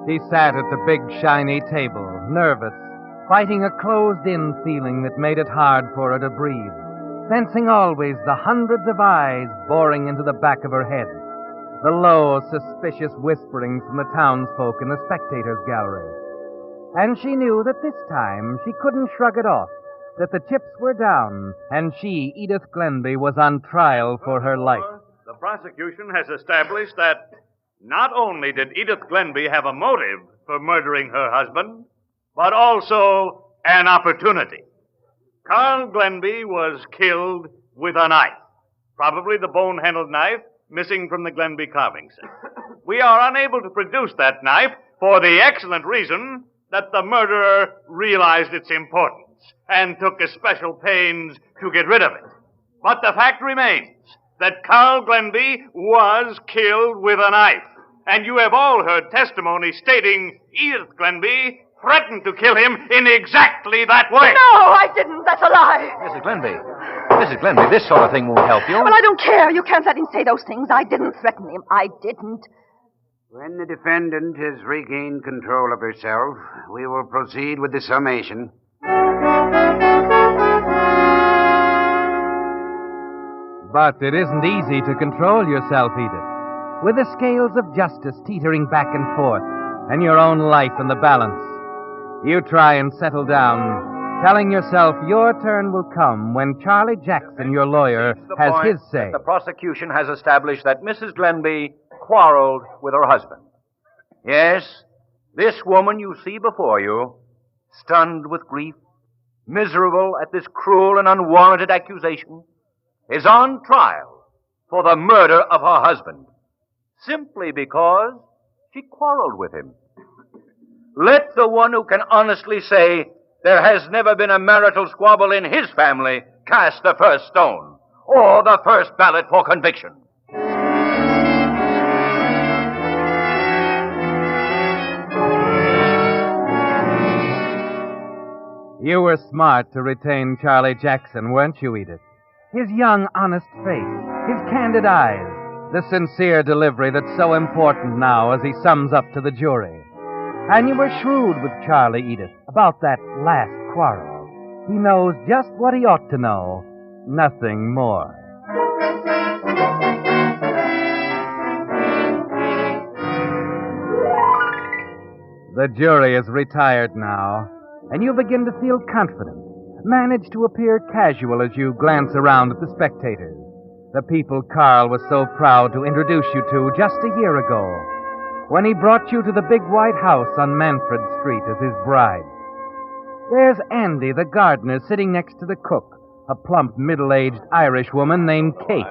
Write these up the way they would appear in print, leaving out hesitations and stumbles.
She sat at the big, shiny table, nervous, fighting a closed-in feeling that made it hard for her to breathe, sensing always the hundreds of eyes boring into the back of her head, the low, suspicious whisperings from the townsfolk in the spectators' gallery. And she knew that this time she couldn't shrug it off, that the chips were down, and she, Edith Glenby, was on trial for her life. The prosecution has established that not only did Edith Glenby have a motive for murdering her husband, but also an opportunity. Carl Glenby was killed with a knife, probably the bone-handled knife missing from the Glenby carving set. We are unable to produce that knife for the excellent reason that the murderer realized its importance and took especial pains to get rid of it. But the fact remains that Carl Glenby was killed with a knife, and you have all heard testimony stating Edith Glenby threatened to kill him in exactly that way. No, I didn't. That's a lie. Mrs. Glenby, this sort of thing won't help you. Well, I don't care. You can't let him say those things. I didn't threaten him. I didn't. When the defendant has regained control of herself, we will proceed with the summation. But it isn't easy to control yourself, Edith. With the scales of justice teetering back and forth, and your own life in the balance, you try and settle down, telling yourself your turn will come when Charlie Jackson, your lawyer, has his say. The prosecution has established that Mrs. Glenby quarreled with her husband. Yes, this woman you see before you, stunned with grief, miserable at this cruel and unwarranted accusation, is on trial for the murder of her husband, simply because she quarreled with him. Let the one who can honestly say there has never been a marital squabble in his family cast the first stone, or the first ballot for conviction. You were smart to retain Charlie Jackson, weren't you, Edith? His young, honest face, his candid eyes, the sincere delivery that's so important now as he sums up to the jury. And you were shrewd with Charlie, Edith, about that last quarrel. He knows just what he ought to know, nothing more. The jury is retired now, and you begin to feel confident. Manage to appear casual as you glance around at the spectators, the people Carl was so proud to introduce you to just a year ago, when he brought you to the big white house on Manfred Street as his bride. There's Andy, the gardener, sitting next to the cook, a plump, middle-aged Irish woman named Kate.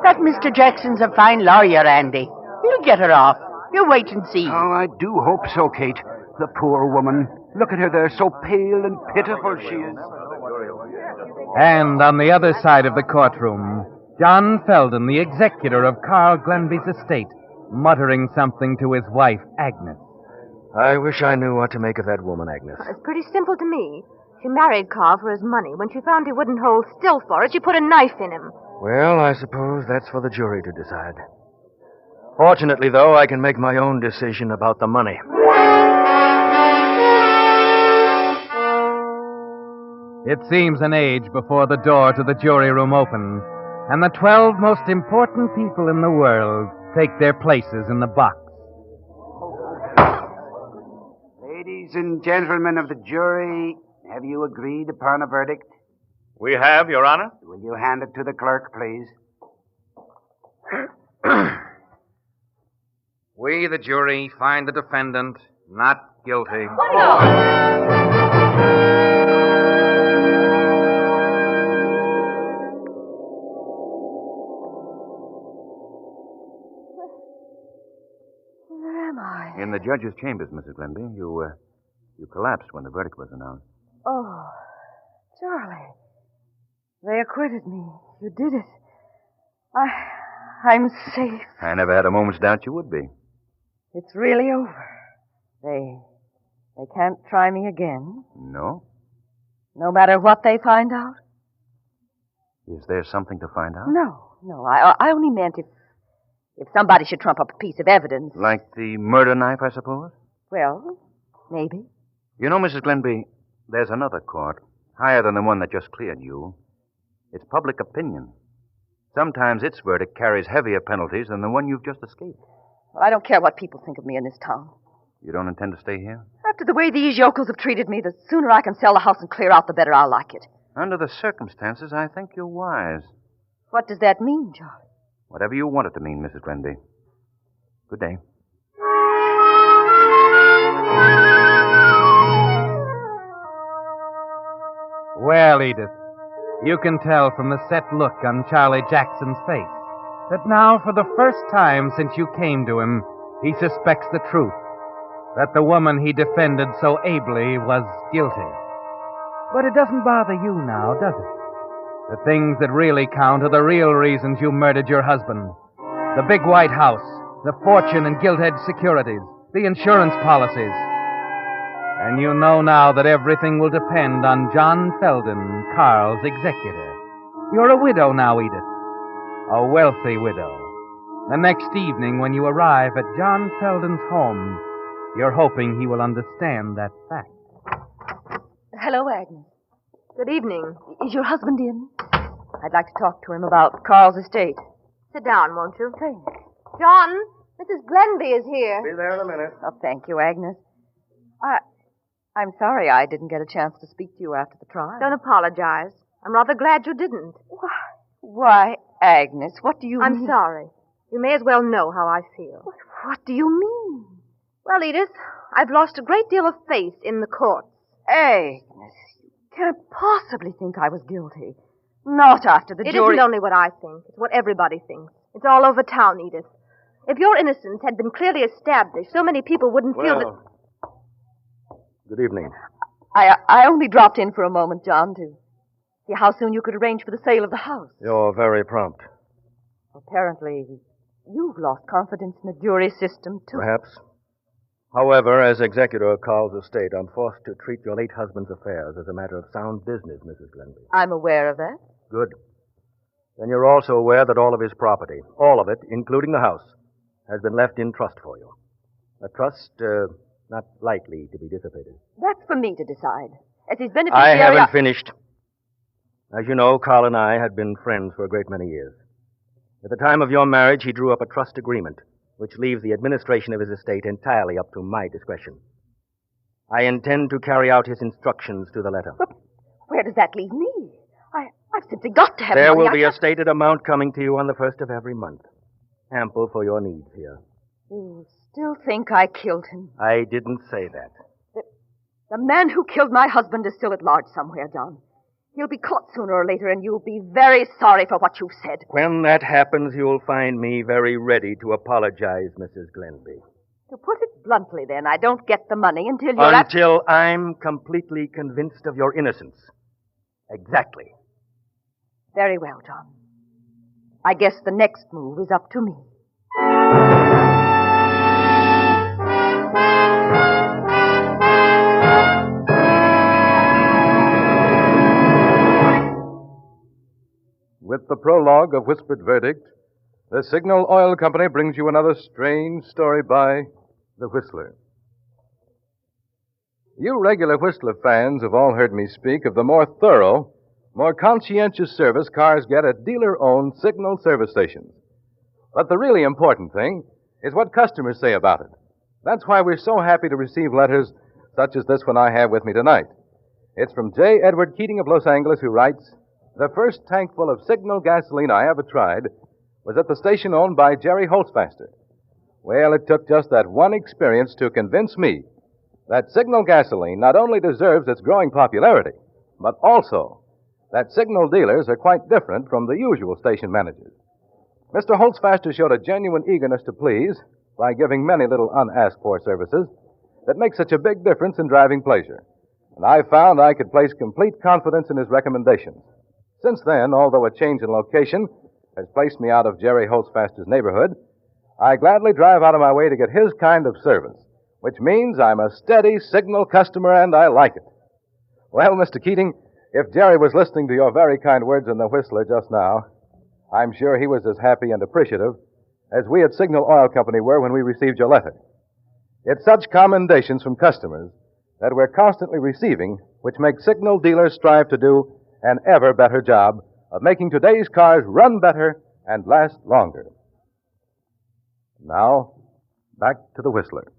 That Mr. Jackson's a fine lawyer, Andy. He'll get her off. You wait and see. Oh, I do hope so, Kate. The poor woman. Look at her there, so pale and pitiful she is. And on the other side of the courtroom, John Felden, the executor of Carl Glenby's estate, muttering something to his wife, Agnes. I wish I knew what to make of that woman, Agnes. It's pretty simple to me. She married Carl for his money. When she found he wouldn't hold still for it, she put a knife in him. Well, I suppose that's for the jury to decide. Fortunately, though, I can make my own decision about the money. It seems an age before the door to the jury room opens, and the 12 most important people in the world take their places in the box. Ladies and gentlemen of the jury, have you agreed upon a verdict? We have, Your Honor. Will you hand it to the clerk, please? We, the jury, find the defendant not guilty. Where am I? In the judge's chambers, Mrs. Glenby. You collapsed when the verdict was announced. Oh, Charlie. They acquitted me. You did it. I'm safe. I never had a moment's doubt you would be. It's really over. They can't try me again. No? No matter what they find out? Is there something to find out? No. I only meant if If somebody should trump up a piece of evidence. Like the murder knife, I suppose? Well, maybe. You know, Mrs. Glenby, there's another court, higher than the one that just cleared you. It's public opinion. Sometimes its verdict carries heavier penalties than the one you've just escaped. Well, I don't care what people think of me in this town. You don't intend to stay here? After the way these yokels have treated me, the sooner I can sell the house and clear out, the better I'll like it. Under the circumstances, I think you're wise. What does that mean, John? Whatever you want it to mean, Mrs. Glenby. Good day. Well, Edith, you can tell from the set look on Charlie Jackson's face that now, for the first time since you came to him, he suspects the truth, that the woman he defended so ably was guilty. But it doesn't bother you now, does it? The things that really count are the real reasons you murdered your husband. The big white house, the fortune and gilt-edged securities, the insurance policies. And you know now that everything will depend on John Felden, Carl's executor. You're a widow now, Edith. A wealthy widow. The next evening when you arrive at John Felden's home, you're hoping he will understand that fact. Hello, Agnes. Good evening. Is your husband in? I'd like to talk to him about Carl's estate. Sit down, won't you? Thanks. John, Mrs. Glenby is here. Be there in a minute. Oh, thank you, Agnes. I'm sorry I didn't get a chance to speak to you after the trial. Don't apologize. I'm rather glad you didn't. Why, Agnes, what do you mean? I'm sorry. You may as well know how I feel. What do you mean? Well, Edith, I've lost a great deal of faith in the courts. Agnes, you can't possibly think I was guilty. Not after the It jury... isn't only what I think. It's what everybody thinks. It's all over town, Edith. If your innocence had been clearly established, so many people wouldn't feel that... Good evening. I only dropped in for a moment, John, to see how soon you could arrange for the sale of the house. You're very prompt. Apparently, you've lost confidence in the jury system, too. Perhaps. However, as executor of Carl's estate, I'm forced to treat your late husband's affairs as a matter of sound business, Mrs. Glenby. I'm aware of that. Good. Then you're also aware that all of his property, all of it, including the house, has been left in trust for you. A trust, not likely to be dissipated. That's for me to decide. As his beneficiary... I haven't finished. As you know, Carl and I had been friends for a great many years. At the time of your marriage, he drew up a trust agreement, which leaves the administration of his estate entirely up to my discretion. I intend to carry out his instructions to the letter. But where does that leave me? I've simply got to have There money. will be a stated amount coming to you on the first of every month. Ample for your needs here. You still think I killed him? I didn't say that. The man who killed my husband is still at large somewhere, John. He'll be caught sooner or later, and you'll be very sorry for what you've said. When that happens, you'll find me very ready to apologize, Mrs. Glenby. To put it bluntly, then, I don't get the money until you're... Until I'm completely convinced of your innocence. Exactly. Very well, John. I guess the next move is up to me. With the prologue of Whispered Verdict, the Signal Oil Company brings you another strange story by The Whistler. You regular Whistler fans have all heard me speak of the more thorough, more conscientious service cars get at dealer-owned Signal service stations. But the really important thing is what customers say about it. That's why we're so happy to receive letters such as this one I have with me tonight. It's from J. Edward Keating of Los Angeles, who writes, "The first tankful of Signal gasoline I ever tried was at the station owned by Jerry Holtzfaster. Well, it took just that one experience to convince me that Signal gasoline not only deserves its growing popularity, but also that Signal dealers are quite different from the usual station managers. Mr. Holtzfaster showed a genuine eagerness to please by giving many little unasked-for services that make such a big difference in driving pleasure. And I found I could place complete confidence in his recommendations. Since then, although a change in location has placed me out of Jerry Holtzfaster's neighborhood, I gladly drive out of my way to get his kind of service, which means I'm a steady Signal customer and I like it. Well, Mr. Keating, if Jerry was listening to your very kind words in the Whistler just now, I'm sure he was as happy and appreciative as we at Signal Oil Company were when we received your letter. It's such commendations from customers that we're constantly receiving, which makes Signal dealers strive to do an ever better job of making today's cars run better and last longer. Now, back to the Whistler.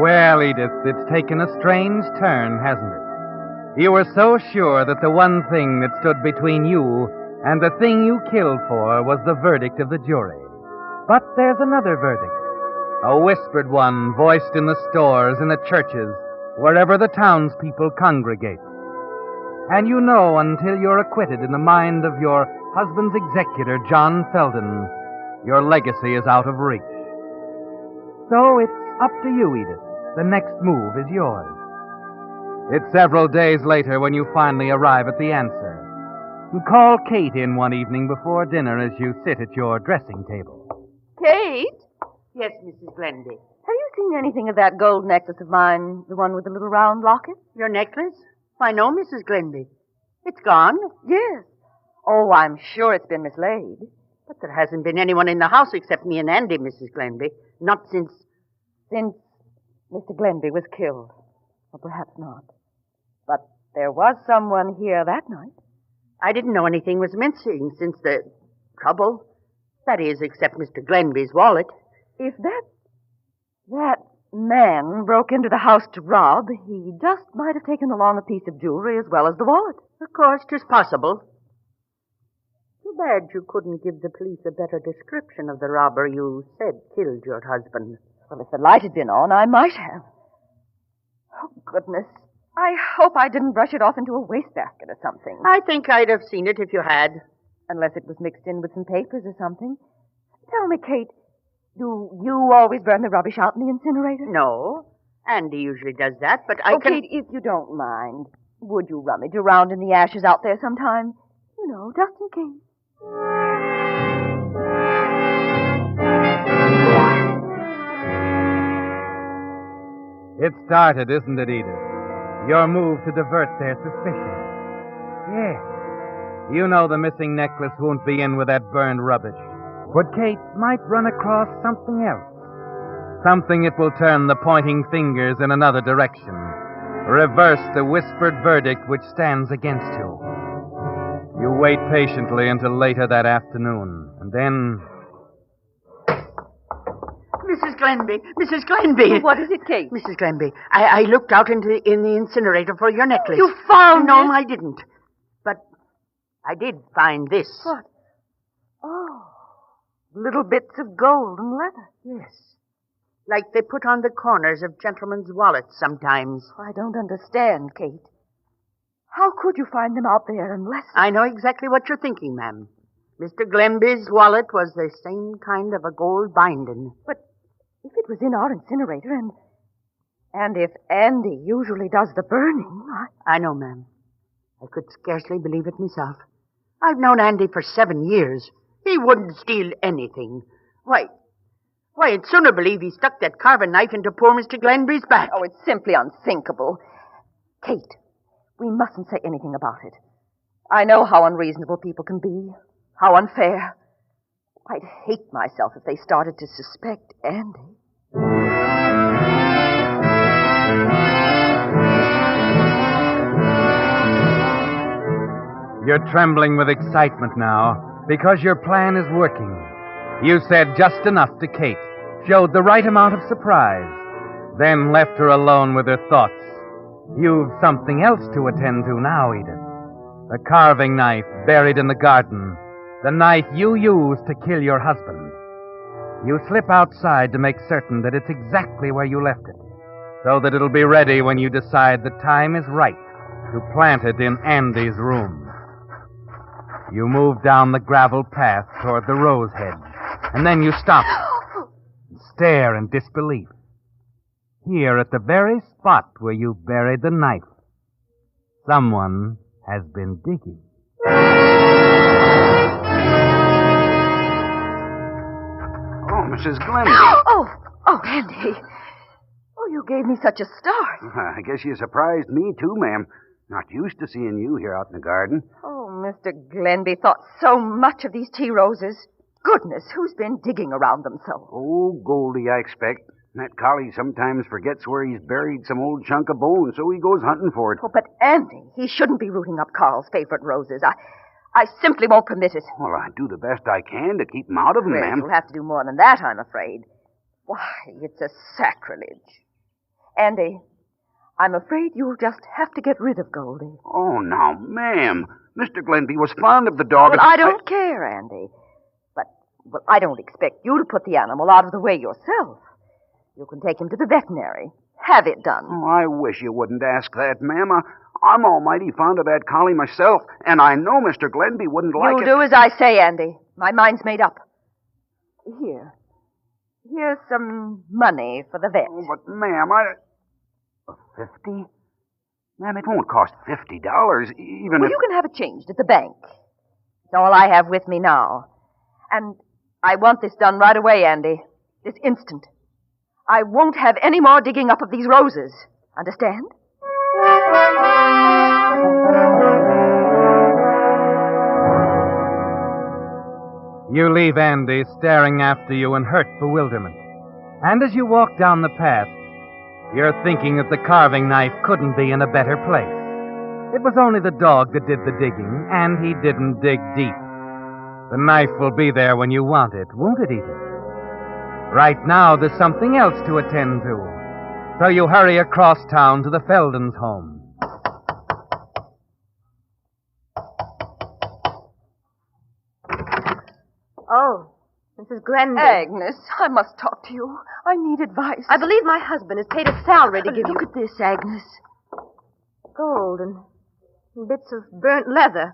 Well, Edith, it's taken a strange turn, hasn't it? You were so sure that the one thing that stood between you and the thing you killed for was the verdict of the jury. But there's another verdict. A whispered one voiced in the stores, in the churches, wherever the townspeople congregate. And you know until you're acquitted in the mind of your husband's executor, John Felden, your legacy is out of reach. So it's up to you, Edith. The next move is yours. It's several days later when you finally arrive at the answer. You call Kate in one evening before dinner as you sit at your dressing table. Kate? Yes, Mrs. Glenby. Have you seen anything of that gold necklace of mine, the one with the little round locket? Your necklace? Why, no, Mrs. Glenby. It's gone. Yes. Oh, I'm sure it's been mislaid. But there hasn't been anyone in the house except me and Andy, Mrs. Glenby. Not since... Since Mr. Glenby was killed. Or perhaps not. But there was someone here that night. I didn't know anything was missing since the trouble. That is, except Mr. Glenby's wallet. If that man broke into the house to rob, he just might have taken along a piece of jewelry as well as the wallet. Of course, 'tis possible. Too bad you couldn't give the police a better description of the robber you said killed your husband. Well, if the light had been on, I might have. Oh, goodness. I hope I didn't brush it off into a wastebasket or something. I think I'd have seen it if you had. Unless it was mixed in with some papers or something. Tell me, Kate, do you always burn the rubbish out in the incinerator? No. Andy usually does that, but I can... Kate, if you don't mind, would you rummage around in the ashes out there sometime? You know, just in case. It started, isn't it, Edith? Your move to divert their suspicion. Yes. You know the missing necklace won't be in with that burned rubbish. But Kate might run across something else. Something that will turn the pointing fingers in another direction. Reverse the whispered verdict which stands against you. You wait patiently until later that afternoon, and then... Mrs. Glenby! Mrs. Glenby! What is it, Kate? Mrs. Glenby, I looked out in the incinerator for your necklace. You found No, it? I didn't. But I did find this. What? Oh, little bits of gold and leather. Yes. Like they put on the corners of gentlemen's wallets sometimes. I don't understand, Kate. How could you find them out there unless... I know exactly what you're thinking, ma'am. Mr. Glenby's wallet was the same kind of a gold binding. But if it was in our incinerator and if Andy usually does the burning, I know, ma'am. I could scarcely believe it myself. I've known Andy for 7 years. He wouldn't steal anything. Why, I'd sooner believe he stuck that carving knife into poor Mr. Glenby's back. Oh, it's simply unthinkable. Kate, we mustn't say anything about it. I know how unreasonable people can be, how unfair. I'd hate myself if they started to suspect Andy. You're trembling with excitement now because your plan is working. You said just enough to Kate, showed the right amount of surprise, then left her alone with her thoughts. You've something else to attend to now, Edith. The carving knife buried in the garden. The knife you used to kill your husband. You slip outside to make certain that it's exactly where you left it, so that it'll be ready when you decide the time is right to plant it in Andy's room. You move down the gravel path toward the rose hedge, and then you stop and stare in disbelief. Here at the very spot where you buried the knife, someone has been digging. Mrs. Glenby. Oh, Andy. Oh, you gave me such a start. I guess you surprised me, too, ma'am. Not used to seeing you here out in the garden. Oh, Mr. Glenby thought so much of these tea roses. Goodness, who's been digging around them so? Oh, Goldie, I expect. That collie sometimes forgets where he's buried some old chunk of bone, so he goes hunting for it. Oh, but Andy, he shouldn't be rooting up Carl's favorite roses. I simply won't permit it. Well, I do the best I can to keep him out of them, Well, ma'am. you'll have to do more than that, I'm afraid. Why, it's a sacrilege. Andy, I'm afraid you'll just have to get rid of Goldie. Oh, now, ma'am. Mr. Glenby was fond of the dog. Well, I don't care, Andy. But, I don't expect you to put the animal out of the way yourself. You can take him to the veterinary. Have it done. Oh, I wish you wouldn't ask that, ma'am. I'm almighty fond of that collie myself, and I know Mr. Glenby wouldn't like it. You'll do as I say, Andy. My mind's made up. Here's some money for the vet. Oh, but, ma'am, 50? Ma'am, it won't cost $50, even if... You can have it changed at the bank. It's all I have with me now. And I want this done right away, Andy. This instant. I won't have any more digging up of these roses. Understand? You leave Andy staring after you in hurt bewilderment. And as you walk down the path, you're thinking that the carving knife couldn't be in a better place. It was only the dog that did the digging, and he didn't dig deep. The knife will be there when you want it, won't it, Edith? Right now, there's something else to attend to. So you hurry across town to the Feldons' home. Oh, Mrs. Glenby. Agnes, I must talk to you. I need advice. I believe my husband has paid a salary to give you... Look at this, Agnes. Gold and bits of burnt leather.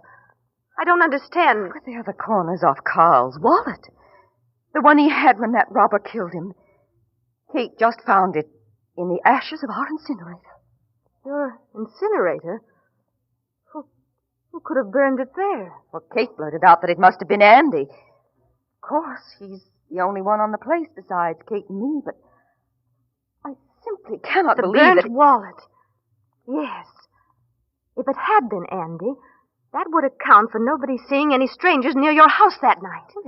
I don't understand. They're the corners off Carl's wallet. The one he had when that robber killed him. Kate just found it in the ashes of our incinerator. Your incinerator? Who could have burned it there? Well, Kate blurted out that it must have been Andy. Of course, he's the only one on the place besides Kate and me, but I simply cannot believe The burnt it. wallet. Yes. If it had been Andy, that would account for nobody seeing any strangers near your house that night. Well,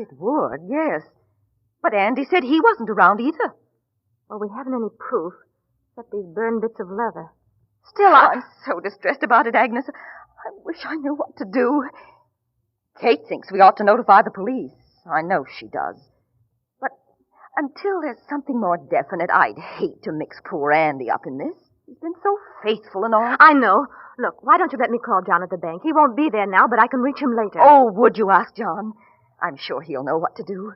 it would, yes. But Andy said he wasn't around either. Well, we haven't any proof except these burned bits of leather. Still, I'm so distressed about it, Agnes. I wish I knew what to do. Kate thinks we ought to notify the police. I know she does. But until there's something more definite, I'd hate to mix poor Andy up in this. He's been so faithful and all. I know. Look, why don't you let me call John at the bank? He won't be there now, but I can reach him later. Oh, would you ask John? I'm sure he'll know what to do.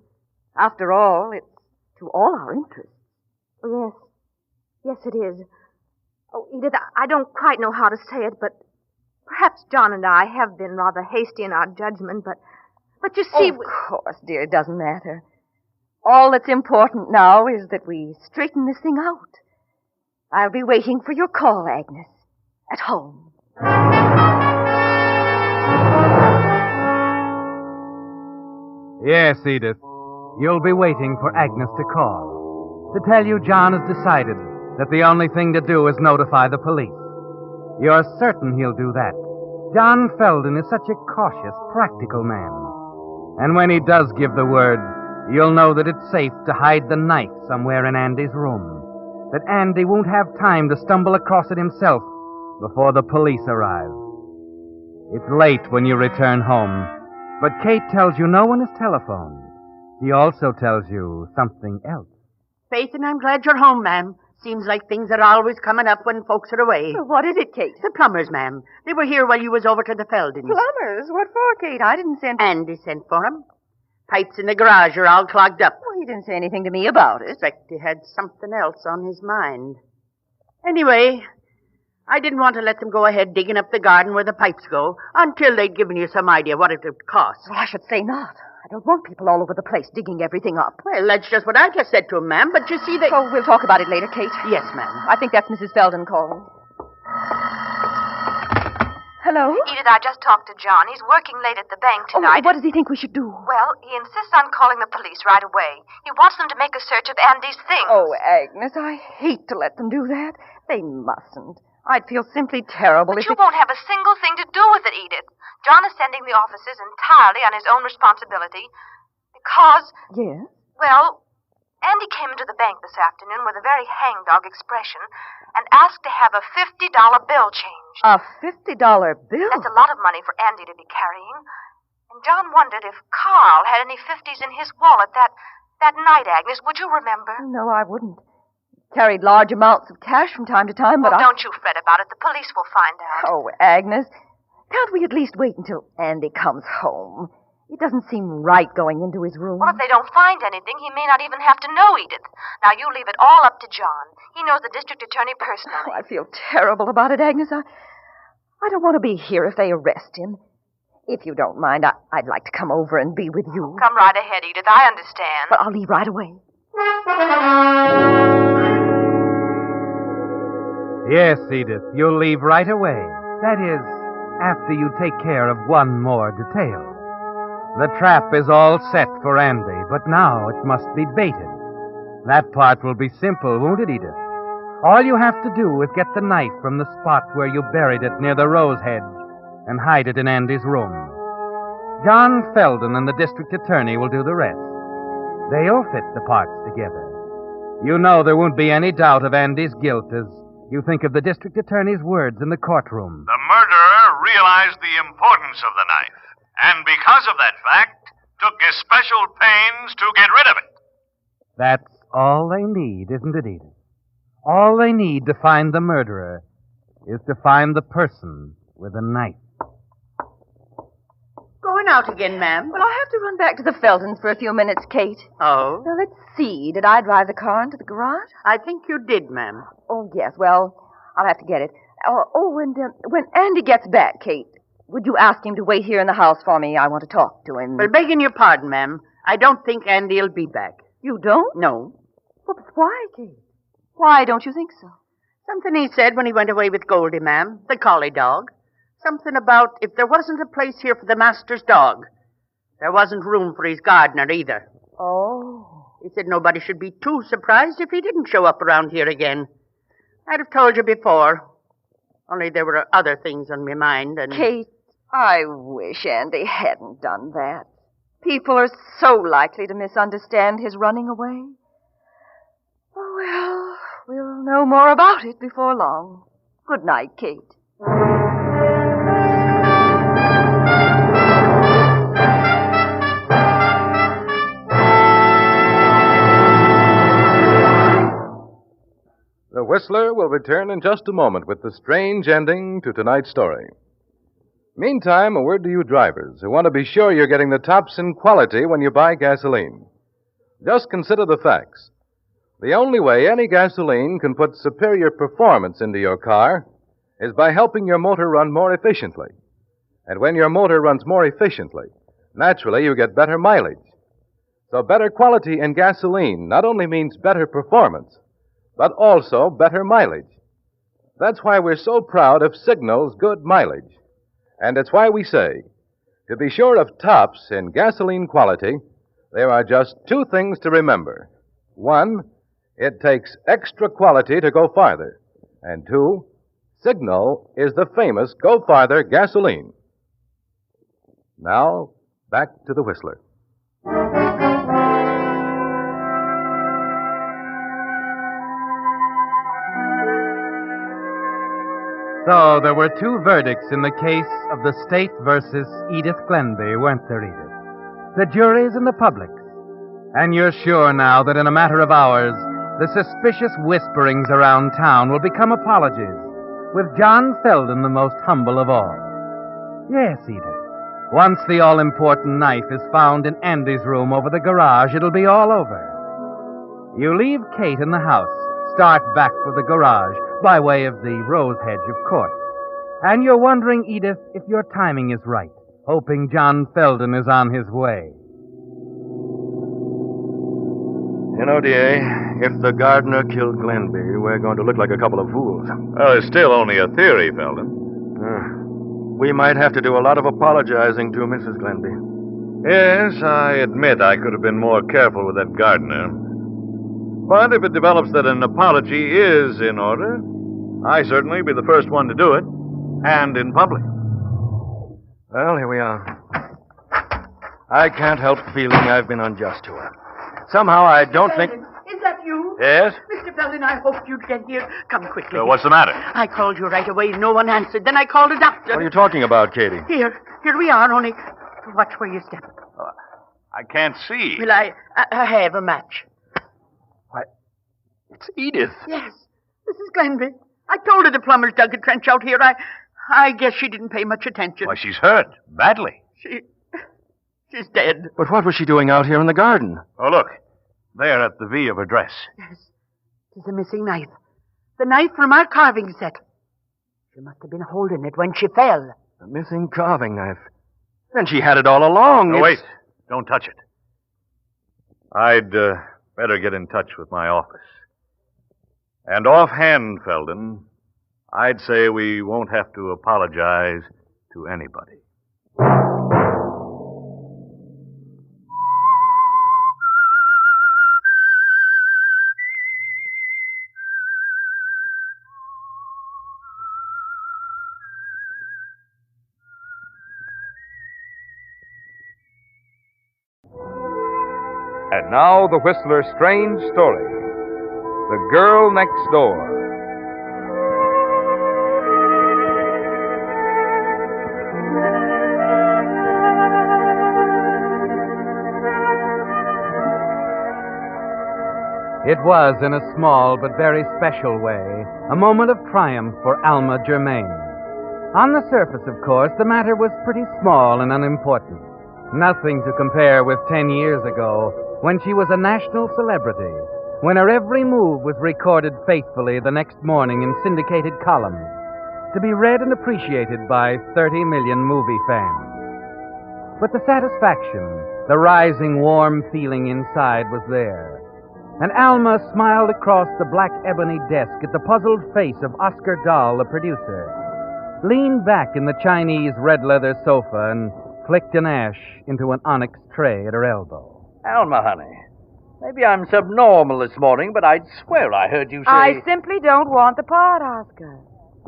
After all, it's to all our interests. Oh, yes. Yes, it is. Oh, Edith, I don't quite know how to say it, but perhaps John and I have been rather hasty in our judgment, but you see... Of course, dear, it doesn't matter. All that's important now is that we straighten this thing out. I'll be waiting for your call, Agnes, at home. Yes, Edith. You'll be waiting for Agnes to call. To tell you John has decided that the only thing to do is notify the police. You're certain he'll do that. John Feldon is such a cautious, practical man. And when he does give the word, you'll know that it's safe to hide the knife somewhere in Andy's room. That Andy won't have time to stumble across it himself before the police arrive. It's late when you return home, but Kate tells you no one has telephoned. She also tells you something else. Faith, and I'm glad you're home, ma'am. Seems like things are always coming up when folks are away. Well, what is it, Kate? The plumbers, ma'am. They were here while you was over to the Feldons. Plumbers? What for, Kate? I didn't send... Andy sent for 'em. Pipes in the garage are all clogged up. Well, he didn't say anything to me about it. Expect he had something else on his mind. Anyway, I didn't want to let them go ahead digging up the garden where the pipes go until they'd given you some idea what it would cost. Well, I should say not. I don't want people all over the place digging everything up. Well, that's just what I just said to him, ma'am, but you see, they... Oh, we'll talk about it later, Kate. Yes, ma'am. I think that's Mrs. Feldon calling. Hello? Edith, I just talked to John. He's working late at the bank tonight. Oh, what does he think we should do? Well, he insists on calling the police right away. He wants them to make a search of Andy's things. Oh, Agnes, I hate to let them do that. They mustn't. I'd feel simply terrible But if you won't have a single thing to do with it, Edith. John is sending the officers entirely on his own responsibility because, Yes? well, Andy came into the bank this afternoon with a very hangdog expression and asked to have a $50 bill changed. A $50 bill? That's a lot of money for Andy to be carrying. And John wondered if Carl had any 50s in his wallet that night, Agnes. Would you remember? No, I wouldn't. Carried large amounts of cash from time to time, but Well, don't you fret about it. The police will find out. Oh, Agnes, can't we at least wait until Andy comes home? It doesn't seem right going into his room. Well, if they don't find anything, he may not even have to know, Edith. Now, you leave it all up to John. He knows the district attorney personally. Oh, I feel terrible about it, Agnes. I don't want to be here if they arrest him. If you don't mind, I'd like to come over and be with you. Come right ahead, Edith. I understand. But I'll leave right away. Yes, Edith, you'll leave right away. That is, after you take care of one more detail. The trap is all set for Andy, but now it must be baited. That part will be simple, won't it, Edith? All you have to do is get the knife from the spot where you buried it near the rose hedge and hide it in Andy's room. John Felden and the district attorney will do the rest. They'll fit the parts together. You know there won't be any doubt of Andy's guilt as you think of the district attorney's words in the courtroom. The murderer realized the importance of the knife, and because of that fact, took especial pains to get rid of it. That's all they need, isn't it, Edith? All they need to find the murderer is to find the person with a knife. Going out again, ma'am? Well, I have to run back to the Feltons for a few minutes, Kate. Oh? Now, let's see. Did I drive the car into the garage? I think you did, ma'am. Oh, yes. Well, I'll have to get it. And when Andy gets back, Kate, would you ask him to wait here in the house for me? I want to talk to him. Well, begging your pardon, ma'am, I don't think Andy'll be back. You don't? No. Well, but why, Kate? Why don't you think so? Something he said when he went away with Goldie, ma'am, the collie dog. Something about if there wasn't a place here for the master's dog, there wasn't room for his gardener either. Oh. He said nobody should be too surprised if he didn't show up around here again. I'd have told you before, only there were other things on my mind, and... Kate, I wish Andy hadn't done that. People are so likely to misunderstand his running away. Oh, well, we'll know more about it before long. Good night, Kate. The Whistler will return in just a moment with the strange ending to tonight's story. Meantime, a word to you drivers who want to be sure you're getting the tops in quality when you buy gasoline. Just consider the facts. The only way any gasoline can put superior performance into your car is by helping your motor run more efficiently. And when your motor runs more efficiently, naturally you get better mileage. So better quality in gasoline not only means better performance, but also better mileage. That's why we're so proud of Signal's good mileage. And it's why we say, to be sure of tops in gasoline quality, there are just two things to remember. One, it takes extra quality to go farther. And two, Signal is the famous Go Farther gasoline. Now, back to the Whistler. So there were two verdicts in the case of the state versus Edith Glenby, weren't there, Edith? The jury's and the public's. And you're sure now that in a matter of hours, the suspicious whisperings around town will become apologies, with John Felden the most humble of all. Yes, Edith. Once the all-important knife is found in Andy's room over the garage, it'll be all over. You leave Kate in the house, start back for the garage, by way of the rose hedge, of course. And you're wondering, Edith, if your timing is right, hoping John Felden is on his way. You know, D.A., if the gardener killed Glenby, we're going to look like a couple of fools. Well, it's still only a theory, Felden. We might have to do a lot of apologizing to Mrs. Glenby. Yes, I admit I could have been more careful with that gardener. But if it develops that an apology is in order, I certainly be the first one to do it, and in public. Well, here we are. I can't help feeling I've been unjust to her. Somehow I don't think... Is that you? Yes? Mr. Felden, I hoped you'd get here. Come quickly. What's the matter? I called you right away. No one answered. Then I called a doctor. What are you talking about, Katie? Here we are, only watch where you step. I can't see. Well, I have a match. Why, it's Edith. Yes, Mrs. Glenby. I told her the plumbers dug a trench out here. I guess she didn't pay much attention. Why, she's hurt. Badly. She's dead. But what was she doing out here in the garden? Oh, look. There at the V of her dress. Yes, it's a missing knife. The knife from our carving set. She must have been holding it when she fell. The missing carving knife. Then she had it all along. No, wait. Don't touch it. I'd better get in touch with my office. And offhand, Felden, I'd say we won't have to apologize to anybody. And now, the Whistler's strange story. The Girl Next Door. It was, in a small but very special way, a moment of triumph for Alma Germain. On the surface, of course, the matter was pretty small and unimportant. Nothing to compare with 10 years ago, when she was a national celebrity, when her every move was recorded faithfully the next morning in syndicated columns, to be read and appreciated by 30 million movie fans. But the satisfaction, the rising warm feeling inside was there. And Alma smiled across the black ebony desk at the puzzled face of Oscar Dahl, the producer, leaned back in the Chinese red leather sofa and flicked an ash into an onyx tray at her elbow. Alma, honey, maybe I'm subnormal this morning, but I'd swear I heard you say... I simply don't want the part, Oscar.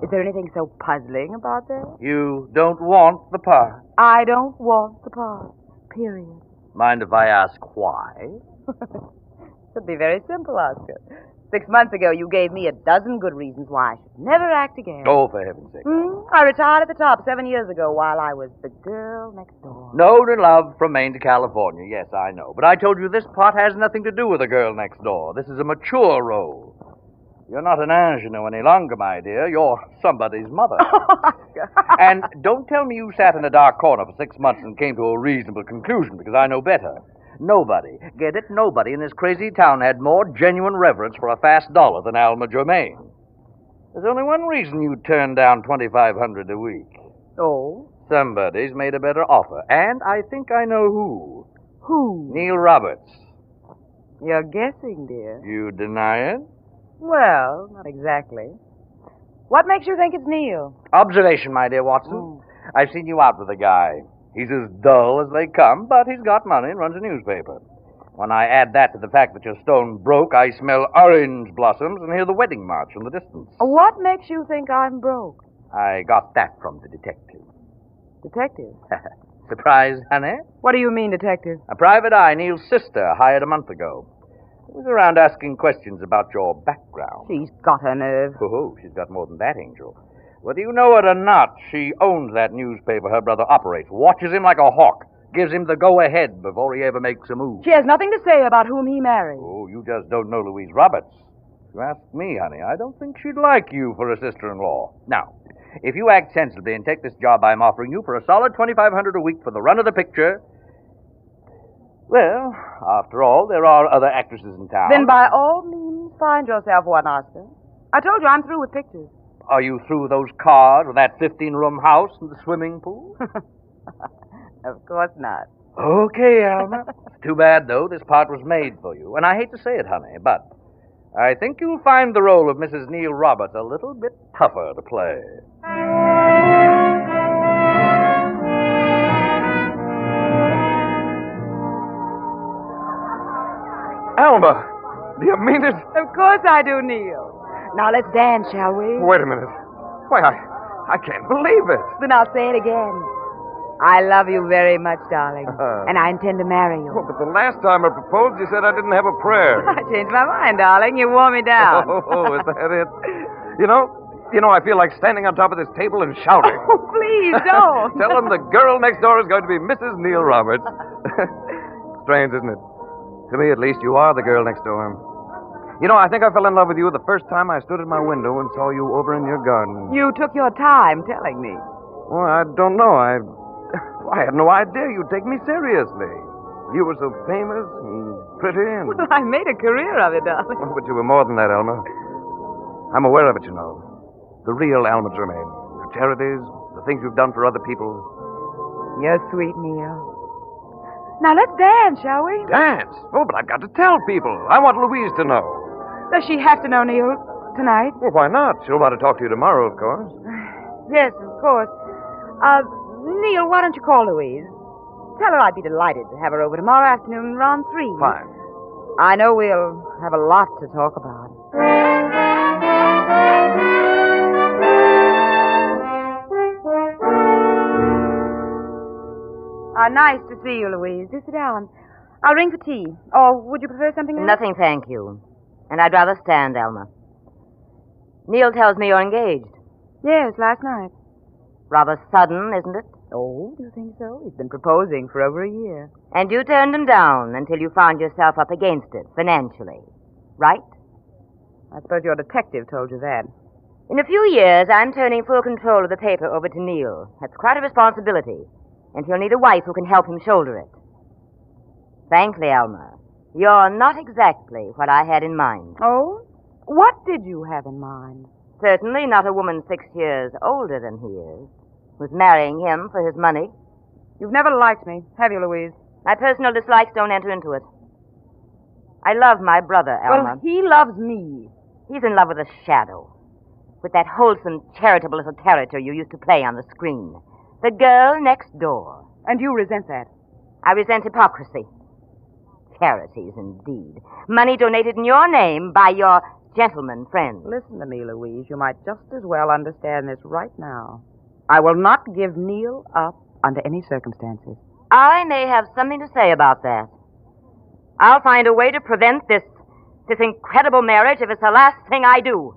Is there anything so puzzling about that? You don't want the part. I don't want the part. Period. Mind if I ask why? Should be very simple, Oscar. 6 months ago, you gave me a dozen good reasons why I should never act again. Oh, for heaven's sake. I retired at the top 7 years ago while I was the girl next door. No to love from Maine to California. Yes, I know. But I told you this part has nothing to do with the girl next door. This is a mature role. You're not an ingenue any longer, my dear. You're somebody's mother. And don't tell me you sat in a dark corner for 6 months and came to a reasonable conclusion, because I know better. Nobody, get it, nobody in this crazy town had more genuine reverence for a fast dollar than Alma Germain. There's only one reason you turned down $2,500 a week. Oh? Somebody's made a better offer, and I think I know who. Who? Neil Roberts. You're guessing, dear. You deny it? Well, not exactly. What makes you think it's Neil? Observation, my dear Watson. I've seen you out with a guy. He's as dull as they come, but he's got money and runs a newspaper. When I add that to the fact that you're stone broke, I smell orange blossoms and hear the wedding march from the distance. What makes you think I'm broke? I got that from the detective. Detective? Surprise, honey? What do you mean, detective? A private eye Neil's sister hired a month ago. He was around asking questions about your background. She's got her nerve. Oh, she's got more than that, Angel. Whether you know it or not, she owns that newspaper her brother operates, watches him like a hawk, gives him the go-ahead before he ever makes a move. She has nothing to say about whom he marries. Oh, you just don't know Louise Roberts. If you ask me, honey, I don't think she'd like you for a sister-in-law. Now, if you act sensibly and take this job I'm offering you for a solid $2,500 a week for the run of the picture, well, after all, there are other actresses in town. Then by all means, find yourself one, Oscar. I told you I'm through with pictures. Are you through those cars with that 15-room house and the swimming pool? Of course not. Okay, Alma. Too bad, though. This part was made for you. And I hate to say it, honey, but I think you'll find the role of Mrs. Neil Roberts a little bit tougher to play. Alma, do you mean it? Of course I do, Neil. Now let's dance, shall we? Wait a minute. Why, I can't believe it. Then I'll say it again. I love you very much, darling. And I intend to marry you. Oh, but the last time I proposed, you said I didn't have a prayer. I changed my mind, darling. You wore me down. Oh, is that it? You know, I feel like standing on top of this table and shouting. Oh, please don't. Tell them the girl next door is going to be Mrs. Neil Roberts. Strange, isn't it? To me, at least, you are the girl next door. You know, I think I fell in love with you the first time I stood at my window and saw you over in your garden. You took your time telling me. Well, I don't know. I had no idea you'd take me seriously. You were so famous and pretty and... Well, I made a career of it, darling. Oh, but you were more than that, Alma. I'm aware of it, you know. The real Alma Germain. Your charities, the things you've done for other people. You're sweet, Neil. Now let's dance, shall we? Dance? Oh, but I've got to tell people. I want Louise to know. Does she have to know, Neil, tonight? Well, why not? She'll want to talk to you tomorrow, of course. Yes, of course. Neil, why don't you call Louise? Tell her I'd be delighted to have her over tomorrow afternoon around 3. Fine. I know we'll have a lot to talk about. Nice to see you, Louise. Do sit down. I'll ring for tea. Or would you prefer something else? Nothing, thank you. And I'd rather stand, Alma. Neil tells me you're engaged. Yes, last night. Rather sudden, isn't it? Oh, do you think so? He's been proposing for over a year. And you turned him down until you found yourself up against it, financially. Right? I suppose your detective told you that. In a few years, I'm turning full control of the paper over to Neil. That's quite a responsibility. And he'll need a wife who can help him shoulder it. Frankly, Alma, you're not exactly what I had in mind. Oh? What did you have in mind? Certainly not a woman 6 years older than he is, who's marrying him for his money. You've never liked me, have you, Louise? My personal dislikes don't enter into it. I love my brother, Alma. Well, he loves me. He's in love with a shadow. With that wholesome, charitable little character you used to play on the screen. The girl next door. And you resent that? I resent hypocrisy. Charities, indeed. Money donated in your name by your gentleman friends. Listen to me, Louise. You might just as well understand this right now. I will not give Neil up under any circumstances. I may have something to say about that. I'll find a way to prevent this incredible marriage if it's the last thing I do.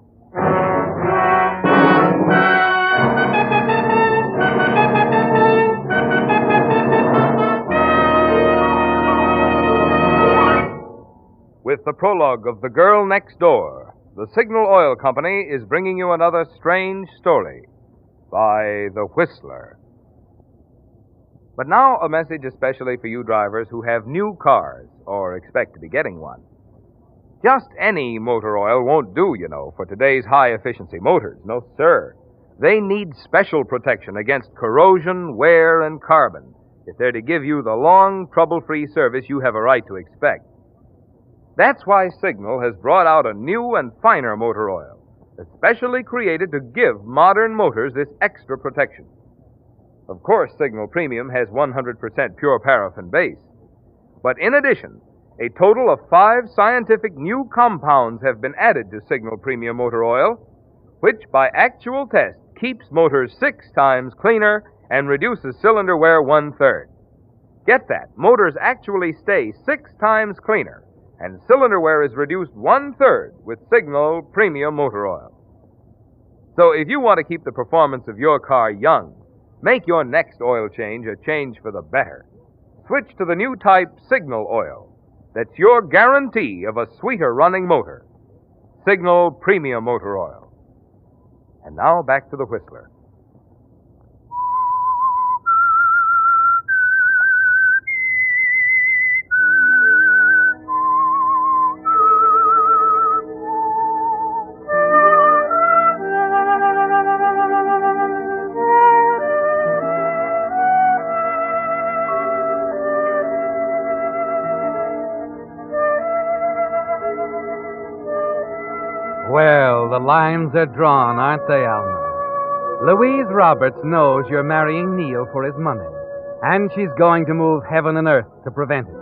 With the prologue of The Girl Next Door, the Signal Oil Company is bringing you another strange story by The Whistler. But now a message especially for you drivers who have new cars or expect to be getting one. Just any motor oil won't do, you know, for today's high-efficiency motors. No, sir. They need special protection against corrosion, wear, and carbon if they're to give you the long, trouble-free service you have a right to expect. That's why Signal has brought out a new and finer motor oil, especially created to give modern motors this extra protection. Of course, Signal Premium has 100% pure paraffin base. But in addition, a total of 5 scientific new compounds have been added to Signal Premium motor oil, which by actual test keeps motors 6 times cleaner and reduces cylinder wear 1/3. Get that. Motors actually stay 6 times cleaner, and cylinder wear is reduced 1/3 with Signal Premium motor oil. So if you want to keep the performance of your car young, make your next oil change a change for the better. Switch to the new type Signal oil. That's your guarantee of a sweeter running motor. Signal Premium motor oil. And now back to the Whistler. Well, the lines are drawn, aren't they, Alma? Louise Roberts knows you're marrying Neil for his money, and she's going to move heaven and earth to prevent it.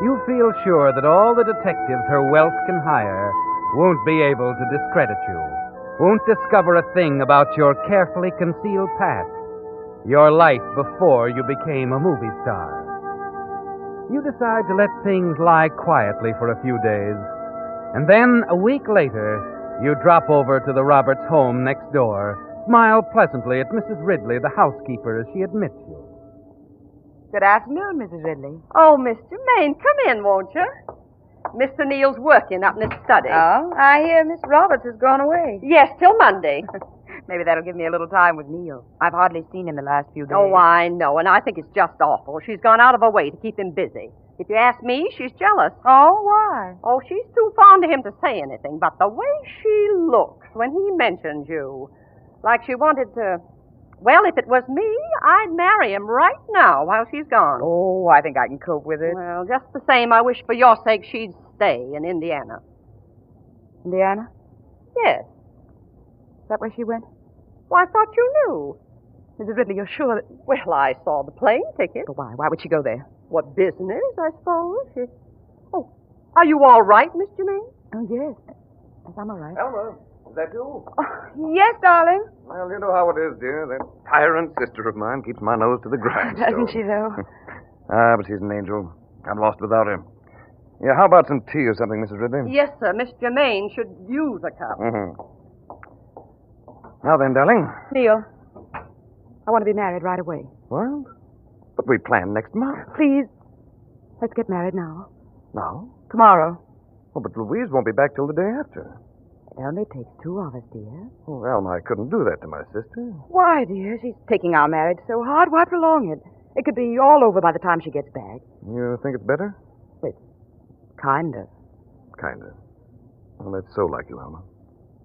you feel sure that all the detectives her wealth can hire won't be able to discredit you, won't discover a thing about your carefully concealed past, your life before you became a movie star. You decide to let things lie quietly for a few days, and then, a week later, you drop over to the Roberts home next door, smile pleasantly at Mrs. Ridley, the housekeeper, as she admits you. Good afternoon, Mrs. Ridley. Oh, Mr. Maine, come in, won't you? Mr. Neal's working up in his study. Oh, I hear Miss Roberts has gone away. Yes, till Monday. Maybe that'll give me a little time with Neal. I've hardly seen him the last few days. Oh, I know, and I think it's just awful. She's gone out of her way to keep him busy. If you ask me, she's jealous. Oh, why? Oh, she's too fond of him to say anything, but the way she looks when he mentions you, like she wanted to... Well, if it was me, I'd marry him right now while she's gone. Oh, I think I can cope with it. Well, just the same, I wish for your sake she'd stay in Indiana. Indiana? Yes. Is that where she went? Well, I thought you knew. Mrs. Ridley, you're sure that... Well, I saw the plane ticket. But why? Why would she go there? What business, I suppose? Oh, are you all right, Miss Germain? Oh, yes. Yes, I'm all right. Elmer, is that you? Oh, yes, darling. Well, you know how it is, dear. That tyrant sister of mine keeps my nose to the grindstone. Doesn't she, though? But she's an angel. I'm lost without her. Yeah, how about some tea or something, Mrs. Ridley? Yes, sir. Miss Germain should use a cup. Mm-hmm. Now then, darling. Neal, I want to be married right away. What? But we plan next month. Please, let's get married now. Now? Tomorrow. Oh, but Louise won't be back till the day after. It only takes two of us, dear. Oh, Alma, I couldn't do that to my sister. Why, dear? She's taking our marriage so hard. Why prolong it? It could be all over by the time she gets back. You think it's better? Wait, kind of. Kind of. Well, that's so like you, Alma.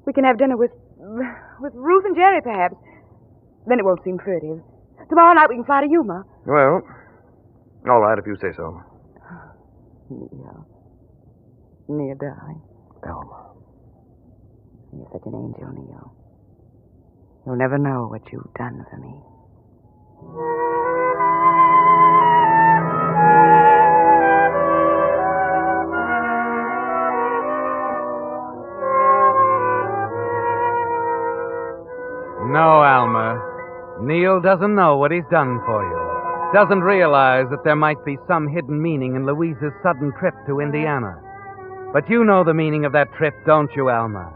We can have dinner with Ruth and Jerry, perhaps. Then it won't seem furtive. Tomorrow night we can fly to Yuma. Well, all right, if you say so. Neal, darling. Alma. You're such an angel, Neal. You'll never know what you've done for me. No, Alma. Neal doesn't know what he's done for you. Doesn't realize that there might be some hidden meaning in Louise's sudden trip to Indiana. But you know the meaning of that trip, don't you, Alma?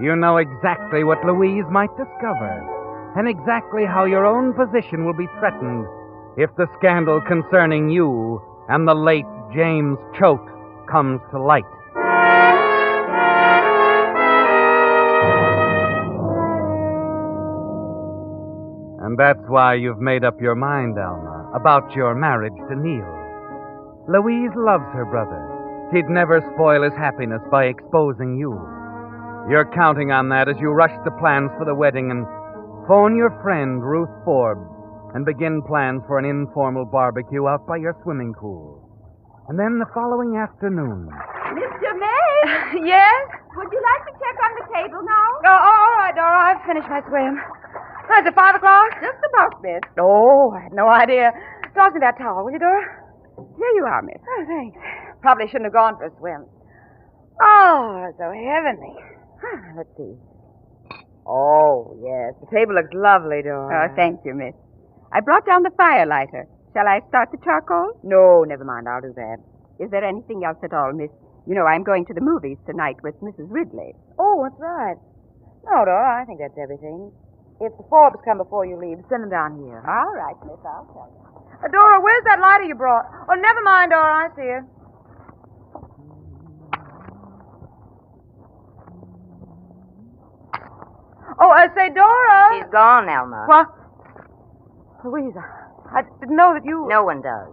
You know exactly what Louise might discover, and exactly how your own position will be threatened if the scandal concerning you and the late James Choate comes to light. And that's why you've made up your mind, Alma, about your marriage to Neal. Louise loves her brother. She'd never spoil his happiness by exposing you. You're counting on that as you rush the plans for the wedding and phone your friend, Ruth Forbes, and begin plans for an informal barbecue out by your swimming pool. And then the following afternoon... Mr. May? Yes? Would you like to check on the table now? Oh, all right, Dora. I've finished my swim. Is it 5 o'clock? Just about, miss. Oh, I had no idea. Toss me that towel, will you, Dora? Here you are, miss. Oh, thanks. Probably shouldn't have gone for a swim. Oh, so heavenly. Let's see. Oh, yes. The table looks lovely, Dora. Oh, thank you, miss. I brought down the firelighter. Shall I start the charcoal? No, never mind. I'll do that. Is there anything else at all, miss? You know, I'm going to the movies tonight with Mrs. Ridley. Oh, that's right. No, Dora, I think that's everything. If the Forbes come before you leave, send them down here. All right, miss. I'll tell you. Dora, where's that lighter you brought? Oh, never mind, Dora. I see her. Oh, say, Dora. She's gone, Alma. What? Louisa, I didn't know that you... No one does.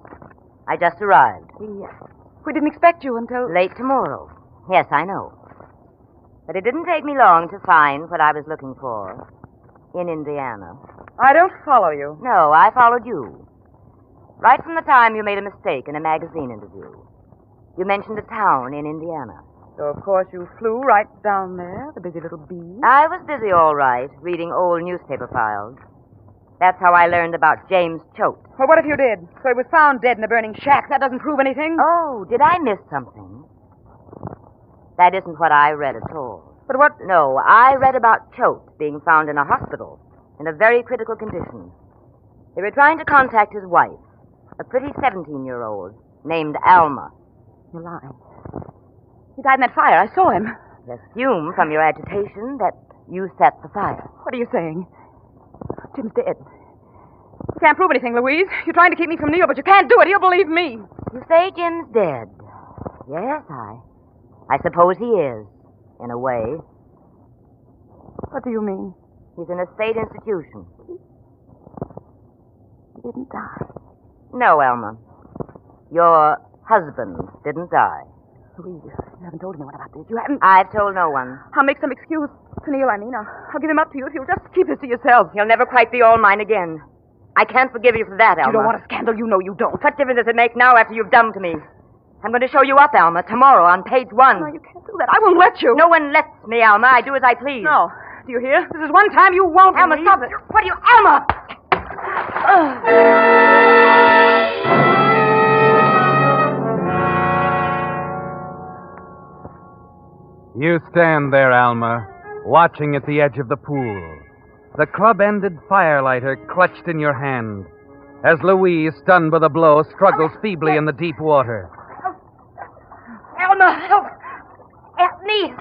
I just arrived. We didn't expect you until... Late tomorrow. Yes, I know. But it didn't take me long to find what I was looking for in Indiana. I don't follow you. No, I followed you. Right from the time you made a mistake in a magazine interview. You mentioned a town in Indiana. So, of course, you flew right down there, the busy little bee. I was busy, all right, reading old newspaper files. That's how I learned about James Choate. Well, what if you did? So he was found dead in a burning shack. That doesn't prove anything. Oh, did I miss something? That isn't what I read at all. But what? No, I read about Choate being found in a hospital in a very critical condition. They were trying to contact his wife, a pretty 17-year-old named Alma. You're lying. He died in that fire. I saw him. I assume from your agitation that you set the fire. What are you saying? Jim's dead. You can't prove anything, Louise. You're trying to keep me from Neil, but you can't do it. He'll believe me. You say Jim's dead. Yes, I suppose he is, in a way. What do you mean? He's in a state institution. He didn't die. No, Alma. Your husband didn't die. Louise, you haven't told anyone about this. You haven't... I've told no one. I'll make some excuse to Neil, I mean. I'll give him up to you if you'll just keep this to yourself. He'll never quite be all mine again. I can't forgive you for that, Alma. You don't want a scandal. You know you don't. What difference does it make now after you've done to me? I'm going to show you up, Alma, tomorrow on page 1. No, you can't do that. I won't let you. No one lets me, Alma. I do as I please. No. Do you hear? This is one time you won't. Alma, stop it. What are you... Alma! You stand there, Alma, watching at the edge of the pool. The club-ended firelighter clutched in your hand, as Louise, stunned by the blow, struggles feebly in the deep water. Alma, help me.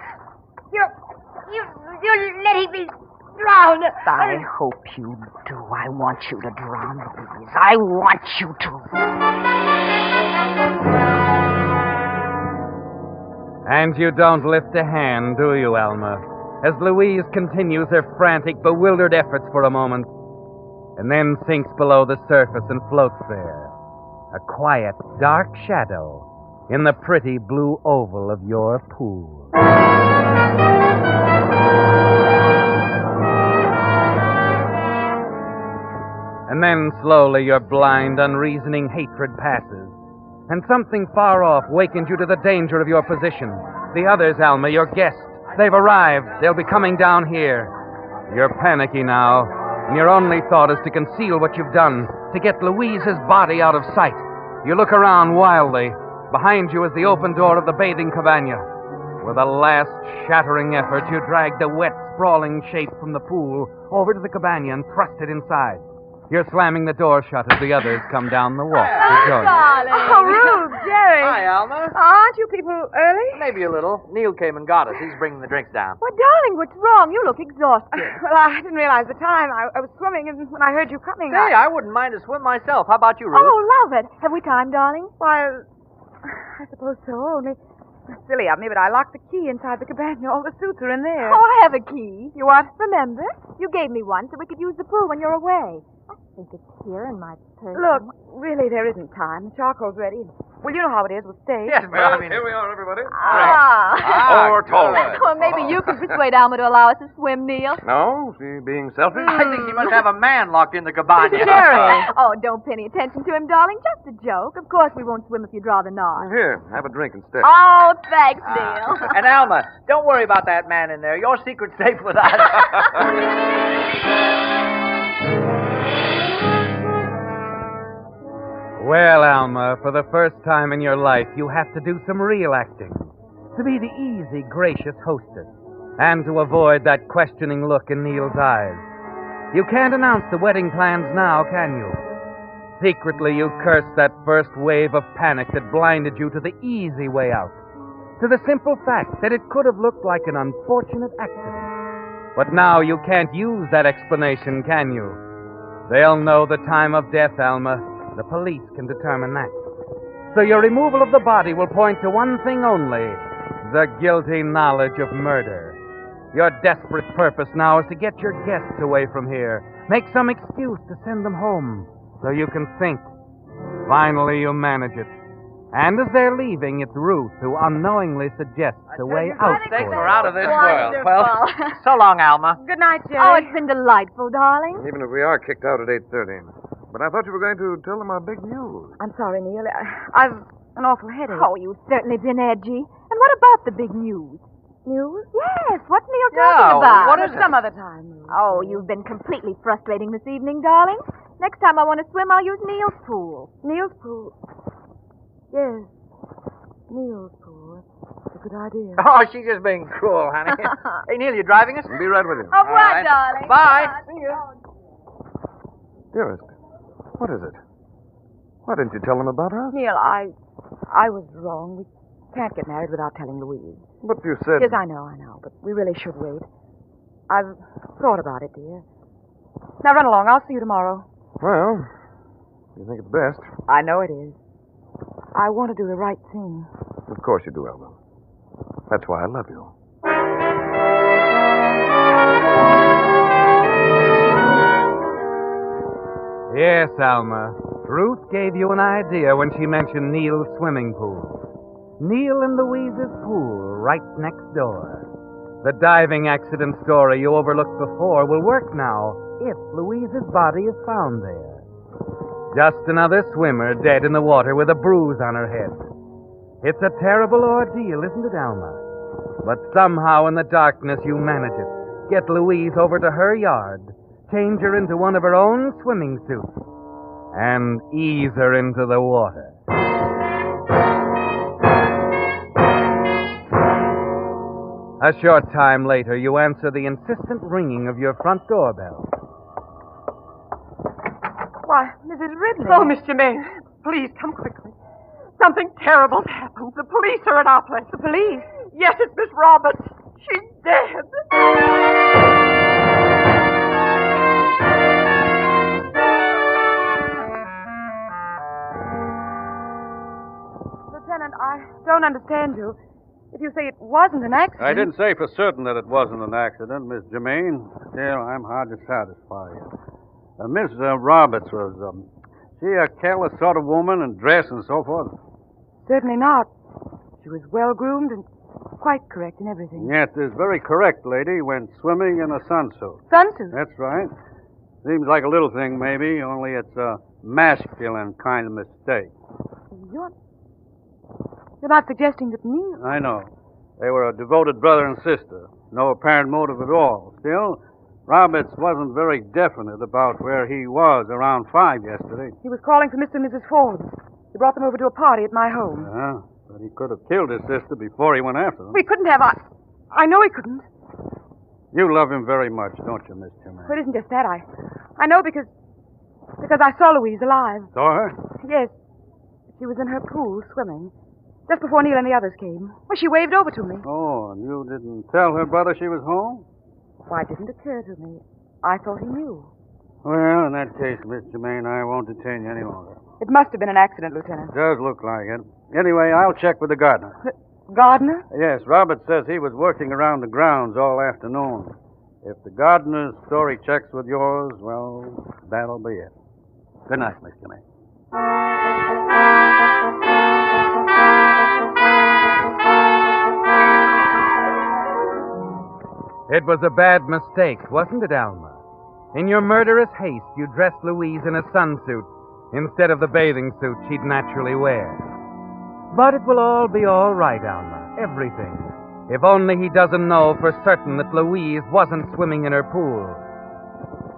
You're letting me drown. I hope you do. I want you to drown, Louise. I want you to. And you don't lift a hand, do you, Alma? As Louise continues her frantic, bewildered efforts for a moment, and then sinks below the surface and floats there, a quiet, dark shadow in the pretty blue oval of your pool. And then slowly your blind, unreasoning hatred passes, and something far off wakens you to the danger of your position. The others, Alma, your guests, they've arrived. They'll be coming down here. You're panicky now, and your only thought is to conceal what you've done, to get Louise's body out of sight. You look around wildly. Behind you is the open door of the bathing cabana. With a last shattering effort, you drag the wet, sprawling shape from the pool over to the cabana and thrust it inside. You're slamming the door shut as the others come down the walk to join you. Darling. Oh, Rube, Jerry. Hi, Alma. Aren't you people early? Maybe a little. Neil came and got us. He's bringing the drinks down. Well, darling, what's wrong? You look exhausted. Well, I didn't realize the time. I was swimming, and when I heard you coming, Hey, I wouldn't mind a swim myself. How about you, Ruth? Oh, love it. Have we time, darling? Why, I suppose so. Only silly of me, but I locked the key inside the cabana. All the suits are in there. Oh, I have a key. You what? Remember? You gave me one so we could use the pool when you're away. I think it's here in my purse. Look, really, there isn't time. The charcoal's ready. Well, you know how it is. We'll stay. Yes, Well, here we are, everybody. Or told. Well, maybe you can persuade Alma to allow us to swim, Neil. No, she being selfish. I think she must have a man locked in the cabana. Jerry! Oh, don't pay any attention to him, darling. Just a joke. Of course we won't swim if you'd rather not. Here, have a drink instead. Oh, thanks, Neil. And Alma, don't worry about that man in there. Your secret's safe with us. Well, Alma, for the first time in your life, you have to do some real acting. To be the easy, gracious hostess, and to avoid that questioning look in Neil's eyes. You can't announce the wedding plans now, can you? Secretly, you curse that first wave of panic that blinded you to the easy way out. To the simple fact that it could have looked like an unfortunate accident. But now you can't use that explanation, can you? They'll know the time of death, Alma. The police can determine that. So your removal of the body will point to one thing only, the guilty knowledge of murder. Your desperate purpose now is to get your guests away from here. Make some excuse to send them home so you can think. Finally, you manage it. And as they're leaving, it's Ruth who unknowingly suggests a way out for Take you. her out of this world. Wonderful. Well, so long, Alma. Good night, Jerry. Oh, it's been delightful, darling. Even if we are kicked out at 8:30. But I thought you were going to tell them our big news. I'm sorry, Neil. I've an awful headache. Oh, you've certainly been edgy. And what about the big news? News? Yes, what's Neil talking Yeah, about? what is it? Some other time. Oh, you've been completely frustrating this evening, darling. Next time I want to swim, I'll use Neil's pool. Neil's pool. Yes. Neil's pool. That's a good idea. Oh, she's just being cruel, honey. Hey, Neil, you driving us? I'll be right with you. Au revoir, darling. Bye. See you. Dearest, what is it? Why didn't you tell them about us? Neil, I was wrong. We can't get married without telling Louise. But you said... Yes, I know, but we really should wait. I've thought about it, dear. Now run along. I'll see you tomorrow. Well, you think it's best. I know it is. I want to do the right thing. Of course you do, Elma. That's why I love you. Yes, Alma. Ruth gave you an idea when she mentioned Neil's swimming pool. Neil and Louise's pool right next door. The diving accident story you overlooked before will work now if Louise's body is found there. Just another swimmer dead in the water with a bruise on her head. It's a terrible ordeal, isn't it, Alma? But somehow in the darkness you manage it. Get Louise over to her yard, change her into one of her own swimming suits, and ease her into the water. A short time later, you answer the insistent ringing of your front doorbell. Why, Mrs. Ridley. Oh, Miss Germain, please come quickly. Something terrible's happened. The police are at our place. The police? Yes, it's Miss Roberts. She's dead. Lieutenant, I don't understand you. If you say it wasn't an accident... I didn't say for certain that it wasn't an accident, Miss Germain. Still, I'm hard to satisfy you. Miss Roberts was, she a careless sort of woman in dress and so forth? Certainly not. She was well-groomed and quite correct in everything. Yes, this very correct lady went swimming in a sunsuit. Sunsuit? That's right. Seems like a little thing, maybe, only it's a masculine kind of mistake. You're not suggesting that Neil... I know. They were a devoted brother and sister. No apparent motive at all. Still, Roberts wasn't very definite about where he was around 5 yesterday. He was calling for Mr. and Mrs. Ford. He brought them over to a party at my home. But he could have killed his sister before he went after them. We couldn't have. I know he couldn't. You love him very much, don't you, Miss Germain? Well, it isn't just that. I know because I saw Louise alive. Saw her? Yes. She was in her pool swimming. Just before Neil and the others came. Well, she waved over to me. Oh, and you didn't tell her brother she was home? Why, it didn't occur to me. I thought he knew. Well, in that case, Miss Germain, I won't detain you any longer. It must have been an accident, Lieutenant. Does look like it. Anyway, I'll check with the gardener. The gardener? Yes, Robert says he was working around the grounds all afternoon. If the gardener's story checks with yours, well, that'll be it. Good night, Miss Germain. It was a bad mistake, wasn't it, Alma? In your murderous haste, you dressed Louise in a sunsuit instead of the bathing suit she'd naturally wear. But it will all be all right, Alma. Everything. If only he doesn't know for certain that Louise wasn't swimming in her pool.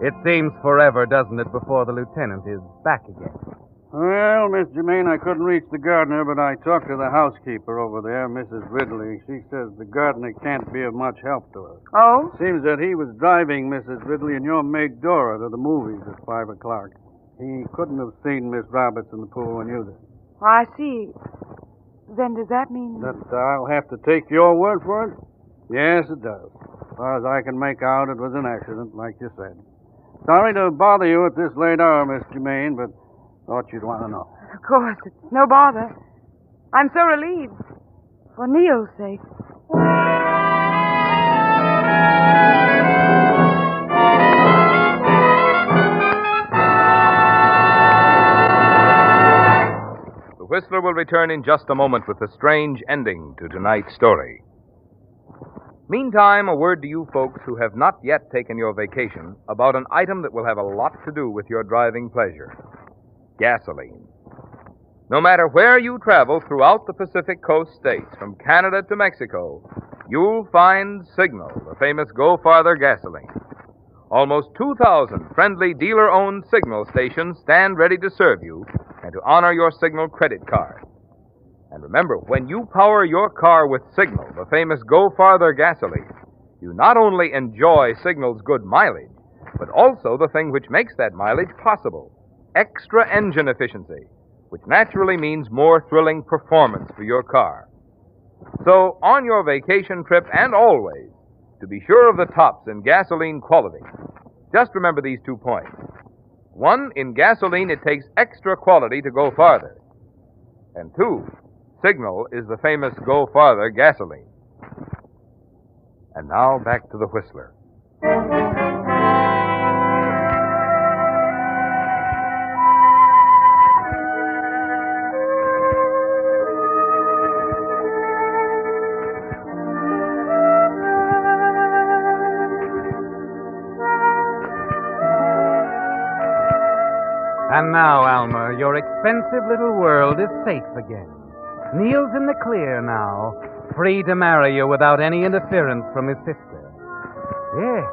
It seems forever, doesn't it, before the lieutenant is back again? Well, Miss Germain, I couldn't reach the gardener, but I talked to the housekeeper over there, Mrs. Ridley. She says the gardener can't be of much help to her. Oh? Seems that he was driving Mrs. Ridley and your maid Dora to the movies at 5 o'clock. He couldn't have seen Miss Roberts in the pool when you did. I see. Then does that mean... That I'll have to take your word for it? Yes, it does. As far as I can make out, it was an accident, like you said. Sorry to bother you at this late hour, Miss Germain, but thought you'd want to know. Of course, it's no bother. I'm so relieved. For Neil's sake. The Whistler will return in just a moment with the strange ending to tonight's story. Meantime, a word to you folks who have not yet taken your vacation about an item that will have a lot to do with your driving pleasure. Gasoline. No matter where you travel throughout the Pacific Coast states, from Canada to Mexico, you'll find Signal, the famous Go Farther gasoline. Almost 2,000 friendly dealer-owned Signal stations stand ready to serve you and to honor your Signal credit card. And remember, when you power your car with Signal, the famous Go Farther gasoline, you not only enjoy Signal's good mileage, but also the thing which makes that mileage possible, extra engine efficiency, which naturally means more thrilling performance for your car. So, on your vacation trip and always, to be sure of the tops in gasoline quality, just remember these 2 points. 1, in gasoline, it takes extra quality to go farther. And 2, Signal is the famous Go Farther gasoline. And now back to the Whistler. And now, Alma, your expensive little world is safe again. Neil's in the clear now, free to marry you without any interference from his sister. Yes,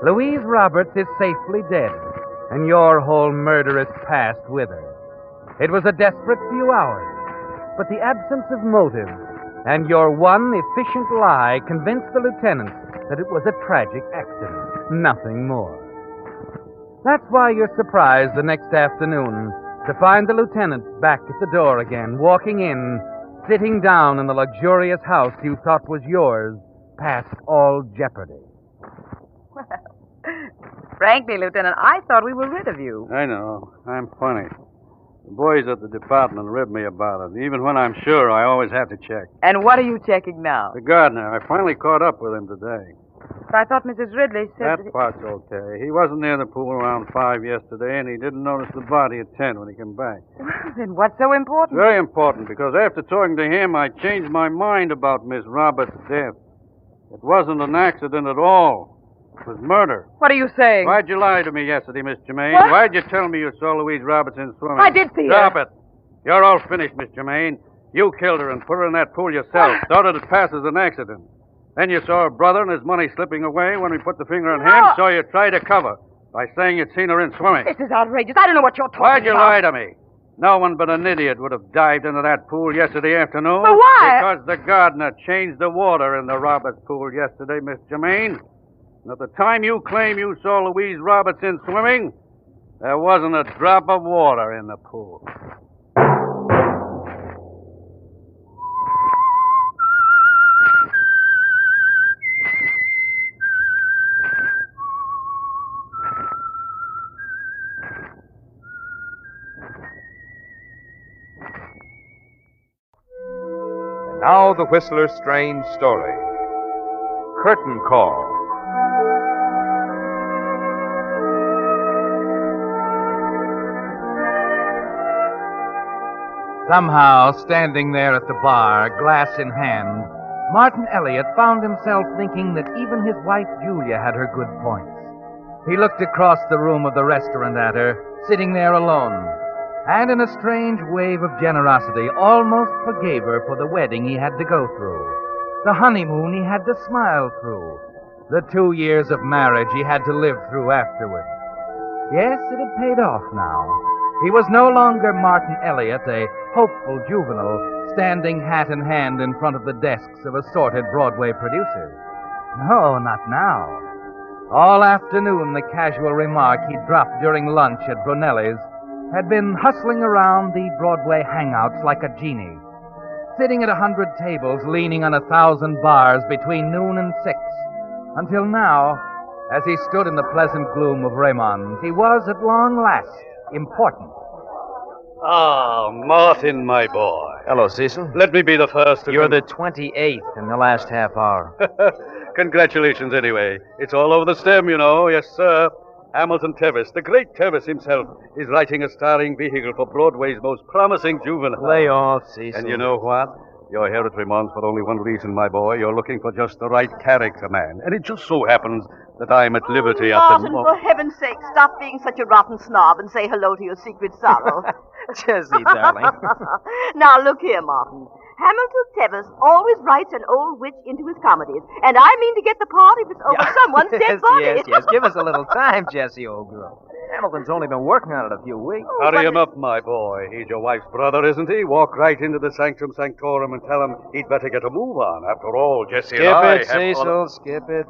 Louise Roberts is safely dead, and your whole murderous past with her. It was a desperate few hours, but the absence of motive and your one efficient lie convinced the lieutenant that it was a tragic accident, nothing more. That's why you're surprised the next afternoon to find the lieutenant back at the door again, walking in, sitting down in the luxurious house you thought was yours, past all jeopardy. Well, frankly, Lieutenant, I thought we were rid of you. I know. I'm funny. The boys at the department rib me about it. Even when I'm sure, I always have to check. And what are you checking now? The gardener. I finally caught up with him today. But I thought Mrs. Ridley said That part's okay. He wasn't near the pool around 5 yesterday, and he didn't notice the body at 10 when he came back. Then what's so important? Very important, because after talking to him, I changed my mind about Miss Roberts' death. It wasn't an accident at all. It was murder. What are you saying? Why'd you lie to me yesterday, Miss Germain? What? Why'd you tell me you saw Louise Robertson swimming? I did see her. Stop it. You're all finished, Miss Germain. You killed her and put her in that pool yourself. Thought it'd pass as an accident. Then you saw her brother and his money slipping away when we put the finger on him, so you tried to cover by saying you'd seen her in swimming. This is outrageous. I don't know what you're talking Why'd you about. lie to me? No one but an idiot would have dived into that pool yesterday afternoon. But why? Because the gardener changed the water in the Roberts pool yesterday, Miss Germain. And at the time you claim you saw Louise Robertson swimming, there wasn't a drop of water in the pool. Now the Whistler's strange story. Curtain Call. Somehow, standing there at the bar, glass in hand, Martin Elliott found himself thinking that even his wife Julia had her good points. He looked across the room of the restaurant at her, sitting there alone, and in a strange wave of generosity almost forgave her for the wedding he had to go through, the honeymoon he had to smile through, the 2 years of marriage he had to live through afterward. Yes, it had paid off now. He was no longer Martin Elliott, a hopeful juvenile, standing hat in hand in front of the desks of assorted Broadway producers. No, not now. All afternoon, the casual remark he dropped during lunch at Brunelli's had been hustling around the Broadway hangouts like a genie, sitting at 100 tables, leaning on 1,000 bars between noon and 6, until now, as he stood in the pleasant gloom of Raymond's, he was at long last important. Ah, Martin, my boy. Hello, Cecil. Let me be the first to... You're the 28th in the last half hour. Congratulations, anyway. It's all over the stem, you know. Yes, sir. Hamilton Tevis, the great Tevis himself, is writing a starring vehicle for Broadway's most promising juvenile. Lay off, Cecil. And you know what? You're here at Raymond's for only one reason, my boy. You're looking for just the right character man. And it just so happens that I'm at liberty at the... Martin, for heaven's sake, stop being such a rotten snob and say hello to your secret sorrow. Jessie, darling. Now, look here, Martin. Hamilton Tevis always writes an old witch into his comedies, and I mean to get the part if it's over someone's dead body. Yes. Give us a little time, Jessie, old girl. Hamilton's only been working on it a few weeks. Hurry him up, my boy. He's your wife's brother, isn't he? Walk right into the sanctum sanctorum and tell him he'd better get a move on. After all, Jesse and I Skip it, Cecil, skip it.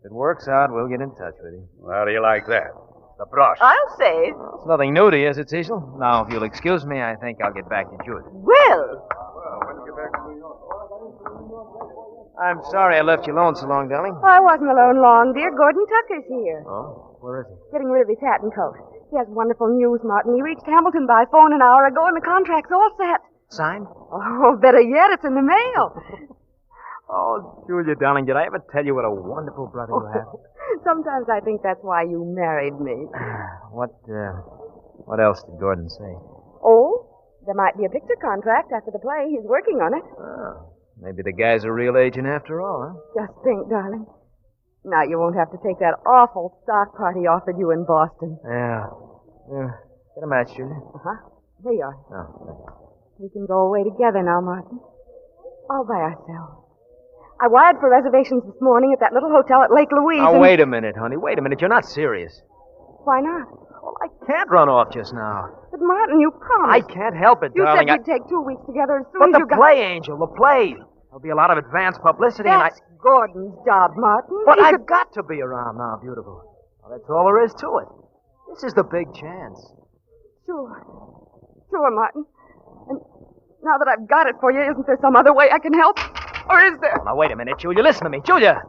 If it works out, we'll get in touch with you. How do you like that? The brush. I'll say. Well, it's nothing new to you, is it, Cecil? Now, if you'll excuse me, I think I'll get back to Julia. Well. I'm sorry I left you alone so long, darling. I wasn't alone long, dear. Gordon Tucker's here. Oh, where is he? Getting rid of his hat and coat. He has wonderful news, Martin. He reached Hamilton by phone an hour ago, and the contract's all set. Signed? Oh, better yet, it's in the mail. Oh, Julia, darling, did I ever tell you what a wonderful brother you have? Sometimes I think that's why you married me. What else did Gordon say? Oh, there might be a picture contract after the play. He's working on it. Oh, maybe the guy's a real agent after all, huh? Just think, darling. Now you won't have to take that awful stock part he offered you in Boston. Yeah. Get a match, Julia. Uh-huh. Here you are. Oh, thanks. We can go away together now, Martin. All by ourselves. I wired for reservations this morning at that little hotel at Lake Louise. Now, wait a minute, honey. Wait a minute. You're not serious. Why not? Well, I can't run off just now. But, Martin, you promised. I can't help it, you darling. You said you'd take 2 weeks together as soon but as the you got... play, Angel, the play. There'll be a lot of advance publicity, That's Gordon's job, Martin. But I've got to be around now, beautiful. Well, that's all there is to it. This is the big chance. Sure, Martin. And now that I've got it for you, isn't there some other way I can help? Or is there? Now, wait a minute, Julia. Listen to me. Julia!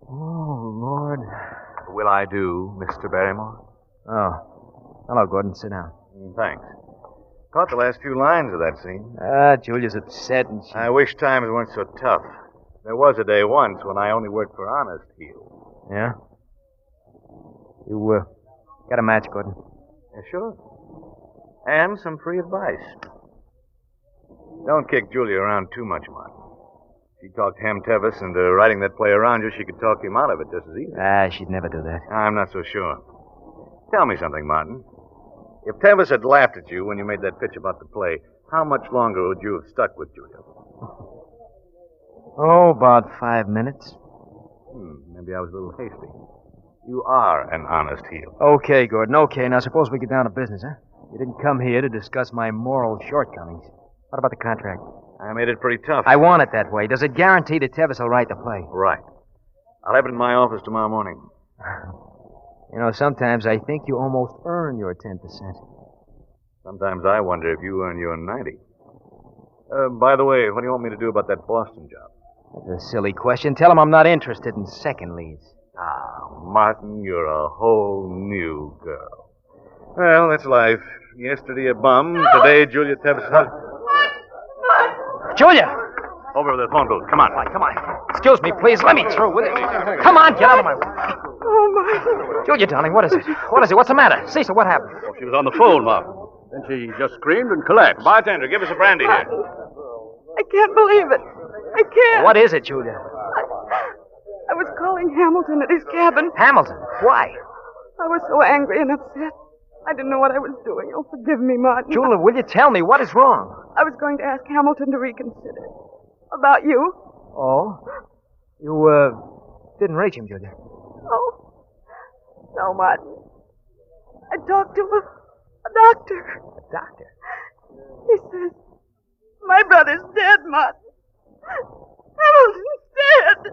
Oh, Lord. Will I do, Mr. Barrymore? Oh. Hello, Gordon. Sit down. Thanks. Caught the last few lines of that scene. Julia's upset and she... I wish times weren't so tough. There was a day once when I only worked for honest heel. Yeah? You, got a match, Gordon? Yeah, sure. And some free advice. Don't kick Julia around too much, Martin. She talked Ham Tevis into writing that play around you. She could talk him out of it just as easy. She'd never do that. I'm not so sure. Tell me something, Martin. If Tevis had laughed at you when you made that pitch about the play, how much longer would you have stuck with Julia? Oh, about 5 minutes. Maybe I was a little hasty. You are an honest heel. Okay, Gordon, okay. Now, suppose we get down to business, huh? You didn't come here to discuss my moral shortcomings. What about the contract? I made it pretty tough. I want it that way. Does it guarantee that Tevis will write the play? Right. I'll have it in my office tomorrow morning. You know, sometimes I think you almost earn your 10%. Sometimes I wonder if you earn your 90. By the way, what do you want me to do about that Boston job? That's a silly question. Tell him I'm not interested in second leads. Martin, you're a whole new girl. Well, that's life. Yesterday a bum, today Julia Tevis. Julia! Over to the phone booth. Come on. Come on. Excuse me, please. Let me through with it. Come on, get out of my way. Oh, Martin. Julia, darling, what is it? What is it? What's the matter? Cecil, what happened? Oh, she was on the phone, Martin. Then she just screamed and collapsed. Bartender, give us a brandy here. I can't believe it. I can't. What is it, Julia? I was calling Hamilton at his cabin. Hamilton? Why? I was so angry and upset. I didn't know what I was doing. Oh, forgive me, Martin. Julia, will you tell me what is wrong? I was going to ask Hamilton to reconsider. About you. Oh? You, didn't reach him, Julia? Oh. No, Martin. I talked to a doctor. A doctor? He says, my brother's dead, Martin. Hamilton's dead.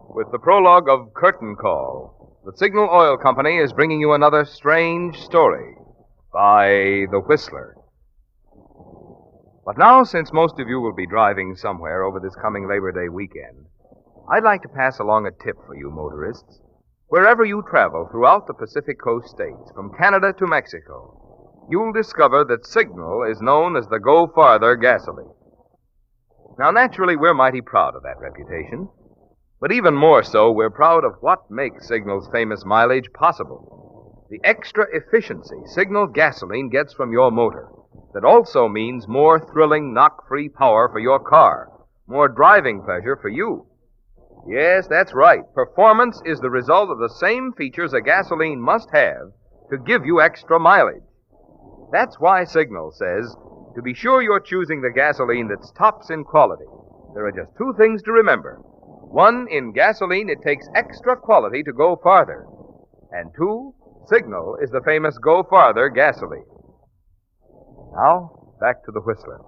With the prologue of Curtain Call, the Signal Oil Company is bringing you another strange story by The Whistler. But now, since most of you will be driving somewhere over this coming Labor Day weekend, I'd like to pass along a tip for you motorists. Wherever you travel throughout the Pacific Coast states, from Canada to Mexico, you'll discover that Signal is known as the Go Farther gasoline. Now, naturally, we're mighty proud of that reputation. But even more so, we're proud of what makes Signal's famous mileage possible. The extra efficiency Signal gasoline gets from your motor. That also means more thrilling, knock-free power for your car. More driving pleasure for you. Yes, that's right. Performance is the result of the same features a gasoline must have to give you extra mileage. That's why Signal says to be sure you're choosing the gasoline that's tops in quality. There are just two things to remember. One, in gasoline, it takes extra quality to go farther. And two, Signal is the famous Go Farther gasoline. Now, back to the Whistler.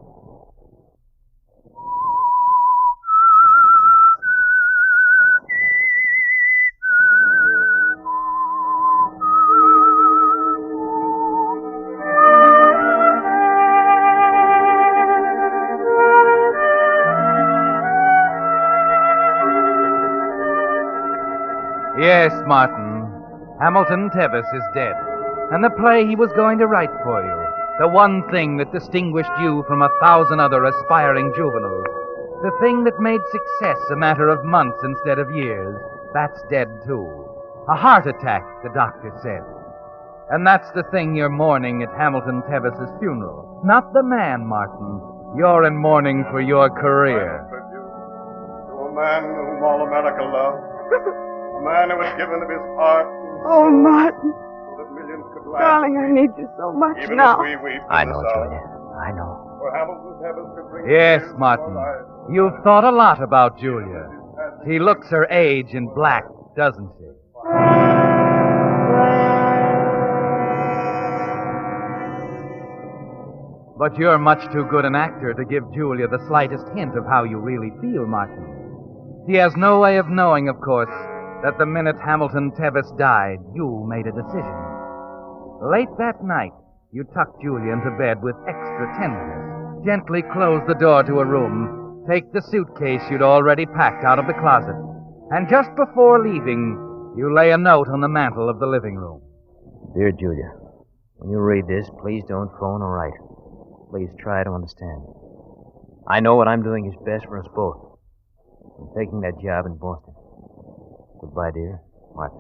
Yes, Martin. Hamilton Tevis is dead. And the play he was going to write for you, the one thing that distinguished you from 1,000 other aspiring juveniles, the thing that made success a matter of months instead of years, that's dead too. A heart attack, the doctor said. And that's the thing you're mourning at Hamilton Tevis's funeral. Not the man, Martin. You're in mourning for your career. To a man whom all America loved. A man who had given of his heart. Oh, Martin. So that millions could laugh. Darling, I need you so much Even now. as we weep I in know, this hour. Julia. I know. For Hamilton Tevis could bring Yes, tears to Martin. our eyes. You've thought a lot about Julia. She looks her age in black, doesn't she? But you're much too good an actor to give Julia the slightest hint of how you really feel, Martin. She has no way of knowing, of course, that the minute Hamilton Tevis died, you made a decision. Late that night, you tucked Julia into bed with extra tenderness, gently closed the door to a room, take the suitcase you'd already packed out of the closet, and just before leaving, you lay a note on the mantel of the living room. Dear Julia, when you read this, please don't phone or write. Please try to understand. I know what I'm doing is best for us both. I'm taking that job in Boston. Goodbye, dear. Martha.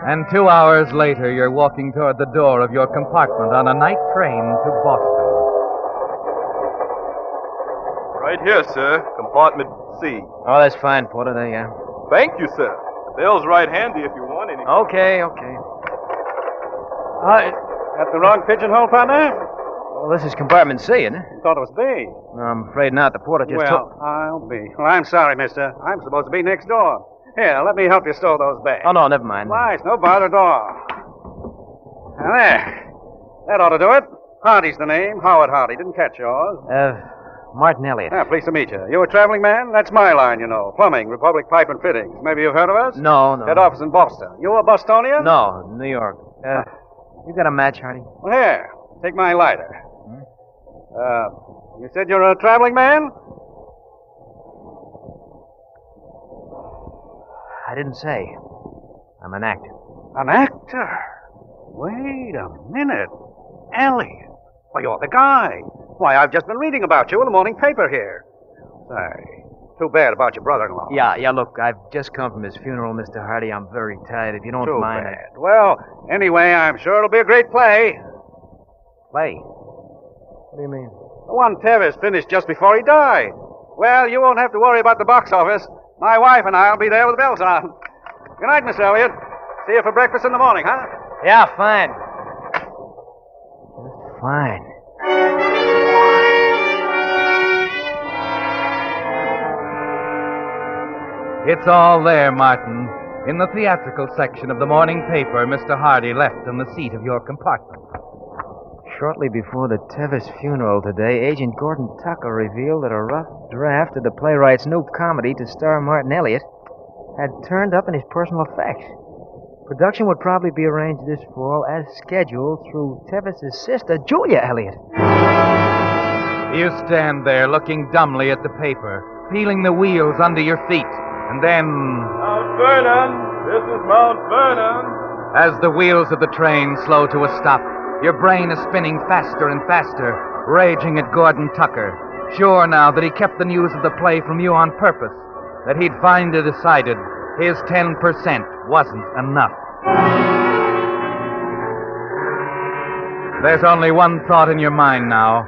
And 2 hours later, you're walking toward the door of your compartment on a night train to Boston. Right here, sir. Compartment C. Oh, that's fine, Porter. There you are. Thank you, sir. The bell's right handy if you want anything. Okay. That's the wrong pigeonhole, partner? Well, this is compartment C, isn't it? Thought it was B. No, I'm afraid not. The porter just told... I'll be. Well, I'm sorry, mister. I'm supposed to be next door. Here, let me help you stow those bags. Oh, no, never mind. Why, it's no bother at all. Now, there. That ought to do it. Hardy's the name. Howard Hardy. Didn't catch yours. Martin Elliott. Pleased to meet you. You a traveling man? That's my line, you know. Plumbing, Republic Pipe and Fittings. Maybe you've heard of us? No. Head office in Boston. You a Bostonian? No, New York. You got a match, Hardy? Well, here. Take my lighter. You said you're a traveling man? I didn't say. I'm an actor. An actor? Wait a minute. Elliot. Why, you're the guy. Why, I've just been reading about you in the morning paper here. Say, too bad about your brother-in-law. Yeah, look, I've just come from his funeral, Mr. Hardy. I'm very tired. If you don't Too mind... bad. Well, anyway, I'm sure it'll be a great play. Play? What do you mean? The one Tevis finished just before he died. Well, you won't have to worry about the box office. My wife and I'll be there with the bells on. Good night, Miss Elliott. See you for breakfast in the morning, huh? Yeah, fine. Just fine. It's all there, Martin. In the theatrical section of the morning paper Mr. Hardy left in the seat of your compartment. Shortly before the Tevis funeral today, Agent Gordon Tucker revealed that a rough draft of the playwright's new comedy to star Martin Elliott had turned up in his personal effects. Production would probably be arranged this fall as scheduled through Tevis's sister, Julia Elliott. You stand there looking dumbly at the paper, feeling the wheels under your feet, and then... Mount Vernon! This is Mount Vernon! As the wheels of the train slow to a stop, your brain is spinning faster and faster, raging at Gordon Tucker, sure now that he kept the news of the play from you on purpose, that he'd finally decided his 10% wasn't enough. There's only one thought in your mind now.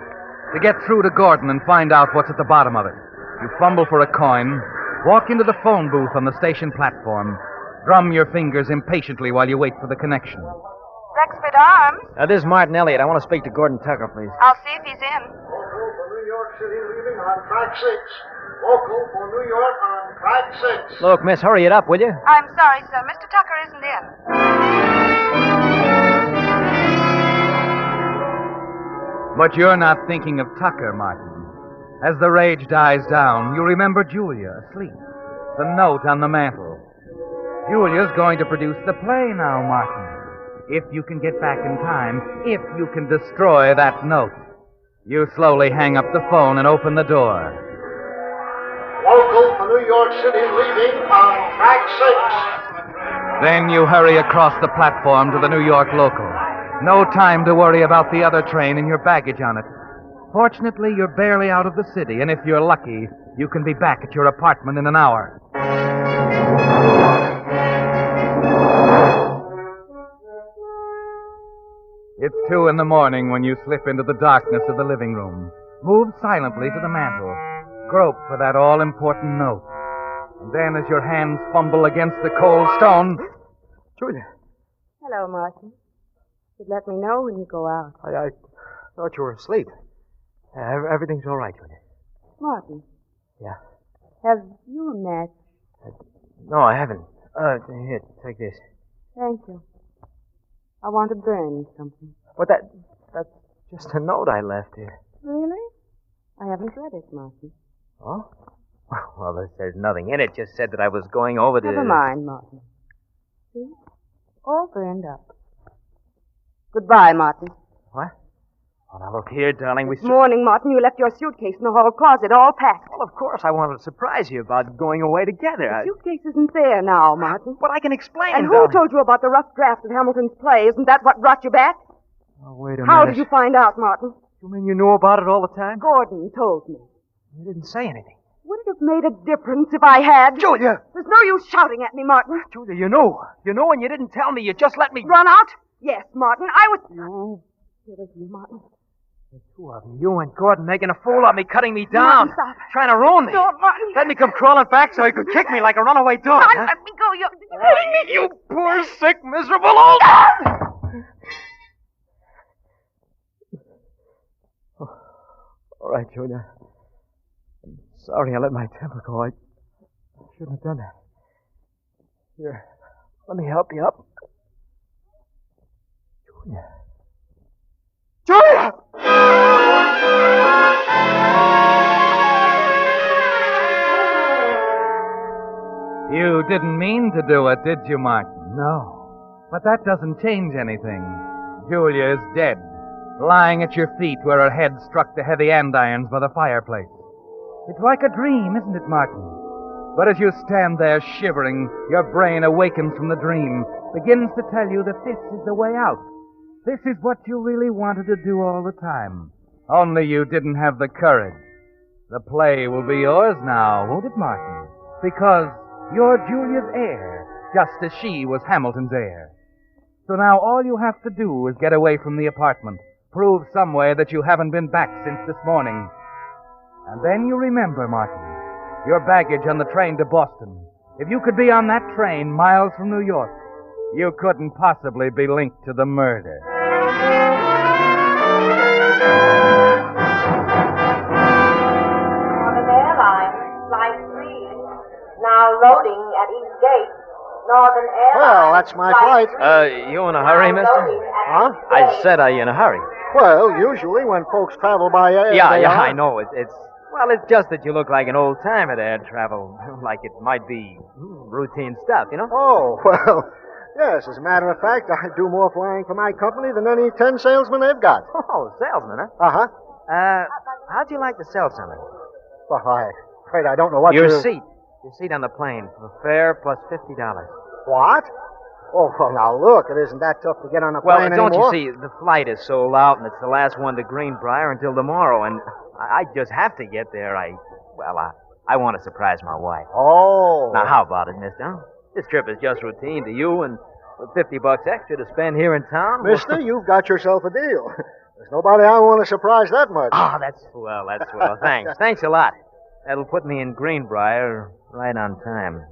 to get through to Gordon and find out what's at the bottom of it. You fumble for a coin, walk into the phone booth on the station platform, drum your fingers impatiently while you wait for the connection. Rexford Arms. This is Martin Elliott. I want to speak to Gordon Tucker, please. I'll see if he's in. Local for New York City leaving on track 6. Local for New York on track 6. Look, miss, hurry it up, will you? I'm sorry, sir. Mr. Tucker isn't in. But you're not thinking of Tucker, Martin. As the rage dies down, you remember Julia asleep. The note on the mantel. Julia's going to produce the play now, Martin. If you can get back in time, if you can destroy that note. You slowly hang up the phone and open the door. Local for New York City leaving on track 6. Then you hurry across the platform to the New York local. No time to worry about the other train and your baggage on it. Fortunately, you're barely out of the city, and if you're lucky, you can be back at your apartment in an hour. It's 2 a.m. when you slip into the darkness of the living room. Move silently to the mantel. Grope for that all-important note. And then as your hands fumble against the cold stone... Julia. Hello, Martin. You'd let me know when you go out. I thought you were asleep. Everything's all right, Julia. Martin. Yeah. Have you a match? No, I haven't. Here, take this. Thank you. I want to burn something. But that's just a note I left here. Really? I haven't read it, Martin. Oh? Well, there's nothing in it. Just said that I was going over to... Never mind, Martin. See? All burned up. Goodbye, Martin. What? Oh, now look here, darling. This morning, Martin, you left your suitcase in the hall closet, all packed. Well, of course, I wanted to surprise you about going away together. The suitcase isn't there now, Martin. But I can explain. And who told you about the rough draft of Hamilton's play? Isn't that what brought you back? Oh, wait a minute. How did you find out, Martin? You mean you knew about it all the time? Gordon told me. You didn't say anything. Would it have made a difference if I had? Julia! There's no use shouting at me, Martin. Julia, you knew. You knew and you didn't tell me. You just let me... Run out? Yes, Martin. I was... You... Stay with me, Martin. The two of you and Gordon making a fool of me, cutting me down. Martin, stop. Trying to ruin me. Don't, Martin. Let me come crawling back so he could kick me like a runaway dog. Martin, let me go. You poor, sick, miserable old... All right, Julia. I'm sorry I let my temper go. I shouldn't have done that. Here, let me help you up. Julia. Julia! You didn't mean to do it, did you, Martin? No. But that doesn't change anything. Julia is dead, lying at your feet where her head struck the heavy andirons by the fireplace. It's like a dream, isn't it, Martin? But as you stand there shivering, your brain awakens from the dream, begins to tell you that this is the way out. This is what you really wanted to do all the time. Only you didn't have the courage. The play will be yours now, won't it, Martin? Because you're Julia's heir, just as she was Hamilton's heir. So now all you have to do is get away from the apartment, prove some way that you haven't been back since this morning. And then you remember, Martin, your baggage on the train to Boston. If you could be on that train miles from New York, you couldn't possibly be linked to the murder. Northern Airlines, Flight 3, now loading at East Gate. Northern Airlines. Well, that's my flight. You in a hurry, mister? Huh? I said, are you in a hurry? Well, usually when folks travel by air. Yeah, they are. I know. It's just that you look like an old timer at air travel. Like it might be routine stuff, you know? Oh, well, yes. As a matter of fact, I do more flying for my company than any 10 salesmen they've got. Oh, salesman, huh? Uh-huh. How'd you like to sell something? Well, I'm afraid I don't know what Your seat on the plane. For fare plus $50. What? Oh, well, now, look, it isn't that tough to get on a plane don't anymore. you see, the flight is sold out, and it's the last one to Greenbrier until tomorrow, and I just have to get there. I want to surprise my wife. Oh. Now, how about it, mister? This trip is just routine to you, and with $50 extra to spend here in town... Mister, you've got yourself a deal. There's nobody I want to surprise that much. Oh, that's swell. That's swell. Thanks. Thanks a lot. That'll put me in Greenbrier right on time.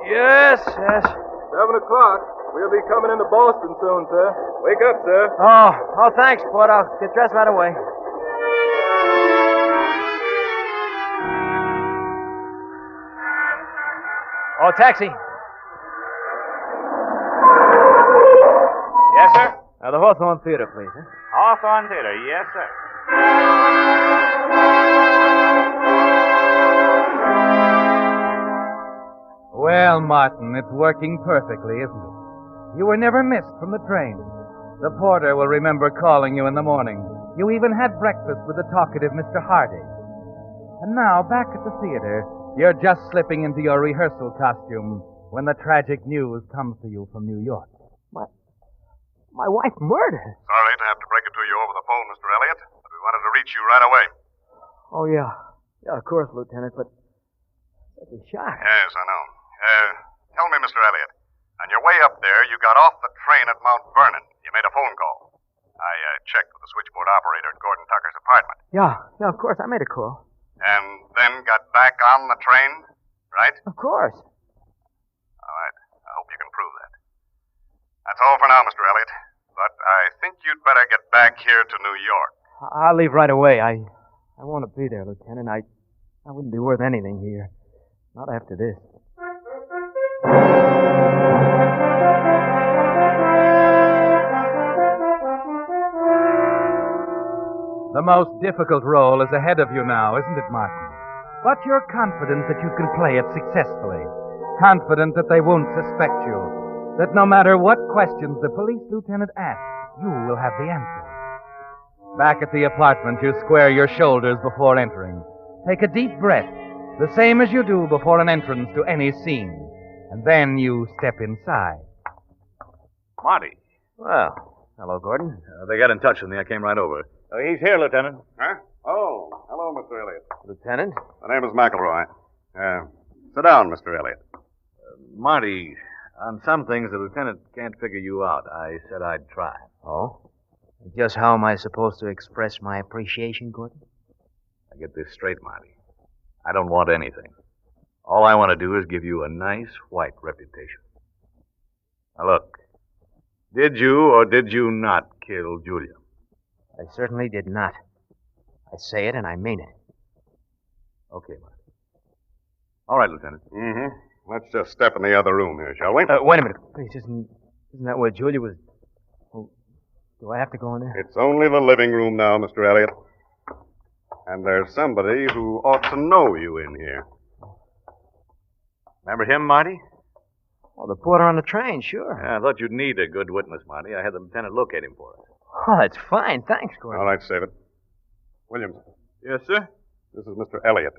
Yes. 7 o'clock. We'll be coming into Boston soon, sir. Wake up, sir. Oh, thanks, Bud. I'll get dressed right away. Oh, taxi. Yes, sir? The Hawthorne Theater, please. Huh? Hawthorne Theater, yes, sir. Well, Martin, it's working perfectly, isn't it? You were never missed from the train. The porter will remember calling you in the morning. You even had breakfast with the talkative Mr. Hardy. And now, back at the theater, you're just slipping into your rehearsal costume when the tragic news comes to you from New York. My wife murdered. Sorry to have to break it to you over the phone, Mr. Elliott, but we wanted to reach you right away. Oh, yeah. Yeah, of course, Lieutenant, but such a shock. Yes, I know. Tell me, Mr. Elliott, on your way up there, you got off the train at Mount Vernon. You made a phone call. I checked with the switchboard operator at Gordon Tucker's apartment. Yeah, of course. I made a call. And then got back on the train, right? Of course. All right. I hope you can prove that. That's all for now, Mr. Elliott. But I think you'd better get back here to New York. I'll leave right away. I want to be there, Lieutenant. I wouldn't be worth anything here. Not after this. The most difficult role is ahead of you now, isn't it, Martin? But you're confident that you can play it successfully. Confident that they won't suspect you. That no matter what questions the police lieutenant asks, you will have the answer. Back at the apartment, you square your shoulders before entering. Take a deep breath, the same as you do before an entrance to any scene. And then you step inside. Marty. Well, hello, Gordon. They got in touch with me. I came right over. He's here, Lieutenant. Huh? Oh, hello, Mr. Elliott. Lieutenant? My name is McElroy. Sit down, Mr. Elliott. Marty, on some things the lieutenant can't figure you out. I said I'd try. Oh? Just how am I supposed to express my appreciation, Gordon? I get this straight, Marty. I don't want anything. All I want to do is give you a nice white reputation. Now look, did you or did you not kill Julia? I certainly did not. I say it and I mean it. Okay, Marty. All right, Lieutenant. Mm-hmm. Let's just step in the other room here, shall we? Wait a minute. Please, isn't that where Julia was... Oh, do I have to go in there? It's only the living room now, Mr. Elliott. And there's somebody who ought to know you in here. Remember him, Marty? Oh, the porter on the train, sure. Yeah, I thought you'd need a good witness, Marty. I had the lieutenant locate him for us. Oh, that's fine. Thanks, Gordon. All right, save it. Williams. Yes, sir? This is Mr. Elliott.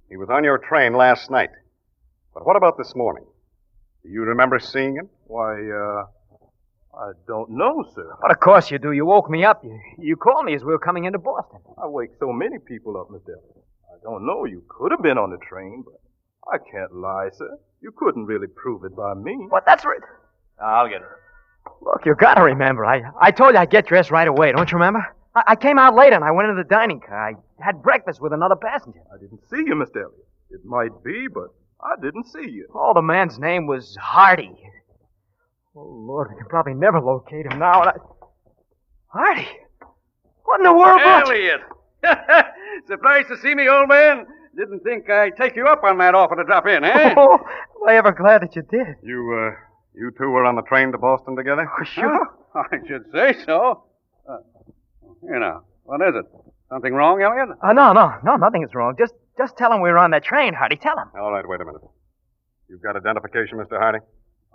He was on your train last night. But what about this morning? Do you remember seeing him? Why, I don't know, sir. But of course you do. You woke me up. You called me as we were coming into Boston. I wake so many people up, Mr. Elliott. I don't know. You could have been on the train, but I can't lie, sir. You couldn't really prove it by me. But that's right. I'll get it. Look, you gotta remember. I told you I'd get dressed right away. Don't you remember? I came out late and I went into the dining car. I had breakfast with another passenger. I didn't see you, Mr. Elliott. It might be, but I didn't see you. Oh, the man's name was Hardy. Oh, Lord, we can probably never locate him now. And Hardy? What in the world? Elliott! Surprised to see me, old man? Didn't think I'd take you up on that offer to drop in, eh? Oh, am I ever glad that you did? You two were on the train to Boston together? Oh, sure. I should say so. Here now, what is it? Something wrong, Elliott? No, nothing is wrong. Just tell him we were on that train, Hardy. Tell him. All right, wait a minute. You've got identification, Mr. Hardy?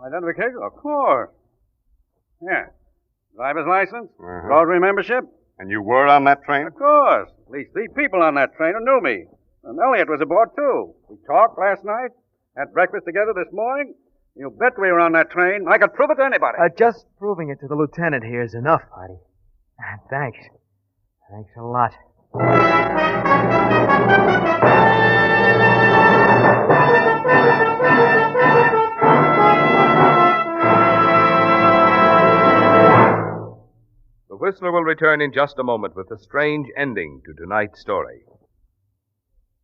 Identification? Of course. Yeah. Driver's license? Uh-huh. Rotary membership? And you were on that train? Of course. At least 3 people on that train who knew me. And Elliot was aboard, too. We talked last night, had breakfast together this morning. You bet we were on that train. I could prove it to anybody. Just proving it to the lieutenant here is enough, Hardy. Thanks. Thanks a lot. The Whistler will return in just a moment with a strange ending to tonight's story.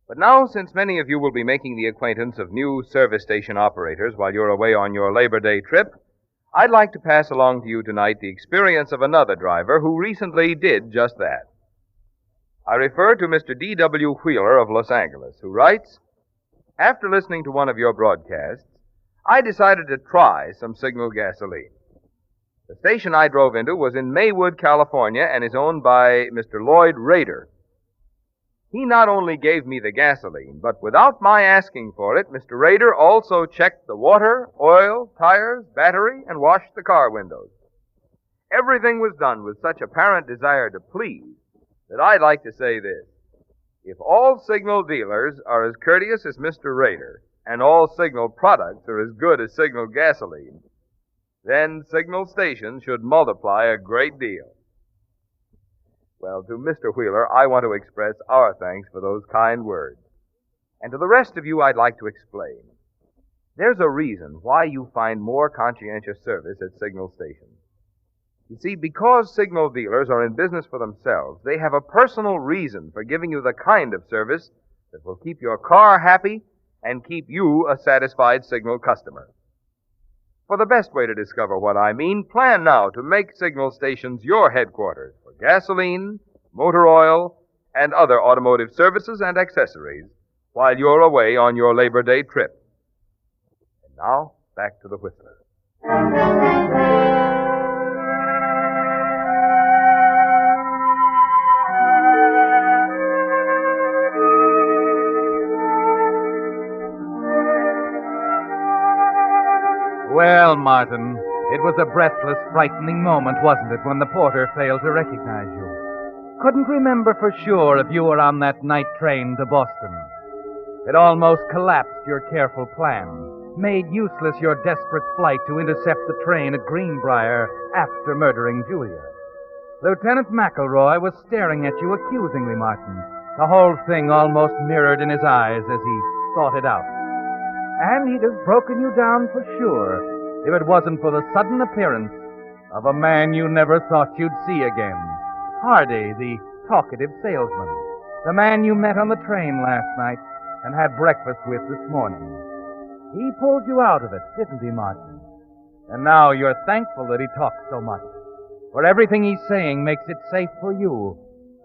But now, since many of you will be making the acquaintance of new service station operators while you're away on your Labor Day trip, I'd like to pass along to you tonight the experience of another driver who recently did just that. I refer to Mr. D.W. Wheeler of Los Angeles, who writes, "After listening to one of your broadcasts, I decided to try some Signal gasoline. The station I drove into was in Maywood, California, and is owned by Mr. Lloyd Rader. He not only gave me the gasoline, but without my asking for it, Mr. Rader also checked the water, oil, tires, battery, and washed the car windows. Everything was done with such apparent desire to please that I'd like to say this. If all Signal dealers are as courteous as Mr. Rader, and all Signal products are as good as Signal gasoline, then Signal stations should multiply a great deal." Well, to Mr. Wheeler, I want to express our thanks for those kind words. And to the rest of you, I'd like to explain. There's a reason why you find more conscientious service at Signal stations. You see, because Signal dealers are in business for themselves, they have a personal reason for giving you the kind of service that will keep your car happy and keep you a satisfied Signal customer. For the best way to discover what I mean, plan now to make Signal stations your headquarters for gasoline, motor oil, and other automotive services and accessories while you're away on your Labor Day trip. And now, back to the Whistler. Well, Martin, it was a breathless, frightening moment, wasn't it, when the porter failed to recognize you? Couldn't remember for sure if you were on that night train to Boston. It almost collapsed your careful plan, made useless your desperate flight to intercept the train at Greenbrier after murdering Julia. Lieutenant McElroy was staring at you accusingly, Martin, the whole thing almost mirrored in his eyes as he thought it out. And he'd have broken you down for sure if it wasn't for the sudden appearance of a man you never thought you'd see again. Hardy, the talkative salesman. The man you met on the train last night and had breakfast with this morning. He pulled you out of it, didn't he, Martin? And now you're thankful that he talks so much, for everything he's saying makes it safe for you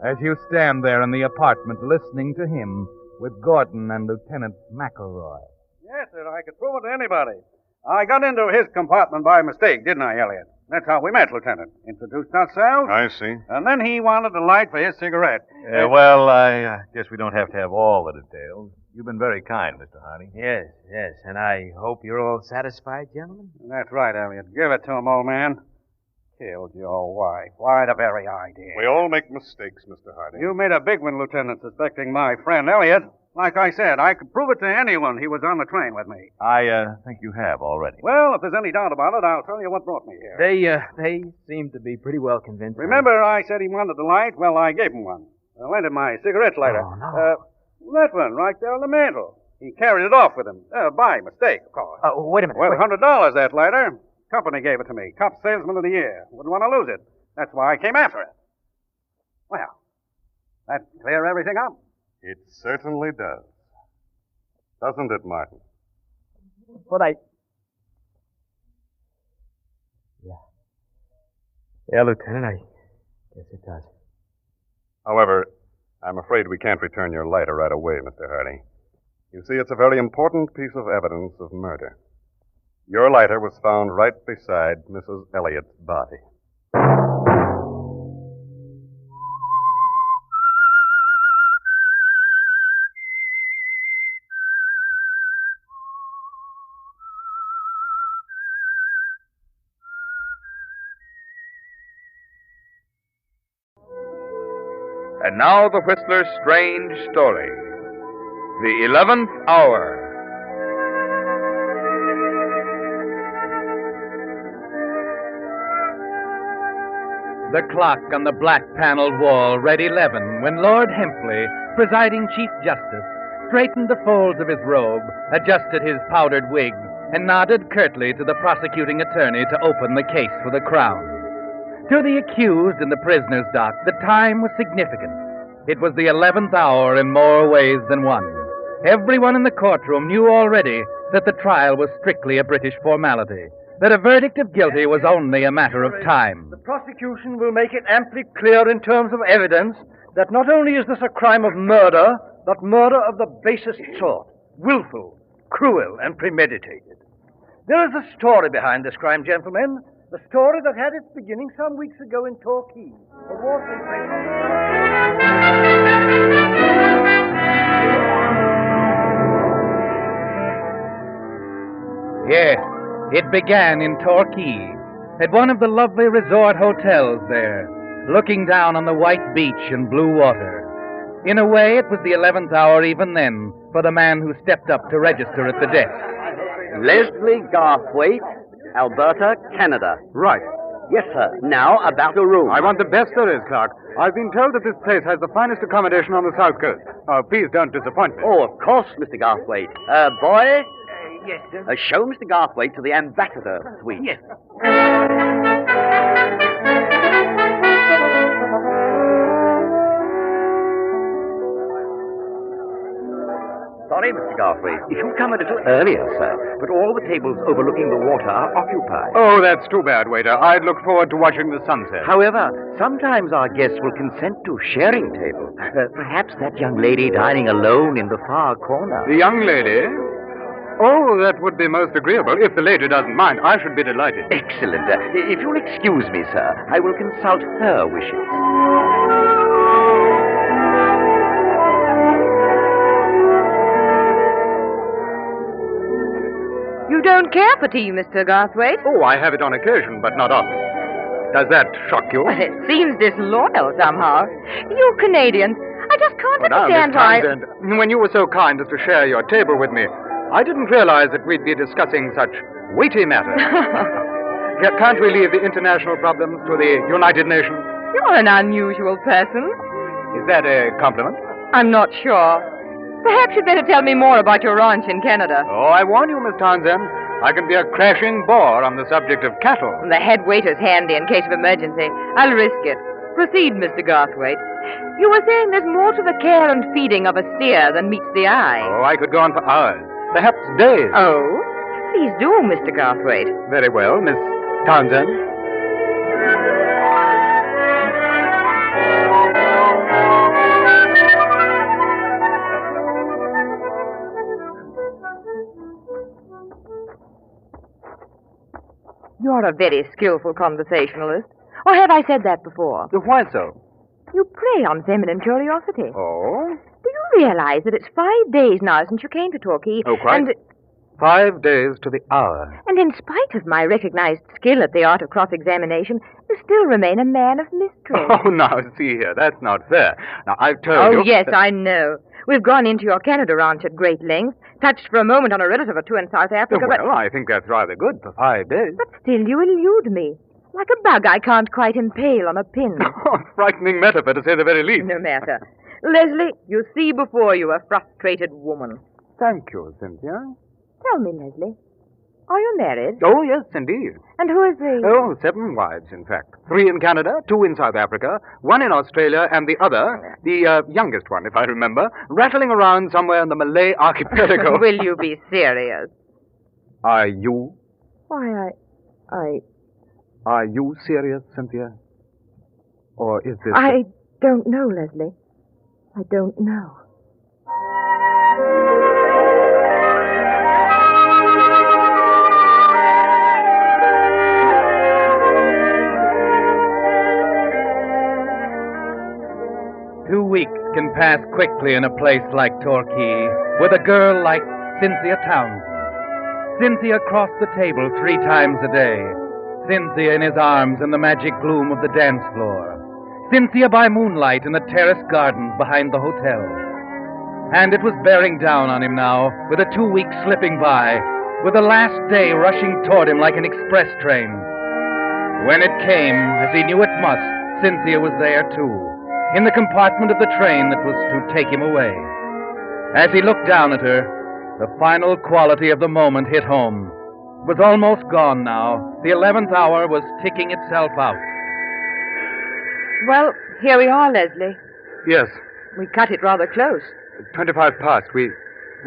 as you stand there in the apartment listening to him with Gordon and Lieutenant McElroy. Yes, sir, I could prove it to anybody. I got into his compartment by mistake, didn't I, Elliot? That's how we met, Lieutenant. Introduced ourselves. I see. And then he wanted a light for his cigarette. Well, I guess we don't have to have all the details. You've been very kind, Mr. Hardy. Yes, yes, and I hope you're all satisfied, gentlemen? That's right, Elliot. Give it to him, old man. Killed your wife. Why, the very idea. We all make mistakes, Mr. Hardy. You made a big one, Lieutenant, suspecting my friend Elliot. Like I said, I could prove it to anyone he was on the train with me. I think you have already. Well, if there's any doubt about it, I'll tell you what brought me here. They seem to be pretty well convinced. Remember I said he wanted a light? Well, I gave him one. I lent him my cigarette lighter. Oh, no. That one, right there on the mantel. He carried it off with him. By mistake, of course. Wait a minute. Well, $100, that lighter. Company gave it to me. Top salesman of the year. Wouldn't want to lose it. That's why I came after it. Well, that clear everything up? It certainly does. Doesn't it, Martin? But Yeah, Lieutenant, I guess it does. However, I'm afraid we can't return your lighter right away, Mr. Hardy. You see, it's a very important piece of evidence of murder. Your lighter was found right beside Mrs. Elliott's body. And now the Whistler's strange story. The 11th Hour. The clock on the black-paneled wall read 11 when Lord Hempley, presiding Chief Justice, straightened the folds of his robe, adjusted his powdered wig, and nodded curtly to the prosecuting attorney to open the case for the Crown. To the accused in the prisoner's dock, the time was significant. It was the 11th hour in more ways than one. Everyone in the courtroom knew already that the trial was strictly a British formality, that a verdict of guilty was only a matter of time. The prosecution will make it amply clear in terms of evidence that not only is this a crime of murder, but murder of the basest sort, willful, cruel, and premeditated. There is a story behind this crime, gentlemen. The story that had its beginning some weeks ago in Torquay. The war Yes, it began in Torquay, at one of the lovely resort hotels there, looking down on the white beach and blue water. In a way, it was the 11th hour even then for the man who stepped up to register at the desk. Leslie Garthwaite, Alberta, Canada. Right. Yes, sir. Now, about a room. I want the best there is, Clark. I've been told that this place has the finest accommodation on the south coast. Oh, please don't disappoint me. Oh, of course, Mr. Garthwaite. Boy? Yes, sir. Show Mr. Garthwaite to the ambassador suite. Yes. Sorry, Mr. Garthwaite. If you come a little earlier, sir, but all the tables overlooking the water are occupied. Oh, that's too bad, waiter. I'd look forward to watching the sunset. However, sometimes our guests will consent to sharing tables. Perhaps that young lady dining alone in the far corner. The young lady? Oh, that would be most agreeable. If the lady doesn't mind, I should be delighted. Excellent. If you'll excuse me, sir, I will consult her wishes. You don't care for tea, Mr. Garthwaite? Oh, I have it on occasion, but not often. Does that shock you? Well, it seems disloyal somehow. You Canadians, I just can't understand Miss why... Townsend, when you were so kind as to share your table with me, I didn't realize that we'd be discussing such weighty matters. Can't we leave the international problems to the United Nations? You're an unusual person. Is that a compliment? I'm not sure. Perhaps you'd better tell me more about your ranch in Canada. Oh, I warn you, Miss Townsend, I can be a crashing bore on the subject of cattle. The head waiter's handy in case of emergency. I'll risk it. Proceed, Mr. Garthwaite. You were saying there's more to the care and feeding of a steer than meets the eye. Oh, I could go on for hours, perhaps days. Oh? Please do, Mr. Garthwaite. Very well, Miss Townsend. You're a very skillful conversationalist. Or have I said that before? Why so? You prey on feminine curiosity. Oh? Do you realize that it's 5 days now since you came to Torquay? Oh, quite. And, 5 days to the hour. and in spite of my recognized skill at the art of cross-examination, you still remain a man of mystery. Oh, now, see here, that's not fair. Now, I've told you... Oh, yes, I know. We've gone into your Canada ranch at great length, touched for a moment on a relative or two in South Africa, Well, I think that's rather good for 5 days. but still you elude me. Like a bug I can't quite impale on a pin. Oh, frightening metaphor, to say the very least. No matter. Leslie, you see before you a frustrated woman. Thank you, Cynthia. Tell me, Leslie, are you married? Oh, yes, indeed. And who is the... Oh, 7 wives, in fact. 3 in Canada, 2 in South Africa, 1 in Australia, and the other, the youngest one, if I remember, rattling around somewhere in the Malay archipelago. Will you be serious? Are you? Why, Are you serious, Cynthia? Or is this... I don't know, Leslie. I don't know. Two weeks can pass quickly in a place like Torquay with a girl like Cynthia Townsend. Cynthia crossed the table 3 times a day. Cynthia in his arms in the magic gloom of the dance floor. Cynthia by moonlight in the terrace gardens behind the hotel. And it was bearing down on him now, with the 2 weeks slipping by, with the last day rushing toward him like an express train. When it came, as he knew it must, Cynthia was there too, in the compartment of the train that was to take him away. As he looked down at her, the final quality of the moment hit home. It was almost gone now. The 11th hour was ticking itself out. Well, here we are, Leslie. Yes, We cut it rather close. 25 past. We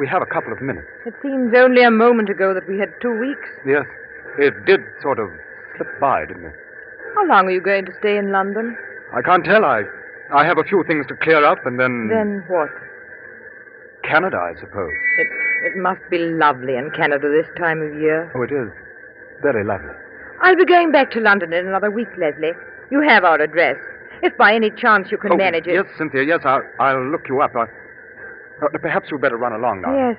have a couple of minutes. It seems only a moment ago that we had 2 weeks. Yes, it did sort of slip by, didn't it? How long are you going to stay in London? I can't tell. I have a few things to clear up, and then... Then what? Canada, I suppose. It must be lovely in Canada this time of year. Oh, it is. Very lovely. I'll be going back to London in another week, Leslie. You have our address. If by any chance you can manage it. Yes, Cynthia, yes, I'll look you up. Perhaps you'd better run along now. Yes.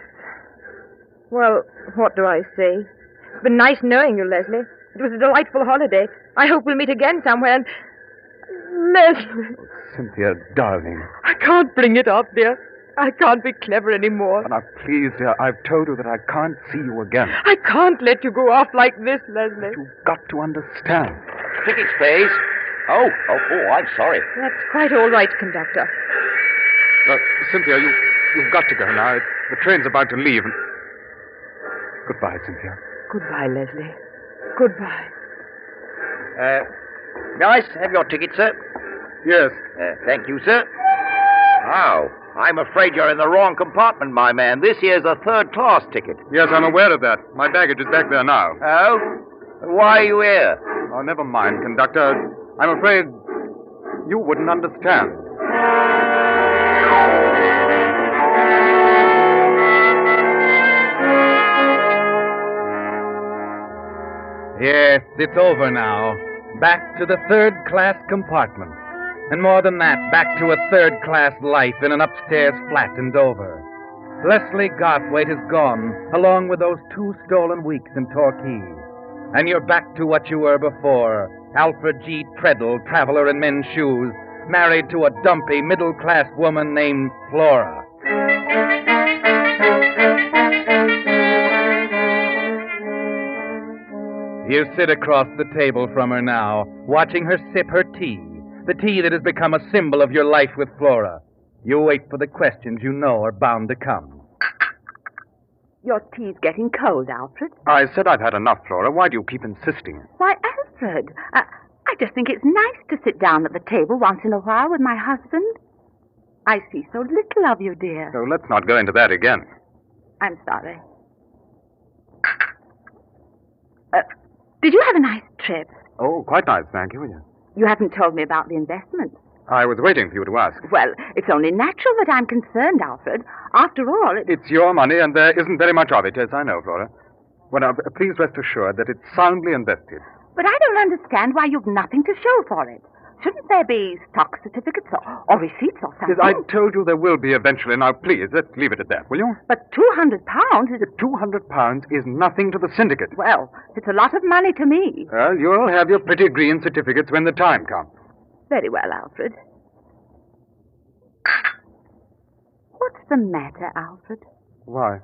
Well, what do I say? It's been nice knowing you, Leslie. It was a delightful holiday. I hope we'll meet again somewhere and... Leslie. Cynthia, darling. I can't bring it up, dear. I can't be clever anymore. Now, please, dear, I've told you that I can't see you again. I can't let you go off like this, Leslie. You've got to understand. Tickets, please. Oh, I'm sorry. That's quite all right, conductor. Cynthia, you've got to go now. The train's about to leave. Goodbye, Cynthia. Goodbye, Leslie. Goodbye. May I have your ticket, sir? Yes. Thank you, sir. Oh, I'm afraid you're in the wrong compartment, my man. This here's a third-class ticket. Yes, I'm aware of that. My baggage is back there now. Oh? Why are you here? Oh, never mind, conductor. I'm afraid you wouldn't understand. Yes, it's over now. Back to the third-class compartment. And more than that, back to a third-class life in an upstairs flat in Dover. Leslie Garthwaite is gone, along with those 2 stolen weeks in Torquay. And you're back to what you were before, Alfred G. Treadle, traveler in men's shoes, married to a dumpy middle-class woman named Flora. You sit across the table from her now, watching her sip her tea, the tea that has become a symbol of your life with Flora. You wait for the questions you know are bound to come. Your tea's getting cold, Alfred. I said I've had enough, Flora. Why do you keep insisting? Why, Alfred, I just think it's nice to sit down at the table once in a while with my husband. I see so little of you, dear. So let's not go into that again. I'm sorry. Did you have a nice trip? Oh, quite nice, thank you. You haven't told me about the investment. I was waiting for you to ask. Well, it's only natural that I'm concerned, Alfred. After all, It's your money, and there isn't very much of it. Yes, I know, Flora. Well, now, please rest assured that it's soundly invested. But I don't understand why you've nothing to show for it. Shouldn't there be stock certificates or receipts or something? Yes, I told you there will be eventually. Now, please, let's leave it at that, will you? But £200 is... £200 is nothing to the syndicate. Well, it's a lot of money to me. Well, you'll have your pretty green certificates when the time comes. Very well, Alfred. What's the matter, Alfred? Why?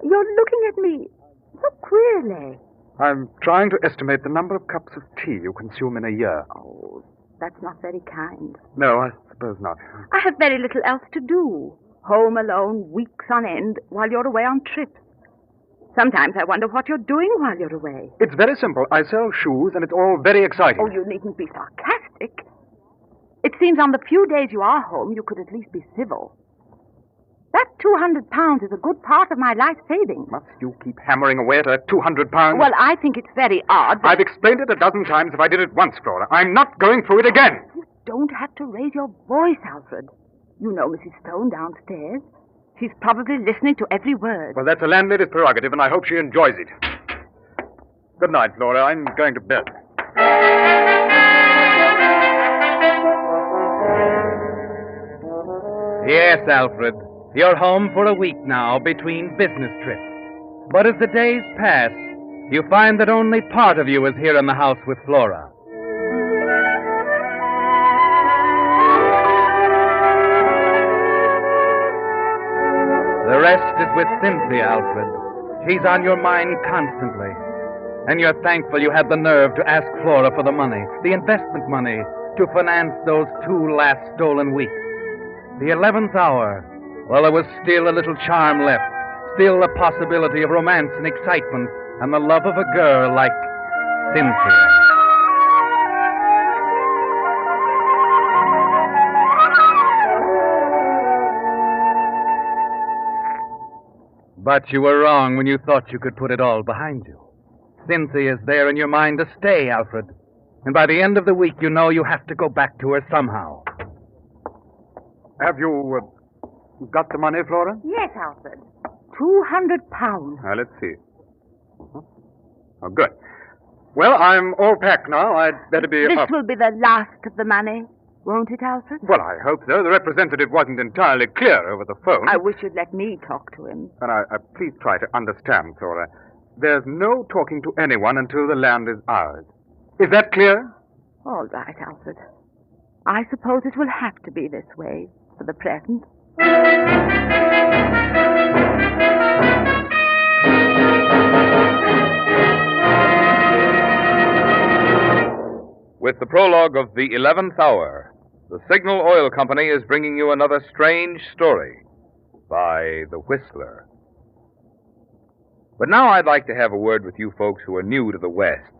You're looking at me so queerly. I'm trying to estimate the number of cups of tea you consume in a year. Oh, that's not very kind. No, I suppose not. I have very little else to do. Home alone, weeks on end, while you're away on trips. Sometimes I wonder what you're doing while you're away. It's very simple. I sell shoes, and it's all very exciting. Oh, you needn't be sarcastic. It seems on the few days you are home, you could at least be civil. That £200 is a good part of my life savings. Must you keep hammering away at a £200? Well, I think it's very odd that... I've explained it a dozen times if I did it once, Flora. I'm not going through it again. You don't have to raise your voice, Alfred. You know Mrs. Stone downstairs. She's probably listening to every word. Well, that's a landlady's prerogative, and I hope she enjoys it. Good night, Flora. I'm going to bed. Yes, Alfred. You're home for a week now between business trips. But as the days pass, you find that only part of you is here in the house with Flora. rest is with Cynthia, Alfred. She's on your mind constantly. And you're thankful you had the nerve to ask Flora for the money, the investment money, to finance those 2 last stolen weeks. The 11th hour. Well, there was still a little charm left. Still the possibility of romance and excitement and the love of a girl like Cynthia. But you were wrong when you thought you could put it all behind you. Cynthia's there in your mind to stay, Alfred. And by the end of the week, you know you have to go back to her somehow. Have you got the money, Flora? Yes, Alfred. £200. Now, let's see. Oh, good. Well, I'm all packed now. I'd better be... This will be the last of the money, won't it, Alfred? Well, I hope so. The representative wasn't entirely clear over the phone. I wish you'd let me talk to him. And please try to understand, Flora. There's no talking to anyone until the land is ours. Is that clear? All right, Alfred. I suppose it will have to be this way for the present. With the prologue of the 11th hour, the Signal Oil Company is bringing you another strange story by The Whistler. But now I'd like to have a word with you folks who are new to the West.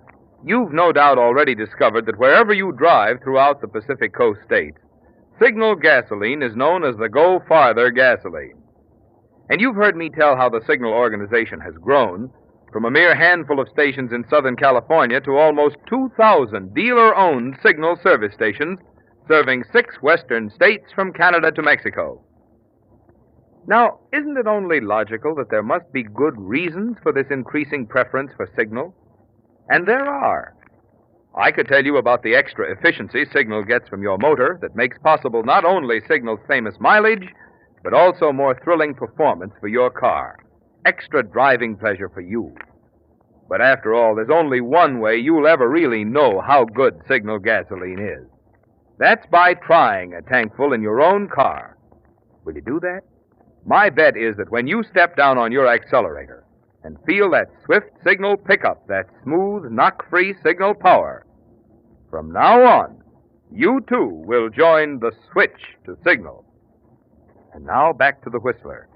You've no doubt already discovered that wherever you drive throughout the Pacific Coast states, Signal gasoline is known as the Go Farther gasoline. And you've heard me tell how the Signal organization has grown from a mere handful of stations in Southern California to almost 2,000 dealer-owned Signal service stations serving 6 western states from Canada to Mexico. Now, isn't it only logical that there must be good reasons for this increasing preference for Signal? And there are. I could tell you about the extra efficiency Signal gets from your motor that makes possible not only Signal's famous mileage, but also more thrilling performance for your car. Extra driving pleasure for you. But after all, there's only one way you'll ever really know how good Signal gasoline is. That's by trying a tankful in your own car. Will you do that? My bet is that when you step down on your accelerator and feel that swift Signal pickup, that smooth, knock-free Signal power, from now on, you too will join the switch to Signal. And now back to the Whistler.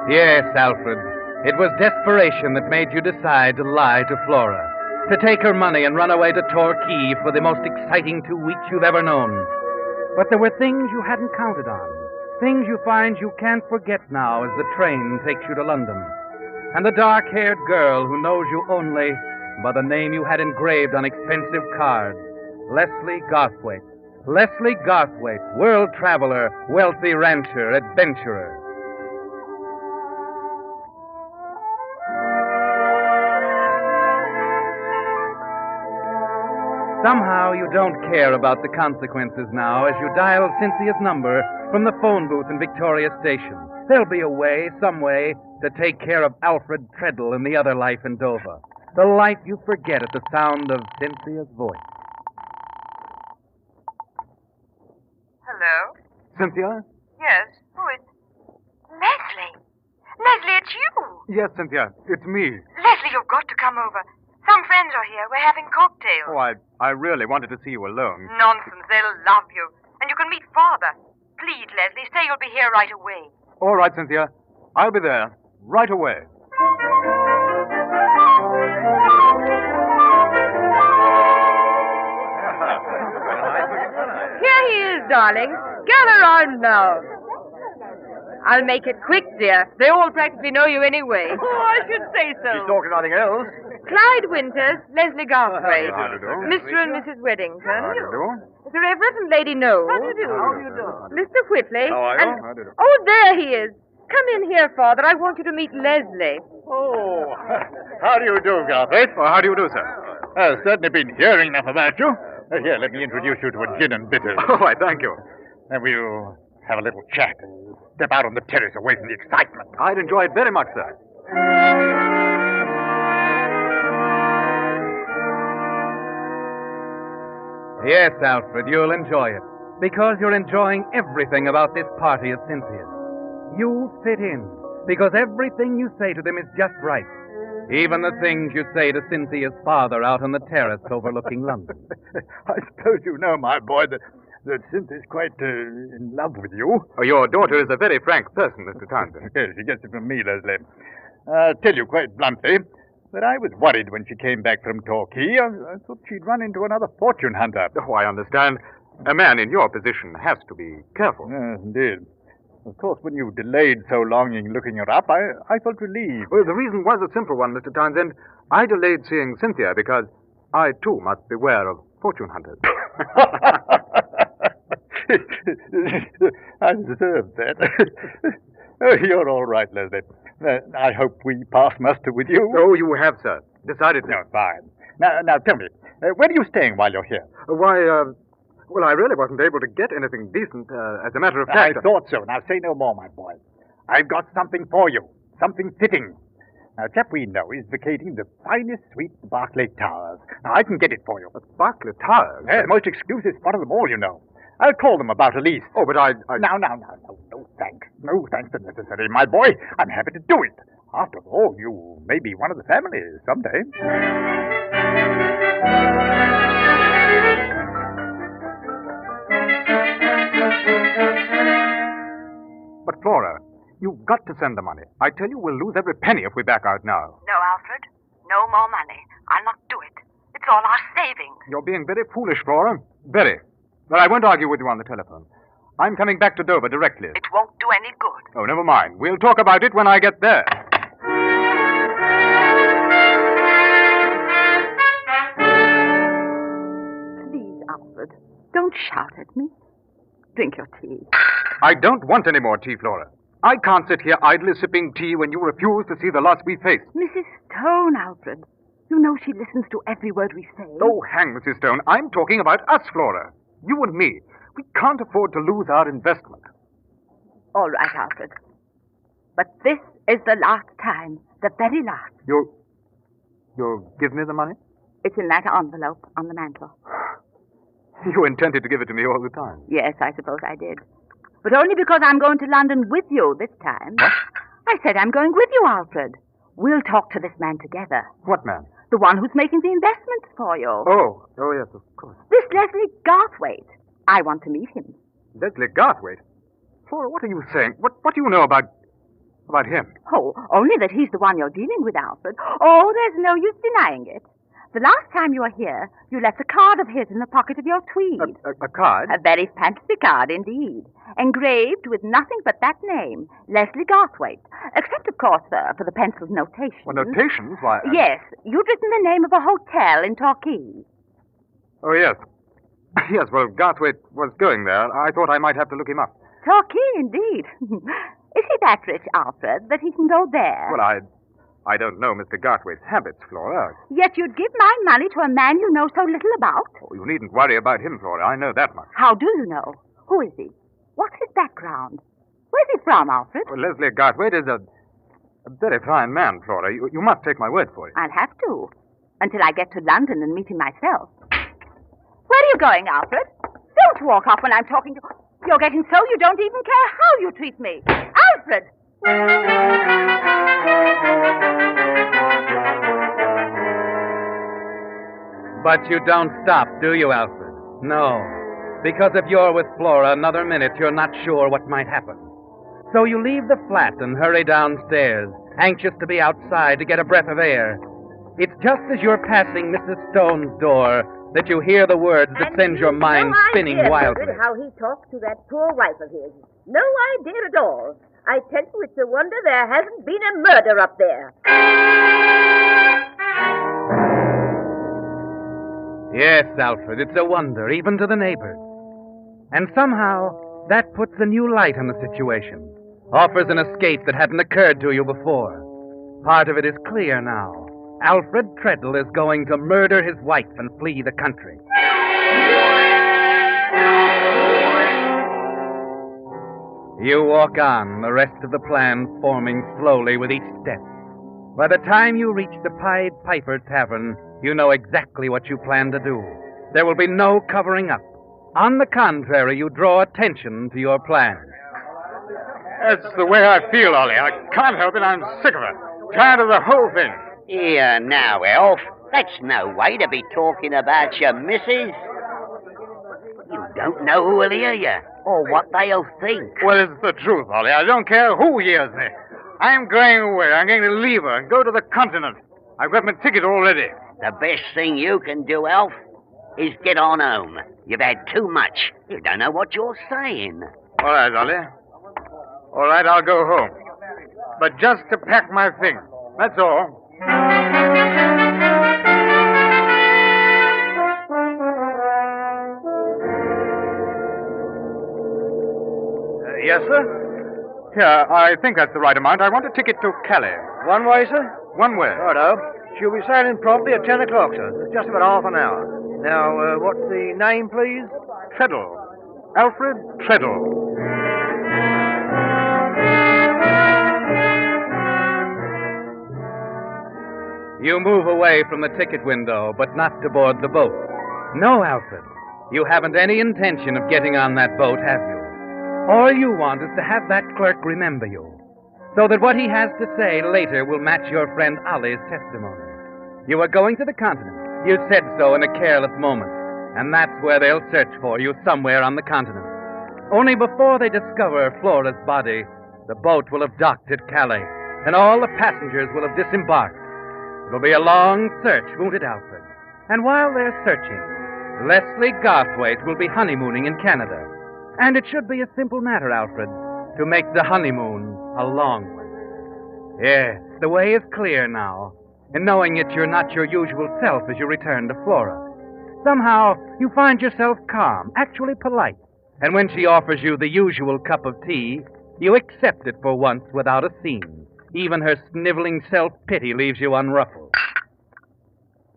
Yes, Alfred. It was desperation that made you decide to lie to Flora, to take her money and run away to Torquay for the most exciting 2 weeks you've ever known. But there were things you hadn't counted on, things you find you can't forget now as the train takes you to London. And the dark-haired girl who knows you only by the name you had engraved on expensive cards, Leslie Garthwaite. Leslie Garthwaite, world traveler, wealthy rancher, adventurer. Somehow you don't care about the consequences now as you dial Cynthia's number from the phone booth in Victoria Station. There'll be a way, some way, to take care of Alfred Treadle and the other life in Dover. The life you forget at the sound of Cynthia's voice. Hello? Cynthia? Yes, who is... Leslie! Leslie, it's you! Yes, Cynthia, it's me. Leslie, you've got to come over. Some friends are here. We're having cocktails. Oh, I really wanted to see you alone. Nonsense. They'll love you. And you can meet Father. Please, Leslie, say you'll be here right away. All right, Cynthia. I'll be there right away. Here he is, darling. Gather round now. I'll make it quick, dear. They all practically know you anyway. Oh, I should say so. She's talking nothing else. Clyde Winters, Leslie Garthwaite. How do you do? Mr. and Mrs. Weddington. How do you do? The Reverend and Lady Knowles. How do you do? How do you do? Mr. Whitley. How are you? And... How do you do? Oh, there he is. Come in here, Father. I want you to meet Leslie. Oh, how do you do, Garthwaite? Well, how do you do, sir? I've certainly been hearing enough about you. Here, let me introduce you to a gin and bitters. Oh, I thank you. Then we'll have a little chat and step out on the terrace away from the excitement. I'd enjoy it very much, sir. Yes, Alfred, you'll enjoy it. Because you're enjoying everything about this party at Cynthia's. You fit in. Because everything you say to them is just right. Even the things you say to Cynthia's father out on the terrace overlooking London. I suppose you know, my boy, that Cynthia's quite in love with you. Oh, your daughter is a very frank person, Mr. Townsend. Yes, she gets it from me, Leslie. I'll tell you quite bluntly that I was worried when she came back from Torquay. I thought she'd run into another fortune hunter. Oh, I understand. A man in your position has to be careful. Yes, indeed. Of course, when you delayed so long in looking her up, I felt relieved. Well, the reason was a simple one, Mr. Townsend. I delayed seeing Cynthia because I, too, must beware of fortune hunters. I deserve that. Oh, you're all right, Leslie. I hope we pass muster with you. Oh, you have, sir. Decidedly. No, fine. Now tell me, where are you staying while you're here? Well, I really wasn't able to get anything decent, as a matter of fact. I thought so. Now say no more, my boy. I've got something for you. Something fitting. Now, a chap we know is vacating the finest suite in Berkeley Towers. Now, I can get it for you. Berkeley Towers? Yeah, the most exclusive spot of them all, you know. I'll call them about a lease. Oh, but I... No, thanks. No thanks are necessary, my boy. I'm happy to do it. After all, you may be one of the family someday. But, Flora, you've got to send the money. I tell you, we'll lose every penny if we back out now. No, Alfred. No more money. I'll not do it. It's all our savings. You're being very foolish, Flora. Very. But I won't argue with you on the telephone. I'm coming back to Dover directly. It won't do any good. Oh, never mind. We'll talk about it when I get there. Please, Alfred, don't shout at me. Drink your tea. I don't want any more tea, Flora. I can't sit here idly sipping tea when you refuse to see the loss we face. Mrs. Stone, Alfred. You know she listens to every word we say. Oh, hang, Mrs. Stone. I'm talking about us, Flora. You and me. We can't afford to lose our investment. All right, Alfred. But this is the last time. The very last. You'll give me the money? It's in that envelope on the mantel. You intended to give it to me all the time. Yes, I suppose I did. But only because I'm going to London with you this time. What? I said I'm going with you, Alfred. We'll talk to this man together. What man? The one who's making the investments for you. Oh, yes, of course. This Leslie Garthwaite. I want to meet him. Leslie Garthwaite? Flora, what are you saying? What do you know about him? Oh, only that he's the one you're dealing with, Alfred. Oh, there's no use denying it. The last time you were here, you left a card of his in the pocket of your tweed. A card? A very fancy card indeed. Engraved with nothing but that name, Leslie Garthwaite. Except, of course, sir, for the penciled notations. Well, notations? Why? Yes, you'd written the name of a hotel in Torquay. Oh, yes. Yes, well, Garthwaite was going there. I thought I might have to look him up. Torquay, indeed. Is he that rich, Alfred, that he can go there? Well, I don't know Mr. Garthwaite's habits, Flora. Yet you'd give my money to a man you know so little about? Oh, you needn't worry about him, Flora. I know that much. How do you know? Who is he? What's his background? Where's he from, Alfred? Well, Leslie Garthwaite is a very fine man, Flora. You must take my word for it. I'll have to. Until I get to London and meet him myself. Where are you going, Alfred? Don't walk off when I'm talking to... You're getting so you don't even care how you treat me. Alfred! But you don't stop, do you, Alfred? No. Because if you're with Flora another minute, you're not sure what might happen. So you leave the flat and hurry downstairs, anxious to be outside to get a breath of air. It's just as you're passing Mrs. Stone's door that you hear the words that send your mind spinning wildly. How he talked to that poor wife of his. No idea at all. I tell you, it's a wonder there hasn't been a murder up there. Yes, Alfred, it's a wonder, even to the neighbors. And somehow, that puts a new light on the situation, offers an escape that hadn't occurred to you before. Part of it is clear now. Alfred Treadle is going to murder his wife and flee the country. You walk on, the rest of the plan forming slowly with each step. By the time you reach the Pied Piper Tavern, you know exactly what you plan to do. There will be no covering up. On the contrary, you draw attention to your plan. That's the way I feel, Ollie. I can't help it. I'm sick of it. Tired of the whole thing. Here now, Elf. That's no way to be talking about your missus. You don't know who will hear you, or what they'll think. Well, it's the truth, Ollie. I don't care who hears me. I'm going away. I'm going to leave her and go to the continent. I've got my ticket already. The best thing you can do, Elf, is get on home. You've had too much. You don't know what you're saying. All right, Ollie. All right, I'll go home. But just to pack my things. That's all. Yes, sir? Here, I think that's the right amount. I want a ticket to Calais. One way, sir? One way. Righto. She'll be sailing promptly at 10 o'clock, sir. It's just about half an hour. Now, what's the name, please? Treadle. Alfred Treadle. You move away from the ticket window, but not to board the boat. No, Alfred. You haven't any intention of getting on that boat, have you? All you want is to have that clerk remember you, so that what he has to say later will match your friend Ollie's testimony. You are going to the continent. You said so in a careless moment, and that's where they'll search for you, somewhere on the continent. Only before they discover Flora's body, the boat will have docked at Calais, and all the passengers will have disembarked. It'll be a long search, won't it, Alfred? And while they're searching, Leslie Garthwaite will be honeymooning in Canada. And it should be a simple matter, Alfred, to make the honeymoon a long one. Yes, the way is clear now, in knowing that you're not your usual self as you return to Flora. Somehow, you find yourself calm, actually polite. And when she offers you the usual cup of tea, you accept it for once without a scene. Even her sniveling self-pity leaves you unruffled.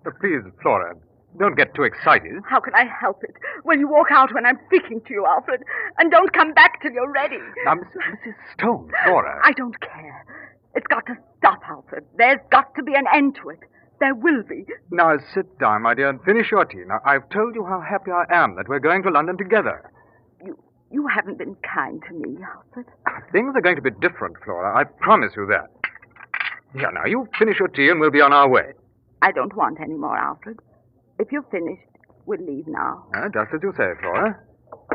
But please, Flora, don't get too excited. How can I help it? When you walk out when I'm speaking to you, Alfred, and don't come back till you're ready. Now, Mrs. Stone, Flora. I don't care. It's got to stop, Alfred. There's got to be an end to it. There will be. Now, sit down, my dear, and finish your tea. Now, I've told you how happy I am that we're going to London together. You haven't been kind to me, Alfred. Things are going to be different, Flora. I promise you that. Here, now, you finish your tea and we'll be on our way. I don't want any more, Alfred. If you've finished, we'll leave now. Just as you say, Flora.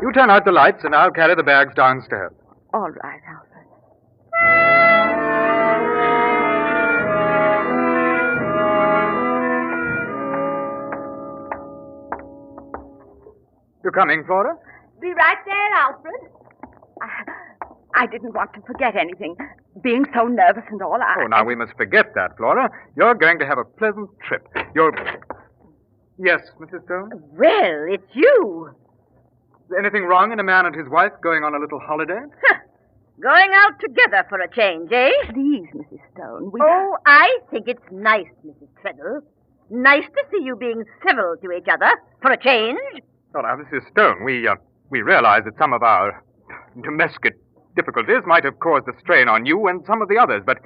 You turn out the lights and I'll carry the bags downstairs. All right, Alfred. You coming, Flora? Be right there, Alfred. I didn't want to forget anything. Being so nervous and all, Oh, now we must forget that, Flora. You're going to have a pleasant trip. Yes, Mrs. Stone? Well, it's you. Is there anything wrong in a man and his wife going on a little holiday? Going out together for a change, eh? Please, Mrs. Stone, Oh, I think it's nice, Mrs. Treadle. Nice to see you being civil to each other for a change. Well, now, Mrs. Stone, we realize that some of our domestic difficulties might have caused a strain on you and some of the others, but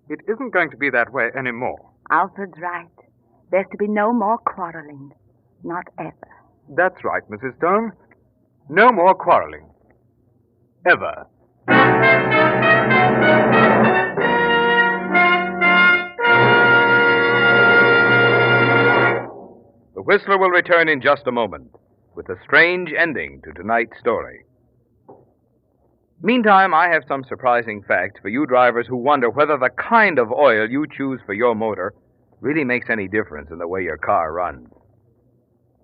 it isn't going to be that way anymore. Alfred's right. There's to be no more quarreling. Not ever. That's right, Mrs. Stone. No more quarreling. Ever. The Whistler will return in just a moment with a strange ending to tonight's story. Meantime, I have some surprising facts for you drivers who wonder whether the kind of oil you choose for your motor really makes any difference in the way your car runs.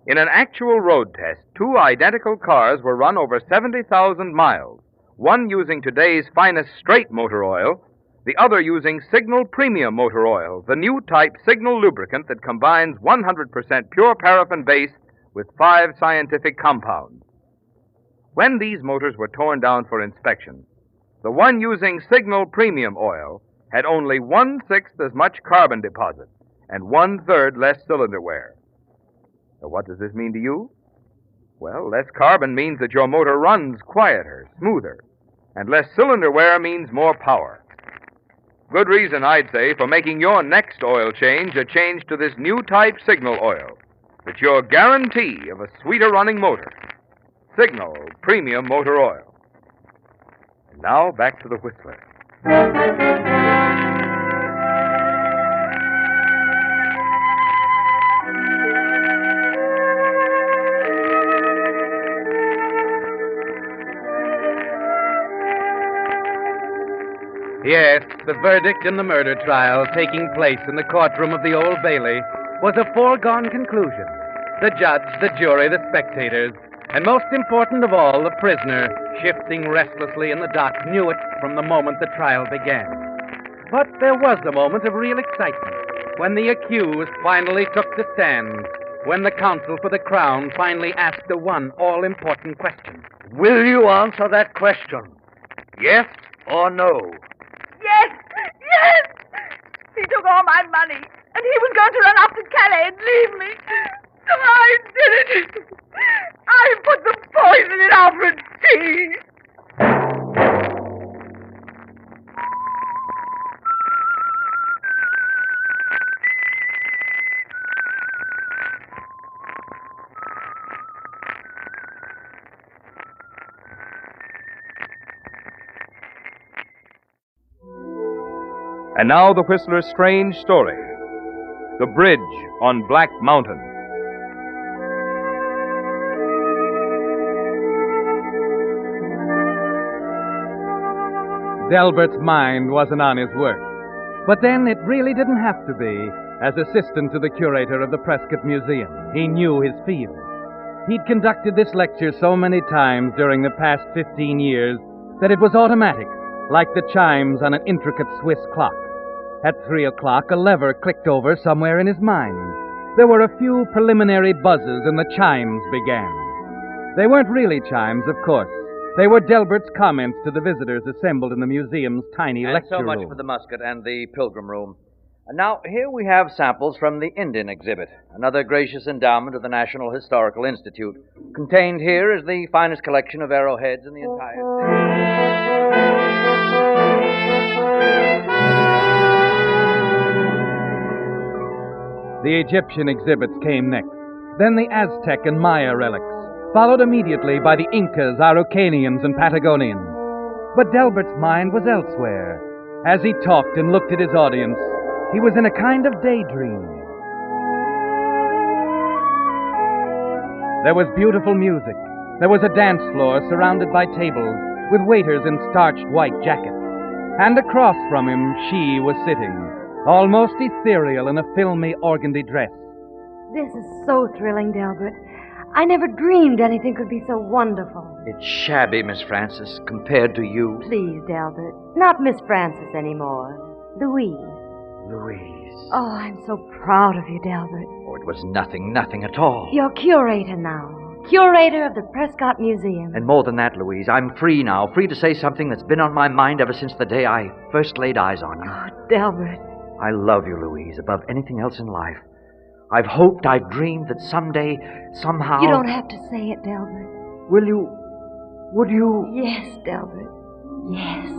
In an actual road test, two identical cars were run over 70,000 miles, one using today's finest straight motor oil, the other using Signal Premium Motor Oil, the new type Signal lubricant that combines 100% pure paraffin base with 5 scientific compounds. When these motors were torn down for inspection, the one using Signal Premium Oil had only 1/6 as much carbon deposit and 1/3 less cylinder wear. So what does this mean to you? Well, less carbon means that your motor runs quieter, smoother. And less cylinder wear means more power. Good reason, I'd say, for making your next oil change a change to this new type Signal oil. It's your guarantee of a sweeter running motor. Signal Premium Motor Oil. And now, back to the Whistler. Yes, the verdict in the murder trial taking place in the courtroom of the Old Bailey was a foregone conclusion. The judge, the jury, the spectators, and most important of all, the prisoner, shifting restlessly in the dock, knew it from the moment the trial began. But there was a moment of real excitement when the accused finally took the stand, when the counsel for the Crown finally asked the one all-important question. Will you answer that question? Yes or no? Yes! Yes! He took all my money, and he was going to run off to Calais and leave me. So I did it. I put the poison in Alfred's tea. And now the Whistler's strange story. The Bridge on Black Mountain. Delbert's mind wasn't on his work. But then it really didn't have to be. As assistant to the curator of the Prescott Museum, he knew his field. He'd conducted this lecture so many times during the past 15 years that it was automatic, like the chimes on an intricate Swiss clock. At 3 o'clock, a lever clicked over somewhere in his mind. There were a few preliminary buzzes and the chimes began. They weren't really chimes, of course. They were Delbert's comments to the visitors assembled in the museum's tiny And lecture so much room. for the musket and the pilgrim room. And now, here we have samples from the Indian exhibit, another gracious endowment of the National Historical Institute. Contained here is the finest collection of arrowheads in the entire The Egyptian exhibits came next, then the Aztec and Maya relics, followed immediately by the Incas, Araucanians, and Patagonians. But Delbert's mind was elsewhere. As he talked and looked at his audience, he was in a kind of daydream. There was beautiful music. There was a dance floor surrounded by tables with waiters in starched white jackets. And across from him, she was sitting, almost ethereal in a filmy organdy dress. This is so thrilling, Delbert. I never dreamed anything could be so wonderful. It's shabby, Miss Francis, compared to you. Please, Delbert. Not Miss Francis anymore. Louise. Louise. Oh, I'm so proud of you, Delbert. Oh, it was nothing at all. You're curator now. Curator of the Prescott Museum. And more than that, Louise, I'm free now, free to say something that's been on my mind ever since the day I first laid eyes on you. Oh, Delbert. I love you, Louise, above anything else in life. I've hoped, I've dreamed that someday, somehow... You don't have to say it, Delbert. Will you... Would you... Yes, Delbert. Yes.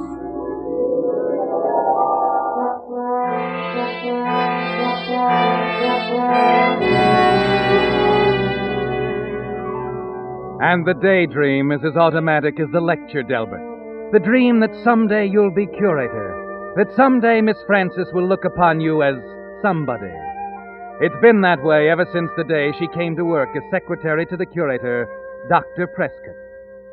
And the daydream is as automatic as the lecture, Delbert. The dream that someday you'll be curator. That someday Miss Francis will look upon you as somebody. It's been that way ever since the day she came to work as secretary to the curator, Dr. Prescott.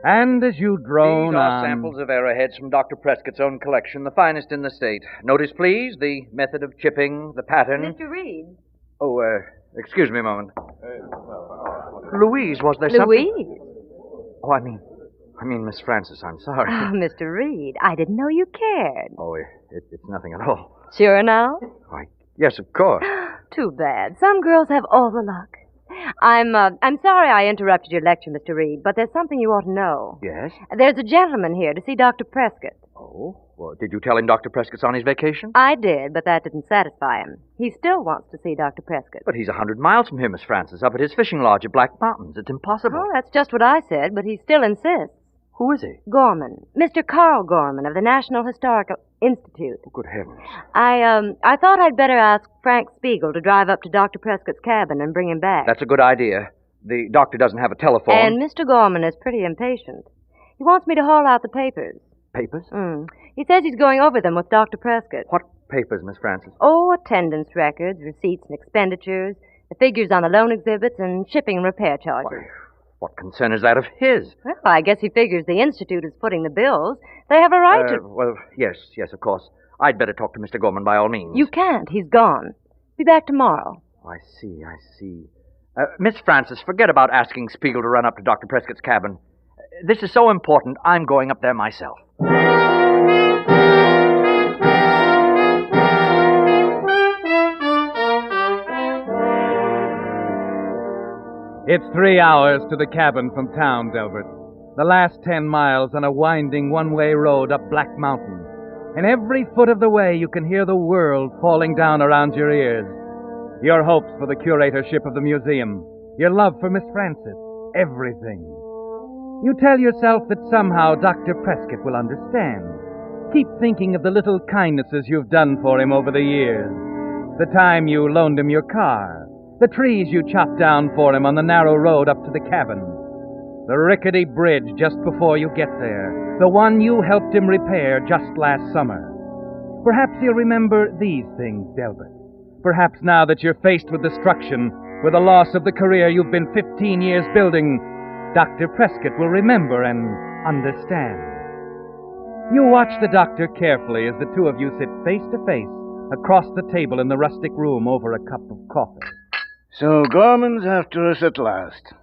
And as you drone These are on... samples of arrowheads from Dr. Prescott's own collection, the finest in the state. Notice, please, the method of chipping, the pattern. Mr. Reed. Oh, excuse me a moment. Louise, was there something? Louise? Oh, I mean, Miss Francis, I'm sorry. Oh, Mr. Reed, I didn't know you cared. Oh, it's nothing at all. Sure now? Why, yes, of course. Too bad. Some girls have all the luck. I'm sorry I interrupted your lecture, Mr. Reed, but there's something you ought to know. Yes? There's a gentleman here to see Dr. Prescott. Oh? Well, did you tell him Dr. Prescott's on his vacation? I did, but that didn't satisfy him. He still wants to see Dr. Prescott. But he's 100 miles from here, Miss Francis, up at his fishing lodge at Black Mountains. It's impossible. Oh, that's just what I said, but he still insists. Who is he? Gorman. Mr. Carl Gorman of the National Historical Institute. Oh, good heavens. I thought I'd better ask Frank Spiegel to drive up to Dr. Prescott's cabin and bring him back. That's a good idea. The doctor doesn't have a telephone. And Mr. Gorman is pretty impatient. He wants me to haul out the papers. Papers? He says he's going over them with Dr. Prescott. What papers, Miss Francis? Oh, attendance records, receipts and expenditures, the figures on the loan exhibits, and shipping and repair charges. Why, what concern is that of his? Well, I guess he figures the Institute is footing the bills. They have a right to... Well, yes, of course. I'd better talk to Mr. Gorman by all means. You can't. He's gone. Be back tomorrow. I see. Miss Francis, forget about asking Spiegel to run up to Dr. Prescott's cabin. This is so important, I'm going up there myself. It's 3 hours to the cabin from town, Delbert. The last 10 miles on a winding one-way road up Black Mountain. And every foot of the way you can hear the world falling down around your ears. Your hopes for the curatorship of the museum. Your love for Miss Francis. Everything. You tell yourself that somehow Dr. Prescott will understand. Keep thinking of the little kindnesses you've done for him over the years. The time you loaned him your car. The trees you chopped down for him on the narrow road up to the cabin. The rickety bridge just before you get there. The one you helped him repair just last summer. Perhaps he'll remember these things, Delbert. Perhaps now that you're faced with destruction, with the loss of the career you've been 15 years building, Dr. Prescott will remember and understand. You watch the doctor carefully as the two of you sit face to face across the table in the rustic room over a cup of coffee. So Gorman's after us at last.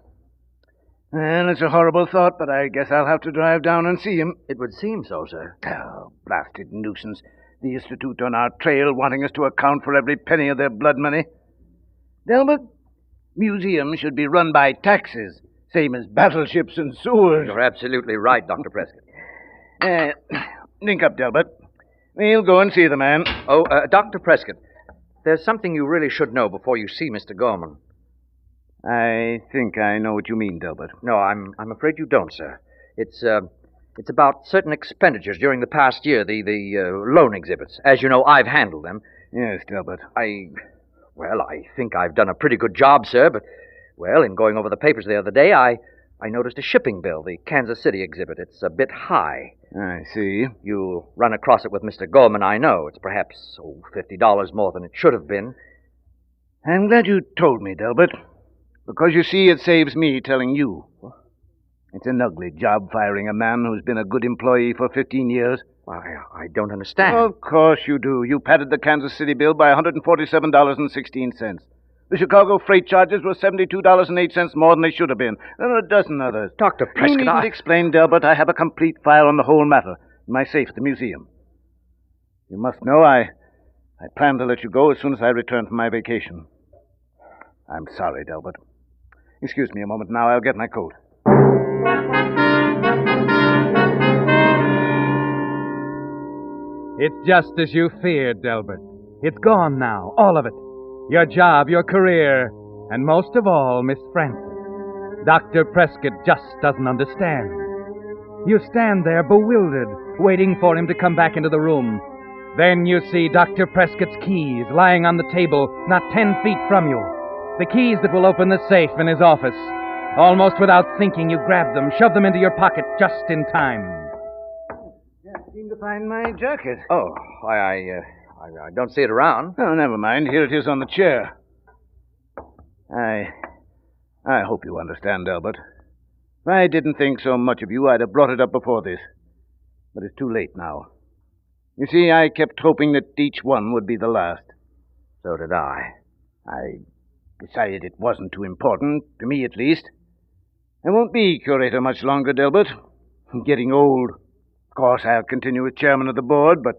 Well, it's a horrible thought, but I guess I'll have to drive down and see him. It would seem so, sir. Oh, blasted nuisance. The Institute on our trail wanting us to account for every penny of their blood money. Delbert, museums should be run by taxes, same as battleships and sewers. You're absolutely right, Dr. Prescott. Link up, Delbert. We'll go and see the man. Oh, Dr. Prescott, there's something you really should know before you see Mr. Gorman. I think I know what you mean, Delbert. No, I'm afraid you don't, sir. It's about certain expenditures during the past year, the loan exhibits. As you know, I've handled them. Yes, Delbert. I think I've done a pretty good job, sir, but, in going over the papers the other day, I noticed a shipping bill, the Kansas City exhibit. It's a bit high. I see. You'll run across it with Mr. Gorman, I know. It's perhaps, $50 more than it should have been. I'm glad you told me, Delbert. Because, you see, it saves me telling you. It's an ugly job firing a man who's been a good employee for 15 years. I don't understand. Of course you do. You padded the Kansas City bill by $147.16. The Chicago freight charges were $72.08 more than they should have been. There are a dozen others. Dr. Prescott, You needn't explain, Delbert. I have a complete file on the whole matter in my safe at the museum. You must know I plan to let you go as soon as I return from my vacation. I'm sorry, Delbert. Excuse me a moment now. I'll get my coat. It's just as you feared, Delbert. It's gone now, all of it. Your job, your career, and most of all, Miss Francis. Dr. Prescott just doesn't understand. You stand there bewildered, waiting for him to come back into the room. Then you see Dr. Prescott's keys lying on the table not 10 feet from you. The keys that will open the safe in his office. Almost without thinking, you grab them, shove them into your pocket just in time. Can't seem to find my jacket. Oh, I don't see it around. Oh, never mind. Here it is on the chair. I hope you understand, Delbert. If I didn't think so much of you, I'd have brought it up before this. But it's too late now. You see, I kept hoping that each one would be the last. So did I. I decided it wasn't too important, to me at least. I won't be curator much longer, Delbert. I'm getting old. Of course, I'll continue as chairman of the board, but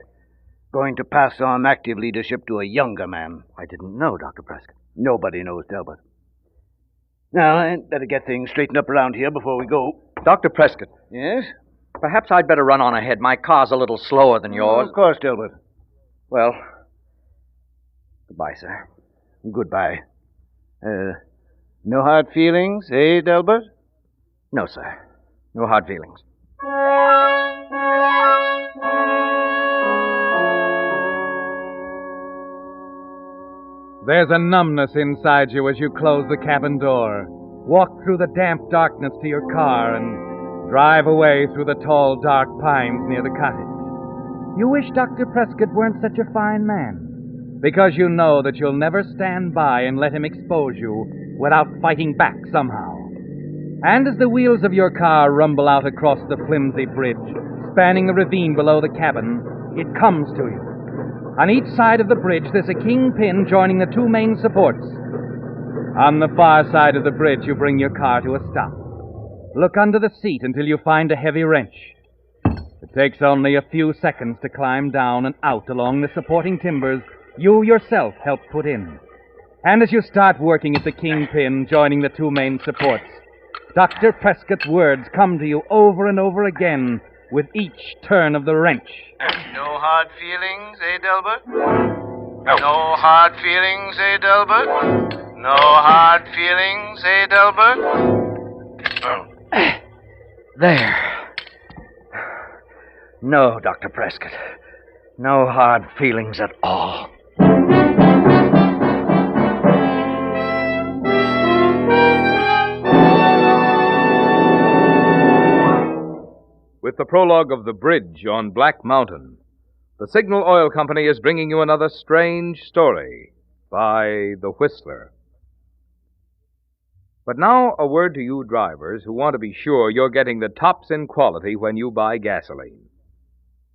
going to pass on active leadership to a younger man. I didn't know, Dr. Prescott. Nobody knows, Delbert. Now, I'd better get things straightened up around here before we go. Dr. Prescott. Yes? Perhaps I'd better run on ahead. My car's a little slower than yours. Oh, of course, Delbert. Well, goodbye, sir. Goodbye. No hard feelings, eh, Delbert? No, sir. No hard feelings. There's a numbness inside you as you close the cabin door, walk through the damp darkness to your car, and drive away through the tall, dark pines near the cottage. You wish Dr. Prescott weren't such a fine man, because you know that you'll never stand by and let him expose you without fighting back somehow. And as the wheels of your car rumble out across the flimsy bridge, spanning the ravine below the cabin, it comes to you. On each side of the bridge, there's a kingpin joining the two main supports. On the far side of the bridge, you bring your car to a stop. Look under the seat until you find a heavy wrench. It takes only a few seconds to climb down and out along the supporting timbers you yourself helped put in. And as you start working at the kingpin joining the two main supports, Dr. Prescott's words come to you over and over again with each turn of the wrench. No hard feelings, eh, Delbert? No hard feelings, eh, Delbert? No hard feelings, eh, Delbert? There. No, Dr. Prescott. No hard feelings at all. With the prologue of The Bridge on Black Mountain, the Signal Oil Company is bringing you another strange story by The Whistler. But now, a word to you drivers who want to be sure you're getting the tops in quality when you buy gasoline.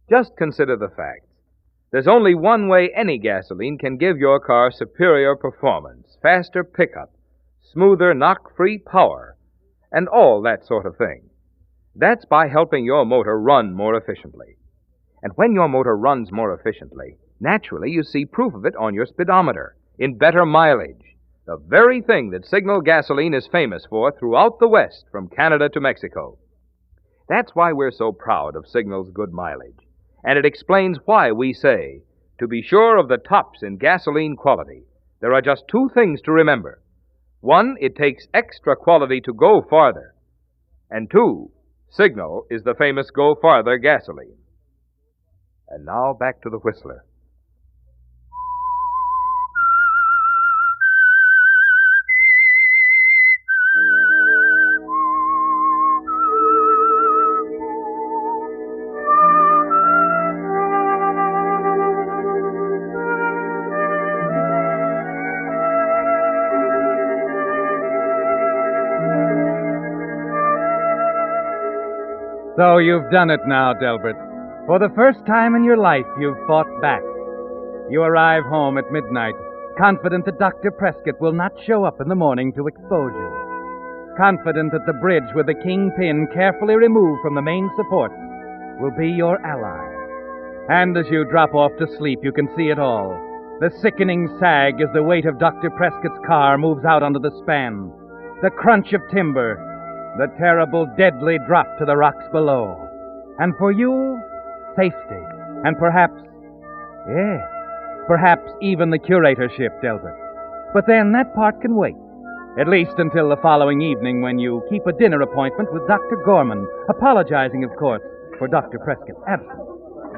Just consider the facts. There's only one way any gasoline can give your car superior performance, faster pickup, smoother knock-free power, and all that sort of thing. That's by helping your motor run more efficiently. And when your motor runs more efficiently, naturally you see proof of it on your speedometer, in better mileage, the very thing that Signal gasoline is famous for throughout the West, from Canada to Mexico. That's why we're so proud of Signal's good mileage. And it explains why we say, to be sure of the tops in gasoline quality, there are just two things to remember. One, it takes extra quality to go farther. And two, Signal is the famous Go Farther gasoline. And now back to the Whistler. So you've done it now, Delbert. For the first time in your life, you've fought back. You arrive home at midnight, confident that Dr. Prescott will not show up in the morning to expose you. Confident that the bridge with the kingpin carefully removed from the main supports will be your ally. And as you drop off to sleep, you can see it all. The sickening sag as the weight of Dr. Prescott's car moves out onto the span. The crunch of timber. The terrible, deadly drop to the rocks below. And for you, safety. And perhaps even the curatorship, Delbert. But then that part can wait. At least until the following evening when you keep a dinner appointment with Dr. Gorman, apologizing, of course, for Dr. Prescott's absence.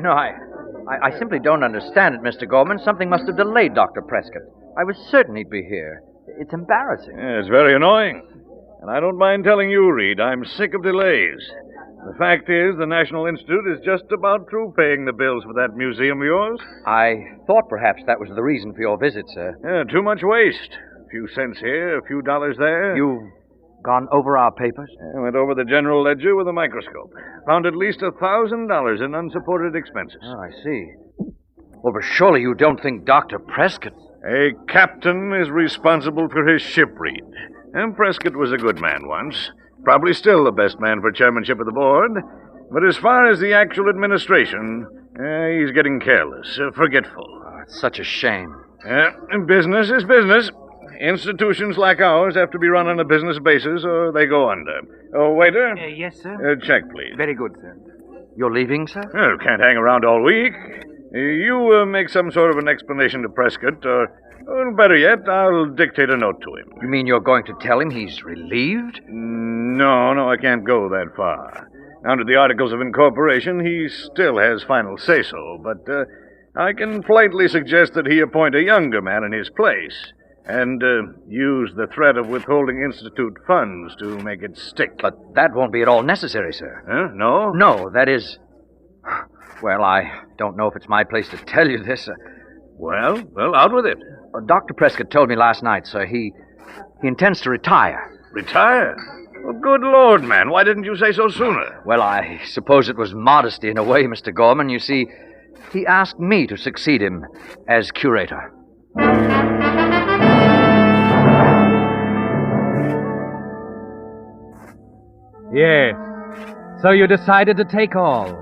No, I simply don't understand it, Mr. Gorman. Something must have delayed Dr. Prescott. I was certain he'd be here. It's embarrassing. Yeah, it's very annoying. And I don't mind telling you, Reed, I'm sick of delays. The fact is, the National Institute is just about through paying the bills for that museum of yours. I thought perhaps that was the reason for your visit, sir. Yeah, too much waste. A few cents here, a few dollars there. You've gone over our papers? I went over the general ledger with a microscope. Found at least $1,000 in unsupported expenses. Oh, I see. Well, but surely you don't think Dr. Prescott... A captain is responsible for his ship, Reed. And Prescott was a good man once. Probably still the best man for chairmanship of the board. But as far as the actual administration, he's getting careless, forgetful. Oh, it's such a shame. Business is business. Institutions like ours have to be run on a business basis or they go under. Oh, waiter? Yes, sir? Check, please. Very good, sir. You're leaving, sir? Oh, can't hang around all week. You make some sort of an explanation to Prescott, or better yet, I'll dictate a note to him. You mean you're going to tell him he's relieved? No, I can't go that far. Under the Articles of Incorporation, he still has final say-so, but I can politely suggest that he appoint a younger man in his place and use the threat of withholding Institute funds to make it stick. But that won't be at all necessary, sir. Huh? No? No, that is... Well, I don't know if it's my place to tell you this. Well, out with it. Dr. Prescott told me last night, sir, he intends to retire. Retire? Well, good Lord, man. Why didn't you say so sooner? Well, I suppose it was modesty in a way, Mr. Gorman. You see, he asked me to succeed him as curator. Yes. So you decided to take all.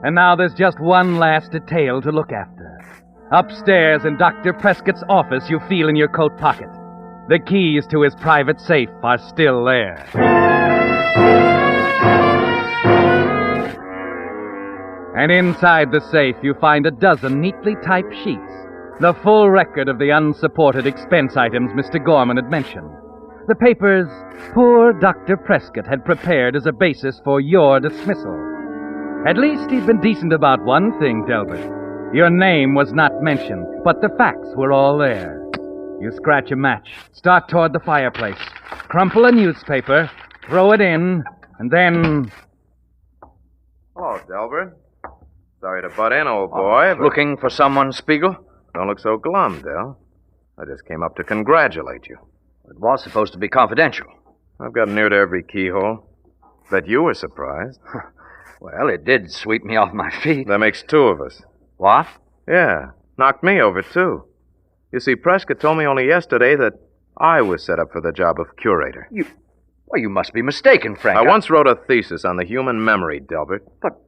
And now there's just one last detail to look after. Upstairs in Dr. Prescott's office, you feel in your coat pocket. The keys to his private safe are still there. And inside the safe, you find a dozen neatly typed sheets, the full record of the unsupported expense items Mr. Gorman had mentioned. The papers poor Dr. Prescott had prepared as a basis for your dismissal. At least he'd been decent about one thing, Delbert. Your name was not mentioned, but the facts were all there. You scratch a match, start toward the fireplace, crumple a newspaper, throw it in, and then... Hello, Delbert. Sorry to butt in, old boy, but... Looking for someone, Spiegel? Don't look so glum, Del. I just came up to congratulate you. It was supposed to be confidential. I've gotten near to every keyhole. Bet you were surprised. Well, it did sweep me off my feet. That makes two of us. What? Yeah, knocked me over, too. You see, Prescott told me only yesterday that I was set up for the job of curator. Well, you must be mistaken, Frank. I once wrote a thesis on the human memory, Delbert. But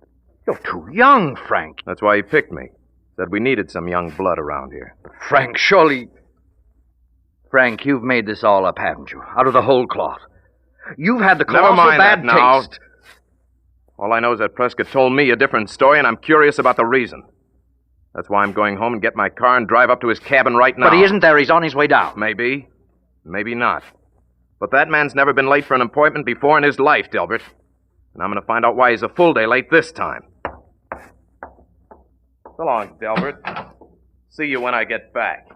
you're too young, Frank. That's why he picked me. Said we needed some young blood around here. But Frank, surely... Frank, you've made this all up, haven't you? Out of the whole cloth. You've had the colossal bad taste. All I know is that Prescott told me a different story, and I'm curious about the reason. That's why I'm going home and get my car and drive up to his cabin right now. But he isn't there. He's on his way down. Maybe. Maybe not. But that man's never been late for an appointment before in his life, Delbert. And I'm going to find out why he's a full day late this time. So long, Delbert. See you when I get back.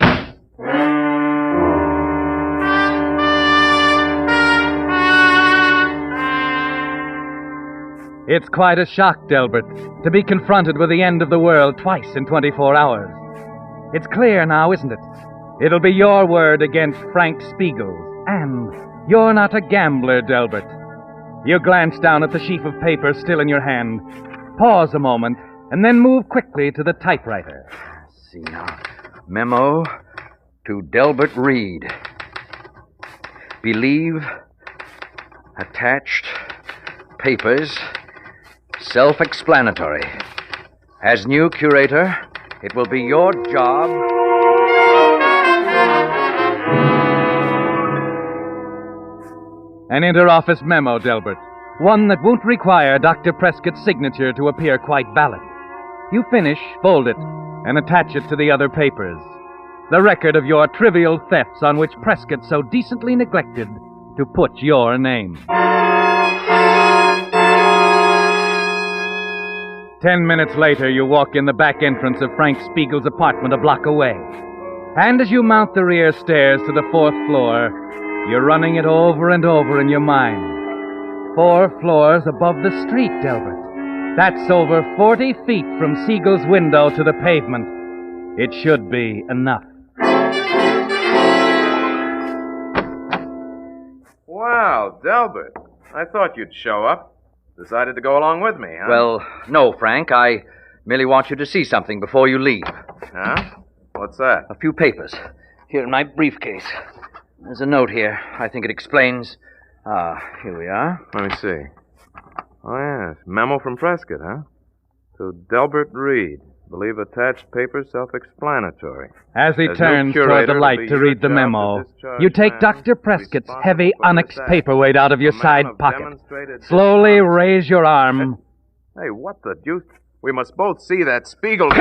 It's quite a shock, Delbert, to be confronted with the end of the world twice in 24 hours. It's clear now, isn't it? It'll be your word against Frank Spiegel's. And you're not a gambler, Delbert. You glance down at the sheaf of paper still in your hand, pause a moment, and then move quickly to the typewriter. Let's see now. Memo to Delbert Reed. Believe attached papers self-explanatory. As new curator, it will be your job... An inter-office memo, Delbert. One that won't require Dr. Prescott's signature to appear quite valid. You finish, fold it, and attach it to the other papers. The record of your trivial thefts on which Prescott so decently neglected to put your name. 10 minutes later, you walk in the back entrance of Frank Spiegel's apartment a block away. And as you mount the rear stairs to the 4th floor, you're running it over and over in your mind. 4 floors above the street, Delbert. That's over 40 feet from Siegel's window to the pavement. It should be enough. Wow, Delbert. I thought you'd show up. Decided to go along with me, huh? Well, no, Frank. I merely want you to see something before you leave. Huh? What's that? A few papers. Here in my briefcase. There's a note here. I think it explains... here we are. Let me see. Oh, yes. Memo from Prescott, huh? To Delbert Reed. Believe attached papers self-explanatory. As he turns toward the light to read the memo, you take Dr. Prescott's heavy onyx paperweight out of your side pocket. Slowly raise your arm. Hey, what the deuce? We must both see that Spiegel...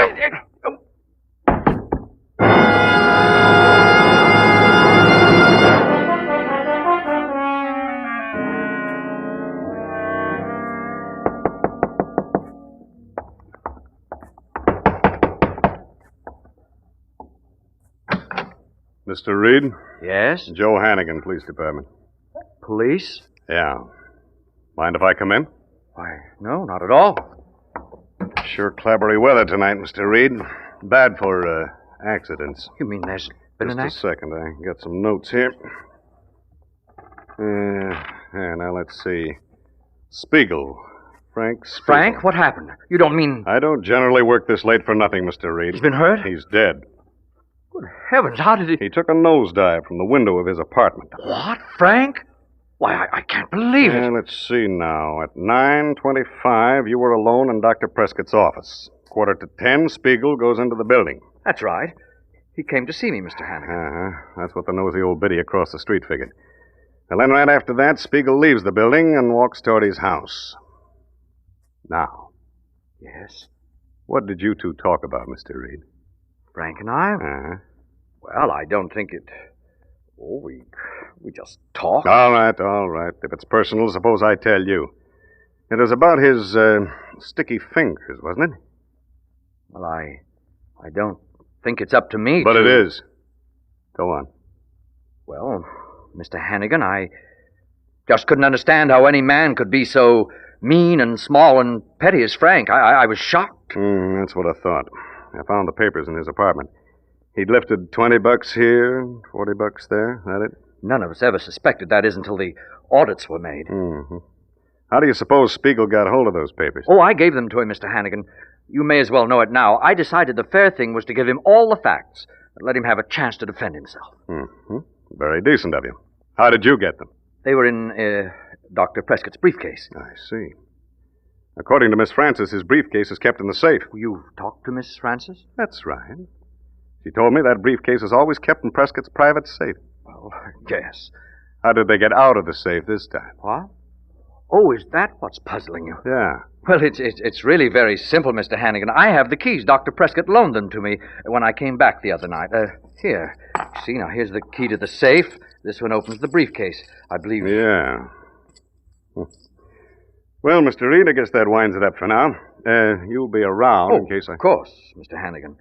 Mr. Reed? Yes? Joe Hannigan, Police Department. Police? Yeah. Mind if I come in? Why, no, not at all. Sure clabbery weather tonight, Mr. Reed. Bad for, accidents. You mean there's been Just an a accident? second. I got some notes here. Now let's see. Spiegel. Frank Spiegel. Frank, what happened? You don't mean... I don't generally work this late for nothing, Mr. Reed. He's been hurt? He's dead. Good heavens, how did he... He took a nosedive from the window of his apartment. What? Frank? Why, I can't believe it. Let's see now. At 9:25, you were alone in Dr. Prescott's office. 9:45, Spiegel goes into the building. That's right. He came to see me, Mr. Hannigan. Uh-huh. That's what the nosy old biddy across the street figured. And then right after that, Spiegel leaves the building and walks toward his house. Now. Yes? What did you two talk about, Mr. Reed? Frank and I? Uh-huh. Well, I don't think it... Oh, we just talked. All right. If it's personal, suppose I tell you. It was about his, sticky fingers, wasn't it? Well, I don't think it's up to me But to... it is. Go on. Well, Mr. Hannigan, I just couldn't understand how any man could be so mean and small and petty as Frank. I was shocked. That's what I thought. I found the papers in his apartment. He'd lifted $20 here, $40 there. That it? None of us ever suspected that until the audits were made. Mm-hmm. How do you suppose Spiegel got hold of those papers? Oh, I gave them to him, Mr. Hannigan. You may as well know it now. I decided the fair thing was to give him all the facts and let him have a chance to defend himself. Mm-hmm. Very decent of you. How did you get them? They were in Dr. Prescott's briefcase. I see. According to Miss Francis, his briefcase is kept in the safe. You've talked to Miss Francis? That's right. She told me that briefcase is always kept in Prescott's private safe. Well, yes. How did they get out of the safe this time? What? Oh, is that what's puzzling you? Yeah. Well, it's really very simple, Mr. Hannigan. I have the keys. Dr. Prescott loaned them to me when I came back the other night. Here. See, now, here's the key to the safe. This one opens the briefcase. I believe... Yeah. Well, Mr. Reed, I guess that winds it up for now. You'll be around in case I... Of course, Mr. Hannigan.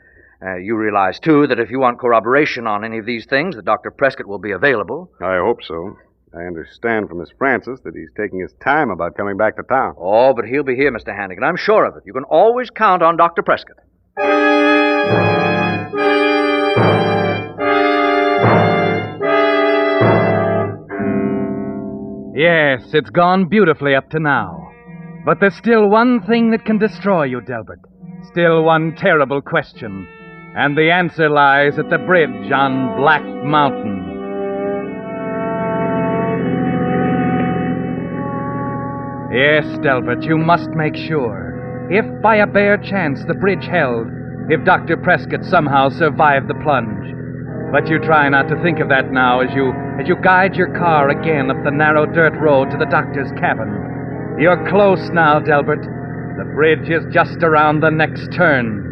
You realize, too, that if you want corroboration on any of these things, that Dr. Prescott will be available. I hope so. I understand from Miss Francis that he's taking his time about coming back to town. Oh, but he'll be here, Mr. Hannigan. I'm sure of it. You can always count on Dr. Prescott. Yes, it's gone beautifully up to now. But there's still one thing that can destroy you, Delbert. Still one terrible question. And the answer lies at the bridge on Black Mountain. Yes, Delbert, you must make sure. If by a bare chance the bridge held, if Dr. Prescott somehow survived the plunge. But you try not to think of that now as you guide your car again up the narrow dirt road to the doctor's cabin. You're close now, Delbert. The bridge is just around the next turn.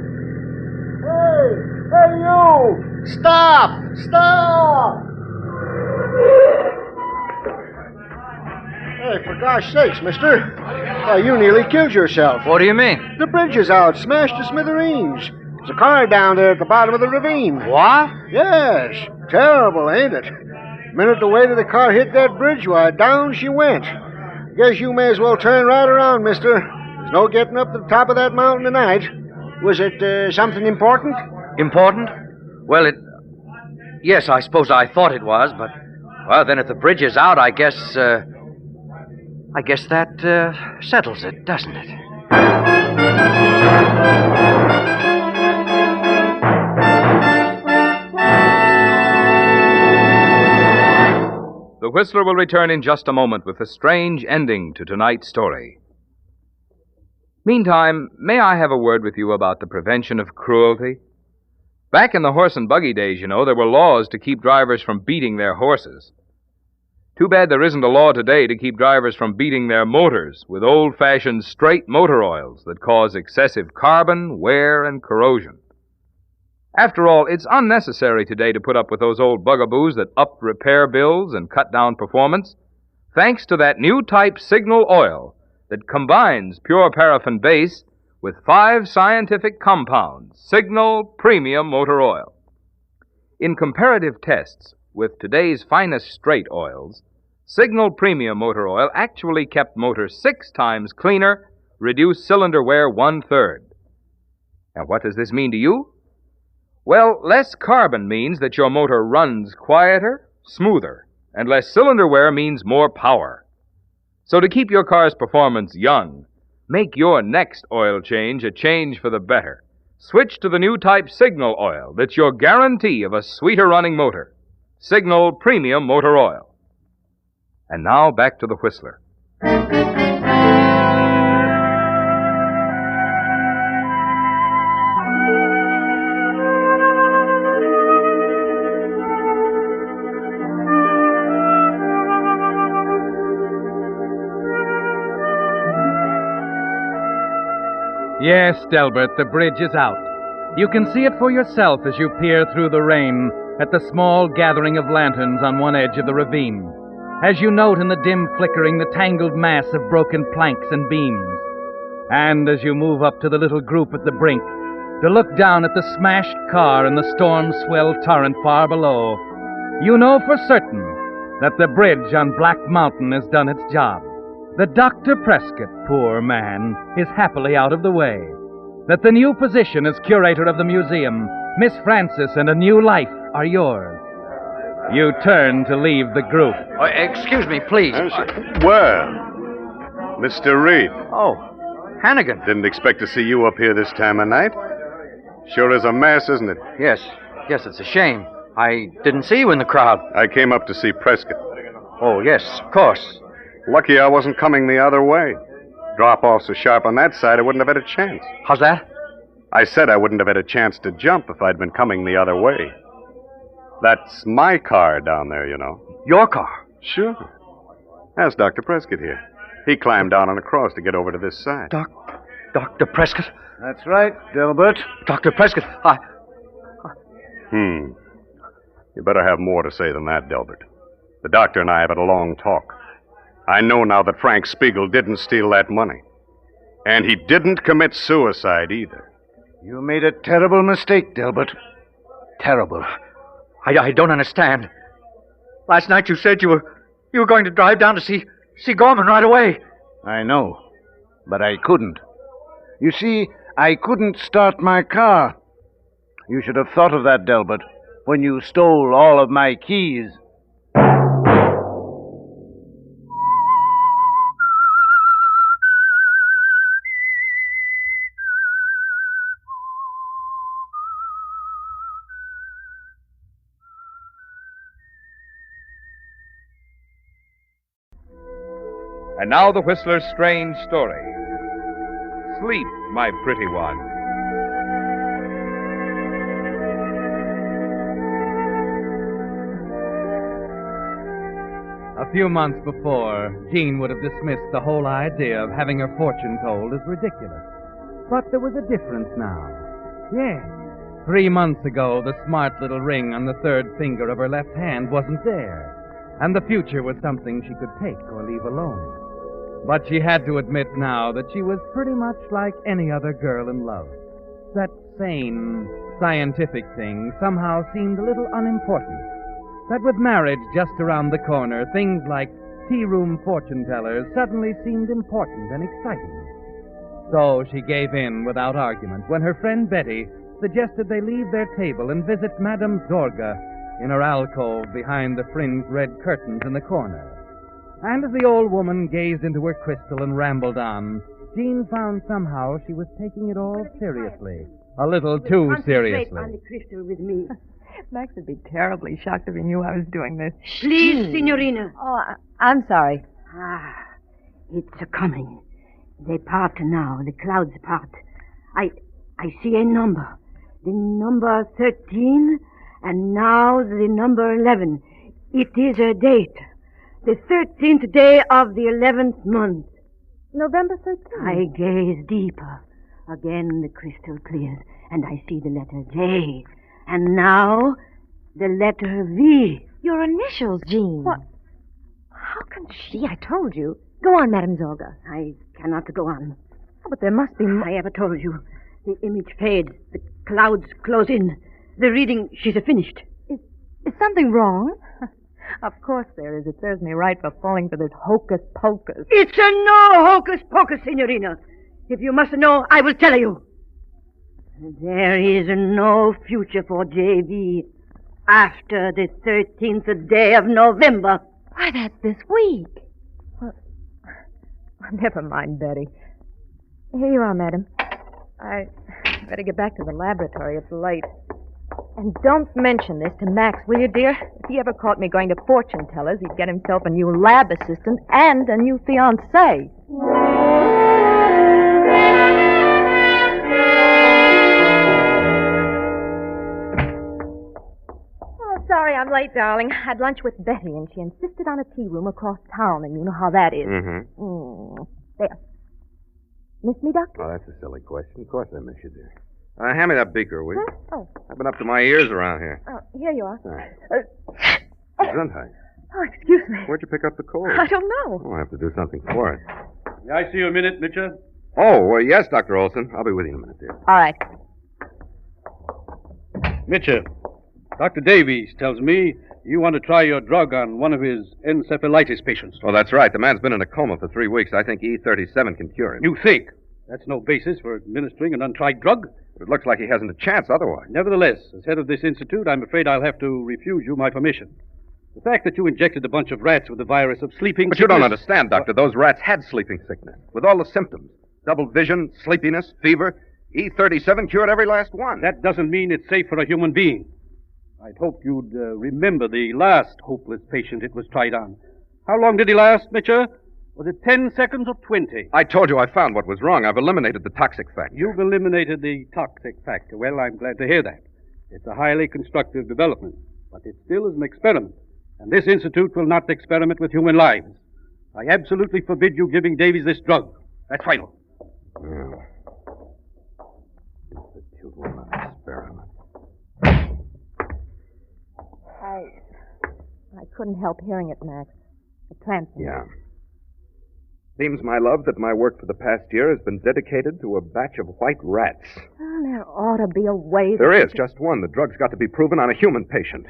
Hey, you! Stop! Stop! Hey, for gosh sakes, mister. You nearly killed yourself. What do you mean? The bridge is out, smashed to smithereens. There's a car down there at the bottom of the ravine. What? Yes. Terrible, ain't it? The minute the weight of the car hit that bridge, why, down she went. Guess you may as well turn right around, mister. There's no getting up to the top of that mountain tonight. Was it something important? Important? Well, yes, I suppose I thought it was, but... Well, then if the bridge is out, I guess that settles it, doesn't it? The Whistler will return in just a moment with a strange ending to tonight's story. Meantime, may I have a word with you about the prevention of cruelty? Back in the horse and buggy days, you know, there were laws to keep drivers from beating their horses. Too bad there isn't a law today to keep drivers from beating their motors with old-fashioned straight motor oils that cause excessive carbon, wear, and corrosion. After all, it's unnecessary today to put up with those old bugaboos that up repair bills and cut down performance, thanks to that new type signal oil that combines pure paraffin base with 5 scientific compounds, Signal Premium Motor Oil. In comparative tests with today's finest straight oils, Signal Premium Motor Oil actually kept motors 6 times cleaner, reduced cylinder wear 1/3. And what does this mean to you? Well, less carbon means that your motor runs quieter, smoother, and less cylinder wear means more power. So to keep your car's performance young, make your next oil change a change for the better. Switch to the new type Signal Oil that's your guarantee of a sweeter running motor. Signal Premium Motor Oil. And now back to the Whistler. Yes, Delbert, the bridge is out. You can see it for yourself as you peer through the rain at the small gathering of lanterns on one edge of the ravine, as you note in the dim flickering the tangled mass of broken planks and beams, and as you move up to the little group at the brink to look down at the smashed car and the storm-swelled torrent far below, you know for certain that the bridge on Black Mountain has done its job. That Dr. Prescott, poor man, is happily out of the way. That the new position as curator of the museum, Miss Francis, and a new life are yours. You turn to leave the group. Excuse me, please. Well, Mr. Reed. Oh, Hannigan. Didn't expect to see you up here this time of night. Sure is a mess, isn't it? Yes, it's a shame. I didn't see you in the crowd. I came up to see Prescott. Oh, yes, of course. Lucky I wasn't coming the other way. Drop off so sharp on that side, I wouldn't have had a chance. How's that? I said I wouldn't have had a chance to jump if I'd been coming the other way. That's my car down there, you know. Your car? Sure. Ask Dr. Prescott here. He climbed down and across to get over to this side. Dr. Prescott? That's right, Delbert. Dr. Prescott, You better have more to say than that, Delbert. The doctor and I have had a long talk. I know now that Frank Spiegel didn't steal that money. And he didn't commit suicide either. You made a terrible mistake, Delbert. Terrible. I don't understand. Last night you said you were going to drive down to see Gorman right away. I know, but I couldn't. You see, I couldn't start my car. You should have thought of that, Delbert, when you stole all of my keys. And now the Whistler's strange story. Sleep, my pretty one. A few months before, Jean would have dismissed the whole idea of having her fortune told as ridiculous. But there was a difference now. Yes. 3 months ago, the smart little ring on the third finger of her left hand wasn't there, and the future was something she could take or leave alone. But she had to admit now that she was pretty much like any other girl in love. That sane, scientific thing somehow seemed a little unimportant. That with marriage just around the corner, things like tea-room fortune-tellers suddenly seemed important and exciting. So she gave in without argument when her friend Betty suggested they leave their table and visit Madame Zorga in her alcove behind the fringed red curtains in the corner. And as the old woman gazed into her crystal and rambled on, Jean found somehow she was taking it all seriously. A little too seriously. Concentrate on the crystal with me. Max would be terribly shocked if he knew I was doing this. Please, Signorina. Oh, I'm sorry. It's a-coming. They part now. The clouds part. I see a number. The number 13, and now the number 11. It is a date. The 13th day of the 11th month. November 13th. I gaze deeper. Again the crystal clears, and I see the letter J. And now, the letter V. Your initials, Jean. What? How can she? I told you. Go on, Madame Zorga. I cannot go on. Oh, but there must be I ever told you. The image fades. The clouds close in. The reading, she's finished. Is something wrong? Of course there is. It serves me right for falling for this hocus pocus. It's a no hocus pocus, Signorina. If you must know, I will tell you. There is no future for J.V. after the 13th day of November. Why, that's this week. Well, never mind, Betty. Here you are, madam. I better get back to the laboratory. It's late. And don't mention this to Max, will you, dear? If he ever caught me going to fortune tellers, he'd get himself a new lab assistant and a new fiancée. Oh, sorry I'm late, darling. I had lunch with Betty, and she insisted on a tea room across town, and you know how that is. Mm-hmm. There. Miss me, Doctor? Oh, that's a silly question. Of course I miss you, dear. Hand me that beaker, will you? Huh? Oh. I've been up to my ears around here. Oh, here you are. Gesundheit. Oh, excuse me. Where'd you pick up the cold? I don't know. Oh, I have to do something for it. May I see you a minute, Mitchell? Oh, well, yes, Dr. Olson. I'll be with you in a minute, dear. All right. Mitchell, Dr. Davies tells me you want to try your drug on one of his encephalitis patients. Oh, that's right. The man's been in a coma for 3 weeks. I think E37 can cure him. You think? That's no basis for administering an untried drug. But it looks like he hasn't a chance otherwise. Nevertheless, as head of this institute, I'm afraid I'll have to refuse you my permission. The fact that you injected a bunch of rats with the virus of sleeping But sickness... you don't understand, Doctor. Those rats had sleeping sickness, with all the symptoms. Double vision, sleepiness, fever. E37 cured every last one. That doesn't mean it's safe for a human being. I'd hoped you'd remember the last hopeless patient it was tried on. How long did he last, Mitchell? Was it 10 seconds or 20? I told you I found what was wrong. I've eliminated the toxic factor. You've eliminated the toxic factor. Well, I'm glad to hear that. It's a highly constructive development, but it still is an experiment. And this institute will not experiment with human lives. I absolutely forbid you giving Davies this drug. That's final. Institute will not experiment. I couldn't help hearing it, Max. The transfer. Yeah. Seems, my love, that my work for the past year has been dedicated to a batch of white rats. Oh, there ought to be a way that There we is, can- just one. The drug's got to be proven on a human patient.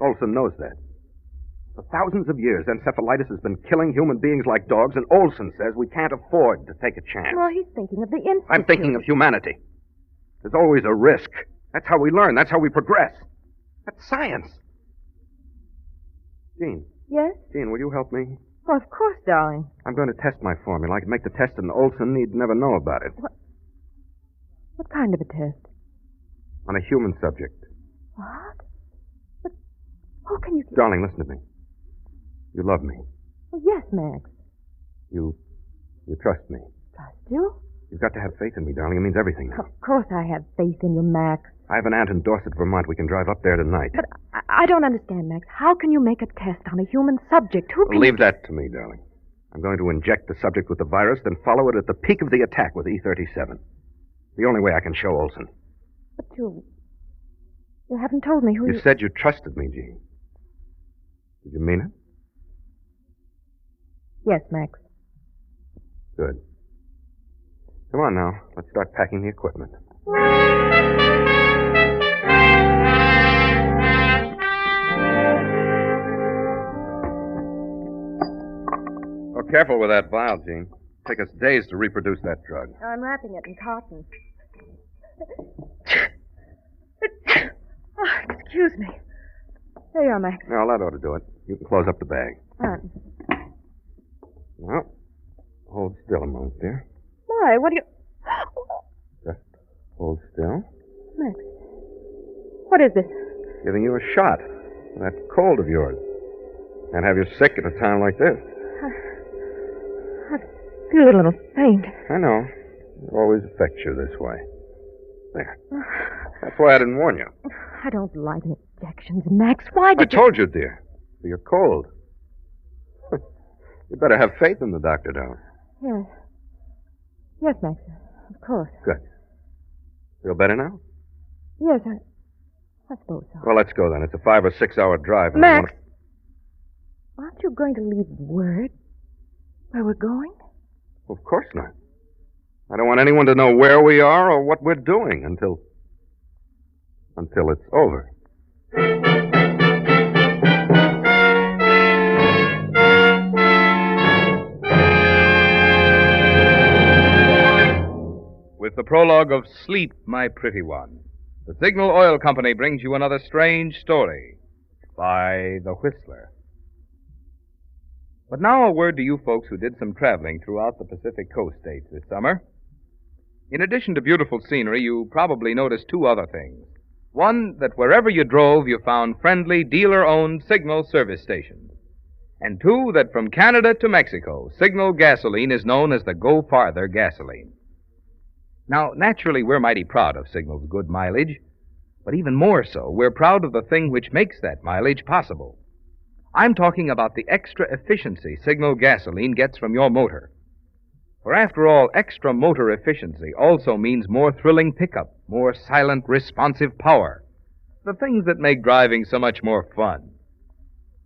Olson knows that. For thousands of years, encephalitis has been killing human beings like dogs, and Olson says we can't afford to take a chance. Well, he's thinking of the institute. I'm thinking of humanity. There's always a risk. That's how we learn. That's how we progress. That's science. Jean. Yes? Jean, will you help me? Oh, of course, darling. I'm going to test my formula. I can make the test, and Olson need never know about it. What kind of a test? On a human subject. What? But how can you... Darling, listen to me. You love me. Oh, yes, Max. You trust me. Trust you? You've got to have faith in me, darling. It means everything now. Of course I have faith in you, Max. I have an aunt in Dorset, Vermont. We can drive up there tonight. But I don't understand, Max. How can you make a test on a human subject? Who can... Leave that to me, darling. I'm going to inject the subject with the virus, then follow it at the peak of the attack with E37. The only way I can show Olson. But you haven't told me who You said you trusted me, Jean. Did you mean it? Yes, Max. Good. Come on now. Let's start packing the equipment. Oh, careful with that vial, Jean. Take us days to reproduce that drug. I'm wrapping it in cotton. Oh, excuse me. There you are, Max. No, that ought to do it. You can close up the bag. Well, hold still a moment, dear. Why? What do you... Just hold still. Max. What is this? Giving you a shot. That cold of yours. Can't have you sick at a time like this. I feel a little faint. I know. It always affects you this way. There. That's why I didn't warn you. I don't like injections, Max. Why did I told you, dear. For your cold. You better have faith in the doctor, darling. Yes. Yes, Max. Of course. Good. Feel better now? Yes, I suppose so. Well, let's go then. It's a 5 or 6 hour drive. and Max! Aren't you going to leave word where we're going? Of course not. I don't want anyone to know where we are or what we're doing until it's over. with the prologue of Sleep, My Pretty One, the Signal Oil Company brings you another strange story by The Whistler. But now a word to you folks who did some traveling throughout the Pacific Coast states this summer. In addition to beautiful scenery, you probably noticed two other things. One, that wherever you drove, you found friendly, dealer-owned Signal service stations. And two, that from Canada to Mexico, Signal gasoline is known as the Go Farther gasoline. Now, naturally, we're mighty proud of Signal's good mileage, but even more so, we're proud of the thing which makes that mileage possible. I'm talking about the extra efficiency Signal gasoline gets from your motor. For after all, extra motor efficiency also means more thrilling pickup, more silent, responsive power. The things that make driving so much more fun.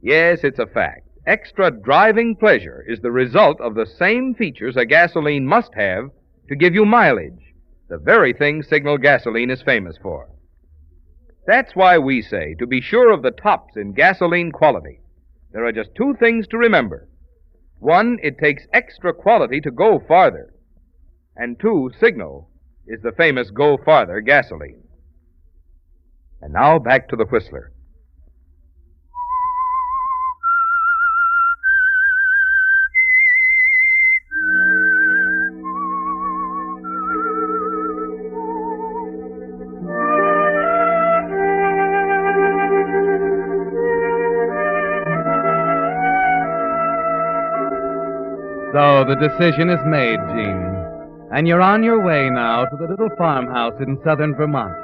Yes, it's a fact. Extra driving pleasure is the result of the same features a gasoline must have to give you mileage, the very thing Signal gasoline is famous for. That's why we say, to be sure of the tops in gasoline quality, there are just two things to remember. One, it takes extra quality to go farther. And two, Signal is the famous Go Farther gasoline. And now back to the Whistler. So the decision is made, Gene. And you're on your way now to the little farmhouse in southern Vermont,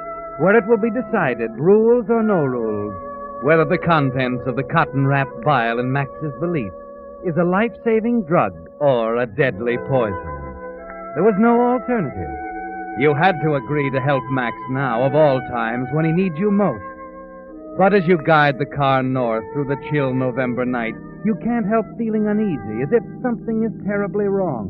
where it will be decided, rules or no rules, whether the contents of the cotton-wrapped vial in Max's valise is a life-saving drug or a deadly poison. There was no alternative. You had to agree to help Max now, of all times, when he needs you most. But as you guide the car north through the chill November night, you can't help feeling uneasy, as if something is terribly wrong.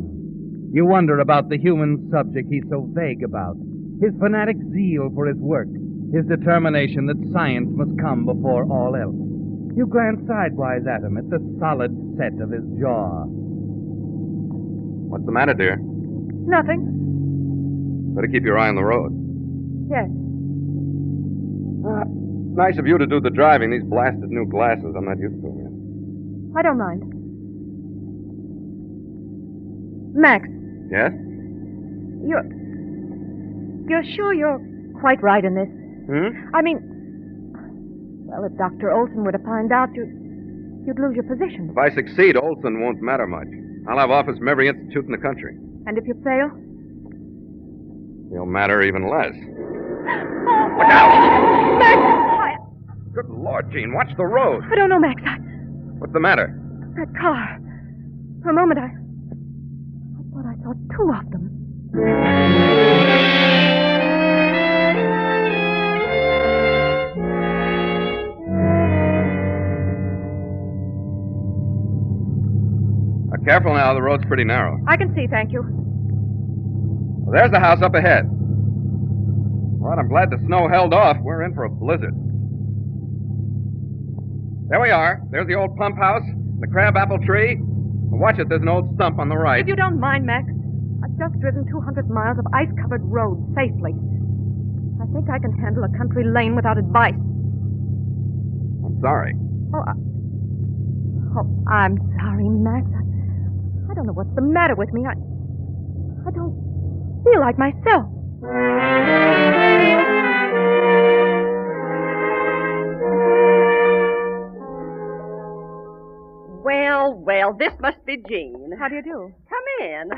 You wonder about the human subject he's so vague about, his fanatic zeal for his work, his determination that science must come before all else. You glance sidewise at him, at the solid set of his jaw. What's the matter, dear? Nothing. Better keep your eye on the road. Yes. Nice of you to do the driving. These blasted new glasses, I'm not used to them. I don't mind. Max, Yes? you're sure you're quite right in this? Hmm? I mean, well, if Dr. Olson were to find out, you'd lose your position. If I succeed, Olson won't matter much. I'll have offers from every institute in the country. And if you fail? He'll matter even less. Look out! Max! Good Lord, Gene, watch the road. I don't know, Max. What's the matter? That car. For a moment, I thought I saw two of them. Careful now, the road's pretty narrow. I can see, thank you. Well, there's the house up ahead. Well, I'm glad the snow held off. We're in for a blizzard. There we are. There's the old pump house, the crabapple tree. Watch it, there's an old stump on the right. If you don't mind, Max, I've just driven 200 miles of ice-covered road safely. I think I can handle a country lane without advice. I'm sorry. Oh, I'm sorry, Max. I don't know what's the matter with me. I don't feel like myself. Well, this must be Jean. How do you do? Come in.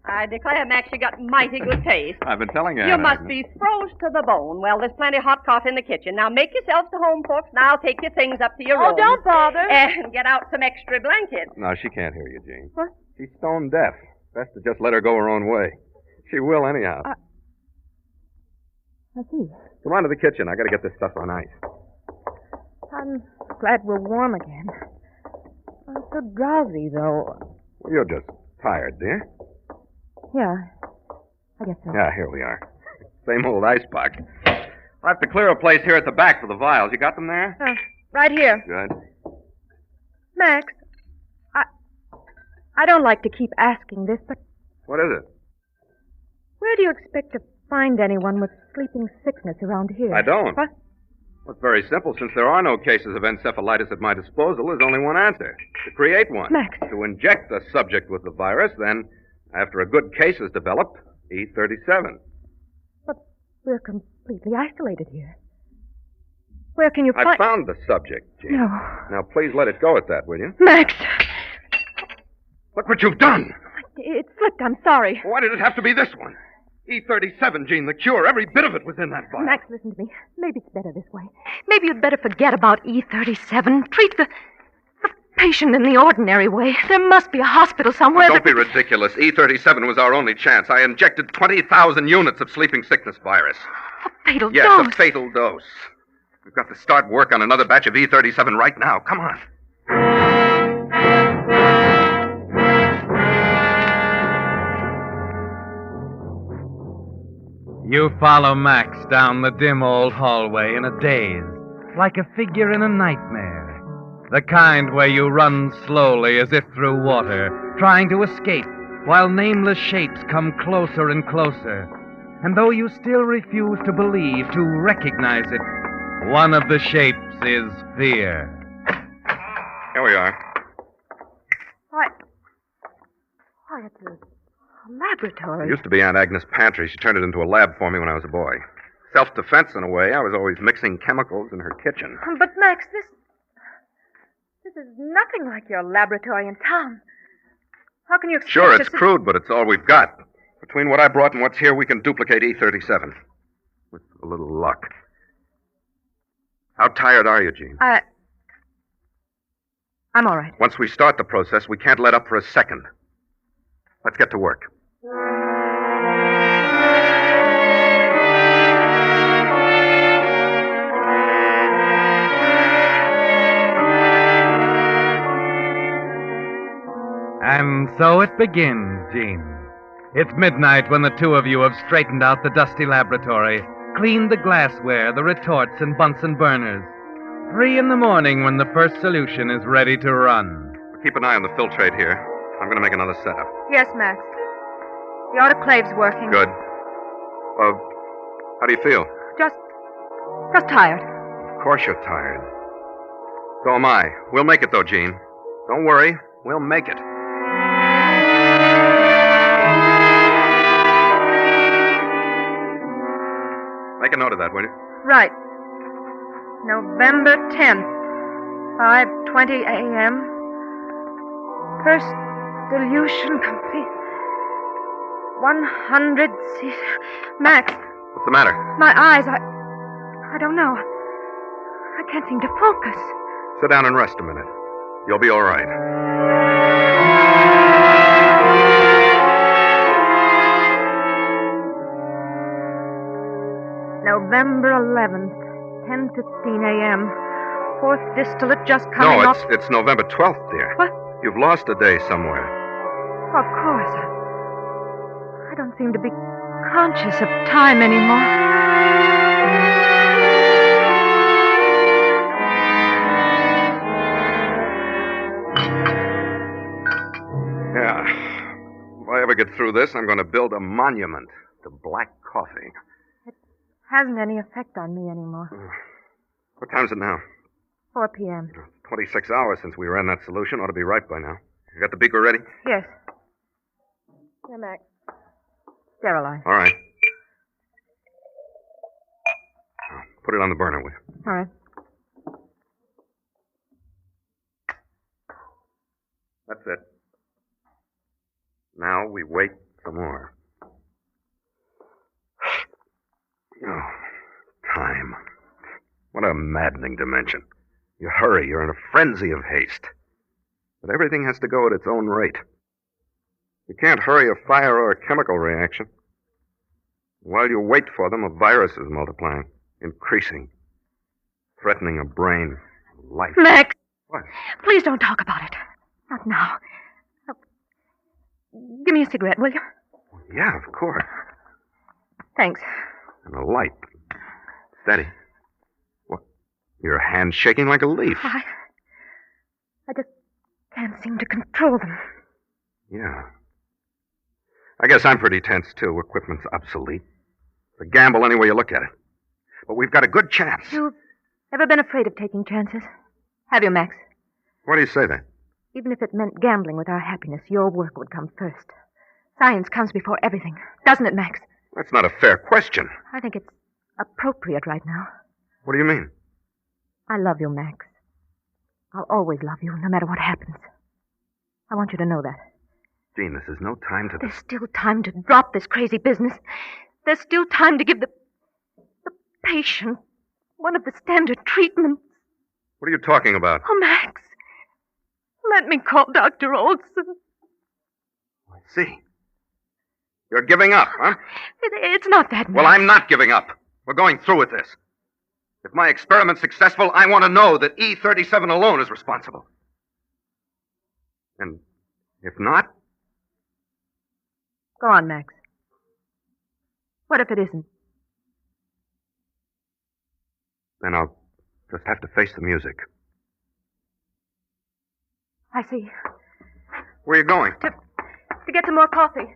I declare, Max, you got mighty good taste. I've been telling you. You must be froze to the bone. Well, there's plenty of hot coffee in the kitchen. Now, make yourselves to home, folks. Now, take your things up to your room. Oh, don't bother. And get out some extra blankets. No, she can't hear you, Jean. What? She's stone deaf. Best to just let her go her own way. She will anyhow. I see. Come on to the kitchen. I got to get this stuff on ice. I'm glad we're warm again. I'm so drowsy, though. Well, you're just tired, dear. Yeah, I guess so. Yeah, here we are. Same old icebox. I'll have to clear a place here at the back for the vials. You got them there? Right here. Good. Max, I don't like to keep asking this, but What is it? Where do you expect to find anyone with sleeping sickness around here? I don't. What? Well, it's very simple. Since there are no cases of encephalitis at my disposal, there's only one answer. To create one. Max. To inject the subject with the virus, then, after a good case is developed, E37. But we're completely isolated here. Where can you I find... found the subject, Jean. No. Now, please let it go at that, will you? Max! Look what you've done! It slipped. I'm sorry. Why did it have to be this one? E37, Jean, the cure. Every bit of it was in that vial. Max, listen to me. Maybe it's better this way. Maybe you'd better forget about E37. Treat the patient in the ordinary way. There must be a hospital somewhere. Don't be ridiculous. E37 was our only chance. I injected 20,000 units of sleeping sickness virus. A fatal Yes, dose. a fatal dose. We've got to start work on another batch of E37 right now. Come on. You follow Max down the dim old hallway in a daze, like a figure in a nightmare. The kind where you run slowly as if through water, trying to escape, while nameless shapes come closer and closer. And though you still refuse to believe, to recognize it, one of the shapes is fear. Here we are. Why, it's a laboratory. It used to be Aunt Agnes' pantry. She turned it into a lab for me when I was a boy. Self-defense, in a way. I was always mixing chemicals in her kitchen. But, Max, this is nothing like your laboratory in town. How can you expect Sure, it's us to... crude, but it's all we've got. Between what I brought and what's here, we can duplicate E37. With a little luck. How tired are you, Jean? I'm all right. Once we start the process, we can't let up for a second. Let's get to work. And so it begins, Jean. It's midnight when the two of you have straightened out the dusty laboratory, cleaned the glassware, the retorts, and Bunsen burners. 3 in the morning when the first solution is ready to run. Keep an eye on the filtrate here. I'm going to make another setup. Yes, Max. The autoclave's working. Good. How do you feel? Just tired. Of course you're tired. So am I. We'll make it, though, Jean. Don't worry. We'll make it. Make a note of that, will you? Right. November 10th, 5:20 a.m. First dilution complete. 100 c. Max, What's the matter? my eyes, I don't know. I can't seem to focus. Sit down and rest a minute. You'll be all right. November 11th, 10:15 a.m. Fourth distillate just coming No, off. it's November 12th, dear. What? You've lost a day somewhere. Of course. I don't seem to be conscious of time anymore. Yeah. If I ever get through this, I'm going to build a monument to black coffee. Hasn't any effect on me anymore. What time's it now? 4 p.m. 26 hours since we ran that solution. Ought to be ripe by now. You got the beaker ready? Yes. Here, Max. Sterilize. All right. Put it on the burner, will you? All right. That's it. Now we wait some more. Oh, time. What a maddening dimension. You hurry, you're in a frenzy of haste. But everything has to go at its own rate. You can't hurry a fire or a chemical reaction. While you wait for them, a virus is multiplying, increasing, threatening a brain, life. Max! What? Please don't talk about it. Not now. Oh, give me a cigarette, will you? Yeah, of course. Thanks. And a light. Steady. What? Your hand's shaking like a leaf. I just can't seem to control them. Yeah. I guess I'm pretty tense, too. Equipment's obsolete. It's a gamble any way you look at it. But we've got a good chance. You've ever been afraid of taking chances? Have you, Max? Why do you say that? Even if it meant gambling with our happiness, your work would come first. Science comes before everything. Doesn't it, Max? That's not a fair question. I think it's appropriate right now. What do you mean? I love you, Max. I'll always love you, no matter what happens. I want you to know that. Jean, this is no time to... There's still time to drop this crazy business. There's still time to give the patient one of the standard treatments. What are you talking about? Oh, Max. Let me call Dr. Olson. I see. You're giving up, huh? It's not that, Max. Well, I'm not giving up. We're going through with this. If my experiment's successful, I want to know that E37 alone is responsible. And if not... Go on, Max. What if it isn't? Then I'll just have to face the music. I see. Where are you going? To get some more coffee.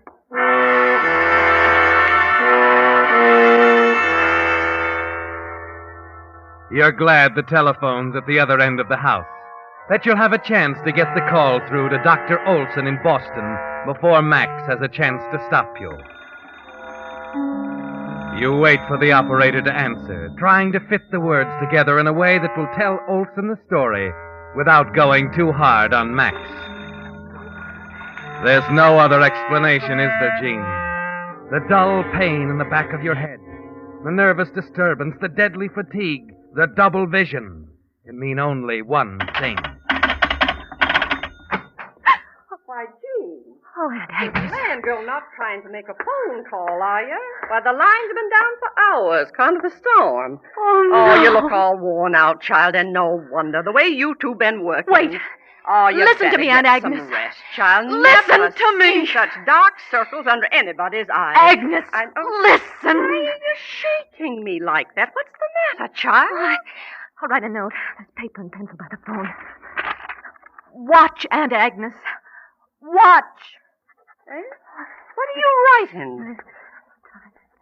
You're glad the telephone's at the other end of the house, that you'll have a chance to get the call through to Dr. Olson in Boston before Max has a chance to stop you. You wait for the operator to answer, trying to fit the words together in a way that will tell Olson the story without going too hard on Max. There's no other explanation, is there, Jean? The dull pain in the back of your head, the nervous disturbance, the deadly fatigue, the double vision can mean only one thing. Why, Jean. Oh, Aunt Agnes. Man, you're not trying to make a phone call, are you? Why, the lines have been down for hours, kind of a storm. Oh, no. Oh, you look all worn out, child, and no wonder. The way you two been working. Wait. Oh, you Listen to me, Aunt Agnes. Some rest, child. Listen Never to me. seen such dark circles under anybody's eyes. Agnes, listen. Why are you shaking me like that? What's the matter, child? I'll write a note. There's paper and pencil by the phone. Watch, Aunt Agnes. Watch. Eh? What are you writing?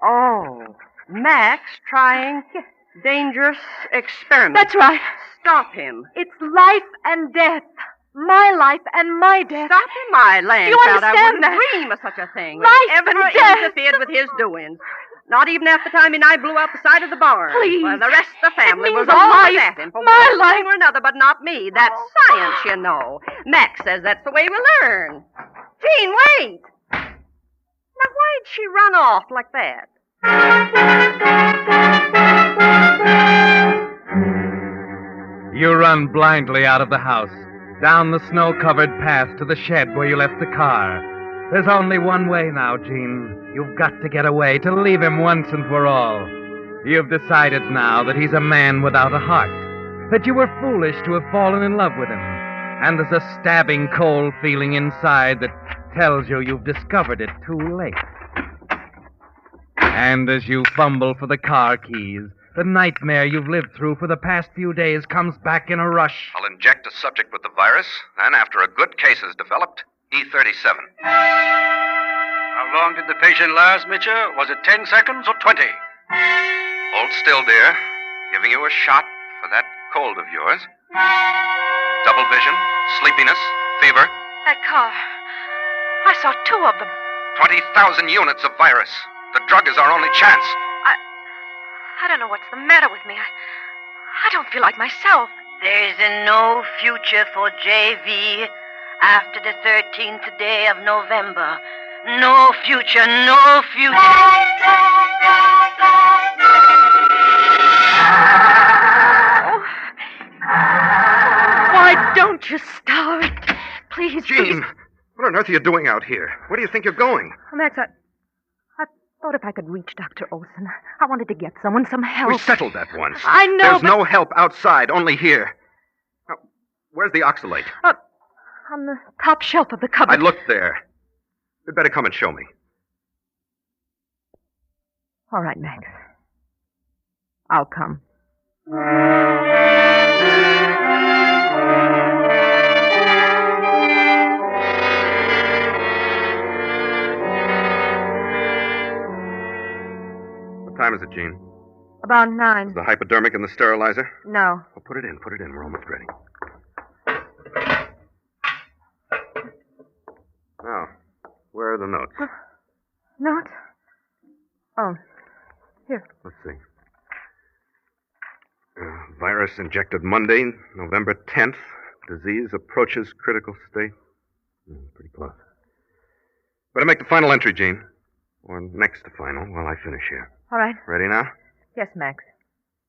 Oh, Max trying dangerous experiment. That's right. Stop him. It's life and death. My life and my death. Stop him, my land You child. I understand wouldn't that? dream of such a thing. Life Ever and death. interfered with his doings. Not even after Tommy and I blew out the side of the barn. Please. Well, the rest of the family It was means all life. at him for My one life. thing or another, but not me. That's science, you know. Max says that's the way we learn. Jean, wait. Now, why'd she run off like that? You run blindly out of the house, down the snow-covered path to the shed where you left the car. There's only one way now, Jean. You've got to get away, to leave him once and for all. You've decided now that he's a man without a heart, that you were foolish to have fallen in love with him, and there's a stabbing cold feeling inside that tells you you've discovered it too late. And as you fumble for the car keys, the nightmare you've lived through for the past few days comes back in a rush. I'll inject a subject with the virus, then after a good case is developed, E37. How long did the patient last, Mitchell? Was it 10 seconds or 20? Hold still, dear. Giving you a shot for that cold of yours. Double vision, sleepiness, fever. That car. I saw 2 of them. 20,000 units of virus. The drug is our only chance. I don't know what's the matter with me. I don't feel like myself. There's no future for JV after the 13th day of November. No future, no future. Why don't you start? Please, Jean, what on earth are you doing out here? Where do you think you're going? Max, I thought if I could reach Dr. Olson. I wanted to get some help. We settled that once. I know, There's no help outside, only here. Now, where's the oxalate? On the top shelf of the cupboard. I looked there. You'd better come and show me. All right, Max. I'll come. What time is it, Jean? About 9. Is the hypodermic in the sterilizer? No. Well, put it in. We're almost ready. Now, where are the notes? Not? Oh, here. Let's see. Virus injected Monday, November 10th. Disease approaches critical state. Pretty close. Better make the final entry, Jean. Or next to final while I finish here. All right. Ready now? Yes, Max.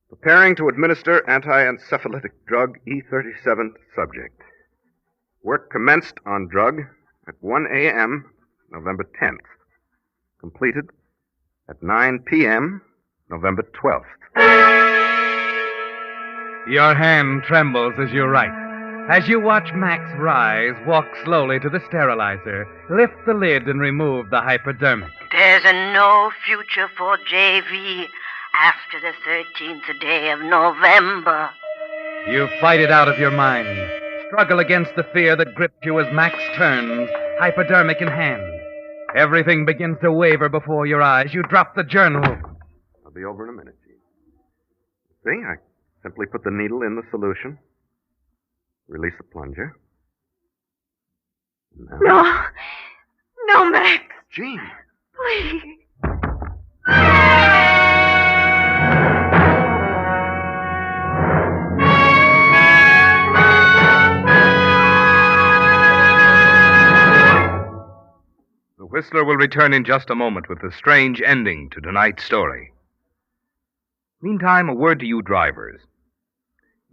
Preparing to administer anti-encephalitic drug E37 subject. Work commenced on drug at 1 a.m., November 10th. Completed at 9 p.m., November 12th. Your hand trembles as you write. As you watch Max rise, walk slowly to the sterilizer, lift the lid, and remove the hypodermic. There's no future for JV after the 13th day of November. You fight it out of your mind. Struggle against the fear that gripped you as Max turns, hypodermic in hand. Everything begins to waver before your eyes. You drop the journal. I'll be over in a minute, Gene. See, I simply put the needle in the solution. Release the plunger. Now. No, Max. Gene. Please. The Whistler will return in just a moment with the strange ending to tonight's story. Meantime, a word to you drivers.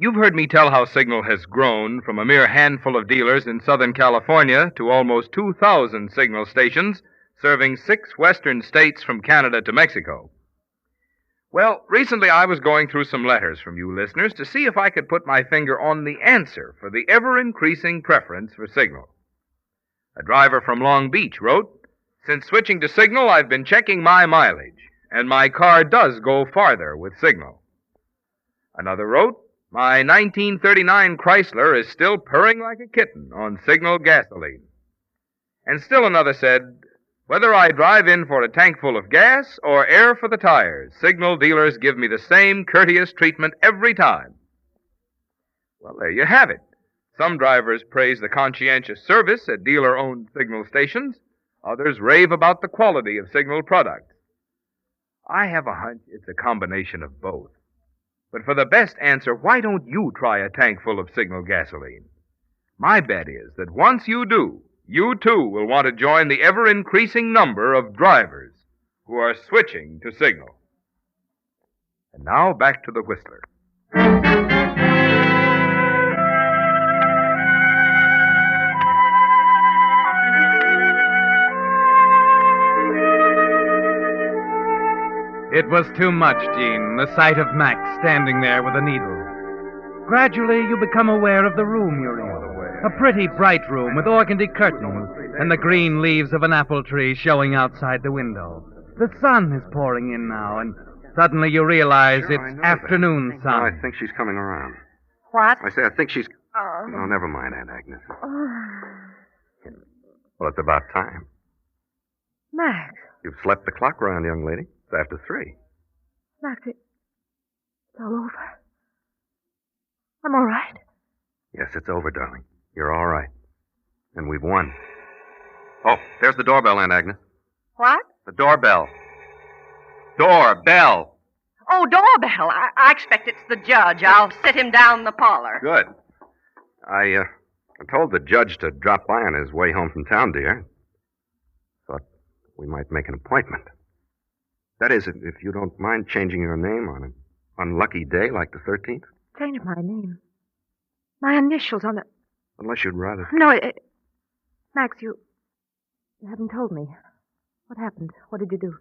You've heard me tell how Signal has grown from a mere handful of dealers in Southern California to almost 2,000 Signal stations, serving 6 western states from Canada to Mexico. Well, recently I was going through some letters from you listeners to see if I could put my finger on the answer for the ever-increasing preference for Signal. A driver from Long Beach wrote, "Since switching to Signal, I've been checking my mileage, and my car does go farther with Signal." Another wrote, "My 1939 Chrysler is still purring like a kitten on Signal gasoline." And still another said, "Whether I drive in for a tank full of gas or air for the tires, Signal dealers give me the same courteous treatment every time." Well, there you have it. Some drivers praise the conscientious service at dealer-owned Signal stations. Others rave about the quality of Signal products. I have a hunch it's a combination of both. But for the best answer, why don't you try a tank full of Signal gasoline? My bet is that once you do, you too will want to join the ever-increasing number of drivers who are switching to Signal. And now back to the Whistler. It was too much, Jean, the sight of Max standing there with a needle. Gradually, you become aware of the room you're in. A pretty bright room with organdy curtains and the green leaves of an apple tree showing outside the window. The sun is pouring in now, and suddenly you realize it's afternoon sun. I think she's coming around. What? I say, I think she's... Oh. No, never mind, Aunt Agnes. Oh. Well, it's about time. Max. You've slept the clock round, young lady. It's after 3. Max, it's all over. I'm all right. Yes, it's over, darling. You're all right. And we've won. Oh, there's the doorbell, Aunt Agnes. What? The doorbell. Doorbell. Oh, doorbell. I expect it's the judge. I'll sit him down in the parlor. Good. I told the judge to drop by on his way home from town, dear. Thought we might make an appointment. That is, if you don't mind changing your name on an unlucky day like the 13th. Change my name. My initials on the... Unless you'd rather... No, Max, you haven't told me. What happened? What did you do?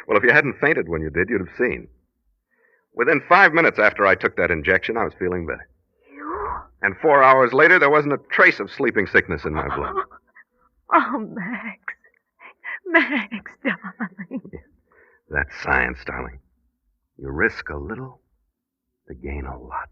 Well, if you hadn't fainted when you did, you'd have seen. Within 5 minutes after I took that injection, I was feeling better. You? And 4 hours later, there wasn't a trace of sleeping sickness in my blood. Oh, Max. Max, darling. That's science, darling. You risk a little to gain a lot.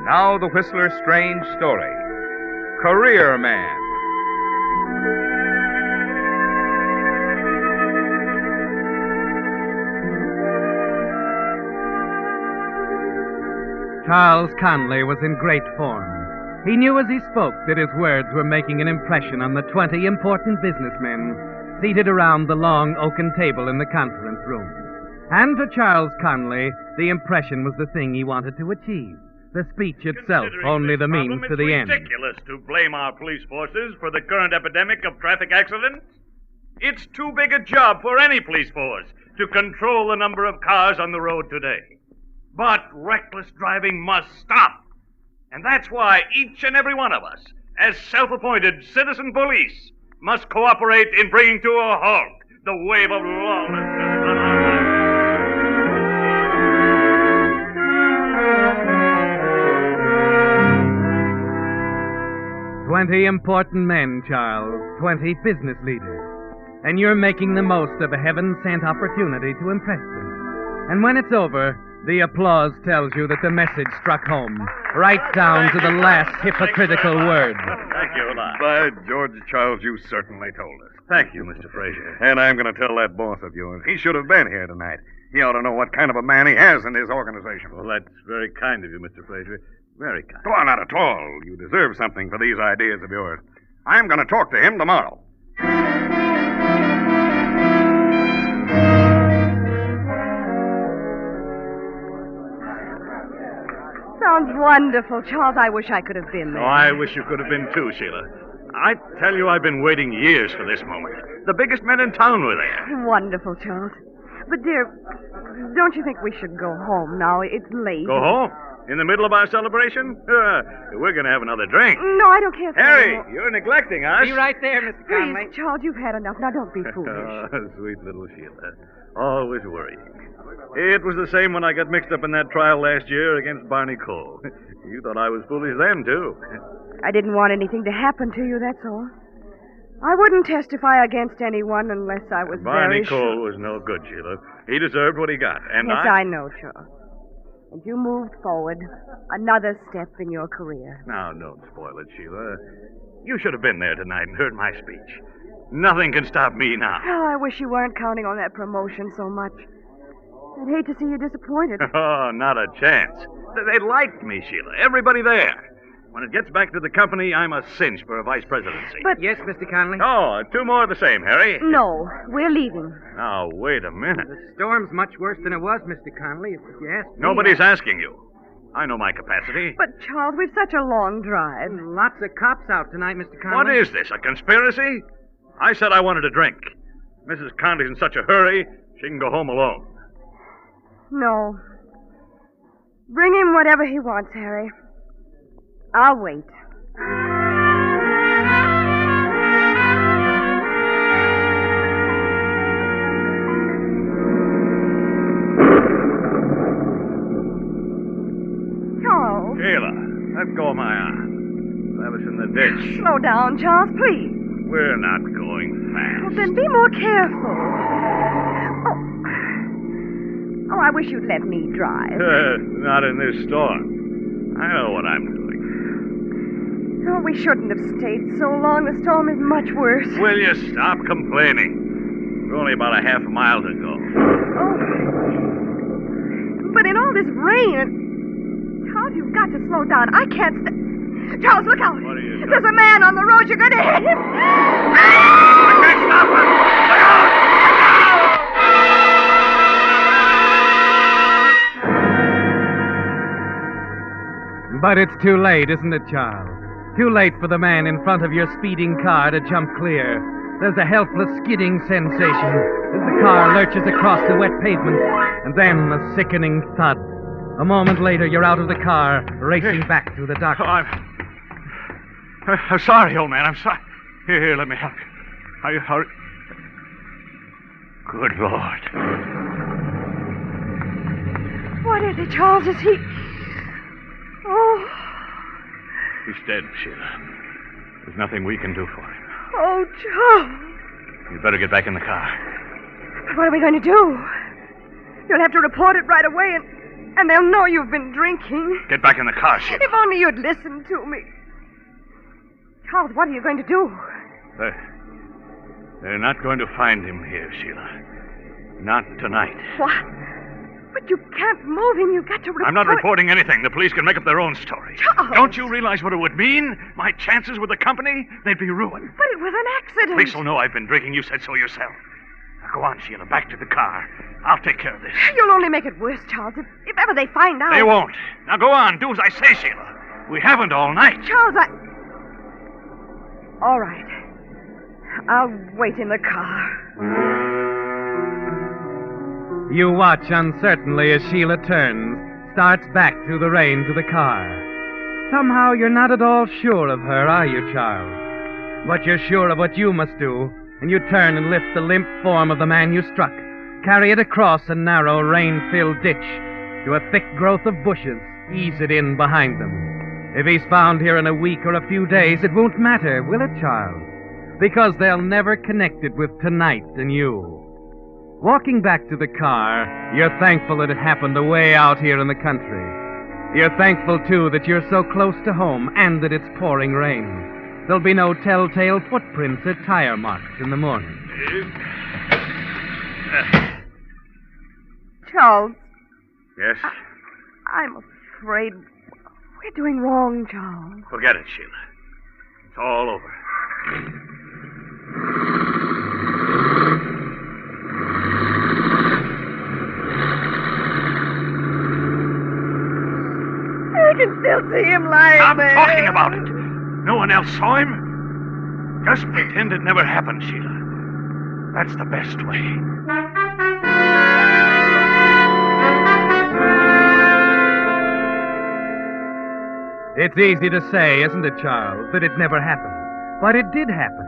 And now the Whistler's strange story. Career Man. Charles Conley was in great form. He knew as he spoke that his words were making an impression on the 20 important businessmen seated around the long oaken table in the conference room. And to Charles Conley, the impression was the thing he wanted to achieve. The speech itself only the means to the end. It's ridiculous to blame our police forces for the current epidemic of traffic accidents. It's too big a job for any police force to control the number of cars on the road today. But reckless driving must stop. And that's why each and every one of us, as self-appointed citizen police, must cooperate in bringing to a halt the wave of lawlessness. 20 important men, Charles. 20 business leaders. And you're making the most of a heaven-sent opportunity to impress them. And when it's over, the applause tells you that the message struck home, right down to the last hypocritical word. Thank you a lot. By George, Charles, you certainly told us. Thank you, Mr. Fraser. And I'm going to tell that boss of yours. He should have been here tonight. He ought to know what kind of a man he has in his organization. Well, that's very kind of you, Mr. Fraser. Very kind. Oh, not at all. You deserve something for these ideas of yours. I'm going to talk to him tomorrow. Sounds wonderful, Charles. I wish I could have been there. Oh, I wish you could have been too, Sheila. I tell you, I've been waiting years for this moment. The biggest men in town were there. Wonderful, Charles. But, dear, don't you think we should go home now? It's late. Go home? In the middle of our celebration? We're going to have another drink. No, I don't care for Harry, anymore. you're neglecting us. Be right there, Mr. Conley. Please, Charles, you've had enough. Now, don't be foolish. Oh, sweet little Sheila. Always worrying. It was the same when I got mixed up in that trial last year against Barney Cole. You thought I was foolish then, too. I didn't want anything to happen to you, that's all. I wouldn't testify against anyone unless I was Barney very Cole sure. was no good, Sheila. He deserved what he got. And Yes, I know, Charles. And you moved forward another step in your career. Now, don't spoil it, Sheila. You should have been there tonight and heard my speech. Nothing can stop me now. Oh, I wish you weren't counting on that promotion so much. I'd hate to see you disappointed. Oh, not a chance. They liked me, Sheila. Everybody there. When it gets back to the company, I'm a cinch for a vice presidency. But... Yes, Mr. Conley? Oh, two more of the same, Harry. No, we're leaving. Now, wait a minute. The storm's much worse than it was, Mr. Conley, if you ask me. Nobody's asking you. I know my capacity. But, Charles, we've such a long drive. Lots of cops out tonight, Mr. Conley. What is this, a conspiracy? I said I wanted a drink. Mrs. Conley's in such a hurry, she can go home alone. No. Bring him whatever he wants, Harry. I'll wait. Charles. Sheila, let go of my arm. That was in the ditch. Slow down, Charles, please. We're not going fast. Well, then be more careful. Oh, I wish you'd let me drive. Not in this storm. I know what I'm doing. Oh, we shouldn't have stayed so long. The storm is much worse. Will you stop complaining? We're only about a half a mile to go. Oh. But in all this rain, Charles, you've got to slow down. I can't Charles, look out. What are you doing? There's a man on the road. You're going to hit him. I can't stop him. Look out! But it's too late, isn't it, Charles? Too late for the man in front of your speeding car to jump clear. There's a helpless skidding sensation as the car lurches across the wet pavement, and then a sickening thud. A moment later, you're out of the car, racing back through the darkness. Oh, I'm sorry, old man. I'm sorry. Here, let me help you. Are you hurry? Good Lord. What is it, Charles? Is he... Oh. He's dead, Sheila. There's nothing we can do for him. Oh, Charles. You'd better get back in the car. But what are we going to do? You'll have to report it right away, And they'll know you've been drinking. Get back in the car, Sheila. If only you'd listen to me. Charles, what are you going to do? They're not going to find him here, Sheila. Not tonight. What? But you can't move him. You've got to report... I'm not reporting anything. The police can make up their own story. Charles! Don't you realize what it would mean? My chances with the company? They'd be ruined. But it was an accident. Police will know I've been drinking. You said so yourself. Now go on, Sheila. Back to the car. I'll take care of this. You'll only make it worse, Charles. If ever they find out... They won't. Now go on. Do as I say, Sheila. We haven't all night. Charles, All right. I'll wait in the car. You watch uncertainly as Sheila turns, starts back through the rain to the car. Somehow you're not at all sure of her, are you, Charles? But you're sure of what you must do, and you turn and lift the limp form of the man you struck, carry it across a narrow, rain-filled ditch to a thick growth of bushes, ease it in behind them. If he's found here in a week or a few days, it won't matter, will it, Charles? Because they'll never connect it with tonight and you. Walking back to the car, you're thankful that it happened away out here in the country. You're thankful, too, that you're so close to home and that it's pouring rain. There'll be no telltale footprints or tire marks in the morning. Charles. Yes? I'm afraid we're doing wrong, Charles. Forget it, Sheila. It's all over. I can still see him lying Stop there. talking about it. No one else saw him. Just pretend it never happened, Sheila. That's the best way. It's easy to say, isn't it, Charles, that it never happened. But it did happen.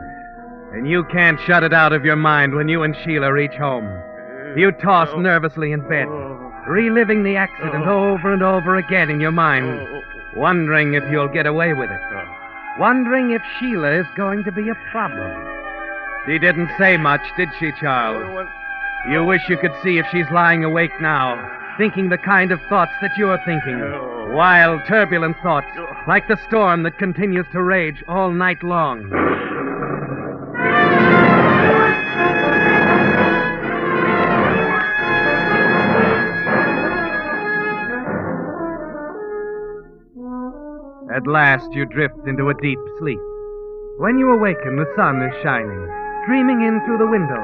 And you can't shut it out of your mind when you and Sheila reach home. You toss nervously in bed, reliving the accident over and over again in your mind, wondering if you'll get away with it. Wondering if Sheila is going to be a problem. She didn't say much, did she, Charles? You wish you could see if she's lying awake now, thinking the kind of thoughts that you're thinking. Wild, turbulent thoughts, like the storm that continues to rage all night long. At last, you drift into a deep sleep. When you awaken, the sun is shining, streaming in through the window.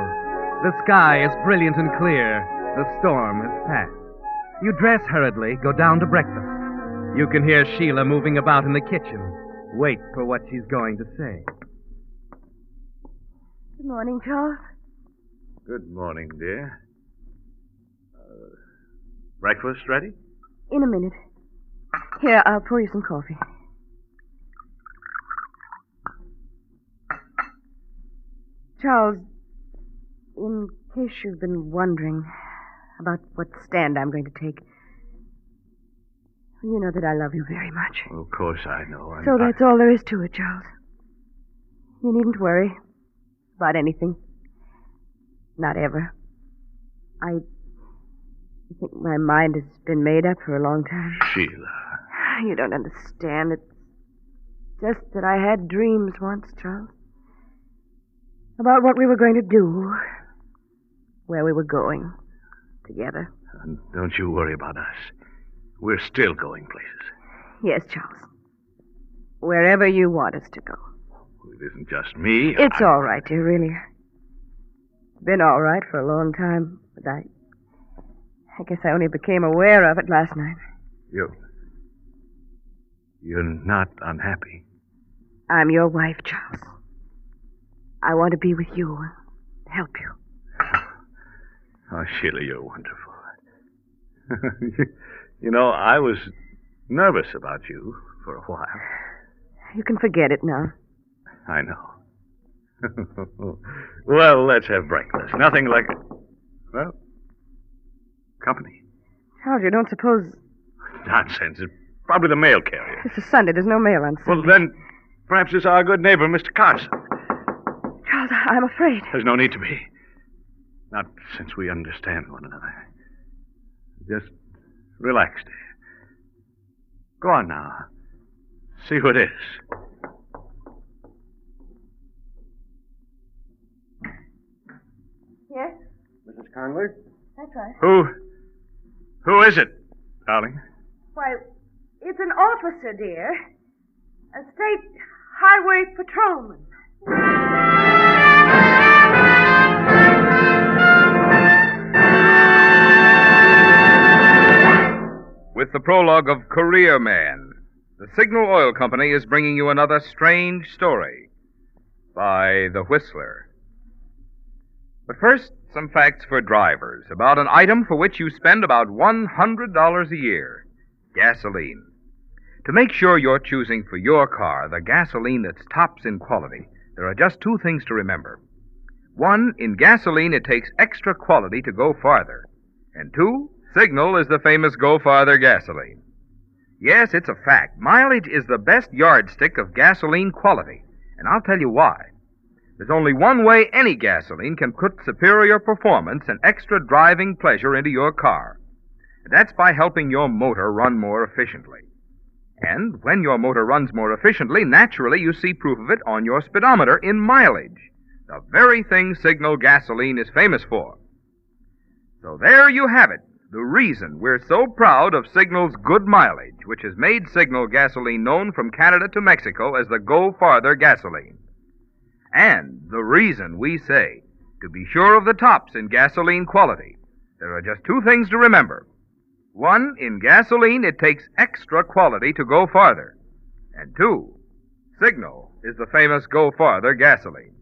The sky is brilliant and clear. The storm has passed. You dress hurriedly, go down to breakfast. You can hear Sheila moving about in the kitchen. Wait for what she's going to say. Good morning, Charles. Good morning, dear. Breakfast ready? In a minute. Here, I'll pour you some coffee. Charles, in case you've been wondering about what stand I'm going to take, you know that I love you very much. Well, of course I know. So that's all there is to it, Charles. You needn't worry about anything. Not ever. I think my mind has been made up for a long time. Sheila. You don't understand. It's just that I had dreams once, Charles. About what we were going to do. Where we were going. Together. And don't you worry about us. We're still going places. Yes, Charles. Wherever you want us to go. It isn't just me. It's all right, dear, really. It's been all right for a long time, but I guess I only became aware of it last night. You're not unhappy. I'm your wife, Charles. I want to be with you and help you. Oh, Sheila, you're wonderful. You know, I was nervous about you for a while. You can forget it now. I know. Well, let's have breakfast. Nothing like... Well, company. Charles, you don't suppose... Nonsense. It's probably the mail carrier. This is Sunday. There's no mail on Sunday. Well, then, perhaps it's our good neighbor, Mr. Carson. Charles, I'm afraid. There's no need to be. Not since we understand one another. Just Relax, dear. Go on now. See who it is. Yes, Mrs. Conley? that's right. Who is it, darling? Why, it's an officer, dear. A state highway patrolman. With the prologue of Career Man, the Signal Oil Company is bringing you another strange story by The Whistler. But first, some facts for drivers about an item for which you spend about $100 a year: gasoline. To make sure you're choosing for your car the gasoline that's tops in quality, there are just two things to remember. One, in gasoline, it takes extra quality to go farther. And two, Signal is the famous Go Farther gasoline. Yes, it's a fact. Mileage is the best yardstick of gasoline quality, and I'll tell you why. There's only one way any gasoline can put superior performance and extra driving pleasure into your car. And that's by helping your motor run more efficiently. And when your motor runs more efficiently, naturally you see proof of it on your speedometer in mileage, the very thing Signal gasoline is famous for. So there you have it. The reason we're so proud of Signal's good mileage, which has made Signal gasoline known from Canada to Mexico as the Go Farther gasoline. And the reason we say, to be sure of the tops in gasoline quality, there are just two things to remember. One, in gasoline, it takes extra quality to go farther. And two, Signal is the famous Go Farther gasoline.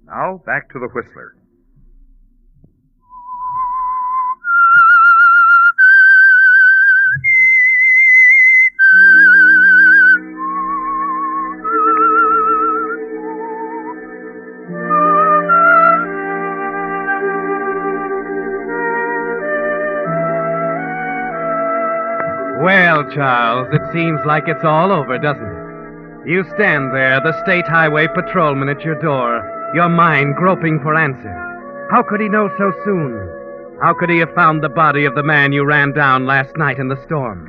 Now, back to the Whistler. Well, Charles, it seems like it's all over, doesn't it? You stand there, the state highway patrolman at your door, your mind groping for answers. How could he know so soon? How could he have found the body of the man you ran down last night in the storm?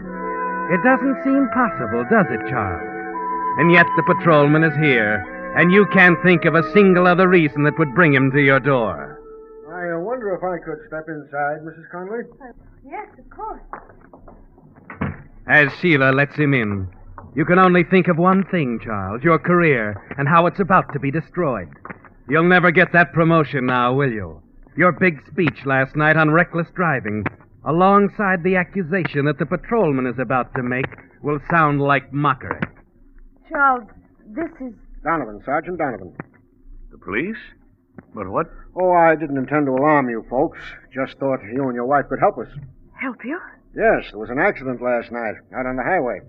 It doesn't seem possible, does it, Charles? And yet the patrolman is here, and you can't think of a single other reason that would bring him to your door. I wonder if I could step inside, Mrs. Conley? Yes, of course. As Sheila lets him in, you can only think of one thing, Charles, your career, and how it's about to be destroyed. You'll never get that promotion now, will you? Your big speech last night on reckless driving, alongside the accusation that the patrolman is about to make, will sound like mockery. Charles, this is... Donovan, Sergeant Donovan. The police? But what? Oh, I didn't intend to alarm you folks. Just thought you and your wife could help us. Help you? Yes, there was an accident last night out on the highway.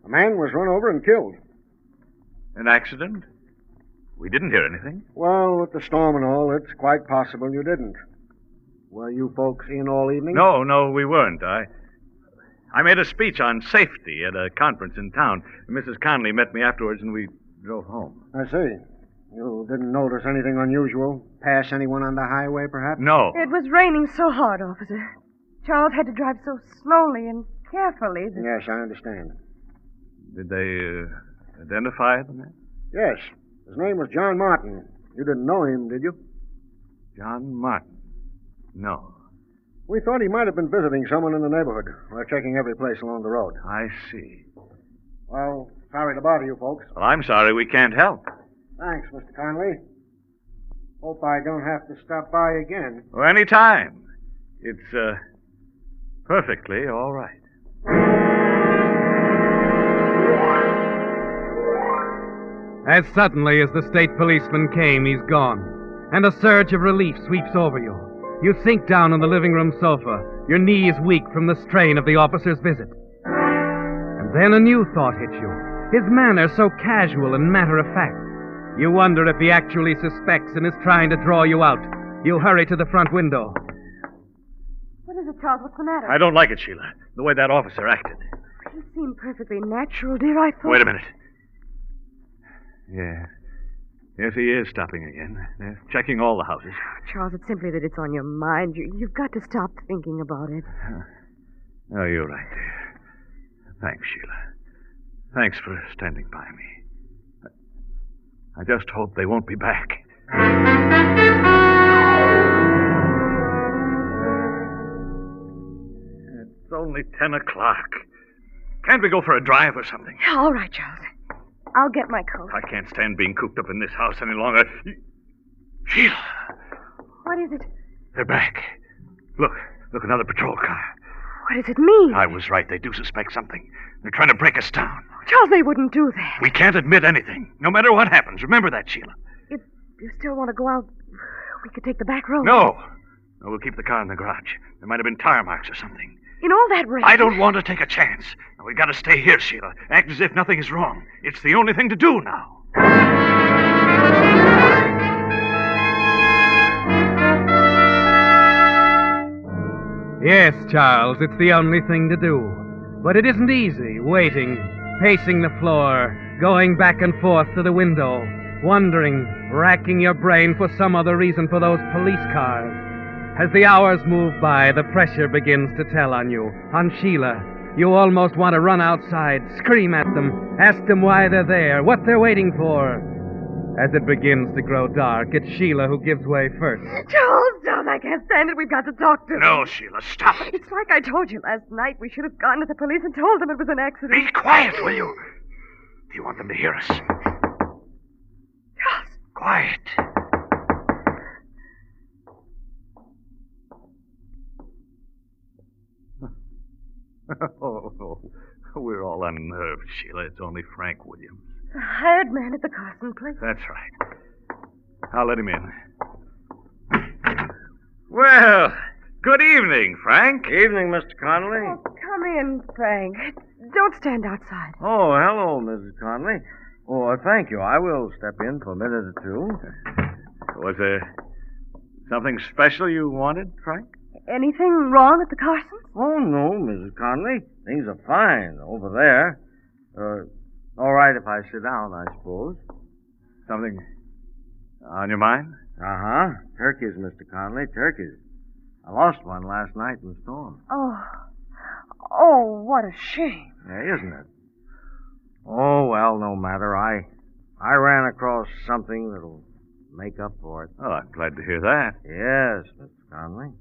A man was run over and killed. An accident? We didn't hear anything. Well, with the storm and all, it's quite possible you didn't. Were you folks in all evening? No, we weren't. I made a speech on safety at a conference in town. Mrs. Conley met me afterwards, and we drove home. I see. You didn't notice anything unusual? Pass anyone on the highway, perhaps? No. It was raining so hard, officer. Charles had to drive so slowly and carefully that... Yes, I understand. Did they identify the man? Yes. His name was John Martin. You didn't know him, did you? John Martin? No. We thought he might have been visiting someone in the neighborhood. We're checking every place along the road. I see. Well, sorry to bother you folks. Well, I'm sorry we can't help. Thanks, Mr. Conley. Hope I don't have to stop by again. Well, any time. It's, perfectly all right. As suddenly as the state policeman came, he's gone, and a surge of relief sweeps over you. You sink down on the living room sofa, your knees weak from the strain of the officer's visit. And then a new thought hits you, his manner so casual and matter-of-fact. You wonder if he actually suspects and is trying to draw you out. You hurry to the front window. What is it, Charles? What's the matter? I don't like it, Sheila, the way that officer acted. He seemed perfectly natural, dear. I thought... Wait a minute. Yes, he is stopping again. They're checking all the houses. Charles, it's simply that it's on your mind. You've got to stop thinking about it. Oh, you're right, dear. Thanks, Sheila. Thanks for standing by me. I just hope they won't be back. It's only 10 o'clock. Can't we go for a drive or something? All right, Charles. I'll get my coat. I can't stand being cooped up in this house any longer. Sheila! What is it? They're back. Look, another patrol car. What does it mean? I was right. They do suspect something. They're trying to break us down. Charles, they wouldn't do that. We can't admit anything, no matter what happens. Remember that, Sheila. If you still want to go out, we could take the back road. No, we'll keep the car in the garage. There might have been tire marks or something. In all that rain. I don't want to take a chance. We got to stay here, Sheila. Act as if nothing is wrong. It's the only thing to do now. Yes, Charles, it's the only thing to do. But it isn't easy, waiting, pacing the floor, going back and forth to the window, wondering, racking your brain for some other reason for those police cars. As the hours move by, the pressure begins to tell on you, on Sheila. You almost want to run outside, scream at them, ask them why they're there, what they're waiting for. As it begins to grow dark, it's Sheila who gives way first. Charles, I can't stand it. We've got to talk to them. No, Sheila, stop it. It's like I told you last night. We should have gone to the police and told them it was an accident. Be quiet, will you? Do you want them to hear us? Charles. Quiet. Oh, we're all unnerved, Sheila. It's only Frank Williams. The hired man at the Carson place. That's right. I'll let him in. Well, good evening, Frank. Evening, Mr. Connolly. Oh, come in, Frank. Don't stand outside. Oh, hello, Mrs. Connolly. Oh, thank you. I will step in for a minute or two. Was there something special you wanted, Frank? Anything wrong at the Carsons? Oh, no, Mrs. Connolly. Things are fine over there. All right if I sit down, I suppose. Something on your mind? Uh-huh. Turkeys, Mr. Connolly, turkeys. I lost one last night in the storm. Oh, what a shame. Yeah, isn't it? Oh, well, no matter. I ran across something that'll make up for it. Oh, I'm glad to hear that. Yes, Mr. Connolly.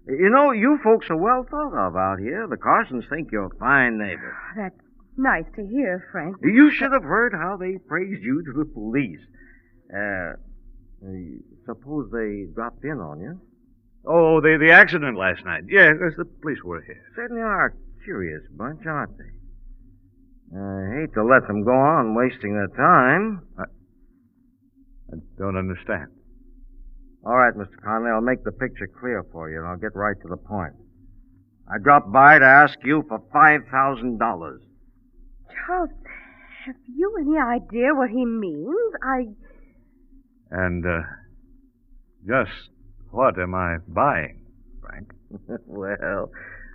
You know, you folks are well thought of out here. The Carsons think you're a fine neighbor. That's nice to hear, Frank. You should have heard how they praised you to the police. Suppose they dropped in on you? Oh, the accident last night. Yeah, the police were here. Certainly are a curious bunch, aren't they? I hate to let them go on wasting their time. I don't understand. All right, Mr. Conley, I'll make the picture clear for you, and I'll get right to the point. I dropped by to ask you for $5,000. Charles, have you any idea what he means? And, just what am I buying, Frank? Well,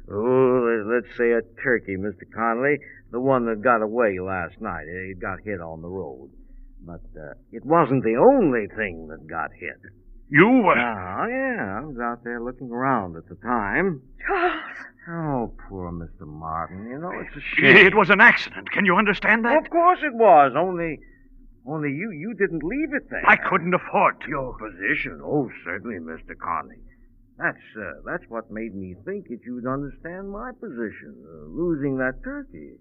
let's say a turkey, Mr. Conley. The one that got away last night. It got hit on the road. But it wasn't the only thing that got hit. You were? Oh, yeah. I was out there looking around at the time. Charles! Oh, poor Mr. Martin. You know, it's a shame. It was an accident. Can you understand that? Of course it was. Only you didn't leave it there. I couldn't afford to. Your position? Oh, certainly, Mr. Conley. That's what made me think that you'd understand my position, losing that turkey.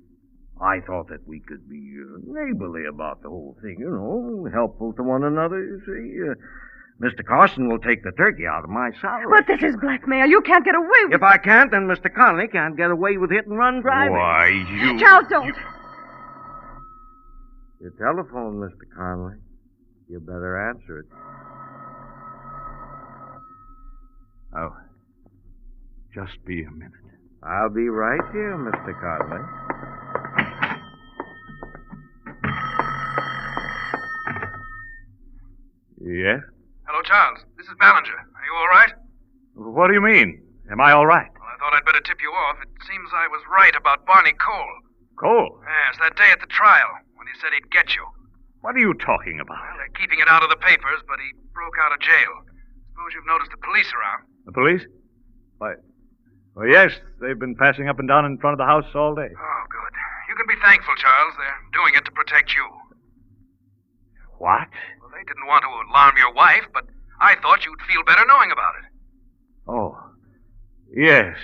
I thought that we could be neighborly about the whole thing, you know, helpful to one another, you see. Mr. Carson will take the turkey out of my salary. But this is blackmail. You can't get away with it. If I can't, then Mr. Conley can't get away with hit-and-run driving. Why, you... Charles, don't. Your telephone, Mr. Conley. You better answer it. Oh, just be a minute. I'll be right here, Mr. Conley. Yes? Hello, Charles. This is Ballinger. Are you all right? What do you mean? Am I all right? Well, I thought I'd better tip you off. It seems I was right about Barney Cole. Cole? Yes, that day at the trial, when he said he'd get you. What are you talking about? Well, they're keeping it out of the papers, but he broke out of jail. Suppose you've noticed the police around. The police? Why, Well, yes, they've been passing up and down in front of the house all day. Oh, good. You can be thankful, Charles. They're doing it to protect you. What? Well, they didn't want to alarm your wife, but I thought you'd feel better knowing about it. Oh, yes.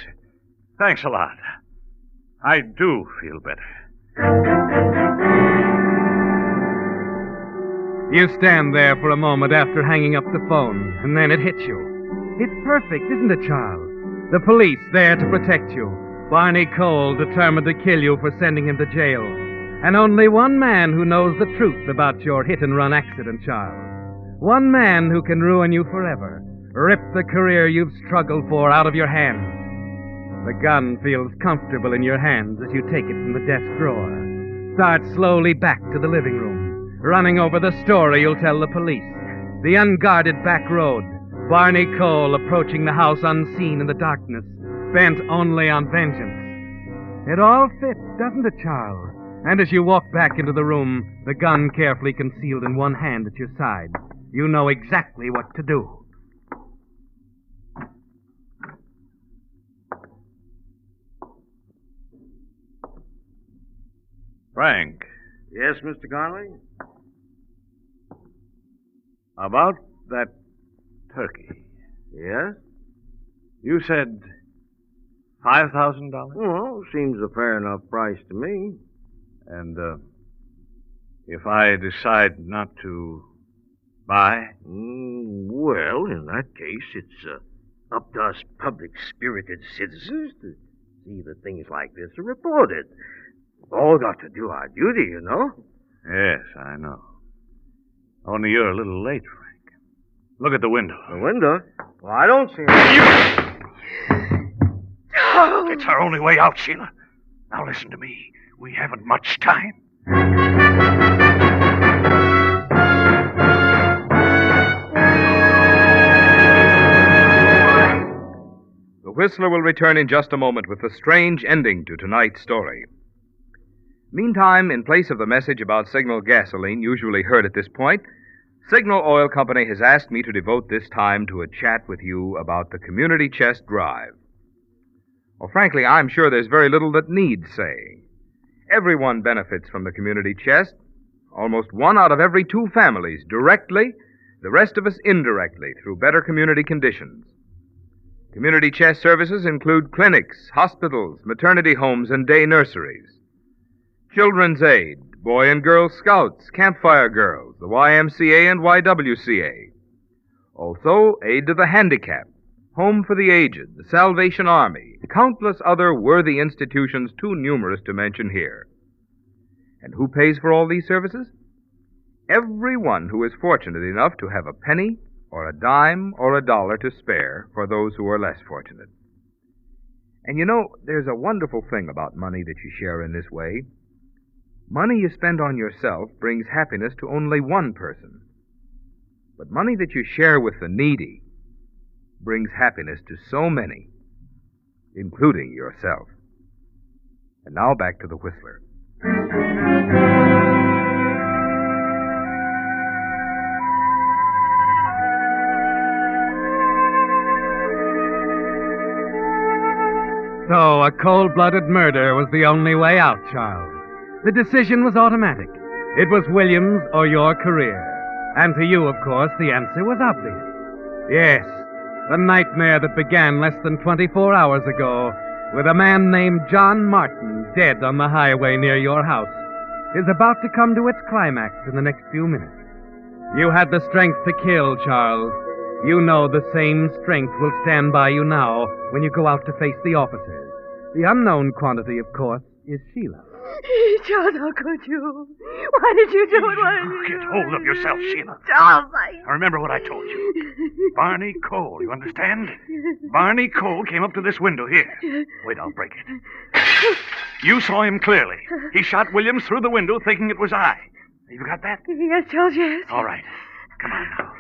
Thanks a lot. I do feel better. You stand there for a moment after hanging up the phone, and then it hits you. It's perfect, isn't it, Charles? The police there to protect you. Barney Cole determined to kill you for sending him to jail. And only one man who knows the truth about your hit-and-run accident, Charles. One man who can ruin you forever. Rip the career you've struggled for out of your hands. The gun feels comfortable in your hands as you take it from the desk drawer. Start slowly back to the living room, running over the story you'll tell the police. The unguarded back road. Barney Cole approaching the house unseen in the darkness, bent only on vengeance. It all fits, doesn't it, Charles? And as you walk back into the room, the gun carefully concealed in one hand at your side, you know exactly what to do. Frank. Yes, Mr. Conley? About that turkey. Yes? You said $5,000? Well, seems a fair enough price to me. And, if I decide not to buy? Well, in that case, it's up to us public-spirited citizens to see that things like this are reported. We've all got to do our duty, you know. Yes, I know. Only you're a little late, Frank. Look at the window. The window? Well, I don't see it. It's our only way out, Sheila. Now listen to me. We haven't much time. The Whistler will return in just a moment with the strange ending to tonight's story. Meantime, in place of the message about Signal gasoline usually heard at this point, Signal Oil Company has asked me to devote this time to a chat with you about the Community Chest Drive. Well, frankly, I'm sure there's very little that needs saying. Everyone benefits from the Community Chest. Almost 1 out of every 2 families directly, the rest of us indirectly through better community conditions. Community Chest services include clinics, hospitals, maternity homes, and day nurseries. Children's Aid, Boy and Girl Scouts, Campfire Girls, the YMCA and YWCA. Also, aid to the handicapped, Home for the Aged, the Salvation Army, countless other worthy institutions too numerous to mention here. And who pays for all these services? Everyone who is fortunate enough to have a penny or a dime or a dollar to spare for those who are less fortunate. And you know, there's a wonderful thing about money that you share in this way. Money you spend on yourself brings happiness to only one person. But money that you share with the needy brings happiness to so many, including yourself. And now back to the Whistler. So a cold-blooded murder was the only way out, Charles. The decision was automatic. It was Williams or your career. And to you, of course, the answer was obvious. Yes, the nightmare that began less than 24 hours ago with a man named John Martin dead on the highway near your house is about to come to its climax in the next few minutes. You had the strength to kill, Charles. You know the same strength will stand by you now when you go out to face the officers. The unknown quantity, of course, is Sheila. Charles, how could you? Why did you do it? Why did you Get hold of yourself, Sheila. Charles, Now remember what I told you. Barney Cole, you understand? Barney Cole came up to this window here. Wait, I'll break it. You saw him clearly. He shot Williams through the window thinking it was I. You got that? Yes, Charles, yes. All right. Come on now.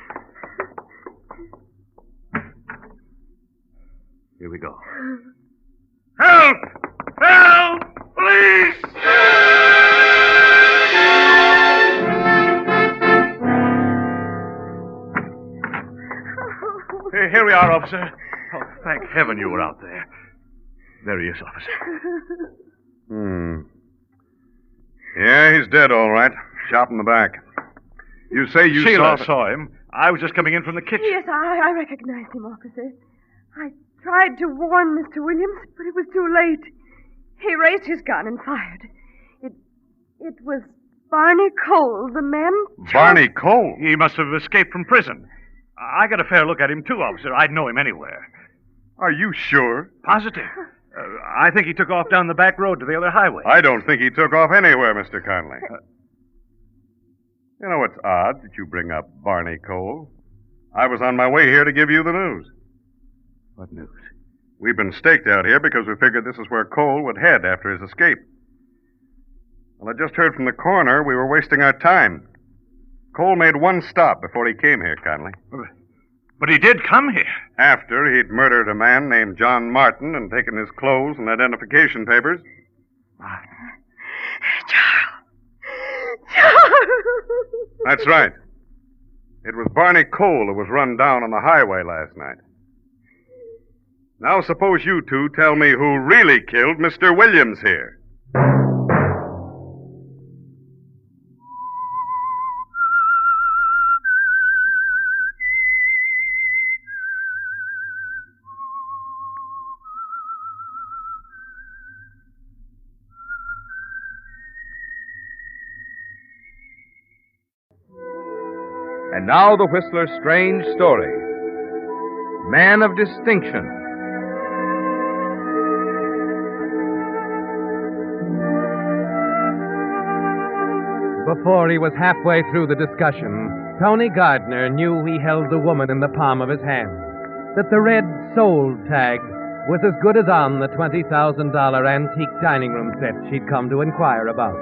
Here we go. Help! Help! Police! Here we are, officer. Oh, thank heaven you were out there. There he is, officer. Yeah, he's dead, all right. Shot in the back. You say you Sheila saw... saw him. I was just coming in from the kitchen. Yes, I recognized him, officer. I tried to warn Mr. Williams, but it was too late. He raised his gun and fired. It was Barney Cole, the man... Barney Cole? He must have escaped from prison. I got a fair look at him, too, officer. I'd know him anywhere. Are you sure? Positive. I think he took off down the back road to the other highway. I don't think he took off anywhere, Mr. Conley. You know, it's odd that you bring up Barney Cole. I was on my way here to give you the news. What news? We've been staked out here because we figured this is where Cole would head after his escape. Well, I just heard from the coroner we were wasting our time. Cole made one stop before he came here, Conley. But he did come here. After he'd murdered a man named John Martin and taken his clothes and identification papers. That's right. It was Barney Cole who was run down on the highway last night. Now suppose you two tell me who really killed Mr. Williams here. And now the Whistler's strange story. Man of distinction. Before he was halfway through the discussion, Tony Gardner knew he held the woman in the palm of his hand, that the red sold tag was as good as on the $20,000 antique dining room set she'd come to inquire about.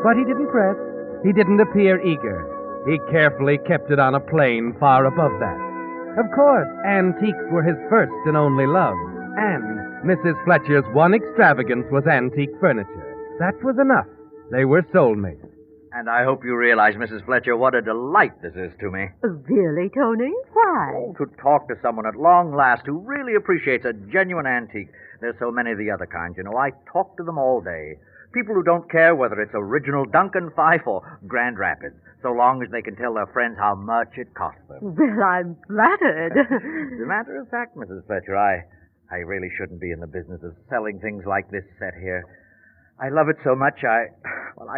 But he didn't press. He didn't appear eager. He carefully kept it on a plane far above that. Of course, antiques were his first and only love, and Mrs. Fletcher's one extravagance was antique furniture. That was enough. They were soulmates. And I hope you realize, Mrs. Fletcher, what a delight this is to me. Really, Tony? Why? Oh, to talk to someone at long last who really appreciates a genuine antique. There's so many of the other kinds, you know. I talk to them all day. People who don't care whether it's original Duncan Fife or Grand Rapids, so long as they can tell their friends how much it cost them. Well, I'm flattered. As a matter of fact, Mrs. Fletcher, I really shouldn't be in the business of selling things like this set here. I love it so much, I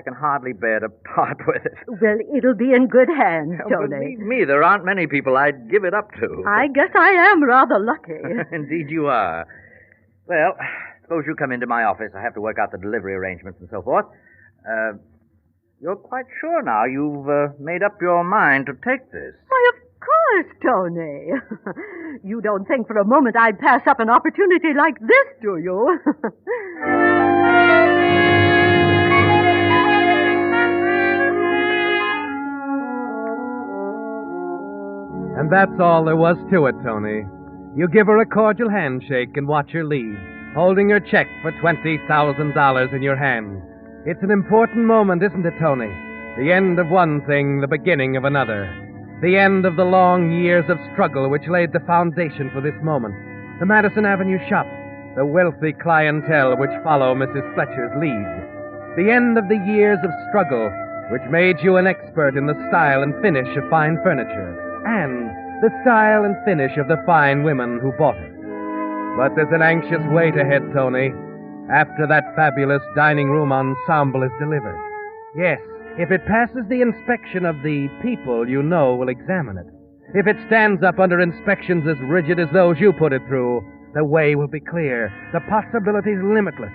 can hardly bear to part with it. Well, it'll be in good hands, Tony. Believe me, there aren't many people I'd give it up to. I guess I am rather lucky. Indeed you are. Well, suppose you come into my office. I have to work out the delivery arrangements and so forth. You're quite sure now you've made up your mind to take this? Why, of course, Tony. You don't think for a moment I'd pass up an opportunity like this, do you? And that's all there was to it, Tony. You give her a cordial handshake and watch her leave, holding her check for $20,000 in your hand. It's an important moment, isn't it, Tony? The end of one thing, the beginning of another. The end of the long years of struggle which laid the foundation for this moment. The Madison Avenue shop, the wealthy clientele which follow Mrs. Fletcher's lead. The end of the years of struggle which made you an expert in the style and finish of fine furniture, and the style and finish of the fine women who bought it. But there's an anxious wait ahead, Tony, after that fabulous dining room ensemble is delivered. Yes, if it passes the inspection of the people you know will examine it, if it stands up under inspections as rigid as those you put it through, the way will be clear, the possibilities limitless.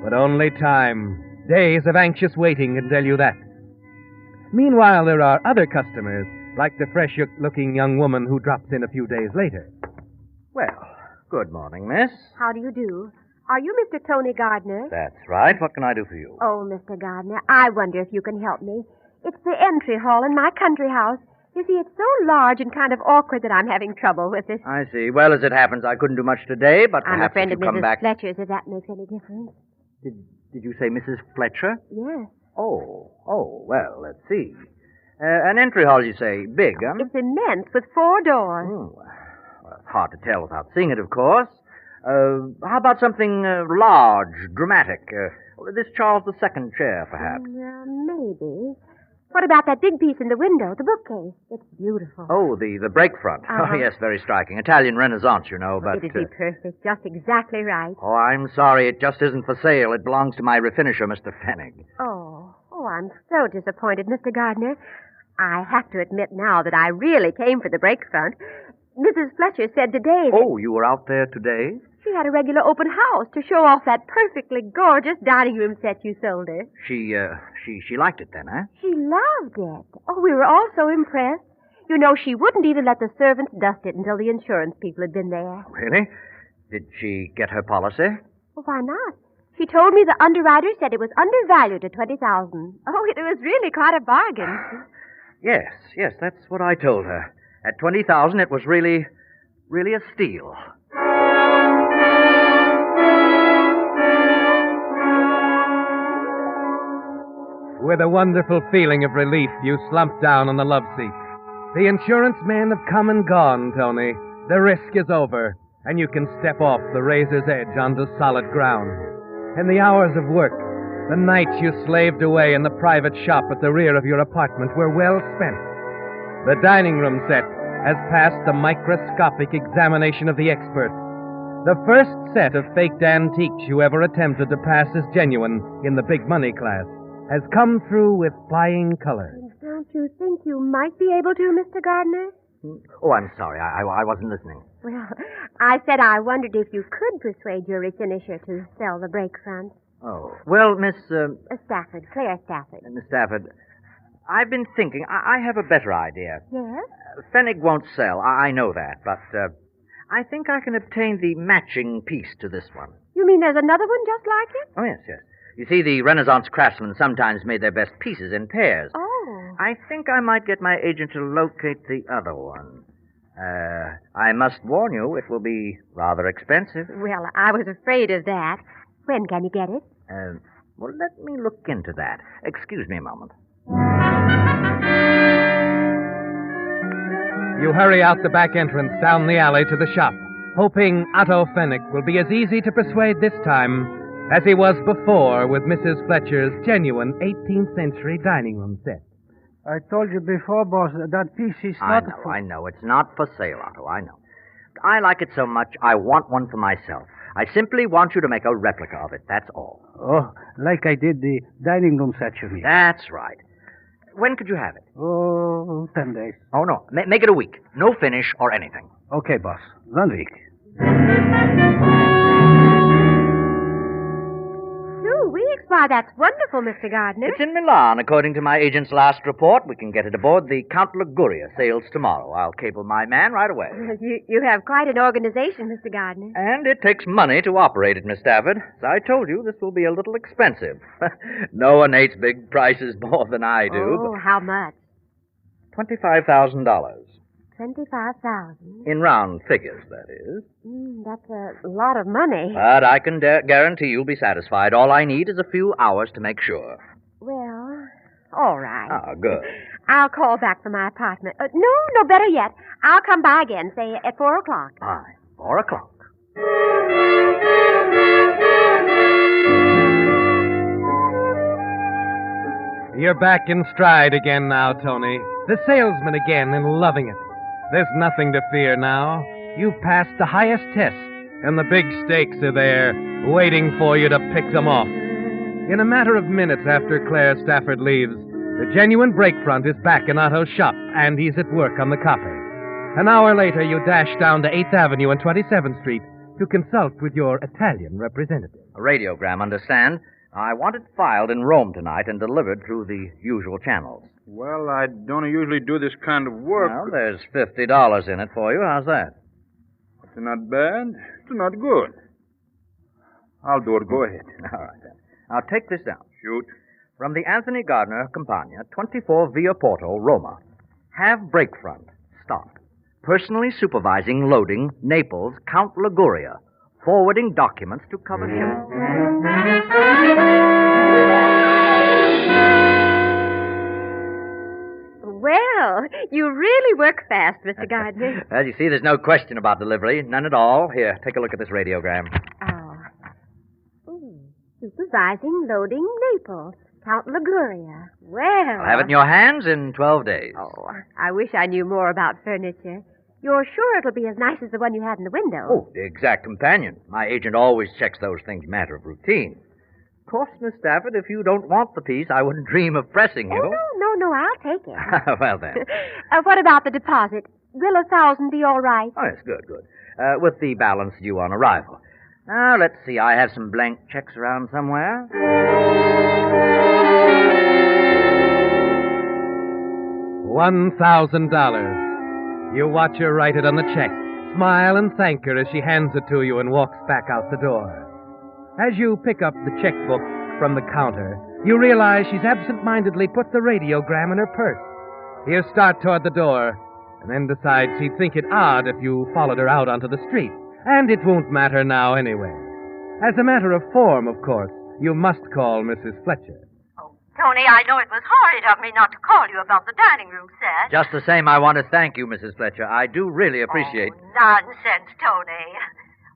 But only time, days of anxious waiting can tell you that. Meanwhile, there are other customers, like the fresh-looking young woman who drops in a few days later. Well, good morning, miss. How do you do? Are you Mr. Tony Gardner? That's right. What can I do for you? Oh, Mr. Gardner, I wonder if you can help me. It's the entry hall in my country house. You see, it's so large and kind of awkward that I'm having trouble with it. I see. Well, as it happens, I couldn't do much today, but I'm perhaps a friend if of you come Mrs. back... Fletcher's, if that makes any difference. Did you say Mrs. Fletcher? Yes. Oh, well, let's see. An entry hall, you say. Big, huh? It's immense, with 4 doors. Oh, well, it's hard to tell without seeing it, of course. How about something large, dramatic? This Charles II chair, perhaps. Maybe. What about that big piece in the window, the bookcase? It's beautiful. Oh, the break front. Uh-huh. Oh, yes, very striking. Italian Renaissance, you know, but... It'd be perfect. Just exactly right. Oh, I'm sorry. It just isn't for sale. It belongs to my refinisher, Mr. Fennig. Oh, I'm so disappointed, Mr. Gardner. I have to admit now that I really came for the break front. Mrs. Fletcher said today that... Oh, you were out there today? She had a regular open house to show off that perfectly gorgeous dining room set you sold her. She liked it then, huh? She loved it. Oh, we were all so impressed. You know, she wouldn't even let the servants dust it until the insurance people had been there. Really? Did she get her policy? Well, why not? She told me the underwriter said it was undervalued at $20,000. Oh, it was really quite a bargain. Yes, that's what I told her. At $20,000, it was really a steal. With a wonderful feeling of relief, you slump down on the love seat. The insurance men have come and gone, Tony. The risk is over, and you can step off the razor's edge onto solid ground. And the hours of work, the nights you slaved away in the private shop at the rear of your apartment were well spent. The dining room set has passed the microscopic examination of the experts. The first set of faked antiques you ever attempted to pass as genuine in the big money class has come through with flying colors. Don't you think you might be able to, Mr. Gardner? Oh, I'm sorry. I wasn't listening. Well, I said I wondered if you could persuade your refinisher to sell the break front. Oh. Well, Miss... Stafford, Claire Stafford. Miss Stafford, I've been thinking. I have a better idea. Yes? Fennig won't sell. I know that, but I think I can obtain the matching piece to this one. You mean there's another one just like it? Oh, yes. You see, the Renaissance craftsmen sometimes made their best pieces in pairs. Oh. I think I might get my agent to locate the other one. I must warn you, it will be rather expensive. Well, I was afraid of that. When can you get it? Well, let me look into that. Excuse me a moment. You hurry out the back entrance down the alley to the shop, hoping Otto Fennig will be as easy to persuade this time as he was before with Mrs. Fletcher's genuine 18th century dining room set. I told you before, boss, that piece is not... I know. It's not for sale, Otto. I know. I like it so much, I want one for myself. I simply want you to make a replica of it, that's all. Oh, like I did the dining room set, you mean? That's right. When could you have it? Oh, 10 days. Oh, no. Make it a week. No finish or anything. Okay, boss. 1 week. 2 weeks? Why, that's wonderful, Mr. Gardner. It's in Milan, according to my agent's last report. We can get it aboard the Count Liguria. Sails tomorrow. I'll cable my man right away. You have quite an organization, Mr. Gardner. And it takes money to operate it, Miss Stafford. As I told you, this will be a little expensive. No one hates big prices more than I do. Oh, how much? $25,000. $25,000. In round figures, that is. That's a lot of money. But I can guarantee you'll be satisfied. All I need is a few hours to make sure. Well, all right. Ah, good. I'll call back from my apartment. No, better yet. I'll come by again, say at 4 o'clock. Aye, 4 o'clock. You're back in stride again now, Tony. The salesman again and loving it. There's nothing to fear now. You've passed the highest test, and the big stakes are there, waiting for you to pick them off. In a matter of minutes after Claire Stafford leaves, the genuine break front is back in Otto's shop, and he's at work on the copy. An hour later, you dash down to 8th Avenue and 27th Street to consult with your Italian representative. A radiogram, understand? I want it filed in Rome tonight and delivered through the usual channels. Well, I don't usually do this kind of work. Well, there's $50 in it for you. How's that? It's not bad. It's not good. I'll do it. Go ahead. All right, then. Now, take this down. Shoot. From the Anthony Gardner Campagna, 24 Via Porto, Roma. Have break front. Stop. Personally supervising loading, Naples, Count Liguria. Forwarding documents to cover ship. Well, Well, you really work fast, Mr. Gardner. Well, you see, there's no question about delivery. None at all. Here, take a look at this radiogram. Supervising loading Naples. Count Liguria. Well. I'll have it in your hands in 12 days. Oh, I wish I knew more about furniture. You're sure it'll be as nice as the one you had in the window? Oh, the exact companion. My agent always checks those things matter of routine. Of course, Miss Stafford, if you don't want the piece, I wouldn't dream of pressing you. Oh, no, I'll take it. Well, then. What about the deposit? Will 1,000 be all right? Oh, yes, good. With the balance due on arrival. Now, let's see. I have some blank checks around somewhere. $1,000. You watch her write it on the check, smile and thank her as she hands it to you and walks back out the door. As you pick up the checkbook from the counter, you realize she's absent-mindedly put the radiogram in her purse. You start toward the door, and then decide she'd think it odd if you followed her out onto the street. And it won't matter now anyway. As a matter of form, of course, you must call Mrs. Fletcher. Tony, I know it was horrid of me not to call you about the dining room set. Just the same, I want to thank you, Mrs. Fletcher. I do really appreciate... Nonsense, Tony.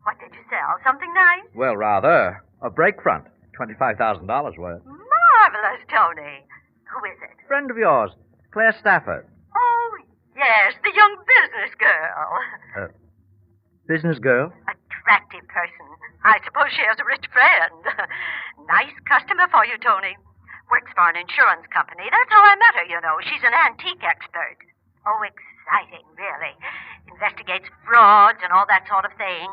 What did you sell? Something nice? Well, rather. A break front. $25,000 worth. Marvelous, Tony. Who is it? Friend of yours, Claire Stafford. Oh, yes, the young business girl. Business girl? Attractive person. I suppose she has a rich friend. Nice customer for you, Tony. Works for an insurance company. That's how I met her, you know. She's an antique expert. Oh, exciting, really. Investigates frauds and all that sort of thing.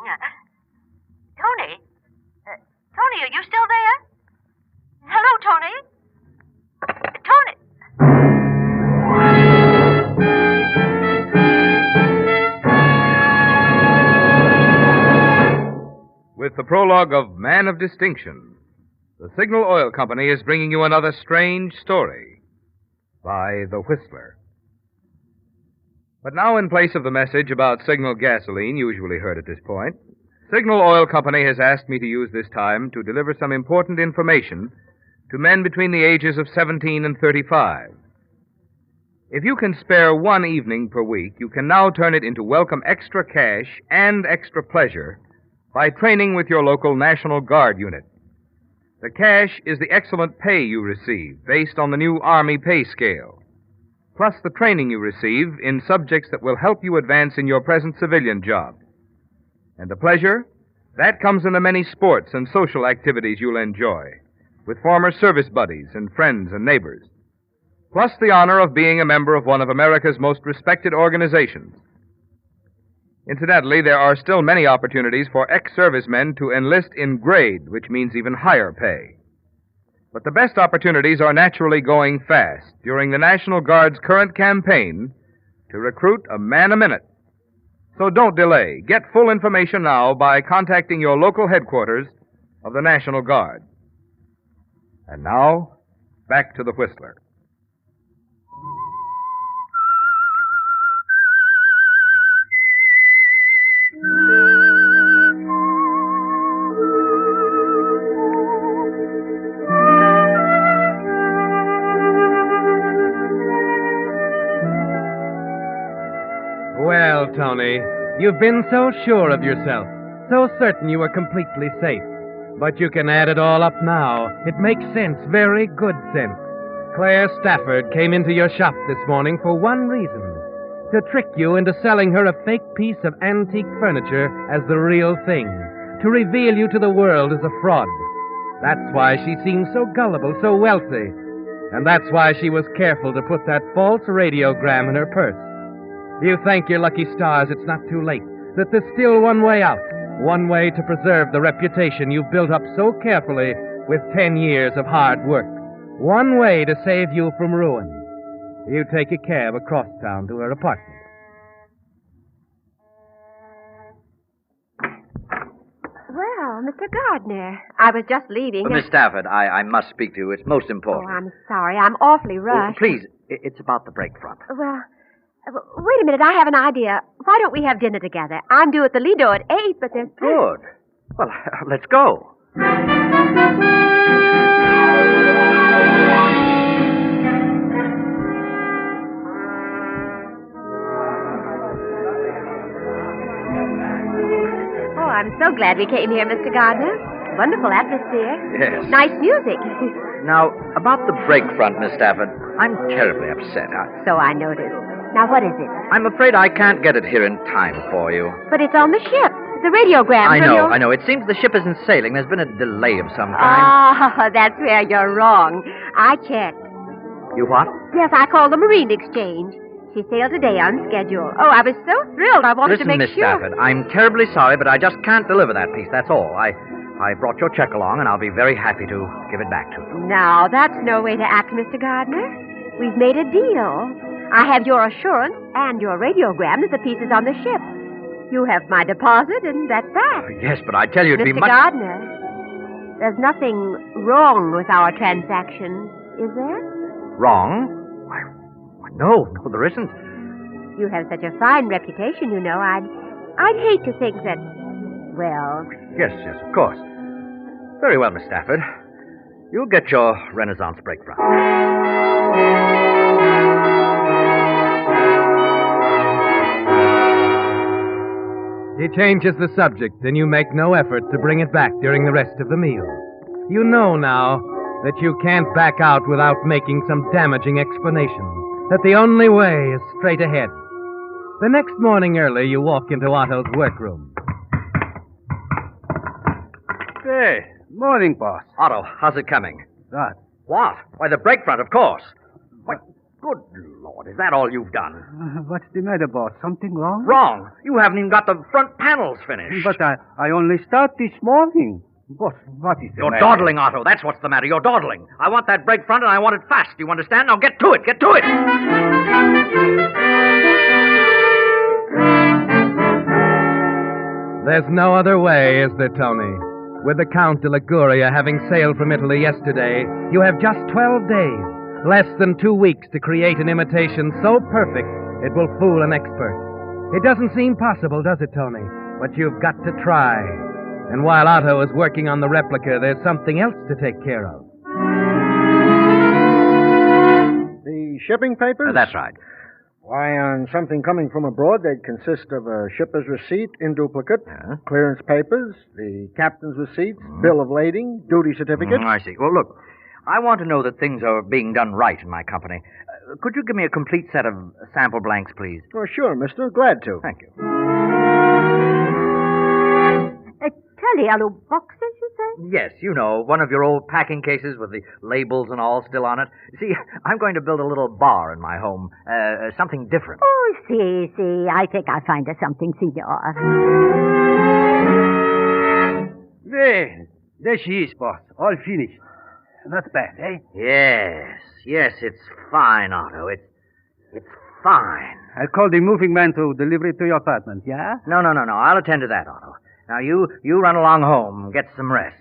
Tony? Tony, are you still there? Hello, Tony? Tony? With the prologue of Man of Distinction, the Signal Oil Company is bringing you another strange story by The Whistler. But now, in place of the message about Signal gasoline usually heard at this point, Signal Oil Company has asked me to use this time to deliver some important information to men between the ages of 17 and 35. If you can spare one evening per week, you can now turn it into welcome extra cash and extra pleasure by training with your local National Guard unit. The cash is the excellent pay you receive based on the new Army pay scale, plus the training you receive in subjects that will help you advance in your present civilian job. And the pleasure? That comes in the many sports and social activities you'll enjoy, with former service buddies and friends and neighbors, plus the honor of being a member of one of America's most respected organizations. Incidentally, there are still many opportunities for ex-servicemen to enlist in grade, which means even higher pay. But the best opportunities are naturally going fast during the National Guard's current campaign to recruit a man a minute. So don't delay. Get full information now by contacting your local headquarters of the National Guard. And now, back to the Whistler. Well, Tony, you've been so sure of yourself, so certain you were completely safe. But you can add it all up now. It makes sense, very good sense. Claire Stafford came into your shop this morning for one reason: to trick you into selling her a fake piece of antique furniture as the real thing, to reveal you to the world as a fraud. That's why she seemed so gullible, so wealthy. And that's why she was careful to put that false radiogram in her purse. You thank your lucky stars it's not too late, that there's still one way out, one way to preserve the reputation you've built up so carefully with 10 years of hard work, one way to save you from ruin. You take a cab across town to her apartment. Well, Mr. Gardner, I was just leaving. Miss Stafford, I must speak to you. It's most important. Oh, I'm sorry. I'm awfully rushed. Please, it's about the break front. Well, wait a minute. I have an idea. Why don't we have dinner together? I'm due at the Lido at 8, but there's... Good. Well, let's go. I'm so glad we came here, Mr. Gardner. Wonderful atmosphere. Yes. Nice music. Now, about the break front, Miss Stafford, I'm terribly upset. So I noticed. Now, what is it? I'm afraid I can't get it here in time for you. But it's on the ship. The radiogram. I know. It seems the ship isn't sailing. There's been a delay of some kind. Oh, that's where you're wrong. I checked. You what? Yes, I called the Marine Exchange. She sailed today on schedule. Oh, I was so thrilled. I wanted Listen, to make Miss sure. Stafford, I'm terribly sorry, but I just can't deliver that piece. That's all. I brought your check along, and I'll be very happy to give it back to you. Now, that's no way to act, Mr. Gardner. We've made a deal. I have your assurance and your radiogram that the piece is on the ship. You have my deposit, and that's that. Yes, but I tell you, it'd be Mr. much... Gardner, there's nothing wrong with our transaction, is there? Wrong? Why, no, there isn't. You have such a fine reputation, you know. I'd hate to think that, well... Yes, of course. Very well, Miss Stafford. You'll get your Renaissance break front. He changes the subject, and you make no effort to bring it back during the rest of the meal. You know now that you can't back out without making some damaging explanation, that the only way is straight ahead. The next morning early, you walk into Otto's workroom. Hey, morning, boss. Otto, how's it coming? What? What? Why, the break front, of course. Why, good Lord, is that all you've done? What's the matter, boss? Something wrong? Wrong. You haven't even got the front panels finished. But I only start this morning. Boss, what is the You're matter? dawdling, Otto. That's what's the matter. You're dawdling. I want that break front, and I want it fast. Do you understand? Now get to it. Get to it. There's no other way, is there, Tony? With the Count de Liguria having sailed from Italy yesterday, you have just 12 days, less than 2 weeks to create an imitation so perfect it will fool an expert. It doesn't seem possible, does it, Tony? But you've got to try. And while Otto is working on the replica, there's something else to take care of. The shipping papers? That's right. Why, on something coming from abroad, they'd consist of a shipper's receipt in duplicate, clearance papers, the captain's receipts, bill of lading, duty certificate. I see. Well, look, I want to know that things are being done right in my company. Could you give me a complete set of sample blanks, please? Oh, sure, mister. Glad to. Thank you. Yellow boxes, you say? Yes, you know, one of your old packing cases with the labels and all still on it. See, I'm going to build a little bar in my home. Something different. Oh, see. I think I'll find us something, senor. There she is, boss. All finished. Not bad, eh? Yes, it's fine, Otto. It's fine. I'll call the moving man to deliver it to your apartment, yeah? No. I'll attend to that, Otto. Now, you run along home and get some rest.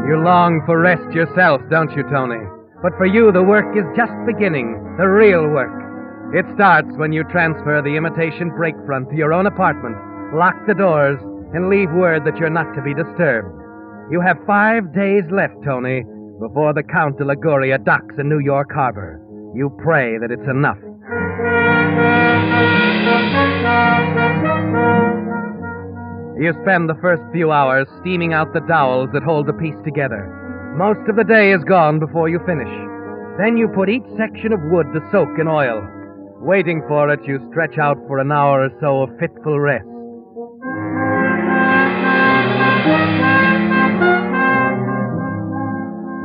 You long for rest yourself, don't you, Tony? But for you, the work is just beginning, the real work. It starts when you transfer the imitation break front to your own apartment, lock the doors, and leave word that you're not to be disturbed. You have 5 days left, Tony, before the Count de Liguria docks in New York Harbor. You pray that it's enough. You spend the first few hours steaming out the dowels that hold the piece together. Most of the day is gone before you finish. Then you put each section of wood to soak in oil. Waiting for it, you stretch out for an hour or so of fitful rest.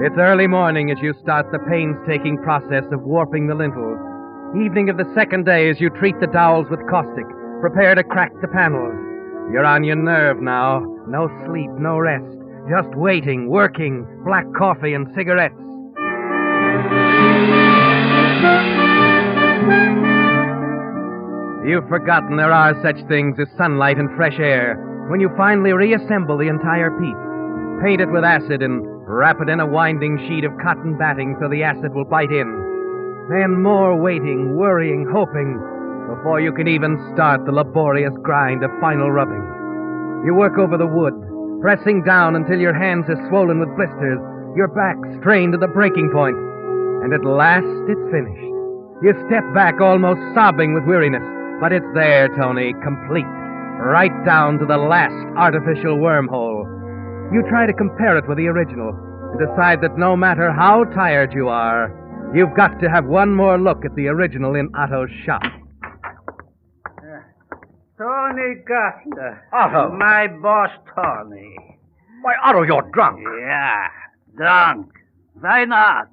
It's early morning as you start the painstaking process of warping the lintels. Evening of the second day as you treat the dowels with caustic, prepare to crack the panels. You're on your nerve now. No sleep, no rest. Just waiting, working, black coffee and cigarettes. You've forgotten there are such things as sunlight and fresh air when you finally reassemble the entire piece. Paint it with acid and wrap it in a winding sheet of cotton batting so the acid will bite in. Then more waiting, worrying, hoping, before you can even start the laborious grind of final rubbing. You work over the wood, pressing down until your hands are swollen with blisters, your back strained to the breaking point, and at last it's finished. You step back almost sobbing with weariness, but it's there, Tony, complete, right down to the last artificial wormhole. You try to compare it with the original and decide that no matter how tired you are, you've got to have one more look at the original in Otto's shop. Tony Gardner. Otto. My boss, Tony. Why, Otto, you're drunk. Yeah, drunk. Why not?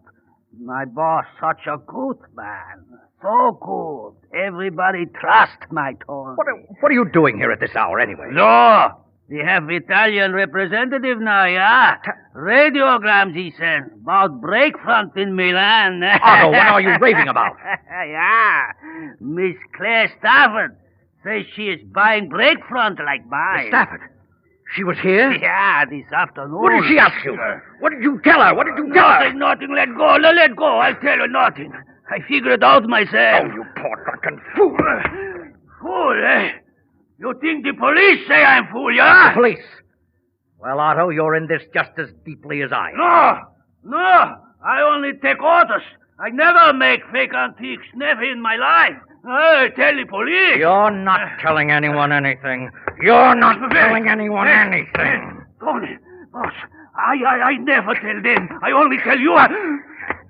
My boss, such a good man. So good. Everybody trust my Tony. What are you doing here at this hour, anyway? No. We have Italian representative now, yeah? Radiograms, he sends, about break front in Milan. Otto, what are you raving about? Yeah. Miss Claire Stafford says she is buying break front like mine. Miss Stafford? She was here? Yeah, this afternoon. What did she ask you? What did you tell her? What did you tell her? Nothing. Let go. Let go. I'll tell you nothing. I figured it out myself. Oh, you poor drunken fool. Fool, eh? You think the police say I'm fool, yeah? The police? Well, Otto, you're in this just as deeply as I am. No. I only take orders. I never make fake antiques, never in my life. I tell the police. You're not telling anyone anything. You're not telling anyone anything. Tony, boss, I never tell them. I only tell you.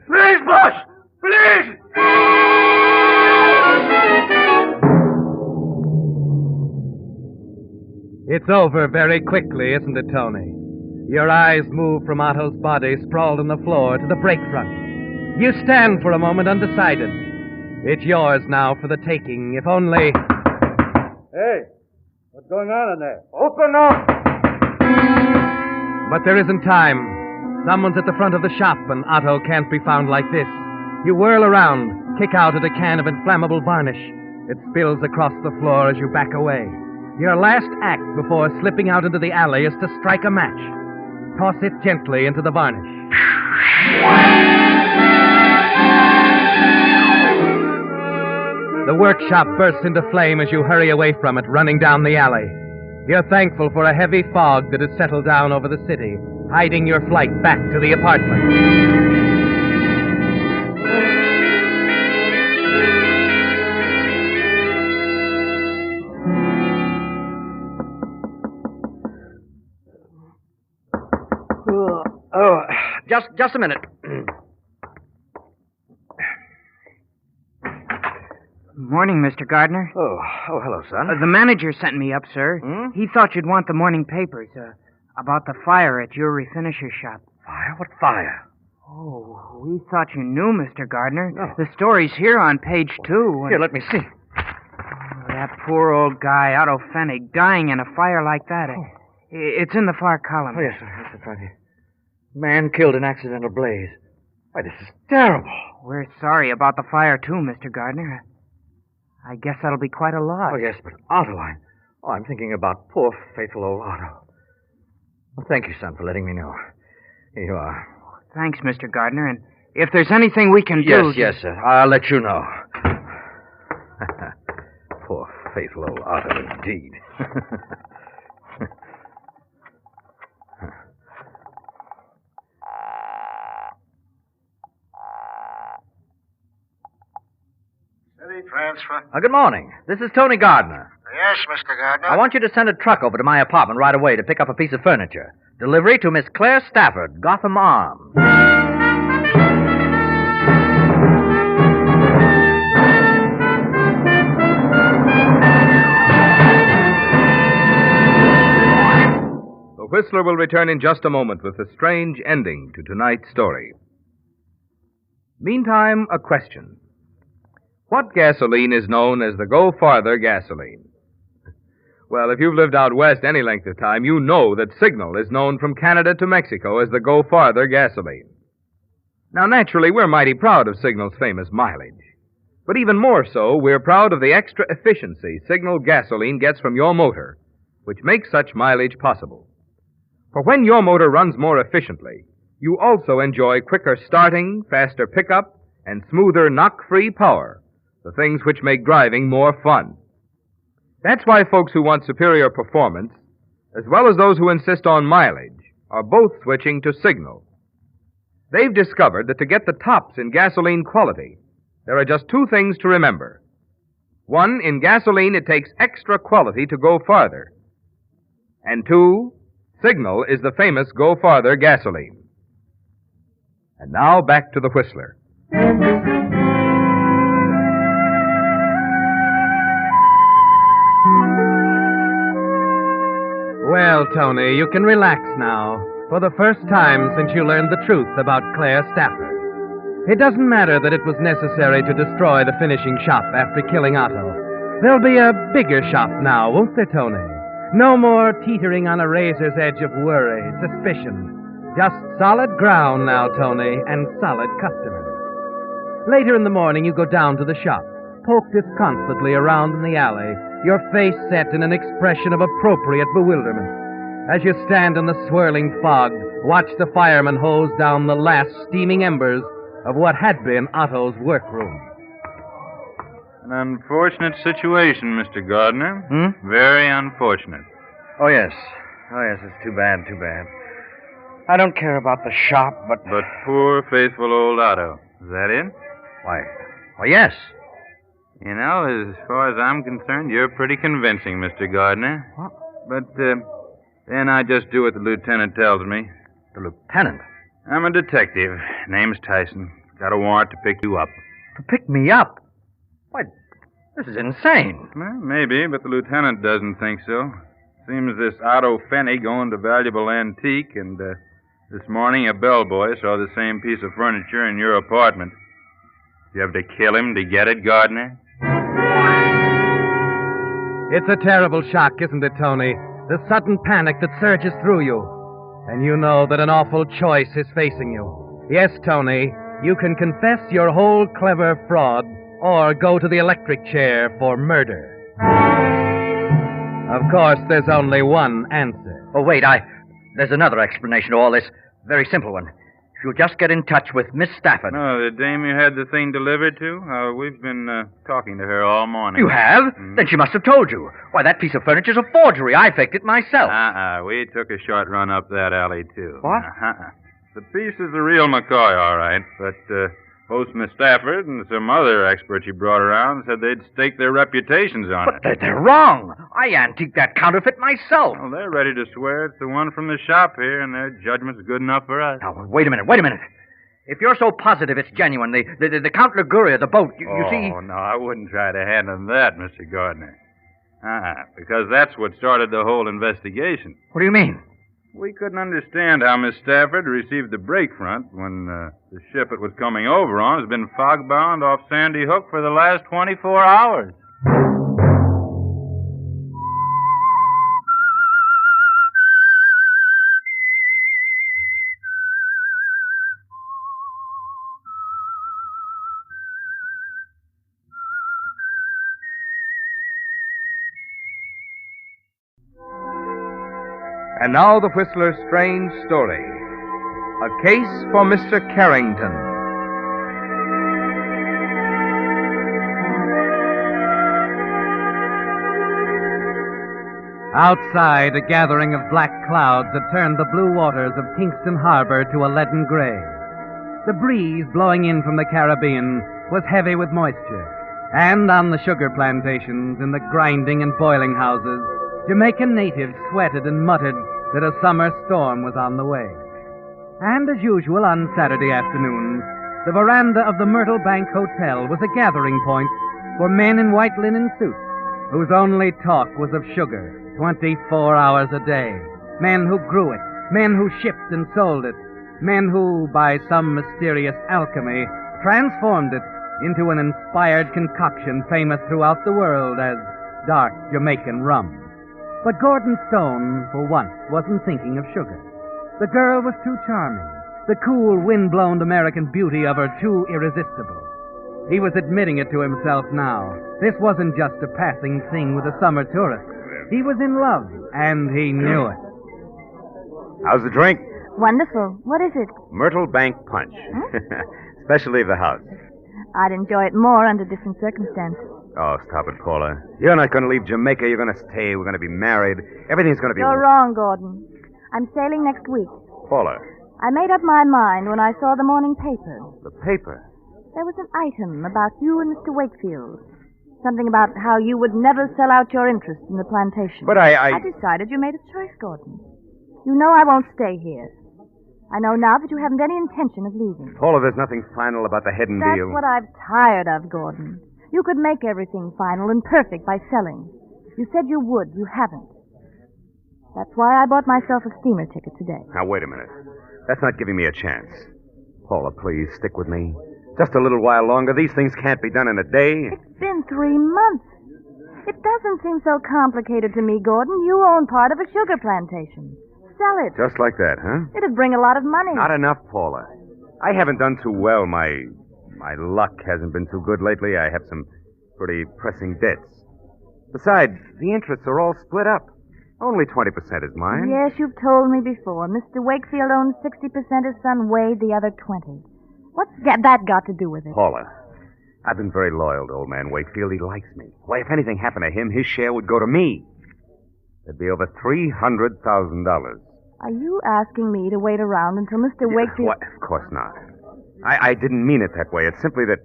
Please, boss, please. It's over very quickly, isn't it, Tony? Your eyes move from Otto's body sprawled on the floor to the break front. You stand for a moment undecided. It's yours now for the taking, if only... Hey, what's going on in there? Open up! But there isn't time. Someone's at the front of the shop, and Otto can't be found like this. You whirl around, kick out at a can of inflammable varnish. It spills across the floor as you back away. Your last act before slipping out into the alley is to strike a match. Toss it gently into the varnish. The workshop bursts into flame as you hurry away from it, running down the alley. You're thankful for a heavy fog that has settled down over the city, hiding your flight back to the apartment. Just a minute. Morning, Mr. Gardner. Oh, hello, son. The manager sent me up, sir. He thought you'd want the morning papers about the fire at your refinisher shop. Fire? What fire? Oh, we thought you knew, Mr. Gardner. No. The story's here on page 2. Here, let me see. That poor old guy, Otto Fennig, dying in a fire like that. Oh. It's in the far column. Oh, yes, sir. That's right here. Man killed in accidental blaze. Why, this is terrible. We're sorry about the fire, too, Mr. Gardner. I guess that'll be quite a lot. Oh, yes, but Otto, I'm thinking about poor, faithful old Otto. Well, thank you, son, for letting me know. Here you are. Thanks, Mr. Gardner, and if there's anything we can do... Yes, sir. I'll let you know. Poor, faithful old Otto, indeed. Transfer. Good morning. This is Tony Gardner. Yes, Mr. Gardner. I want you to send a truck over to my apartment right away to pick up a piece of furniture. Delivery to Miss Claire Stafford, Gotham Arms. The Whistler will return in just a moment with a strange ending to tonight's story. Meantime, a question. What gasoline is known as the Go Farther gasoline? Well, if you've lived out west any length of time, you know that Signal is known from Canada to Mexico as the Go Farther gasoline. Now, naturally, we're mighty proud of Signal's famous mileage. But even more so, we're proud of the extra efficiency Signal gasoline gets from your motor, which makes such mileage possible. For when your motor runs more efficiently, you also enjoy quicker starting, faster pickup, and smoother knock-free power, the things which make driving more fun. That's why folks who want superior performance, as well as those who insist on mileage, are both switching to Signal. They've discovered that to get the tops in gasoline quality, there are just two things to remember. One, in gasoline, it takes extra quality to go farther. And two, Signal is the famous Go Farther gasoline. And now back to the Whistler. Well, Tony, you can relax now. For the first time since you learned the truth about Claire Stafford. It doesn't matter that it was necessary to destroy the finishing shop after killing Otto. There'll be a bigger shop now, won't there, Tony? No more teetering on a razor's edge of worry, suspicion. Just solid ground now, Tony, and solid customers. Later in the morning, you go down to the shop, poke disconsolately around in the alley, your face set in an expression of appropriate bewilderment. As you stand in the swirling fog, watch the fireman hose down the last steaming embers of what had been Otto's workroom. An unfortunate situation, Mr. Gardner. Very unfortunate. Oh, yes. It's too bad. I don't care about the shop, but... But poor, faithful old Otto. Is that it? Why, yes. You know, as far as I'm concerned, you're pretty convincing, Mr. Gardner. What? But, then I just do what the lieutenant tells me. The lieutenant? I'm a detective. Name's Tyson. Got a warrant to pick you up. To pick me up? Why, this is insane. Well, maybe, but the lieutenant doesn't think so. Seems this Otto Fenny going to valuable antique, and this morning a bellboy saw the same piece of furniture in your apartment. You have to kill him to get it, Gardner? It's a terrible shock, isn't it, Tony? The sudden panic that surges through you. And you know that an awful choice is facing you. Yes, Tony, you can confess your whole clever fraud or go to the electric chair for murder. Of course, there's only one answer. Oh, wait, there's another explanation to all this. Very simple one. If you'll just get in touch with Miss Stafford. Oh, the dame you had the thing delivered to? We've been talking to her all morning. You have? Then she must have told you. Why, that piece of furniture's a forgery. I faked it myself. We took a short run up that alley, too. What? The piece is the real McCoy, all right, but both Miss Stafford and some other experts you brought around said they'd stake their reputations on it. But they're wrong. I antiqued that counterfeit myself. Well, they're ready to swear it's the one from the shop here, and their judgment's good enough for us. Now, wait a minute. If you're so positive it's genuine, the Count Liguria, the boat, you see... Oh, no, I wouldn't try to hand them that, Mr. Gardner. Because that's what started the whole investigation. What do you mean? We couldn't understand how Miss Stafford received the break front when the ship it was coming over on has been fog-bound off Sandy Hook for the last 24 hours. And now the Whistler's strange story. A case for Mr. Carrington. Outside, a gathering of black clouds had turned the blue waters of Kingston Harbor to a leaden gray. The breeze blowing in from the Caribbean was heavy with moisture, and on the sugar plantations, in the grinding and boiling houses, Jamaican natives sweated and muttered that a summer storm was on the way. And as usual on Saturday afternoons, the veranda of the Myrtle Bank Hotel was a gathering point for men in white linen suits whose only talk was of sugar, 24 hours a day. Men who grew it, men who shipped and sold it, men who, by some mysterious alchemy, transformed it into an inspired concoction famous throughout the world as dark Jamaican rum. But Gordon Stone, for once, wasn't thinking of sugar. The girl was too charming. The cool, wind-blown American beauty of her too irresistible. He was admitting it to himself now. This wasn't just a passing thing with a summer tourist. He was in love, and he knew it. How's the drink? Wonderful. What is it? Myrtle Bank Punch. Especially the house. I'd enjoy it more under different circumstances. Oh, stop it, Paula. You're not going to leave Jamaica. You're going to stay. We're going to be married. Everything's going to be... You're wrong, Gordon. I'm sailing next week. Paula. I made up my mind when I saw the morning paper. The paper? There was an item about you and Mr. Wakefield. Something about how you would never sell out your interest in the plantation. But I decided you made a choice, Gordon. You know I won't stay here. I know now that you haven't any intention of leaving. Paula, there's nothing final about the Hedden That's deal. what I'm tired of, Gordon. You could make everything final and perfect by selling. You said you would. You haven't. That's why I bought myself a steamer ticket today. Now, wait a minute. That's not giving me a chance. Paula, please, stick with me. Just a little while longer. These things can't be done in a day. It's been 3 months. It doesn't seem so complicated to me, Gordon. You own part of a sugar plantation. Sell it. Just like that, huh? It'd bring a lot of money. Not enough, Paula. I haven't done too well. My luck hasn't been too good lately. I have some pretty pressing debts. Besides, the interests are all split up. Only 20% is mine. Yes, you've told me before. Mr. Wakefield owns 60%, his son Wade the other 20%. What's that got to do with it? Paula, I've been very loyal to old man Wakefield. He likes me. Why, if anything happened to him, his share would go to me. It'd be over $300,000. Are you asking me to wait around until Mr. Wakefield... What? Of course not. I didn't mean it that way. It's simply that,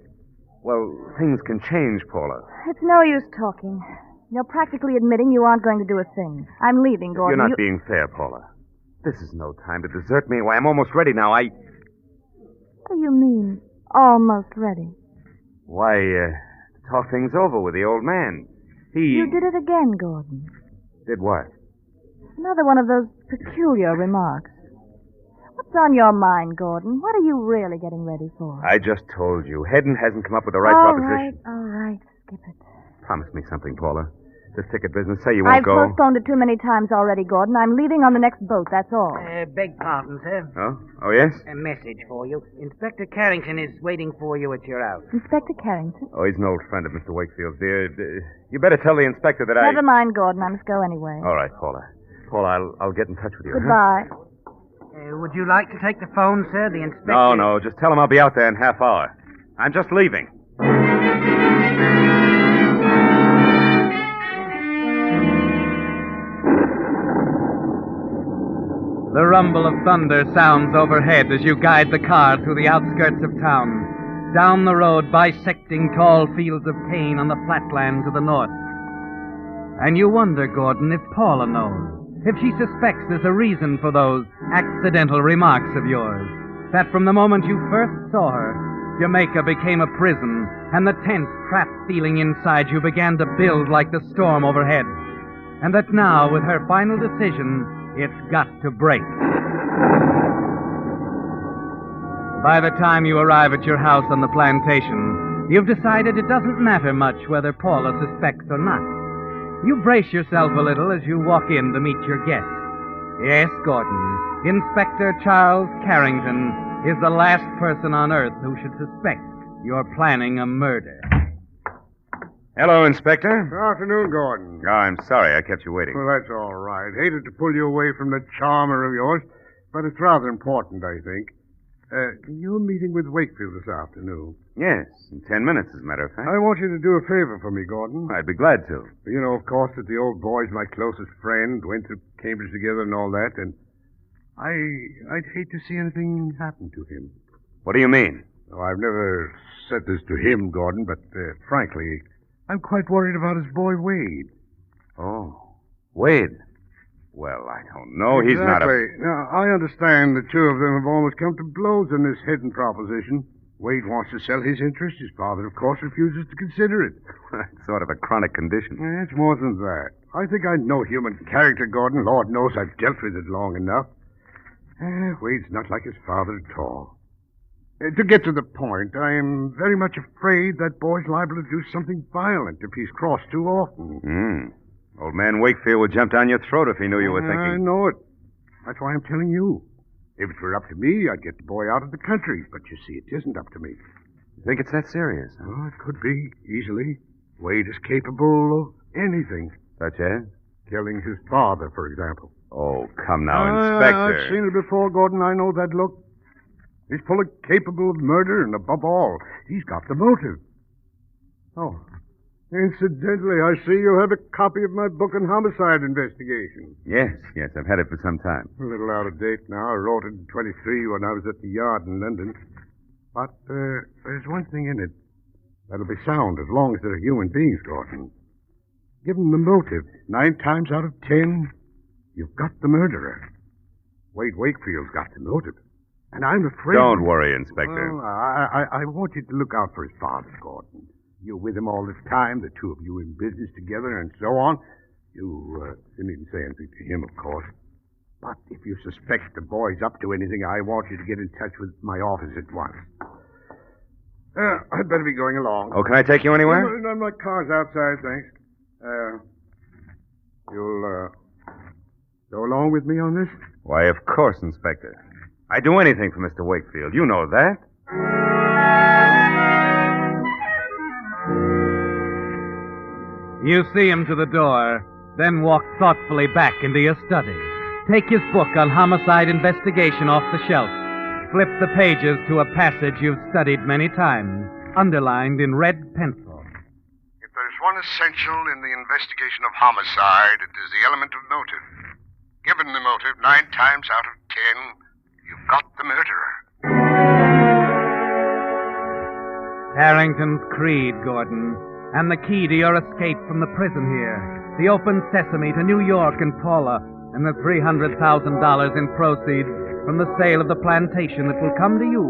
well, things can change, Paula. It's no use talking. You're practically admitting you aren't going to do a thing. I'm leaving, Gordon. You're not being fair, Paula. This is no time to desert me. Why, I'm almost ready now. What do you mean, almost ready? Why, talk things over with the old man. You did it again, Gordon. Did what? Another one of those peculiar remarks. What's on your mind, Gordon? What are you really getting ready for? I just told you. Hedden hasn't come up with the right proposition. All right. Skip it. Promise me something, Paula. This ticket business, say you won't I've go. I've postponed it too many times already, Gordon. I'm leaving on the next boat, that's all. Beg pardon, sir. Oh? Oh, yes? A message for you. Inspector Carrington is waiting for you at your house. Inspector Carrington? Oh, he's an old friend of Mr. Wakefield's, dear. You better tell the inspector that Never mind, Gordon. I must go anyway. All right, Paula. Paula, I'll get in touch with you. Goodbye. Huh? Would you like to take the phone, sir? The inspector... No. Just tell him I'll be out there in half hour. I'm just leaving. The rumble of thunder sounds overhead as you guide the car through the outskirts of town, down the road bisecting tall fields of cane on the flatland to the north. And you wonder, Gordon, if Paula knows, if she suspects there's a reason for those accidental remarks of yours, that from the moment you first saw her, Jamaica became a prison, and the tense, trapped feeling inside you began to build like the storm overhead, and that now, with her final decision, it's got to break. By the time you arrive at your house on the plantation, you've decided it doesn't matter much whether Paula suspects or not. You brace yourself a little as you walk in to meet your guest. Yes, Gordon, Inspector Charles Carrington is the last person on Earth who should suspect you're planning a murder. Hello, Inspector. Good afternoon, Gordon. Oh, I'm sorry I kept you waiting. Well, that's all right. Hated to pull you away from the charmer of yours, but it's rather important, I think. You're meeting with Wakefield this afternoon. Yes, in 10 minutes, as a matter of fact. I want you to do a favor for me, Gordon. I'd be glad to. You know, of course, that the old boy's my closest friend, went to Cambridge together and all that, and I'd hate to see anything happen to him. What do you mean? Oh, I've never said this to him, Gordon, but frankly, I'm quite worried about his boy, Wade. Oh, Wade. Well, I don't know. Exactly. He's not a... Now, I understand the two of them have almost come to blows on this hidden proposition. Wade wants to sell his interest. His father, of course, refuses to consider it. It's sort of a chronic condition. It's more than that. I think I know human character, Gordon. Lord knows I've dealt with it long enough. Wade's not like his father at all. To get to the point, I am very much afraid that boy's liable to do something violent if he's crossed too often. Old man Wakefield would jump down your throat if he knew you were I thinking. know it. That's why I'm telling you. If it were up to me, I'd get the boy out of the country. But you see, it isn't up to me. You think it's that serious? Huh? Oh, it could be, easily. Wade is capable of anything. Such as? Killing his father, for example. Oh, come now, Inspector. I've seen it before, Gordon. I know that look. He's fully capable of murder, and above all, he's got the motive. Oh, incidentally, I see you have a copy of my book on homicide investigation. Yes, I've had it for some time. A little out of date now. I wrote it in 23 when I was at the yard in London. But there's one thing in it that'll be sound as long as there are human beings, Gordon. Give them the motive. 9 times out of 10, you've got the murderer. Wade Wakefield's got the motive. And I'm afraid... Don't worry, Inspector. Well, I want you to look out for his father, Gordon. You're with him all this time, the two of you in business together and so on. You needn't say anything to him, of course. But if you suspect the boy's up to anything, I want you to get in touch with my office at once. I'd better be going along. Oh, can I take you anywhere? No, my car's outside, thanks. You'll go along with me on this? Why, of course, Inspector. I'd do anything for Mr. Wakefield. You know that. You see him to the door, then walk thoughtfully back into your study. Take his book on homicide investigation off the shelf. Flip the pages to a passage you've studied many times, underlined in red pencil. If there's one essential in the investigation of homicide, it is the element of motive. Given the motive, 9 times out of 10, you've got the murderer. Carrington's creed, Gordon, and the key to your escape from the prison here. The open sesame to New York and Paula, and the $300,000 in proceeds from the sale of the plantation that will come to you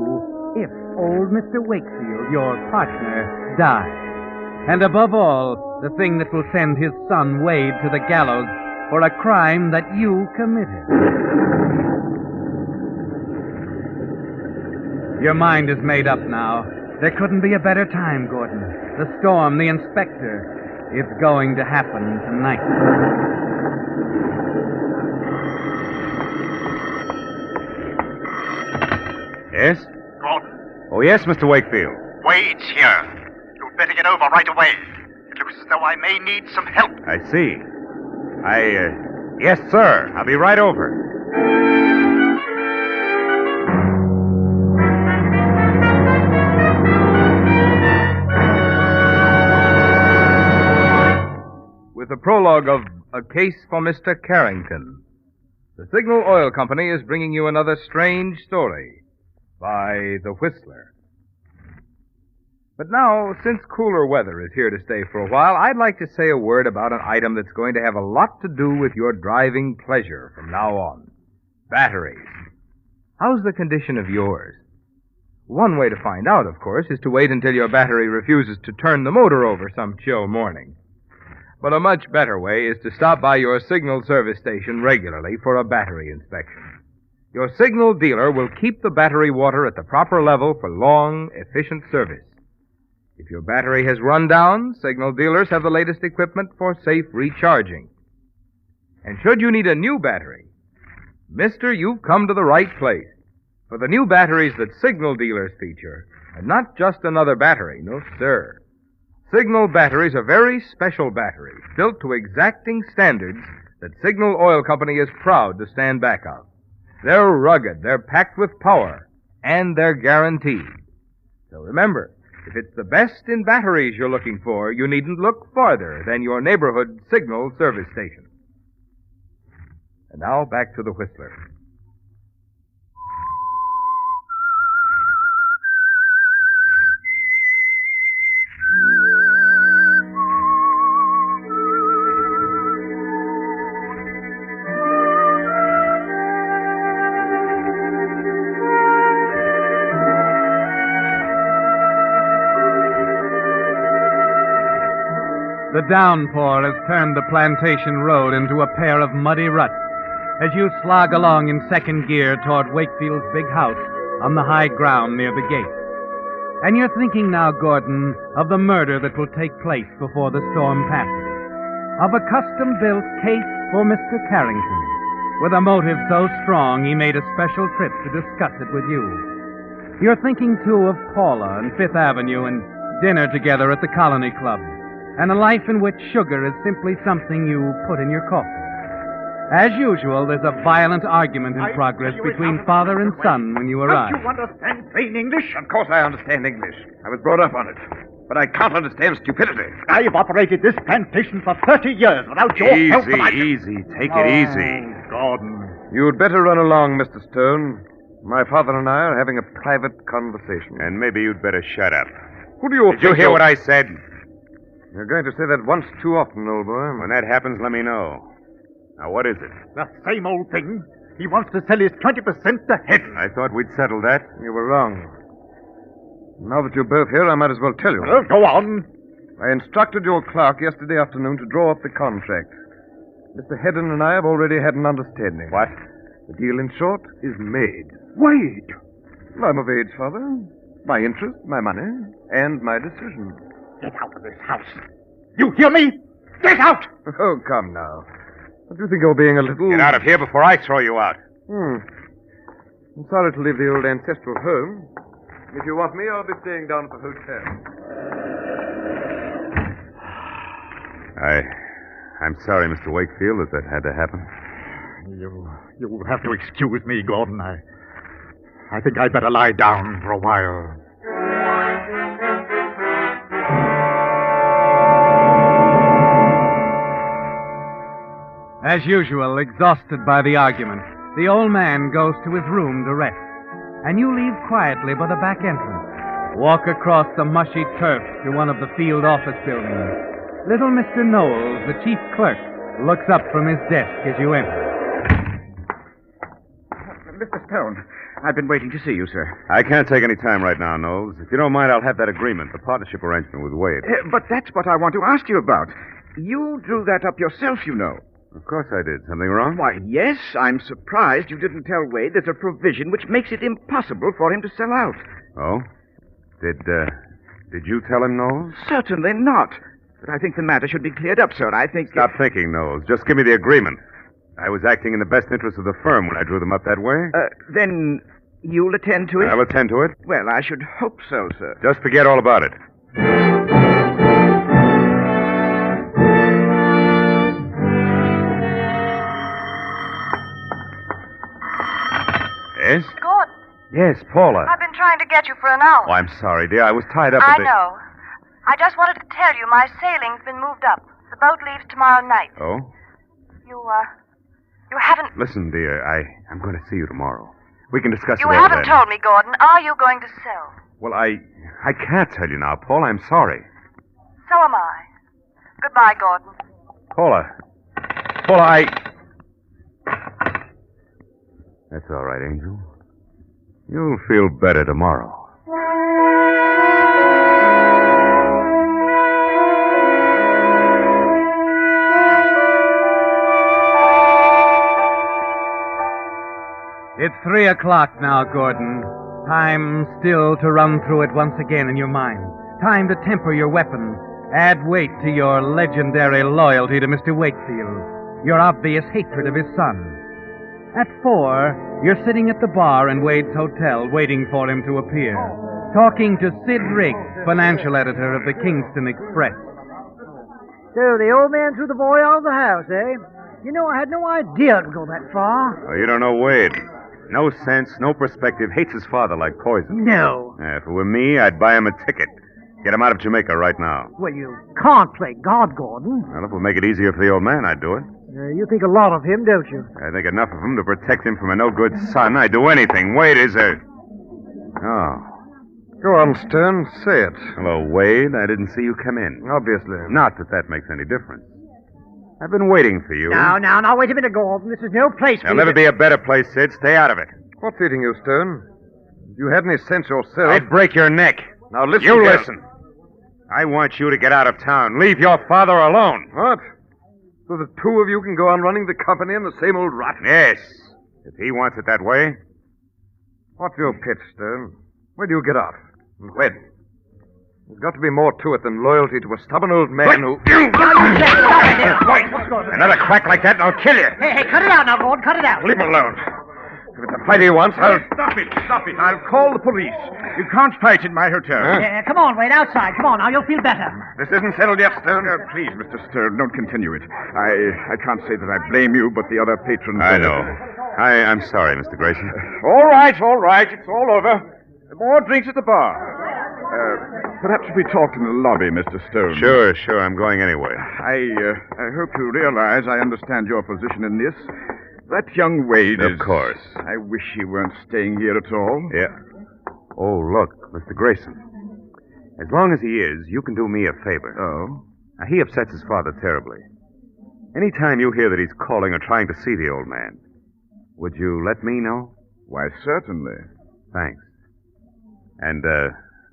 if old Mr. Wakefield, your partner, dies. And above all, the thing that will send his son Wade to the gallows for a crime that you committed. Your mind is made up now. There couldn't be a better time, Gordon. The storm, the inspector. It's going to happen tonight. Yes? Gordon, Oh, yes, Mr. Wakefield. Wade's here. You'd better get over right away. It looks as though I may need some help. I see. Yes, sir. I'll be right over. With the prologue of A Case for Mr. Carrington, the Signal Oil Company is bringing you another strange story by The Whistler. But now, since cooler weather is here to stay for a while, I'd like to say a word about an item that's going to have a lot to do with your driving pleasure from now on. Batteries. How's the condition of yours? One way to find out, of course, is to wait until your battery refuses to turn the motor over some chill morning. But a much better way is to stop by your Signal service station regularly for a battery inspection. Your Signal dealer will keep the battery water at the proper level for long, efficient service. If your battery has run down, Signal dealers have the latest equipment for safe recharging. And should you need a new battery, mister, you've come to the right place. For the new batteries that Signal dealers feature are not just another battery, no sir. Signal batteries are very special batteries, built to exacting standards that Signal Oil Company is proud to stand back of. They're rugged, they're packed with power, and they're guaranteed. So remember, if it's the best in batteries you're looking for, you needn't look farther than your neighborhood Signal service station. And now back to the Whistler. The downpour has turned the plantation road into a pair of muddy ruts as you slog along in second gear toward Wakefield's big house on the high ground near the gate. And you're thinking now, Gordon, of the murder that will take place before the storm passes. Of a custom-built case for Mr. Carrington, with a motive so strong he made a special trip to discuss it with you. You're thinking, too, of Paula and Fifth Avenue and dinner together at the Colony Club, and a life in which sugar is simply something you put in your coffee. As usual, there's a violent argument in progress between father and son when you arrive. Don't you understand plain English? Of course I understand English. I was brought up on it. But I can't understand stupidity. I've operated this plantation for 30 years without your help. Easy. Take it easy. Gordon. You'd better run along, Mr. Stone. My father and I are having a private conversation. And maybe you'd better shut up. Who do you Did you hear what I said? You're going to say that once too often, old boy. When that happens, let me know. Now, what is it? The same old thing. He wants to sell his 20% to Haste. I thought we'd settled that. You were wrong. Now that you're both here, I might as well tell you. Well, go on. I instructed your clerk yesterday afternoon to draw up the contract. Mr. Hedden and I have already had an understanding. What? The deal, in short, is made. Wade. I'm of age, Father. My interest, my money, and my decision. Get out of this house. You hear me? Get out! Oh, come now. Don't you think you're being a little... Get out of here before I throw you out. I'm sorry to leave the old ancestral home. If you want me, I'll be staying down at the hotel. I'm sorry, Mr. Wakefield, that had to happen. You'll have to excuse me, Gordon. I think I'd better lie down for a while. As usual, exhausted by the argument, the old man goes to his room to rest, and you leave quietly by the back entrance. Walk across the mushy turf to one of the field office buildings. Little Mr. Knowles, the chief clerk, looks up from his desk as you enter. Mr. Stone, I've been waiting to see you, sir. I can't take any time right now, Knowles. If you don't mind, I'll have that agreement, the partnership arrangement with Wade. But that's what I want to ask you about. You drew that up yourself, you know. Of course I did. Something wrong? Why, yes. I'm surprised you didn't tell Wade there's a provision which makes it impossible for him to sell out. Oh? Did you tell him, Knowles? Certainly not. But I think the matter should be cleared up, sir. I think... Stop thinking, Knowles. Just give me the agreement. I was acting in the best interest of the firm when I drew them up that way. Then you'll attend to it? I'll attend to it. Well, I should hope so, sir. Just forget all about it. Yes? Gordon. Yes, Paula. I've been trying to get you for an hour. Oh, I'm sorry, dear. I was tied up I know. I just wanted to tell you my sailing's been moved up. The boat leaves tomorrow night. Oh? You haven't... Listen, dear, I'm going to see you tomorrow. We can discuss You it all haven't then. told me, Gordon. Are you going to sell? Well, I can't tell you now, Paula. I'm sorry. So am I. Goodbye, Gordon. Paula, That's all right, Angel. You'll feel better tomorrow. It's 3 o'clock now, Gordon. Time still to run through it once again in your mind. Time to temper your weapons. Add weight to your legendary loyalty to Mr. Wakefield. Your obvious hatred of his son. At 4, you're sitting at the bar in Wade's hotel waiting for him to appear. Talking to Sid Riggs, financial editor of the Kingston Express. So the old man threw the boy out of the house, eh? You know, I had no idea it would go that far. Oh, you don't know Wade. No sense, no perspective. Hates his father like poison. No. If it were me, I'd buy him a ticket. Get him out of Jamaica right now. Well, you can't play God, Gordon. Well, if it would make it easier for the old man, I'd do it. You think a lot of him, don't you? I think enough of him to protect him from a no-good son. I'd do anything. Wade is a... Oh. Go on, Stern. Say it. Hello, Wade. I didn't see you come in. Obviously. Not that makes any difference. I've been waiting for you. Now, wait a minute, Gordon. This is no place for There'll you never be a better place, Sid. Stay out of it. What's eating you, Stern? If you had any sense yourself... I'd break your neck. Now, listen You here. listen. I want you to get out of town. Leave your father alone. What? So the two of you can go on running the company in the same old rut? Yes. If he wants it that way. What's your pitch, Stern? Where do you get out? And when? There's got to be more to it than loyalty to a stubborn old man who... Another crack like that and I'll kill you. Hey, cut it out now, Gordon. Cut it out. Leave him alone. If it's a fight he wants, I'll... Stop it. I'll call the police. You can't fight in my hotel. Come on, Wade, outside. Come on, now, you'll feel better. This isn't settled yet, Stern. Please, Mr. Stern, don't continue it. I can't say that I blame you, but the other patrons... I know. I'm sorry, Mr. Grayson. All right. It's all over. More drinks at the bar. Perhaps we talked in the lobby, Mr. Stone. Sure. I'm going anyway. I hope you realize I understand your position in this. That young Wade is... Of course. I wish he weren't staying here at all. Yeah. Oh, look, Mr. Grayson. As long as he is, you can do me a favor. Oh? Now, he upsets his father terribly. Any time you hear that he's calling or trying to see the old man, would you let me know? Why, certainly. Thanks. And,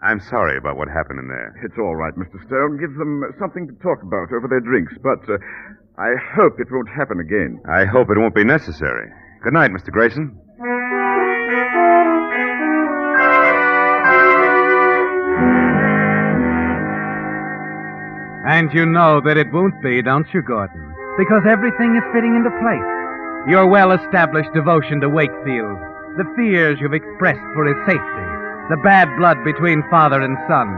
I'm sorry about what happened in there. It's all right, Mr. Stone. Give them something to talk about over their drinks, but I hope it won't happen again. I hope it won't be necessary. Good night, Mr. Grayson. And you know that it won't be, don't you, Gordon? Because everything is fitting into place. Your well-established devotion to Wakefield, the fears you've expressed for his safety, the bad blood between father and son.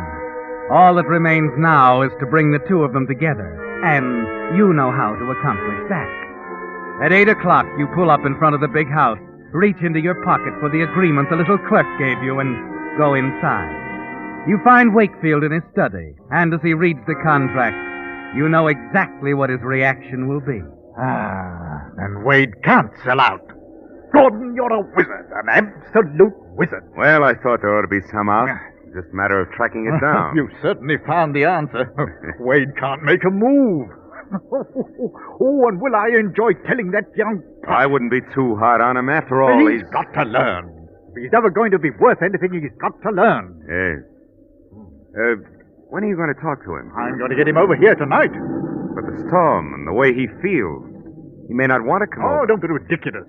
All that remains now is to bring the two of them together, and you know how to accomplish that. At 8 o'clock, you pull up in front of the big house, reach into your pocket for the agreement the little clerk gave you, and go inside. You find Wakefield in his study, and as he reads the contract, you know exactly what his reaction will be. And Wade can't sell out. Gordon, you're a wizard, an absolute wizard. Well, I thought there ought to be some out. Just a matter of tracking it down. You certainly found the answer. Wade can't make a move. Oh, and will I enjoy telling that young... I wouldn't be too hard on him. After all, he's got to learn. If he's ever going to be worth anything, he's got to learn. Yes. When are you going to talk to him? I'm going to get him over here tonight. But the storm and the way he feels, he may not want to come over. Oh, don't be ridiculous.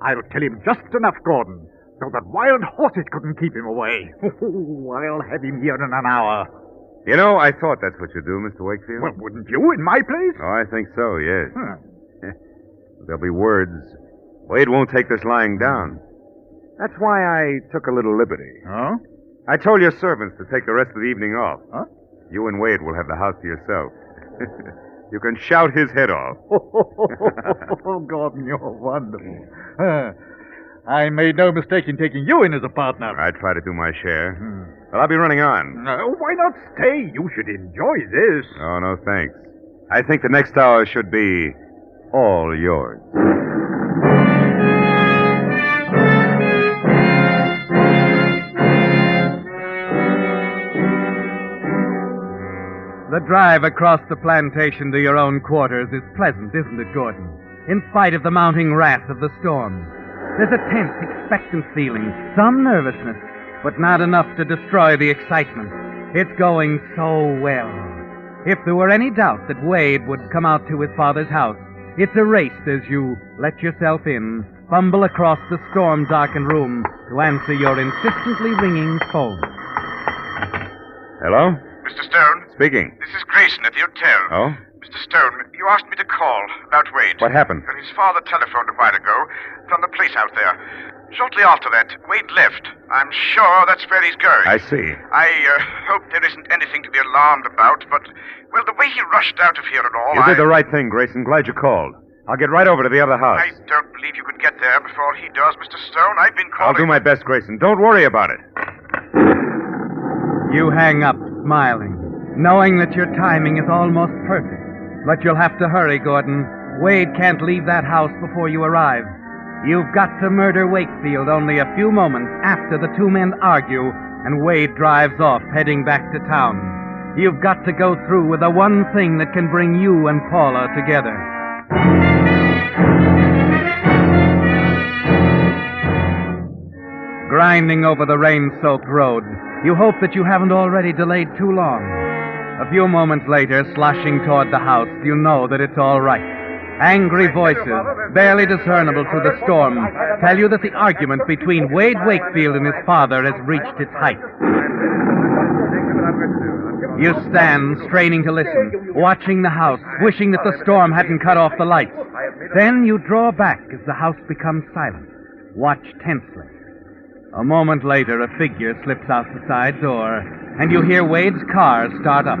I'll tell him just enough, Gordon, so that wild horses couldn't keep him away. I'll have him here in an hour. You know, I thought that's what you'd do, Mr. Wakefield. Well, wouldn't you, in my place? Oh, I think so, yes. There'll be words. Wade won't take this lying down. That's why I took a little liberty. Oh? I told your servants to take the rest of the evening off. Huh? You and Wade will have the house to yourself. You can shout his head off. Oh, Gordon, you're wonderful. I made no mistake in taking you in as a partner. I try to do my share. But I'll be running on. Why not stay? You should enjoy this. Oh, no, thanks. I think the next hour should be all yours. The drive across the plantation to your own quarters is pleasant, isn't it, Gordon? In spite of the mounting wrath of the storm. There's a tense, expectant feeling, some nervousness, but not enough to destroy the excitement. It's going so well. If there were any doubt that Wade would come out to his father's house, it's erased as you let yourself in, fumble across the storm-darkened room to answer your insistently ringing phone. Hello? Mr. Stone? Speaking. This is Grayson at the hotel. Oh? Mr. Stone, you asked me to call about Wade. What happened? And his father telephoned a while ago from the place out there. Shortly after that, Wade left. I'm sure that's where he's going. I see. I hope there isn't anything to be alarmed about, but, well, the way he rushed out of here and all, You did the right thing, Grayson. Glad you called. I'll get right over to the other house. I don't believe you could get there before he does, Mr. Stone. I've been calling... I'll do my best, Grayson. Don't worry about it. You hang up, smiling, knowing that your timing is almost perfect. But you'll have to hurry, Gordon. Wade can't leave that house before you arrive. You've got to murder Wakefield only a few moments after the two men argue and Wade drives off, heading back to town. You've got to go through with the one thing that can bring you and Paula together. Grinding over the rain-soaked road, you hope that you haven't already delayed too long. A few moments later, sloshing toward the house, you know that it's all right. Angry voices, barely discernible through the storm, tell you that the argument between Wade Wakefield and his father has reached its height. You stand, straining to listen, watching the house, wishing that the storm hadn't cut off the lights. Then you draw back as the house becomes silent. Watch tensely. A moment later, a figure slips out the side door, and you hear Wade's car start up.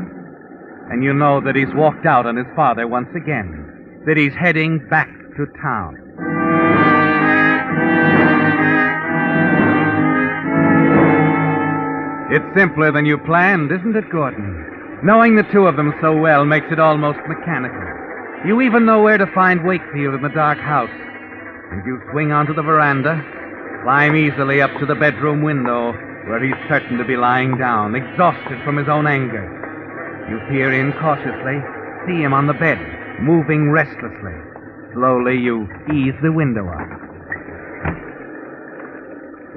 And you know that he's walked out on his father once again, that he's heading back to town. It's simpler than you planned, isn't it, Gordon? Knowing the two of them so well makes it almost mechanical. You even know where to find Wakefield in the dark house. and you swing onto the veranda, climb easily up to the bedroom window, where he's certain to be lying down, exhausted from his own anger. You peer in cautiously, see him on the bed, moving restlessly. Slowly, you ease the window up.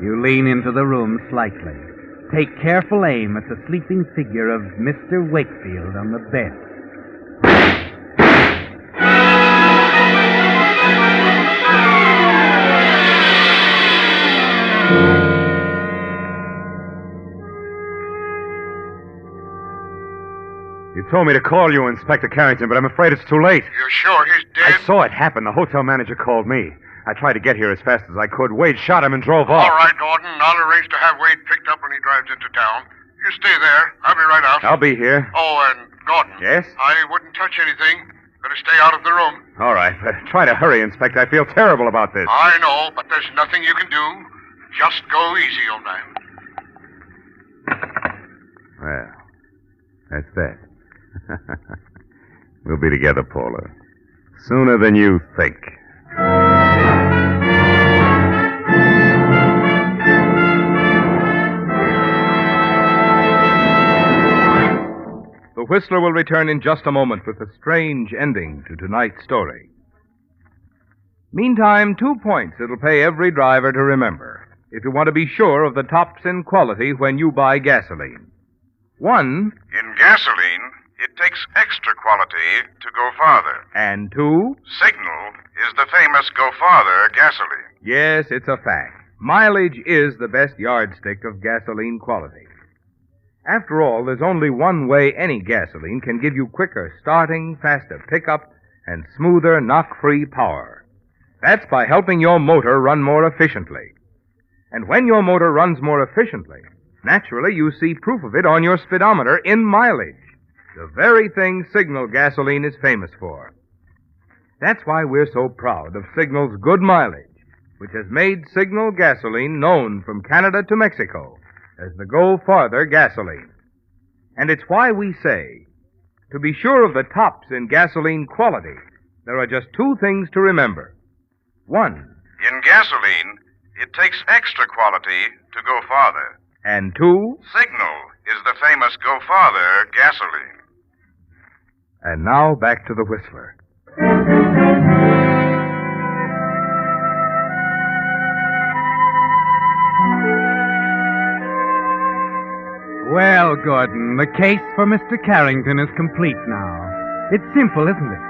You lean into the room slightly. Take careful aim at the sleeping figure of Mr. Wakefield on the bed. You told me to call you, Inspector Carrington, but I'm afraid it's too late. You're sure he's dead? I saw it happen. The hotel manager called me. I tried to get here as fast as I could. Wade shot him and drove off. All right, Gordon. I'll arrange to have Wade picked up when he drives into town. You stay there. I'll be right out. I'll be here. Oh, and Gordon. Yes? I wouldn't touch anything. Better stay out of the room. All right, but try to hurry, Inspector. I feel terrible about this. I know, but there's nothing you can do. Just go easy, old man. Well, that's that. We'll be together, Paula. Sooner than you think. The Whistler will return in just a moment with a strange ending to tonight's story. Meantime, 2 points it'll pay every driver to remember if you want to be sure of the tops in quality when you buy gasoline. 1. In gasoline, it takes extra quality to go farther. And 2. Signal is the famous go farther gasoline. Yes, it's a fact. Mileage is the best yardstick of gasoline quality. After all, there's only one way any gasoline can give you quicker starting, faster pickup, and smoother knock-free power. That's by helping your motor run more efficiently. And when your motor runs more efficiently, naturally you see proof of it on your speedometer in mileage, the very thing Signal gasoline is famous for. That's why we're so proud of Signal's good mileage, which has made Signal gasoline known from Canada to Mexico as the Go Farther gasoline. And it's why we say, to be sure of the tops in gasoline quality, there are just 2 things to remember. 1. In gasoline, it takes extra quality to go farther. And 2. Signal is the famous go farther gasoline. And now back to the Whistler. Well, Gordon, the case for Mr. Carrington is complete now. It's simple, isn't it?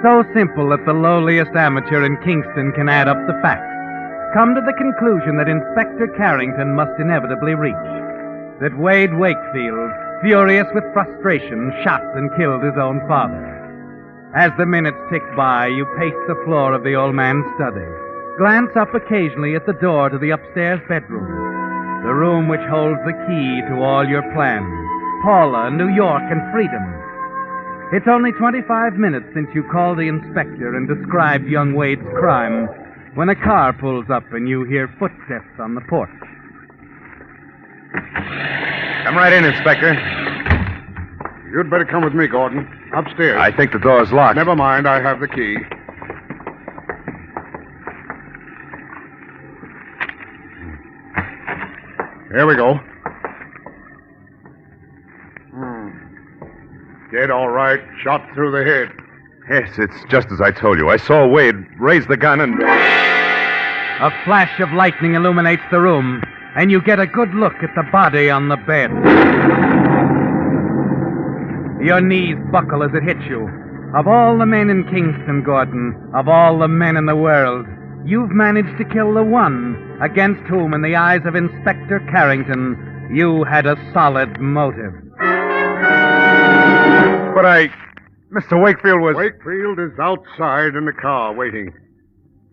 So simple that the lowliest amateur in Kingston can add up the facts. Come to the conclusion that Inspector Carrington must inevitably reach. That Wade Wakefield, furious with frustration, shot and killed his own father. As the minutes tick by, you pace the floor of the old man's study. Glance up occasionally at the door to the upstairs bedroom. The room which holds the key to all your plans. Paula, New York, and freedom. It's only 25 minutes since you called the inspector and described young Wade's crime when a car pulls up and you hear footsteps on the porch. Come right in, Inspector. You'd better come with me, Gordon. Upstairs. I think the door's locked. Never mind, I have the key. Here we go. Dead all right. Shot through the head. Yes, it's just as I told you. I saw Wade raise the gun and... A flash of lightning illuminates the room, and you get a good look at the body on the bed. Your knees buckle as it hits you. Of all the men in Kingston, Gordon, of all the men in the world, you've managed to kill the one against whom, in the eyes of Inspector Carrington, you had a solid motive. But Mr. Wakefield was... Wakefield is outside in the car, waiting.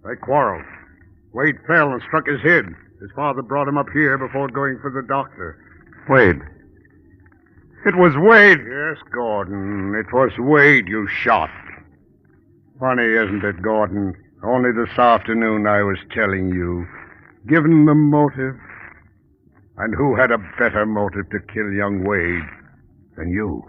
They quarreled. Wade fell and struck his head. His father brought him up here before going for the doctor. Wade. It was Wade. Yes, Gordon. It was Wade you shot. Funny, isn't it, Gordon? Only this afternoon I was telling you. Given the motive. And who had a better motive to kill young Wade than you?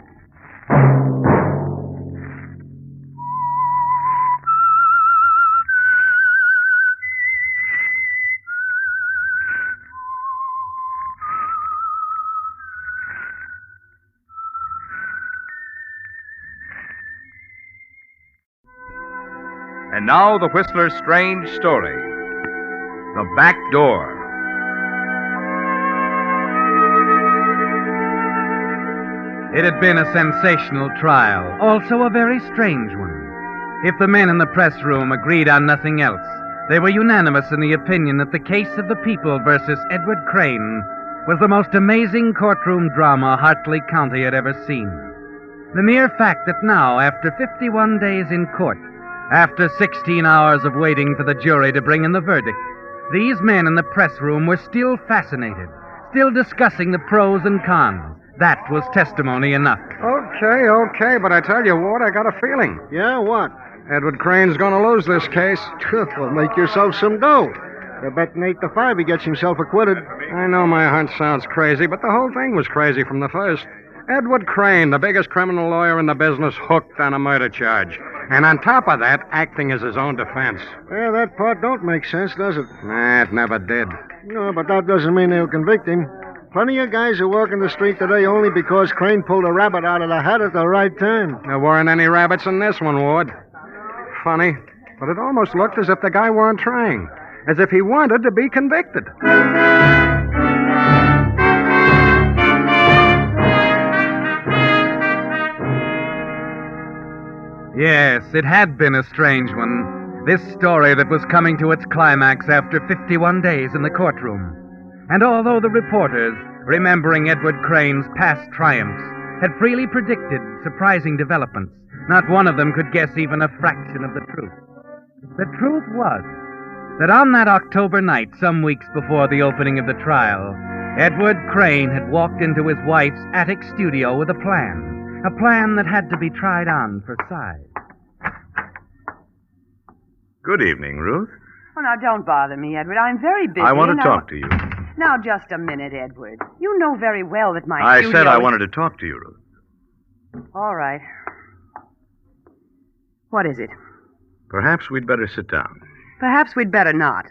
And now the Whistler's strange story. The Back Door. It had been a sensational trial, also a very strange one. If the men in the press room agreed on nothing else, they were unanimous in the opinion that the case of the people versus Edward Crane was the most amazing courtroom drama Hartley County had ever seen. The mere fact that now, after 51 days in court, after 16 hours of waiting for the jury to bring in the verdict, these men in the press room were still fascinated, still discussing the pros and cons. That was testimony enough. Okay, but I tell you what, I got a feeling. Yeah, what? Edward Crane's gonna lose this case. Well, make yourself some dough. They're betting 8-5 he gets himself acquitted. I know my hunch sounds crazy, but the whole thing was crazy from the first. Edward Crane, the biggest criminal lawyer in the business, hooked on a murder charge. And on top of that, acting as his own defense. Yeah, that part don't make sense, does it? Nah, it never did. No, but that doesn't mean they'll convict him. Plenty of guys are walking the street today only because Crane pulled a rabbit out of the hat at the right time. There weren't any rabbits in this one, Ward. Funny, but it almost looked as if the guy weren't trying. As if he wanted to be convicted. Yes, it had been a strange one. This story that was coming to its climax after 51 days in the courtroom. And although the reporters, remembering Edward Crane's past triumphs, had freely predicted surprising developments, not one of them could guess even a fraction of the truth. The truth was that on that October night, some weeks before the opening of the trial, Edward Crane had walked into his wife's attic studio with a plan that had to be tried on for size. Good evening, Ruth. Oh, now, don't bother me, Edward. I'm very busy. I want to talk to you. Now, just a minute, Edward. You know very well that my I studio said I is... wanted to talk to you, Ruth. All right. What is it? Perhaps we'd better sit down. Perhaps we'd better not.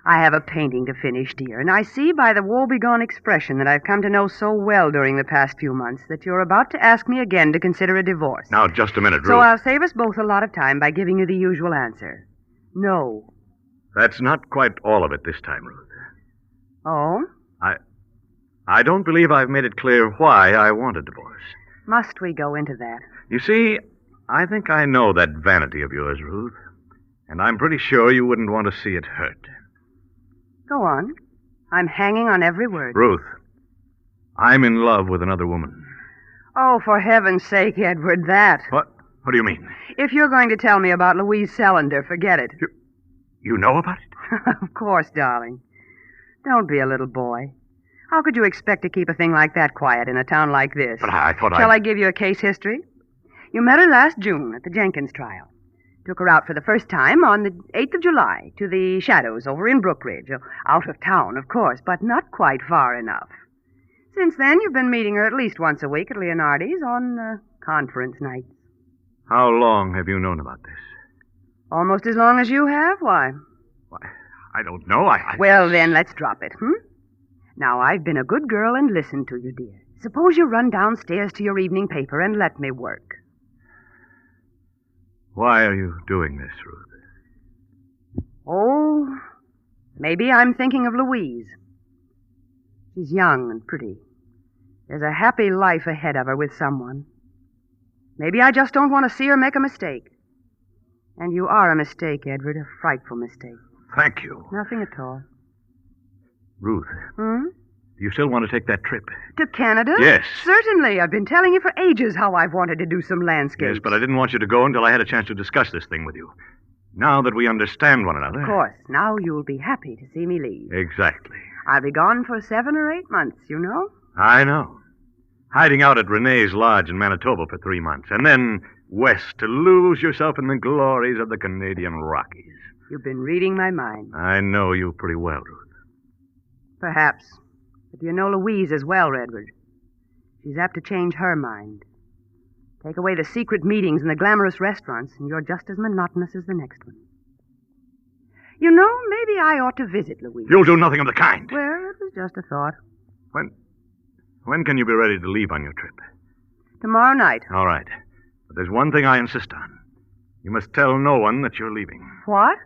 I have a painting to finish, dear, and I see by the woebegone expression that I've come to know so well during the past few months that you're about to ask me again to consider a divorce. Now, just a minute, Ruth. So I'll save us both a lot of time by giving you the usual answer. No. That's not quite all of it this time, Ruth. Oh? I don't believe I've made it clear why I want a divorce. Must we go into that? You see, I think I know that vanity of yours, Ruth. And I'm pretty sure you wouldn't want to see it hurt. Go on. I'm hanging on every word. Ruth, I'm in love with another woman. Oh, for heaven's sake, Edward, that. What? What do you mean? If you're going to tell me about Louise Sellender, forget it. You know about it? Of course, darling. Don't be a little boy. How could you expect to keep a thing like that quiet in a town like this? But I thought Shall I give you a case history? You met her last June at the Jenkins trial. Took her out for the first time on the 8th of July to the Shadows over in Brookridge. Out of town, of course, but not quite far enough. Since then, you've been meeting her at least once a week at Leonardi's on conference nights. How long have you known about this? Almost as long as you have. Why? I don't know. Well, then, let's drop it, Now, I've been a good girl and listened to you, dear. Suppose you run downstairs to your evening paper and let me work. Why are you doing this, Ruth? Oh, maybe I'm thinking of Louise. She's young and pretty. There's a happy life ahead of her with someone. Maybe I just don't want to see her make a mistake. And you are a mistake, Edward, a frightful mistake. Thank you. Nothing at all. Ruth. Do you still want to take that trip? To Canada? Yes. Certainly. I've been telling you for ages how I've wanted to do some landscapes. Yes, but I didn't want you to go until I had a chance to discuss this thing with you. Now that we understand one another... Of course. Now you'll be happy to see me leave. Exactly. I'll be gone for 7 or 8 months, you know. I know. Hiding out at Renee's Lodge in Manitoba for 3 months, and then west to lose yourself in the glories of the Canadian Rockies. You've been reading my mind. I know you pretty well, Ruth. Perhaps. But you know Louise as well, Edward. She's apt to change her mind. Take away the secret meetings and the glamorous restaurants, and you're just as monotonous as the next one. You know, maybe I ought to visit Louise. You'll do nothing of the kind. Well, it was just a thought. When can you be ready to leave on your trip? Tomorrow night. All right. But there's one thing I insist on. You must tell no one that you're leaving. What?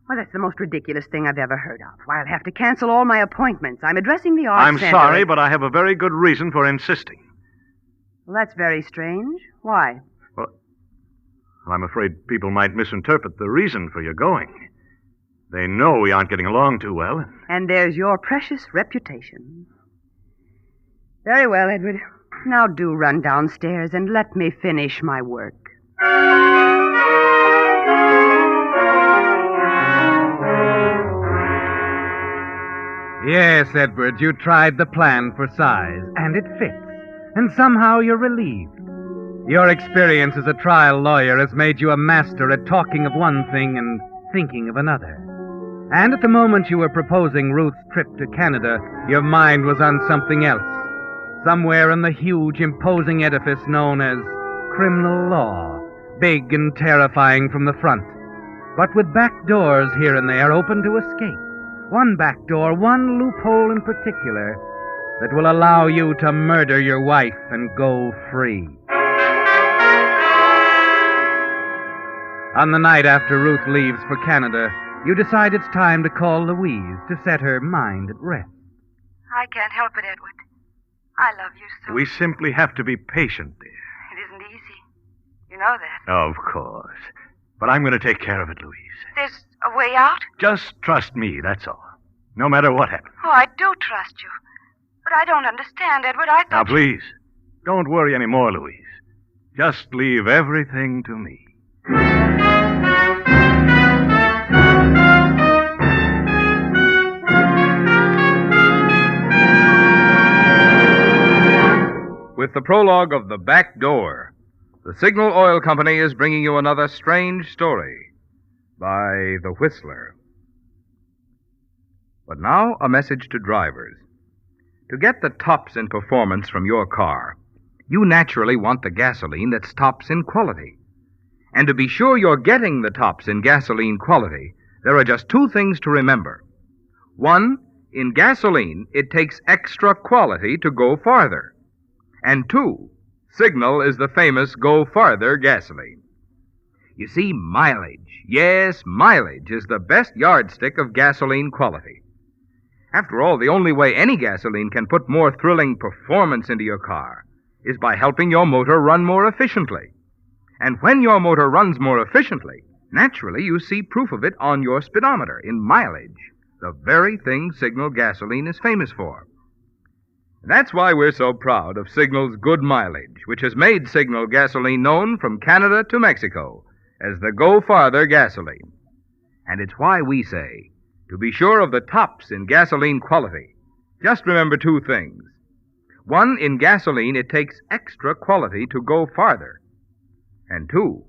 Well, that's the most ridiculous thing I've ever heard of. Why, I'll have to cancel all my appointments. I'm addressing the Arts I'm Center. sorry, but I have a very good reason for insisting. Well, that's very strange. Why? Well, I'm afraid people might misinterpret the reason for your going. They know we aren't getting along too well. And there's your precious reputation. Very well, Edward. Now do run downstairs and let me finish my work. Yes, Edward, you tried the plan for size, and it fits. And somehow you're relieved. Your experience as a trial lawyer has made you a master at talking of one thing and thinking of another. And at the moment you were proposing Ruth's trip to Canada, your mind was on something else. Somewhere in the huge, imposing edifice known as criminal law, big and terrifying from the front, but with back doors here and there open to escape. One back door, one loophole in particular, that will allow you to murder your wife and go free. On the night after Ruth leaves for Canada, you decide it's time to call Louise to set her mind at rest. I can't help it, Edward. I love you so. We simply have to be patient, dear. It isn't easy. You know that. Of course. But I'm going to take care of it, Louise. There's a way out? Just trust me, that's all. No matter what happens. Oh, I do trust you. But I don't understand, Edward. I thought... Now, please, don't worry any more, Louise. Just leave everything to me. With the prologue of The Back Door, the Signal Oil Company is bringing you another strange story by The Whistler. But now, a message to drivers. To get the tops in performance from your car, you naturally want the gasoline that's tops in quality. And to be sure you're getting the tops in gasoline quality, there are just two things to remember. One, in gasoline, it takes extra quality to go farther. And two, Signal is the famous Go Farther gasoline. You see, mileage, yes, mileage is the best yardstick of gasoline quality. After all, the only way any gasoline can put more thrilling performance into your car is by helping your motor run more efficiently. And when your motor runs more efficiently, naturally you see proof of it on your speedometer in mileage, the very thing Signal gasoline is famous for. That's why we're so proud of Signal's good mileage, which has made Signal gasoline known from Canada to Mexico as the Go Farther gasoline. And it's why we say, to be sure of the tops in gasoline quality, just remember two things. One, in gasoline, it takes extra quality to go farther. And two,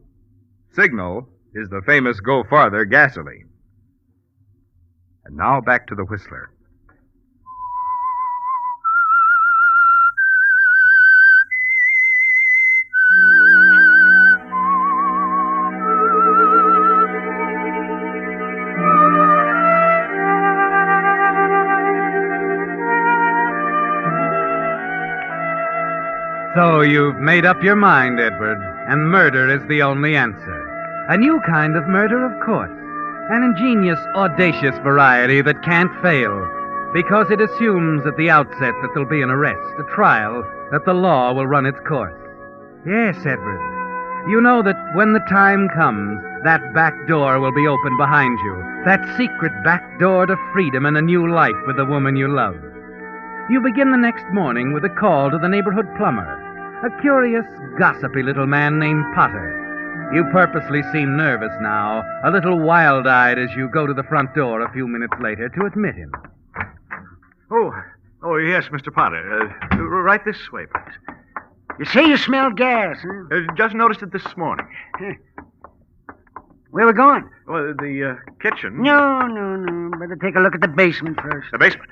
Signal is the famous Go Farther gasoline. And now back to the Whistler. So you've made up your mind, Edward, and murder is the only answer. A new kind of murder, of course. An ingenious, audacious variety that can't fail, because it assumes at the outset that there'll be an arrest, a trial, that the law will run its course. Yes, Edward. You know that when the time comes, that back door will be open behind you. That secret back door to freedom and a new life with the woman you love. You begin the next morning with a call to the neighborhood plumber, a curious, gossipy little man named Potter. You purposely seem nervous now, a little wild-eyed as you go to the front door a few minutes later to admit him. Oh, yes, Mr. Potter. Right this way, please. You say you smell gas, huh? Just noticed it this morning. Where we going? Well, the kitchen. No. Better take a look at the basement first. The basement?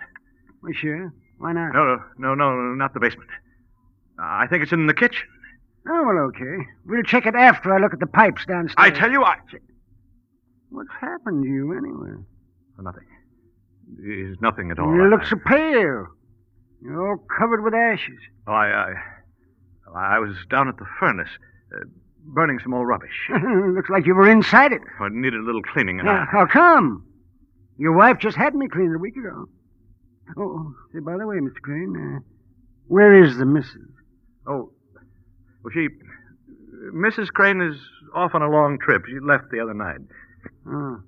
Well, sure. Why not? No, not the basement. I think it's in the kitchen. Oh, well, okay. We'll check it after I look at the pipes downstairs. I tell you, What's happened to you, anyway? Nothing. It's nothing at all. You look so pale. You're all covered with ashes. Oh, I was down at the furnace. burning some old rubbish. Looks like you were inside it. It needed a little cleaning, and Yeah, how come? Your wife just had me cleaned a week ago. Oh, say, by the way, Mr. Crane, where is the missus? Oh, well, Mrs. Crane is off on a long trip. She left the other night. Oh.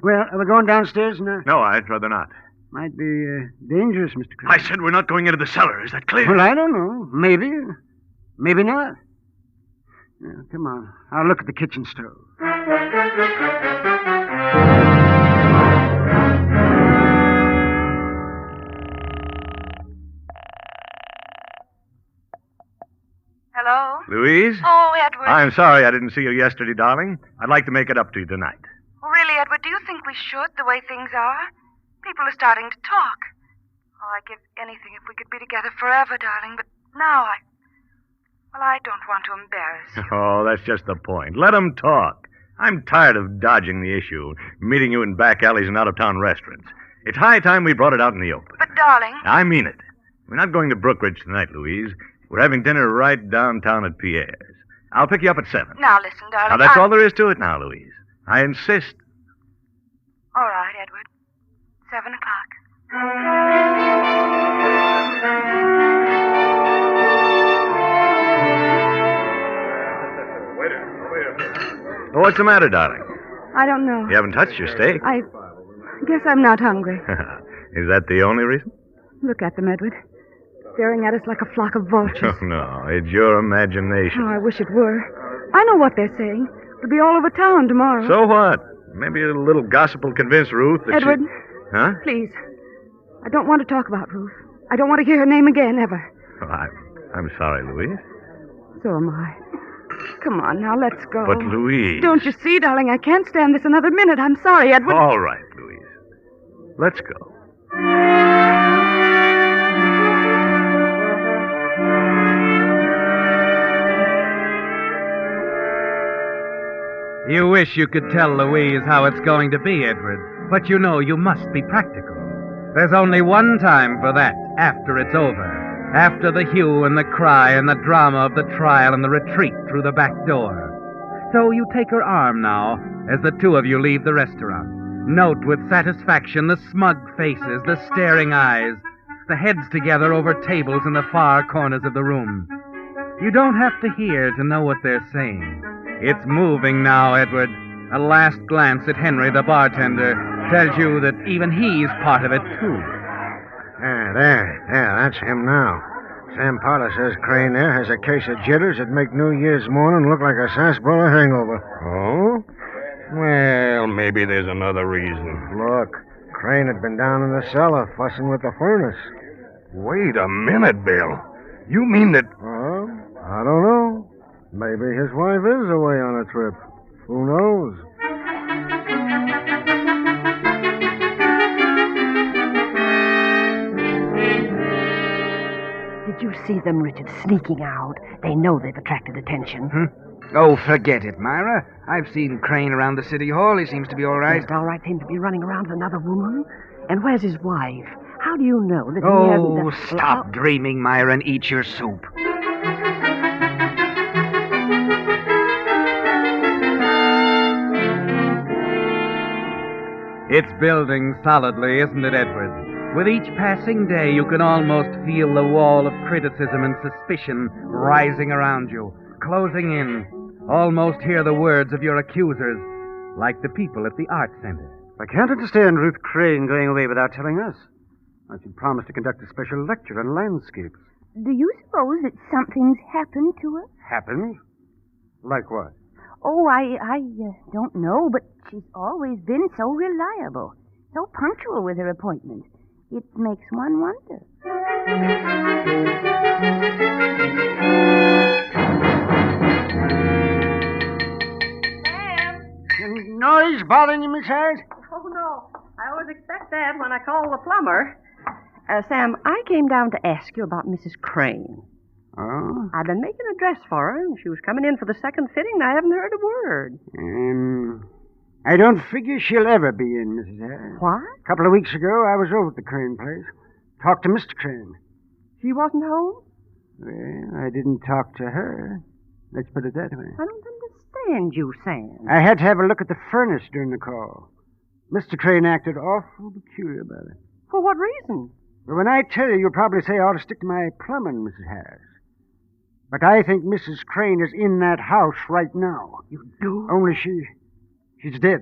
Well, are we going downstairs now? No, I'd rather not. Might be dangerous, Mr. Crane. I said we're not going into the cellar. Is that clear? Well, I don't know. Maybe. Maybe not. Yeah, come on. I'll look at the kitchen stove. Hello? Louise? Oh, Edward. I'm sorry I didn't see you yesterday, darling. I'd like to make it up to you tonight. Oh, really, Edward, do you think we should, the way things are? People are starting to talk. Oh, I'd give anything if we could be together forever, darling, but now I don't want to embarrass you. Oh, that's just the point. Let 'em talk. I'm tired of dodging the issue, meeting you in back alleys and out-of-town restaurants. It's high time we brought it out in the open. But, darling... I mean it. We're not going to Brookridge tonight, Louise. We're having dinner right downtown at Pierre's. I'll pick you up at 7. Now, listen, darling. Now, that's all there is to it now, Louise. I insist. All right, Edward. 7 o'clock. Well, what's the matter, darling? I don't know. You haven't touched your steak. I guess I'm not hungry. Is that the only reason? Look at them, Edward. Staring at us like a flock of vultures. Oh, no. It's your imagination. Oh, I wish it were. I know what they're saying. It'll be all over town tomorrow. So what? Maybe a little gossip will convince Ruth that Edward. Huh? Please. I don't want to talk about Ruth. I don't want to hear her name again, ever. Oh, I'm sorry, Louise. So am I. Come on, now, let's go. But, Louise... Don't you see, darling? I can't stand this another minute. I'm sorry, Edward. All right, Louise. Let's go. You wish you could tell Louise how it's going to be, Edward, but you know you must be practical. There's only one time for that, after it's over. After the hue and the cry and the drama of the trial and the retreat through the back door. So you take her arm now, as the two of you leave the restaurant. Note with satisfaction the smug faces, the staring eyes, the heads together over tables in the far corners of the room. You don't have to hear to know what they're saying. It's moving now, Edward. A last glance at Henry, the bartender, tells you that even he's part of it, too. There, that's him now. Sam Potter says Crane there has a case of jitters that make New Year's morning look like a sarsaparilla hangover. Oh? Well, maybe there's another reason. Look, Crane had been down in the cellar fussing with the furnace. Wait a minute, Bill. You mean that... Well, I don't know. Maybe his wife is away on a trip. Who knows? Did you see them, Richard, sneaking out? They know they've attracted attention. Oh, forget it, Myra. I've seen Crane around the city hall. He seems to be all right. It's all right for him to be running around with another woman. And where's his wife? How do you know that he hasn't... Oh, stop dreaming, Myra, and eat your soup. It's building solidly, isn't it, Edward? With each passing day, you can almost feel the wall of criticism and suspicion rising around you, closing in. Almost hear the words of your accusers, like the people at the Art Center. I can't understand Ruth Crane going away without telling us. I should promise to conduct a special lecture on landscapes. Do you suppose that something's happened to her? Happened? Like what? Oh, I don't know, but she's always been so reliable, so punctual with her appointments. It makes one wonder. Any noise bothering you, Miss Harris? Oh, no. I always expect that when I call the plumber. Sam, I came down to ask you about Mrs. Crane. Oh? I've been making a dress for her, and she was coming in for the second fitting, and I haven't heard a word. I don't figure she'll ever be in, Mrs. Harris. What? A couple of weeks ago, I was over at the Crane place. Talked to Mr. Crane. She wasn't home? Well, I didn't talk to her. Let's put it that way. I don't understand you, Sam. I had to have a look at the furnace during the call. Mr. Crane acted awful peculiar about it. For what reason? But when I tell you, you'll probably say I ought to stick to my plumbing, Mrs. Harris. But I think Mrs. Crane is in that house right now. You do? Only she's dead.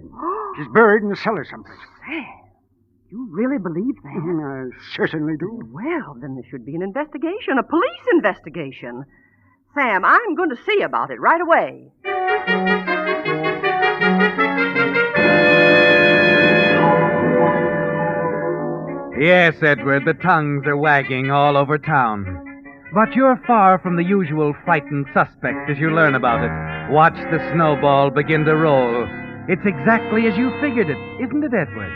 She's buried in the cellar someplace. Sam, you really believe that? I certainly do. Well, then there should be an investigation, a police investigation. Sam, I'm going to see about it right away. Yes, Edward, the tongues are wagging all over town. But you're far from the usual frightened suspect as you learn about it. Watch the snowball begin to roll. It's exactly as you figured it, isn't it, Edward?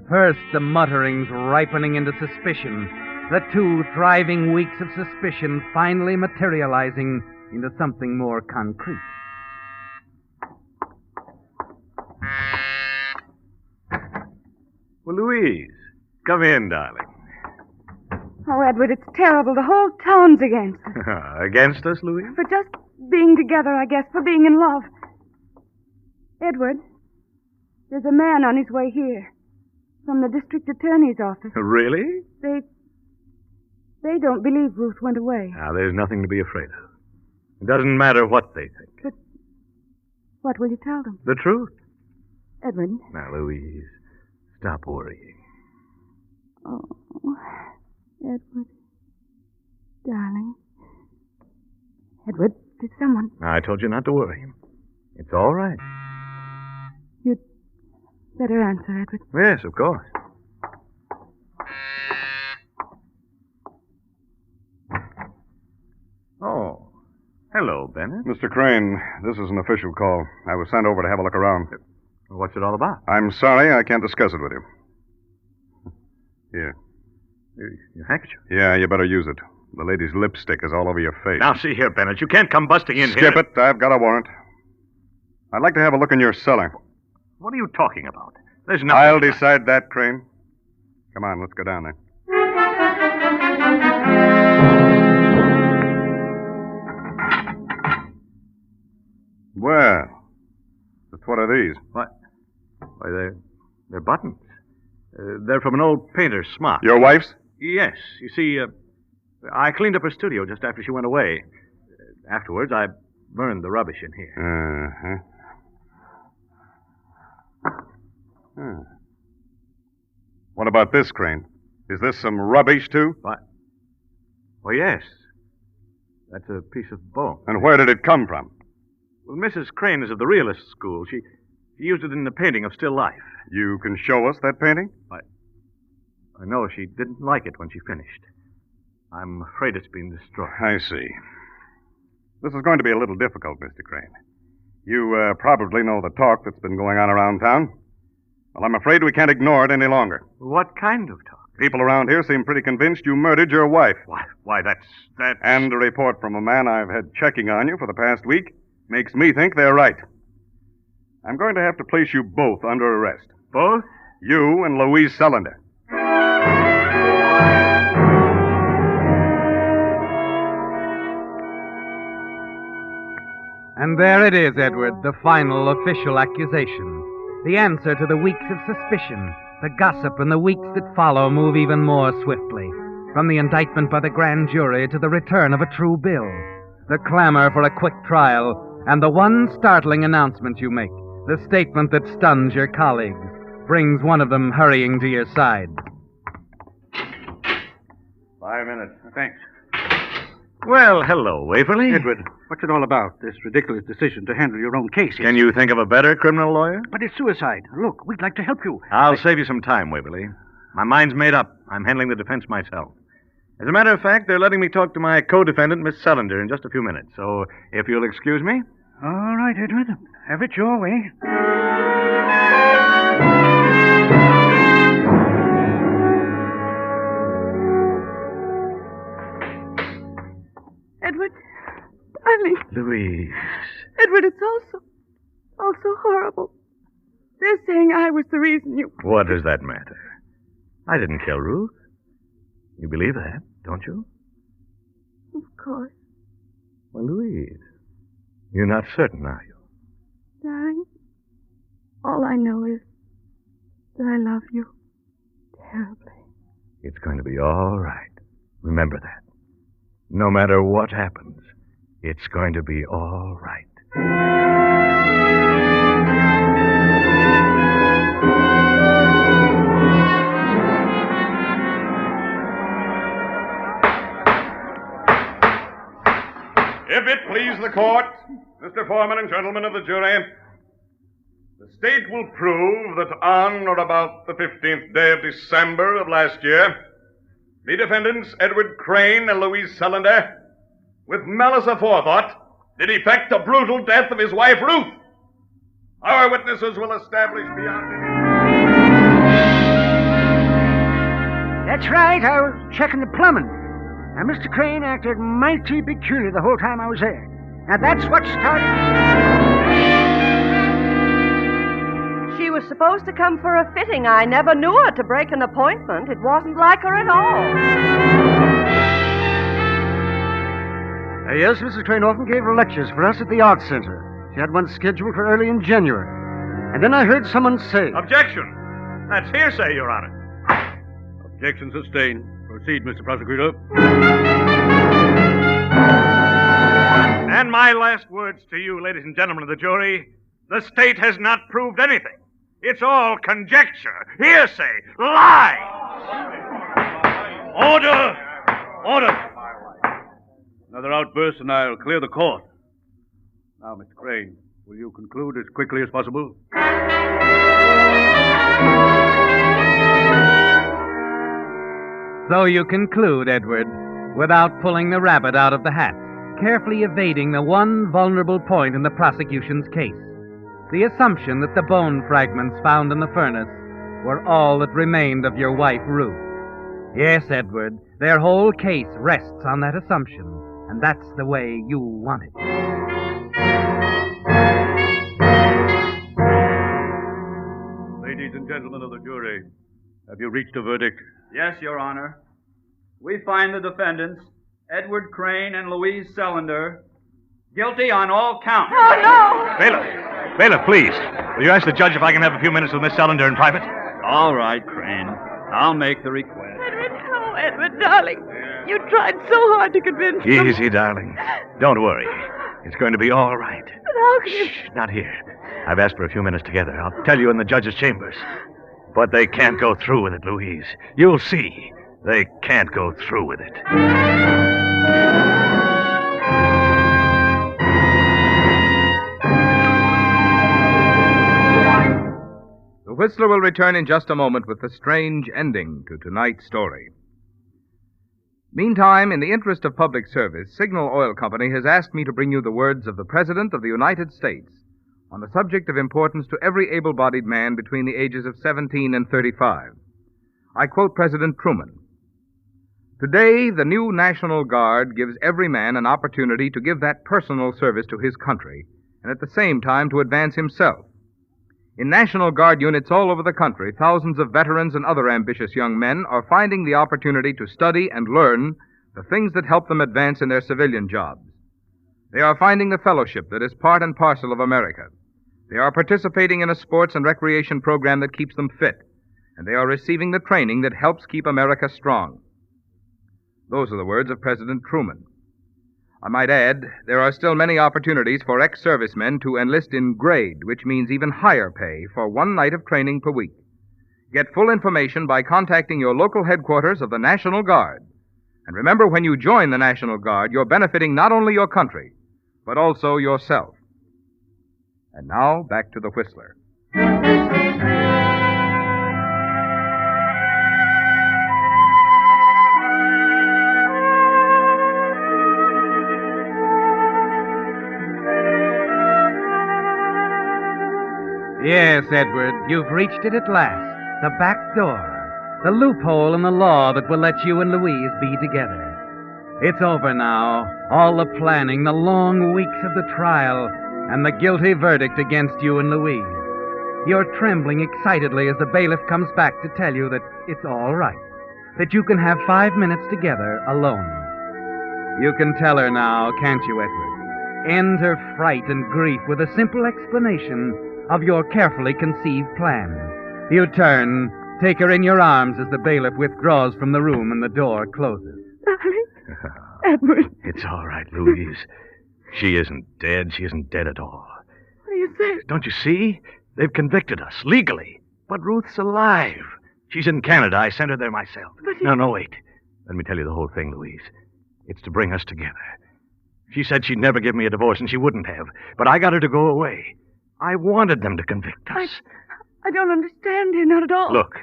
First, the mutterings ripening into suspicion. The 2 thriving weeks of suspicion finally materializing into something more concrete. Well, Louise, come in, darling. Oh, Edward, it's terrible. The whole town's against us. Against us, Louise? For just being together, I guess, for being in love. Edward, there's a man on his way here. From the district attorney's office. Really? They don't believe Ruth went away. Now, there's nothing to be afraid of. It doesn't matter what they think. But what will you tell them? The truth. Edward. Now, Louise, stop worrying. Oh, Edward. Darling. Edward, did someone... I told you not to worry. It's all right. You'd better answer, Edward. Yes, of course. Oh. Hello, Bennett. Mr. Crane, this is an official call. I was sent over to have a look around. What's it all about? I'm sorry I can't discuss it with you. Here. Your handkerchief? Yeah, you better use it. The lady's lipstick is all over your face. Now, see here, Bennett. You can't come busting in here. Skip it. I've got a warrant. I'd like to have a look in your cellar. What are you talking about? There's nothing... I'll decide that, Crane. Come on, let's go down there. Well, just what are these? What? Why, they're buttons. They're from an old painter's smock. Your wife's? Yes. You see, I cleaned up her studio just after she went away. Afterwards, I burned the rubbish in here. What about this, Crane? Is this some rubbish, too? What? Well, yes. That's a piece of bone. And where did it come from? Well, Mrs. Crane is of the realist school. She used it in the painting of still life. You can show us that painting? I know she didn't like it when she finished. I'm afraid it's been destroyed. I see. This is going to be a little difficult, Mr. Crane. You probably know the talk that's been going on around town. Well, I'm afraid we can't ignore it any longer. What kind of talk? People around here seem pretty convinced you murdered your wife. Why, that's... And a report from a man I've had checking on you for the past week makes me think they're right. I'm going to have to place you both under arrest. Both? You and Louise Sullender. And there it is, Edward, the final official accusation. The answer to the weeks of suspicion. The gossip and the weeks that follow move even more swiftly. From the indictment by the grand jury to the return of a true bill. The clamor for a quick trial. And the one startling announcement you make. The statement that stuns your colleagues. Brings one of them hurrying to your side. 5 minutes. Thanks. Well, hello, Waverly. Edward, what's it all about, this ridiculous decision to handle your own case? Can you think of a better criminal lawyer? But it's suicide. Look, we'd like to help you. I'll save you some time, Waverly. My mind's made up. I'm handling the defense myself. As a matter of fact, they're letting me talk to my co-defendant, Miss Sullender, in just a few minutes. So, if you'll excuse me. All right, Edward. Have it your way. Edward, darling. Louise. Edward, it's also horrible. They're saying I was the reason you... What does that matter? I didn't kill Ruth. You believe that, don't you? Of course. Well, Louise, You're not certain, are you? Darling, all I know is that I love you terribly. It's going to be all right. Remember that. No matter what happens, it's going to be all right. If it please the court, Mr. Foreman and gentlemen of the jury, the state will prove that on or about the 15th day of December of last year, the defendants, Edward Crane and Louise Sullender, with malice aforethought, did effect the brutal death of his wife, Ruth. Our witnesses will establish beyond That's right. I was checking the plumbing. Now, Mr. Crane acted mighty peculiar the whole time I was there. Now, that's what started... She was supposed to come for a fitting. I never knew her to break an appointment. It wasn't like her at all. Yes, Mrs. Crane often gave her lectures for us at the Arts Center. She had one scheduled for early in January. And then I heard someone say... Objection! That's hearsay, Your Honor. Objection sustained. Proceed, Mr. Prosecutor. And my last words to you, ladies and gentlemen of the jury, the state has not proved anything. It's all conjecture, hearsay, lies. Order! Order! Another outburst and I'll clear the court. Now, Mr. Crane, will you conclude as quickly as possible? So you conclude, Edward, without pulling the rabbit out of the hat, carefully evading the one vulnerable point in the prosecution's case, the assumption that the bone fragments found in the furnace were all that remained of your wife, Ruth. Yes, Edward, their whole case rests on that assumption, and that's the way you want it. Ladies and gentlemen of the jury, have you reached a verdict? Yes, Your Honor. We find the defendants, Edward Crane and Louise Sullender, guilty on all counts. Oh, no! Bailiff, please. Will you ask the judge if I can have a few minutes with Miss Sullender in private? All right, Crane. I'll make the request. Oh, Edward, darling. You tried so hard to convince them. Easy, darling. Don't worry. It's going to be all right. But how can you... Shh, not here. I've asked for a few minutes together. I'll tell you in the judge's chambers. But they can't go through with it, Louise. You'll see. They can't go through with it. The Whistler will return in just a moment with the strange ending to tonight's story. Meantime, in the interest of public service, Signal Oil Company has asked me to bring you the words of the President of the United States on a subject of importance to every able-bodied man between the ages of 17 and 35. I quote President Truman. Today, the new National Guard gives every man an opportunity to give that personal service to his country and at the same time to advance himself. In National Guard units all over the country, thousands of veterans and other ambitious young men are finding the opportunity to study and learn the things that help them advance in their civilian jobs. They are finding the fellowship that is part and parcel of America. They are participating in a sports and recreation program that keeps them fit, and they are receiving the training that helps keep America strong. Those are the words of President Truman. I might add, there are still many opportunities for ex-servicemen to enlist in grade, which means even higher pay for one night of training per week. Get full information by contacting your local headquarters of the National Guard. And remember, when you join the National Guard, you're benefiting not only your country, but also yourself. And now, back to the Whistler. Yes, Edward, you've reached it at last. The back door. The loophole in the law that will let you and Louise be together. It's over now. All the planning, the long weeks of the trial, and the guilty verdict against you and Louise. You're trembling excitedly as the bailiff comes back to tell you that it's all right. That you can have 5 minutes together alone. You can tell her now, can't you, Edward? ends her fright and grief with a simple explanation of your carefully conceived plan. You turn, take her in your arms as the bailiff withdraws from the room and the door closes. Darling. Edward. It's all right, Louise. She isn't dead. She isn't dead at all. What do you say? Don't you see? They've convicted us, legally. But Ruth's alive. She's in Canada. I sent her there myself. But No, wait. Let me tell you the whole thing, Louise. It's to bring us together. She said she'd never give me a divorce, and she wouldn't have. But I got her to go away. I wanted them to convict us. I don't understand you, not at all. Look,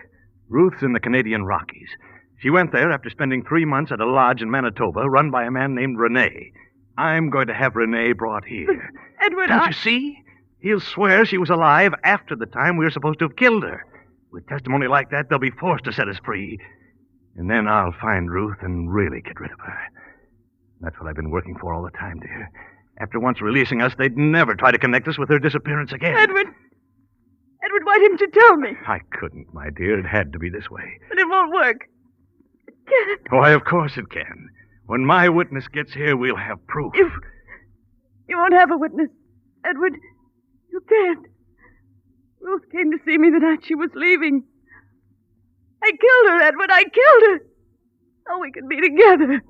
Ruth's in the Canadian Rockies. She went there after spending 3 months at a lodge in Manitoba run by a man named Rene. I'm going to have Rene brought here. But, Edward, Don't you see? He'll swear she was alive after the time we were supposed to have killed her. With testimony like that, they'll be forced to set us free. And then I'll find Ruth and really get rid of her. That's what I've been working for all the time, dear. After once releasing us, they'd never try to connect us with her disappearance again. Edward, why didn't you tell me? I couldn't, my dear. It had to be this way. But it won't work. It can't. Why, of course it can. When my witness gets here, we'll have proof. You won't have a witness, Edward. You can't. Ruth came to see me the night she was leaving. I killed her, Edward. I killed her. So we could be together.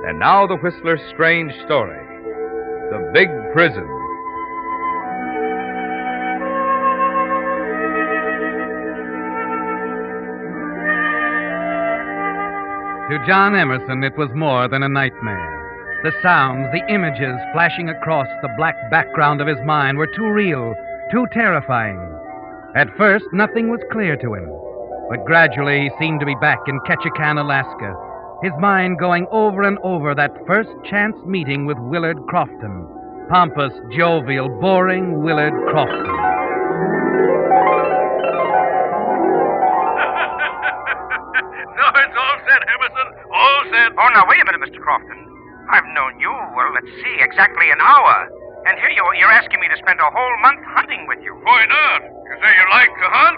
And now the Whistler's strange story. The Big Prison. To John Emerson, it was more than a nightmare. The sounds, the images flashing across the black background of his mind were too real, too terrifying. At first, nothing was clear to him, but gradually he seemed to be back in Ketchikan, Alaska, his mind going over and over that first chance meeting with Willard Crofton. Pompous, jovial, boring Willard Crofton. No, it's all set, Emerson. All set. Oh, now, wait a minute, Mr. Crofton. I've known you, well, let's see, exactly an hour. And here you're asking me to spend a whole month hunting with you. Why not? You say you like to hunt?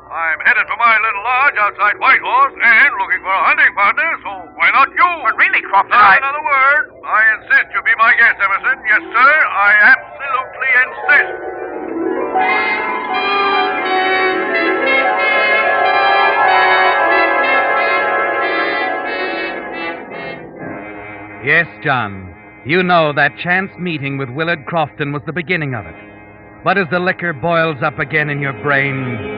I'm headed for my little lodge outside Whitehorse and looking for a hunting partner, so why not you? But really, Crofton, not another word. I insist you be my guest, Emerson. Yes, sir, I absolutely insist. Yes, John, you know that chance meeting with Willard Crofton was the beginning of it. But as the liquor boils up again in your brain,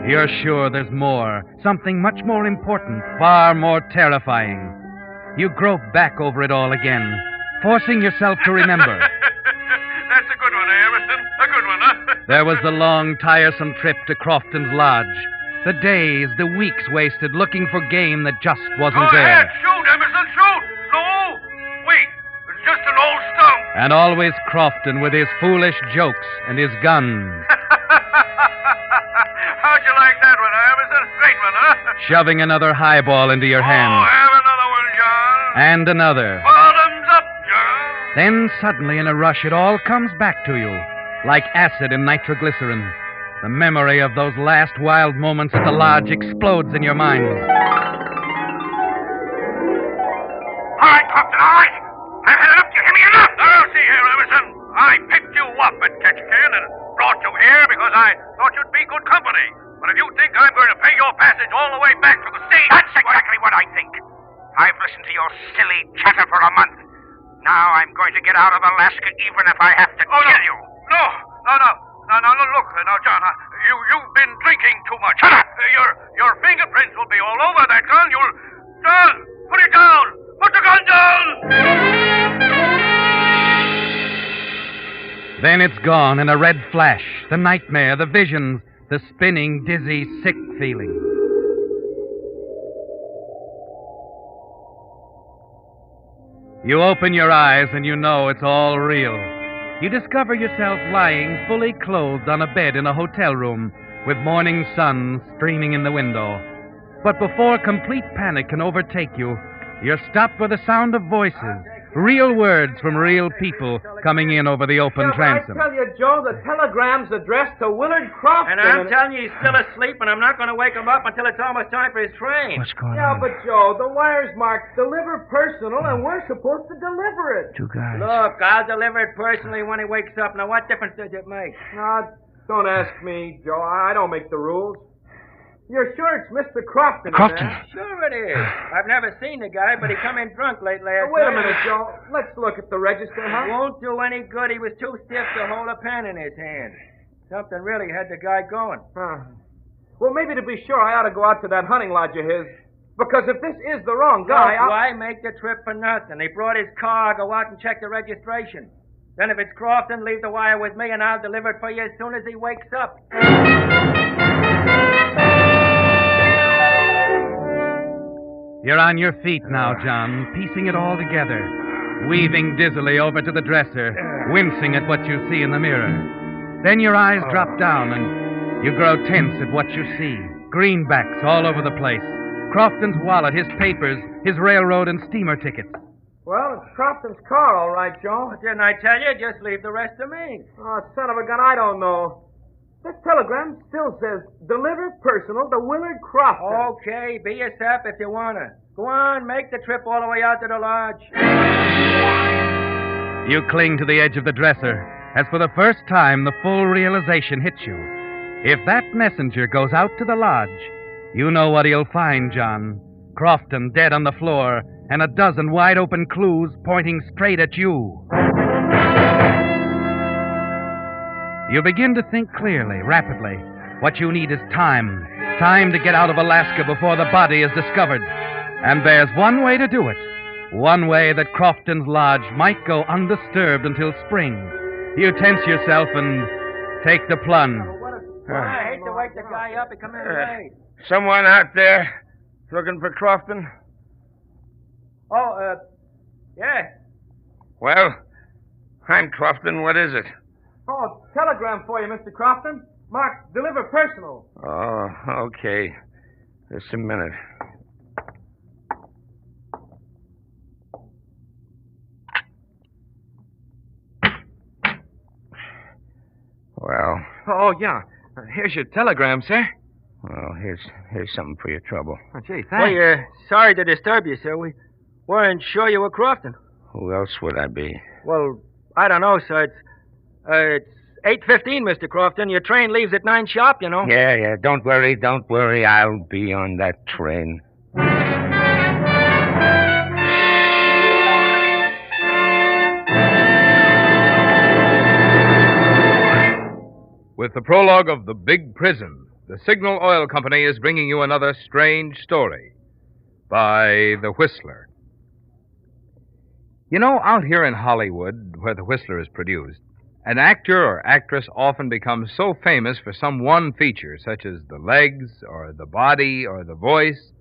you're sure there's more, something much more important, far more terrifying. You grope back over it all again, forcing yourself to remember. That's a good one, Emerson. A good one, huh? There was the long, tiresome trip to Crofton's lodge. The days, the weeks wasted looking for game that just wasn't Go there. ahead, shoot, Emerson, shoot! No! Wait, it's just an old stump. And always Crofton with his foolish jokes and his guns. How'd you like that one, Emerson? Great one, huh? Shoving another highball into your hand. Oh, have another one, John. And another. Bottoms up, John. Then suddenly in a rush it all comes back to you, like acid in nitroglycerin. The memory of those last wild moments at the lodge explodes in your mind. All right, Crofton, all right. I've had enough. You hear me enough? Now, see here, Emerson. I picked you up at Ketchikan and brought you here because I thought you'd be good company. But if you think I'm going to pay your passage all the way back to the sea... That's exactly what I think. I've listened to your silly chatter for a month. Now I'm going to get out of Alaska even if I have to kill you. No, look, John, you've been drinking too much. Shut up! Your fingerprints will be all over that gun. John, put it down! Put the gun down! Then it's gone in a red flash. The nightmare, the visions, the spinning, dizzy, sick feeling. You open your eyes and you know it's all real. You discover yourself lying fully clothed on a bed in a hotel room with morning sun streaming in the window. But before complete panic can overtake you, You're stopped by the sound of voices, real words from real people coming in over the open transom. I tell you, Joe, the telegram's addressed to Willard Crofton. And I'm telling you, he's still asleep, and I'm not going to wake him up until it's almost time for his train. What's going Yeah, on? but Joe, the wire's marked deliver personal, and we're supposed to deliver it. Two guys. Look, I'll deliver it personally when he wakes up. Now, what difference does it make? Don't ask me, Joe. I don't make the rules. You're sure it's Mr. Crofton? Crofton? Sure it is. I've never seen the guy, but he come in drunk late last night. Wait a minute, Joe. Let's look at the register, huh? It won't do any good. He was too stiff to hold a pen in his hand. Something really had the guy going. Well, maybe to be sure, I ought to go out to that hunting lodge of his. Because if this is the wrong guy, Why make the trip for nothing? He brought his car. Go out and check the registration. Then if it's Crofton, leave the wire with me, and I'll deliver it for you as soon as he wakes up. You're on your feet now, John, piecing it all together, weaving dizzily over to the dresser, wincing at what you see in the mirror. Then your eyes drop down and you grow tense at what you see. Greenbacks all over the place. Crofton's wallet, his papers, his railroad and steamer tickets. Well, it's Crofton's car, all right, Joe. Didn't I tell you? Just leave the rest to me. Oh, son of a gun, I don't know. This telegram still says, deliver personal to Willard Crofton. Okay, be a sap if you wanna. Go on, make the trip all the way out to the lodge. You cling to the edge of the dresser, as for the first time the full realization hits you. If that messenger goes out to the lodge, you know what he'll find, John. Crofton dead on the floor, and a dozen wide-open clues pointing straight at you. You begin to think clearly, rapidly. What you need is time. Time to get out of Alaska before the body is discovered. And there's one way to do it. One way that Crofton's lodge might go undisturbed until spring. You tense yourself and take the plunge. I hate to wake the guy up and come in late. Someone out there looking for Crofton? Yeah. Well, I'm Crofton. What is it? Oh, telegram for you, Mr. Crofton. Mark, deliver personal. Oh, okay. Just a minute. Well. Oh, yeah. Here's your telegram, sir. Well, here's something for your trouble. Oh, gee, thanks. Well, sorry to disturb you, sir. We weren't sure you were Crofton. Who else would I be? Well, I don't know, sir. It's 8:15, Mr. Crofton. Your train leaves at 9 sharp, you know. Yeah. Don't worry. I'll be on that train. With the prologue of The Big Prison, the Signal Oil Company is bringing you another strange story by The Whistler. You know, out here in Hollywood, where The Whistler is produced, an actor or actress often becomes so famous for some one feature, such as the legs, or the body, or the voice,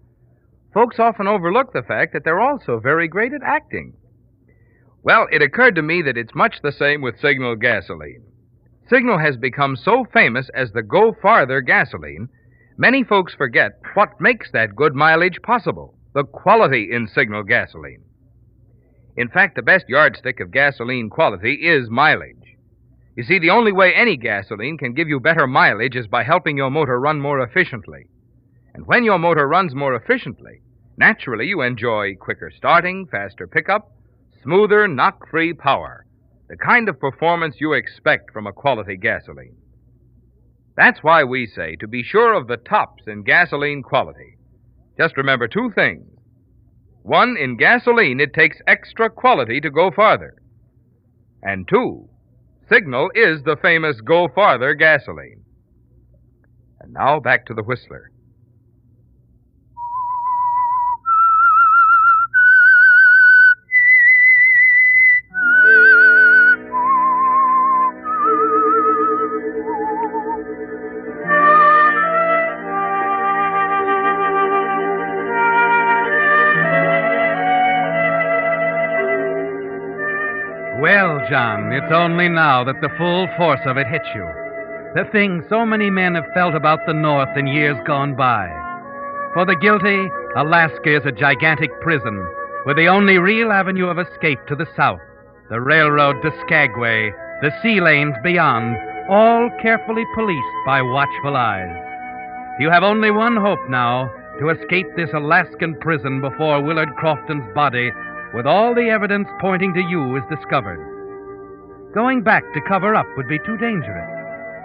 folks often overlook the fact that they're also very great at acting. Well, it occurred to me that it's much the same with Signal gasoline. Signal has become so famous as the Go Farther gasoline, many folks forget what makes that good mileage possible, the quality in Signal gasoline. In fact, the best yardstick of gasoline quality is mileage. You see, the only way any gasoline can give you better mileage is by helping your motor run more efficiently. And when your motor runs more efficiently, naturally you enjoy quicker starting, faster pickup, smoother, knock-free power. The kind of performance you expect from a quality gasoline. That's why we say to be sure of the tops in gasoline quality. Just remember two things. One, in gasoline, it takes extra quality to go farther. And two, Signal is the famous Go Farther gasoline. And now back to the Whistler. Well, John, it's only now that the full force of it hits you. The thing so many men have felt about the North in years gone by. For the guilty, Alaska is a gigantic prison, with the only real avenue of escape to the south, the railroad to Skagway, the sea lanes beyond, all carefully policed by watchful eyes. You have only one hope now, to escape this Alaskan prison before Willard Crofton's body, with all the evidence pointing to you, is discovered. Going back to cover up would be too dangerous,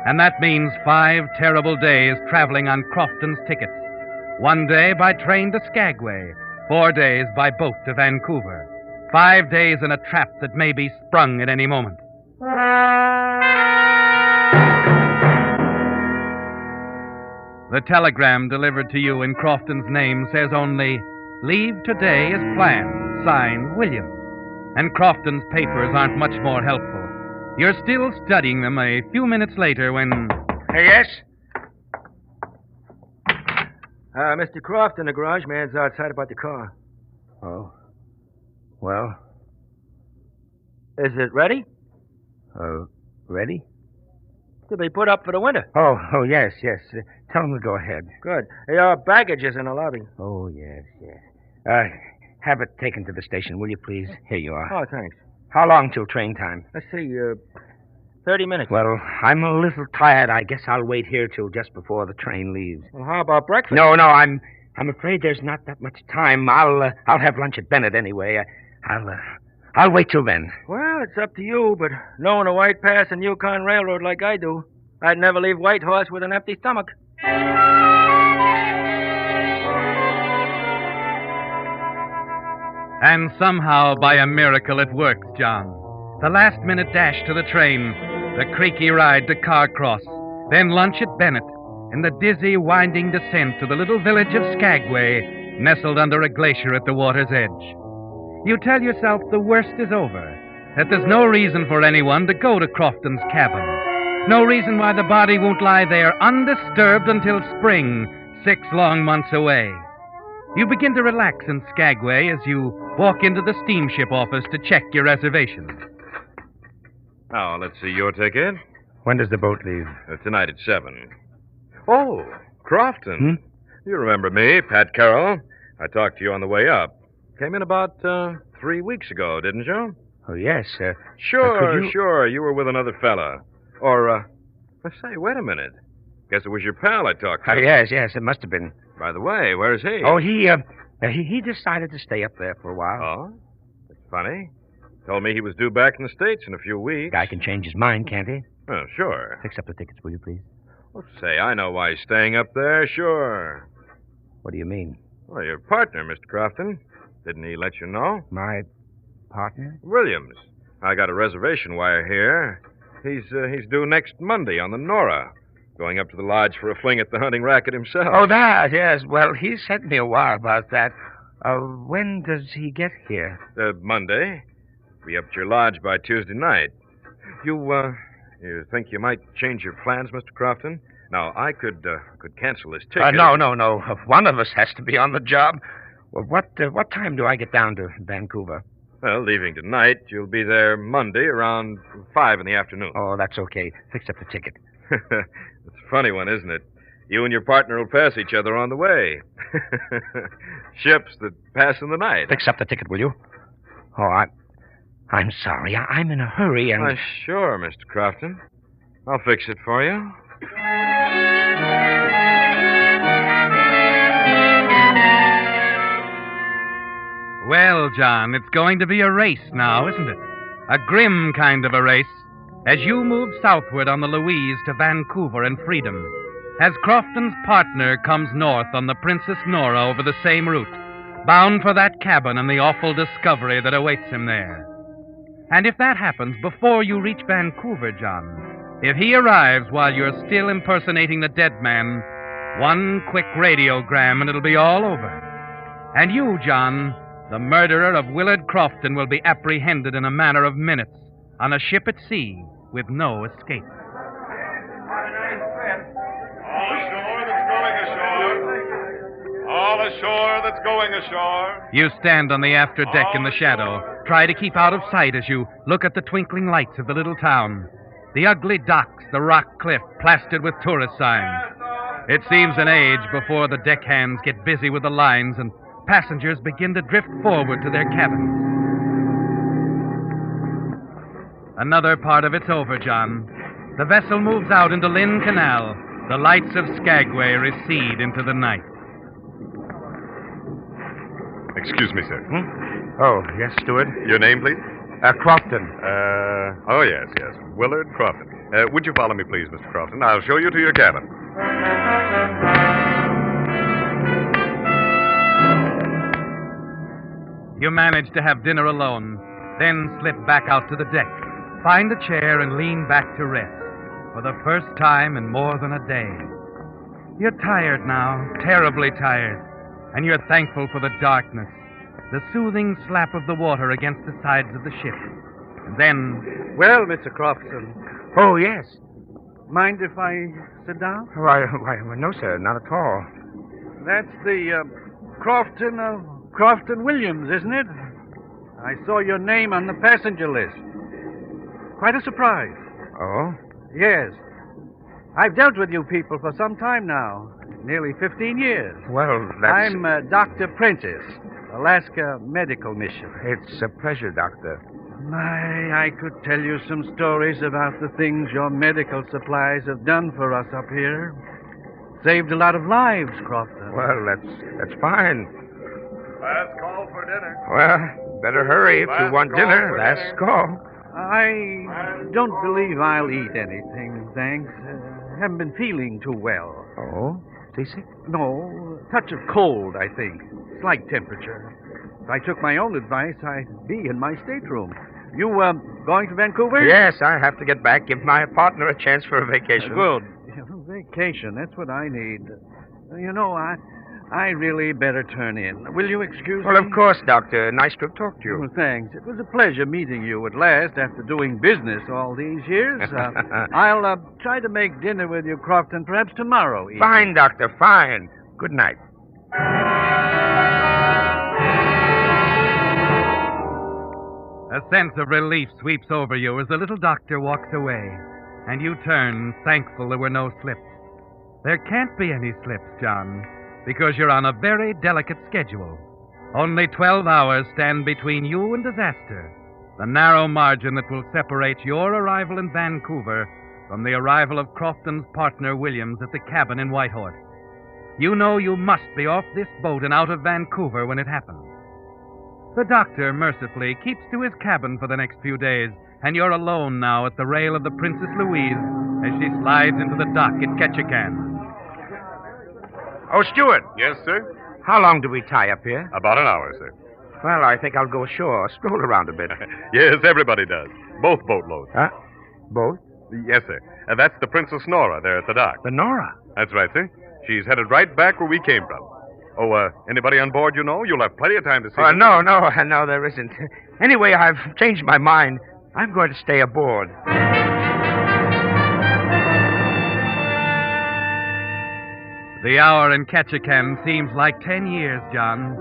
and that means 5 terrible days traveling on Crofton's tickets. 1 day by train to Skagway, 4 days by boat to Vancouver. 5 days in a trap that may be sprung at any moment. The telegram delivered to you in Crofton's name says only, "Leave today as planned, signed Williams." And Crofton's papers aren't much more helpful. You're still studying them a few minutes later when... Yes? Mr. Crofton, the garage man's outside about the car. Oh. Well? Is it ready? Ready? To be put up for the winter. Oh, yes. Tell him to go ahead. Good. Your baggage is in the lobby. Oh, yes. Have it taken to the station, will you, please? Here you are. Oh, thanks. How long till train time? Let's see, 30 minutes. Well, I'm a little tired. I guess I'll wait here till just before the train leaves. Well, how about breakfast? No, I'm afraid there's not that much time. I'll have lunch at Bennett anyway. I'll wait till then. Well, it's up to you, but knowing the White Pass and Yukon Railroad like I do, I'd never leave Whitehorse with an empty stomach. And somehow, by a miracle, it works, John. The last-minute dash to the train, the creaky ride to Carcross, then lunch at Bennett, and the dizzy, winding descent to the little village of Skagway, nestled under a glacier at the water's edge. You tell yourself the worst is over, that there's no reason for anyone to go to Crofton's cabin, no reason why the body won't lie there undisturbed until spring, 6 long months away. You begin to relax in Skagway as you walk into the steamship office to check your reservations. Now, let's see your ticket. When does the boat leave? Tonight at 7. Oh, Crofton. You remember me, Pat Carroll. I talked to you on the way up. Came in about 3 weeks ago, didn't you? Oh, yes. Sure. You were with another fella. Or, say, wait a minute. Guess it was your pal I talked to. Yes, it must have been. By the way, where's he? Oh, he decided to stay up there for a while. Oh? That's funny. Told me he was due back in the States in a few weeks. Guy can change his mind, can't he? Oh, sure. Fix up the tickets, will you, please? Well, say, I know why he's staying up there, sure. What do you mean? Well, your partner, Mr. Crofton. Didn't he let you know? My partner? Williams. I got a reservation wire here. He's due next Monday on the Nora. Going up to the lodge for a fling at the hunting racket himself. Oh, that, yes. Well, he sent me a wire about that. When does he get here? Monday. Be up at your lodge by Tuesday night. You think you might change your plans, Mr. Crofton? Now, I could cancel this ticket. No. One of us has to be on the job. Well, what time do I get down to Vancouver? Well, leaving tonight, you'll be there Monday around 5 in the afternoon. Oh, that's okay. Fix up the ticket. It's a funny one, isn't it? You and your partner will pass each other on the way. Ships that pass in the night. Fix up the ticket, will you? Oh, I'm sorry. I'm in a hurry and... Sure, Mr. Crofton. I'll fix it for you. Well, John, it's going to be a race now, isn't it? A grim kind of a race. As you move southward on the Louise to Vancouver and freedom, as Crofton's partner comes north on the Princess Nora over the same route, bound for that cabin and the awful discovery that awaits him there. And if that happens before you reach Vancouver, John, if he arrives while you're still impersonating the dead man, one quick radiogram and it'll be all over. And you, John, the murderer of Willard Crofton, will be apprehended in a matter of minutes on a ship at sea with no escape. All ashore that's going ashore. You stand on the after deck in the shadow. Try to keep out of sight as you look at the twinkling lights of the little town. The ugly docks, the rock cliff plastered with tourist signs. It seems an age before the deckhands get busy with the lines and Passengers begin to drift forward to their cabins. Another part of it's over, John. The vessel moves out into Lynn Canal. The lights of Skagway recede into the night. Excuse me, sir. Oh, yes, steward. Your name, please? Crofton. Oh, yes. Willard Crofton. Would you follow me, please, Mr. Crofton? I'll show you to your cabin. You manage to have dinner alone, then slip back out to the deck, find a chair, and lean back to rest for the first time in more than a day. You're tired now, terribly tired, and you're thankful for the darkness, the soothing slap of the water against the sides of the ship. And then... Well, Mr. Crofton. Oh, yes. Mind if I sit down? Why, no, sir, not at all. That's the Crofton Williams, isn't it? I saw your name on the passenger list. Quite a surprise. Oh? Yes. I've dealt with you people for some time now. Nearly 15 years. Well, that's... I'm Dr. Prentice, Alaska Medical Mission. It's a pleasure, Doctor. My, I could tell you some stories about the things your medical supplies have done for us up here. Saved a lot of lives, Crofton. Well, that's fine. Last call for dinner. Well, better hurry if you want dinner. Last call. I don't believe I'll eat anything, thanks. Haven't been feeling too well. Oh? Seasick? No, a touch of cold, I think. Slight temperature. If I took my own advice, I'd be in my stateroom. You, going to Vancouver? Yes, I have to get back. Give my partner a chance for a vacation. Good. Vacation, that's what I need. You know, I really better turn in. Will you excuse me? Well, of course, Doctor. Nice to talk to you. Well, thanks. It was a pleasure meeting you at last after doing business all these years. I'll try to make dinner with you, Crofton, perhaps tomorrow evening. Fine, Doctor, fine. Good night. A sense of relief sweeps over you as the little doctor walks away, and you turn, thankful there were no slips. There can't be any slips, John, because you're on a very delicate schedule. Only 12 hours stand between you and disaster, the narrow margin that will separate your arrival in Vancouver from the arrival of Crofton's partner Williams at the cabin in Whitehorse. You know you must be off this boat and out of Vancouver when it happens. The doctor, mercifully, keeps to his cabin for the next few days, and you're alone now at the rail of the Princess Louise as she slides into the dock at Ketchikan. Oh, Stewart. Yes, sir? How long do we tie up here? About an hour, sir. Well, I think I'll go ashore, stroll around a bit. Yes, everybody does. Both boatloads. Huh? Both? Yes, sir. That's the Princess Nora there at the dock. The Nora? That's right, sir. She's headed right back where we came from. Oh, anybody on board you know? You'll have plenty of time to see them. No, there isn't. Anyway, I've changed my mind. I'm going to stay aboard. The hour in Ketchikan seems like 10 years, John.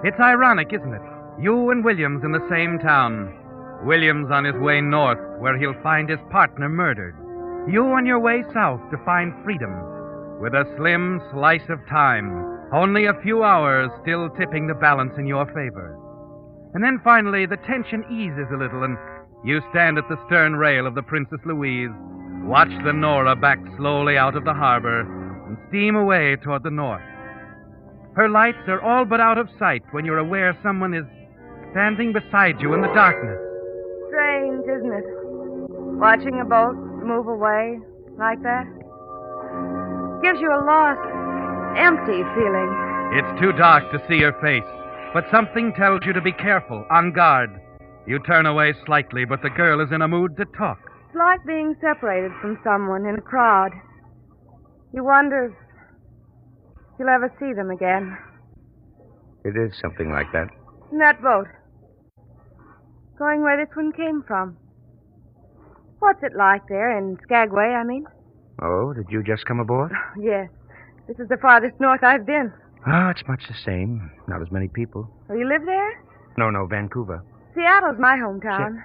It's ironic, isn't it? You and Williams in the same town. Williams on his way north, where he'll find his partner murdered. You on your way south to find freedom, with a slim slice of time. Only a few hours still tipping the balance in your favor. And then finally, the tension eases a little, and you stand at the stern rail of the Princess Louise, watch the Nora back slowly out of the harbor, and steam away toward the north. Her lights are all but out of sight when you're aware someone is standing beside you in the darkness. Strange, isn't it? Watching a boat move away like that. Gives you a lost, empty feeling. It's too dark to see her face, but something tells you to be careful, on guard. You turn away slightly, but the girl is in a mood to talk. It's like being separated from someone in a crowd. You wonder if you'll ever see them again. It is something like that. In that boat. Going where this one came from. What's it like there in Skagway, I mean? Oh, did you just come aboard? Yes. This is the farthest north I've been. Oh, it's much the same. Not as many people. Oh, you live there? No, Vancouver. Seattle's my hometown.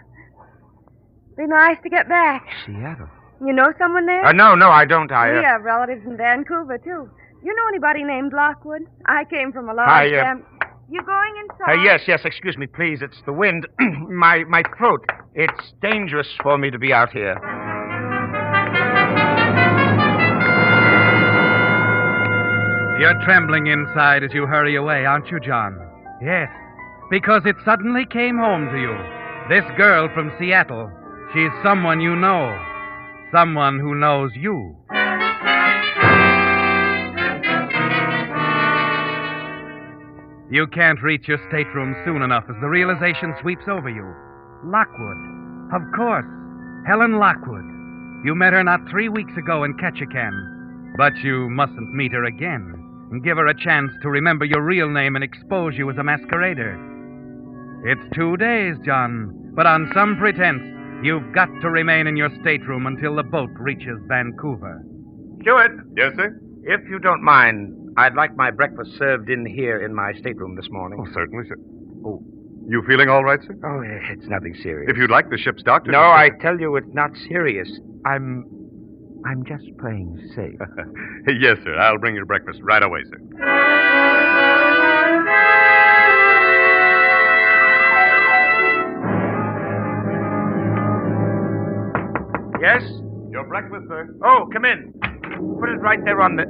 Be nice to get back. Seattle? You know someone there? No, I don't. We have relatives in Vancouver, too. You know anybody named Lockwood? I came from a large You going inside? Yes, excuse me, please. It's the wind. my throat. It's dangerous for me to be out here. You're trembling inside as you hurry away, aren't you, John? Yes, because it suddenly came home to you. This girl from Seattle, she's someone you know. Someone who knows you. You can't reach your stateroom soon enough as the realization sweeps over you. Lockwood. Of course. Helen Lockwood. You met her not 3 weeks ago in Ketchikan. But you mustn't meet her again and give her a chance to remember your real name and expose you as a masquerader. It's 2 days, John, but on some pretense, you've got to remain in your stateroom until the boat reaches Vancouver. Stewart. Yes, sir? If you don't mind, I'd like my breakfast served in here in my stateroom this morning. Oh, certainly, sir. Oh, you feeling all right, sir? Oh, it's nothing serious. If you'd like the ship's doctor... No, I tell you, it's not serious. I'm just playing safe. Yes, sir. I'll bring your breakfast right away, sir. Yes? Your breakfast, sir. Oh, come in. Put it right there on the...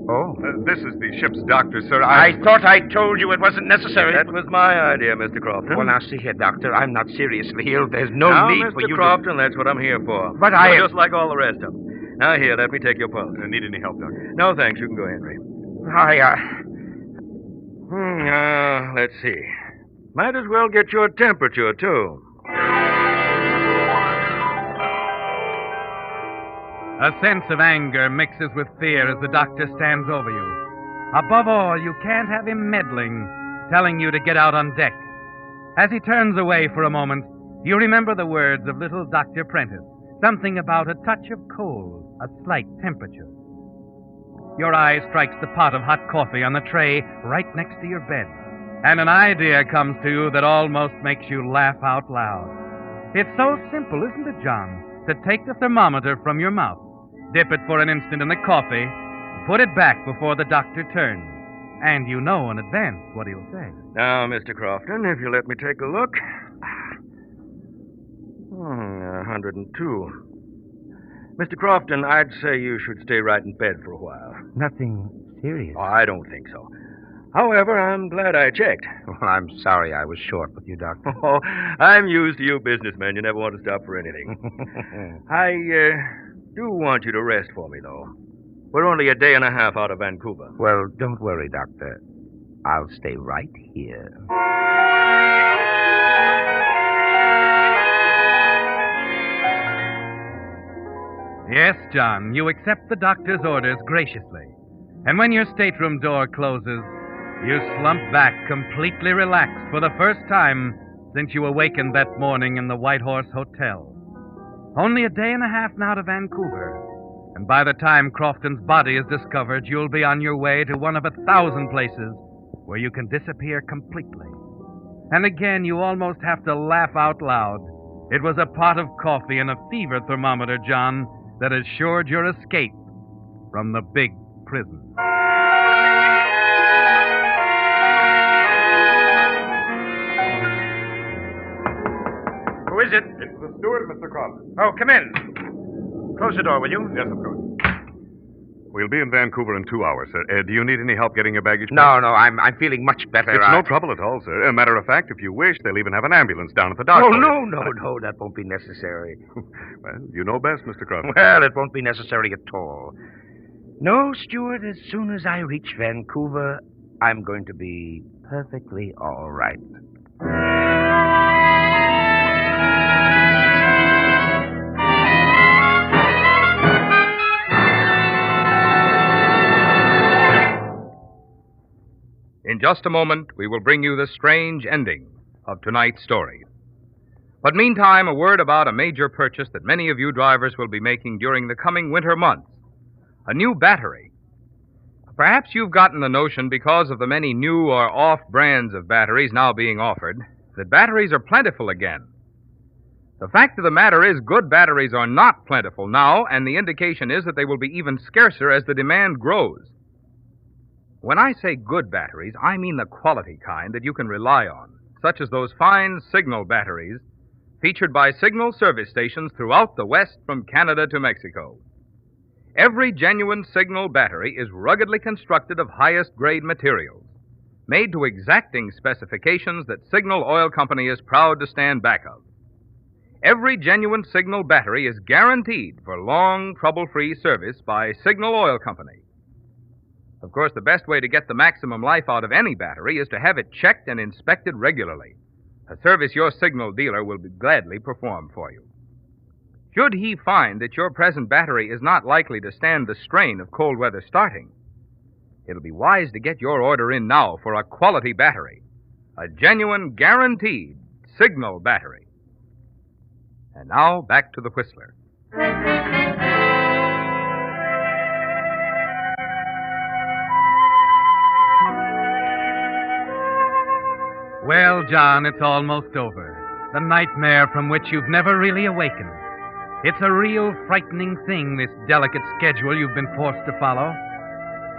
Oh. This is the ship's doctor, sir. I thought I told you it wasn't necessary. That was my idea, Mr. Crofton. Well, now, see here, Doctor. I'm not seriously ill. There's no now, need Mr. for you Crofton, that's what I'm here for. But You're just like all the rest of them. Now, here, let me take your pulse. Need any help, Doctor? No, thanks. You can go, Henry. Let's see. Might as well get your temperature, too. A sense of anger mixes with fear as the doctor stands over you. Above all, you can't have him meddling, telling you to get out on deck. As he turns away for a moment, you remember the words of little Dr. Prentice, something about a touch of cold, a slight temperature. Your eye strikes the pot of hot coffee on the tray right next to your bed, and an idea comes to you that almost makes you laugh out loud. It's so simple, isn't it, John, to take the thermometer from your mouth, dip it for an instant in the coffee, put it back before the doctor turns, and you know in advance what he'll say. Now, Mr. Crofton, if you let me take a look. 102. Mr. Crofton, I'd say you should stay right in bed for a while. Nothing serious. Oh, I don't think so. However, I'm glad I checked. Well, I'm sorry I was short with you, Doctor. Oh, I'm used to you businessmen. You never want to stop for anything. I do want you to rest for me, though. We're only a day and a half out of Vancouver. Well, don't worry, Doctor. I'll stay right here. Yes, John, you accept the doctor's orders graciously. And when your stateroom door closes, you slump back completely relaxed for the first time since you awakened that morning in the White Horse Hotel. Only a day and a half now to Vancouver, and by the time Crofton's body is discovered, you'll be on your way to one of 1,000 places where you can disappear completely. And again, you almost have to laugh out loud. It was a pot of coffee and a fever thermometer, John, that assured your escape from the big prison. Who is it? It's the steward, Mr. Crofton. Oh, come in. Close the door, will you? Yes, of course. We'll be in Vancouver in 2 hours, sir. Do you need any help getting your baggage? No, I'm feeling much better. It's no trouble at all, sir. A matter of fact, if you wish, they'll even have an ambulance down at the dock. Oh, no, that won't be necessary. Well, you know best, Mr. Crofton. Well, it won't be necessary at all. No, Stewart, as soon as I reach Vancouver, I'm going to be perfectly all right. In just a moment, we will bring you the strange ending of tonight's story. But meantime, a word about a major purchase that many of you drivers will be making during the coming winter months. A new battery. Perhaps you've gotten the notion, because of the many new or off brands of batteries now being offered, that batteries are plentiful again. The fact of the matter is, good batteries are not plentiful now, and the indication is that they will be even scarcer as the demand grows. When I say good batteries, I mean the quality kind that you can rely on, such as those fine Signal batteries featured by Signal service stations throughout the West from Canada to Mexico. Every genuine Signal battery is ruggedly constructed of highest grade materials, made to exacting specifications that Signal Oil Company is proud to stand back of. Every genuine Signal battery is guaranteed for long, trouble-free service by Signal Oil Company. Of course, the best way to get the maximum life out of any battery is to have it checked and inspected regularly, a service your Signal dealer will gladly perform for you. Should he find that your present battery is not likely to stand the strain of cold weather starting, it'll be wise to get your order in now for a quality battery, a genuine, guaranteed Signal battery. And now, back to the Whistler. Well, John, it's almost over. The nightmare from which you've never really awakened. It's a real frightening thing, this delicate schedule you've been forced to follow.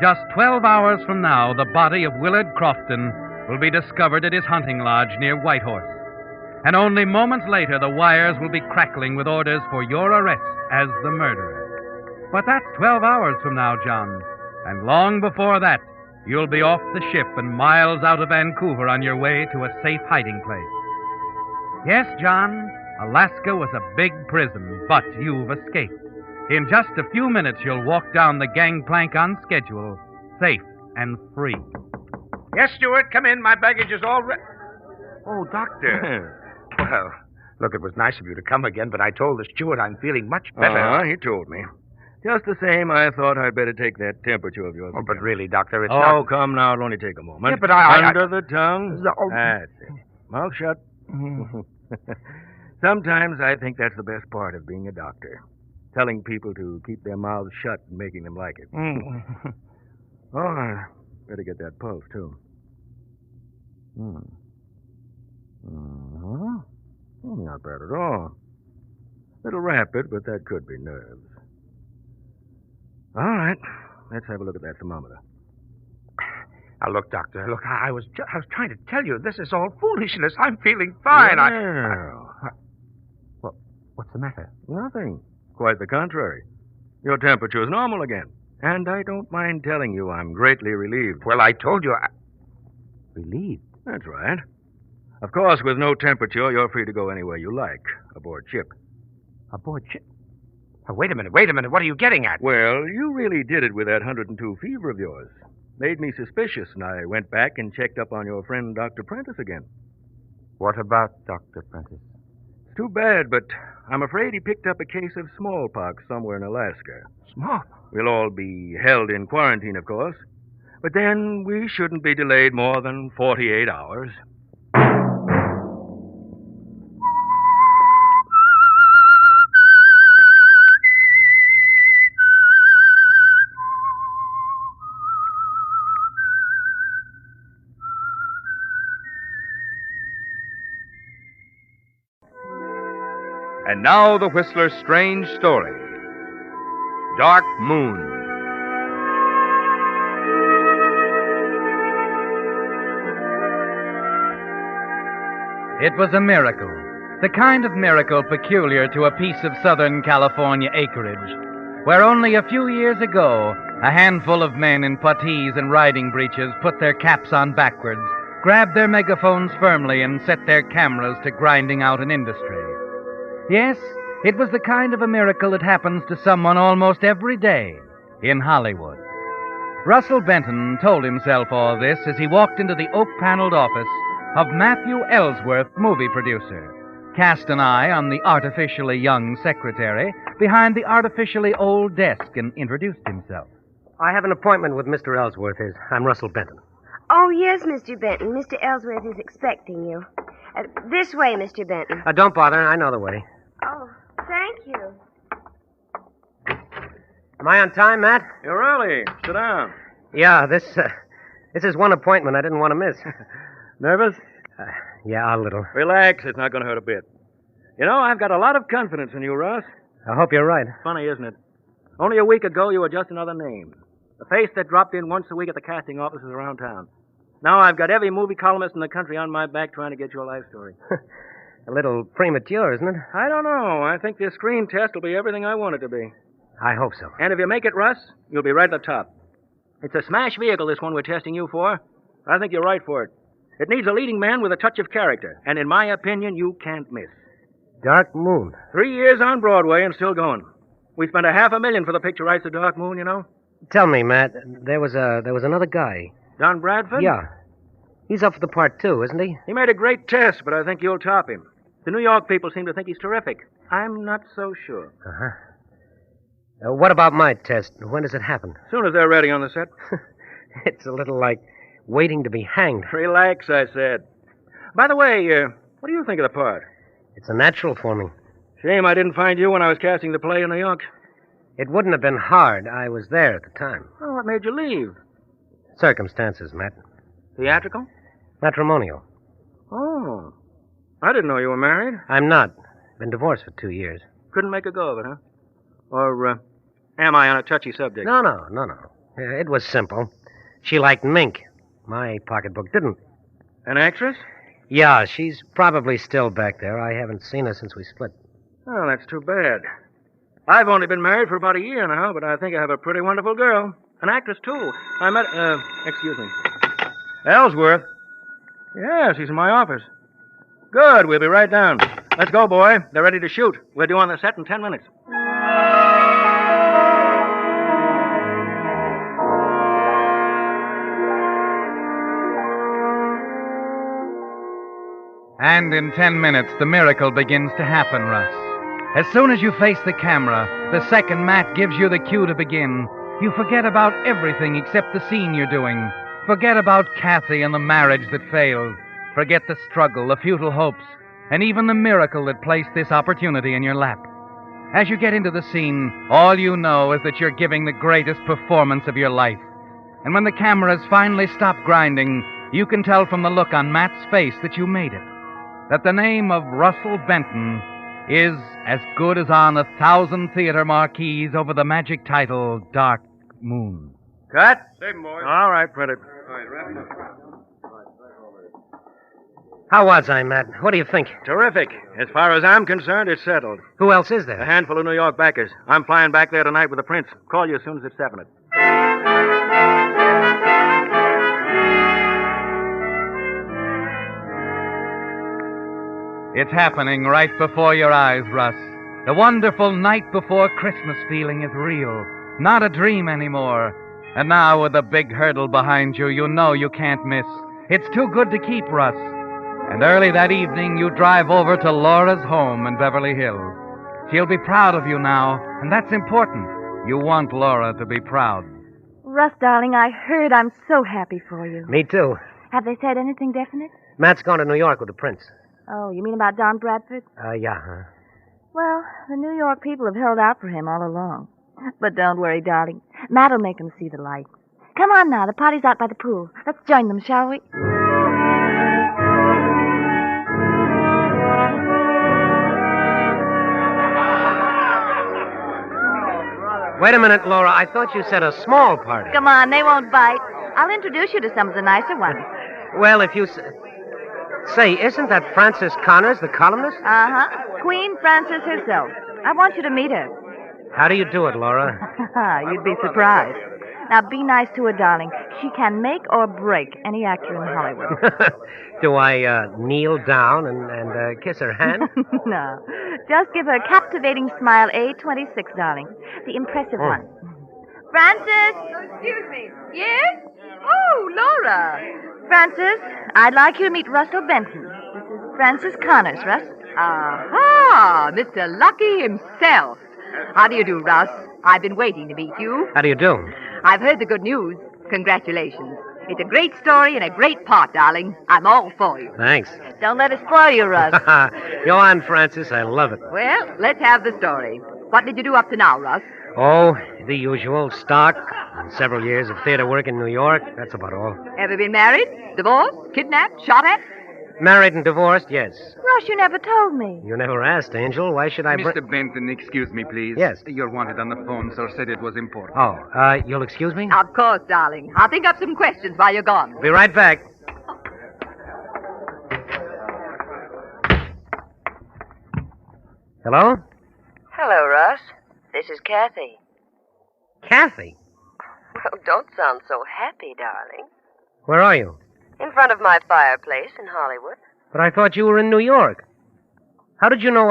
Just 12 hours from now, the body of Willard Crofton will be discovered at his hunting lodge near Whitehorse. And only moments later, the wires will be crackling with orders for your arrest as the murderer. But that's 12 hours from now, John. And long before that, you'll be off the ship and miles out of Vancouver on your way to a safe hiding place. Yes, John, Alaska was a big prison, but you've escaped. In just a few minutes, you'll walk down the gangplank on schedule, safe and free. Yes, Stewart, come in. My baggage is all ready. Oh, Doctor. Well, look, it was nice of you to come again, but I told the steward I'm feeling much better. He told me. Just the same, I thought I'd better take that temperature of yours. Oh, but really, Doctor, it's not... not... Oh, come now. It'll only take a moment. Yeah, but Under the tongue. Oh. That's it. Mouth shut. Sometimes I think that's the best part of being a doctor. Telling people to keep their mouths shut and making them like it. Oh, I better get that pulse, too. Not bad at all. Little rapid, but that could be nerves. All right, let's have a look at that thermometer. Now, look, Doctor, look, I was trying to tell you, this is all foolishness. I'm feeling fine. Well, what's the matter? Nothing. Quite the contrary. Your temperature's normal again. And I don't mind telling you I'm greatly relieved. Well, I told you Relieved? That's right. Of course, with no temperature, you're free to go anywhere you like, aboard ship. Aboard ship? Oh, wait a minute. What are you getting at? Well, you really did it with that 102 fever of yours. Made me suspicious, and I went back and checked up on your friend Dr. Prentice again. What about Dr. Prentice? It's too bad, but I'm afraid he picked up a case of smallpox somewhere in Alaska. Smallpox? We'll all be held in quarantine, of course. But then we shouldn't be delayed more than 48 hours. And now the Whistler's strange story, Dark Moon. It was a miracle, the kind of miracle peculiar to a piece of Southern California acreage, where only a few years ago, a handful of men in puttees and riding breeches put their caps on backwards, grabbed their megaphones firmly, and set their cameras to grinding out an industry. Yes, it was the kind of a miracle that happens to someone almost every day in Hollywood. Russell Benton told himself all this as he walked into the oak-paneled office of Matthew Ellsworth, movie producer, cast an eye on the artificially young secretary behind the artificially old desk, and introduced himself. I have an appointment with Mr. Ellsworth. I'm Russell Benton. Oh, yes, Mr. Benton. Mr. Ellsworth is expecting you. This way, Mr. Benton. Don't bother. I know the way. Oh, thank you. Am I on time, Matt? You're early. Sit down. Yeah, this is one appointment I didn't want to miss. Nervous? Yeah, a little. Relax. It's not going to hurt a bit. You know, I've got a lot of confidence in you, Russ. I hope you're right. Funny, isn't it? Only a week ago, you were just another name. A face that dropped in once a week at the casting offices around town. Now I've got every movie columnist in the country on my back trying to get your life story. A little premature, isn't it? I don't know. I think this screen test will be everything I want it to be. I hope so. And if you make it, Russ, you'll be right at the top. It's a smash vehicle, this one we're testing you for. I think you're right for it. It needs a leading man with a touch of character. And in my opinion, you can't miss. Dark Moon. 3 years on Broadway and still going. We spent $500,000 for the picture rights of Dark Moon, you know. Tell me, Matt, there was another guy. Don Bradford? Yeah. He's up for the part, too, isn't he? He made a great test, but I think you'll top him. The New York people seem to think he's terrific. I'm not so sure. Uh-huh. What about my test? When does it happen? As soon as they're ready on the set. It's a little like waiting to be hanged. Relax, I said. By the way, what do you think of the part? It's a natural for me. Shame I didn't find you when I was casting the play in New York. It wouldn't have been hard. I was there at the time. Oh, what made you leave? Circumstances, Matt. Theatrical? Matrimonial. Oh. I didn't know you were married. I'm not. Been divorced for 2 years. Couldn't make a go of it, huh? Or, am I on a touchy subject? No. It was simple. She liked mink. My pocketbook didn't. An actress? Yeah, she's probably still back there. I haven't seen her since we split. Oh, that's too bad. I've only been married for about a year now, but I think I have a pretty wonderful girl. An actress, too. I met, excuse me. Ellsworth? Yes, he's in my office. Good, we'll be right down. Let's go, boy. They're ready to shoot. We're due on the set in 10 minutes. And in 10 minutes, the miracle begins to happen, Russ. As soon as you face the camera, the second Matt gives you the cue to begin, you forget about everything except the scene you're doing. Forget about Kathy and the marriage that failed. Forget the struggle, the futile hopes, and even the miracle that placed this opportunity in your lap. As you get into the scene, all you know is that you're giving the greatest performance of your life. And when the cameras finally stop grinding, you can tell from the look on Matt's face that you made it. That the name of Russell Benton is as good as on 1,000 theater marquees over the magic title, Dark Moon. Cut. Save him, boys. All right, print it. All right, wrap him up. How was I, Matt? What do you think? Terrific. As far as I'm concerned, it's settled. Who else is there? A handful of New York backers. I'm flying back there tonight with the prince. Call you as soon as it's definite. It's happening right before your eyes, Russ. The wonderful night before Christmas feeling is real, not a dream anymore. And now, with the big hurdle behind you, you know you can't miss. It's too good to keep, Russ. And early that evening, you drive over to Laura's home in Beverly Hills. She'll be proud of you now, and that's important. You want Laura to be proud. Russ, darling, I heard. I'm so happy for you. Me too. Have they said anything definite? Matt's gone to New York with the prince. Oh, you mean about Don Bradford? Yeah, huh? Well, the New York people have held out for him all along. But don't worry, darling. Matt'll make him see the light. Come on now, the party's out by the pool. Let's join them, shall we? Wait a minute, Laura. I thought you said a small party. Come on, they won't bite. I'll introduce you to some of the nicer ones. Well, if you... Say, isn't that Frances Connors, the columnist? Uh-huh. Queen Frances herself. I want you to meet her. How do you do it, Laura? You'd be surprised. Now, be nice to her, darling. She can make or break any actor in Hollywood. Do I kneel down and kiss her hand? No. Just give her a captivating smile, A26, darling. The impressive one. Frances! Excuse me. Yes? Oh, Laura. Frances, I'd like you to meet Russell Benton. This is Frances Connors, Russ. Aha! Mr. Lucky himself. How do you do, Russ? I've been waiting to meet you. How do you do? I've heard the good news. Congratulations. It's a great story and a great part, darling. I'm all for you. Thanks. Don't let it spoil you, Russ. Go on, Francis. I love it. Well, let's have the story. What did you do up to now, Russ? Oh, the usual. Stock. And several years of theater work in New York. That's about all. Ever been married? Divorced? Kidnapped? Shot at? Married and divorced, yes. Russ, you never told me. You never asked, Angel. Why should I Mr. Benton, excuse me, please. Yes. You're wanted on the phone, sir. Said it was important. Oh, you'll excuse me? Of course, darling. I'll think up some questions while you're gone. Be right back. Hello? Hello, Russ. This is Kathy. Kathy? Well, don't sound so happy, darling. Where are you? In front of my fireplace in Hollywood. But I thought you were in New York. How did you know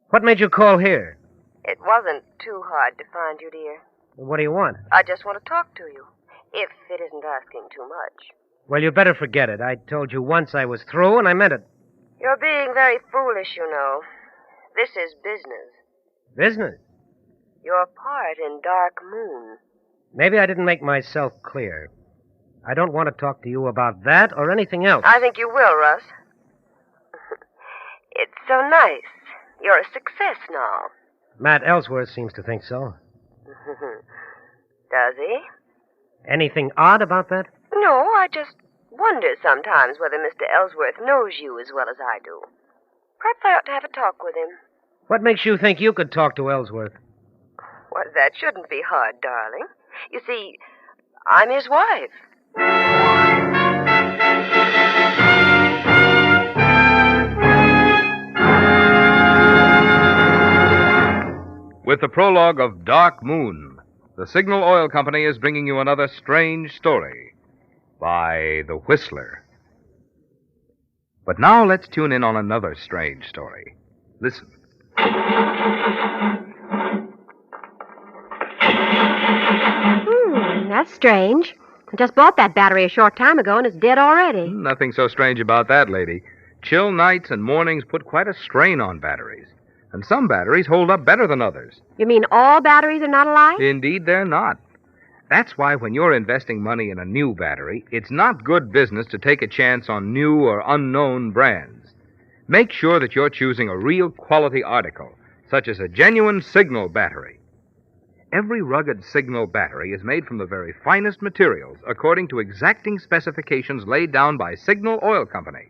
What made you call here? It wasn't too hard to find you, dear. What do you want? I just want to talk to you, if it isn't asking too much. Well, you better forget it. I told you once I was through, and I meant it. You're being very foolish, you know. This is business. Business? Your part in Dark Moon. Maybe I didn't make myself clear. I don't want to talk to you about that or anything else. I think you will, Russ. It's so nice. You're a success now. Matt Ellsworth seems to think so. Does he? Anything odd about that? No, I just wonder sometimes whether Mr. Ellsworth knows you as well as I do. Perhaps I ought to have a talk with him. What makes you think you could talk to Ellsworth? Well, that shouldn't be hard, darling. You see, I'm his wife. With the prologue of Dark Moon, the Signal Oil Company is bringing you another strange story by The Whistler. But now let's tune in on another strange story. Listen. That's strange. I just bought that battery a short time ago, and it's dead already. Nothing so strange about that, lady. Chill nights and mornings put quite a strain on batteries. And some batteries hold up better than others. You mean all batteries are not alike? Indeed, they're not. That's why when you're investing money in a new battery, it's not good business to take a chance on new or unknown brands. Make sure that you're choosing a real quality article, such as a genuine Signal battery. Every rugged Signal battery is made from the very finest materials, according to exacting specifications laid down by Signal Oil Company.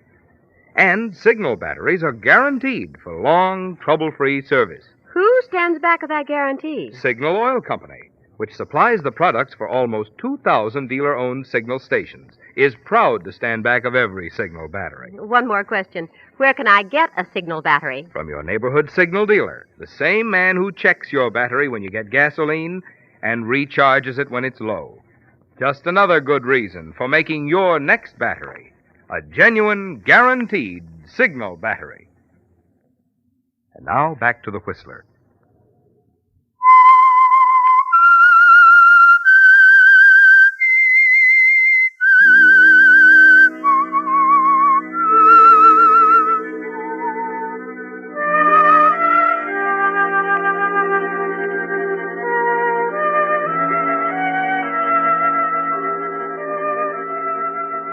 And Signal batteries are guaranteed for long, trouble-free service. Who stands back of that guarantee? Signal Oil Company, which supplies the products for almost 2,000 dealer-owned Signal stations, is proud to stand back of every Signal battery. One more question. Where can I get a Signal battery? From your neighborhood Signal dealer, the same man who checks your battery when you get gasoline and recharges it when it's low. Just another good reason for making your next battery a genuine, guaranteed Signal battery. And now, back to the Whistler.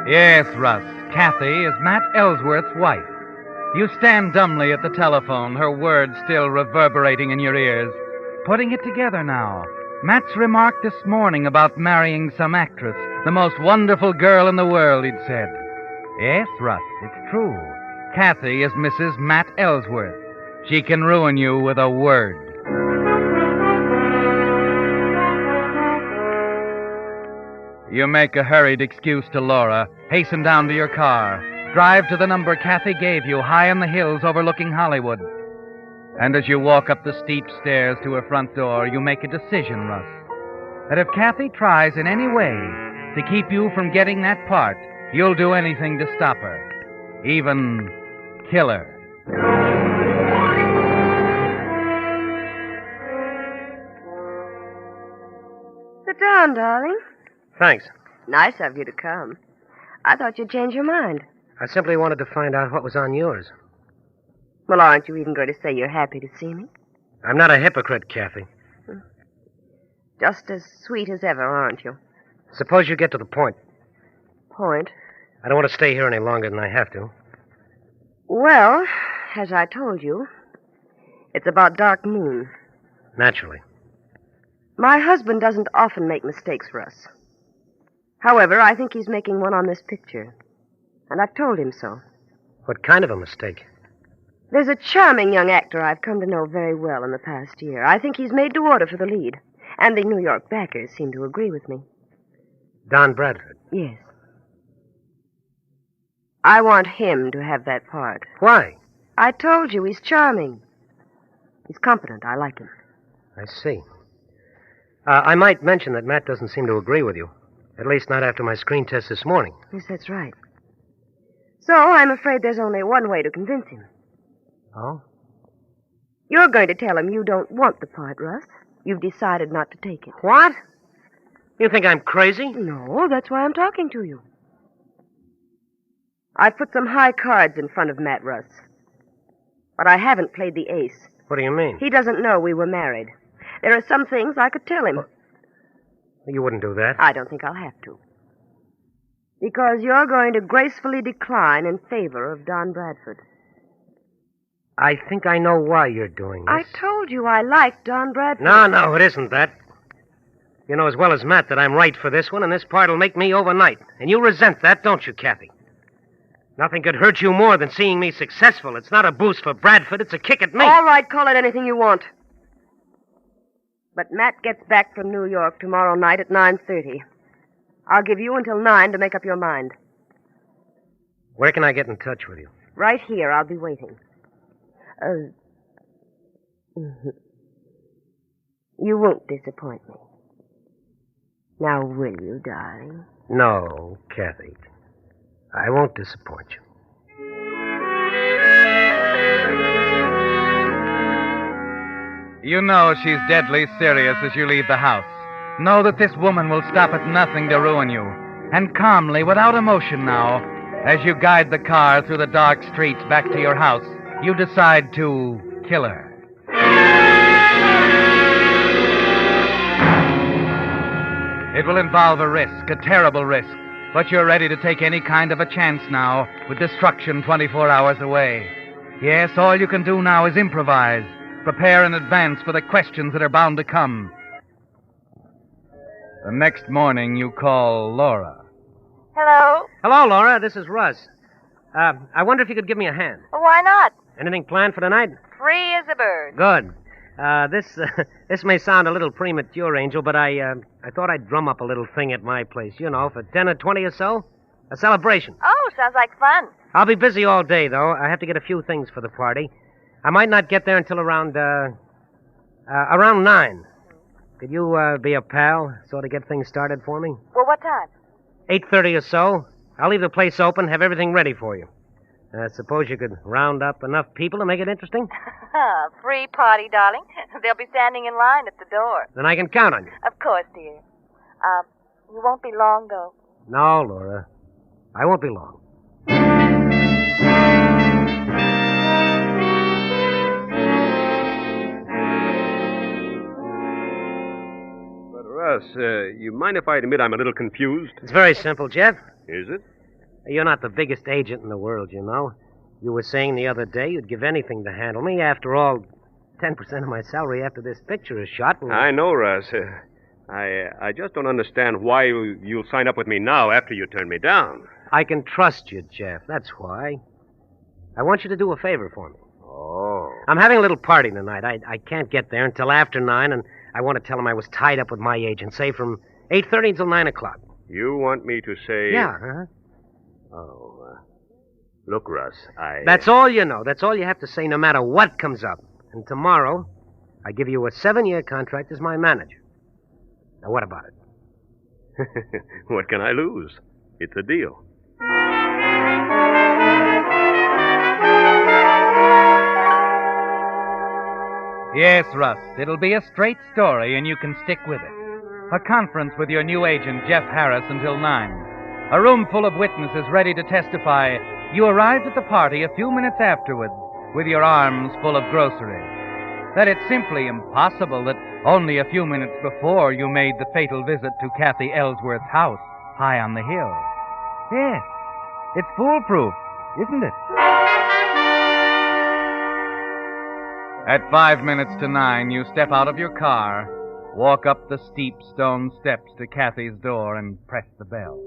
Yes, Russ. Kathy is Matt Ellsworth's wife. You stand dumbly at the telephone, her words still reverberating in your ears. Putting it together now. Matt's remark this morning about marrying some actress, the most wonderful girl in the world, he'd said. Yes, Russ, it's true. Kathy is Mrs. Matt Ellsworth. She can ruin you with a word. You make a hurried excuse to Laura, hasten down to your car, drive to the number Kathy gave you high in the hills overlooking Hollywood. And as you walk up the steep stairs to her front door, you make a decision, Russ, that if Kathy tries in any way to keep you from getting that part, you'll do anything to stop her, even kill her. Sit down, darling. Thanks. Nice of you to come. I thought you'd change your mind. I simply wanted to find out what was on yours. Well, aren't you even going to say you're happy to see me? I'm not a hypocrite, Kathy. Just as sweet as ever, aren't you? Suppose you get to the point. Point? I don't want to stay here any longer than I have to. Well, as I told you, it's about Dark Moon. Naturally. My husband doesn't often make mistakes, Russ. However, I think he's making one on this picture. And I've told him so. What kind of a mistake? There's a charming young actor I've come to know very well in the past year. I think he's made to order for the lead. And the New York backers seem to agree with me. Don Bradford. Yes. I want him to have that part. Why? I told you, he's charming. He's competent. I like him. I see. I might mention that Matt doesn't seem to agree with you. At least not after my screen test this morning. Yes, that's right. So I'm afraid there's only one way to convince him. Oh? You're going to tell him you don't want the part, Russ. You've decided not to take it. What? You think I'm crazy? No, that's why I'm talking to you. I've put some high cards in front of Matt, Russ. But I haven't played the ace. What do you mean? He doesn't know we were married. There are some things I could tell him. You wouldn't do that. I don't think I'll have to. Because you're going to gracefully decline in favor of Don Bradford. I think I know why you're doing this. I told you I liked Don Bradford. No, it isn't that. You know as well as Matt that I'm right for this one, and this part will make me overnight. And you resent that, don't you, Kathy? Nothing could hurt you more than seeing me successful. It's not a boost for Bradford, it's a kick at me. All right, call it anything you want. But Matt gets back from New York tomorrow night at 9:30. I'll give you until 9 to make up your mind. Where can I get in touch with you? Right here, I'll be waiting. You won't disappoint me. Now, will you, darling? No, Kathy. I won't disappoint you. You know she's deadly serious as you leave the house. Know that this woman will stop at nothing to ruin you. And calmly, without emotion now, as you guide the car through the dark streets back to your house, you decide to kill her. It will involve a risk, a terrible risk, but you're ready to take any kind of a chance now, with destruction 24 hours away. Yes, all you can do now is improvise. Prepare in advance for the questions that are bound to come. The next morning, you call Laura. Hello? Hello, Laura. This is Russ. I wonder if you could give me a hand. Well, why not? Anything planned for tonight? Free as a bird. Good. This may sound a little premature, Angel, but I thought I'd drum up a little thing at my place, you know, for 10 or 20 or so. A celebration. Oh, sounds like fun. I'll be busy all day, though. I have to get a few things for the party. I might not get there until around 9. Could you be a pal, sort of get things started for me? Well, what time? 8:30 or so. I'll leave the place open, have everything ready for you. Suppose you could round up enough people to make it interesting? Free party, darling. They'll be standing in line at the door. Then I can count on you. Of course, dear. You won't be long, though. No, Laura. I won't be long. But, Russ, you mind if I admit I'm a little confused? It's very simple, Jeff. Is it? You're not the biggest agent in the world, you know. You were saying the other day you'd give anything to handle me. After all, 10% of my salary after this picture is shot. I know, Russ. I just don't understand why you'll sign up with me now after you turn me down. I can trust you, Jeff. That's why. I want you to do a favor for me. Oh. I'm having a little party tonight. I can't get there until after 9, and I want to tell him I was tied up with my agent, say from 8:30 until 9 o'clock. You want me to say... Yeah, huh? Oh, look, Russ, That's all you know. That's all you have to say no matter what comes up. And tomorrow, I give you a 7-year contract as my manager. Now, what about it? What can I lose? It's a deal. Yes, Russ, it'll be a straight story, and you can stick with it. A conference with your new agent, Jeff Harris, until 9. A room full of witnesses ready to testify. You arrived at the party a few minutes afterwards with your arms full of groceries. That it's simply impossible that only a few minutes before you made the fatal visit to Kathy Ellsworth's house high on the hill. Yes, it's foolproof, isn't it? At 5 minutes to 9, you step out of your car, walk up the steep stone steps to Kathy's door, and press the bell.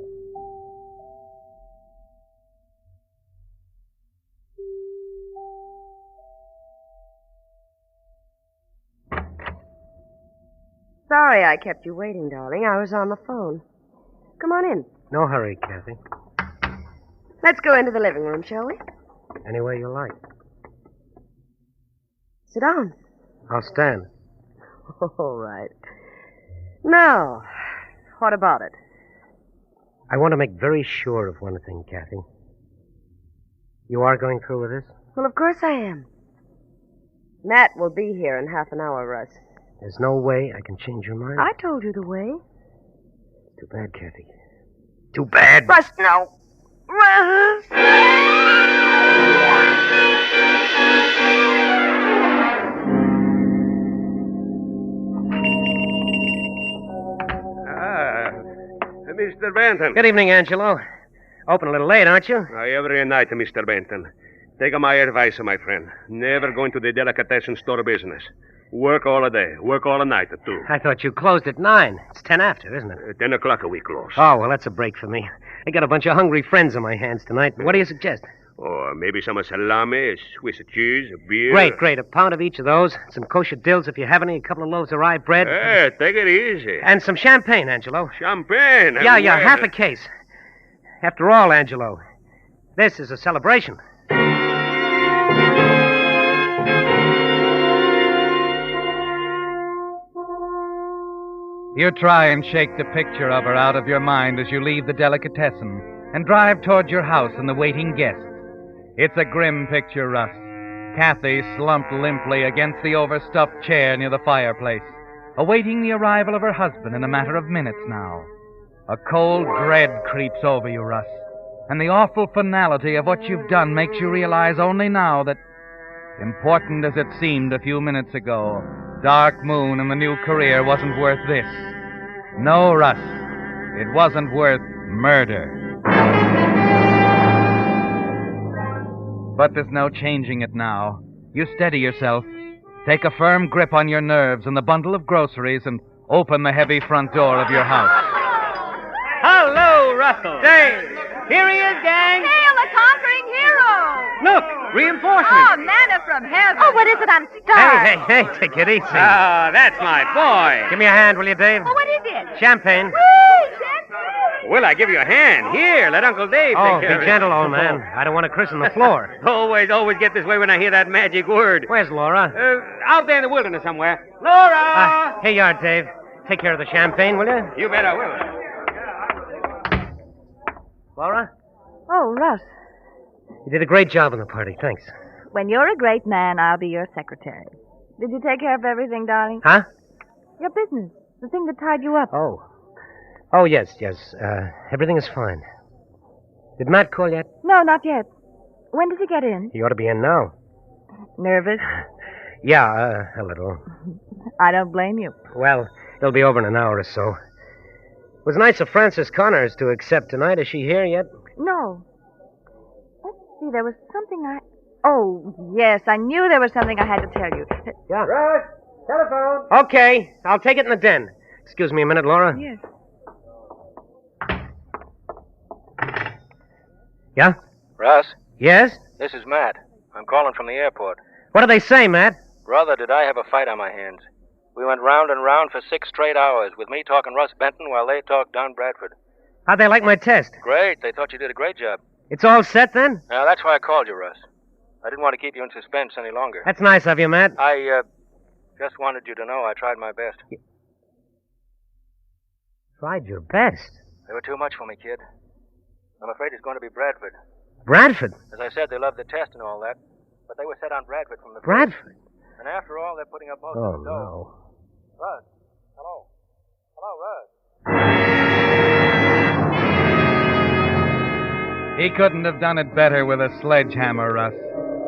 Sorry I kept you waiting, darling. I was on the phone. Come on in. No hurry, Kathy. Let's go into the living room, shall we? Any way you like. Sit down. I'll stand. All right. Now, what about it? I want to make very sure of one thing, Kathy. You are going through with this? Well, of course I am. Matt will be here in half an hour, Russ. There's no way I can change your mind? I told you the way. Too bad, Kathy. Too bad. Russ, no. Russ! Mr. Benton. Good evening, Angelo. Open a little late, aren't you? Every night, Mr. Benton. Take my advice, my friend. Never go into the delicatessen store business. Work all day. Work all night, too. I thought you closed at 9. It's 10 after, isn't it? 10 o'clock we close. Oh, well, that's a break for me. I got a bunch of hungry friends on my hands tonight. What do you suggest? Or maybe some salami, Swiss cheese, beer. Great. A pound of each of those. Some kosher dills if you have any. A couple of loaves of rye bread. Hey, take it easy. And some champagne, Angelo. Champagne? Yeah, half a case. After all, Angelo, this is a celebration. You try and shake the picture of her out of your mind as you leave the delicatessen and drive toward your house and the waiting guests. It's a grim picture, Russ. Kathy slumped limply against the overstuffed chair near the fireplace, awaiting the arrival of her husband in a matter of minutes now. A cold dread creeps over you, Russ, and the awful finality of what you've done makes you realize only now that, important as it seemed a few minutes ago, Dark Moon and the new career wasn't worth this. No, Russ, it wasn't worth murder. But there's no changing it now. You steady yourself, take a firm grip on your nerves and the bundle of groceries, and open the heavy front door of your house. Hello, Russell. Dave. Here he is, gang. Hail the conquering hero! Look, reinforcements. Oh, manna from heaven. Oh, what is it? I'm starved. Hey, take it easy. Ah, that's my boy. Give me a hand, will you, Dave? Oh, what is it? Champagne. Woo, champagne. Will I give you a hand? Here, let Uncle Dave take care of it. Be gentle, old man. I don't want to christen the floor. Always get this way when I hear that magic word. Where's Laura? Out there in the wilderness somewhere. Laura! Here you are, Dave. Take care of the champagne, will you? You bet I will. Laura? Oh, Russ. You did a great job on the party. Thanks. When you're a great man, I'll be your secretary. Did you take care of everything, darling? Huh? Your business. The thing that tied you up. Oh, yes. Everything is fine. Did Matt call yet? No, not yet. When does he get in? He ought to be in now. Nervous? Yeah, a little. I don't blame you. Well, he'll be over in an hour or so. It was nice of Frances Connors to accept tonight. Is she here yet? No. Let's see, there was something Oh, yes, I knew there was something I had to tell you. Yeah. Russ, telephone. Okay, I'll take it in the den. Excuse me a minute, Laura. Yes. Yeah? Russ? Yes? This is Matt. I'm calling from the airport. What do they say, Matt? Brother, did I have a fight on my hands. We went round and round for 6 straight hours, with me talking Russ Benton while they talked Don Bradford. How'd they like my test? Great. They thought you did a great job. It's all set, then? Now, that's why I called you, Russ. I didn't want to keep you in suspense any longer. That's nice of you, Matt. I, just wanted you to know I tried my best. Tried your best? They were too much for me, kid. I'm afraid it's going to be Bradford. Bradford? As I said, they loved the test and all that, but they were set on Bradford from the Bradford? first. And after all, they're putting up most Oh, of the dough. no. Russ, hello. Hello, Russ. He couldn't have done it better with a sledgehammer, Russ.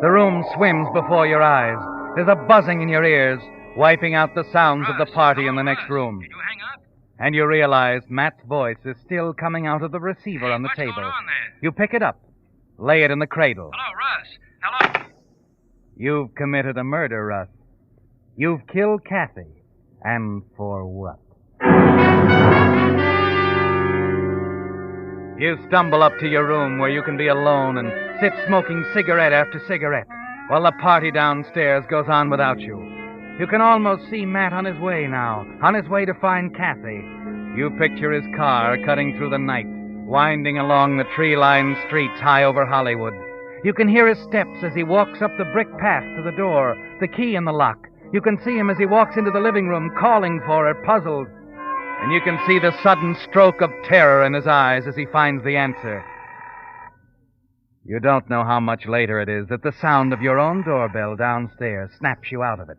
The room swims before your eyes. There's a buzzing in your ears, wiping out the sounds of the party in the next room. Did you hang up? And you realize Matt's voice is still coming out of the receiver on the table. What's going on there? You pick it up, lay it in the cradle. Hello, Russ. Hello. You've committed a murder, Russ. You've killed Kathy. And for what? You stumble up to your room where you can be alone and sit smoking cigarette after cigarette while the party downstairs goes on without you. You can almost see Matt on his way now, on his way to find Kathy. You picture his car cutting through the night, winding along the tree-lined streets high over Hollywood. You can hear his steps as he walks up the brick path to the door, the key in the lock. You can see him as he walks into the living room, calling for her, puzzled. And you can see the sudden stroke of terror in his eyes as he finds the answer. You don't know how much later it is that the sound of your own doorbell downstairs snaps you out of it.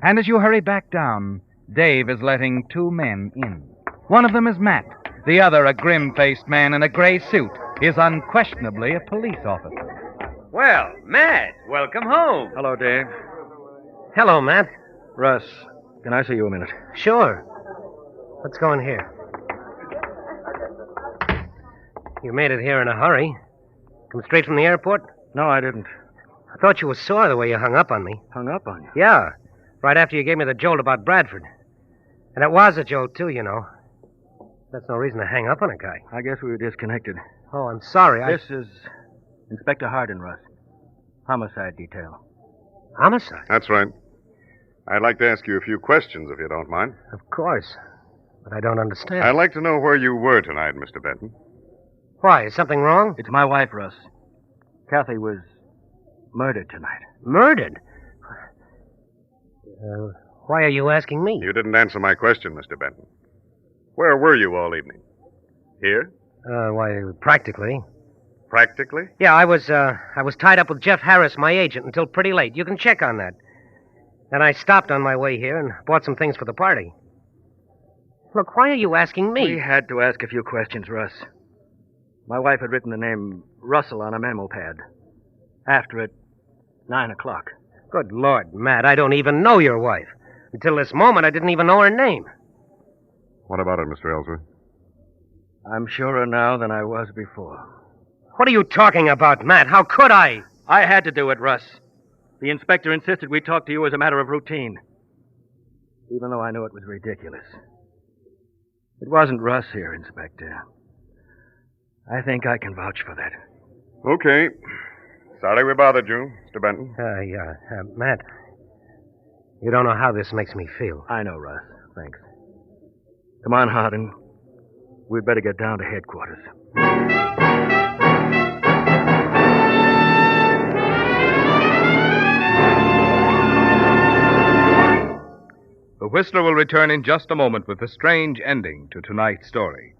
And as you hurry back down, Dave is letting two men in. One of them is Matt. The other, a grim-faced man in a gray suit, is unquestionably a police officer. Well, Matt, welcome home. Hello, Dave. Hello, Matt. Russ, can I see you a minute? Sure. Let's go in here. You made it here in a hurry. Come straight from the airport? No, I didn't. I thought you were sore the way you hung up on me. Hung up on you? Yeah, right after you gave me the jolt about Bradford. And it was a jolt, too, you know. That's no reason to hang up on a guy. I guess we were disconnected. Oh, I'm sorry. This is Inspector Hardin, Russ. Homicide detail. Homicide? That's right. I'd like to ask you a few questions, if you don't mind. Of course. But I don't understand. I'd like to know where you were tonight, Mr. Benton. Why? Is something wrong? It's my wife, Russ. Kathy was murdered tonight. Murdered? Why are you asking me? You didn't answer my question, Mr. Benton. Where were you all evening? Here? Why, practically. Practically? Yeah, I was tied up with Jeff Harris, my agent, until pretty late. You can check on that. Then I stopped on my way here and bought some things for the party. Look, why are you asking me? We had to ask a few questions, Russ. My wife had written the name Russell on a memo pad. After it, 9 o'clock. Good Lord, Matt, I don't even know your wife. Until this moment, I didn't even know her name. What about it, Mr. Ellsworth? I'm surer now than I was before. What are you talking about, Matt? How could I? I had to do it, Russ. The inspector insisted we talk to you as a matter of routine. Even though I knew it was ridiculous. It wasn't Russ here, Inspector. I think I can vouch for that. Okay. Sorry we bothered you, Mr. Benton. Matt, you don't know how this makes me feel. I know, Russ. Thanks. Come on, Hardin. We'd better get down to headquarters. The Whistler will return in just a moment with the strange ending to tonight's story.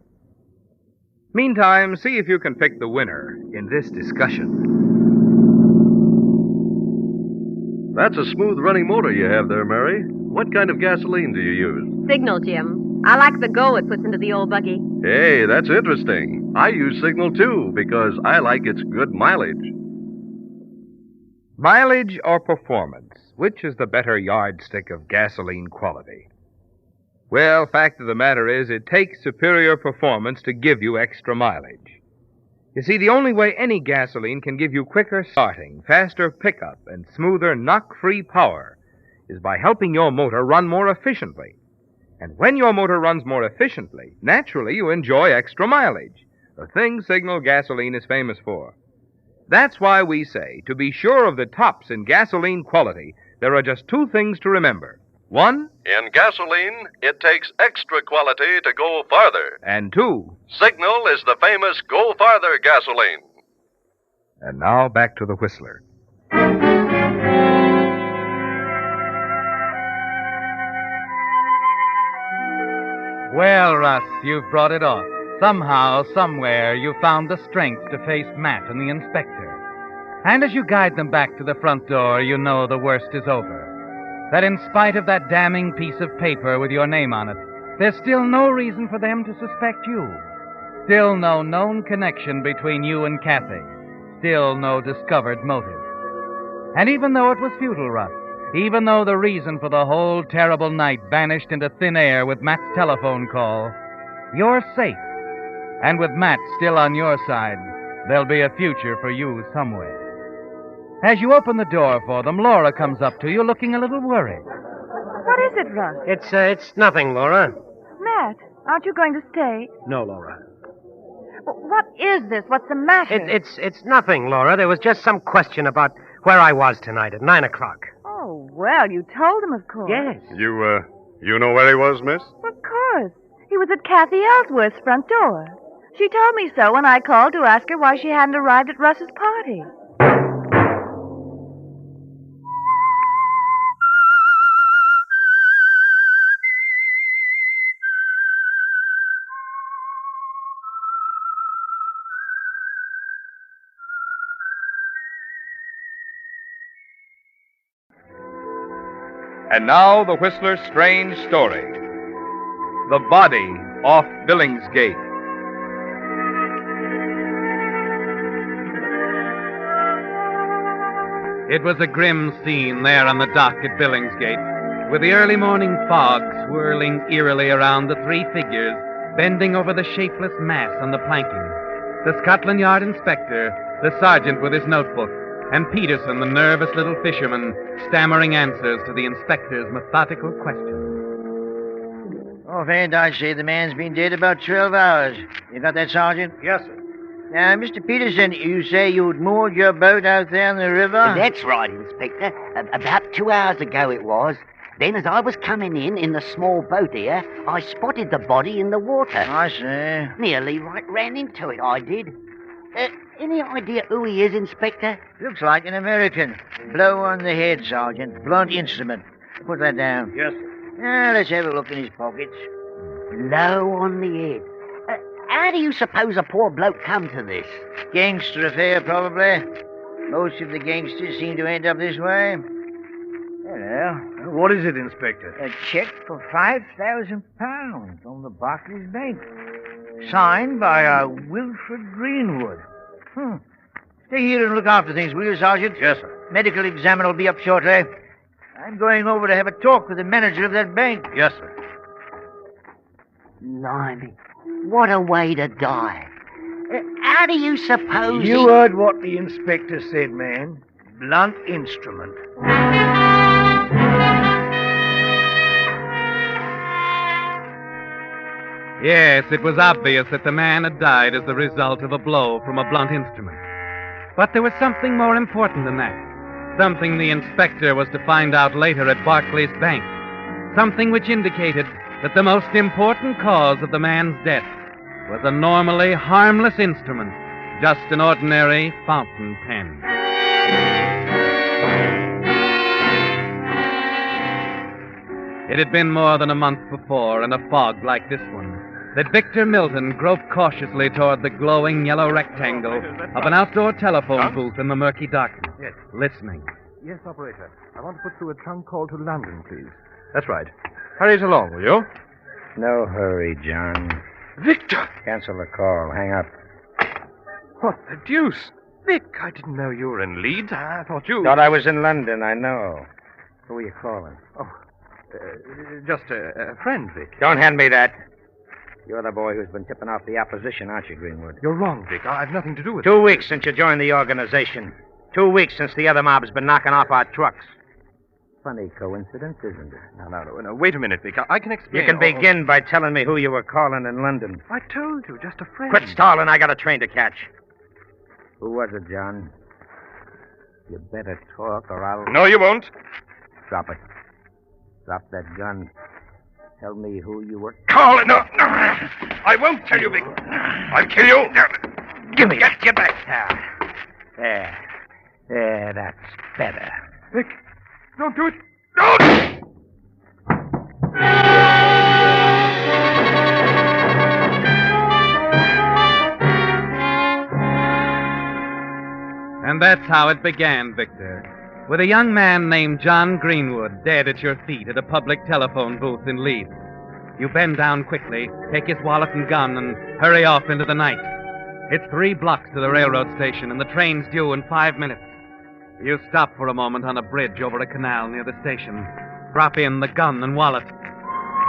Meantime, see if you can pick the winner in this discussion. That's a smooth-running motor you have there, Mary. What kind of gasoline do you use? Signal, Jim. I like the go it puts into the old buggy. Hey, that's interesting. I use Signal, too, because I like its good mileage. Mileage or performance? Which is the better yardstick of gasoline quality? Well, fact of the matter is, it takes superior performance to give you extra mileage. You see, the only way any gasoline can give you quicker starting, faster pickup, and smoother knock-free power is by helping your motor run more efficiently. And when your motor runs more efficiently, naturally you enjoy extra mileage, a thing Signal gasoline is famous for. That's why we say, to be sure of the tops in gasoline quality, there are just two things to remember. One, In gasoline, it takes extra quality to go farther. And two, Signal is the famous Go Farther gasoline. And now back to the Whistler. Well, Russ, you've brought it off. Somehow, somewhere, you found the strength to face Matt and the inspector. And as you guide them back to the front door, you know the worst is over. That in spite of that damning piece of paper with your name on it, there's still no reason for them to suspect you. Still no known connection between you and Kathy. Still no discovered motive. And even though it was futile, Russ, even though the reason for the whole terrible night vanished into thin air with Matt's telephone call, you're safe. And with Matt still on your side, there'll be a future for you somewhere. As you open the door for them, Laura comes up to you looking a little worried. What is it, Russ? It's nothing, Laura. Matt, aren't you going to stay? No, Laura. What is this? What's the matter? It's nothing, Laura. There was just some question about where I was tonight at 9 o'clock. Oh. Oh, well, you told him, of course. Yes. You know where he was, miss? Of course. He was at Kathy Ellsworth's front door. She told me so when I called to ask her why she hadn't arrived at Russ's party. And now the Whistler's strange story. The Body off Billingsgate. It was a grim scene there on the dock at Billingsgate, with the early morning fog swirling eerily around the three figures bending over the shapeless mass on the planking. The Scotland Yard inspector, the sergeant with his notebook, and Peterson, the nervous little fisherman, stammering answers to the inspector's methodical questions. Offhand, I'd say the man's been dead about 12 hours. You got that, Sergeant? Yes, sir. Now, Mr. Peterson, you say you'd moored your boat out there in the river? That's right, Inspector. About 2 hours ago it was. Then, as I was coming in the small boat here, I spotted the body in the water. I see. Nearly ran into it, I did. Any idea who he is, Inspector? Looks like an American. Blow on the head, Sergeant. Blunt instrument. Put that down. Yes, sir. Now, let's have a look in his pockets. Blow on the head. How do you suppose a poor bloke come to this? Gangster affair, probably. Most of the gangsters seem to end up this way. Hello. What is it, Inspector? A check for £5,000 on the Barclays Bank. Signed by Wilfred Greenwood. Stay here and look after things, will you, Sergeant? Yes, sir. Medical examiner will be up shortly. I'm going over to have a talk with the manager of that bank. Yes, sir. Blimey, what a way to die. How do you suppose You heard what the inspector said, man. Blunt instrument. Yes, it was obvious that the man had died as the result of a blow from a blunt instrument. But there was something more important than that. Something the inspector was to find out later at Barclays Bank. Something which indicated that the most important cause of the man's death was a normally harmless instrument, just an ordinary fountain pen. It had been more than a month before, in a fog like this one, that Victor Milton groped cautiously toward the glowing yellow rectangle of an outdoor telephone booth in the murky darkness, listening. Yes, operator. I want to put through a trunk call to London, please. That's right. Hurry it along, will you? No hurry, John. Victor! Cancel the call. Hang up. What the deuce? Vic, I didn't know you were in Leeds. I thought you... Thought I was in London, I know. Who are you calling? Oh, just a friend, Vic. Don't hand me that. You're the boy who's been tipping off the opposition, aren't you, Greenwood? You're wrong, Vic. I've nothing to do with it. 2 weeks since you joined the organization. 2 weeks since the other mob's been knocking off our trucks. Funny coincidence, isn't it? No. Wait a minute, Vic. I can explain. You can begin by telling me who you were calling in London. I told you, just a friend. Quit stalling. I got a train to catch. Who was it, John? You better talk or I'll... No, you won't. Drop it. Drop that gun. Tell me who you were... Call it. No. I won't tell you, Vic. I'll kill you. Give me Get back. There, that's better. Vic, don't do it. Don't! And that's how it began, Victor. With a young man named John Greenwood dead at your feet at a public telephone booth in Leeds. You bend down quickly, take his wallet and gun, and hurry off into the night. It's 3 blocks to the railroad station, and the train's due in 5 minutes. You stop for a moment on a bridge over a canal near the station, drop in the gun and wallet,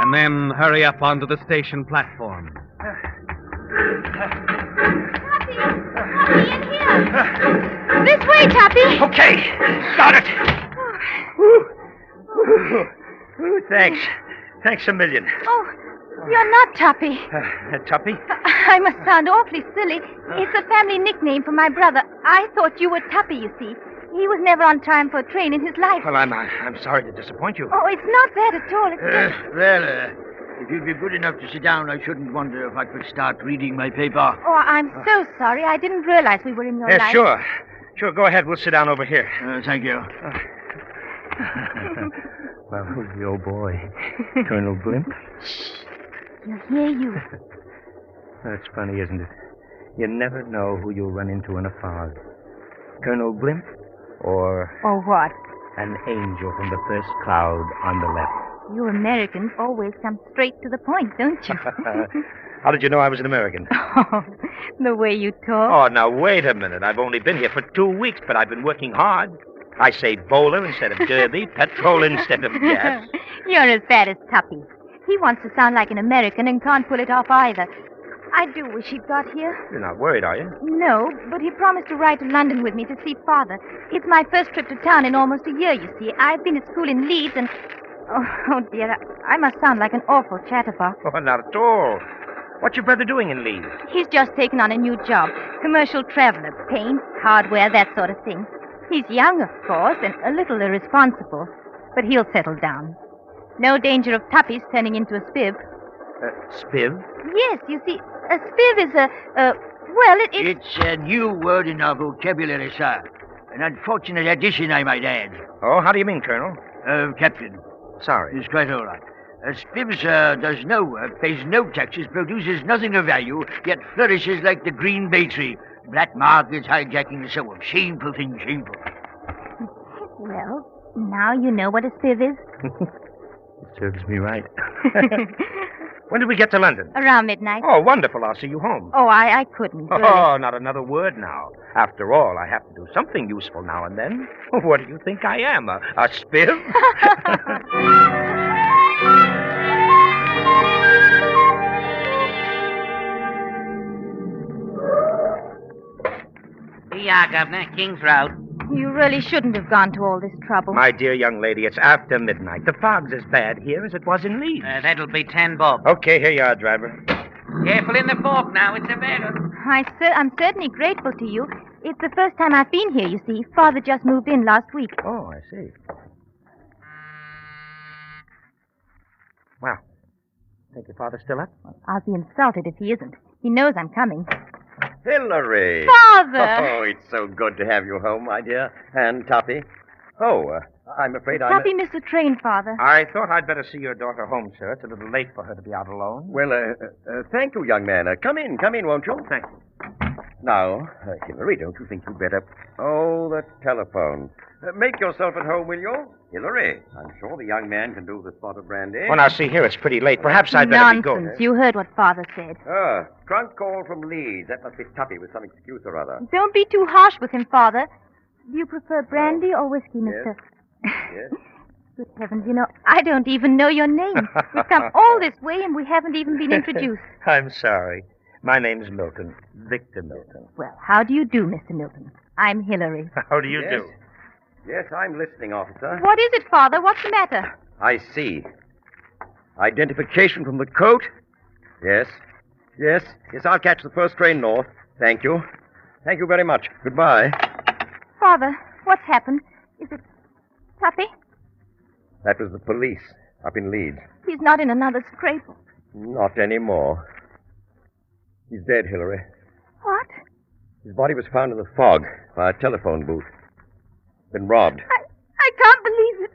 and then hurry up onto the station platform. Tappy, in here. This way, Tappy. Okay, got it. Thanks. Thanks a million. Oh, you're not Tappy. Tuppy? I must sound awfully silly. It's a family nickname for my brother. I thought you were Tuppy, you see. He was never on time for a train in his life. Well, I'm sorry to disappoint you. Oh, it's not that at all. It's just... If you'd be good enough to sit down, I shouldn't wonder if I could start reading my paper. Oh, I'm so sorry. I didn't realize we were in your Yes, life. sure. Sure, go ahead. We'll sit down over here. Thank you. Well, who's the old boy? Colonel Blimp? He'll hear you. That's funny, isn't it? You never know who you'll run into in a fog. Colonel Blimp or Or what? an angel from the first cloud on the left. You Americans always come straight to the point, don't you? How did you know I was an American? Oh, the way you talk. Oh, now, wait a minute. I've only been here for 2 weeks, but I've been working hard. I say bowler instead of derby, petrol instead of gas. You're as bad as Tuppy. He wants to sound like an American and can't pull it off either. I do wish he'd got here. You're not worried, are you? No, but he promised to ride to London with me to see Father. It's my first trip to town in almost a year, you see. I've been at school in Leeds and... Oh dear, I must sound like an awful chatterbox. Oh, not at all. What's your brother doing in Leeds? He's just taken on a new job. Commercial traveler, paint, hardware, that sort of thing. He's young, of course, and a little irresponsible. But he'll settle down. No danger of Tuppy's turning into a spiv. Spiv? Yes, you see, a spiv is well, It's a new word in our vocabulary, sir. An unfortunate addition, I might add. Oh, how do you mean, Colonel? Captain. Sorry. It's quite all right. A spiv, sir, does no work, pays no taxes, produces nothing of value, yet flourishes like the green bay tree. Black markets, hijacking, and so on. Shameful thing, shameful. Well, now you know what a spiv is. It serves me right. When did we get to London? Around midnight. Oh, wonderful. I'll see you home. Oh, I couldn't. Really. Oh, not another word now. After all, I have to do something useful now and then. What do you think I am, a spiv? Here you are, Governor. King's Road. You really shouldn't have gone to all this trouble. My dear young lady, it's after midnight. The fog's as bad here as it was in Leeds. That'll be 10 bob. Okay, here you are, driver. Careful in the fork now. It's a better. I'm certainly grateful to you. It's the first time I've been here, you see. Father just moved in last week. Oh, I see. Well, think your father's still up? I'll be insulted if he isn't. He knows I'm coming. Hillary! Father! Oh, it's so good to have you home, my dear. And Tuppy. Oh, I'm afraid Tuppy missed the train, Father. I thought I'd better see your daughter home, sir. It's a little late for her to be out alone. Well, thank you, young man. Come in, won't you? Thank you. Now, Hillary, don't you think you'd better... Oh, the telephone. Make yourself at home, will you? Hillary, I'm sure the young man can do the spot of brandy. Well, now, see here, it's pretty late. Perhaps I'd better be going. Nonsense. You heard what Father said. Trunk call from Leeds. That must be Tuppy with some excuse or other. Don't be too harsh with him, Father. Do you prefer brandy or whiskey, Mr. Yes. Good heavens, you know, I don't even know your name. We've come all this way and we haven't even been introduced. I'm sorry. My name's Milton. Victor Milton. Well, how do you do, Mr. Milton? I'm Hillary. How do you do? Yes, I'm listening, officer. What is it, Father? What's the matter? I see. Identification from the coat? Yes. Yes, I'll catch the first train north. Thank you. Thank you very much. Goodbye. Father, what's happened? Is it Tuppy? That was the police up in Leeds. He's not in another scrape. Not anymore. He's dead, Hillary. What? His body was found in the fog by a telephone booth. Been robbed. I can't believe it.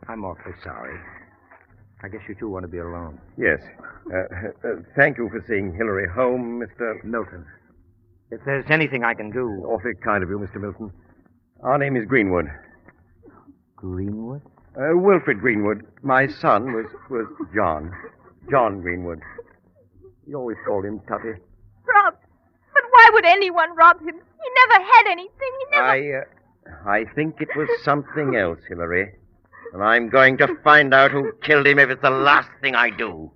I'm awfully sorry. I guess you two want to be alone. Yes. Thank you for seeing Hillary home, Mr. Milton. If there's anything I can do... Awfully kind of you, Mr. Milton. Our name is Greenwood. Greenwood? Wilfred Greenwood. My son was John. John Greenwood. You always called him Tuppy. Robbed? But why would anyone rob him? He never had anything. He never... I think it was something else, Hillary. And I'm going to find out who killed him if it's the last thing I do.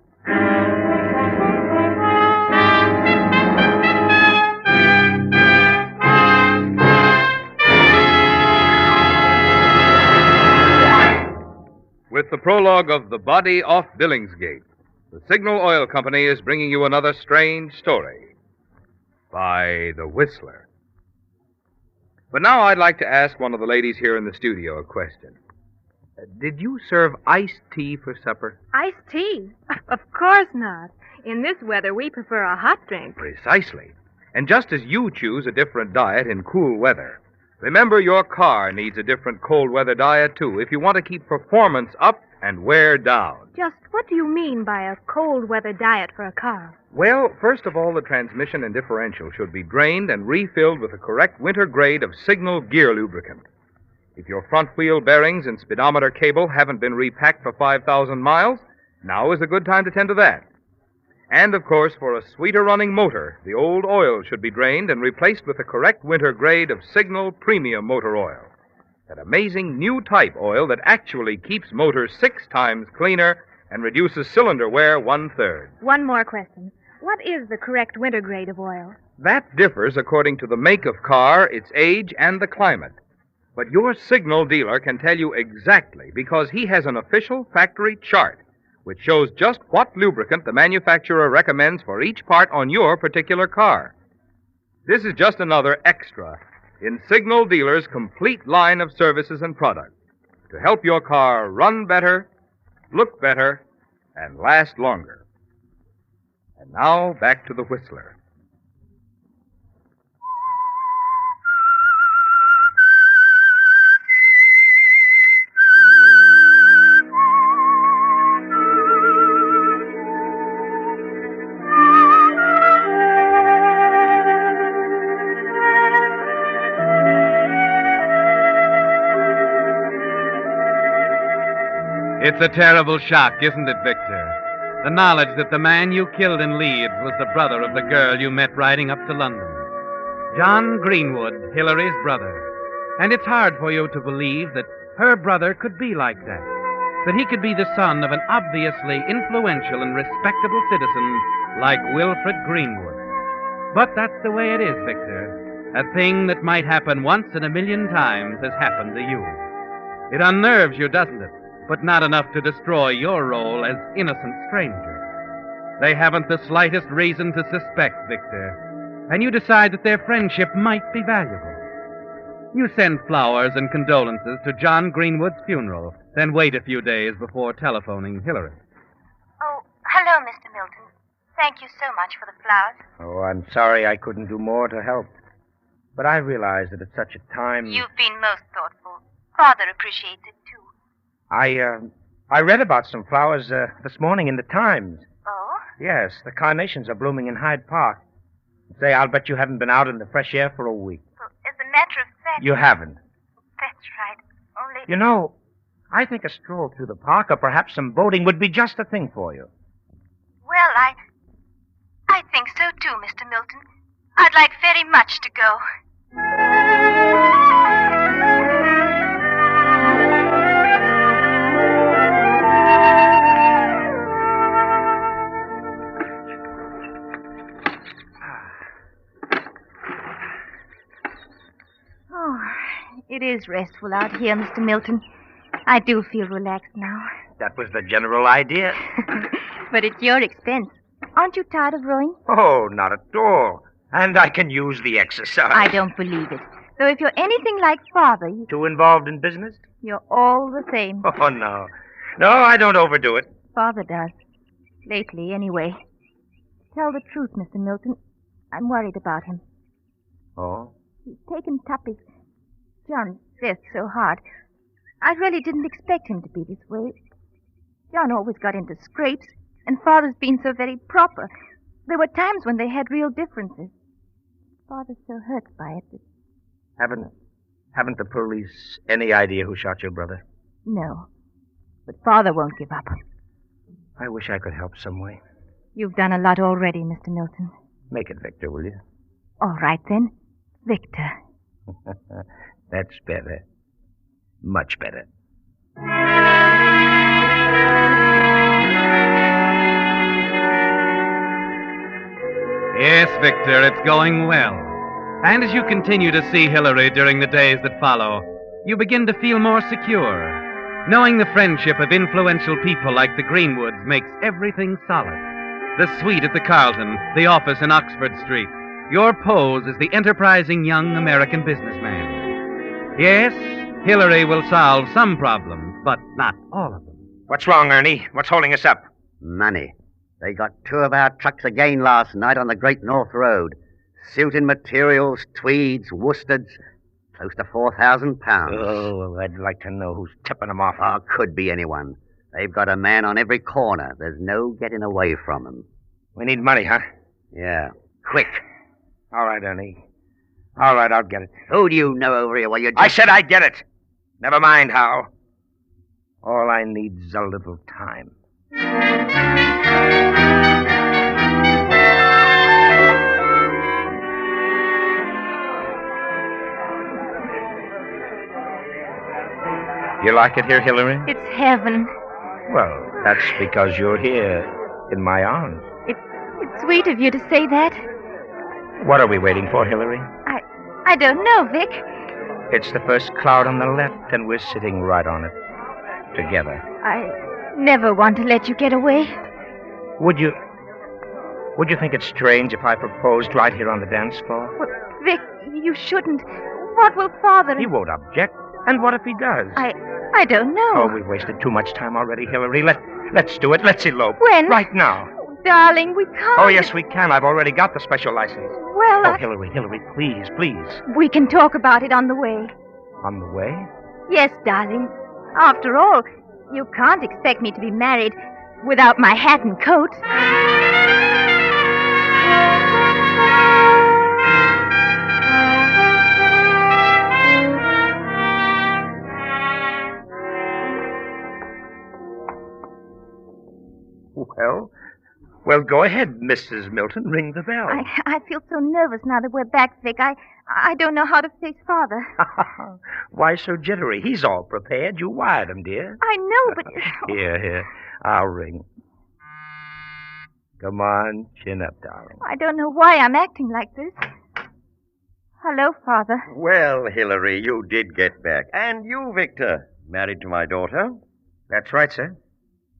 With the prologue of The Body Off Billingsgate, the Signal Oil Company is bringing you another strange story by The Whistler. But now I'd like to ask one of the ladies here in the studio a question. Did you serve iced tea for supper? Iced tea? Of course not. In this weather, we prefer a hot drink. Precisely. And just as you choose a different diet in cool weather, remember your car needs a different cold weather diet, too, if you want to keep performance up and wear down. Just what do you mean by a cold weather diet for a car? Well, first of all, the transmission and differential should be drained and refilled with the correct winter grade of Signal gear lubricant. If your front wheel bearings and speedometer cable haven't been repacked for 5,000 miles, now is a good time to tend to that. And, of course, for a sweeter running motor, the old oil should be drained and replaced with the correct winter grade of Signal Premium Motor Oil. That amazing new type oil that actually keeps motors 6 times cleaner and reduces cylinder wear 1/3. One more question. What is the correct winter grade of oil? That differs according to the make of car, its age, and the climate. But your Signal dealer can tell you exactly because he has an official factory chart which shows just what lubricant the manufacturer recommends for each part on your particular car. This is just another extra in Signal Dealer's complete line of services and products to help your car run better, look better, and last longer. And now, back to the Whistler. It's a terrible shock, isn't it, Victor? The knowledge that the man you killed in Leeds was the brother of the girl you met riding up to London. John Greenwood, Hillary's brother. And it's hard for you to believe that her brother could be like that. That he could be the son of an obviously influential and respectable citizen like Wilfred Greenwood. But that's the way it is, Victor. A thing that might happen once in a million times has happened to you. It unnerves you, doesn't it? But not enough to destroy your role as innocent stranger. They haven't the slightest reason to suspect, Victor, and you decide that their friendship might be valuable. You send flowers and condolences to John Greenwood's funeral, then wait a few days before telephoning Hillary. Oh, hello, Mr. Milton. Thank you so much for the flowers. Oh, I'm sorry I couldn't do more to help. But I realize that at such a time... You've been most thoughtful. Father appreciates it, too. I read about some flowers this morning in the Times. Oh? Yes, the carnations are blooming in Hyde Park. Say, I'll bet you haven't been out in the fresh air for a week. Well, as a matter of fact... You haven't. That's right. Only... You know, I think a stroll through the park or perhaps some boating would be just the thing for you. Well, I think so, too, Mr. Milton. I'd like very much to go. It is restful out here, Mr. Milton. I do feel relaxed now. That was the general idea. But at your expense. Aren't you tired of rowing? Oh, not at all. And I can use the exercise. I don't believe it. Though if you're anything like Father... Too involved in business? You're all the same. Oh, no. No, I don't overdo it. Father does. Lately, anyway. Tell the truth, Mr. Milton. I'm worried about him. Oh? He's taken Tuppy's... John's death so hard. I really didn't expect him to be this way. John always got into scrapes, and Father's been so very proper. There were times when they had real differences. Father's so hurt by it that... Haven't the police any idea who shot your brother? No. But Father won't give up. I wish I could help some way. You've done a lot already, Mr. Milton. Make it Victor, will you? All right, then. Victor. That's better. Much better. Yes, Victor, it's going well. And as you continue to see Hillary during the days that follow, you begin to feel more secure. Knowing the friendship of influential people like the Greenwoods makes everything solid. The suite at the Carlton, the office in Oxford Street. Your pose as the enterprising young American businessman. Yes, Hillary will solve some problems, but not all of them. What's wrong, Ernie? What's holding us up? Money. They got 2 of our trucks again last night on the Great North Road. Suiting materials, tweeds, worsteds, close to £4,000. Oh, I'd like to know who's tipping them off. Oh, could be anyone. They've got a man on every corner. There's no getting away from them. We need money, huh? Yeah. Quick. All right, Ernie. All right, I'll get it. Who do you know over here while you're... I said I'd get it. Never mind how. All I need's a little time. You like it here, Hillary? It's heaven. Well, that's because you're here in my arms. It's sweet of you to say that. What are we waiting for, Hillary? I don't know, Vic. It's the first cloud on the left, and we're sitting right on it. Together. I never want to let you get away. Would you think it strange if I proposed right here on the dance floor? Well, Vic, you shouldn't. What will Father... He won't object. And what if he does? I don't know. Oh, we've wasted too much time already, Hillary. Let's do it. Let's elope. When? Right now. Oh, darling, we can't. Oh, yes, we can. I've already got the special license. Well, Oh, Hillary, please. We can talk about it on the way. On the way? Yes, darling. After all, you can't expect me to be married without my hat and coat. Well, go ahead, Mrs. Milton. Ring the bell. I feel so nervous now that we're back, Vic. I don't know how to face Father. Why so jittery? He's all prepared. You wired him, dear. I know, but... Here. I'll ring. Come on, chin up, darling. I don't know why I'm acting like this. Hello, Father. Well, Hillary, you did get back. And you, Victor, married to my daughter. That's right, sir.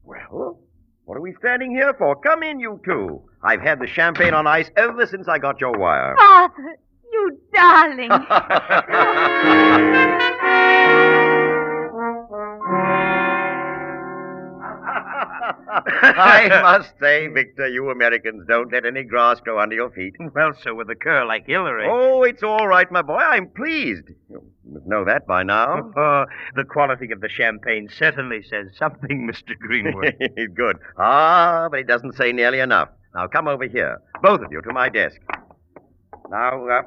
Well, what are we standing here for? Come in, you two. I've had the champagne on ice ever since I got your wire. Father, you darling. I must say, Victor, you Americans don't let any grass grow under your feet. Well, so with a girl like Hillary. Oh, it's all right, my boy. I'm pleased. You must know that by now. The quality of the champagne certainly says something, Mr. Greenwood. Good. But it doesn't say nearly enough. Now, come over here. Both of you to my desk. Now,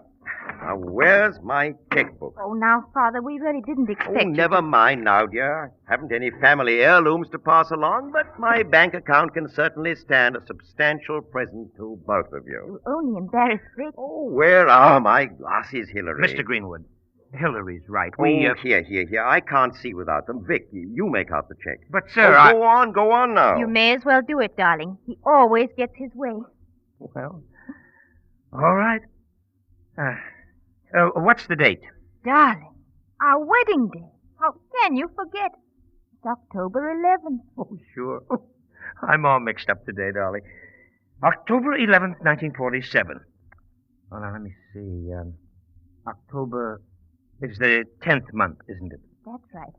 where's my checkbook? Oh, now, Father, we really didn't expect you never mind now, dear. I haven't any family heirlooms to pass along, but my bank account can certainly stand a substantial present to both of you. You're only embarrassed, Vic. Oh, where are my glasses, Hillary? Mr. Greenwood, Hillary's right. Here. I can't see without them. Vic, you make out the check. But, sir, Go on now. You may as well do it, darling. He always gets his way. Well, all right. What's the date? Darling, our wedding day. How can you forget? It's October 11th. Oh, sure. I'm all mixed up today, darling. October 11th, 1947. Oh, now, let me see. October is the 10th month, isn't it? That's right.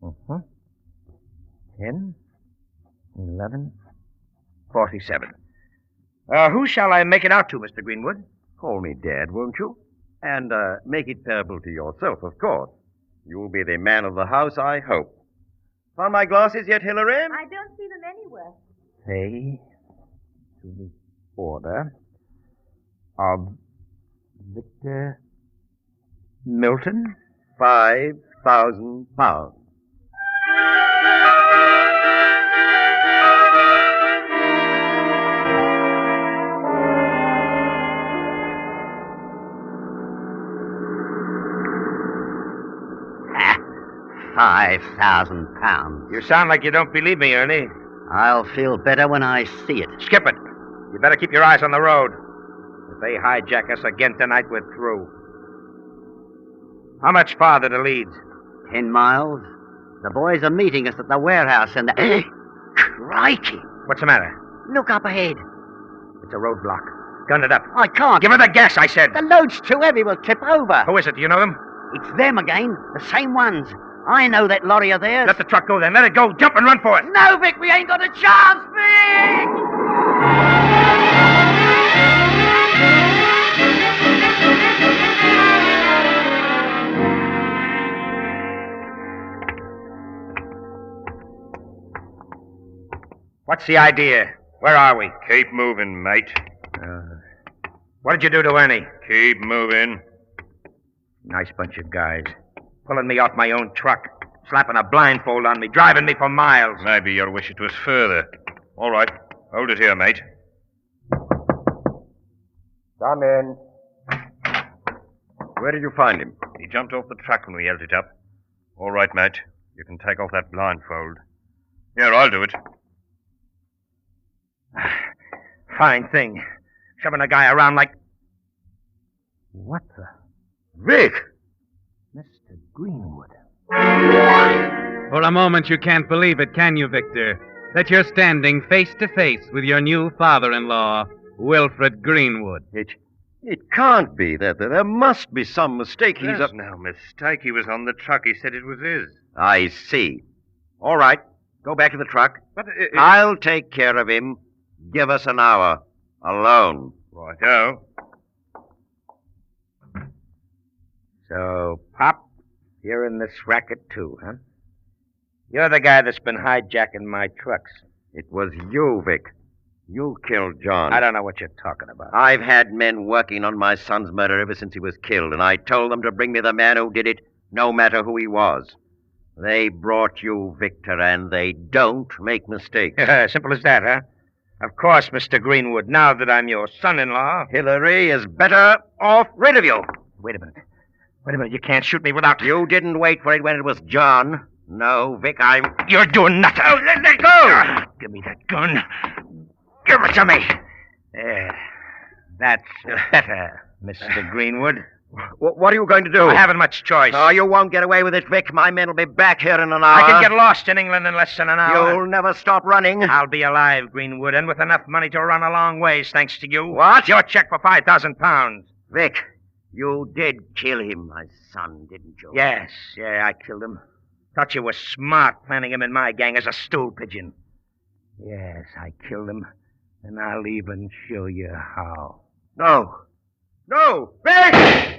Uh-huh. 10, 11, 47. Who shall I make it out to, Mr. Greenwood? Call me Dad, won't you? And make it payable to yourself, of course. You'll be the man of the house, I hope. Found my glasses yet, Hillary? I don't see them anywhere. Pay to the order of Victor Milton? £5,000. £5,000. You sound like you don't believe me, Ernie. I'll feel better when I see it. Skip it. You better keep your eyes on the road. If they hijack us again tonight, we're through. How much farther to Leeds? 10 miles. The boys are meeting us at the warehouse and the... Crikey! What's the matter? Look up ahead. It's a roadblock. Gun it up. I can't. Give her the gas, I said. The load's too heavy. We'll tip over. Who is it? Do you know them? It's them again. The same ones. I know that lorry of theirs. Let the truck go then. Let it go. Jump and run for it. No, Vic, we ain't got a chance, Vic! What's the idea? Where are we? Keep moving, mate. What did you do to Ernie? Keep moving. Nice bunch of guys. Pulling me off my own truck. Slapping a blindfold on me. Driving me for miles. Maybe you'll wish it was further. All right. Hold it here, mate. Come in. Where did you find him? He jumped off the truck when we held it up. All right, mate. You can take off that blindfold. Here, I'll do it. Fine thing. Shoving a guy around like... What the... Vic! Mr. Greenwood. For a moment you can't believe it, can you, Victor? That you're standing face to face with your new father-in-law, Wilfred Greenwood. It can't be. There must be some mistake. There's no mistake. He was on the truck. He said it was his. I see. All right. Go back to the truck. But I'll take care of him. Give us an hour. Alone. Righto. So, Pop, you're in this racket too, huh? You're the guy that's been hijacking my trucks. It was you, Vic. You killed John. I don't know what you're talking about. I've had men working on my son's murder ever since he was killed, and I told them to bring me the man who did it, no matter who he was. They brought you, Victor, and they don't make mistakes. Simple as that, huh? Of course, Mr. Greenwood, now that I'm your son-in-law... Hillary is better off rid of you. Wait a minute. Wait a minute, you can't shoot me without... You didn't wait for it when it was John. No, Vic, You're doing nothing. Oh, let go! Give me that gun. Give it to me. There. That's better, Mr. Greenwood. What are you going to do? I haven't much choice. Oh, you won't get away with it, Vic. My men will be back here in an hour. I can get lost in England in less than an hour. You'll never stop running. I'll be alive, Greenwood, and with enough money to run a long ways, thanks to you. What? Your check for £5,000. Vic, you did kill him, my son, didn't you? Yes, I killed him. Thought you were smart planning him in my gang as a stool pigeon. Yes, I killed him, and I'll even show you how. No. No! Vic!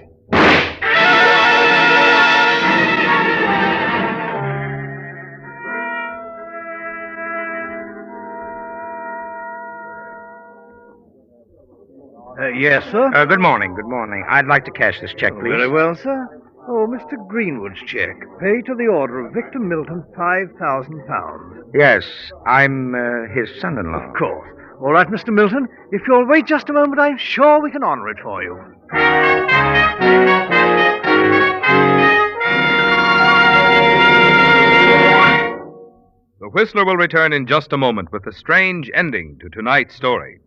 Yes, sir? Good morning, good morning. I'd like to cash this check, please. Very well, sir. Oh, Mr. Greenwood's check. Pay to the order of Victor Milton £5,000. Yes, I'm his son-in-law. Of course. All right, Mr. Milton. If you'll wait just a moment, I'm sure we can honor it for you. The Whistler will return in just a moment with a strange ending to tonight's story.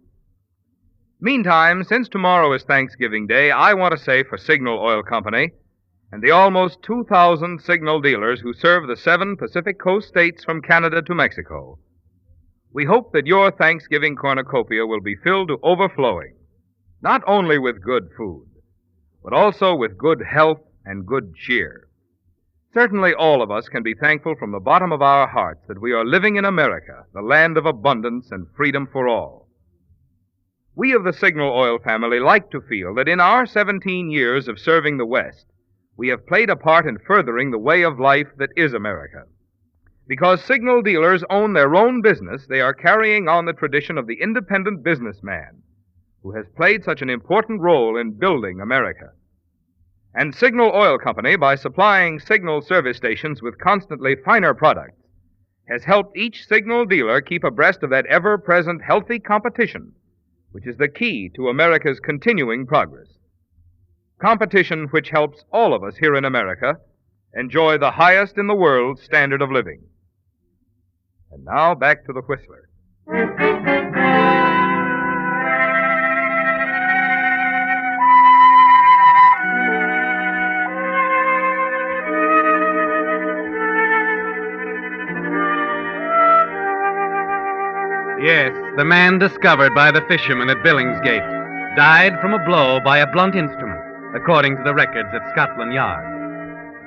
Meantime, since tomorrow is Thanksgiving Day, I want to say for Signal Oil Company and the almost 2,000 signal dealers who serve the 7 Pacific Coast states from Canada to Mexico, we hope that your Thanksgiving cornucopia will be filled to overflowing, not only with good food, but also with good health and good cheer. Certainly all of us can be thankful from the bottom of our hearts that we are living in America, the land of abundance and freedom for all. We of the Signal Oil family like to feel that in our 17 years of serving the West, we have played a part in furthering the way of life that is America. Because signal dealers own their own business, they are carrying on the tradition of the independent businessman who has played such an important role in building America. And Signal Oil Company, by supplying signal service stations with constantly finer products, has helped each signal dealer keep abreast of that ever-present healthy competition, which is the key to America's continuing progress. Competition which helps all of us here in America enjoy the highest in the world standard of living. And now back to the Whistler. Yes, the man discovered by the fishermen at Billingsgate died from a blow by a blunt instrument, according to the records at Scotland Yard.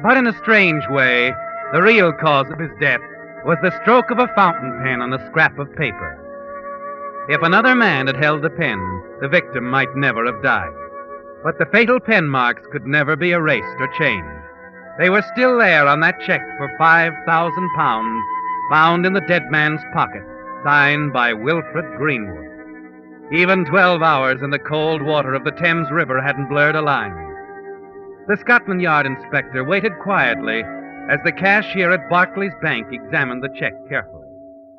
But in a strange way, the real cause of his death was the stroke of a fountain pen on a scrap of paper. If another man had held the pen, the victim might never have died. But the fatal pen marks could never be erased or changed. They were still there on that check for £5,000, found in the dead man's pocket, signed by Wilfred Greenwood. Even 12 hours in the cold water of the Thames River hadn't blurred a line. The Scotland Yard inspector waited quietly as the cashier at Barclays Bank examined the check carefully.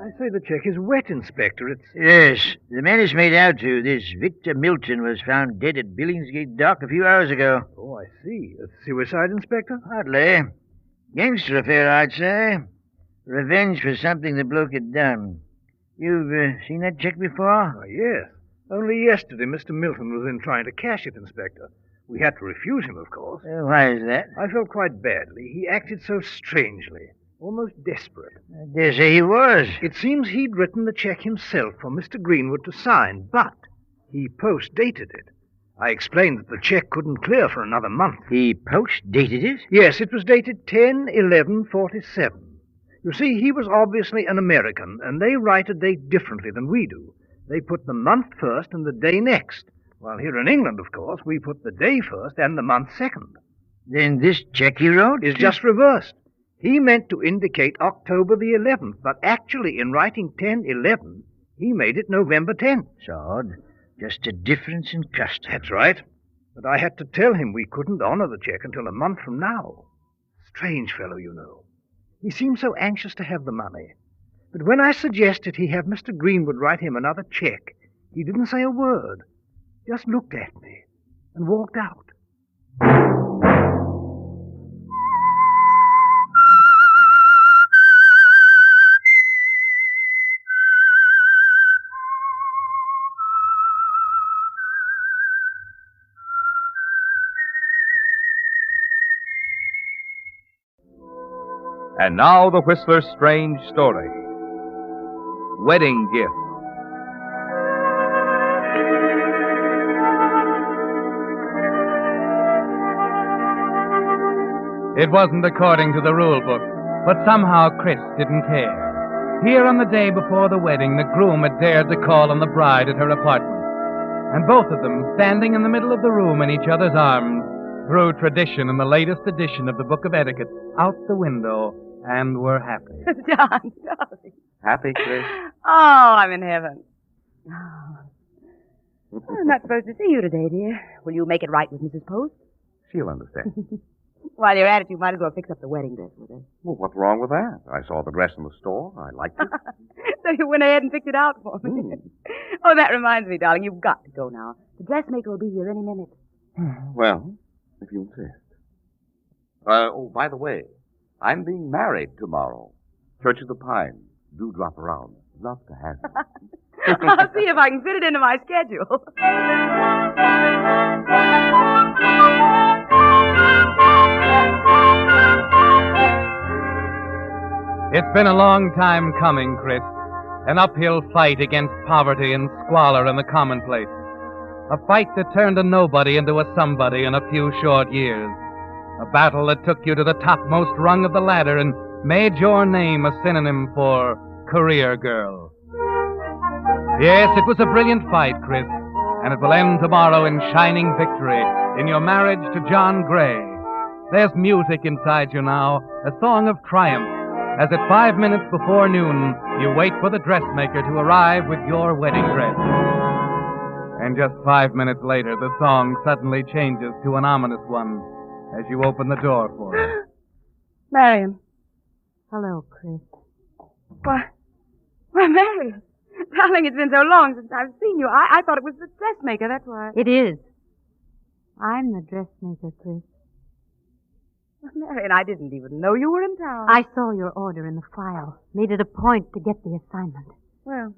I say the check is wet, Inspector. It's... Yes, the man it's made out to, this Victor Milton, was found dead at Billingsgate dock a few hours ago. Oh, I see. A suicide, Inspector? Hardly. Gangster affair, I'd say. Revenge for something the bloke had done. You've seen that check before? Oh, yes. Only yesterday Mr. Milton was in trying to cash it, Inspector. We had to refuse him, of course. Why is that? I felt quite badly. He acted so strangely. Almost desperate. I dare say he was. It seems he'd written the check himself for Mr. Greenwood to sign, but he post-dated it. I explained that the check couldn't clear for another month. He post-dated it? Yes, it was dated 10/11/47. You see, he was obviously an American, and they write a date differently than we do. They put the month first and the day next. While here in England, of course, we put the day first and the month second. Then this check he wrote is just reversed. He meant to indicate October the 11th, but actually in writing 10/11, he made it November 10th. It's odd. Just a difference in custom. That's right. But I had to tell him we couldn't honor the check until a month from now. Strange fellow, you know. He seemed so anxious to have the money. But when I suggested he have Mr. Greenwood write him another check, he didn't say a word. Just looked at me and walked out. And now the Whistler's strange story. Wedding Gift. It wasn't according to the rule book, but somehow Chris didn't care. Here on the day before the wedding, the groom had dared to call on the bride at her apartment. And both of them, standing in the middle of the room in each other's arms, threw tradition and the latest edition of the Book of Etiquette out the window and were happy. John, darling. Happy, Chris? Oh, I'm in heaven. I'm not supposed to see you today, dear. Will you make it right with Mrs. Post? She'll understand. While you're at it, you might as well fix up the wedding dress with her. Well, what's wrong with that? I saw the dress in the store. I liked it. So you went ahead and picked it out for me. Oh, that reminds me, darling. You've got to go now. The dressmaker will be here any minute. Well, if you insist. Oh, by the way, I'm being married tomorrow. Church of the Pines. Do drop around. Love to have you. I'll see if I can fit it into my schedule. It's been a long time coming, Chris. An uphill fight against poverty and squalor and the commonplace. A fight that turned a nobody into a somebody in a few short years. A battle that took you to the topmost rung of the ladder and made your name a synonym for career girl. Yes, it was a brilliant fight, Chris, and it will end tomorrow in shining victory in your marriage to John Gray. There's music inside you now, a song of triumph, as at 5 minutes before noon, you wait for the dressmaker to arrive with your wedding dress. And just 5 minutes later, the song suddenly changes to an ominous one as you open the door for her. Marion. Hello, Chris. Why, Marion. Darling, it's been so long since I've seen you. I thought it was the dressmaker, that's why. It is. I'm the dressmaker, Chris. Marion, I didn't even know you were in town. I saw your order in the file. Made it a point to get the assignment. Well,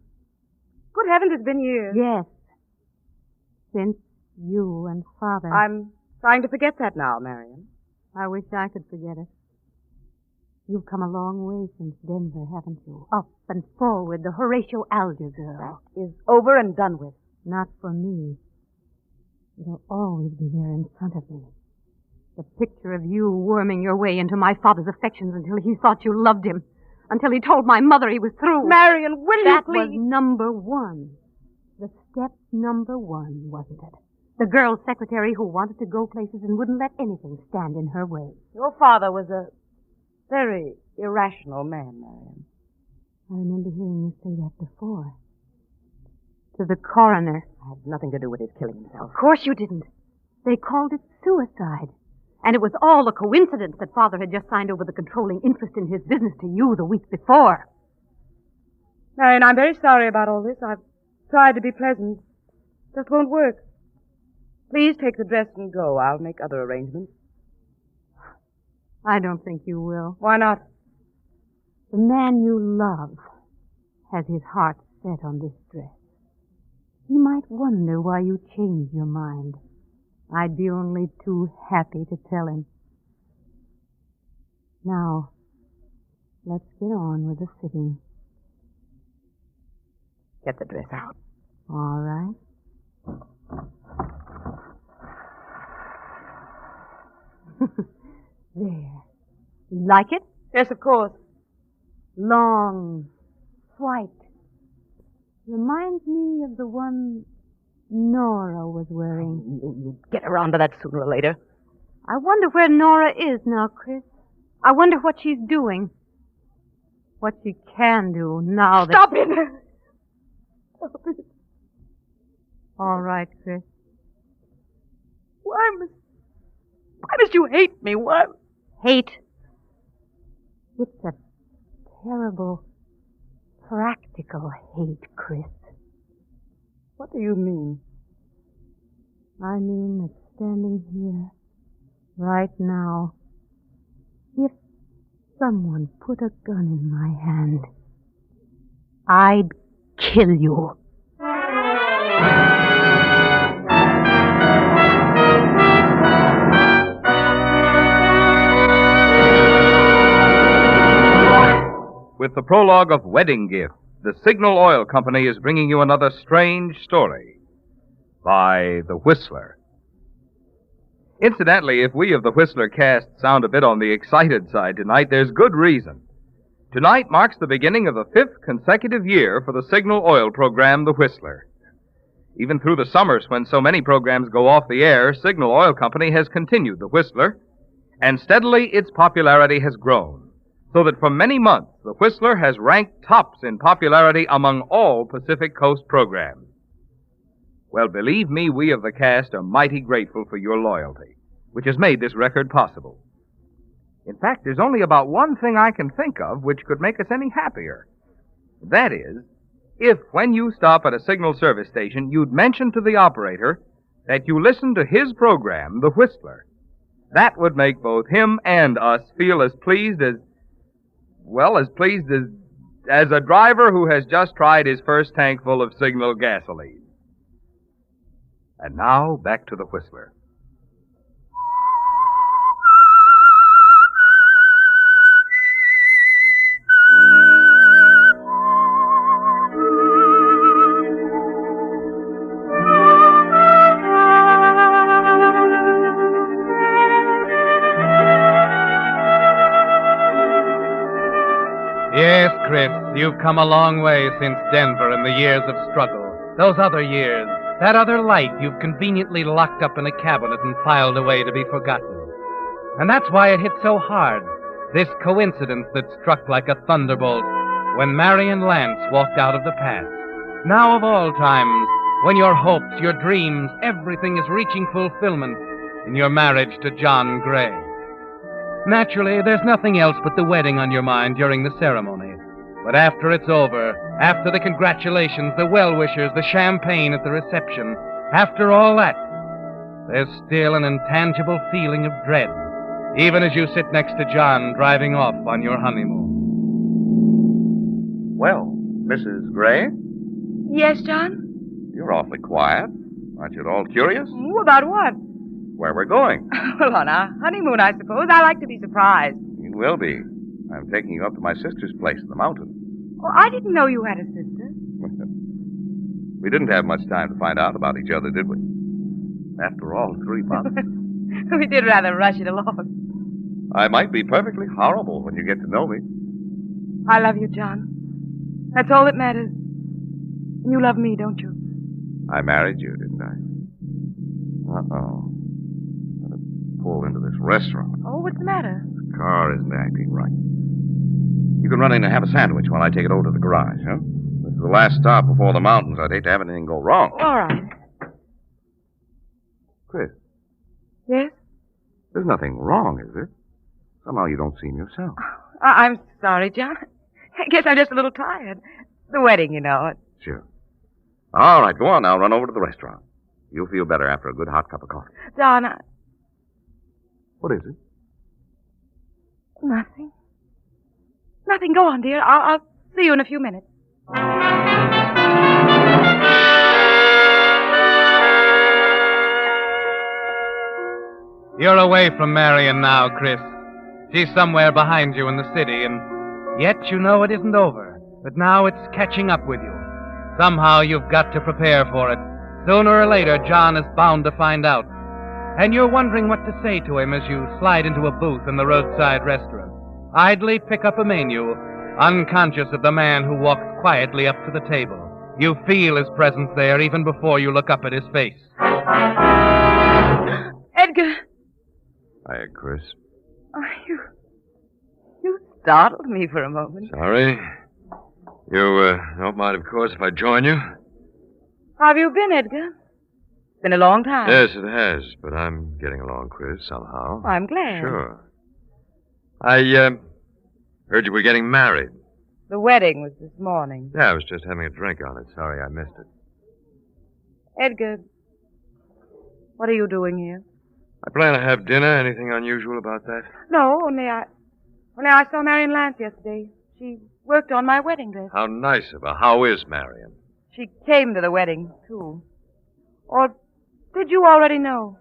good heavens, it's been years. Yes. Since you and Father... I'm trying to forget that now, Marion. I wish I could forget it. You've come a long way since Denver, haven't you? Up and forward, the Horatio Alger girl. That is over and done with. Not for me. It'll always be there in front of me. The picture of you worming your way into my father's affections until he thought you loved him. Until he told my mother he was through. Marion, will you That please? was number one. The step number one, wasn't it? The girl secretary who wanted to go places and wouldn't let anything stand in her way. Your father was a very irrational man, Marion. I remember hearing you say that before. To the coroner. I had nothing to do with his killing himself. Of course you didn't. They called it suicide. And it was all a coincidence that Father had just signed over the controlling interest in his business to you the week before. Marion, I'm very sorry about all this. I've tried to be pleasant. Just won't work. Please take the dress and go. I'll make other arrangements. I don't think you will. Why not? The man you love has his heart set on this dress. He might wonder why you changed your mind. I'd be only too happy to tell him. Now, let's get on with the sitting. Get the dress out. All right. There. Like it? Yes, of course. Long, white. Reminds me of the one Nora was wearing. You'll get around to that sooner or later. I wonder where Nora is now, Chris. I wonder what she's doing. What she can do now that... Stop it! Stop it. All right, Chris. Why must you hate me? Why? Hate? It's a terrible, practical hate, Chris. What do you mean? I mean that standing here, right now, if someone put a gun in my hand, I'd kill you. With the prologue of Wedding Gift, the Signal Oil Company is bringing you another strange story by The Whistler. Incidentally, if we of the Whistler cast sound a bit on the excited side tonight, there's good reason. Tonight marks the beginning of the 5th consecutive year for the Signal Oil program, The Whistler. Even through the summers when so many programs go off the air, Signal Oil Company has continued The Whistler, and steadily its popularity has grown, so that for many months The Whistler has ranked tops in popularity among all Pacific Coast programs. Well, believe me, we of the cast are mighty grateful for your loyalty, which has made this record possible. In fact, there's only about one thing I can think of which could make us any happier. That is, if when you stop at a signal service station, you'd mention to the operator that you listen to his program, The Whistler. That would make both him and us feel as pleased as a driver who has just tried his first tank full of Signal gasoline. And now, back to The Whistler. Yes, Chris, you've come a long way since Denver and the years of struggle. Those other years, that other life you've conveniently locked up in a cabinet and filed away to be forgotten. And that's why it hit so hard, this coincidence that struck like a thunderbolt when Marion Lance walked out of the past. Now of all times, when your hopes, your dreams, everything is reaching fulfillment in your marriage to John Gray. Naturally, there's nothing else but the wedding on your mind during the ceremony. But after it's over, after the congratulations, the well-wishers, the champagne at the reception, after all that, there's still an intangible feeling of dread, even as you sit next to John driving off on your honeymoon. Well, Mrs. Gray, Yes, John? you're awfully quiet. Aren't you at all curious? About what? Where we're going? Well, on our honeymoon, I suppose. I like to be surprised. You will be. I'm taking you up to my sister's place in the mountain. Oh, I didn't know you had a sister. We didn't have much time to find out about each other, did we? After all, 3 months. We did rather rush it along. I might be perfectly horrible when you get to know me. I love you, John. That's all that matters. And you love me, don't you? I married you, didn't I? Uh-oh. Got to pull into this restaurant. Oh, what's the matter? The car isn't acting right. You can run in and have a sandwich while I take it over to the garage, huh? This is the last stop before the mountains. I'd hate to have anything go wrong. All right. Chris, Yes? there's nothing wrong, is there? Somehow you don't seem yourself. I'm sorry, John. I guess I'm just a little tired. The wedding, you know. Sure. All right, go on now. Run over to the restaurant. You'll feel better after a good hot cup of coffee. John, What is it? Nothing. Nothing. Go on, dear. I'll see you in a few minutes. You're away from Marion now, Chris. She's somewhere behind you in the city, and yet you know it isn't over. But now it's catching up with you. Somehow you've got to prepare for it. Sooner or later, John is bound to find out. And you're wondering what to say to him as you slide into a booth in the roadside restaurant. Idly pick up a menu, unconscious of the man who walks quietly up to the table. You feel his presence there even before you look up at his face. Edgar. Hiya, Chris. You startled me for a moment. Sorry. You don't mind, of course, if I join you? How have you been, Edgar? It's been a long time. Yes, it has, but I'm getting along, Chris, somehow. I'm glad. Sure. I heard you were getting married. The wedding was this morning. Yeah, I was just having a drink on it. Sorry I missed it. Edgar, what are you doing here? I plan to have dinner. Anything unusual about that? No, only I saw Marion Lance yesterday. She worked on my wedding dress. How nice of her. How is Marion? She came to the wedding, too. Or did you already know?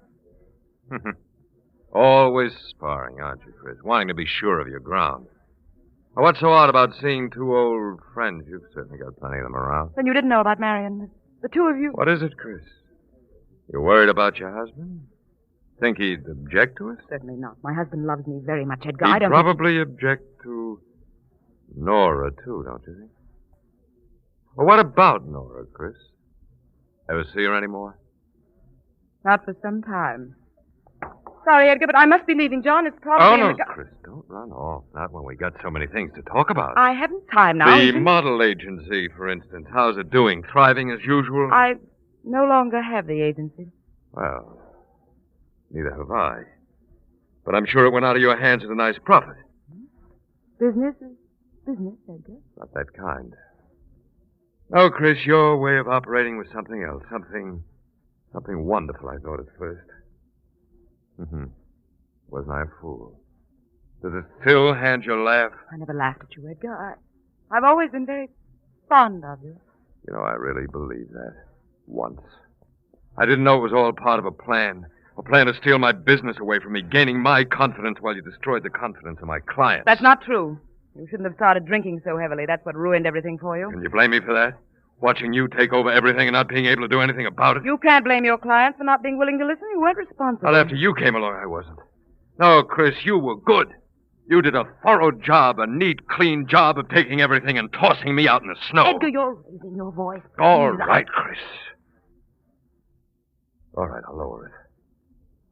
Always sparring, aren't you, Chris? Wanting to be sure of your ground. Well, what's so odd about seeing two old friends? You've certainly got plenty of them around. Then you didn't know about Marion. The two of you. What is it, Chris? You're worried about your husband? Think he'd object to it? Certainly not. My husband loves me very much, Edgar. He'd I don't probably object to Nora, too, don't you think? Well, what about Nora, Chris? Ever see her anymore? Not for some time. Sorry, Edgar, but I must be leaving. John is probably... Oh, no, Chris, don't run off. Not when we got so many things to talk about. I haven't time now. The model agency, for instance. How's it doing? Thriving as usual? I no longer have the agency. Well, neither have I. But I'm sure it went out of your hands at a nice profit. Business is business, Edgar. Not that kind. No, Chris, your way of operating was something else. Something wonderful, I thought at first. Wasn't I a fool? Does it still hand your laugh? I never laughed at you, Edgar. I've always been very fond of you. You know, I really believe that. Once. I didn't know it was all part of a plan. A plan to steal my business away from me, gaining my confidence while you destroyed the confidence of my clients. That's not true. You shouldn't have started drinking so heavily. That's what ruined everything for you. Can you blame me for that? Watching you take over everything and not being able to do anything about it? You can't blame your clients for not being willing to listen. You weren't responsible. Well, after you came along, I wasn't. No, Chris, you were good. You did a thorough job, a neat, clean job of taking everything and tossing me out in the snow. Edgar, you're raising your voice. All right, Chris. All right, I'll lower it.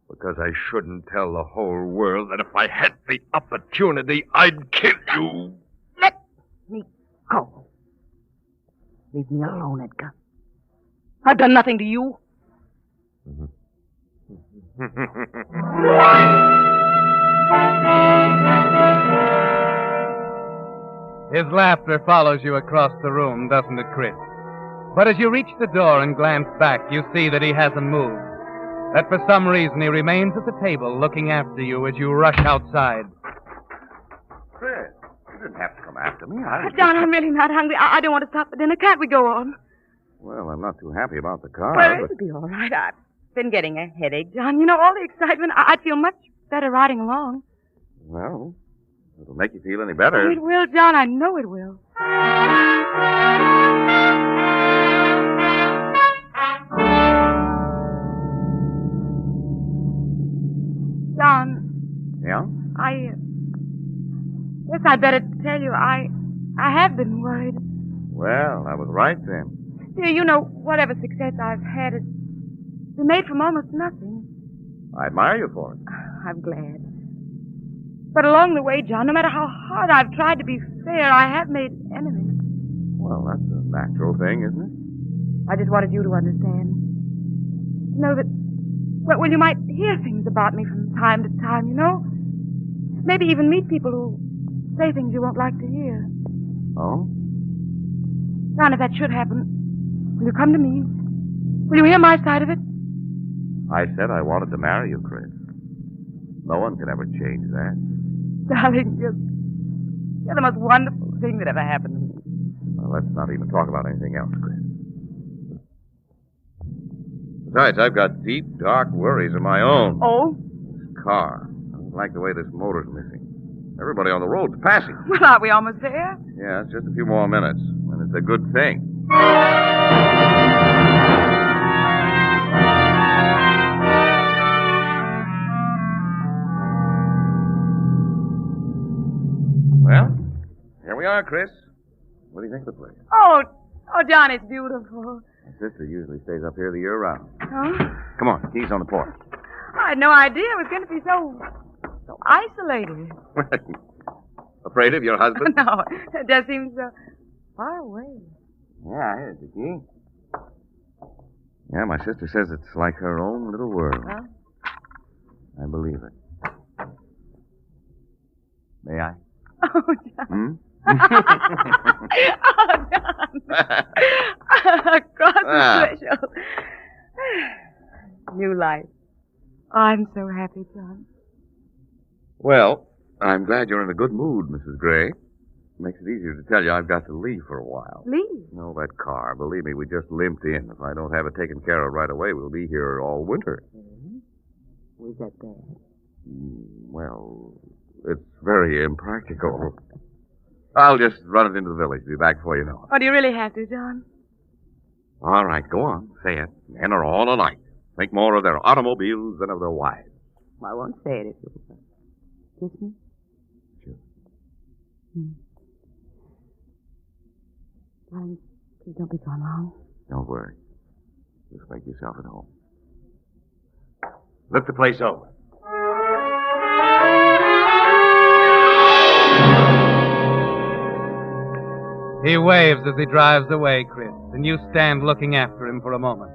Because I shouldn't tell the whole world that if I had the opportunity, I'd kill you. Let me go. Leave me alone, Edgar. I've done nothing to you. His laughter follows you across the room, doesn't it, Chris? But as you reach the door and glance back, you see that he hasn't moved. That for some reason he remains at the table looking after you as you rush outside. Chris, you didn't have to come after me. John, I'm really not hungry. I don't want to stop for dinner. Can't we go on? Well, I'm not too happy about the car. Well, but... it'll be all right. I've been getting a headache, John. You know, all the excitement. I'd feel much better riding along. Well, it'll make you feel any better. Oh, it will, John. I know it will. Yes, I'd better tell you. I have been worried. Well, I was right then. Dear, you know, whatever success I've had has been made from almost nothing. I admire you for it. I'm glad. But along the way, John, no matter how hard I've tried to be fair, I have made enemies. Well, that's a natural thing, isn't it? I just wanted you to understand. To know that, well, you might hear things about me from time to time, you know? Maybe even meet people who say things you won't like to hear. Oh? John, if that should happen, will you come to me? Will you hear my side of it? I said I wanted to marry you, Chris. No one can ever change that. Darling, you're the most wonderful thing that ever happened to me. Well, let's not even talk about anything else, Chris. Besides, I've got deep, dark worries of my own. Oh? This car. I don't like the way this motor's missing. Everybody on the road's passing. Well, aren't we almost there? Yeah, it's just a few more minutes. And it's a good thing. Well, here we are, Chris. What do you think of the place? Oh, John, it's beautiful. My sister usually stays up here the year round. Huh? Come on, keys on the porch. I had no idea it was going to be so isolated. Afraid of your husband? No, it just seems so far away. Yeah, here's the key. Yeah, my sister says it's like her own little world. Huh? I believe it. May I? Oh, John. Hmm? Oh, John. Across the threshold. New life. I'm so happy, John. Well, I'm glad you're in a good mood, Mrs. Gray. Makes it easier to tell you I've got to leave for a while. Leave? No, that car. Believe me, we just limped in. If I don't have it taken care of right away, we'll be here all winter. Mm-hmm. Was that bad? Well, it's very impractical. I'll just run it into the village. Be back before you know it. Oh, do you really have to, John? All right, go on. Say it. Men are all alike. Think more of their automobiles than of their wives. I won't say it if you'll kiss me. Sure. Darling, please don't be gone long. Don't worry. Just make yourself at home. Look the place over. He waves as he drives away, Chris, and you stand looking after him for a moment.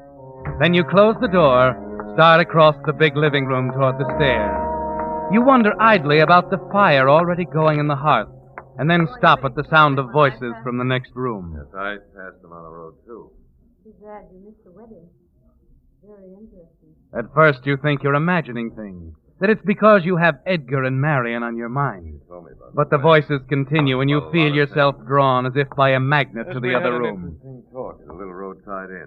Then you close the door, start across the big living room toward the stairs. You wonder idly about the fire already going in the hearth, and then stop at the sound of voices from the next room. Yes, I passed them on the road, too. Too bad you missed the wedding. Very interesting. At first you think you're imagining things, that it's because you have Edgar and Marion on your mind. But the voices continue, and you feel yourself drawn as if by a magnet to the other room. Interesting talk at a little roadside inn.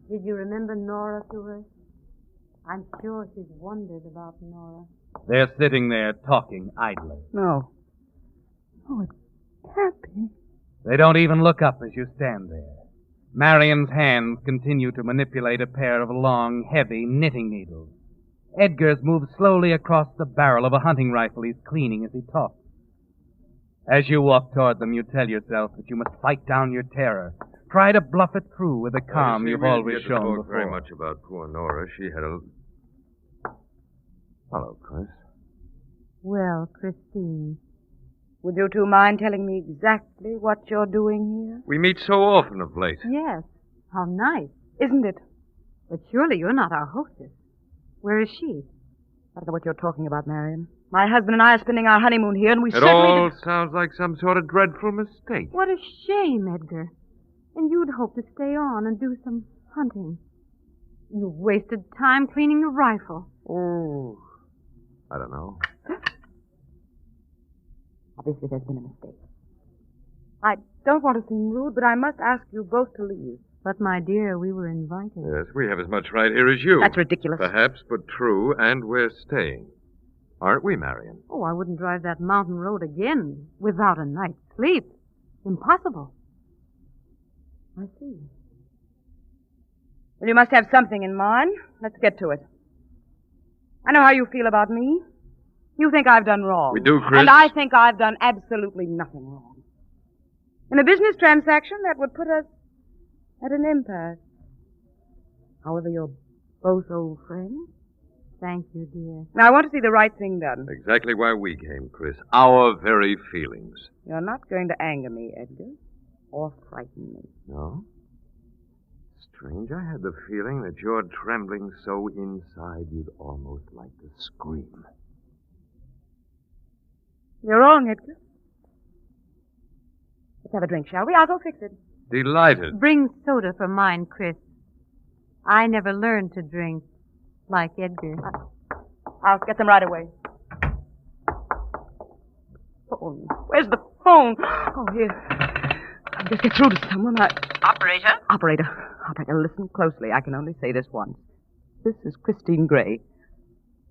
Did you remember Nora to her? I'm sure she's wondered about Nora. They're sitting there talking idly. No. Oh, it can't be. They don't even look up as you stand there. Marion's hands continue to manipulate a pair of long, heavy knitting needles. Edgar's moves slowly across the barrel of a hunting rifle he's cleaning as he talks. As you walk toward them, you tell yourself that you must fight down your terror. Try to bluff it through with the calm you've always shown talk before. very much about poor Nora. She had a... Hello, Chris. Well, Christine. Would you two mind telling me exactly what you're doing here? We meet so often of late. Yes. How nice. Isn't it? But surely you're not our hostess. Where is she? I don't know what you're talking about, Marion. My husband and I are spending our honeymoon here, and we It certainly... all sounds like some sort of dreadful mistake. What a shame, Edgar. And you'd hope to stay on and do some hunting. You've wasted time cleaning the rifle. Oh, I don't know. Obviously, there's been a mistake. I don't want to seem rude, but I must ask you both to leave. But, my dear, we were invited. Yes, we have as much right here as you. That's ridiculous. Perhaps, but true, and we're staying. Aren't we, Marion? Oh, I wouldn't drive that mountain road again without a night's sleep. Impossible. I see. Well, you must have something in mind. Let's get to it. I know how you feel about me. You think I've done wrong. We do, Chris. And I think I've done absolutely nothing wrong. In a business transaction, that would put us at an impasse. However, you're both old friends. Thank you, dear. Now, I want to see the right thing done. Exactly why we came, Chris. Our very feelings. You're not going to anger me, Edgar, or frighten me. No? Strange. I had the feeling that you're trembling so inside you'd almost like to scream. You're wrong, Edgar. Let's have a drink, shall we? I'll go fix it. Delighted. Bring soda for mine, Chris. I never learned to drink like Edgar. I'll get them right away. Phone. Where's the phone? Oh, here. I'll just get through to someone. Operator? Operator, listen closely. I can only say this once. This is Christine Gray.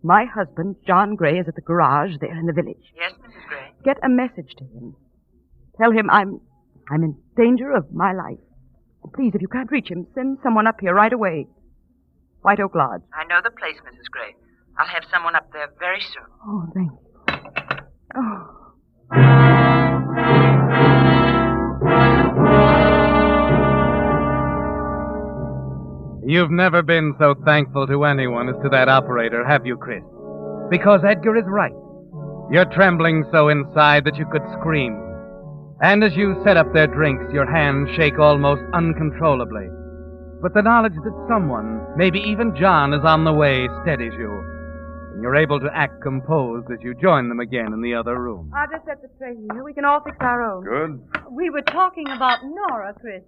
My husband, John Gray, is at the garage there in the village. Yes, Mrs. Gray. Get a message to him. Tell him I'm in danger of my life. Please, if you can't reach him, send someone up here right away. White Oak Lodge. I know the place, Mrs. Gray. I'll have someone up there very soon. Oh, thank you. Oh. You've never been so thankful to anyone as to that operator, have you, Chris? Because Edgar is right. You're trembling so inside that you could scream. And as you set up their drinks, your hands shake almost uncontrollably. But the knowledge that someone, maybe even John, is on the way steadies you. And you're able to act composed as you join them again in the other room. I'll just set the tray here. We can all fix our own. Good. We were talking about Nora, Chris.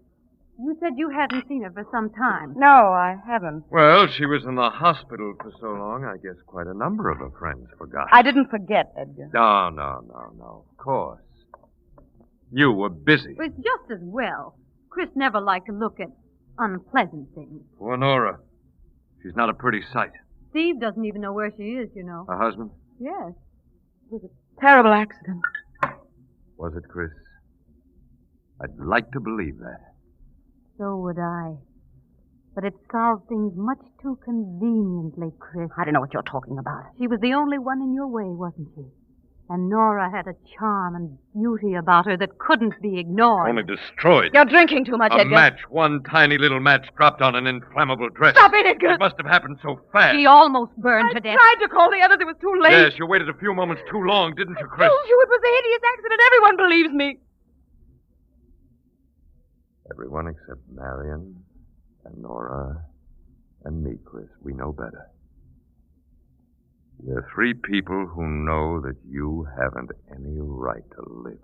You said you hadn't seen her for some time. No, I haven't. Well, she was in the hospital for so long, I guess quite a number of her friends forgot. I didn't forget, Edgar. No. Of course. You were busy. It was just as well. Chris never liked to look at unpleasant things. Poor Nora. She's not a pretty sight. Steve doesn't even know where she is, you know. Her husband? Yes. It was a terrible accident. Was it, Chris? I'd like to believe that. So would I. But it solved things much too conveniently, Chris. I don't know what you're talking about. She was the only one in your way, wasn't she? And Nora had a charm and beauty about her that couldn't be ignored. Only destroyed. You're drinking too much, A Edgar. match, one tiny little match dropped on an inflammable dress. Stop it, Edgar! It must have happened so fast. She almost burned to death. I tried to call the others. It was too late. Yes, you waited a few moments too long, didn't you, Chris? I told you it was a hideous accident. Everyone believes me. Everyone except Marion and Nora and me, Chris. We know better. We're three people who know that you haven't any right to live.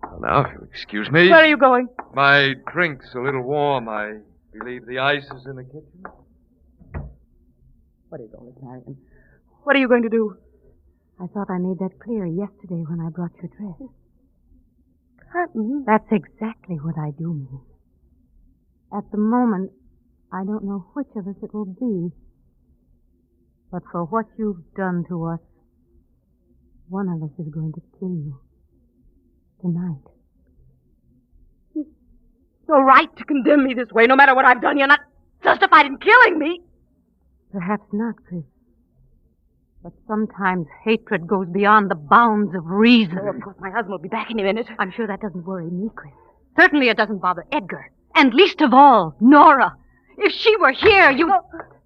Well, now, if you'll excuse me. Where are you going? My drink's a little warm. I believe the ice is in the kitchen. What is all this, Marion? What are you going to do? I thought I made that clear yesterday when I brought your dress. Curtain? That's exactly what I do mean. At the moment, I don't know which of us it will be. But for what you've done to us, one of us is going to kill you. Tonight. You've no right to condemn me this way. No matter what I've done, you're not justified in killing me. Perhaps not, Chris. But sometimes hatred goes beyond the bounds of reason. Oh, of course, my husband will be back any minute. I'm sure that doesn't worry me, Chris. Certainly it doesn't bother Edgar. And least of all, Nora. If she were here, you...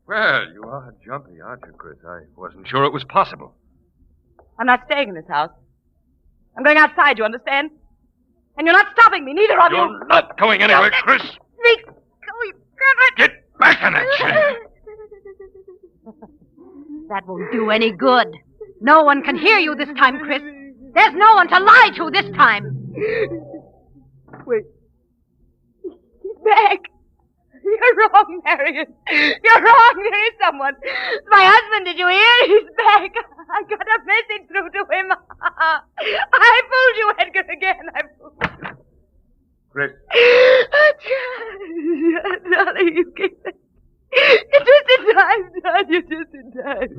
Well, you are jumpy, aren't you, Chris? I wasn't sure it was possible. I'm not staying in this house. I'm going outside, you understand? And you're not stopping me, neither of you. You're not going anywhere, Chris. Me. Go, you can't. Get back in that chair. That won't do any good. No one can hear you this time, Chris. There's no one to lie to this time. Wait. He's back. You're wrong, Marion. You're wrong. There is someone. My husband, did you hear? He's back. I got a message through to him. I fooled you, Edgar, again. I fooled you. Chris. Darling, you came back. You're just in time, John. You're just in time.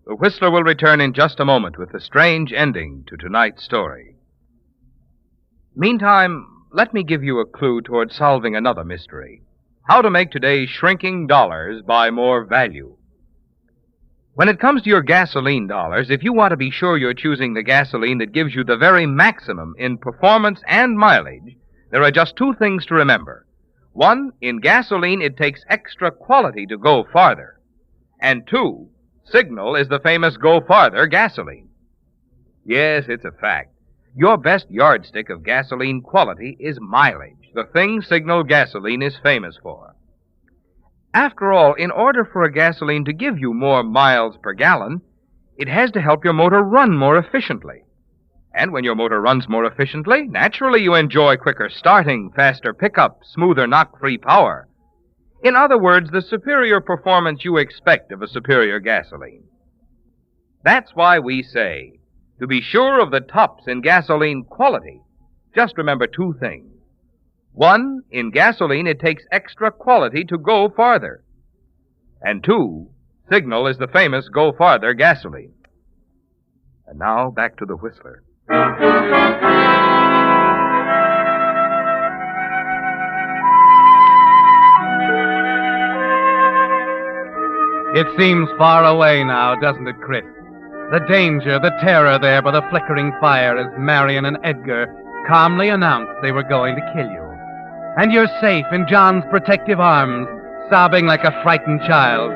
The Whistler will return in just a moment with the strange ending to tonight's story. Meantime, let me give you a clue toward solving another mystery. How to make today's shrinking dollars buy more value. When it comes to your gasoline dollars, if you want to be sure you're choosing the gasoline that gives you the very maximum in performance and mileage, there are just two things to remember. One, in gasoline, it takes extra quality to go farther. And two, Signal is the famous Go Farther gasoline. Yes, it's a fact. Your best yardstick of gasoline quality is mileage, the thing Signal gasoline is famous for. After all, in order for a gasoline to give you more miles per gallon, it has to help your motor run more efficiently. And when your motor runs more efficiently, naturally you enjoy quicker starting, faster pickup, smoother knock-free power. In other words, the superior performance you expect of a superior gasoline. That's why we say, to be sure of the tops in gasoline quality, just remember two things. One, in gasoline, it takes extra quality to go farther. And two, Signal is the famous Go Farther gasoline. And now, back to the Whistler. It seems far away now, doesn't it, Chris? The danger, the terror there by the flickering fire as Marion and Edgar calmly announced they were going to kill you. And you're safe in John's protective arms, sobbing like a frightened child.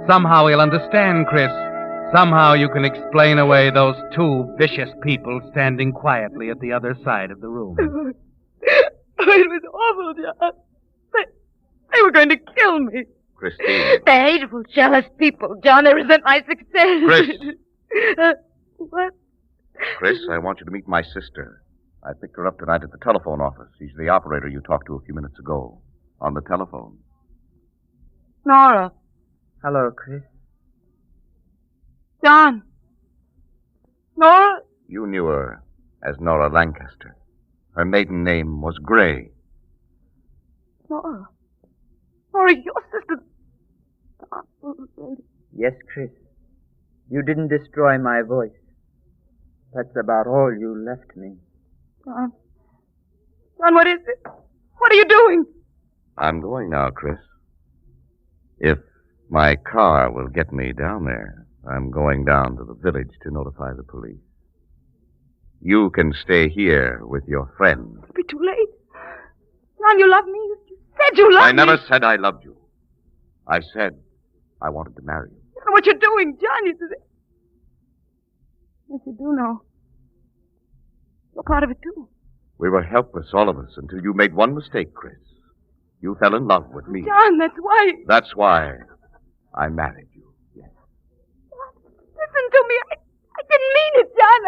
Somehow he'll understand, Chris. Somehow you can explain away those two vicious people standing quietly at the other side of the room. It was awful, John. They were going to kill me. Christine. The hateful, jealous people, John. They resent my success. Chris. What? Chris, I want you to meet my sister. I picked her up tonight at the telephone office. She's the operator you talked to a few minutes ago. On the telephone. Nora. Hello, Chris. John. Nora? You knew her as Nora Lancaster. Her maiden name was Gray. Nora. Nora, your sister. Yes, Chris. You didn't destroy my voice. That's about all you left me. John, what is it? What are you doing? I'm going now, Chris. If my car will get me down there, I'm going down to the village to notify the police. You can stay here with your friend. It'll be too late. John, you love me. You said you loved me. I never said I loved you. I said I wanted to marry you. You know what you're doing, John. You said... Yes, you do know. You're part of it, too. We were helpless, all of us, until you made one mistake, Chris. You fell in love with me. John, that's why... That's why I married you. Yes. Listen to me. I didn't mean it, John.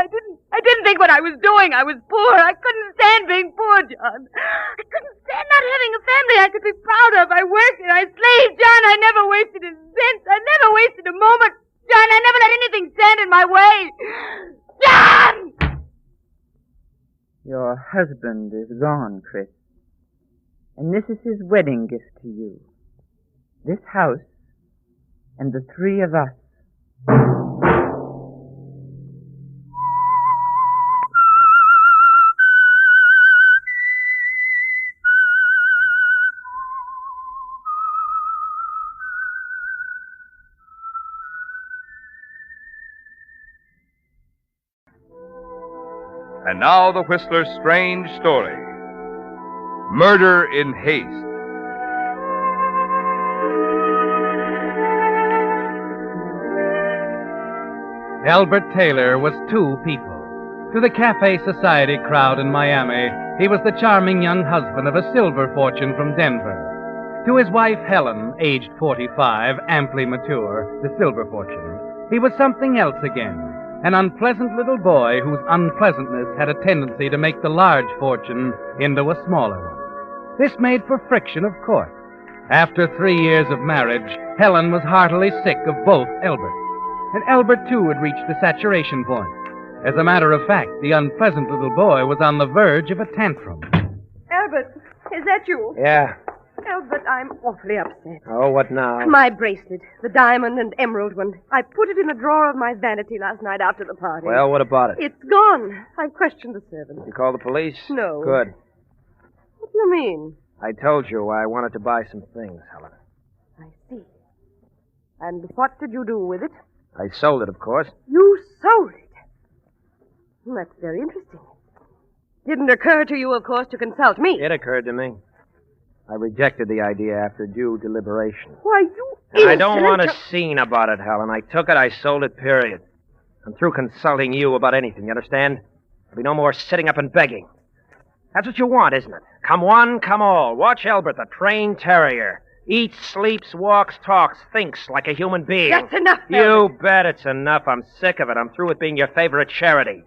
I didn't think what I was doing. I was poor. I couldn't stand being poor, John. I couldn't stand not having a family I could be proud of. I worked and I slaved, John. I never wasted a cent. I never wasted a moment. John, I never let anything stand in my way. John! Your husband is gone, Chris. And this is his wedding gift to you. This house and the three of us. And now the Whistler's strange story. Murder in Haste. Albert Taylor was two people. To the Cafe Society crowd in Miami, he was the charming young husband of a silver fortune from Denver. To his wife, Helen, aged 45, amply mature, the silver fortune, he was something else again. An unpleasant little boy whose unpleasantness had a tendency to make the large fortune into a smaller one. This made for friction, of course. After 3 years of marriage, Helen was heartily sick of both Albert. And Albert, too, had reached the saturation point. As a matter of fact, the unpleasant little boy was on the verge of a tantrum. Albert, is that you? Yeah. Albert, I'm awfully upset. Oh, what now? My bracelet, the diamond and emerald one. I put it in the drawer of my vanity last night after the party. Well, what about it? It's gone. I've questioned the servant. You call the police? No. Good. What do you mean? I told you I wanted to buy some things, Helen. I see. And what did you do with it? I sold it, of course. You sold it? Well, that's very interesting. Didn't occur to you, of course, to consult me. It occurred to me. I rejected the idea after due deliberation. Why, you I don't want a scene about it, Helen. I took it, I sold it, period. I'm through consulting you about anything, you understand? There'll be no more sitting up and begging. That's what you want, isn't it? Come one, come all. Watch Albert, the trained terrier. Eats, sleeps, walks, talks, thinks like a human being. That's enough, You Albert. bet it's enough. I'm sick of it. I'm through with being your favorite charity.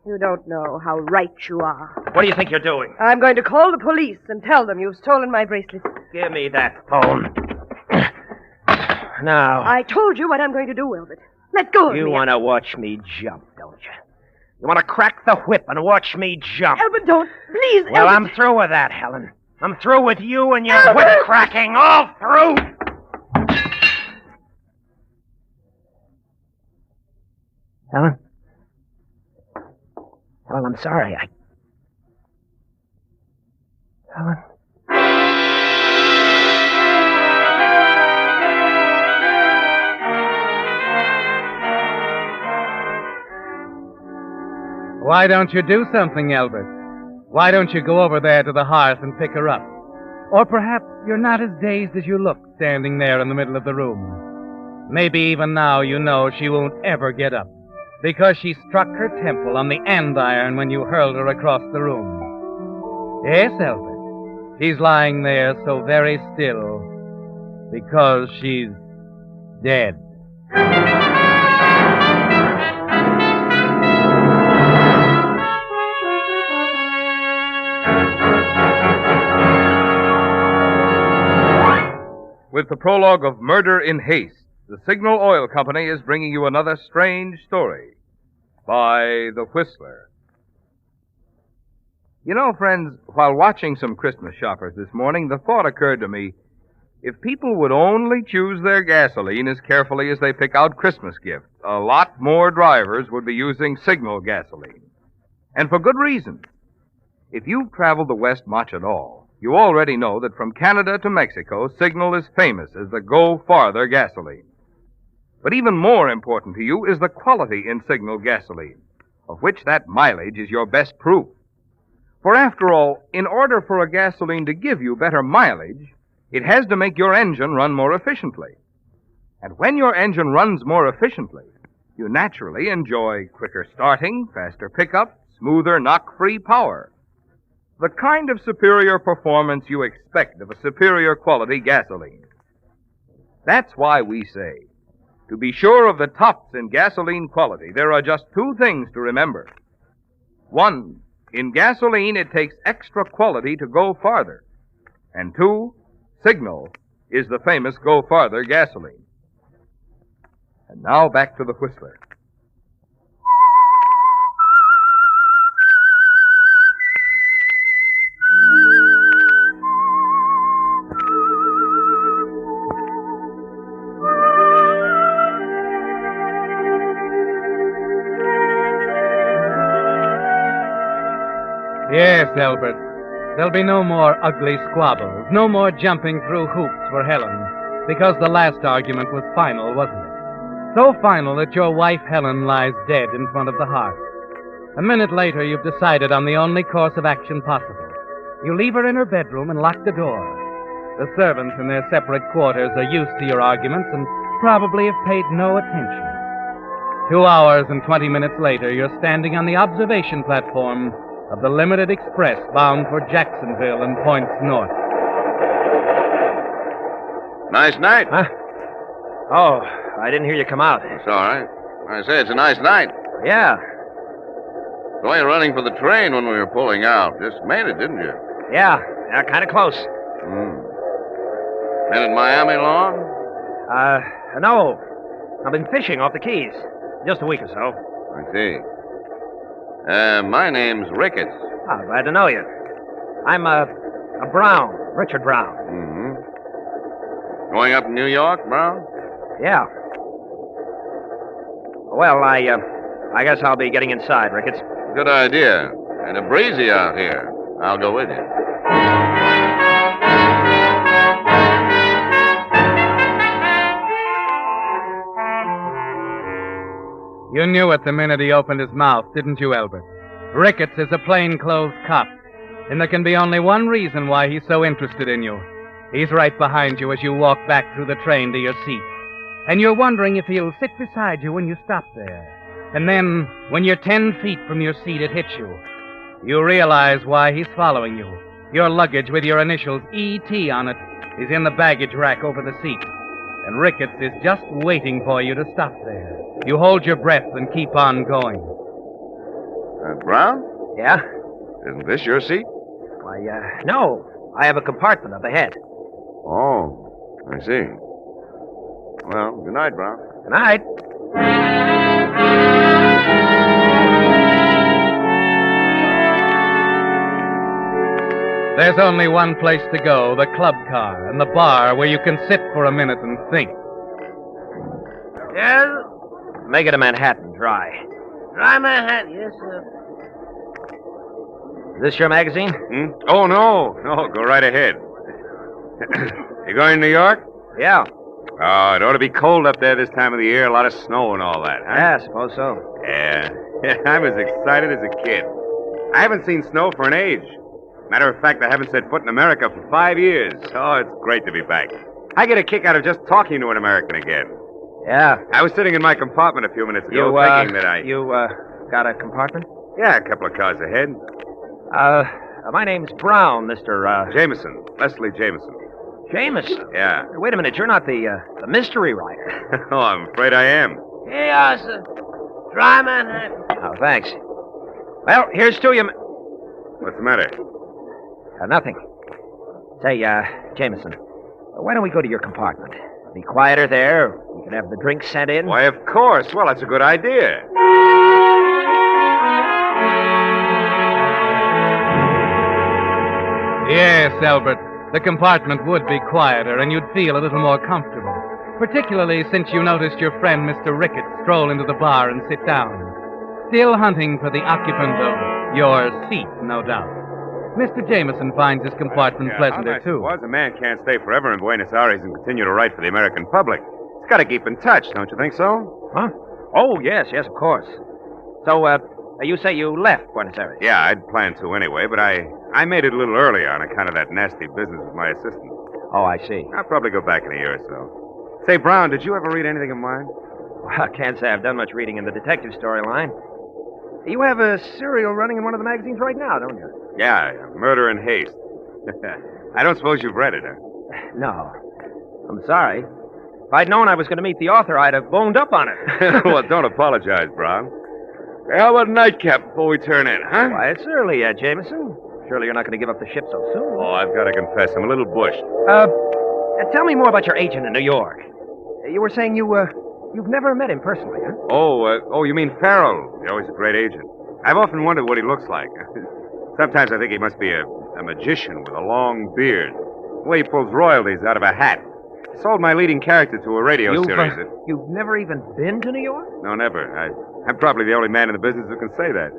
You don't know how right you are. What do you think you're doing? I'm going to call the police and tell them you've stolen my bracelet. Give me that phone. Now. I told you what I'm going to do, Albert. Let go of me. You want to watch me jump, don't you? You want to crack the whip and watch me jump. Albert, don't. Please, Well, Albert. I'm through with that, Helen. I'm through with you and your whip cracking. All through. Helen? Helen, I'm sorry. Helen? Why don't you do something, Albert? Why don't you go over there to the hearth and pick her up? Or perhaps you're not as dazed as you look standing there in the middle of the room. Maybe even now you know she won't ever get up because she struck her temple on the andiron when you hurled her across the room. Yes, Albert. She's lying there so very still because she's dead. With the prologue of Murder in Haste, the Signal Oil Company is bringing you another strange story by The Whistler. You know, friends, while watching some Christmas shoppers this morning, the thought occurred to me, if people would only choose their gasoline as carefully as they pick out Christmas gifts, a lot more drivers would be using Signal gasoline. And for good reason. If you've traveled the West much at all, you already know that from Canada to Mexico, Signal is famous as the Go Farther gasoline. But even more important to you is the quality in Signal gasoline, of which that mileage is your best proof. For after all, in order for a gasoline to give you better mileage, it has to make your engine run more efficiently. And when your engine runs more efficiently, you naturally enjoy quicker starting, faster pickup, smoother knock-free power. The kind of superior performance you expect of a superior quality gasoline. That's why we say, to be sure of the tops in gasoline quality, there are just two things to remember. One, in gasoline it takes extra quality to go farther. And two, Signal is the famous Go Farther gasoline. And now back to the Whistler. Yes, Albert. There'll be no more ugly squabbles, no more jumping through hoops for Helen, because the last argument was final, wasn't it? So final that your wife Helen lies dead in front of the hearth. A minute later, you've decided on the only course of action possible. You leave her in her bedroom and lock the door. The servants in their separate quarters are used to your arguments and probably have paid no attention. 2 hours and 20 minutes later, you're standing on the observation platform of the Limited Express bound for Jacksonville and points north. Nice night. Huh? Oh, I didn't hear you come out. It's all right. I say it's a nice night. Yeah. Saw you running for the train when we were pulling out. Just made it, didn't you? Yeah, kind of close. Been in Miami long? No. I've been fishing off the Keys. Just a week or so. I see. My name's Ricketts. Oh, glad to know you. I'm a Brown. Richard Brown. Mm-hmm. Going up to New York, Brown? Yeah. Well, I guess I'll be getting inside, Ricketts. Good idea. And a breezy out here. I'll go with you. You knew it the minute he opened his mouth, didn't you, Albert? Ricketts is a plainclothes cop, and there can be only one reason why he's so interested in you. He's right behind you as you walk back through the train to your seat. And you're wondering if he'll sit beside you when you stop there. And then, when you're 10 feet from your seat, it hits you. You realize why he's following you. Your luggage with your initials E.T. on it is in the baggage rack over the seat. And Ricketts is just waiting for you to stop there. You hold your breath and keep on going. Brown? Yeah? Isn't this your seat? Why, no. I have a compartment up ahead. Oh, I see. Well, good night, Brown. Good night. There's only one place to go, the club car and the bar where you can sit for a minute and think. Yes? Make it a Manhattan dry. Dry Manhattan, yes, sir. Is this your magazine? Oh, no. No, go right ahead. You going to New York? Yeah. Oh, it ought to be cold up there this time of the year. A lot of snow and all that, huh? Yeah, I suppose so. Yeah. I'm as excited as a kid. I haven't seen snow for an age. Matter of fact, I haven't set foot in America for 5 years. Oh, it's great to be back. I get a kick out of just talking to an American again. Yeah. I was sitting in my compartment a few minutes ago thinking that I... You, got a compartment? Yeah, a couple of cars ahead. My name's Brown, Mr., Jameson. Leslie Jameson. Jameson? Yeah. Wait a minute, you're not the mystery writer. Oh, I'm afraid I am. Here you are, sir. Dry Manhattan. Oh, thanks. Well, here's to you. What's the matter? Nothing. Say, Jameson, why don't we go to your compartment? Be quieter there. We can have the drinks sent in. Why, of course. Well, that's a good idea. Yes, Albert. The compartment would be quieter, and you'd feel a little more comfortable. Particularly since you noticed your friend, Mr. Ricketts, stroll into the bar and sit down. Still hunting for the occupant of your seat, no doubt. Mr. Jameson finds his compartment pleasanter, too. Well, a man can't stay forever in Buenos Aires and continue to write for the American public. He's got to keep in touch, don't you think so? Huh? Oh, yes, of course. So, you say you left Buenos Aires? Yeah, I'd planned to anyway, but I made it a little earlier on account of that nasty business with my assistant. Oh, I see. I'll probably go back in a year or so. Say, Brown, did you ever read anything of mine? Well, I can't say I've done much reading in the detective storyline. You have a serial running in one of the magazines right now, don't you? Yeah, Murder in Haste. I don't suppose you've read it, huh? No. I'm sorry. If I'd known I was going to meet the author, I'd have boned up on it. Well, don't apologize, Brown. Hey, how about a nightcap before we turn in, huh? Why, it's early, Jameson. Surely you're not going to give up the ship so soon. Oh, I've got to confess, I'm a little bushed. Tell me more about your agent in New York. You were saying you've never met him personally, huh? Oh, you mean Farrell? He's always a great agent. I've often wondered what he looks like. Sometimes I think he must be a magician with a long beard. The way he pulls royalties out of a hat. He sold my leading character to a radio series. You've never even been to New York? No, never. I'm probably the only man in the business who can say that.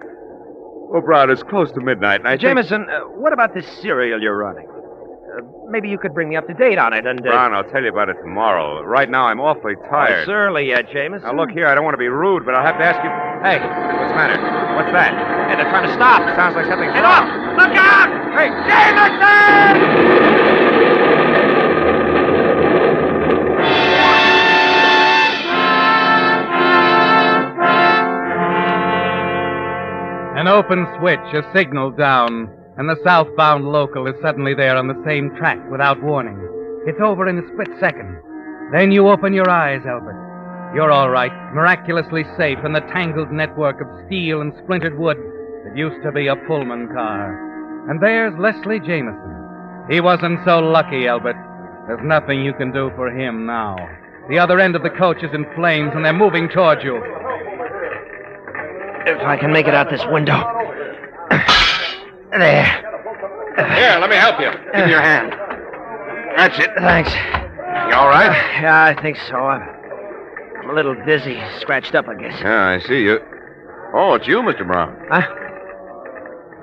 Well, Brown, it's close to midnight, and I Jameson, what about this serial you're running? Maybe you could bring me up to date on it, and... Brown, I'll tell you about it tomorrow. Right now, I'm awfully tired. It's early, Jameson. Now, look here, I don't want to be rude, but I'll have to ask you... Hey. What's the matter? What's that? Hey, they're trying to stop. Sounds like something's Get wrong. off! Look out! Hey, Jameson! An open switch, a signal down, and the southbound local is suddenly there on the same track without warning. It's over in a split second. Then you open your eyes, Albert. You're all right, miraculously safe in the tangled network of steel and splintered wood that used to be a Pullman car. And there's Leslie Jameson. He wasn't so lucky, Albert. There's nothing you can do for him now. The other end of the coach is in flames, and they're moving toward you. If I can make it out this window. There. Here, let me help you. Give me your hand. That's it. Thanks. You all right? Yeah, I think so. I'm a little dizzy, scratched up, I guess. Yeah, I see you. Oh, it's you, Mr. Brown. Huh?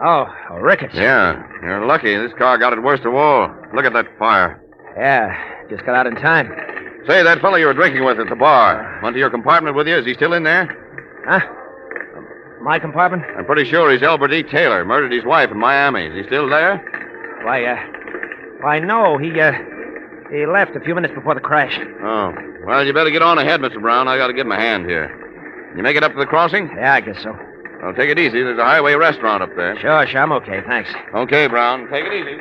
Oh, Ricketts. Yeah, you're lucky. This car got it worst of all. Look at that fire. Yeah, just got out in time. Say, that fellow you were drinking with at the bar, went to your compartment with you? Is he still in there? Huh? My compartment? I'm pretty sure he's Albert E. Taylor. Murdered his wife in Miami. Is he still there? Why, no. He left a few minutes before the crash. Oh. Well, you better get on ahead, Mr. Brown. I got to give him a hand here. You make it up to the crossing? Yeah, I guess so. Well, take it easy. There's a highway restaurant up there. Sure, I'm okay, thanks. Okay, Brown. Take it easy.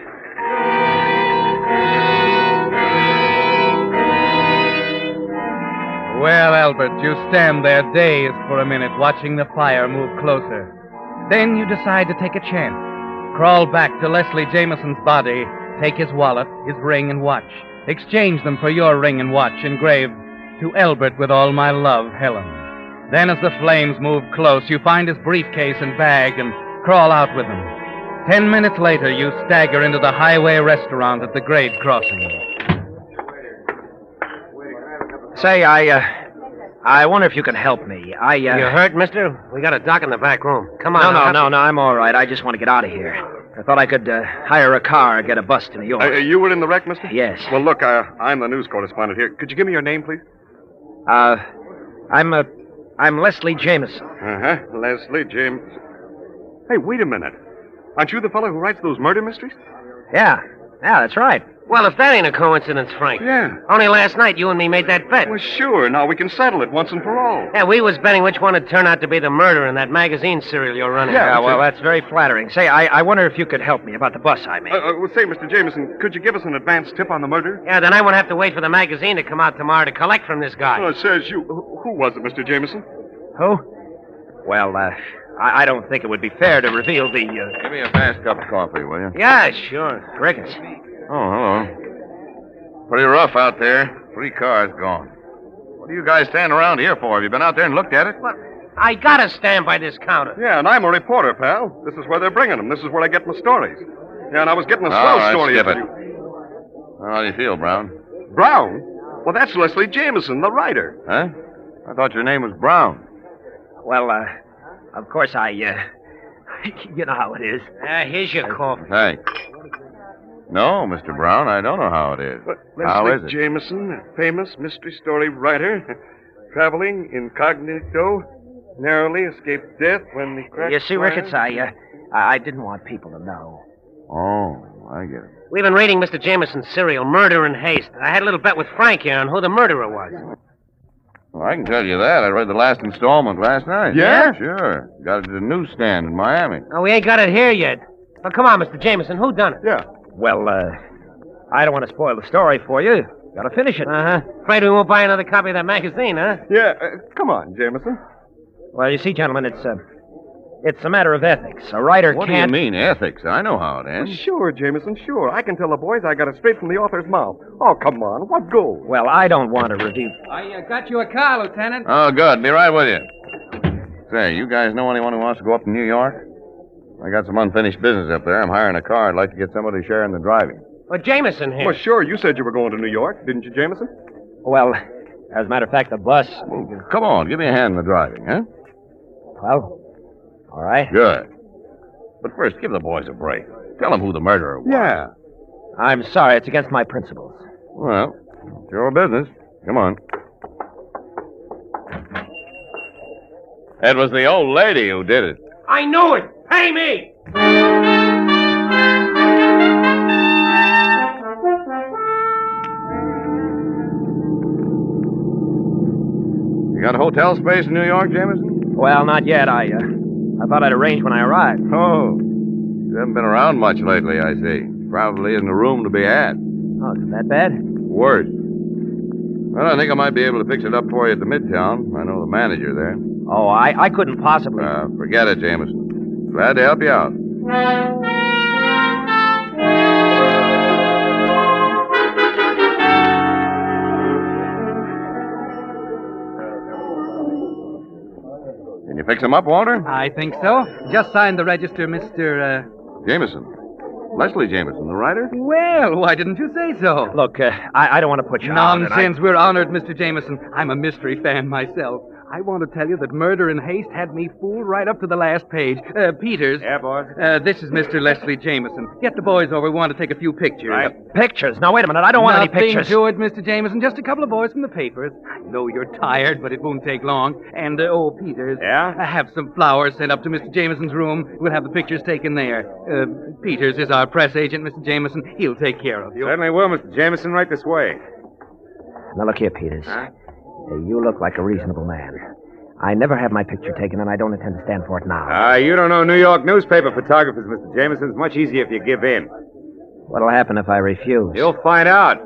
Well, Albert, you stand there dazed for a minute, watching the fire move closer. Then you decide to take a chance. Crawl back to Leslie Jameson's body, take his wallet, his ring, and watch. Exchange them for your ring and watch, engraved, "To Albert with all my love, Helen." Then as the flames move close, you find his briefcase and bag and crawl out with them. 10 minutes later, you stagger into the highway restaurant at the grade crossing. Say, I wonder if you can help me. You hurt, mister? We got a doc in the back room. Come on. No, I'm all right. I just want to get out of here. I thought I could hire a car or get a bus to New York. You were in the wreck, mister? Yes. Well, look, I'm the news correspondent here. Could you give me your name, please? I'm Leslie Jameson. Uh-huh. Leslie Jameson. Hey, wait a minute. Aren't you the fellow who writes those murder mysteries? Yeah, that's right. Well, if that ain't a coincidence, Frank. Yeah. Only last night you and me made that bet. Well, sure. Now we can settle it once and for all. Yeah, we was betting which one would turn out to be the murderer in that magazine serial you're running. Yeah, well, that's very flattering. Say, I wonder if you could help me about the bus I made. Well, say, Mr. Jameson, could you give us an advance tip on the murder? Yeah, then I won't have to wait for the magazine to come out tomorrow to collect from this guy. Oh, it says you. Who was it, Mr. Jameson? Who? Well, I don't think it would be fair to reveal the... Give me a fast cup of coffee, will you? Yeah, sure. Ricketts. Oh, hello. Pretty rough out there. 3 cars gone. What are you guys standing around here for? Have you been out there and looked at it? Well, I gotta stand by this counter. Yeah, and I'm a reporter, pal. This is where they're bringing them. This is where I get my stories. Yeah, and I was getting a swell story. Skip it. How do you feel, Brown? Brown? Well, that's Leslie Jameson, the writer. Huh? I thought your name was Brown. Well, of course you know how it is. Here's your coffee. Thanks. No, Mr. Brown, I don't know how it is. How is it? Leslie Jameson, famous mystery story writer, traveling incognito, narrowly escaped death when the crash. You see, Ricketts, I didn't want people to know. Oh, I get it. We've been reading Mr. Jameson's serial, Murder in Haste. I had a little bet with Frank here on who the murderer was. Well, I can tell you that. I read the last installment last night. Yeah? Sure. Got it at a newsstand in Miami. Oh, we ain't got it here yet. Well, come on, Mr. Jameson. Who done it? Yeah. Well, I don't want to spoil the story for you. Gotta finish it. Uh-huh. Afraid we won't buy another copy of that magazine, huh? Yeah. Come on, Jameson. Well, you see, gentlemen, it's a matter of ethics. A writer What can't... do you mean, ethics? I know how it ends. Well, sure, Jameson, sure. I can tell the boys I got it straight from the author's mouth. Oh, come on. What gold? Well, I don't want to review... I got you a car, Lieutenant. Oh, good. Be right with you. Say, you guys know anyone who wants to go up to New York? I got some unfinished business up there. I'm hiring a car. I'd like to get somebody sharing the driving. Well, Jameson here. Well, sure. You said you were going to New York, didn't you, Jameson? Well, as a matter of fact, the bus... Well, come on. Give me a hand in the driving, huh? Well, all right. Good. But first, give the boys a break. Tell them who the murderer was. Yeah. I'm sorry. It's against my principles. Well, it's your business. Come on. It was the old lady who did it. I knew it. Pay me! You got a hotel space in New York, Jameson? Well, not yet. I thought I'd arrange when I arrived. Oh. You haven't been around much lately, I see. Probably isn't a room to be had. Oh, is it that bad? Worse. Well, I think I might be able to fix it up for you at the Midtown. I know the manager there. Oh, I couldn't possibly... Forget it, Jameson. Glad to help you out. Can you fix him up, Walter? I think so. Just sign the register, Mr. Jameson. Leslie Jameson, the writer? Well, why didn't you say so? Look, I don't want to put you out. Nonsense. We're honored, Mr. Jameson. I'm a mystery fan myself. I want to tell you that Murder in Haste had me fooled right up to the last page. Peters. Yeah, boys? This is Mr. Leslie Jameson. Get the boys over. We want to take a few pictures. Right. Pictures? Now, wait a minute. I don't want any pictures. Nothing to it, Mr. Jameson. Just a couple of boys from the papers. I know you're tired, but it won't take long. And, Peters. Yeah? Have some flowers sent up to Mr. Jameson's room. We'll have the pictures taken there. Peters is our press agent, Mr. Jameson. He'll take care of you. Certainly will, Mr. Jameson. Right this way. Now, look here, Peters. Huh? You look like a reasonable man. I never had my picture taken, and I don't intend to stand for it now. You don't know New York newspaper photographers, Mr. Jameson. It's much easier if you give in. What'll happen if I refuse? You'll find out.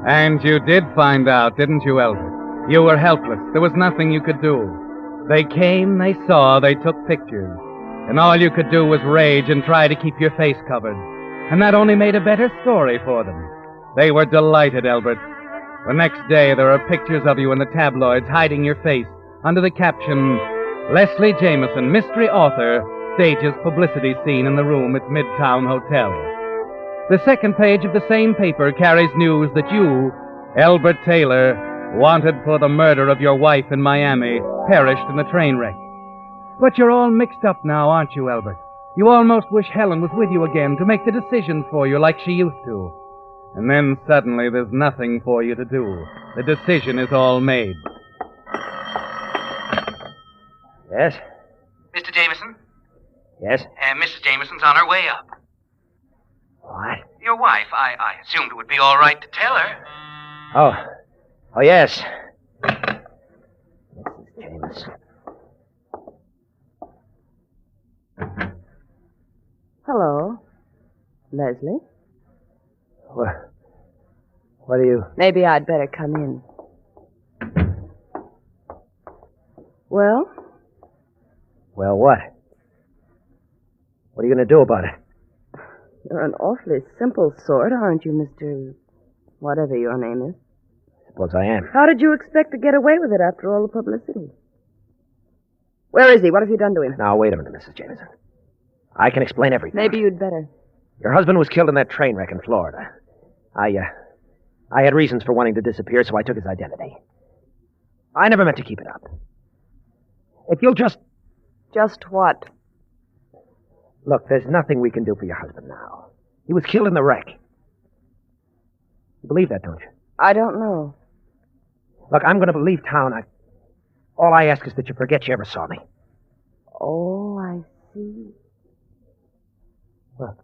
And you did find out, didn't you, Albert? You were helpless. There was nothing you could do. They came, they saw, they took pictures. And all you could do was rage and try to keep your face covered. And that only made a better story for them. They were delighted, Albert. The next day, there are pictures of you in the tabloids hiding your face under the caption, Leslie Jameson, mystery author, stages publicity scene in the room at Midtown Hotel. The second page of the same paper carries news that you, Albert Taylor, wanted for the murder of your wife in Miami, perished in the train wreck. But you're all mixed up now, aren't you, Albert? You almost wish Helen was with you again to make the decisions for you like she used to. And then suddenly there's nothing for you to do. The decision is all made. Yes? Mr. Jameson? Yes? Mrs. Jameson's on her way up. What? Your wife. I assumed it would be all right to tell her. Oh, yes. Mrs. Jameson. Hello. Leslie? What do you... Maybe I'd better come in. Well? Well, what? What are you going to do about it? You're an awfully simple sort, aren't you, Mr. whatever your name is? Suppose I am. How did you expect to get away with it after all the publicity? Where is he? What have you done to him? Now, wait a minute, Mrs. Jameson. I can explain everything. Maybe you'd better. Your husband was killed in that train wreck in Florida. I had reasons for wanting to disappear, so I took his identity. I never meant to keep it up. If you'll just... Just what? Look, there's nothing we can do for your husband now. He was killed in the wreck. You believe that, don't you? I don't know. Look, I'm going to leave town. All I ask is that you forget you ever saw me. Oh, I see. Well,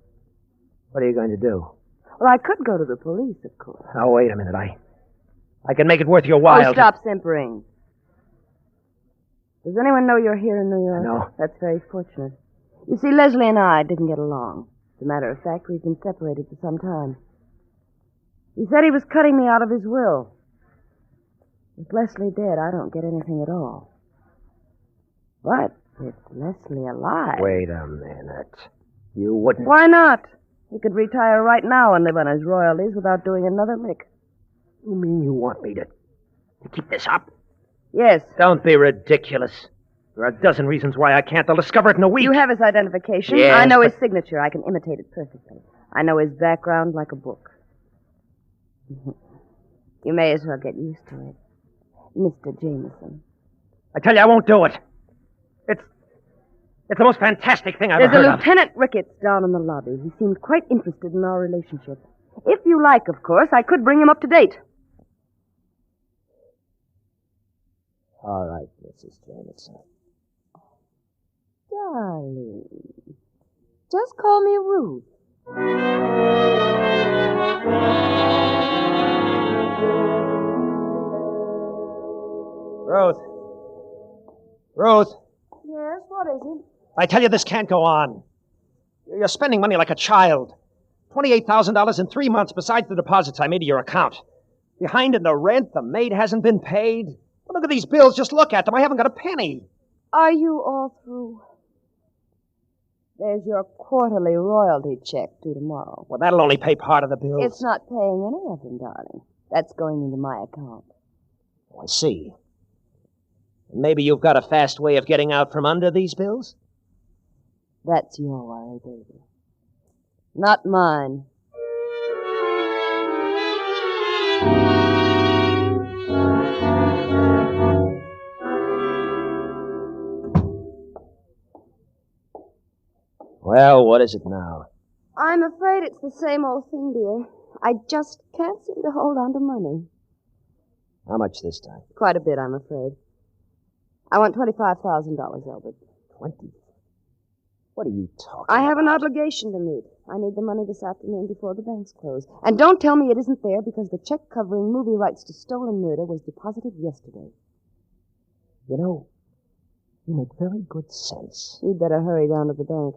what are you going to do? Well, I could go to the police, of course. Now, wait a minute. I can make it worth your while. Oh, stop simpering. Does anyone know you're here in New York? No. That's very fortunate. You see, Leslie and I didn't get along. As a matter of fact, we've been separated for some time. He said he was cutting me out of his will. With Leslie dead, I don't get anything at all. But with Leslie alive... Wait a minute. You wouldn't... Why not? He could retire right now and live on his royalties without doing another lick. You mean you want me to keep this up? Yes. Don't be ridiculous. There are a dozen reasons why I can't. They'll discover it in a week. You have his identification. Yes, I know his signature. I can imitate it perfectly. I know his background like a book. You may as well get used to it. Mr. Jameson. I tell you, I won't do it. It's the most fantastic thing I've ever heard There's a of. Lieutenant Ricketts down in the lobby. He seemed quite interested in our relationship. If you like, of course, I could bring him up to date. All right, Mrs. Jameson. Darling, just call me Ruth. Ruth. Yes, what is it? I tell you, this can't go on. You're spending money like a child. $28,000 in 3 months besides the deposits I made to your account. Behind in the rent, the maid hasn't been paid. Well, look at these bills. Just look at them. I haven't got a penny. Are you all through? There's your quarterly royalty check due tomorrow. Well, that'll only pay part of the bills. It's not paying any of them, darling. That's going into my account. Oh, I see. Maybe you've got a fast way of getting out from under these bills? That's your worry, baby. Not mine. Well, what is it now? I'm afraid it's the same old thing, dear. I just can't seem to hold on to money. How much this time? Quite a bit, I'm afraid. I want $25,000, Albert. 20? What are you talking I have about? an obligation to meet. I need the money this afternoon before the banks close. And don't tell me it isn't there because the check covering movie rights to Stolen Murder was deposited yesterday. You know, you make very good sense. You'd better hurry down to the bank.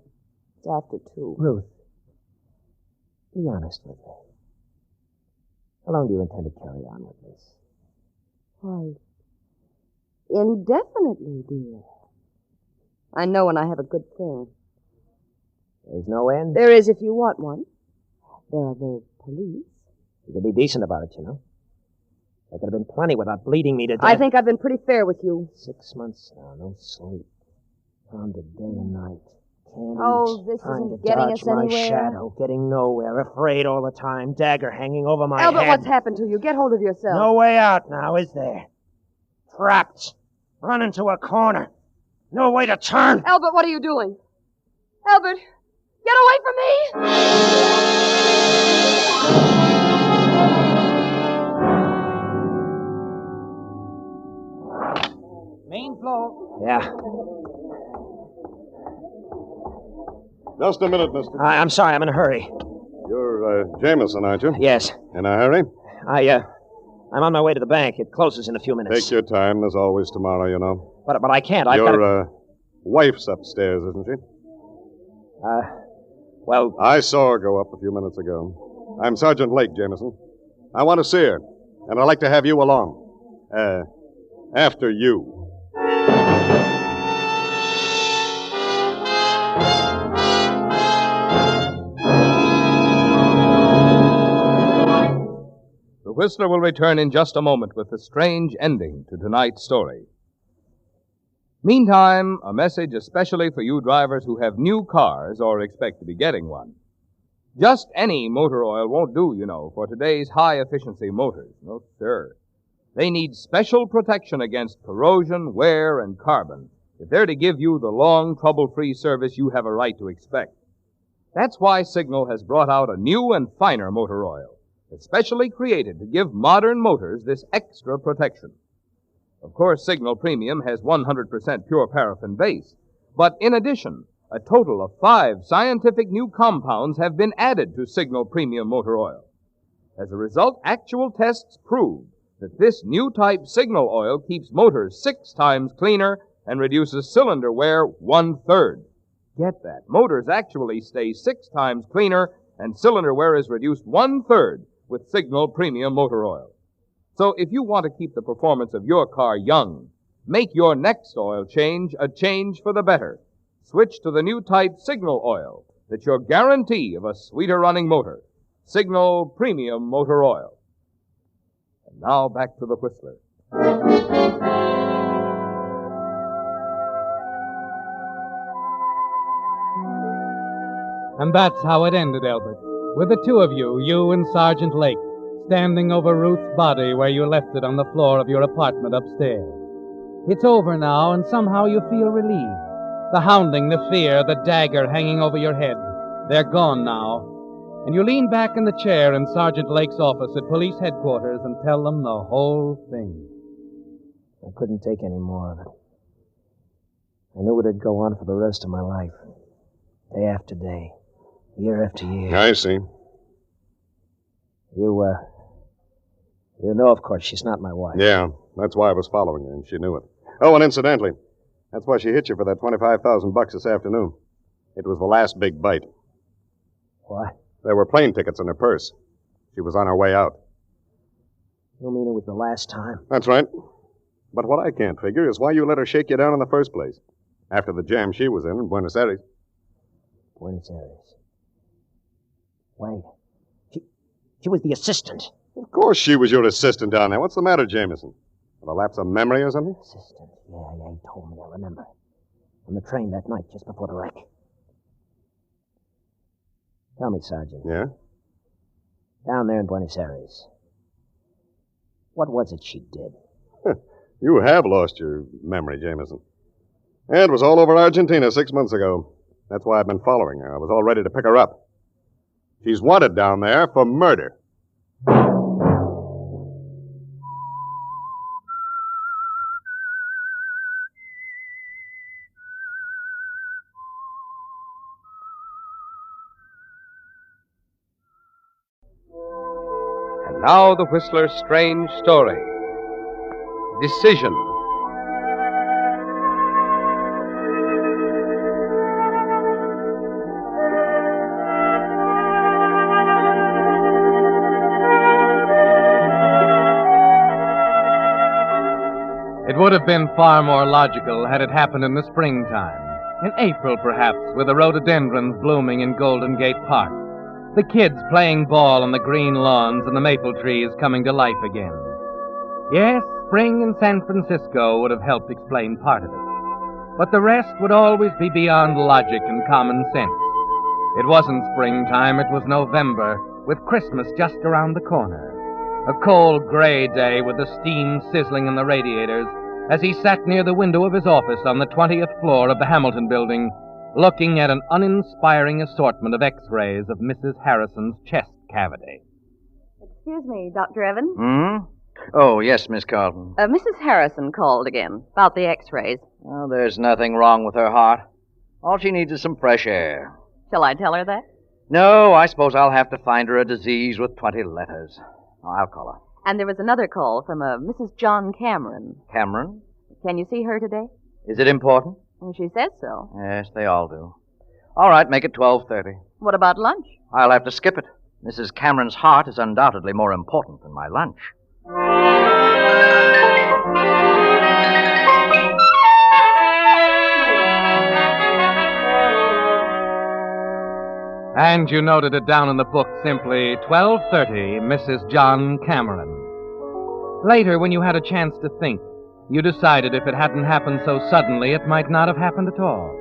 It's after 2. Ruth, be honest with me. How long do you intend to carry on with this? Why, indefinitely, dear. I know when I have a good thing. There's no end? There is if you want one. There are the police. You can be decent about it, you know. There could have been plenty without bleeding me to death. I think I've been pretty fair with you. 6 months now, no sleep. Pounded day and night. Can't Oh, eat. this Trying isn't to getting dodge us my anywhere. shadow, getting nowhere, afraid all the time, dagger hanging over my Albert, head. what's happened to you? Get hold of yourself. No way out now, is there? Trapped. Run into a corner. No way to turn. Albert, what are you doing? Albert, get away from me! Main floor. Yeah. Just a minute, mister. I'm sorry, I'm in a hurry. You're, Jameson, aren't you? Yes. In a hurry? I'm on my way to the bank. It closes in a few minutes. Take your time. There's always tomorrow, you know. But I can't. I've Your, wife's upstairs, isn't she? Well... I saw her go up a few minutes ago. I'm Sergeant Lake, Jameson. I want to see her, and I'd like to have you along. After you. The Whistler will return in just a moment with the strange ending to tonight's story. Meantime, a message especially for you drivers who have new cars or expect to be getting one. Just any motor oil won't do, you know, for today's high-efficiency motors. No, sir. They need special protection against corrosion, wear, and carbon if they're to give you the long, trouble-free service you have a right to expect. That's why Signal has brought out a new and finer motor oil, especially created to give modern motors this extra protection. Of course, Signal Premium has 100% pure paraffin base, but in addition, a total of 5 scientific new compounds have been added to Signal Premium motor oil. As a result, actual tests prove that this new type Signal oil keeps motors 6 times cleaner and reduces cylinder wear 1/3. Get that. Motors actually stay 6 times cleaner and cylinder wear is reduced 1/3 with Signal Premium motor oil. So if you want to keep the performance of your car young, make your next oil change a change for the better. Switch to the new type Signal oil that's your guarantee of a sweeter running motor. Signal Premium motor oil. And now back to the Whistler. And that's how it ended, Albert. With the two of you and Sergeant Lake, standing over Ruth's body where you left it on the floor of your apartment upstairs. It's over now, and somehow you feel relieved. The hounding, the fear, the dagger hanging over your head, they're gone now. And you lean back in the chair in Sergeant Lake's office at police headquarters and tell them the whole thing. I couldn't take any more of it. I knew it'd go on for the rest of my life. Day after day. Year after year. I see. You know, of course, she's not my wife. Yeah, that's why I was following her, and she knew it. Oh, and incidentally, that's why she hit you for that $25,000 this afternoon. It was the last big bite. What? There were plane tickets in her purse. She was on her way out. You mean it was the last time? That's right. But what I can't figure is why you let her shake you down in the first place, after the jam she was in Buenos Aires. Buenos Aires. Wait. She was the assistant. Of course she was your assistant down there. What's the matter, Jameson? A lapse of memory or something? Assistant. Yeah, he told me. I remember. On the train that night just before the wreck. Tell me, Sergeant. Yeah? Down there in Buenos Aires, what was it she did? You have lost your memory, Jameson. It was all over Argentina 6 months ago. That's why I've been following her. I was all ready to pick her up. She's wanted down there for murder. And now the Whistler's strange story. Decision. It would have been far more logical had it happened in the springtime. In April, perhaps, with the rhododendrons blooming in Golden Gate Park. The kids playing ball on the green lawns and the maple trees coming to life again. Yes, spring in San Francisco would have helped explain part of it. But the rest would always be beyond logic and common sense. It wasn't springtime, it was November, with Christmas just around the corner. A cold, gray day with the steam sizzling in the radiators as he sat near the window of his office on the 20th floor of the Hamilton Building, looking at an uninspiring assortment of X-rays of Mrs. Harrison's chest cavity. Excuse me, Dr. Evans. Hmm? Oh, yes, Miss Carlton. Mrs. Harrison called again about the X-rays. Oh, there's nothing wrong with her heart. All she needs is some fresh air. Shall I tell her that? No, I suppose I'll have to find her a disease with 20 letters. Oh, I'll call her. And there was another call from a Mrs. John Cameron. Cameron? Can you see her today? Is it important? She says so. Yes, they all do. All right, make it 12:30. What about lunch? I'll have to skip it. Mrs. Cameron's heart is undoubtedly more important than my lunch. And you noted it down in the book simply, 12:30, Mrs. John Cameron. Later, when you had a chance to think, you decided if it hadn't happened so suddenly, it might not have happened at all.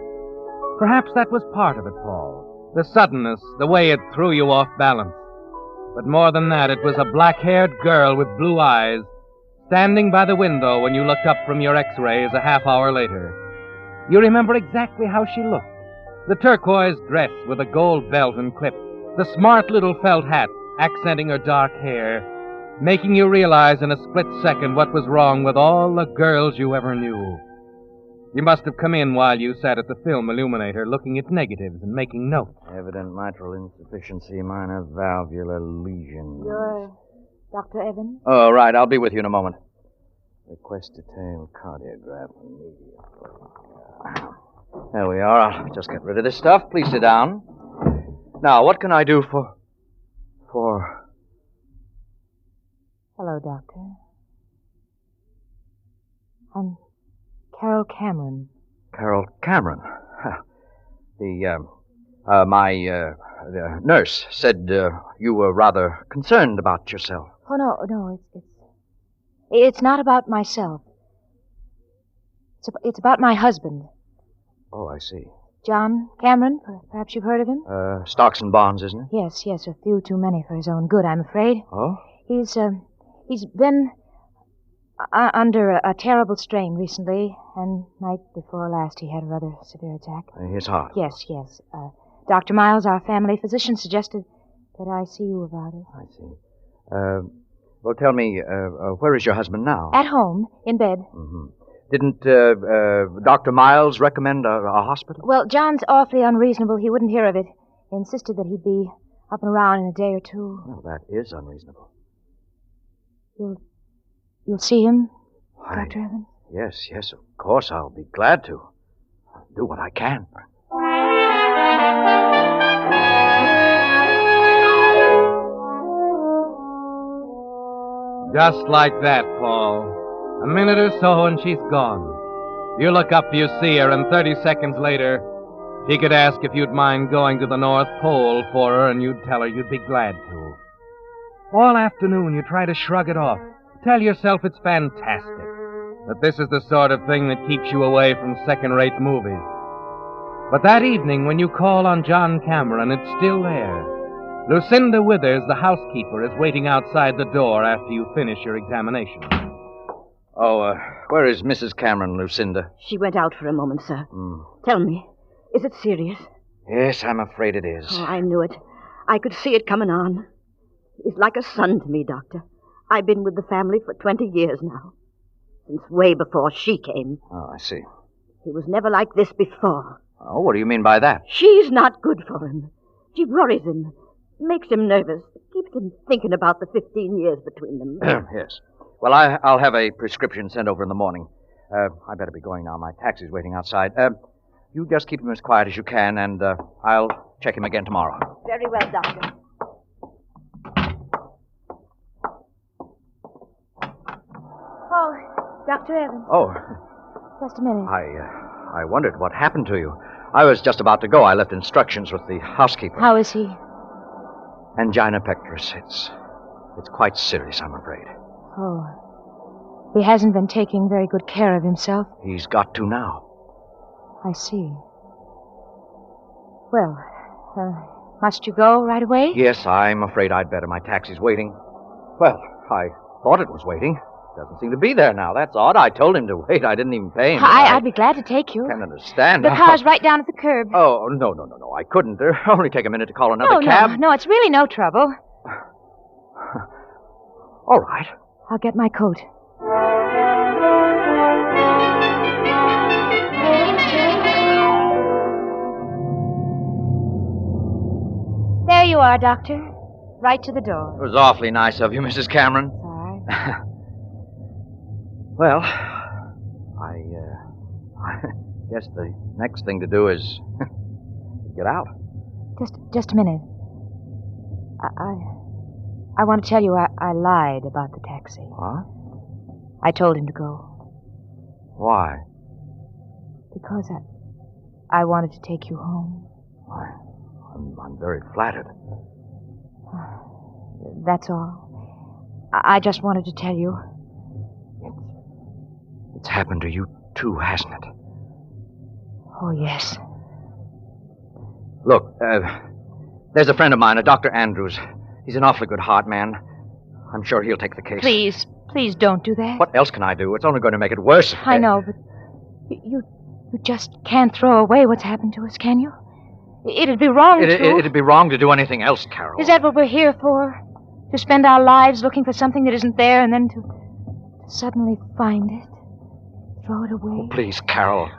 Perhaps that was part of it, Paul. The suddenness, the way it threw you off balance. But more than that, it was a black-haired girl with blue eyes standing by the window when you looked up from your X-rays a half hour later. You remember exactly how she looked. The turquoise dress with a gold belt and clip, the smart little felt hat accenting her dark hair, making you realize in a split second what was wrong with all the girls you ever knew. You must have come in while you sat at the film illuminator looking at negatives and making notes. Evident mitral insufficiency, minor valvular lesion. You're Dr. Evans? Oh, right. I'll be with you in a moment. Request detailed cardiograph immediately. There we are. I'll just get rid of this stuff. Please sit down. Now, what can I do for... Hello, Doctor. I'm Carol Cameron. Carol Cameron? The nurse said you were rather concerned about yourself. Oh, no, it's not about myself. It's about my husband. Oh, I see. John Cameron, perhaps you've heard of him? Stocks and bonds, isn't it? Yes, a few too many for his own good, I'm afraid. Oh? He's been under a terrible strain recently, and night before last he had a rather severe attack. His heart? Yes. Dr. Miles, our family physician, suggested that I see you about it. I see. Well, tell me, where is your husband now? At home, in bed. Mm-hmm. Didn't Dr. Miles recommend a hospital? Well, John's awfully unreasonable. He wouldn't hear of it. He insisted that he'd be up and around in a day or two. Well, that is unreasonable. You'll see him, Dr. Evans? Yes, of course. I'll be glad to. I'll do what I can. Just like that, Paul. A minute or so and she's gone. You look up, you see her, and 30 seconds later, she could ask if you'd mind going to the North Pole for her, and you'd tell her you'd be glad to. All afternoon, you try to shrug it off, Tell yourself it's fantastic, that this is the sort of thing that keeps you away from second-rate movies. But that evening, when you call on John Cameron, it's still there. Lucinda Withers, the housekeeper, is waiting outside the door after you finish your examination. Oh, where is Mrs. Cameron, Lucinda? She went out for a moment, sir. Tell me, is it serious? Yes, I'm afraid it is. Oh, I knew it. I could see it coming on. He's like a son to me, Doctor. I've been with the family for 20 years now. Since way before she came. Oh, I see. He was never like this before. Oh, what do you mean by that? She's not good for him. She worries him, makes him nervous, keeps him thinking about the 15 years between them. Yes. Well, I'll have a prescription sent over in the morning. I better be going now. My taxi's waiting outside. You just keep him as quiet as you can, and I'll check him again tomorrow. Very well, Doctor. Oh, Dr. Evans. Oh, Just a minute. I wondered what happened to you. I was just about to go. I left instructions with the housekeeper. How is he? Angina pectoris. It's quite serious, I'm afraid. Oh. He hasn't been taking very good care of himself. He's got to now. I see. Well, must you go right away? Yes, I'm afraid I'd better. My taxi's waiting. Well, I thought it was waiting. Doesn't seem to be there now. That's odd. I told him to wait. I didn't even pay him. I'd be glad to take you. Can't understand. The car's right down at the curb. Oh, no. I couldn't. It'll only take a minute to call another cab. No, it's really no trouble. All right. I'll get my coat. There you are, Doctor. Right to the door. It was awfully nice of you, Mrs. Cameron. All right. Well, I guess the next thing to do is get out. Just a minute. I want to tell you I lied about the taxi. What? I told him to go. Why? Because I wanted to take you home. Why? I'm very flattered. That's all. I just wanted to tell you. It's happened to you too, hasn't it? Oh, yes. Look, there's a friend of mine, a Dr. Andrews. He's an awfully good heart man. I'm sure he'll take the case. Please don't do that. What else can I do? It's only going to make it worse. I know, but you just can't throw away what's happened to us, can you? It'd be wrong to... It'd be wrong to do anything else, Carol. Is that what we're here for? To spend our lives looking for something that isn't there and then to suddenly find it? Throw it away? Oh, please, Carol.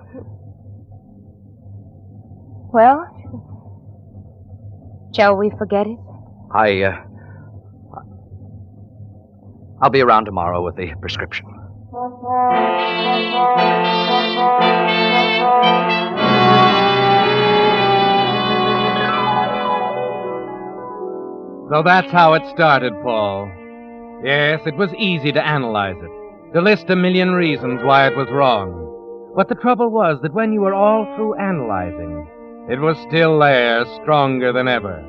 Well, shall we forget it? I'll be around tomorrow with the prescription. So that's how it started, Paul. Yes, it was easy to analyze it, to list a million reasons why it was wrong. But the trouble was that when you were all through analyzing, it was still there, stronger than ever.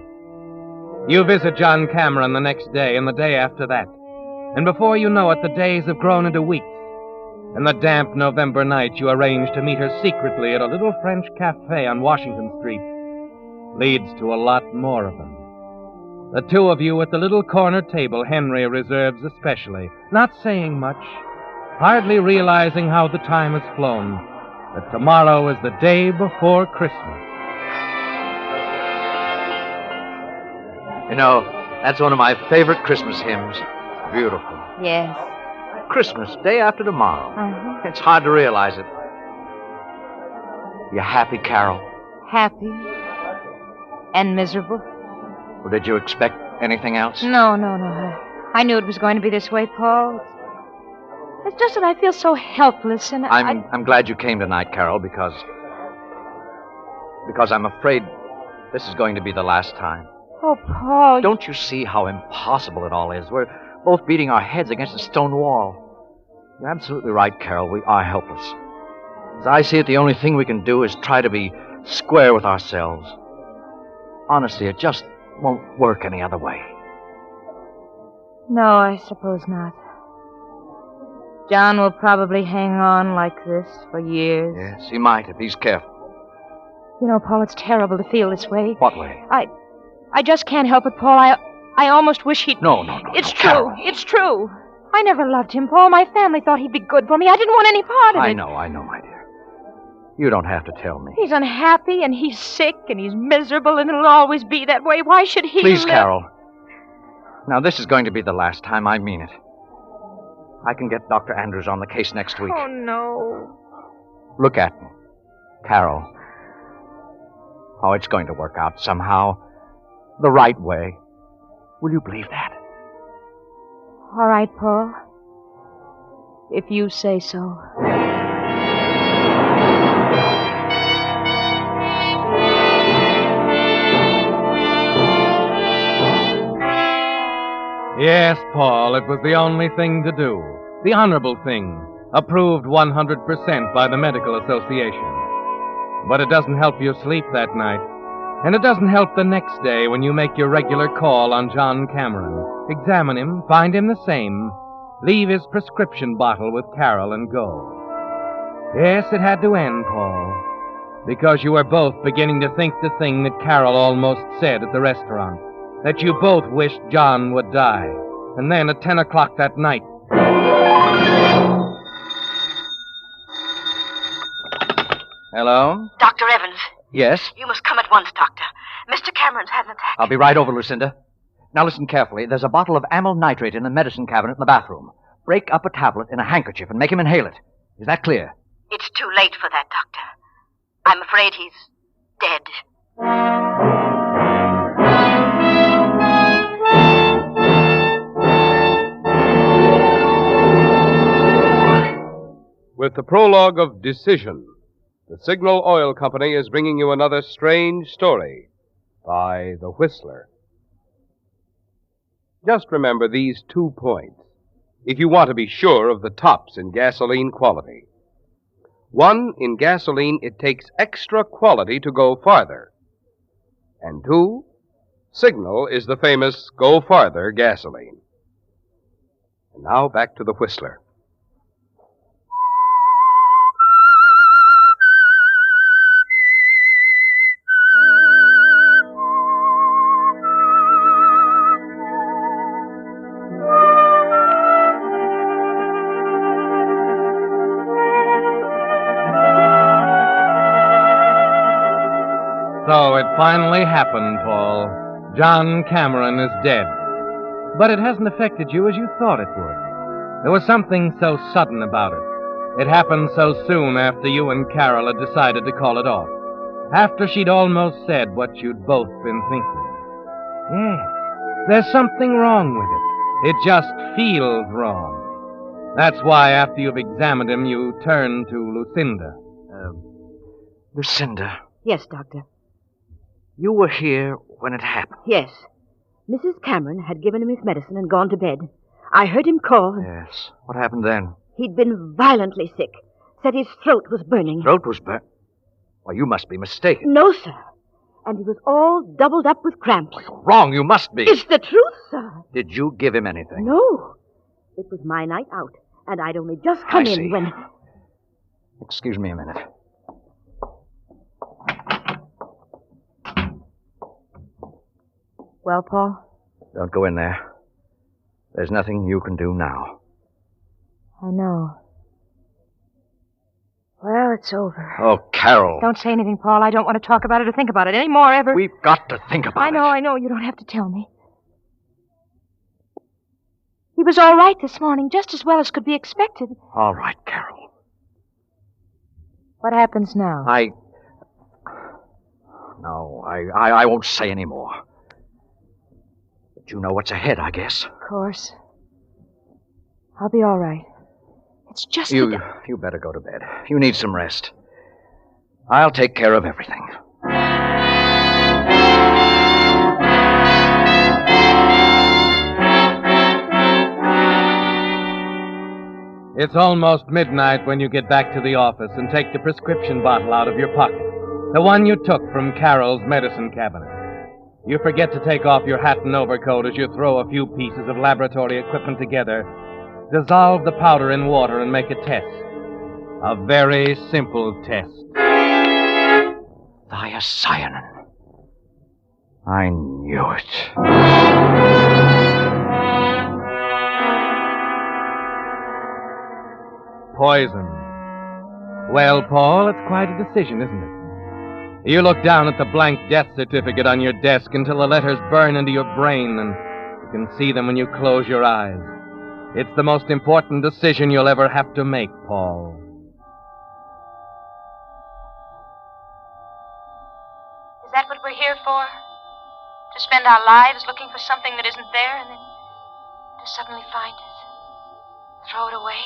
You visit John Cameron the next day and the day after that. And before you know it, the days have grown into weeks. And the damp November night you arrange to meet her secretly at a little French cafe on Washington Street leads to a lot more of them. The two of you at the little corner table Henry reserves especially, not saying much, hardly realizing how the time has flown, that tomorrow is the day before Christmas. You know, that's one of my favorite Christmas hymns. Beautiful. Yes. Christmas, day after tomorrow. Uh-huh. It's hard to realize it. You happy, Carol? Happy. And miserable. Or did you expect anything else? No. I knew it was going to be this way, Paul. It's just that I feel so helpless, and I'm glad you came tonight, Carol, because I'm afraid this is going to be the last time. Oh, Paul. Don't you see how impossible it all is? We're both beating our heads against a stone wall. You're absolutely right, Carol. We are helpless. As I see it, the only thing we can do is try to be square with ourselves. Honestly, it just won't work any other way. No, I suppose not. John will probably hang on like this for years. Yes, he might if he's careful. You know, Paul, it's terrible to feel this way. What way? I just can't help it, Paul. I almost wish he'd... No. It's true. Carol. It's true. I never loved him, Paul. My family thought he'd be good for me. I didn't want any part of it. I know, my dear. You don't have to tell me. He's unhappy, and he's sick, and he's miserable, and it'll always be that way. Why should he Please, live? Carol. Now, this is going to be the last time. I mean it. I can get Dr. Andrews on the case next week. Oh, no. Look at me. Carol. Oh, it's going to work out somehow. The right way. Will you believe that? All right, Paul. If you say so. Yes, Paul, it was the only thing to do. The honorable thing. Approved 100% by the Medical Association. But it doesn't help you sleep that night. And it doesn't help the next day when you make your regular call on John Cameron. Examine him, find him the same, leave his prescription bottle with Carol and go. Yes, it had to end, Paul. Because you were both beginning to think the thing that Carol almost said at the restaurant. That you both wished John would die. And then at 10 o'clock that night... Hello? Dr. Evans. Yes? You must come at once, Doctor. Mr. Cameron's had an attack. I'll be right over, Lucinda. Now listen carefully. There's a bottle of amyl nitrate in the medicine cabinet in the bathroom. Break up a tablet in a handkerchief and make him inhale it. Is that clear? It's too late for that, Doctor. I'm afraid he's dead. With the prologue of Decision, the Signal Oil Company is bringing you another strange story by The Whistler. Just remember these 2 points if you want to be sure of the tops in gasoline quality. 1, in gasoline, it takes extra quality to go farther. And 2, Signal is the famous Go Farther gasoline. And now back to The Whistler. So it finally happened, Paul. John Cameron is dead. But it hasn't affected you as you thought it would. There was something so sudden about it. It happened so soon after you and Carol had decided to call it off. After she'd almost said what you'd both been thinking. Yes, there's something wrong with it. It just feels wrong. That's why after you've examined him, you turn to Lucinda. Lucinda, Yes, Doctor. you were here when it happened. Yes. Mrs. Cameron had given him his medicine and gone to bed. I heard him call. Yes. What happened then? He'd been violently sick. Said his throat was burning. Throat was burnt. Well, you must be mistaken. No, sir. And he was all doubled up with cramps. Wrong, you must be. It's the truth, sir. Did you give him anything? No. It was my night out, and I'd only just come I in see. when... Excuse me a minute. Well, Paul? Don't go in there. There's nothing you can do now. I know. Well, it's over. Oh, Carol. Don't say anything, Paul. I don't want to talk about it or think about it any more ever. We've got to think about it. I know. You don't have to tell me. He was all right this morning, just as well as could be expected. All right, Carol. What happens now? No, I won't say any more. But you know what's ahead, I guess. Of course. I'll be all right. It's just You better go to bed. You need some rest. I'll take care of everything. It's almost midnight when you get back to the office and take the prescription bottle out of your pocket. The one you took from Carol's medicine cabinet. You forget to take off your hat and overcoat as you throw a few pieces of laboratory equipment together. dissolve the powder in water and make a test. A very simple test. Thiocyanin. I knew it. Poison. Well, Paul, it's quite a decision, isn't it? You look down at the blank death certificate on your desk until the letters burn into your brain, and you can see them when you close your eyes. It's the most important decision you'll ever have to make, Paul. Is that what we're here for? To spend our lives looking for something that isn't there and then to suddenly find it? Throw it away?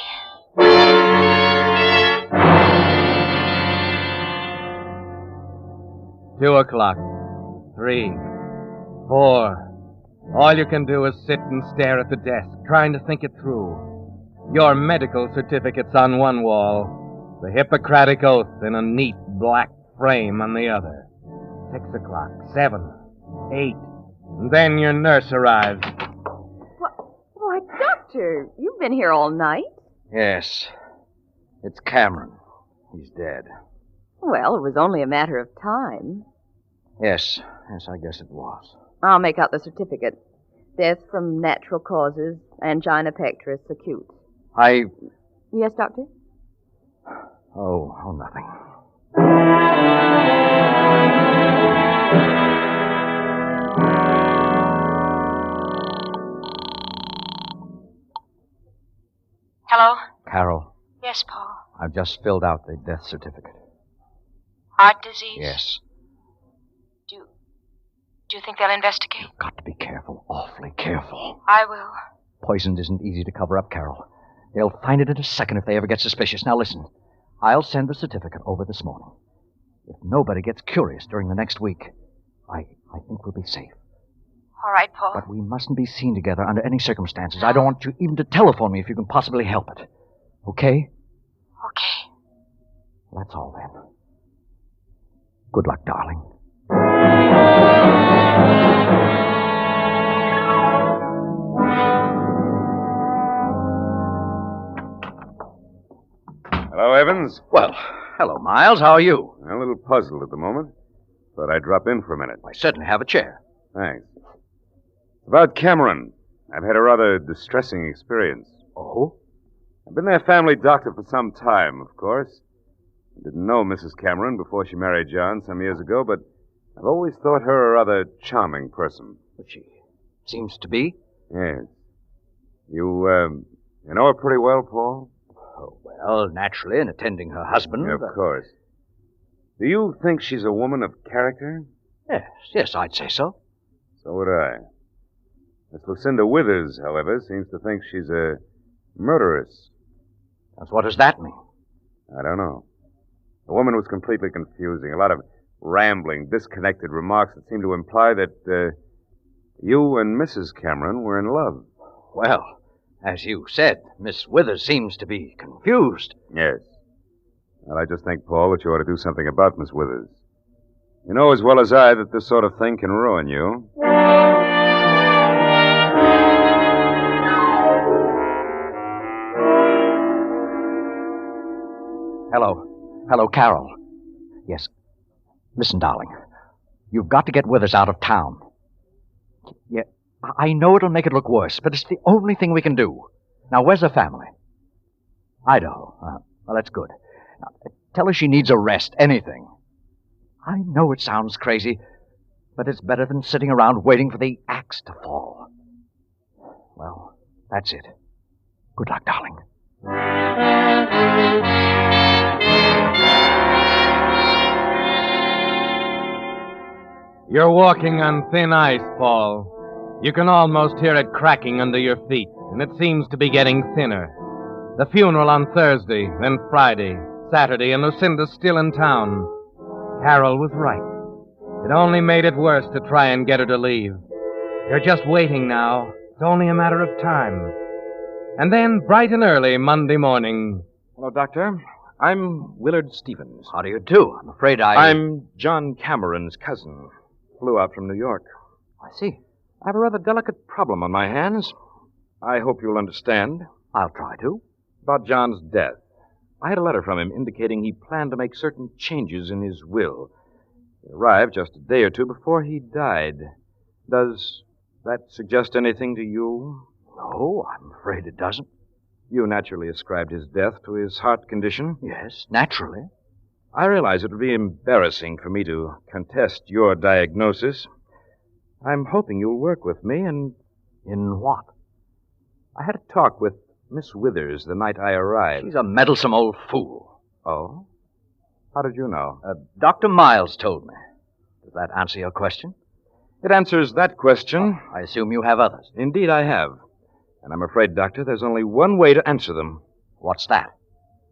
2 o'clock. 3. 4. All you can do is sit and stare at the desk, trying to think it through. Your medical certificate's on one wall, the Hippocratic Oath in a neat black frame on the other. 6 o'clock. 7. 8. And then your nurse arrives. Why, Doctor, you've been here all night. Yes. It's Cameron. He's dead. Well, it was only a matter of time. Yes, I guess it was. I'll make out the certificate. Death from natural causes, angina pectoris, acute. Yes, Doctor? Oh, nothing. Hello? Carol, Yes, Paul. I've just filled out the death certificate. Heart disease? Yes. Do you think they'll investigate? You've got to be careful, awfully careful. I will. Poison isn't easy to cover up, Carol. They'll find it in a second if they ever get suspicious. Now listen, I'll send the certificate over this morning. If nobody gets curious during the next week, I think we'll be safe. All right, Paul. But we mustn't be seen together under any circumstances. I don't want you even to telephone me if you can possibly help it. Okay? Okay. That's all then. Good luck, darling. Hello, Evans. Well, hello, Miles. How are you? A little puzzled at the moment. Thought I'd drop in for a minute. I certainly have a chair. Thanks. About Cameron. I've had a rather distressing experience. Oh? I've been their family doctor for some time, of course. I didn't know Mrs. Cameron before she married John some years ago, but I've always thought her a rather charming person. But she seems to be? Yes. You know her pretty well, Paul? Oh, well, naturally, in attending her husband. Yeah, of course. Do you think she's a woman of character? Yes, I'd say so. So would I. Miss Lucinda Withers, however, seems to think she's a murderess. What does that mean? I don't know. The woman was completely confusing. A lot of rambling, disconnected remarks that seemed to imply that you and Mrs. Cameron were in love. Well, as you said, Miss Withers seems to be confused. Yes. Well, I just think, Paul, that you ought to do something about Miss Withers. You know as well as I that this sort of thing can ruin you. Hello, Carol. Yes. Listen, darling. You've got to get Withers out of town. Yeah, I know it'll make it look worse, but it's the only thing we can do. Now, where's her family? Idaho. Well, that's good. Now, tell her she needs a rest, anything. I know it sounds crazy, but it's better than sitting around waiting for the axe to fall. Well, that's it. Good luck, darling. You're walking on thin ice, Paul. You can almost hear it cracking under your feet, and it seems to be getting thinner. The funeral on Thursday, then Friday, Saturday, and Lucinda's still in town. Carol was right. It only made it worse to try and get her to leave. You're just waiting now. It's only a matter of time. And then, bright and early, Monday morning... Hello, Doctor. I'm Willard Stevens. How do you do? I'm afraid I'm John Cameron's cousin. Flew out from New York. I see. I have a rather delicate problem on my hands. I hope you'll understand. I'll try to. About John's death. I had a letter from him indicating he planned to make certain changes in his will. It arrived just a day or two before he died. Does that suggest anything to you? No, I'm afraid it doesn't. You naturally ascribed his death to his heart condition? Yes, naturally. I realize it would be embarrassing for me to contest your diagnosis. I'm hoping you'll work with me in what? I had a talk with Miss Withers the night I arrived. She's a meddlesome old fool. Oh? How did you know? Dr. Miles told me. Does that answer your question? It answers that question. I assume you have others. Indeed, I have. And I'm afraid, Doctor, there's only one way to answer them. What's that?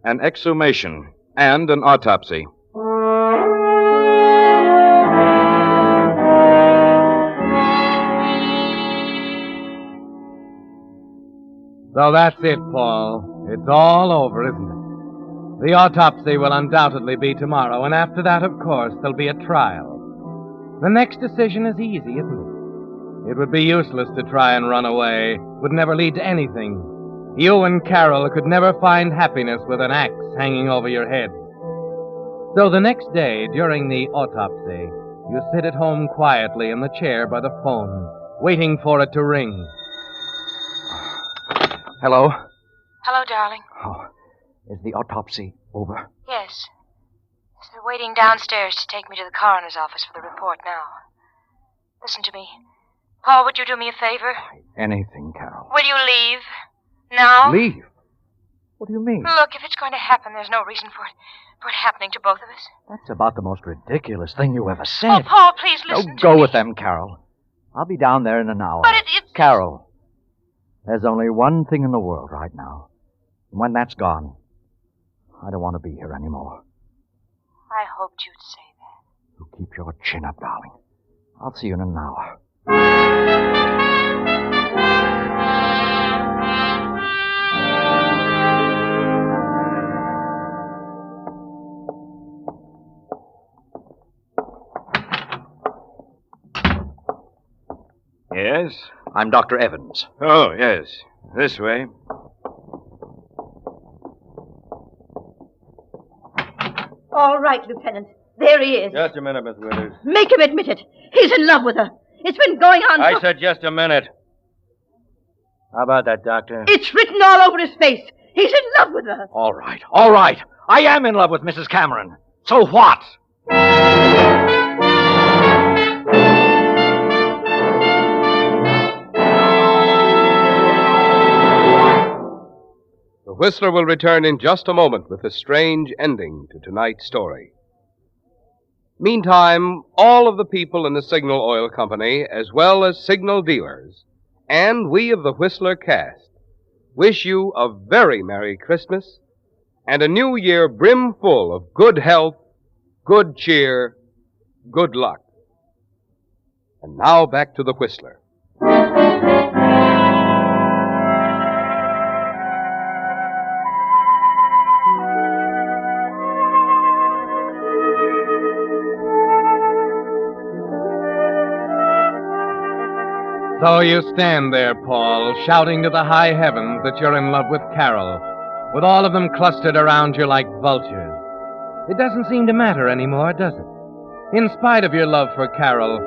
An exhumation and an autopsy. So that's it, Paul. It's all over, isn't it? The autopsy will undoubtedly be tomorrow, and after that, of course, there'll be a trial. The next decision is easy, isn't it? It would be useless to try and run away. It would never lead to anything. You and Carol could never find happiness with an axe hanging over your head. So the next day, during the autopsy, you sit at home quietly in the chair by the phone, waiting for it to ring. Hello? Hello, darling. Oh, is the autopsy over? Yes. They're waiting downstairs to take me to the coroner's office for the report now. Listen to me. Paul, would you do me a favor? Anything, Carol. Will you leave? Now? Leave? What do you mean? Look, if it's going to happen, there's no reason for it happening to both of us. That's about the most ridiculous thing you ever said. Oh, Paul, please listen Don't to go me. with them, Carol. I'll be down there in an hour. But it's... Carol, there's only one thing in the world right now. And when that's gone, I don't want to be here anymore. I hoped you'd say that. You keep your chin up, darling. I'll see you in an hour. Yes? I'm Dr. Evans. Oh, yes. This way. All right, Lieutenant. There he is. Just a minute, Miss Withers. Make him admit it. He's in love with her. It's been going on I for... said just a minute. How about that, Doctor? It's written all over his face. He's in love with her. All right. I am in love with Mrs. Cameron. So what? The Whistler will return in just a moment with a strange ending to tonight's story. Meantime, all of the people in the Signal Oil Company, as well as signal dealers, and we of the Whistler cast, wish you a very Merry Christmas and a New Year brimful of good health, good cheer, good luck. And now back to the Whistler. So you stand there, Paul, shouting to the high heavens that you're in love with Carol, with all of them clustered around you like vultures. It doesn't seem to matter anymore, does it? In spite of your love for Carol,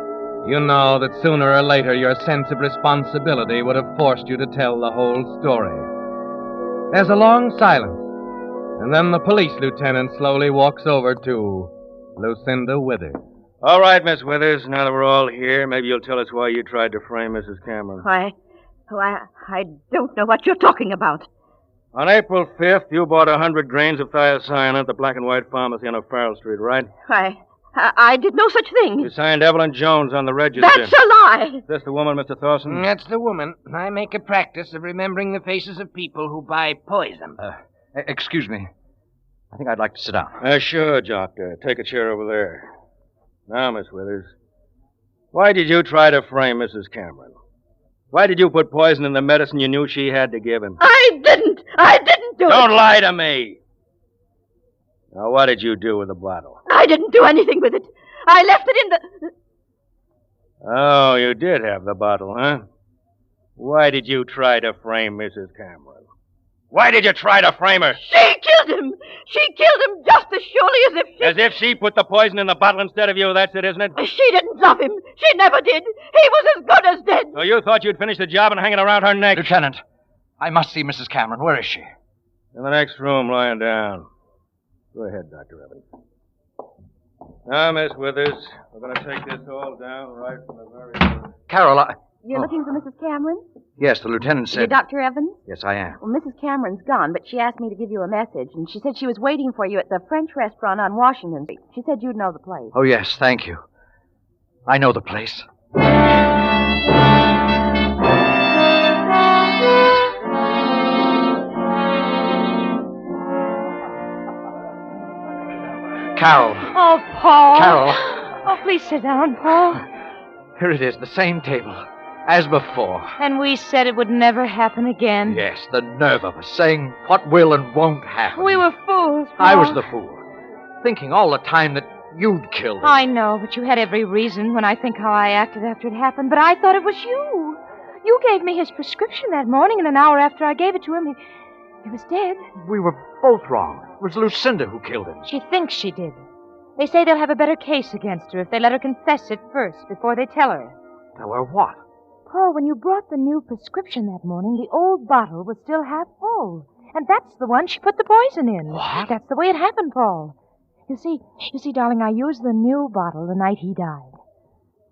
you know that sooner or later your sense of responsibility would have forced you to tell the whole story. There's a long silence, and then the police lieutenant slowly walks over to Lucinda Withers. All right, Miss Withers, now that we're all here, maybe you'll tell us why you tried to frame Mrs. Cameron. I don't know what you're talking about. On April 5th, you bought 100 grains of thiocyanate at the Black and White Pharmacy on O'Farrell Street, right? I did no such thing. You signed Evelyn Jones on the register. That's a lie. Is this the woman, Mr. Thorson? That's the woman. I make a practice of remembering the faces of people who buy poison. Excuse me. I think I'd like to sit down. Sure, Jock. Take a chair over there. Now, Miss Withers, why did you try to frame Mrs. Cameron? Why did you put poison in the medicine you knew she had to give him? I didn't do it. Don't lie to me. Now, what did you do with the bottle? I didn't do anything with it. I left it in the... Oh, you did have the bottle, huh? Why did you try to frame Mrs. Cameron? Why did you try to frame her? She killed him! She killed him just as surely As if she put the poison in the bottle instead of you, that's it, isn't it? She didn't love him. She never did. He was as good as dead. So you thought you'd finish the job and hang it around her neck? Lieutenant, I must see Mrs. Cameron. Where is she? In the next room, lying down. Go ahead, Dr. Evans. Now, Miss Withers, we're going to take this all down right from the very... Carol, You're looking for Mrs. Cameron? Yes, the lieutenant You're said... Dr. Evans? Yes, I am. Well, Mrs. Cameron's gone, but she asked me to give you a message, and she said she was waiting for you at the French restaurant on Washington Street. She said you'd know the place. Oh, yes, thank you. I know the place. Carol. Oh, Paul. Carol. Oh, please sit down, Paul. Here it is, the same table. As before. And we said it would never happen again. Yes, the nerve of us saying what will and won't happen. We were fools, Paul. I was the fool. Thinking all the time that you'd killed him. I know, but you had every reason when I think how I acted after it happened. But I thought it was you. You gave me his prescription that morning, and an hour after I gave it to him, he was dead. We were both wrong. It was Lucinda who killed him. She thinks she did. They say they'll have a better case against her if they let her confess it first before they tell her. Tell her what? Paul, when you brought the new prescription that morning, the old bottle was still half full. And that's the one she put the poison in. What? That's the way it happened, Paul. You see, darling, I used the new bottle the night he died.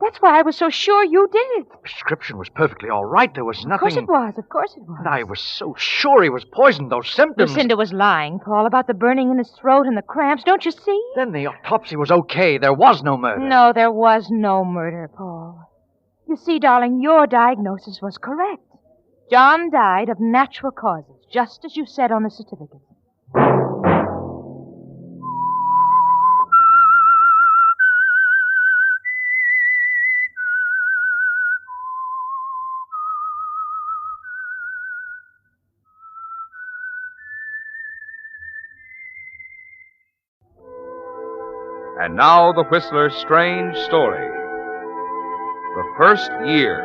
That's why I was so sure you did it. The prescription was perfectly all right. There was nothing... Of course it was. And I was so sure he was poisoned. Those symptoms... Lucinda was lying, Paul, about the burning in his throat and the cramps. Don't you see? Then the autopsy was okay. There was no murder. No, there was no murder, Paul. You see, darling, your diagnosis was correct. John died of natural causes, just as you said on the certificate. And now the Whistler's strange story. The first year.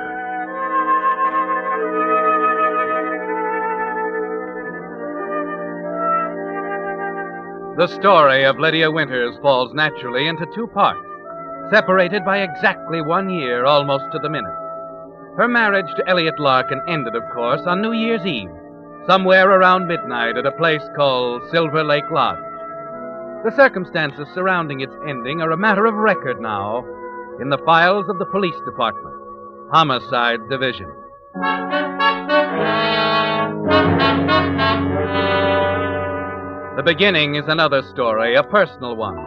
The story of Lydia Winters falls naturally into two parts, separated by exactly 1 year, almost to the minute. Her marriage to Elliot Larkin ended, of course, on New Year's Eve, somewhere around midnight at a place called Silver Lake Lodge. The circumstances surrounding its ending are a matter of record now in the files of the police department, Homicide Division. The beginning is another story, a personal one.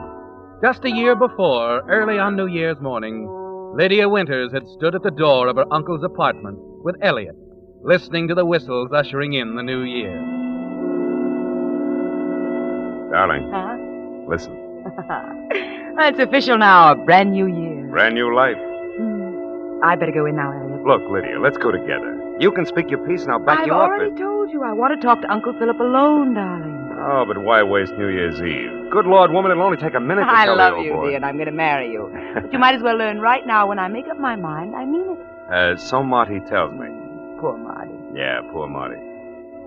Just a year before, early on New Year's morning, Lydia Winters had stood at the door of her uncle's apartment with Elliot, listening to the whistles ushering in the new year. Darling. Huh? Listen. It's official now, a brand new year. Brand new life. I better go in now, Elliot. Look, Lydia, let's go together. You can speak your piece and I'll back I've you up. already told you I want to talk to Uncle Philip alone, darling. Oh, but why waste New Year's Eve? Good Lord, woman, it'll only take a minute to I tell love the old you, boy. dear, and I'm going to marry you. But you might as well learn right now when I make up my mind, I mean it. So Marty tells me. Poor Marty. Yeah, poor Marty.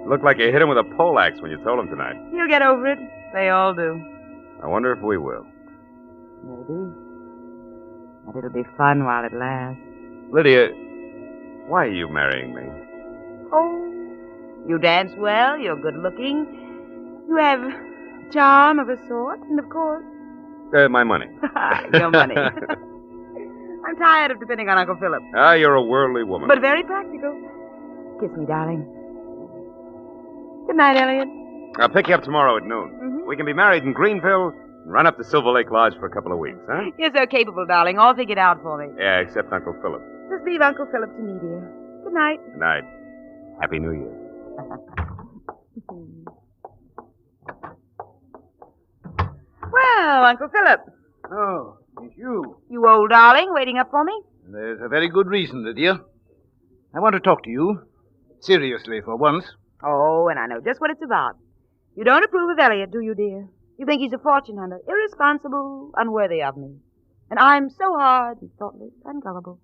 Looked like you hit him with a poleaxe when you told him tonight. He'll get over it. They all do. I wonder if we will. Maybe. But it'll be fun while it lasts. Lydia, why are you marrying me? Oh, you dance well, you're good looking. You have charm of a sort, and of course... My money. Your money. I'm tired of depending on Uncle Philip. Ah, you're a worldly woman. But very practical. Kiss me, darling. Good night, Elliot. I'll pick you up tomorrow at noon. Mm-hmm. We can be married in Greenville and run up to Silver Lake Lodge for a couple of weeks, huh? You're so capable, darling. All figured out for me. Yeah, except Uncle Philip. Just leave Uncle Philip to me, dear. Good night. Good night. Happy New Year. Well, Uncle Philip. Oh, it's you. You old darling, waiting up for me? There's a very good reason, Lydia. I want to talk to you. Seriously, for once. Oh, and I know just what it's about. You don't approve of Elliot, do you, dear? You think he's a fortune hunter, irresponsible, unworthy of me. And I'm so hard and thoughtless and gullible.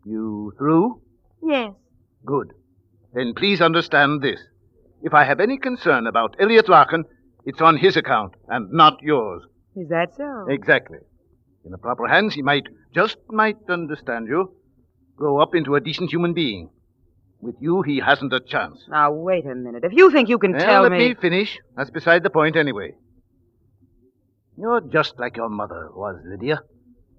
You through? Yes. Good. Then please understand this. if I have any concern about Elliot Larkin, it's on his account and not yours. Is that so? Exactly. In the proper hands, he might understand you, grow up into a decent human being. With you, he hasn't a chance. Now, wait a minute. If you think you can tell let me... me finish. That's beside the point anyway. You're just like your mother was, Lydia.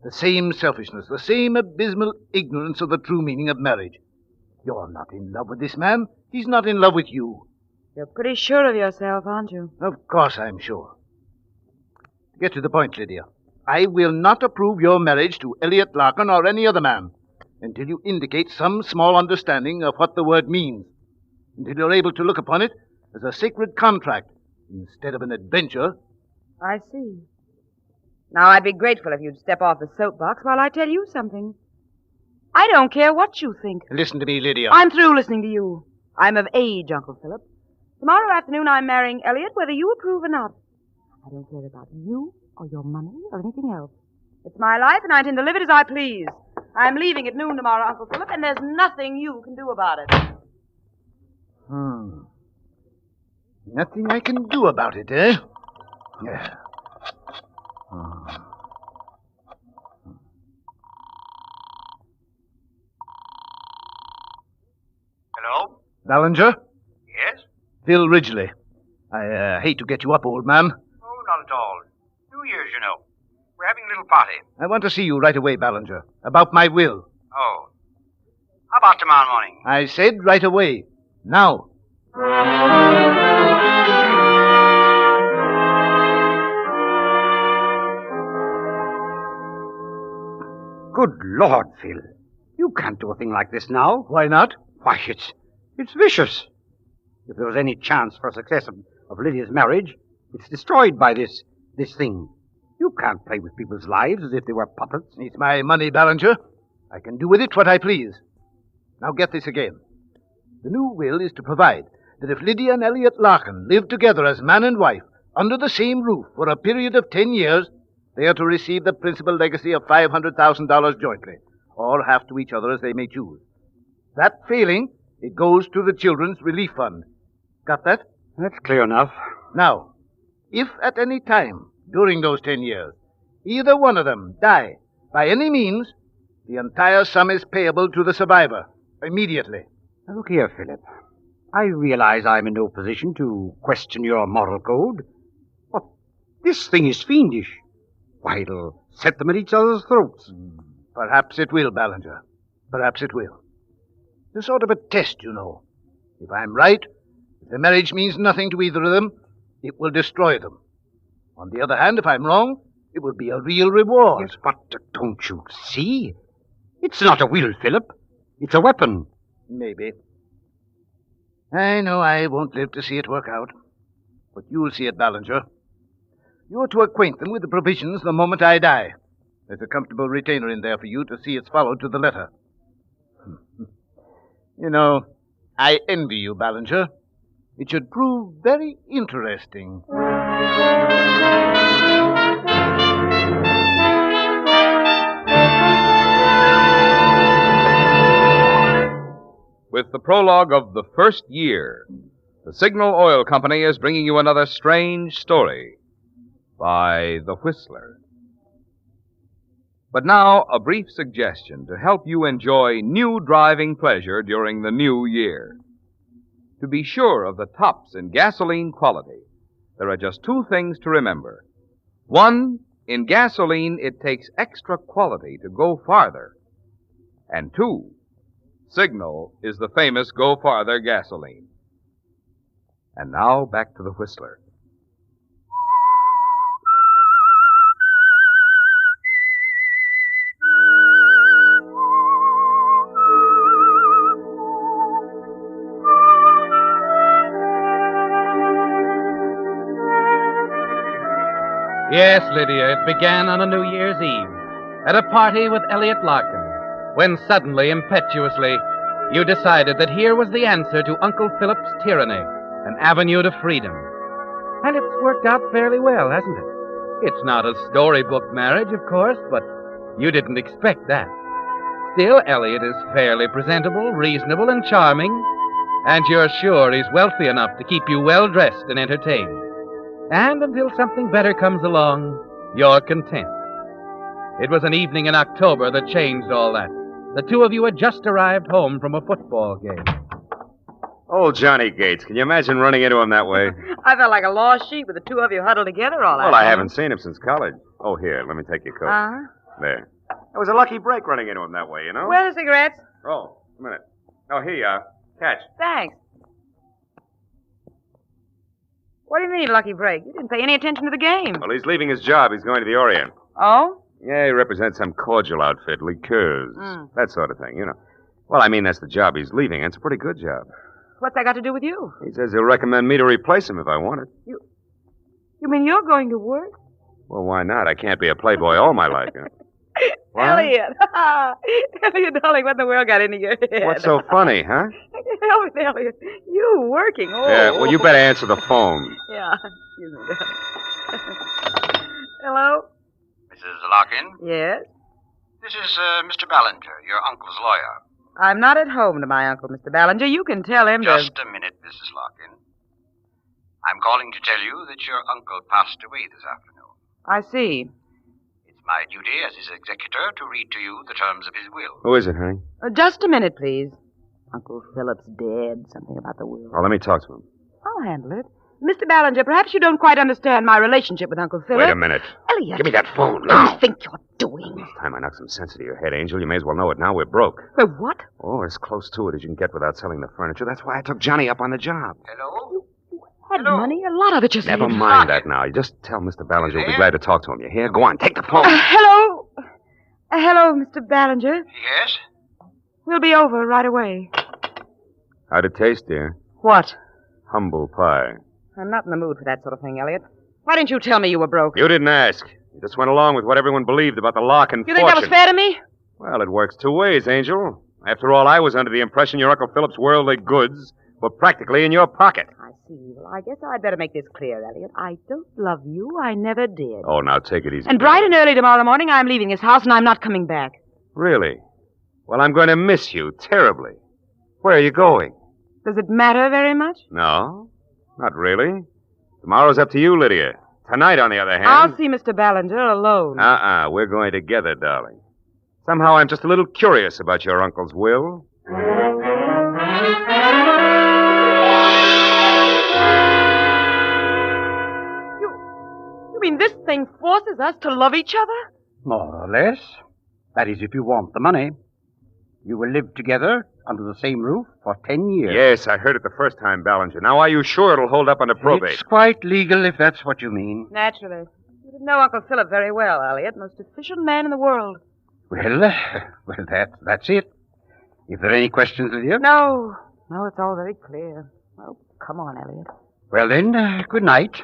The same selfishness, the same abysmal ignorance of the true meaning of marriage. You're not in love with this man. He's not in love with you. You're pretty sure of yourself, aren't you? Of course I'm sure. To get to the point, Lydia, I will not approve your marriage to Elliot Larkin or any other man until you indicate some small understanding of what the word means, until you're able to look upon it as a sacred contract instead of an adventure. I see. Now, I'd be grateful if you'd step off the soapbox while I tell you something. I don't care what you think. Listen to me, Lydia. I'm through listening to you. I'm of age, Uncle Philip. Tomorrow afternoon I'm marrying Elliot, whether you approve or not. I don't care about you or your money or anything else. It's my life, and I intend to live it as I please. I'm leaving at noon tomorrow, Uncle Philip, and there's nothing you can do about it. Nothing I can do about it, eh? Yeah. Hello? Ballinger? Yes? Phil Ridgely. I hate to get you up, old man. Oh, not at all. New Year's, you know. We're having a little party. I want to see you right away, Ballinger, about my will. Oh. How about tomorrow morning? I said right away. Now. Good Lord, Phil. You can't do a thing like this now. Why not? Why, it's vicious. If there was any chance for success of Lydia's marriage, it's destroyed by this thing. You can't play with people's lives as if they were puppets. It's my money, Ballinger. I can do with it what I please. Now get this again. The new will is to provide that if Lydia and Elliot Larkin live together as man and wife under the same roof for a period of 10 years, they are to receive the principal legacy of $500,000 jointly, or half to each other as they may choose. That failing, it goes to the Children's Relief Fund. Got that? That's clear enough. Now, if at any time during those 10 years either one of them die by any means, the entire sum is payable to the survivor immediately. Now, look here, Philip. I realize I'm in no position to question your moral code, but this thing is fiendish. Why, it'll set them at each other's throats. Perhaps it will, Ballinger. Perhaps it will. It's a sort of a test, you know. If I'm right, if the marriage means nothing to either of them, it will destroy them. On the other hand, if I'm wrong, it will be a real reward. Yes, but don't you see? It's not a will, Philip. It's a weapon. Maybe. I know I won't live to see it work out. But you'll see it, Ballinger. You're to acquaint them with the provisions the moment I die. There's a comfortable retainer in there for you to see it's followed to the letter. You know, I envy you, Ballinger. It should prove very interesting. With the prologue of The First Year, the Signal Oil Company is bringing you another strange story by The Whistler. But now, a brief suggestion to help you enjoy new driving pleasure during the new year. To be sure of the tops in gasoline quality, there are just two things to remember. One, in gasoline, it takes extra quality to go farther. And two, Signal is the famous Go Farther gasoline. And now, back to The Whistler. Yes, Lydia, it began on a New Year's Eve, at a party with Elliot Larkin, when suddenly, impetuously, you decided that here was the answer to Uncle Philip's tyranny, an avenue to freedom. And it's worked out fairly well, hasn't it? It's not a storybook marriage, of course, but you didn't expect that. Still, Elliot is fairly presentable, reasonable, and charming, And you're sure he's wealthy enough to keep you well dressed and entertained. And until something better comes along, you're content. It was an evening in October that changed all that. The two of you had just arrived home from a football game. Old Johnny Gates. Can you imagine running into him that way? I felt like a lost sheep with the two of you huddled together all Well, I haven't seen him since college. Oh, here, let me take your coat. Uh-huh. There. It was a lucky break running into him that way, you know? Where's the cigarettes? Oh, a minute. Oh, here you are. Catch. Thanks. What do you mean, lucky break? You didn't pay any attention to the game. Well, he's leaving his job. He's going to the Orient. Oh? Yeah, he represents some cordial outfit, liqueurs, that sort of thing, you know. Well, I mean, that's the job he's leaving, and it's a pretty good job. What's that got to do with you? He says he'll recommend me to replace him if I want it. You mean you're going to work? Well, why not? I can't be a playboy all my life, you know. What? Elliot. Elliot, darling, what in the world got into your head? What's so funny, huh? Elliot, you working. Oh. Yeah, well, you better answer the phone. Yeah, excuse me. Hello? Mrs. Larkin? Yes? This is Mr. Ballinger, your uncle's lawyer. I'm not at home to my uncle, Mr. Ballinger. You can tell him Just a minute, Mrs. Larkin. I'm calling to tell you that your uncle passed away this afternoon. I see. It's my duty as his executor to read to you the terms of his will. Who is it, honey? Just a minute, please. Uncle Philip's dead. Something about the will. Oh, let me talk to him. I'll handle it. Mr. Ballinger, perhaps you don't quite understand my relationship with Uncle Philip. Wait a minute. Elliot. Give me that phone What now. do you think you're doing? It's time I knock some sense into your head, Angel. You may as well know it now. We're broke. What? Oh, as close to it as you can get without selling the furniture. That's why I took Johnny up on the job. Hello? Had money? A lot of it, you say. Never mind that now. You just tell Mr. Ballinger we'll be glad to talk to him. You hear? Go on, take the phone. Hello? Hello, Mr. Ballinger. Yes? We'll be over right away. How'd it taste, dear? What? Humble pie. I'm not in the mood for that sort of thing, Elliot. Why didn't you tell me you were broke? You didn't ask. You just went along with what everyone believed about the Larkin You fortune. think that was fair to me? Well, it works two ways, Angel. After all, I was under the impression your Uncle Philip's worldly goods were practically in your pocket. I see. Well, I guess I'd better make this clear, Elliot. I don't love you. I never did. Oh, now take it easy. And bright and early tomorrow morning, I'm leaving this house and I'm not coming back. Really? Well, I'm going to miss you terribly. Where are you going? Does it matter very much? No, not really. Tomorrow's up to you, Lydia. Tonight, on the other hand... I'll see Mr. Ballinger alone. We're going together, darling. Somehow I'm just a little curious about your uncle's will. You mean this thing forces us to love each other? More or less. That is, if you want the money. You will live together under the same roof for 10 years. Yes, I heard it the first time, Ballinger. Now, are you sure it'll hold up under probate? It's quite legal, if that's what you mean. Naturally. You didn't know Uncle Philip very well, Elliot. Most efficient man in the world. Well, that's it. If there are any questions, Lydia? No, it's all very clear. Oh, come on, Elliot. Well, then, good night.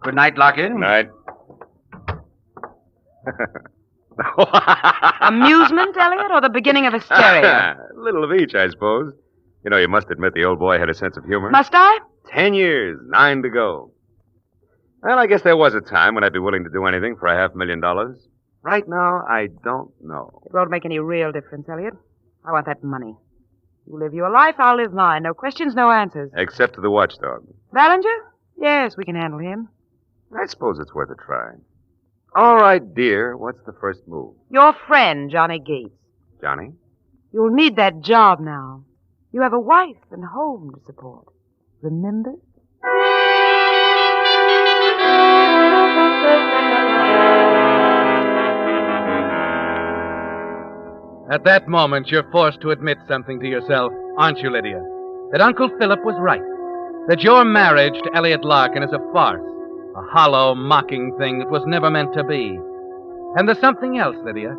Good night, Larkin. Night. Amusement, Elliot, or the beginning of hysteria? A little of each, I suppose. You know, you must admit the old boy had a sense of humor. Must I? 10 years, 9 to go. Well, I guess there was a time when I'd be willing to do anything for $500,000. Right now, I don't know. It won't make any real difference, Elliot. I want that money. You live your life, I'll live mine. No questions, no answers. Except to the watchdog. Ballinger? Yes, we can handle him. I suppose it's worth a try. All right, dear. What's the first move? Your friend, Johnny Gates. Johnny? You'll need that job now. You have a wife and home to support. Remember? At that moment, you're forced to admit something to yourself, aren't you, Lydia? That Uncle Philip was right. That your marriage to Elliot Larkin is a farce. A hollow, mocking thing that was never meant to be. And there's something else, Lydia.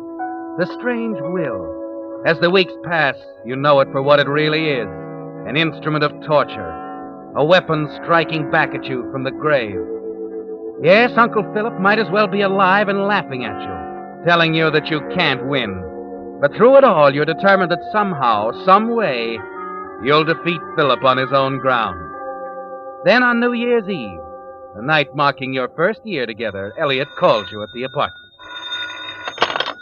The strange will. As the weeks pass, you know it for what it really is. An instrument of torture. A weapon striking back at you from the grave. Yes, Uncle Philip might as well be alive and laughing at you, telling you that you can't win. But through it all, you're determined that somehow, some way, you'll defeat Philip on his own ground. Then on New Year's Eve, the night marking your first year together, Elliot calls you at the apartment.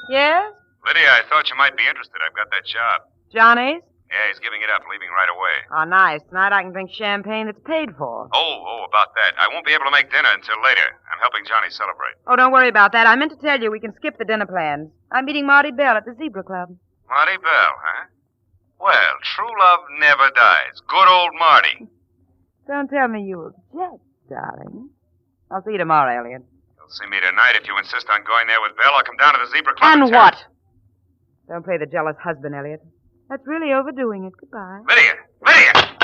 Yes? Lydia, I thought you might be interested. I've got that job. Johnny's? Yeah, he's giving it up, leaving right away. Oh, nice. Tonight I can drink champagne that's paid for. Oh, about that. I won't be able to make dinner until later. I'm helping Johnny celebrate. Oh, don't worry about that. I meant to tell you we can skip the dinner plans. I'm meeting Marty Bell at the Zebra Club. Marty Bell, huh? Well, true love never dies. Good old Marty. Don't tell me you object, darling. I'll see you tomorrow, Elliot. You'll see me tonight if you insist on going there with Bell. I'll come down to the Zebra Club. And what? Don't play the jealous husband, Elliot. That's really overdoing it. Goodbye. Lydia! Lydia!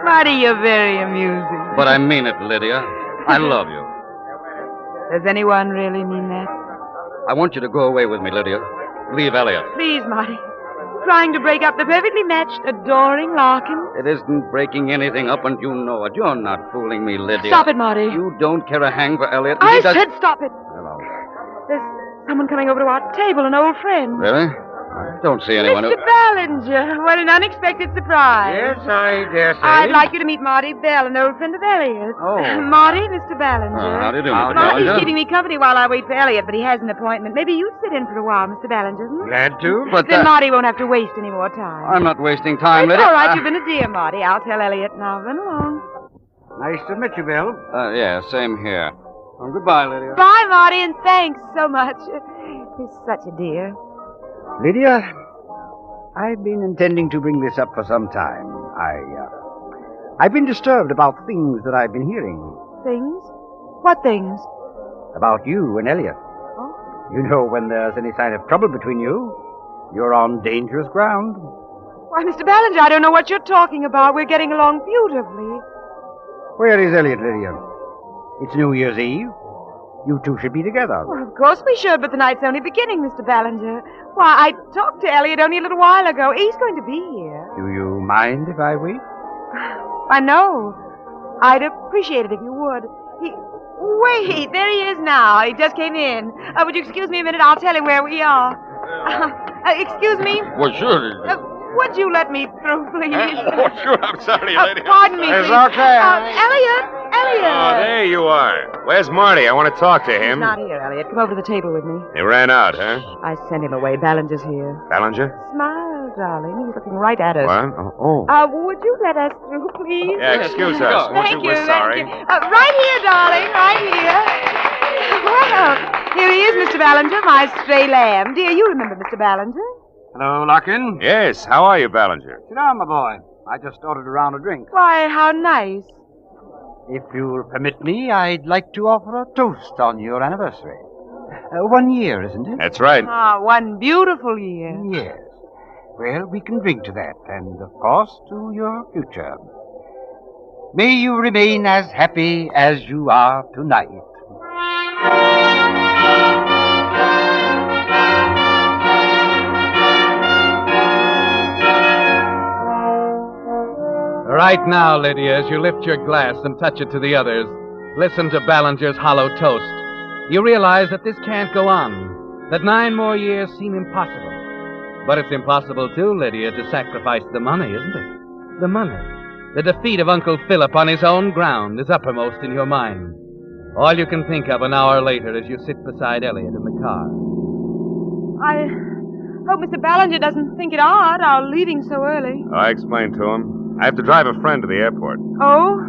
Marty, you're very amusing. But I mean it, Lydia. I love you. Does anyone really mean that? I want you to go away with me, Lydia. Leave Elliot. Please, Marty. Trying to break up the perfectly matched, adoring Larkin. It isn't breaking anything up, and you know it. You're not fooling me, Lydia. Stop it, Marty. You don't care a hang for Elliot. I said stop it. Hello. There's someone coming over to our table, an old friend. Really? I don't see anyone Mr. Ballinger. What an unexpected surprise. Yes, I dare say. I'd like you to meet Marty Bell, an old friend of Elliot. Oh. Marty, Mr. Ballinger. How do you do, Mr. Marty's Ballinger? keeping me company while I wait for Elliot, but he has an appointment. Maybe you'd sit in for a while, Mr. Ballinger. Glad to. But Then Marty won't have to waste any more time. I'm not wasting time, It's Lydia. all right. You've been a dear, Marty. I'll tell Elliot now. Run along. Nice to meet you, Bill. Yeah, same here. Well, goodbye, Lydia. Bye, Marty, and thanks so much. He's such a dear. Lydia, I've been intending to bring this up for some time. I've been disturbed about things that I've been hearing. Things? What things? About you and Elliot. Oh? You know, when there's any sign of trouble between you, you're on dangerous ground. Why, Mr. Ballinger, I don't know what you're talking about. We're getting along beautifully. Where is Elliot, Lydia? It's New Year's Eve. You two should be together. Well, of course we should, but the night's only beginning, Mr. Ballinger. Why, I talked to Elliot only a little while ago. He's going to be here. Do you mind if I wait? I know. I'd appreciate it if you would. Wait, there he is now. He just came in. Would you excuse me a minute? I'll tell him where we are. Excuse me? Well, sure. Would you let me through, please? Oh, sure. I'm sorry, lady. Pardon me, It's please. okay. Elliot! Oh, there you are. Where's Marty? I want to talk to him. He's not here, Elliot. Come over to the table with me. He ran out, huh? I sent him away. Ballinger's here. Ballinger? Smile, darling. He's looking right at us. What? Oh. Would you let us through, please? Yeah, excuse us. Thank you. We're sorry. Right here, darling. Right here. Well, here he is, Mr. Ballinger, my stray lamb. Dear, you remember Mr. Ballinger? Hello, Larkin. Yes, how are you, Ballinger? Sit down, my boy. I just ordered a round of drink. Why, how nice. If you'll permit me, I'd like to offer a toast on your anniversary. 1 year, isn't it? That's right. Ah, one beautiful year. Yes. Well, we can drink to that, and, of course, to your future. May you remain as happy as you are tonight. Right now, Lydia, as you lift your glass and touch it to the others, listen to Ballinger's hollow toast. You realize that this can't go on, that 9 more years seem impossible. But it's impossible, too, Lydia, to sacrifice the money, isn't it? The money. The defeat of Uncle Philip on his own ground is uppermost in your mind. All you can think of an hour later as you sit beside Elliot in the car. I hope Mr. Ballinger doesn't think it odd, our leaving so early. I explained to him. I have to drive a friend to the airport. Oh?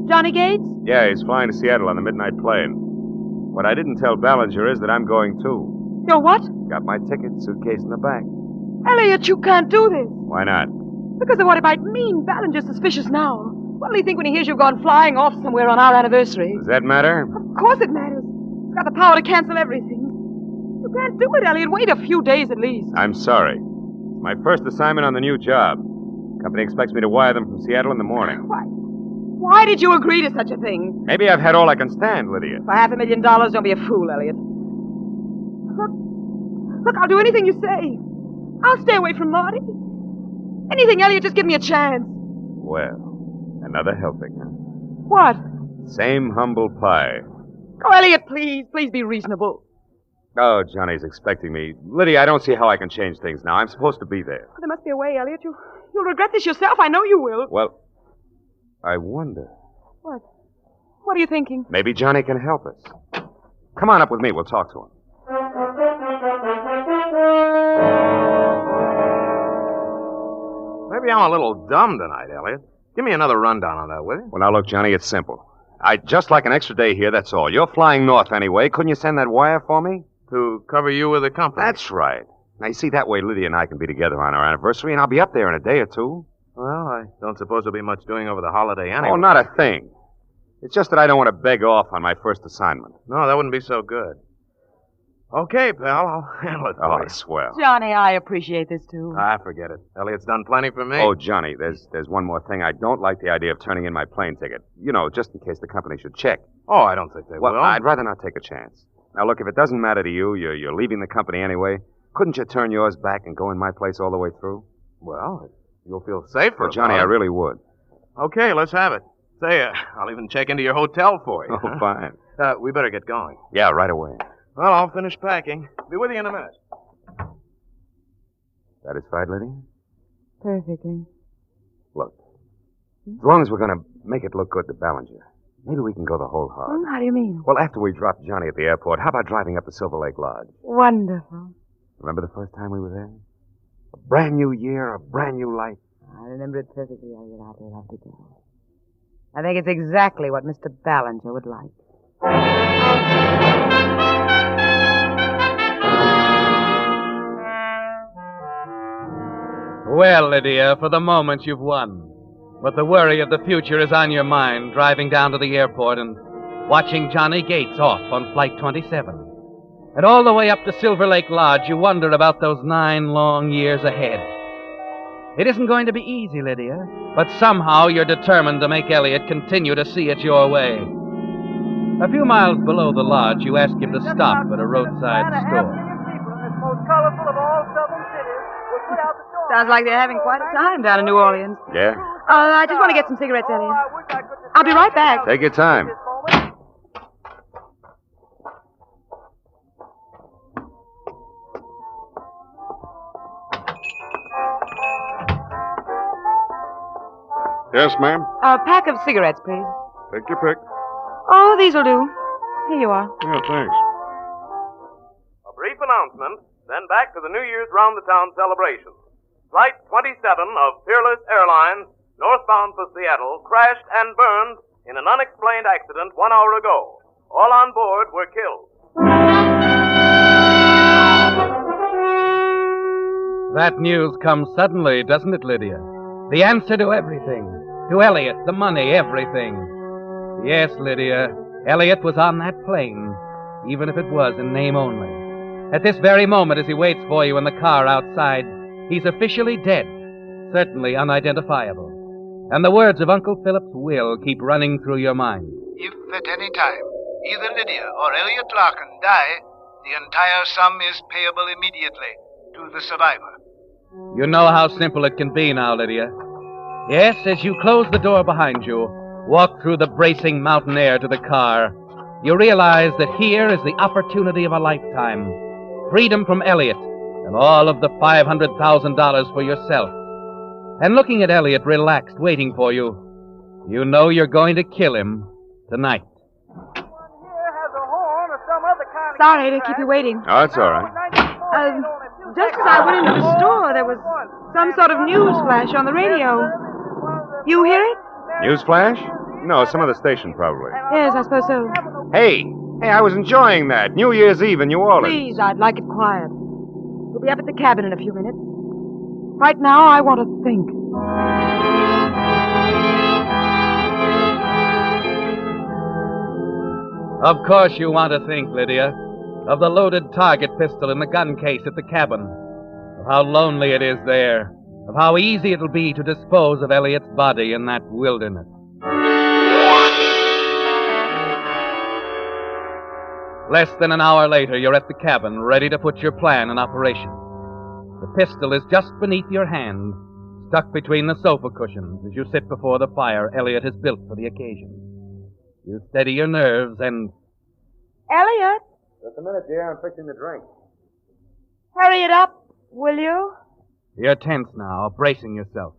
Johnny Gates? Yeah, he's flying to Seattle on the midnight plane. What I didn't tell Ballinger is that I'm going too. You're what? Got my ticket, suitcase in the back. Elliot, you can't do this. Why not? Because of what it might mean. Ballinger's suspicious now. What'll he think when he hears you've gone flying off somewhere on our anniversary? Does that matter? Of course it matters. He's got the power to cancel everything. You can't do it, Elliot. Wait a few days at least. I'm sorry. It's my first assignment on the new job. Company expects me to wire them from Seattle in the morning. Why did you agree to such a thing? Maybe I've had all I can stand, Lydia. For $500,000, don't be a fool, Elliot. Look, I'll do anything you say. I'll stay away from Marty. Anything, Elliot, just give me a chance. Well, another helping, huh? What? Same humble pie. Oh, Elliot, please be reasonable. Oh, Johnny's expecting me. Lydia, I don't see how I can change things now. I'm supposed to be there. There must be a way, Elliot. You'll regret this yourself. I know you will. Well, I wonder. What? What are you thinking? Maybe Johnny can help us. Come on up with me. We'll talk to him. Maybe I'm a little dumb tonight, Elliot. Give me another rundown on that, will you? Well, now, look, Johnny, it's simple. I'd just like an extra day here, that's all. You're flying north anyway. Couldn't you send that wire for me? To cover you with the company. That's right. Now, you see, that way Lydia and I can be together on our anniversary, and I'll be up there in a day or two. Well, I don't suppose there'll be much doing over the holiday anyway. Oh, not a thing. It's just that I don't want to beg off on my first assignment. No, that wouldn't be so good. Okay, pal, I'll handle it for you. Swell. Johnny, I appreciate this, too. Forget it. Elliot's done plenty for me. Oh, Johnny, there's one more thing. I don't like the idea of turning in my plane ticket. You know, just in case the company should check. Oh, I don't think they will. I'd rather not take a chance. Now, look, if it doesn't matter to you, you're leaving the company anyway, couldn't you turn yours back and go in my place all the way through? Well, you'll feel safer. Well, Johnny, I really would. Okay, let's have it. Say, I'll even check into your hotel for you. Oh, fine. We better get going. Yeah, right away. Well, I'll finish packing. Be with you in a minute. Satisfied, Lydia? Perfectly. Look, as long as we're going to make it look good to Ballinger, maybe we can go the whole hog. How do you mean? Well, after we drop Johnny at the airport, how about driving up to Silver Lake Lodge? Wonderful. Remember the first time we were there? A brand new year, a brand new life. I remember it perfectly, Elliot. I'd love to go. I think it's exactly what Mr. Ballinger would like. Well, Lydia, for the moment you've won. But the worry of the future is on your mind, driving down to the airport and watching Johnny Gates off on Flight 27. And all the way up to Silver Lake Lodge, you wonder about those 9 long years ahead. It isn't going to be easy, Lydia, but somehow you're determined to make Elliot continue to see it your way. A few miles below the lodge, you ask him to stop at a roadside store. Sounds like they're having quite a time down in New Orleans. Yeah? I just want to get some cigarettes, Elliot. I'll be right back. Take your time. Yes, ma'am? A pack of cigarettes, please. Take your pick. Oh, these'll do. Here you are. Yeah, thanks. A brief announcement, then back to the New Year's round-the-town celebration. Flight 27 of Peerless Airlines, northbound for Seattle, crashed and burned in an unexplained accident 1 hour ago. All on board were killed. That news comes suddenly, doesn't it, Lydia? The answer to everything. To Elliot, the money, everything. Yes, Lydia, Elliot was on that plane, even if it was in name only. At this very moment, as he waits for you in the car outside, he's officially dead, certainly unidentifiable. And the words of Uncle Philip's will keep running through your mind. If at any time either Lydia or Elliot Larkin die, the entire sum is payable immediately to the survivor. You know how simple it can be now, Lydia. Yes, as you close the door behind you, walk through the bracing mountain air to the car, you realize that here is the opportunity of a lifetime. Freedom from Elliot, and all of the $500,000 for yourself. And looking at Elliot relaxed, waiting for you, you know you're going to kill him tonight. Sorry to keep you waiting. Oh, that's all right. Just as I went into the store, there was some sort of news flash on the radio. You hear it? News flash? No, some other station, probably. Yes, I suppose so. Hey, I was enjoying that. New Year's Eve in New Orleans. Please, I'd like it quiet. We'll be up at the cabin in a few minutes. Right now, I want to think. Of course you want to think, Lydia, of the loaded target pistol in the gun case at the cabin, of how lonely it is there, of how easy it'll be to dispose of Elliot's body in that wilderness. Less than an hour later, you're at the cabin, ready to put your plan in operation. The pistol is just beneath your hand, stuck between the sofa cushions as you sit before the fire Elliot has built for the occasion. You steady your nerves and... Elliot, Just a minute, dear. I'm fixing the drink. hurry it up, will you? You're tense now, bracing yourself.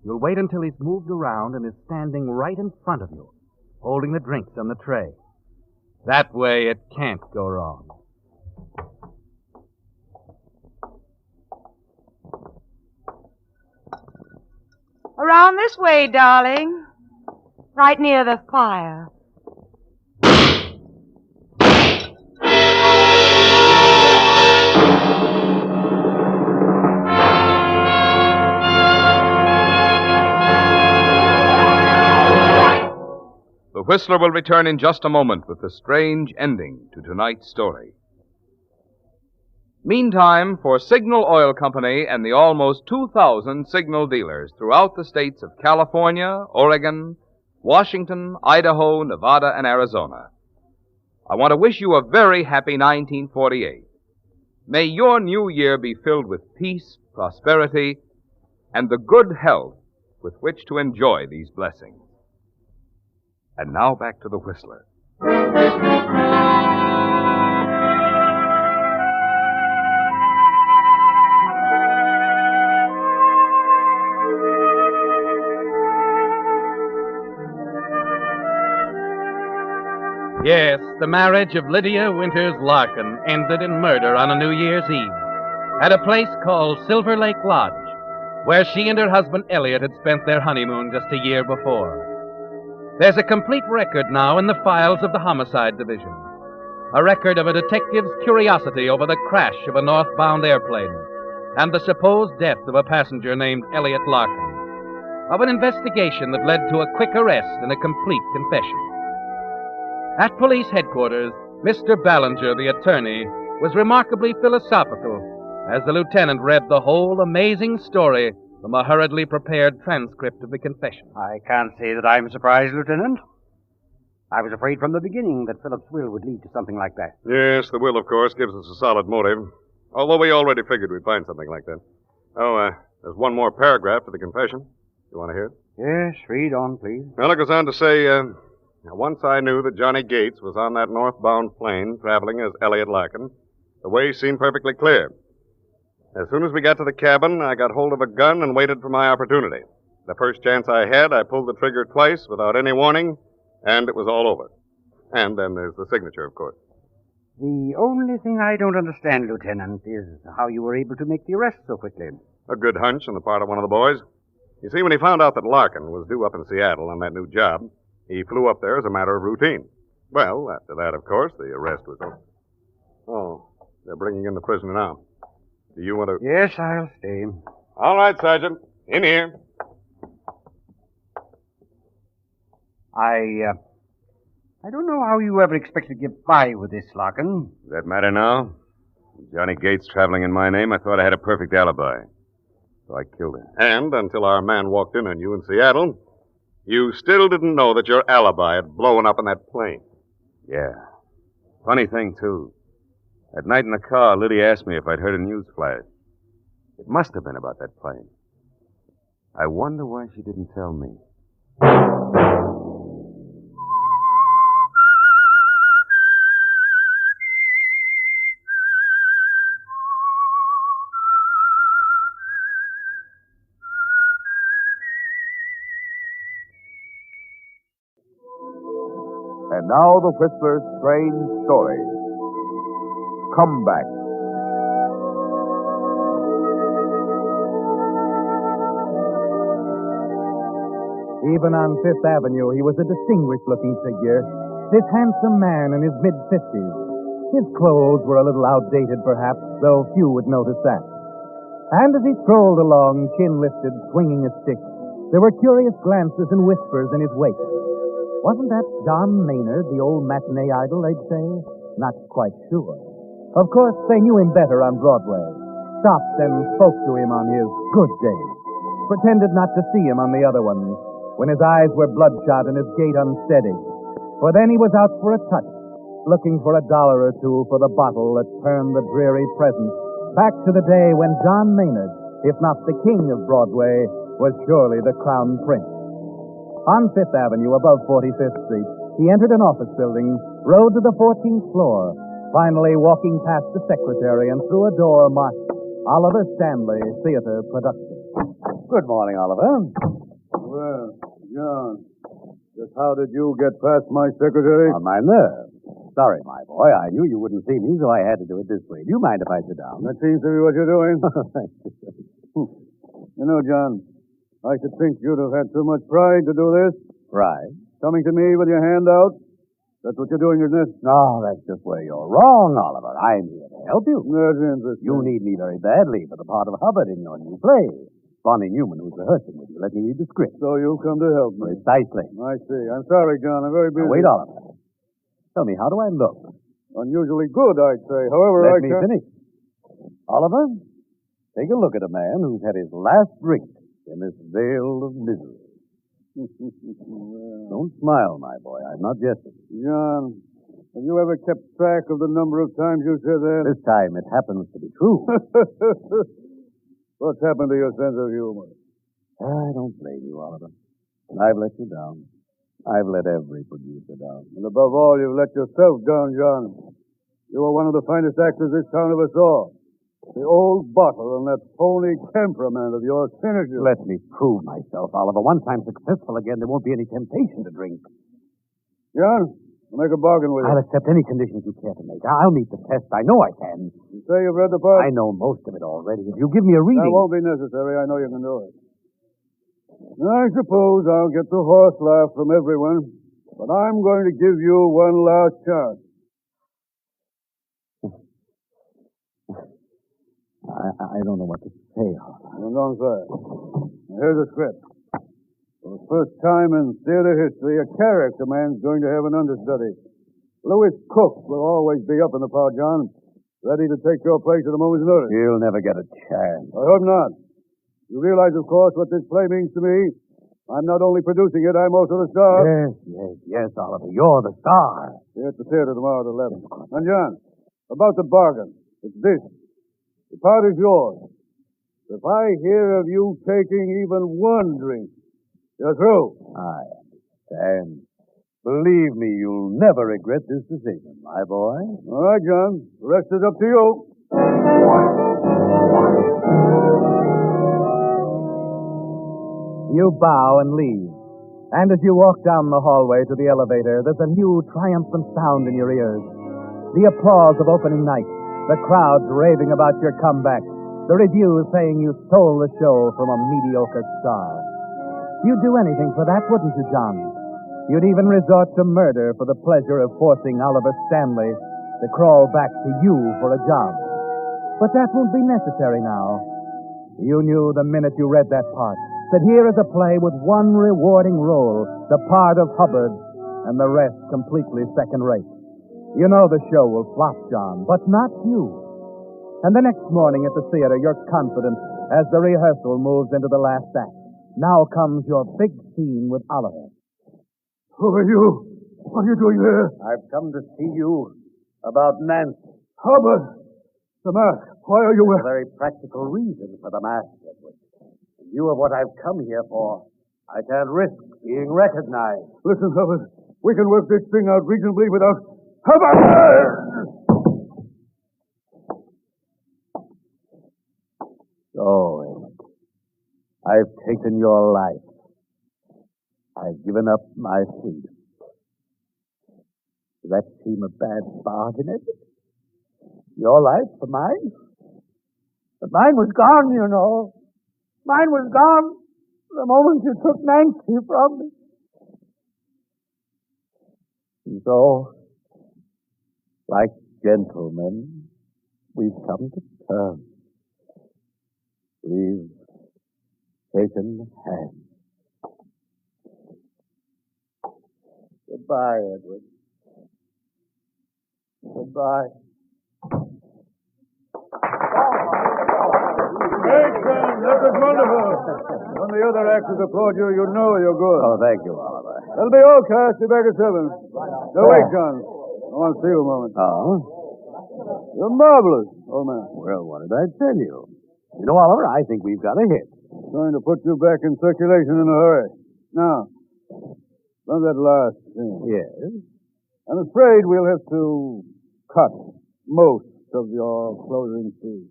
You'll wait until he's moved around and is standing right in front of you, holding the drinks on the tray. That way it can't go wrong. Around this way, darling. Right near the fire. The Whistler will return in just a moment with the strange ending to tonight's story. Meantime, for Signal Oil Company and the almost 2,000 Signal dealers throughout the states of California, Oregon, Washington, Idaho, Nevada, and Arizona, I want to wish you a very happy 1948. May your new year be filled with peace, prosperity, and the good health with which to enjoy these blessings. And now back to the Whistler. Yes, the marriage of Lydia Winters Larkin ended in murder on a New Year's Eve at a place called Silver Lake Lodge, where she and her husband Elliot had spent their honeymoon just a year before. There's a complete record now in the files of the Homicide Division, a record of a detective's curiosity over the crash of a northbound airplane and the supposed death of a passenger named Elliot Larkin, of an investigation that led to a quick arrest and a complete confession. At police headquarters, Mr. Ballinger, the attorney, was remarkably philosophical as the lieutenant read the whole amazing story from a hurriedly prepared transcript of the confession. I can't say that I'm surprised, Lieutenant. I was afraid from the beginning that Philip's will would lead to something like that. Yes, the will, of course, gives us a solid motive. Although we already figured we'd find something like that. Oh, there's one more paragraph to the confession. You want to hear it? Yes, read on, please. Well, it goes on to say, once I knew that Johnny Gates was on that northbound plane traveling as Elliot Larkin, the way seemed perfectly clear. As soon as we got to the cabin, I got hold of a gun and waited for my opportunity. The first chance I had, I pulled the trigger twice without any warning, and it was all over. And then there's the signature, of course. The only thing I don't understand, Lieutenant, is how you were able to make the arrest so quickly. A good hunch on the part of one of the boys. You see, when he found out that Larkin was due up in Seattle on that new job, he flew up there as a matter of routine. Well, after that, of course, the arrest was over. Oh, they're bringing in the prisoner now. Do you want to... Yes, I'll stay. All right, Sergeant. In here. I don't know how you ever expect to get by with this, Larkin. Does that matter now? With Johnny Gates traveling in my name, I thought I had a perfect alibi. So I killed him. And until our man walked in on you in Seattle, you still didn't know that your alibi had blown up in that plane. Yeah. Funny thing, too. That night in the car, Lydia asked me if I'd heard a news flash. It must have been about that plane. I wonder why she didn't tell me. And now the Whistler's strange story. Come back. Even on Fifth Avenue, he was a distinguished-looking figure, this handsome man in his mid-50s. His clothes were a little outdated, perhaps, though few would notice that. And as he strolled along, chin lifted, swinging a stick, there were curious glances and whispers in his wake. Wasn't that John Maynard, the old matinee idol, they'd say? Not quite sure. Of course, they knew him better on Broadway. Stopped and spoke to him on his good days. Pretended not to see him on the other ones, when his eyes were bloodshot and his gait unsteady. For then he was out for a touch, looking for $1 or $2 for the bottle that turned the dreary present back to the day when John Maynard, if not the king of Broadway, was surely the crown prince. On Fifth Avenue, above 45th Street, he entered an office building, rode to the 14th floor, finally walking past the secretary and through a door marked Oliver Stanley Theater Production. Good morning, Oliver. Well, John, just how did you get past my secretary? On my nerve. Sorry, my boy. I knew you wouldn't see me, so I had to do it this way. Do you mind if I sit down? That seems to be what you're doing. Thank you. You know, John, I should think you'd have had too much pride to do this. Right. Coming to me with your hand out. That's what you're doing, isn't it? No, that's just where you're wrong, Oliver. I'm here to help you. That's interesting. You need me very badly for the part of Hubbard in your new play. Bonnie Newman, who's rehearsing with you. Let me read the script. So you come to help me. Precisely. I see. I'm sorry, John. I'm very busy. Now, wait, Oliver. Tell me, how do I look? Unusually good, I'd say. However, Let me finish. Oliver, take a look at a man who's had his last drink in this vale of misery. Don't smile, my boy. I'm not jesting. John, have you ever kept track of the number of times you said that? This time it happens to be true. What's happened to your sense of humor? I don't blame you, Oliver. I've let you down. I've let every producer down. And above all, you've let yourself down, John. You were one of the finest actors this town ever saw. The old bottle and that phony temperament of yours finished you. Let me prove myself, Oliver. Once I'm successful again, there won't be any temptation to drink. John, I'll make a bargain with you. I'll accept any conditions you care to make. I'll meet the test. I know I can. You say you've read the part? I know most of it already. If you give me a reading... That won't be necessary. I know you can do it. I suppose I'll get the horse laugh from everyone, but I'm going to give you one last chance. I don't know what to say, Oliver. Don't say. Here's the script. For the first time in theater history, a character man's going to have an understudy. Louis Cook will always be up in the part, John, ready to take your place at a moment's notice. He'll never get a chance. I hope not. You realize, of course, what this play means to me. I'm not only producing it, I'm also the star. Yes, Oliver. You're the star. Here at the theater tomorrow at 11. And, John, about the bargain. It's this. The part is yours. If I hear of you taking even one drink, you're through. I understand. Believe me, you'll never regret this decision, my boy. All right, John. The rest is up to you. You bow and leave. And as you walk down the hallway to the elevator, there's a new triumphant sound in your ears. The applause of opening night. The crowds raving about your comeback. The reviews saying you stole the show from a mediocre star. You'd do anything for that, wouldn't you, John? You'd even resort to murder for the pleasure of forcing Oliver Stanley to crawl back to you for a job. But that won't be necessary now. You knew the minute you read that part that here is a play with one rewarding role, the part of Hubbard, and the rest completely second-rate. You know the show will flop, John, but not you. And the next morning at the theater, you're confident as the rehearsal moves into the last act. Now comes your big scene with Oliver. Who are you? What are you doing here? I've come to see you about Nancy. Hubbard! The mask. Why are you A very practical reason for the mask, Edward. In view of what I've come here for, I can't risk being recognized. Listen, Hubbard. We can work this thing out reasonably without... Hubbard! So, Edward, I've taken your life. I've given up my freedom. Does that seem a bad bargain, Edward? Your life for mine? But mine was gone, you know. Mine was gone the moment you took Nancy from me. And so, like gentlemen, we've come to terms. We've taken hands. Goodbye, Edward. Goodbye. Great, son. That was wonderful. When the other actors applaud you, you know you're good. Oh, thank you, Oliver. That'll be all, Cass. Be back at 7. No, wait, John. I want to see you a moment. Oh? You're marvelous, old man. Well, what did I tell you? You know, Oliver, I think we've got a hit. Going to put you back in circulation in a hurry. Now, on that last thing. Yes? I'm afraid we'll have to cut most of your closing scene.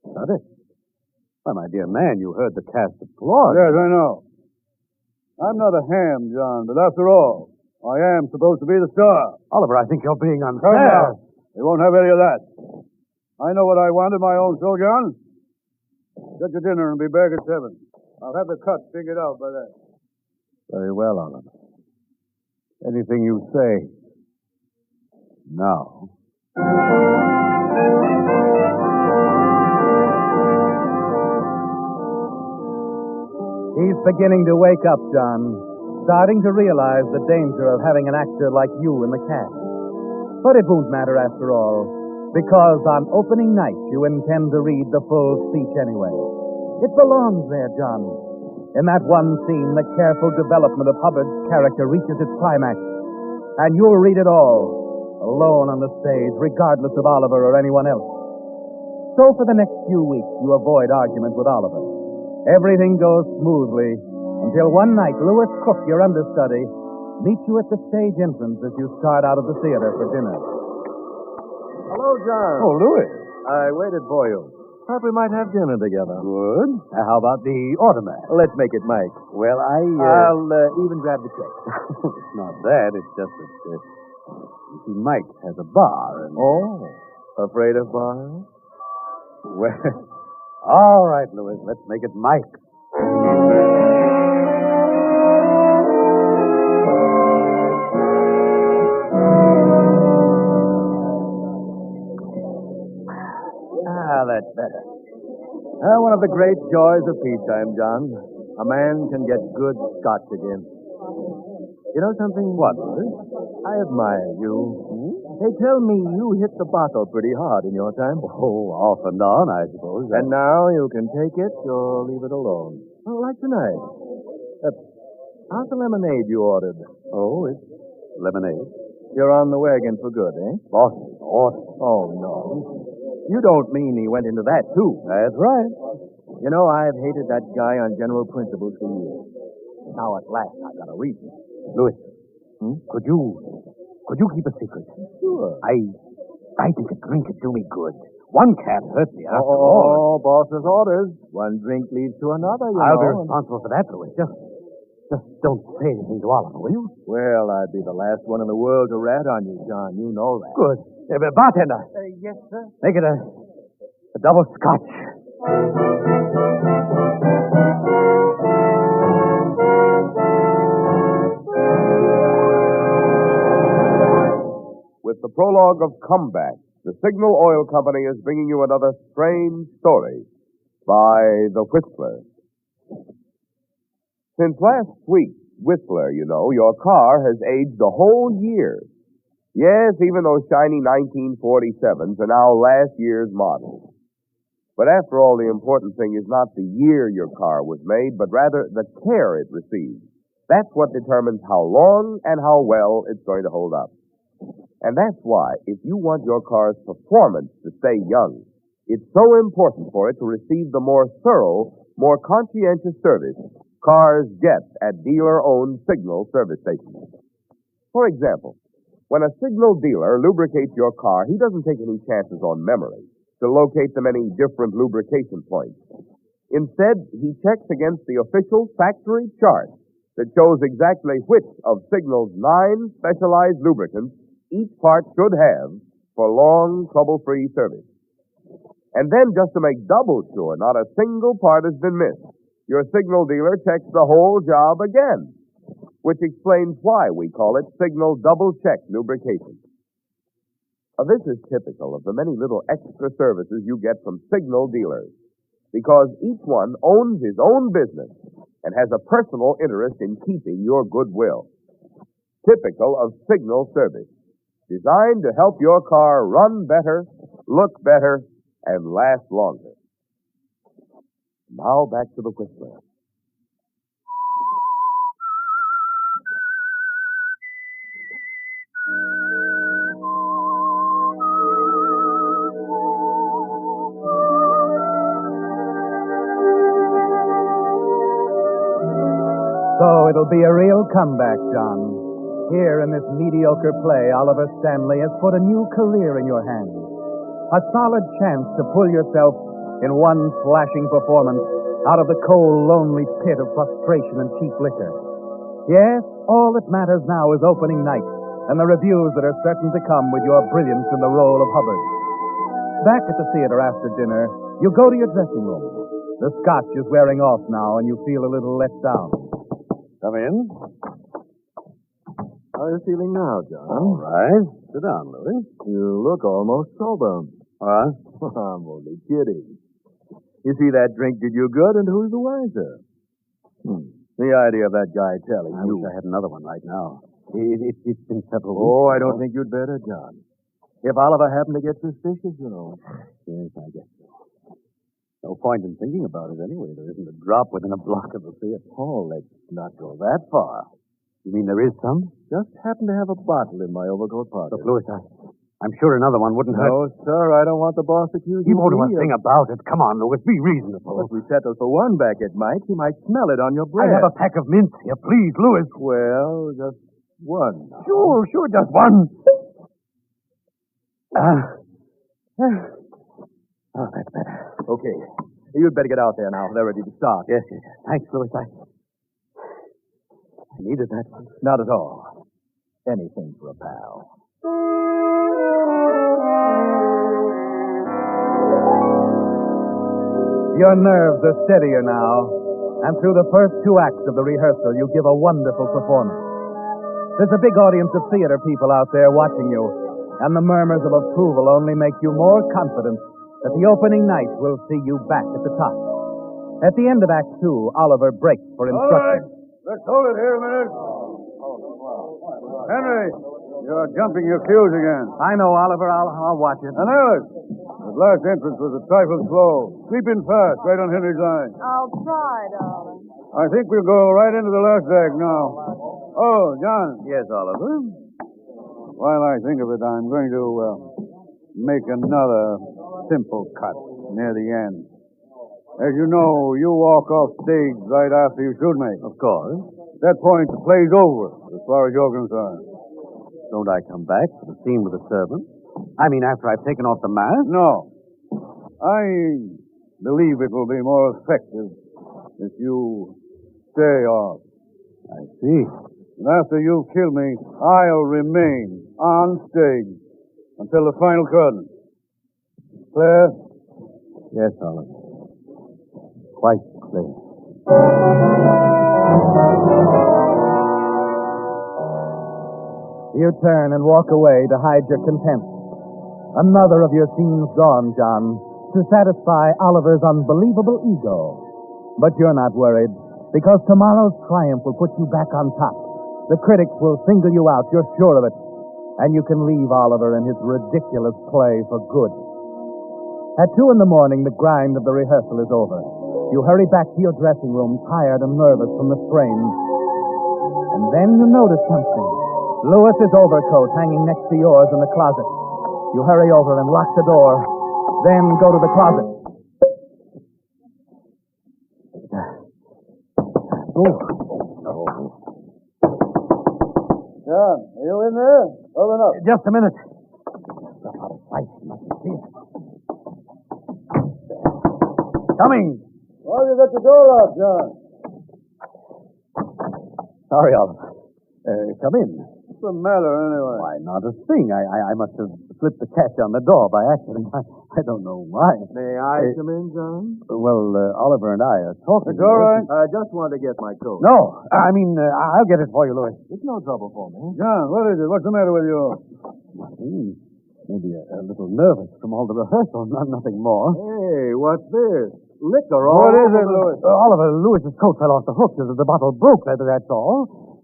Cut it? Why, my dear man, you heard the cast applaud. Yes, I know. I'm not a ham, John, but after all, I am supposed to be the star. Oliver, I think you're being unfair. Come now. We won't have any of that. I know what I want in my own show, John. Get your dinner and be back at 7. I'll have the cut figured out by then. Very well, Oliver. Anything you say. Now. He's beginning to wake up, John. Starting to realize the danger of having an actor like you in the cast. But it won't matter after all, because on opening night you intend to read the full speech anyway. It belongs there, John. In that one scene, the careful development of Hubbard's character reaches its climax. And you'll read it all, alone on the stage, regardless of Oliver or anyone else. So for the next few weeks, you avoid argument with Oliver. Everything goes smoothly until one night Louis Cook, your understudy, meets you at the stage entrance as you start out of the theater for dinner. Hello, John. Oh, Louis. I waited for you. Thought we might have dinner together. Good. How about the automat? Let's make it Mike. Well, I'll even grab the check. It's not that. It's just that, you see, Mike has a bar. And... Oh, afraid of bars? Well, all right, Louis. Let's make it Mike. That's better. One of the great joys of peacetime, John. A man can get good scotch again. You know something? What? I admire you. They tell me you hit the bottle pretty hard in your time. Oh, off and on, I suppose. And now you can take it or leave it alone. Oh, like tonight. How's the lemonade you ordered? Oh, it's lemonade. You're on the wagon for good, eh? Boss order. Oh, no. You don't mean he went into that, too. That's right. You know, I've hated that guy on general principles for years. Now, at last, I got a reason. Louis, could you keep a secret? Sure. I think a drink would do me good. One can't hurt me after Oh, all. boss's orders. One drink leads to another, you I'll know. be responsible for that, Louis. Just don't say anything to Oliver, will you? Well, I'd be the last one in the world to rat on you, John. You know that. Good. Bartender. Yes, sir. Make it a double scotch. With the prologue of Comeback, the Signal Oil Company is bringing you another strange story by The Whistler. Since last week's Whistler, you know, your car has aged a whole year. Yes, even those shiny 1947s are now last year's models. But after all, the important thing is not the year your car was made, but rather the care it received. That's what determines how long and how well it's going to hold up. And that's why, if you want your car's performance to stay young, it's so important for it to receive the more thorough, more conscientious service cars get at dealer-owned Signal service stations. For example, when a Signal dealer lubricates your car, he doesn't take any chances on memory to locate the many different lubrication points. Instead, he checks against the official factory chart that shows exactly which of Signal's 9 specialized lubricants each part should have for long, trouble-free service. And then, just to make double sure not a single part has been missed, your Signal dealer checks the whole job again, which explains why we call it Signal double-check lubrication. This is typical of the many little extra services you get from Signal dealers, because each one owns his own business and has a personal interest in keeping your goodwill. Typical of Signal service, designed to help your car run better, look better, and last longer. Now back to the Whistler. So it'll be a real comeback, John. Here in this mediocre play, Oliver Stanley has put a new career in your hands. A solid chance to pull yourself in one flashing performance out of the cold, lonely pit of frustration and cheap liquor. Yes, all that matters now is opening night and the reviews that are certain to come with your brilliance in the role of Hubbard. Back at the theater after dinner, you go to your dressing room. The scotch is wearing off now, and you feel a little let down. Come in. How are you feeling now, John? All right. Sit down, Louis. You look almost sober. Huh? I'm only kidding. You see, that drink did you good, and who's the wiser? The idea of that guy telling I you... wish I had another one right now. It's been several weeks. Oh, I don't think you'd better, John. If Oliver happened to get suspicious, you know. Yes, I guess so. No point in thinking about it anyway. There isn't a drop within a block of the theater. Oh, let's not go that far. You mean there is some? Just happen to have a bottle in my overcoat pocket. Look, Louis, I'm sure another one wouldn't hurt. No, sir, I don't want the boss accusing He won't do me a thing about it. Come on, Louis, be reasonable. If we settle for one back at Mike, he might smell it on your breath. I have a pack of mints here. Please, Louis. Well, just one. Sure, just one. Oh, that's better. Okay. You'd better get out there now. They're ready to start. Yes. Thanks, Louis. I needed that one. Not at all. Anything for a pal. Your nerves are steadier now, and through the first 2 acts of the rehearsal, you give a wonderful performance. There's a big audience of theater people out there watching you, and the murmurs of approval only make you more confident that the opening night will see you back at the top. At the end of Act 2, Oliver breaks for instruction. All right, let's hold it here a minute. Henry, you're jumping your cues again. I know, Oliver. I'll watch it. And Alice, the last entrance was a trifle slow. Sweep in fast, right on Henry's line. I'll try, darling. I think we'll go right into the last act now. Oh, John. Yes, Oliver? While I think of it, I'm going to make another simple cut near the end. As you know, you walk off stage right after you shoot me. Of course. At that point, the play's over, as far as you're concerned. Don't I come back for the scene with the servant? I mean, after I've taken off the mask? No. I believe it will be more effective if you stay off. I see. And after you kill me, I'll remain on stage until the final curtain. Clear? Yes, Oliver. Quite clear. You turn and walk away to hide your contempt. Another of your scenes gone, John, to satisfy Oliver's unbelievable ego. But you're not worried, because tomorrow's triumph will put you back on top. The critics will single you out, you're sure of it. And you can leave Oliver and his ridiculous play for good. At 2 in the morning, the grind of the rehearsal is over. You hurry back to your dressing room, tired and nervous from the strain. And then you notice something. Louis's overcoat hanging next to yours in the closet. You hurry over and lock the door, then go to the closet. John, are you in there? Open up. Just a minute. Coming. Why have you got the door locked, John? Sorry, Oliver. Come in. What's the matter, anyway? Why, not a thing. I must have slipped the catch on the door by accident. I don't know why. May I come in, John? Well, Oliver and I are talking. It's all right. I just wanted to get my coat. No, I mean, I'll get it for you, Louis. It's no trouble for me. John, what is it? What's the matter with you? Nothing. Maybe a little nervous from all the rehearsal, nothing more. Hey, what's this? Liquor all What is over it, Louis? Oliver, Louis's coat fell off the hook. The bottle broke, that's all.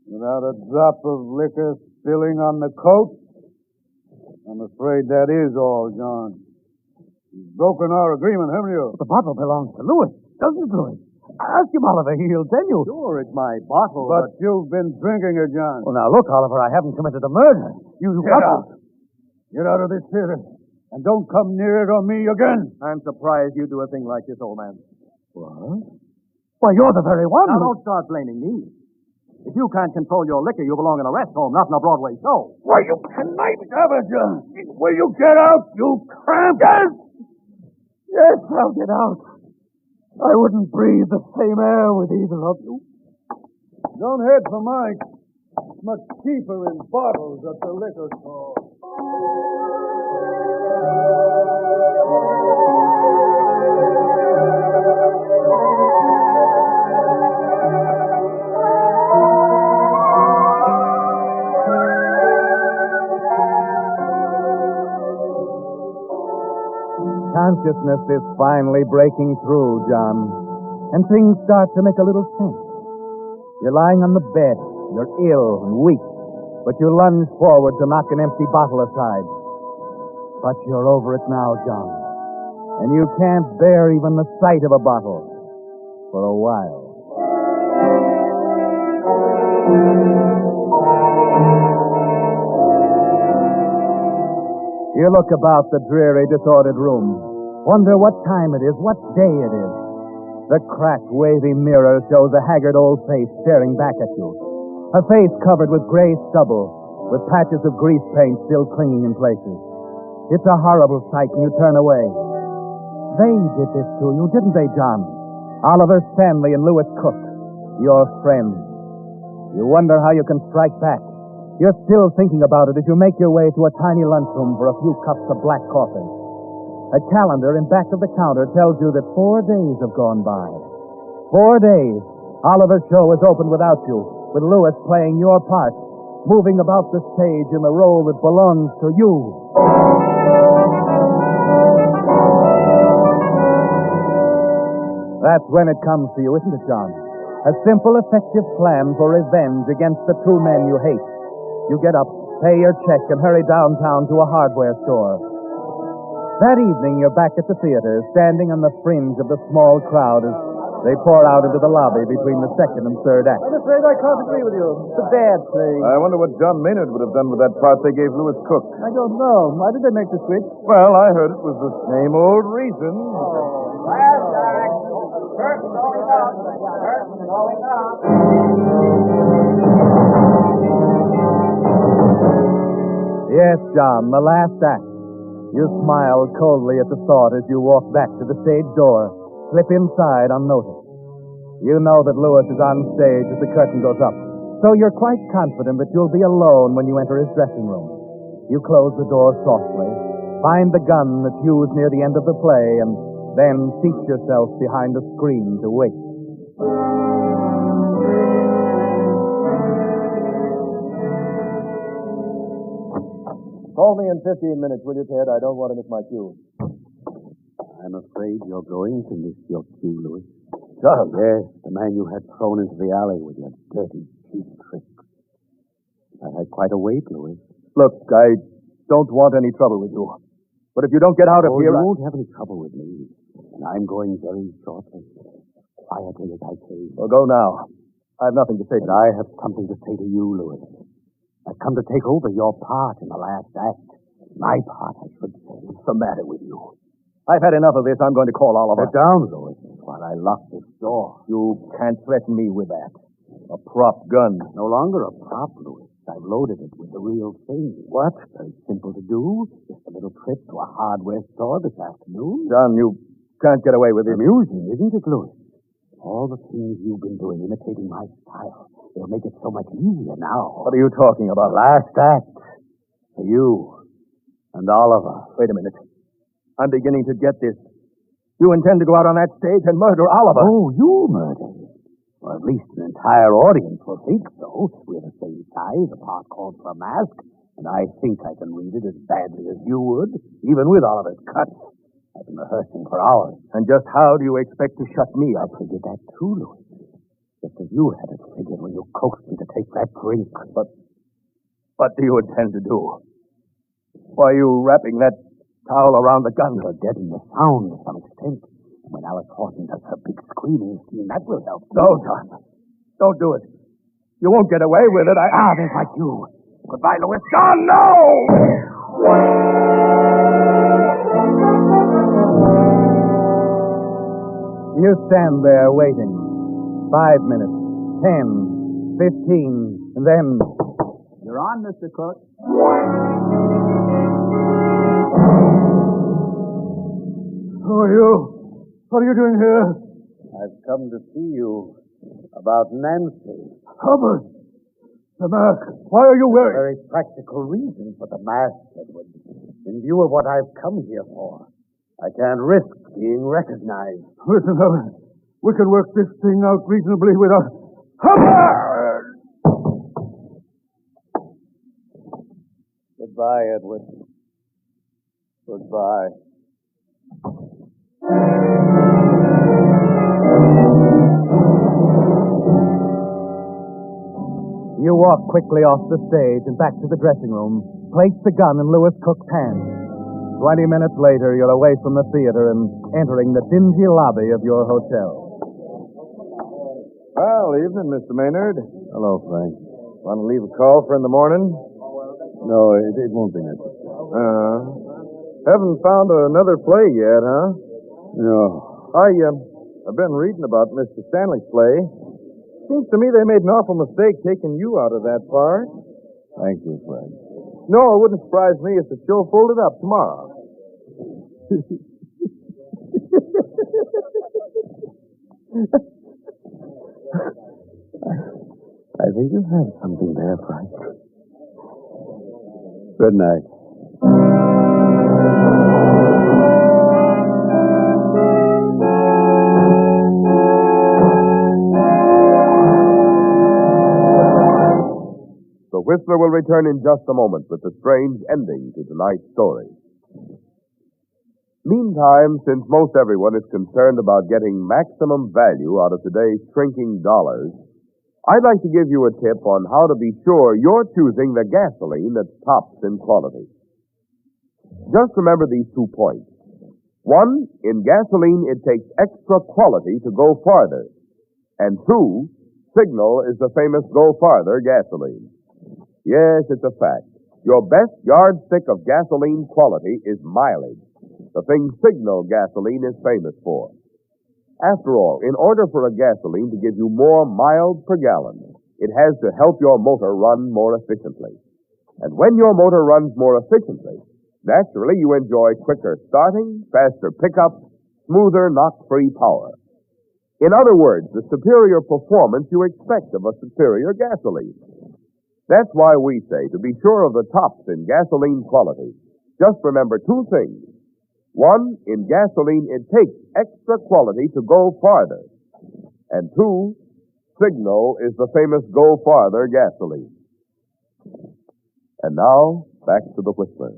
Without a drop of liquor spilling on the coat? I'm afraid that is all, John. You've broken our agreement, haven't you? The bottle belongs to Louis, doesn't it, Louis? Ask him, Oliver. He'll tell you. Sure, it's my bottle, But you've been drinking it, John. Well, now, look, Oliver, I haven't committed a murder. You Get out. Get out of this theater. And don't come near it or me again. I'm surprised you do a thing like this, old man. What? Why, you're the very one. Now, don't start blaming me. If you can't control your liquor, you belong in a rest home, not in a Broadway show. Why, you conniving amateur! Will you get out, you cramp? Yes! Yes, I'll get out. I wouldn't breathe the same air with either of you. Don't head for Mike. It's much cheaper in bottles at the liquor store. Consciousness is finally breaking through, John, and things start to make a little sense. You're lying on the bed. You're ill and weak, but you lunge forward to knock an empty bottle aside. But you're over it now, John, and you can't bear even the sight of a bottle for a while. You look about the dreary, disordered room. Wonder what time it is, what day it is. The cracked, wavy mirror shows a haggard old face staring back at you. A face covered with gray stubble, with patches of grease paint still clinging in places. It's a horrible sight, and you turn away. They did this to you, didn't they, John? Oliver Stanley and Louis Cook, your friends. You wonder how you can strike back. You're still thinking about it as you make your way to a tiny lunchroom for a few cups of black coffee. A calendar in back of the counter tells you that 4 days have gone by. 4 days. Oliver's show is opened without you, with Louis playing your part, moving about the stage in the role that belongs to you. That's when it comes to you, isn't it, John? A simple, effective plan for revenge against the two men you hate. You get up, pay your check, and hurry downtown to a hardware store. That evening, you're back at the theater, standing on the fringe of the small crowd as they pour out into the lobby between the second and third acts. I'm afraid I can't agree with you. It's a bad thing. I wonder what John Maynard would have done with that part they gave Louis Cook. I don't know. Why did they make the switch? Well, I heard it was the same old reason. Last act. Curtain going up. Curtain going up. Yes, John, the last act. You smile coldly at the thought as you walk back to the stage door, slip inside unnoticed. You know that Louis is on stage as the curtain goes up, so you're quite confident that you'll be alone when you enter his dressing room. You close the door softly, find the gun that's used near the end of the play, and then seat yourself behind the screen to wait. Call me in 15 minutes, will you, Ted? I don't want to miss my cue. I'm afraid you're going to miss your cue, Louis. John? Yes, the man you had thrown into the alley with your dirty, cheap tricks. I had quite a wait, Louis. Look, I don't want any trouble with you. But if you don't get out of here... You won't have any trouble with me. And I'm going very shortly. Quietly as I came. Well, go now. I have nothing to say to you. I have something to say to you, Louis. I've come to take over your part in the last act. My part, I should say. What's the matter with you? I've had enough of this. I'm going to call Oliver. Sit down, Louis, while I lock this door. You can't threaten me with that. A prop gun. No longer a prop, Louis. I've loaded it with the real thing. What? Very simple to do. Just a little trip to a hardware store this afternoon. John, you can't get away with it. Amusing, isn't it, Louis? All the things you've been doing, imitating my style. It'll make it so much easier now. What are you talking about? Last act. For you and Oliver. Wait a minute. I'm beginning to get this. You intend to go out on that stage and murder Oliver? Oh, you murder him. Or at least an entire audience will think so. We're the same size, a part called for a mask, and I think I can read it as badly as you would, even with Oliver's cuts. I've been rehearsing for hours. And just how do you expect to shut me up? I figured that too, Louis. Just as you had it figured when you coaxed me to take that drink. But what do you intend to do? Why are you wrapping that towel around the gun? You'll deaden the sound to some extent. And when Alice Horton does her big screaming scene, that will help. No, John. Don't do it. You won't get away with it. There's my cue. Goodbye, Louis. John, no! You stand there waiting. 5 minutes, 10, 15, and then... You're on, Mr. Cook. Who are you? What are you doing here? I've come to see you about Nancy. Hubbard! The mask. Why are you wearing... Very practical reason for the mask, Edward. In view of what I've come here for, I can't risk being recognized. Listen, Hubbard. We can work this thing out reasonably without... Hubbard! Goodbye, Edward. Goodbye. You walk quickly off the stage and back to the dressing room, place the gun in Lewis Cook's hand. 20 minutes later, you're away from the theater and entering the dingy lobby of your hotel. Well, evening, Mr. Maynard. Hello, Frank. Want to leave a call for in the morning? No, it won't be necessary. Haven't found another play yet, huh? No. I've been reading about Mr. Stanley's play. Seems to me they made an awful mistake taking you out of that part. Thank you, Frank. No, it wouldn't surprise me if the show folded up tomorrow. I think you have something there, Frank. Good night. The Whistler will return in just a moment with the strange ending to tonight's story. Meantime, since most everyone is concerned about getting maximum value out of today's shrinking dollars, I'd like to give you a tip on how to be sure you're choosing the gasoline that tops in quality. Just remember these 2 points. 1, in gasoline, it takes extra quality to go farther. And 2, Signal is the famous Go Farther gasoline. Yes, it's a fact. Your best yardstick of gasoline quality is mileage, the thing Signal gasoline is famous for. After all, in order for a gasoline to give you more miles per gallon, it has to help your motor run more efficiently. And when your motor runs more efficiently, naturally you enjoy quicker starting, faster pickup, smoother knock-free power. In other words, the superior performance you expect of a superior gasoline. That's why we say, to be sure of the tops in gasoline quality, just remember 2 things. 1, in gasoline, it takes extra quality to go farther. And 2, Signal is the famous Go Farther gasoline. And now, back to the Whistler.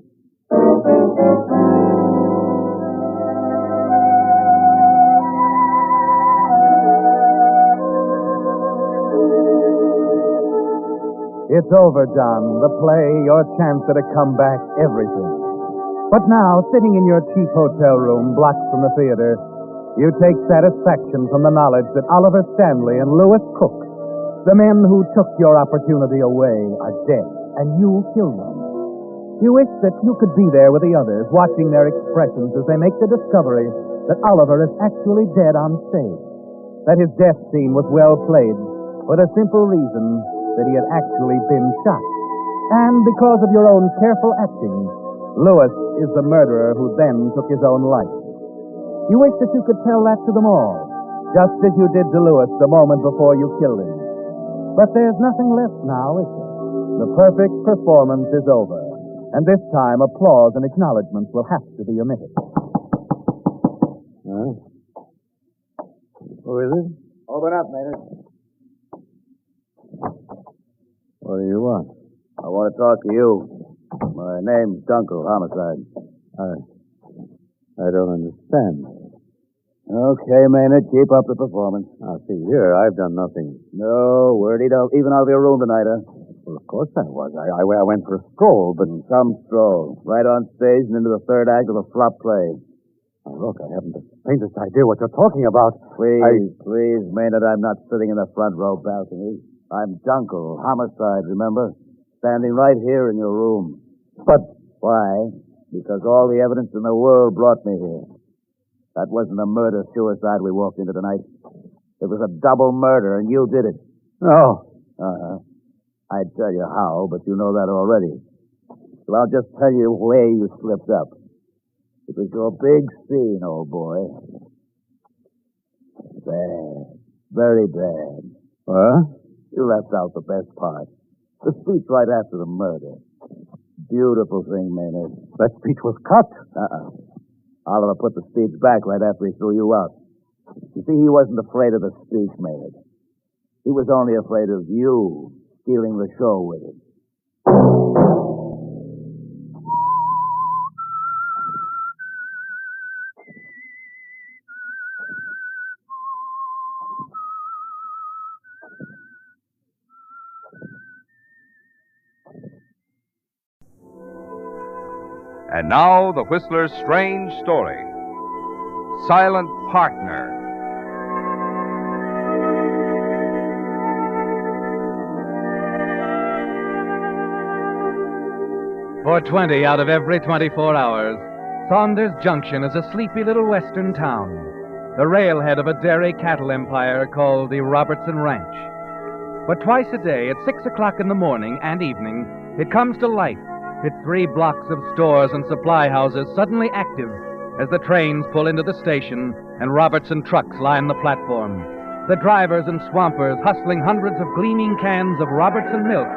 It's over, John. The play, your chance at a comeback, everything. But now, sitting in your cheap hotel room, blocks from the theater, you take satisfaction from the knowledge that Oliver Stanley and Lewis Cook, the men who took your opportunity away, are dead, and you killed them. You wish that you could be there with the others, watching their expressions as they make the discovery that Oliver is actually dead on stage, that his death scene was well played for the simple reason that he had actually been shot. And because of your own careful acting, Lewis is the murderer who then took his own life. You wish that you could tell that to them all, just as you did to Lewis the moment before you killed him. But there's nothing left now, is there? The perfect performance is over, and this time applause and acknowledgments will have to be omitted. Huh? Who is it? Open up, Maynard. What do you want? I want to talk to you. My name's Dunkel, homicide. I don't understand. Okay, Maynard, keep up the performance. Now, see here, I've done nothing. No, wordy don't even out of your room tonight, huh? Well, of course I was. I went for a stroll, but... Some stroll. Right on stage and into the third act of a flop play. Now, look, I haven't the faintest idea what you're talking about. Please, Maynard, I'm not sitting in the front row balcony. I'm Dunkel, homicide, remember? Standing right here in your room. But... Why? Because all the evidence in the world brought me here. That wasn't a murder-suicide we walked into tonight. It was a double murder, and you did it. Oh. Uh-huh. I'd tell you how, but you know that already. So I'll just tell you where you slipped up. It was your big scene, old boy. Bad. Very bad. Huh? You left out the best part. The speech right after the murder. Beautiful thing, Maynard. That speech was cut. Oliver put the speech back right after he threw you out. You see, he wasn't afraid of the speech, Maynard. He was only afraid of you stealing the show with him. And now, the Whistler's strange story. Silent Partner. For 20 out of every 24 hours, Saunders Junction is a sleepy little western town, the railhead of a dairy cattle empire called the Robertson Ranch. But twice a day, at 6 o'clock in the morning and evening, it comes to life, its 3 blocks of stores and supply houses suddenly active as the trains pull into the station and Robertson trucks line the platform. The drivers and swampers hustling hundreds of gleaming cans of Robertson milk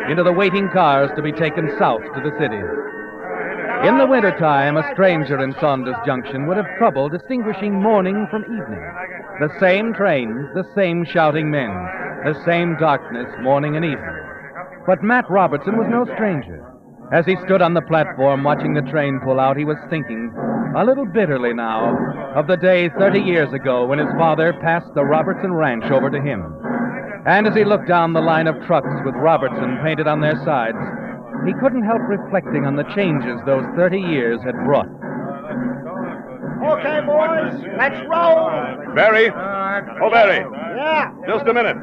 into the waiting cars to be taken south to the cities. In the wintertime, a stranger in Saunders Junction would have trouble distinguishing morning from evening. The same trains, the same shouting men, the same darkness morning and evening. But Matt Robertson was no stranger. As he stood on the platform watching the train pull out, he was thinking, a little bitterly now, of the day 30 years ago when his father passed the Robertson Ranch over to him. And as he looked down the line of trucks with Robertson painted on their sides, he couldn't help reflecting on the changes those 30 years had brought. Okay, boys, let's roll. Barry? Oh, Barry. Yeah. Just a minute.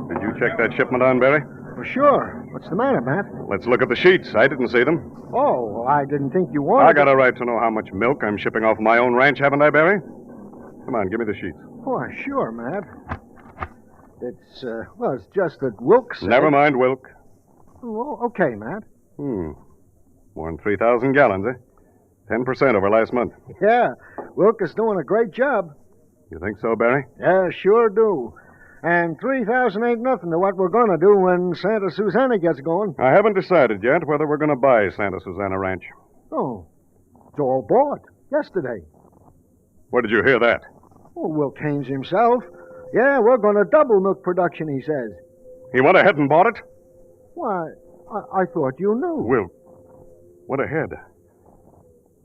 Did you check that shipment on, Barry? Well, sure. What's the matter, Matt? Let's look at the sheets. I didn't see them. Oh, well, I didn't think you wanted I got a right to know how much milk I'm shipping off my own ranch, haven't I, Barry? Come on, give me the sheets. Oh, sure, Matt. It's, well, it's just that Wilkes said... Never mind, Wilk. Oh, okay, Matt. More than 3,000 gallons, eh? 10% over last month. Yeah, Wilkes is doing a great job. You think so, Barry? Yeah, sure do. And 3,000 ain't nothing to what we're going to do when Santa Susana gets going. I haven't decided yet whether we're going to buy Santa Susana Ranch. Oh, it's all bought yesterday. Where did you hear that? Oh, Will Keynes himself. Yeah, we're going to double milk production, he says. He went ahead and bought it? Why, I thought you knew. Will went ahead.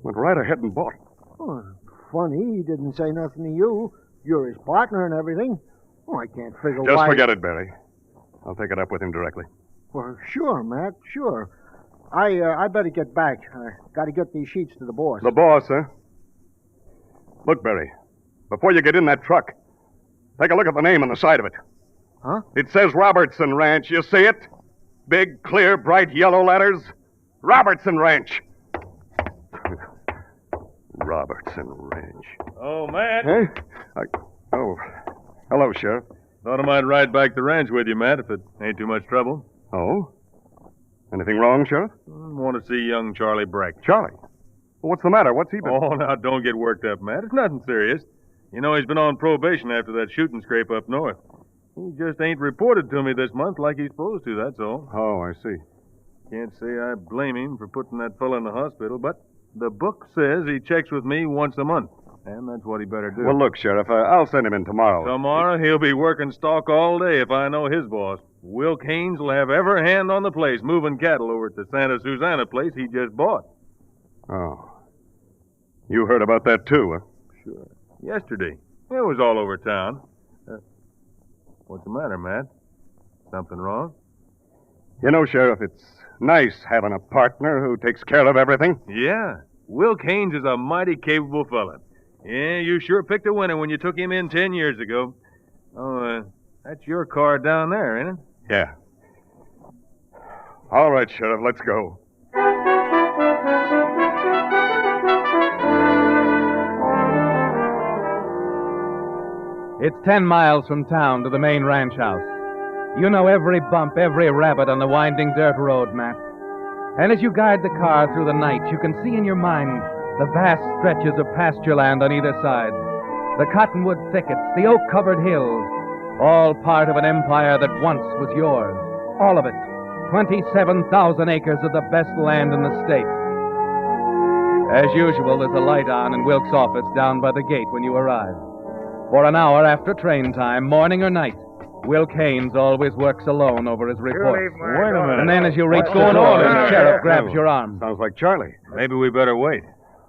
Went right ahead and bought it. Oh, funny, he didn't say nothing to you. You're his partner and everything. Oh, I can't figure why... Just forget it, Barry. I'll take it up with him directly. Well, sure, Matt, sure. I better get back. I got to get these sheets to the boss. The boss, huh? Look, Barry, before you get in that truck, take a look at the name on the side of it. Huh? It says Robertson Ranch. You see it? Big, clear, bright yellow letters. Robertson Ranch. Robertson Ranch. Oh, Matt. Hey? Oh, hello, Sheriff. Thought I might ride back the ranch with you, Matt, if it ain't too much trouble. Oh? Anything wrong, Sheriff? Want to see young Charlie Breck. Charlie? Well, what's the matter? What's he been... Oh, now, don't get worked up, Matt. It's nothing serious. You know, he's been on probation after that shooting scrape up north. He just ain't reported to me this month like he's supposed to, that's all. Oh, I see. Can't say I blame him for putting that fellow in the hospital, but the book says he checks with me once a month. And that's what he better do. Well, look, Sheriff, I'll send him in tomorrow. Tomorrow he'll be working stock all day if I know his boss. Will Keynes will have every hand on the place moving cattle over at the Santa Susana place he just bought. Oh. You heard about that, too, huh? Sure. Yesterday. It was all over town. What's the matter, Matt? Something wrong? You know, Sheriff, it's nice having a partner who takes care of everything. Yeah. Will Keynes is a mighty capable fella. Yeah, you sure picked a winner when you took him in 10 years ago. Oh, that's your car down there, ain't it? Yeah. All right, Sheriff, let's go. It's 10 miles from town to the main ranch house. You know every bump, every rabbit on the winding dirt road, Matt. And as you guide the car through the night, you can see in your mind the vast stretches of pasture land on either side, the cottonwood thickets, the oak-covered hills, all part of an empire that once was yours. All of it. 27,000 acres of the best land in the state. As usual, there's a light on in Wilkes' office down by the gate when you arrive. For an hour after train time, morning or night, Wilk Haynes always works alone over his report. Wait a minute. And then as you reach What's the going door, on? the sheriff grabs your arm. Sounds like Charlie. Maybe we better wait.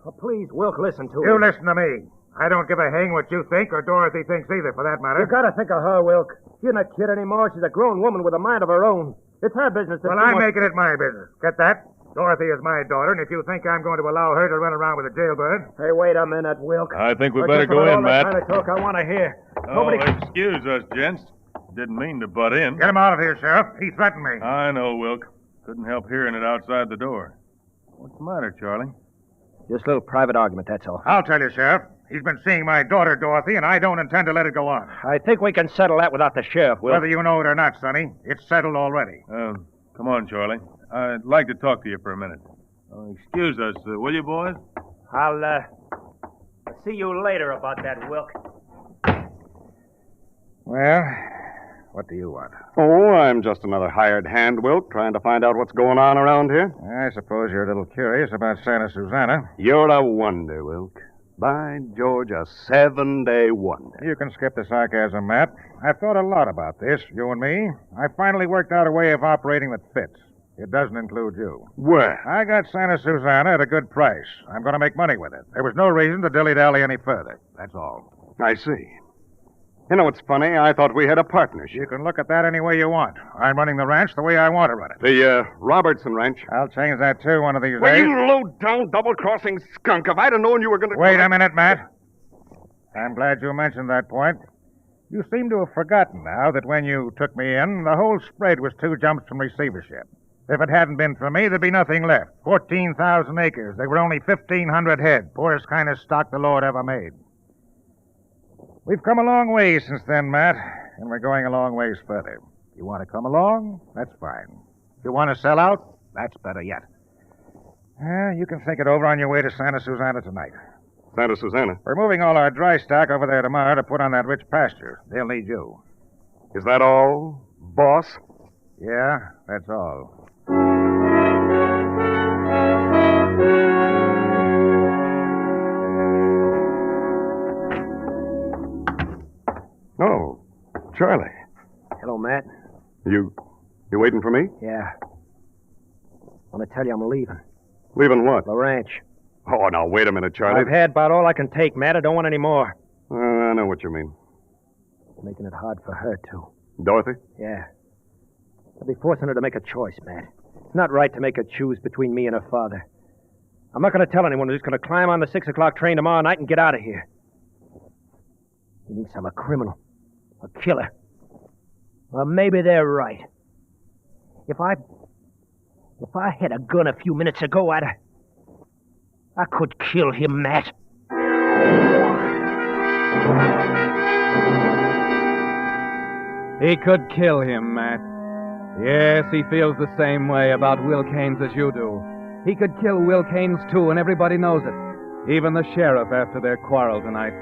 Well, please, Wilk, listen to You it. listen to me. I don't give a hang what you think or Dorothy thinks either, for that matter. You gotta think of her, Wilk. She's not a kid anymore. She's a grown woman with a mind of her own. It's her business. Well, I'm making it my business. Get that? Dorothy is my daughter, and if you think I'm going to allow her to run around with a jailbird... Hey, wait a minute, Wilk. I think we Or better just go about in, all Matt. That kind of talk I want to hear. Oh, excuse us, gents. Didn't mean to butt in. Get him out of here, Sheriff. He threatened me. I know, Wilk. Couldn't help hearing it outside the door. What's the matter, Charlie? Just a little private argument, that's all. I'll tell you, Sheriff. He's been seeing my daughter, Dorothy, and I don't intend to let it go on. I think we can settle that without the sheriff, Wilk. Whether you know it or not, Sonny, it's settled already. Come on, Charlie. I'd like to talk to you for a minute. Excuse us, will you, boys? I'll see you later about that, Wilk. Well, what do you want? Oh, I'm just another hired hand, Wilk, trying to find out what's going on around here. I suppose you're a little curious about Santa Susana. You're a wonder, Wilk. By George, a 7-day wonder. You can skip the sarcasm, Matt. I've thought a lot about this, you and me. I finally worked out a way of operating that fits. It doesn't include you. Well, I got Santa Susana at a good price. I'm going to make money with it. There was no reason to dilly-dally any further. That's all. I see. You know, it's funny. I thought we had a partnership. You can look at that any way you want. I'm running the ranch the way I want to run it. The Robertson Ranch. I'll change that, too, one of these Well, days. you low-down, double-crossing skunk. If I'd have known you were going to... Wait a minute, Matt. I'm glad you mentioned that point. You seem to have forgotten now that when you took me in, the whole spread was 2 jumps from receivership. If it hadn't been for me, there'd be nothing left. 14,000 acres. They were only 1,500 head. Poorest kind of stock the Lord ever made. We've come a long way since then, Matt, and we're going a long ways further. You want to come along? That's fine. If you want to sell out? That's better yet. You can think it over on your way to Santa Susana tonight. Santa Susana? We're moving all our dry stock over there tomorrow to put on that rich pasture. They'll need you. Is that all, boss? Yeah, that's all. Oh, Charlie. Hello, Matt. You waiting for me? Yeah. I want to tell you I'm leaving. Leaving what? The ranch. Oh, now, wait a minute, Charlie. I've had about all I can take, Matt. I don't want any more. I know what you mean. Making it hard for her, too. Dorothy? Yeah. I'll be forcing her to make a choice, Matt. It's not right to make her choose between me and her father. I'm not going to tell anyone who's going to climb on the 6 o'clock train tomorrow night and get out of here. He thinks I'm a criminal. A killer. Well, maybe they're right. If I had a gun a few minutes ago, I could kill him, Matt. He could kill him, Matt. Yes, he feels the same way about Wilk Haynes as you do. He could kill Wilk Haynes, too, and everybody knows it. Even the sheriff after their quarrel tonight.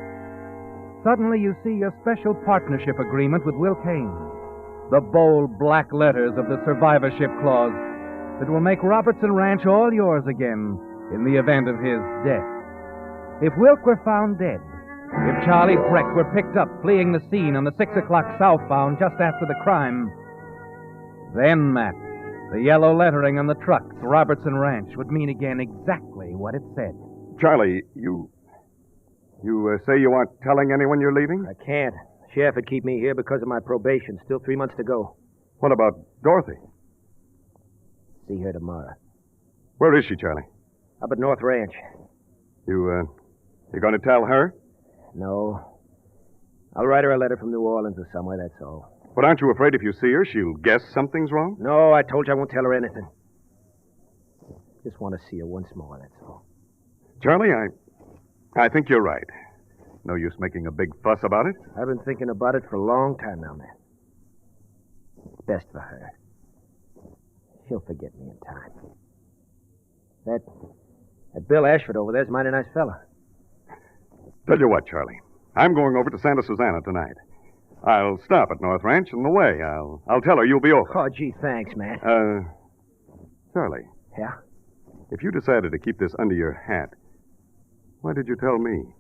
Suddenly you see your special partnership agreement with Wilk Haynes. The bold black letters of the survivorship clause that will make Robertson Ranch all yours again in the event of his death. If Wilk were found dead, if Charlie Breck were picked up fleeing the scene on the 6 o'clock southbound just after the crime, then, Matt, the yellow lettering on the trucks, Robertson Ranch, would mean again exactly what it said. Charlie, you say you aren't telling anyone you're leaving? I can't. Sheriff would keep me here because of my probation. Still 3 months to go. What about Dorothy? See her tomorrow. Where is she, Charlie? Up at North Ranch. You going to tell her? No. I'll write her a letter from New Orleans or somewhere, that's all. But aren't you afraid if you see her, she'll guess something's wrong? No, I told you I won't tell her anything. Just want to see her once more, that's all. Charlie, I think you're right. No use making a big fuss about it. I've been thinking about it for a long time now, man. It's best for her. She'll forget me in time. That Bill Ashford over there's a mighty nice fella. Tell you what, Charlie. I'm going over to Santa Susana tonight. I'll stop at North Ranch on the way. I'll tell her you'll be over. Oh, gee, thanks, Matt. Charlie. Yeah? If you decided to keep this under your hat, why did you tell me?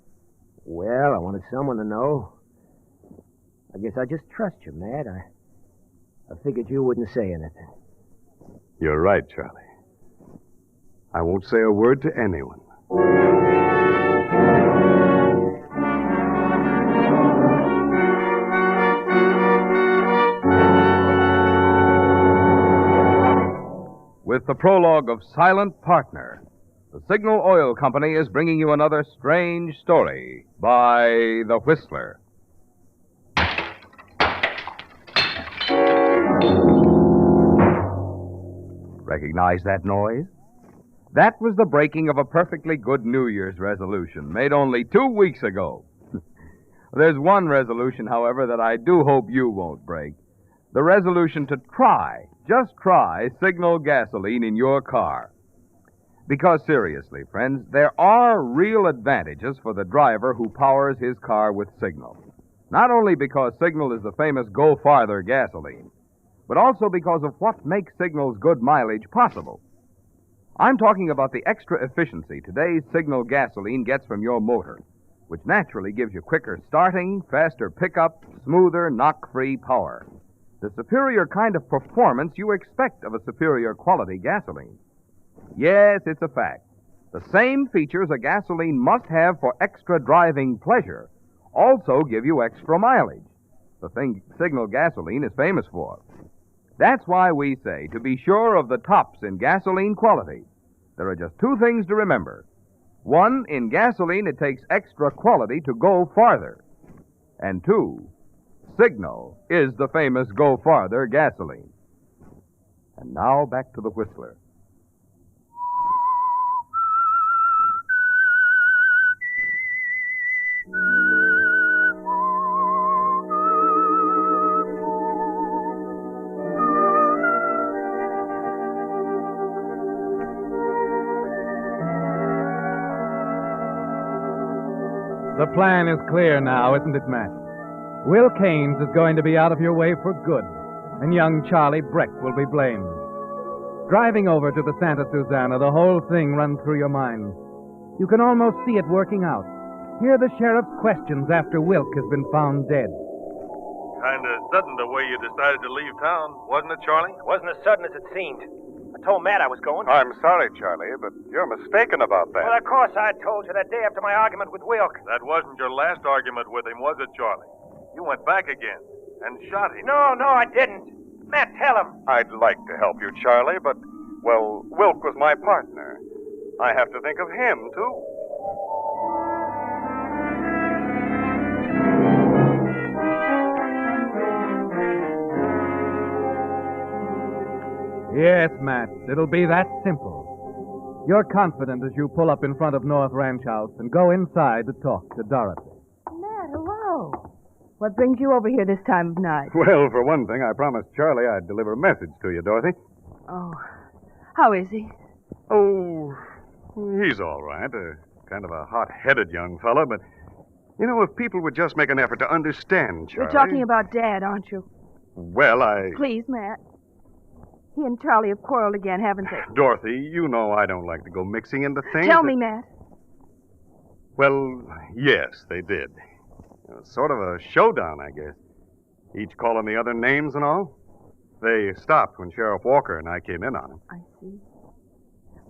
Well, I wanted someone to know. I guess I just trust you, Matt. I figured you wouldn't say anything. You're right, Charlie. I won't say a word to anyone. With the prologue of Silent Partner, the Signal Oil Company is bringing you another strange story by The Whistler. Recognize that noise? That was the breaking of a perfectly good New Year's resolution made only 2 weeks ago. There's one resolution, however, that I do hope you won't break. The resolution to just try Signal gasoline in your car. Because seriously, friends, there are real advantages for the driver who powers his car with Signal. Not only because Signal is the famous Go Farther gasoline, but also because of what makes Signal's good mileage possible. I'm talking about the extra efficiency today's Signal gasoline gets from your motor, which naturally gives you quicker starting, faster pickup, smoother, knock-free power. The superior kind of performance you expect of a superior quality gasoline. Yes, it's a fact. The same features a gasoline must have for extra driving pleasure also give you extra mileage, the thing Signal gasoline is famous for. That's why we say, to be sure of the tops in gasoline quality, there are just 2 things to remember. 1, in gasoline, it takes extra quality to go farther. And 2, Signal is the famous Go Farther gasoline. And now back to the Whistler. The plan is clear now, isn't it, Matt? Will Keynes is going to be out of your way for good, and young Charlie Breck will be blamed. Driving over to the Santa Susana, the whole thing runs through your mind. You can almost see it working out. Hear the sheriff's questions after Wilk has been found dead. Kind of sudden the way you decided to leave town, wasn't it, Charlie? Wasn't as sudden as it seemed. I told Matt I was going. I'm sorry, Charlie, but you're mistaken about that. Well, of course I told you that day after my argument with Wilk. That wasn't your last argument with him, was it, Charlie? You went back again and shot him. No, I didn't. Matt, tell him. I'd like to help you, Charlie, but, well, Wilk was my partner. I have to think of him, too. Yes, Matt, it'll be that simple. You're confident as you pull up in front of North Ranch House and go inside to talk to Dorothy. Matt, hello. What brings you over here this time of night? Well, for one thing, I promised Charlie I'd deliver a message to you, Dorothy. Oh, how is he? Oh, he's all right. Kind of a hot-headed young fella, but, you know, if people would just make an effort to understand Charlie... You're talking about Dad, aren't you? Well, Please, Matt. He and Charlie have quarreled again, haven't they? Dorothy, you know I don't like to go mixing into things. Tell me, Matt. Well, yes, they did. Sort of a showdown, I guess. Each calling the other names and all. They stopped when Sheriff Walker and I came in on them. I see.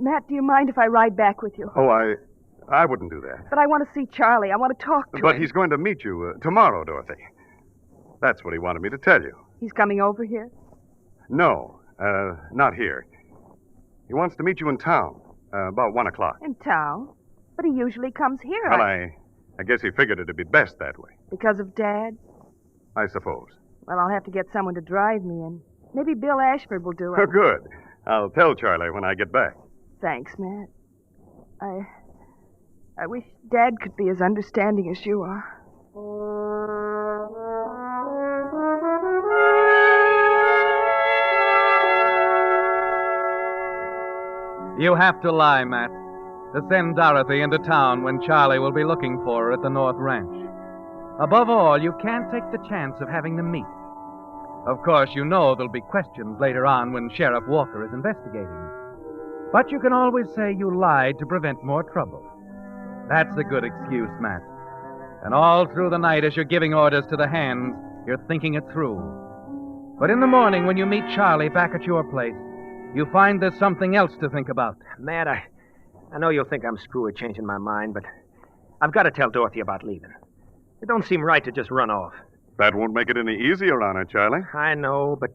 Matt, do you mind if I ride back with you? Oh, I wouldn't do that. But I want to see Charlie. I want to talk to him. But he's going to meet you tomorrow, Dorothy. That's what he wanted me to tell you. He's coming over here? No, not here. He wants to meet you in town, about 1 o'clock. In town? But he usually comes here. Well, I guess he figured it'd be best that way. Because of Dad? I suppose. Well, I'll have to get someone to drive me in. Maybe Bill Ashford will do it. Oh, good. I'll tell Charlie when I get back. Thanks, Matt. I wish Dad could be as understanding as you are. You have to lie, Matt, to send Dorothy into town when Charlie will be looking for her at the North Ranch. Above all, you can't take the chance of having them meet. Of course, you know there'll be questions later on when Sheriff Walker is investigating. But you can always say you lied to prevent more trouble. That's a good excuse, Matt. And all through the night as you're giving orders to the hands, you're thinking it through. But in the morning when you meet Charlie back at your place, you find there's something else to think about. Matt, I know you'll think I'm screwy changing my mind, but I've got to tell Dorothy about leaving. It don't seem right to just run off. That won't make it any easier on her, Charlie. I know, but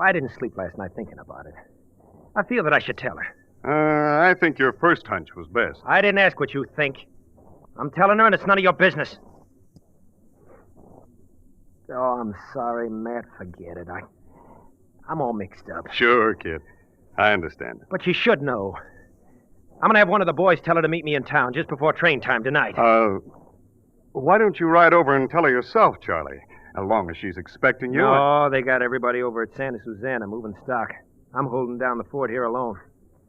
I didn't sleep last night thinking about it. I feel that I should tell her. I think your first hunch was best. I didn't ask what you think. I'm telling her, and it's none of your business. Oh, I'm sorry, Matt. Forget it. I'm all mixed up. Sure, kid. I understand. But you should know. I'm going to have one of the boys tell her to meet me in town just before train time tonight. Why don't you ride over and tell her yourself, Charlie? As long as she's expecting you. No, they got everybody over at Santa Susana moving stock. I'm holding down the fort here alone.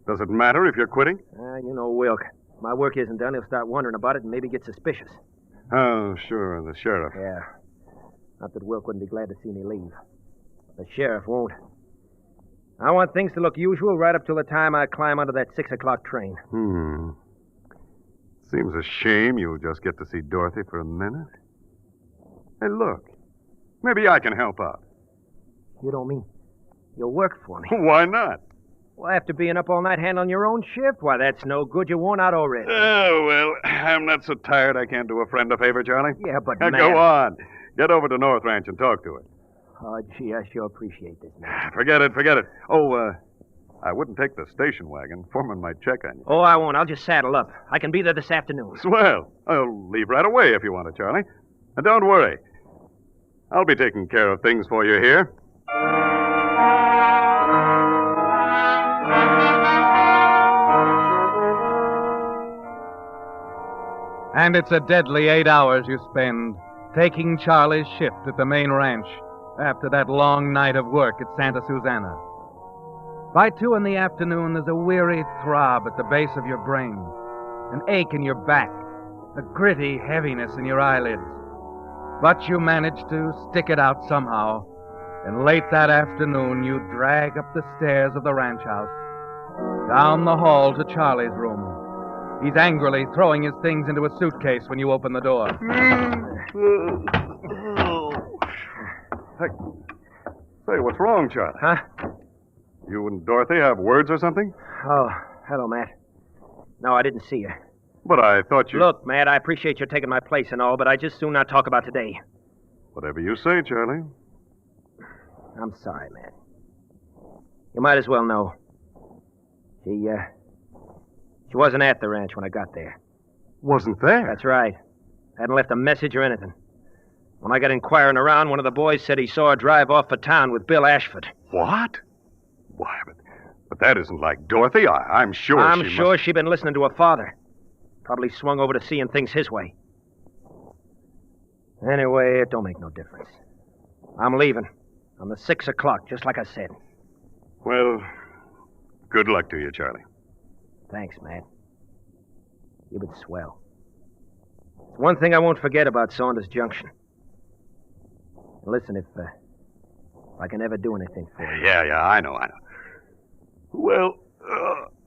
Does it matter if you're quitting? You know Wilk. If my work isn't done, he'll start wondering about it and maybe get suspicious. Oh, sure, the sheriff. Yeah. Not that Wilk wouldn't be glad to see me leave. The sheriff won't. I want things to look usual right up till the time I climb onto that 6 o'clock train. Seems a shame you'll just get to see Dorothy for a minute. Hey, look. Maybe I can help out. You don't mean you'll work for me? Why not? Well, after being up all night handling your own shift, why, that's no good. You're worn out already. Oh, well, I'm not so tired I can't do a friend a favor, Charlie. Yeah, but Now, man... go on. Get over to North Ranch and talk to her. Oh, gee, I sure appreciate this, man. Forget it. Oh, I wouldn't take the station wagon. Foreman might check on you. Oh, I won't. I'll just saddle up. I can be there this afternoon. Swell. I'll leave right away if you want to, Charlie. And don't worry. I'll be taking care of things for you here. And it's a deadly 8 hours you spend taking Charlie's shift at the main ranch after that long night of work at Santa Susana. By 2 in the afternoon, there's a weary throb at the base of your brain, an ache in your back, a gritty heaviness in your eyelids. But you manage to stick it out somehow, and late that afternoon, you drag up the stairs of the ranch house, down the hall to Charlie's room. He's angrily throwing his things into a suitcase when you open the door. Say, what's wrong, Charlie? Huh? You and Dorothy have words or something? Oh, hello, Matt. No, I didn't see you. But I thought you... Look, Matt, I appreciate you taking my place and all, but I just soon not talk about today. Whatever you say, Charlie. I'm sorry, Matt. You might as well know. She wasn't at the ranch when I got there. Wasn't there? That's right. Hadn't left a message or anything. When I got inquiring around, one of the boys said he saw her drive off for town with Bill Ashford. What? Why, but that isn't like Dorothy. I'm sure I'm sure she'd been listening to her father. Probably swung over to seeing things his way. Anyway, it don't make no difference. I'm leaving. On the 6 o'clock, just like I said. Well, good luck to you, Charlie. Thanks, Matt. You've been swell. It's one thing I won't forget about Saunders Junction. Listen, if I can ever do anything for you. Yeah, I know. Well,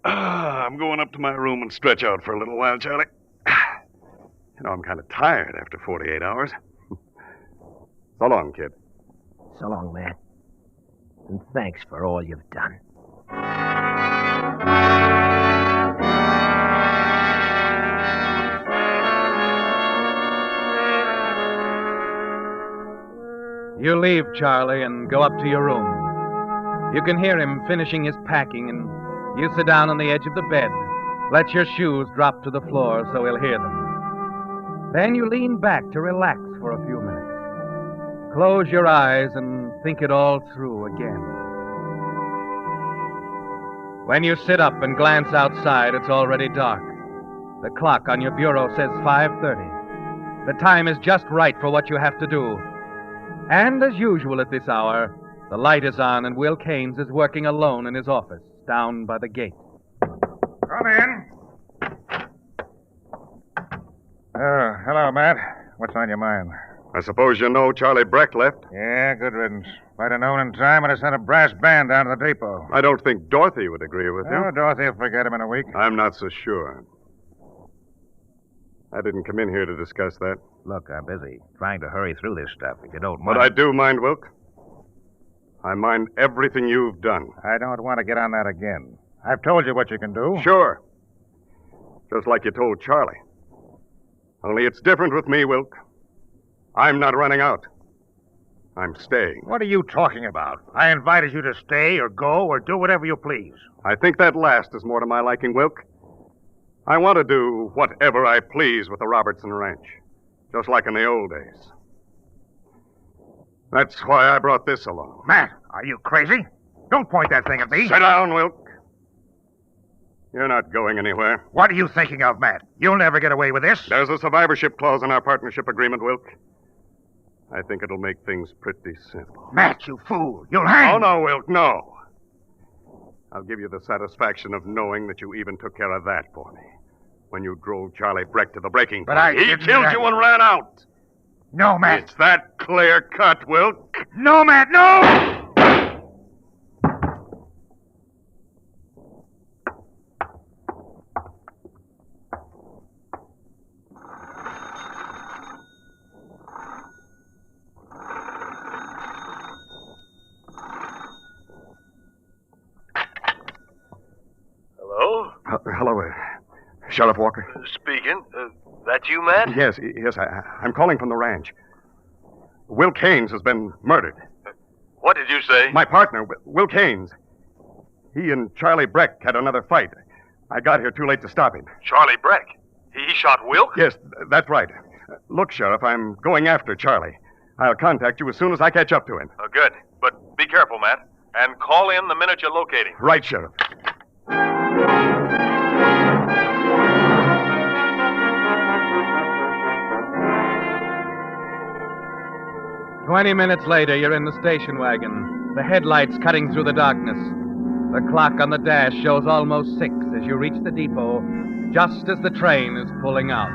I'm going up to my room and stretch out for a little while, Charlie. You know, I'm kind of tired after 48 hours. So long, kid. So long, Matt. And thanks for all you've done. You leave Charlie and go up to your room. You can hear him finishing his packing, and you sit down on the edge of the bed. Let your shoes drop to the floor so he'll hear them. Then you lean back to relax for a few minutes. Close your eyes and think it all through again. When you sit up and glance outside, it's already dark. The clock on your bureau says 5:30. The time is just right for what you have to do. And as usual at this hour, the light is on and Will Keynes is working alone in his office down by the gate. Come in. Oh, hello, Matt. What's on your mind? I suppose you know Charlie Breck left? Yeah, good riddance. If I'd have known in time, I'd have sent a brass band down to the depot. I don't think Dorothy would agree with you. Oh, Dorothy will forget him in a week. I'm not so sure. I didn't come in here to discuss that. Look, I'm busy trying to hurry through this stuff, if you don't But mind. I do mind, Wilk. I mind everything you've done. I don't want to get on that again. I've told you what you can do. Sure. Just like you told Charlie. Only it's different with me, Wilk. I'm not running out. I'm staying. What are you talking about? I invited you to stay or go or do whatever you please. I think that last is more to my liking, Wilk. I want to do whatever I please with the Robertson Ranch, just like in the old days. That's why I brought this along. Matt, are you crazy? Don't point that thing at me. Sit down, Wilk. You're not going anywhere. What are you thinking of, Matt? You'll never get away with this. There's a survivorship clause in our partnership agreement, Wilk. I think it'll make things pretty simple. Matt, you fool. You'll hang. Oh, no, Wilk, no. I'll give you the satisfaction of knowing that you even took care of that for me when you drove Charlie Breck to the breaking point. But He killed you and ran out. No, Matt. It's that clear cut, Wilk. No, Matt, no! Hello? Hello, Sheriff Walker. Speaking. That you, Matt? Yes, I'm calling from the ranch. Wilk Haynes has been murdered. What did you say? My partner, Wilk Haynes. He and Charlie Breck had another fight. I got here too late to stop him. Charlie Breck. He shot Wilk? Yes, that's right. Look, Sheriff, I'm going after Charlie. I'll contact you as soon as I catch up to him. Good. But be careful, Matt. And call in the minute you locate him. Right, Sheriff. 20 minutes later, you're in the station wagon, the headlights cutting through the darkness. The clock on the dash shows almost 6 as you reach the depot, just as the train is pulling out.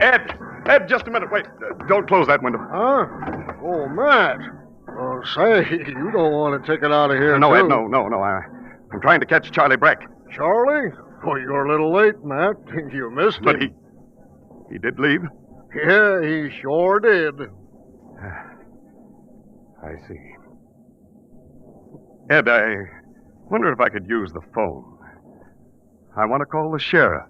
Ed, just a minute. Wait. Don't close that window. Huh? Oh, Matt. Oh, say, you don't want to take it out of here, No, too. Ed, no. I'm trying to catch Charlie Breck. Charlie? Oh, you're a little late, Matt. You missed him. But he did leave? Yeah, he sure did. I see. Ed, I wonder if I could use the phone. I want to call the sheriff.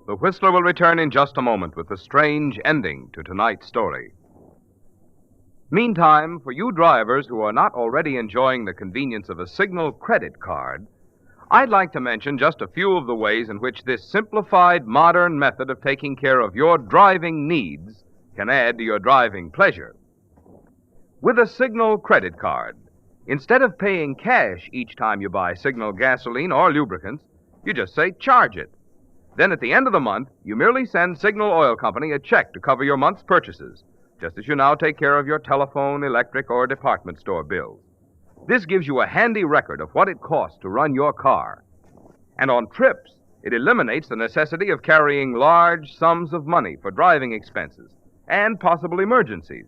The Whistler will return in just a moment with the strange ending to tonight's story. Meantime, for you drivers who are not already enjoying the convenience of a Signal credit card, I'd like to mention just a few of the ways in which this simplified, modern method of taking care of your driving needs can add to your driving pleasure. With a Signal credit card, instead of paying cash each time you buy Signal gasoline or lubricants, you just say charge it. Then at the end of the month, you merely send Signal Oil Company a check to cover your month's purchases, just as you now take care of your telephone, electric, or department store bills. This gives you a handy record of what it costs to run your car. And on trips, it eliminates the necessity of carrying large sums of money for driving expenses and possible emergencies.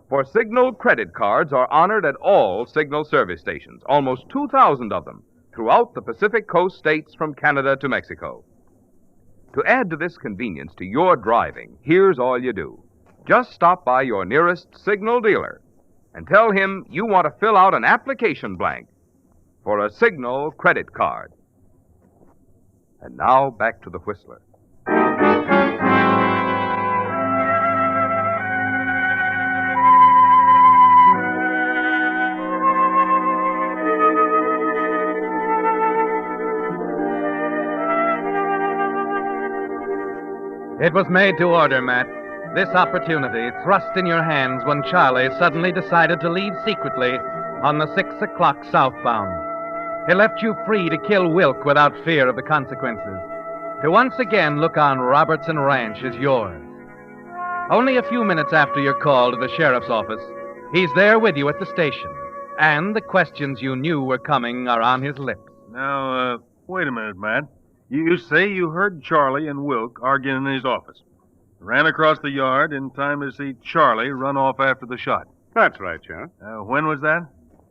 For Signal credit cards are honored at all Signal service stations, almost 2,000 of them, throughout the Pacific Coast states from Canada to Mexico. To add to this convenience to your driving, here's all you do. Just stop by your nearest Signal dealer and tell him you want to fill out an application blank for a Signal credit card. And now back to the Whistler. It was made to order, Matt. This opportunity thrust in your hands when Charlie suddenly decided to leave secretly on the 6 o'clock southbound. He left you free to kill Wilk without fear of the consequences. To once again look on Robertson Ranch as yours. Only a few minutes after your call to the sheriff's office, he's there with you at the station. And the questions you knew were coming are on his lips. Now, wait a minute, Matt. You say you heard Charlie and Wilk arguing in his office. Ran across the yard in time to see Charlie run off after the shot. That's right, Sheriff. When was that?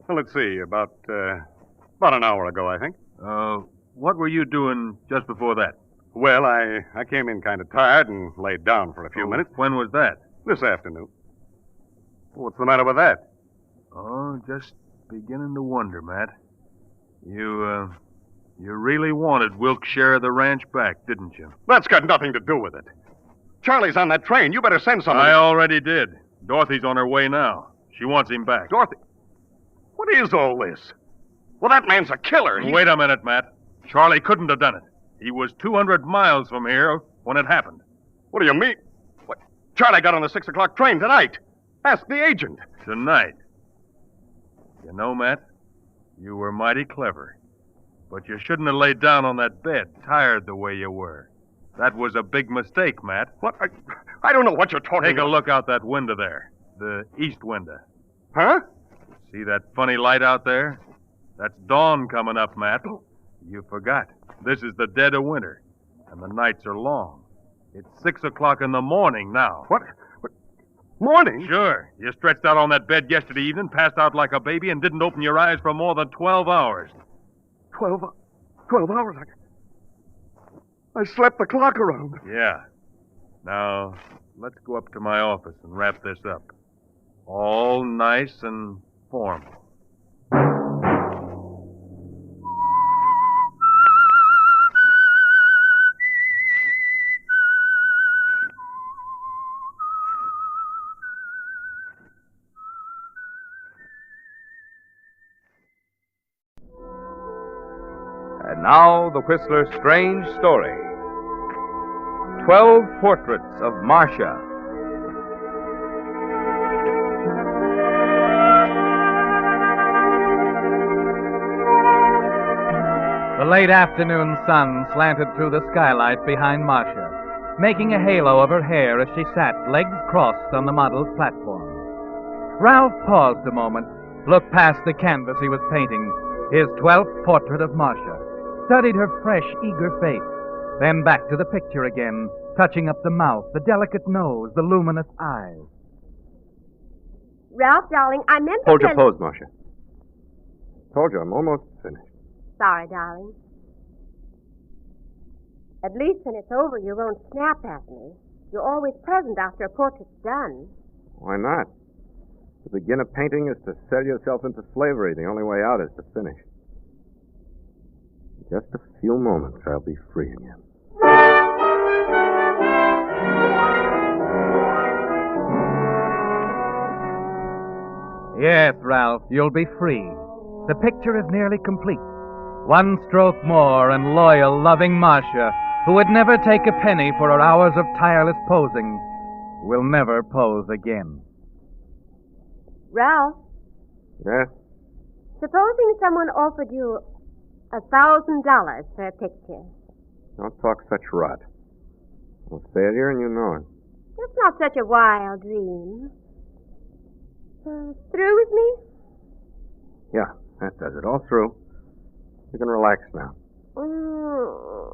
Well, let's see, about an hour ago, I think. What were you doing just before that? Well, I came in kind of tired and laid down for a few minutes. When was that? This afternoon. What's the matter with that? Oh, just beginning to wonder, Matt. You really wanted Wilk's share of the ranch back, didn't you? That's got nothing to do with it. Charlie's on that train. You better send somebody. I already did. Dorothy's on her way now. She wants him back. Dorothy? What is all this? Well, that man's a killer. Wait a minute, Matt. Charlie couldn't have done it. He was 200 miles from here when it happened. What do you mean? What? Charlie got on the 6 o'clock train tonight. Ask the agent. Tonight. You know, Matt, you were mighty clever. But you shouldn't have laid down on that bed, tired the way you were. That was a big mistake, Matt. What? I don't know what you're talking Take about. a look out that window there. The east window. Huh? See that funny light out there? That's dawn coming up, Matt. You forgot. This is the dead of winter, and the nights are long. It's 6 o'clock in the morning now. What? Morning? Sure. You stretched out on that bed yesterday evening, passed out like a baby, and didn't open your eyes for more than 12 hours. 12 hours? I slept the clock around. Yeah. Now, let's go up to my office and wrap this up. All nice and formal. And now, the Whistler's strange story. 12 Portraits of Marcia. The late afternoon sun slanted through the skylight behind Marcia, making a halo of her hair as she sat, legs crossed, on the model's platform. Ralph paused a moment, looked past the canvas he was painting, his 12th portrait of Marcia, studied her fresh, eager face, then back to the picture again, touching up the mouth, the delicate nose, the luminous eyes. Ralph, darling, I meant to Hold your tell pose, Marcia. Told you, I'm almost finished. Sorry, darling. At least when it's over, you won't snap at me. You're always present after a portrait's done. Why not? To begin a painting is to sell yourself into slavery. The only way out is to finish. In just a few moments, I'll be free again. Yes, Ralph, you'll be free. The picture is nearly complete. One stroke more, and loyal, loving Marcia, who would never take a penny for her hours of tireless posing, will never pose again. Ralph, Yes? supposing someone offered you $1,000 for a picture. Don't talk such rot. I'm a failure, and you know it. That's not such a wild dream. Through with me? Yeah, that does it. All through. You can relax now. Oh,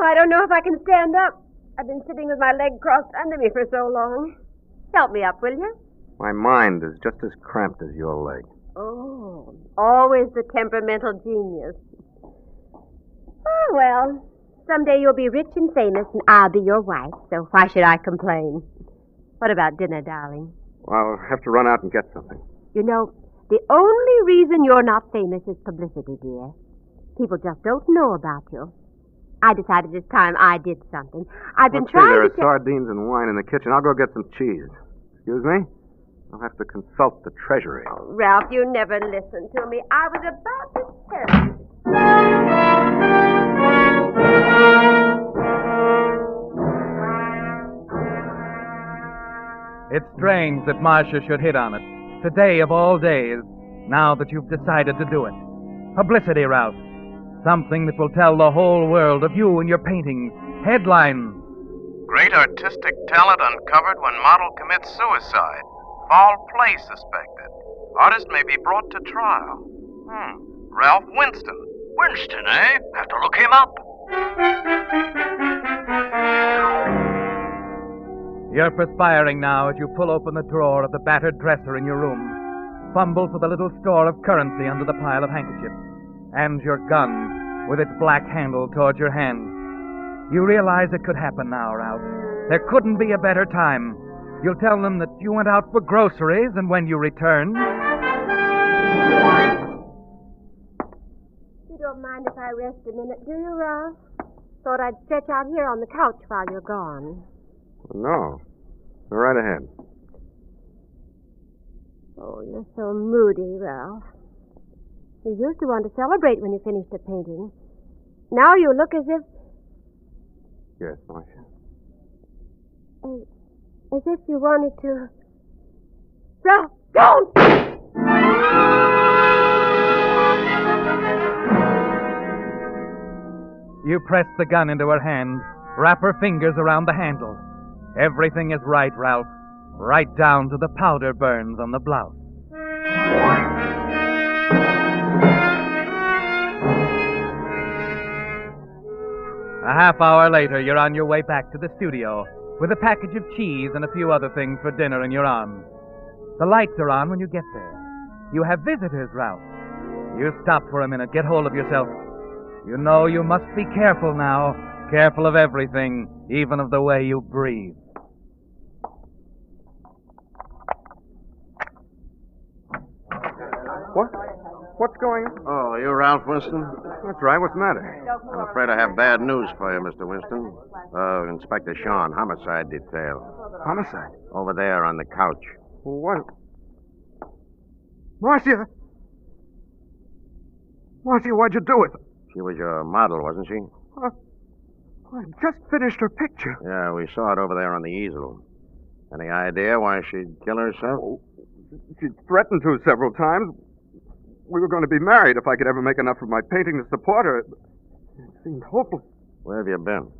I don't know if I can stand up. I've been sitting with my leg crossed under me for so long. Help me up, will you? My mind is just as cramped as your leg. Oh, always the temperamental genius. Oh, well, someday you'll be rich and famous and I'll be your wife, so why should I complain? What about dinner, darling? Well, I'll have to run out and get something. You know, the only reason you're not famous is publicity, dear. People just don't know about you. I decided this time I did something. I've been trying there to... are sardines and wine in the kitchen. I'll go get some cheese. Excuse me? I'll have to consult the treasury. Oh, Ralph, you never listened to me. I was about to tell you. It's strange that Marcia should hit on it. Today of all days, now that you've decided to do it. Publicity, Ralph. Something that will tell the whole world of you and your paintings. Headlines. Great artistic talent uncovered when model commits suicide. Foul play suspected. Artist may be brought to trial. Ralph Winston. Winston, eh? Have to look him up. You're perspiring now as you pull open the drawer of the battered dresser in your room, fumble for the little store of currency under the pile of handkerchiefs, and your gun with its black handle towards your hand. You realize it could happen now, Ralph. There couldn't be a better time. You'll tell them that you went out for groceries, and when you return... You don't mind if I rest a minute, do you, Ralph? Thought I'd stretch out here on the couch while you're gone. No. Go right ahead. Oh, you're so moody, Ralph. You used to want to celebrate when you finished a painting. Now you look as if... Yes, Marcia. As if you wanted to... Ralph, don't! You press the gun into her hand, wrap her fingers around the handle. Everything is right, Ralph. Right down to the powder burns on the blouse. A half hour later, you're on your way back to the studio with a package of cheese and a few other things for dinner in your arms. The lights are on when you get there. You have visitors, Ralph. You stop for a minute, get hold of yourself. You know you must be careful now. Careful of everything, even of the way you breathe. What? What's going on? Oh, you Ralph Winston? That's right. What's the matter? I'm afraid I have bad news for you, Mr. Winston. Inspector Sean, homicide detail. Homicide? Over there on the couch. What? Marcia! Marcia, why'd you do it? She was your model, wasn't she? I just finished her picture. Yeah, we saw it over there on the easel. Any idea why she'd kill herself? Oh, she'd threatened to several times. We were going to be married if I could ever make enough of my painting to support her. It seemed hopeless. Where have you been?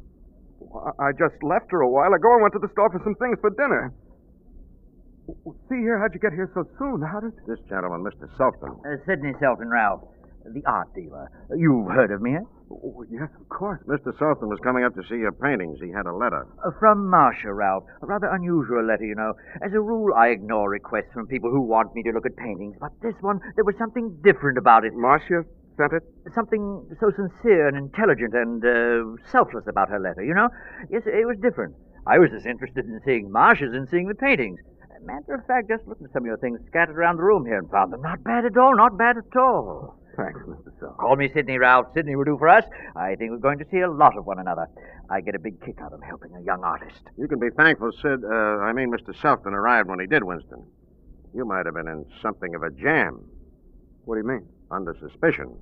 I just left her a while ago and went to the store for some things for dinner. See here, how'd you get here so soon? How did... This gentleman, Mr. Sultan. Sidney Selton, Ralph. The art dealer. You've heard of me, eh? Oh, yes, of course. Mr. Sultan was coming up to see your paintings. He had a letter. From Marcia, Ralph. A rather unusual letter, you know. As a rule, I ignore requests from people who want me to look at paintings. But this one, there was something different about it. Marcia sent it? Something so sincere and intelligent and selfless about her letter, you know? Yes, it was different. I was as interested in seeing Marcia's as in seeing the paintings. Matter of fact, just looked at some of your things scattered around the room here and found them not bad at all, not bad at all. Thanks, Mr. Sultan. Call me Sidney, Ralph. Sidney will do for us. I think we're going to see a lot of one another. I get a big kick out of helping a young artist. You can be thankful Mr. Sultan arrived when he did, Winston. You might have been in something of a jam. What do you mean? Under suspicion.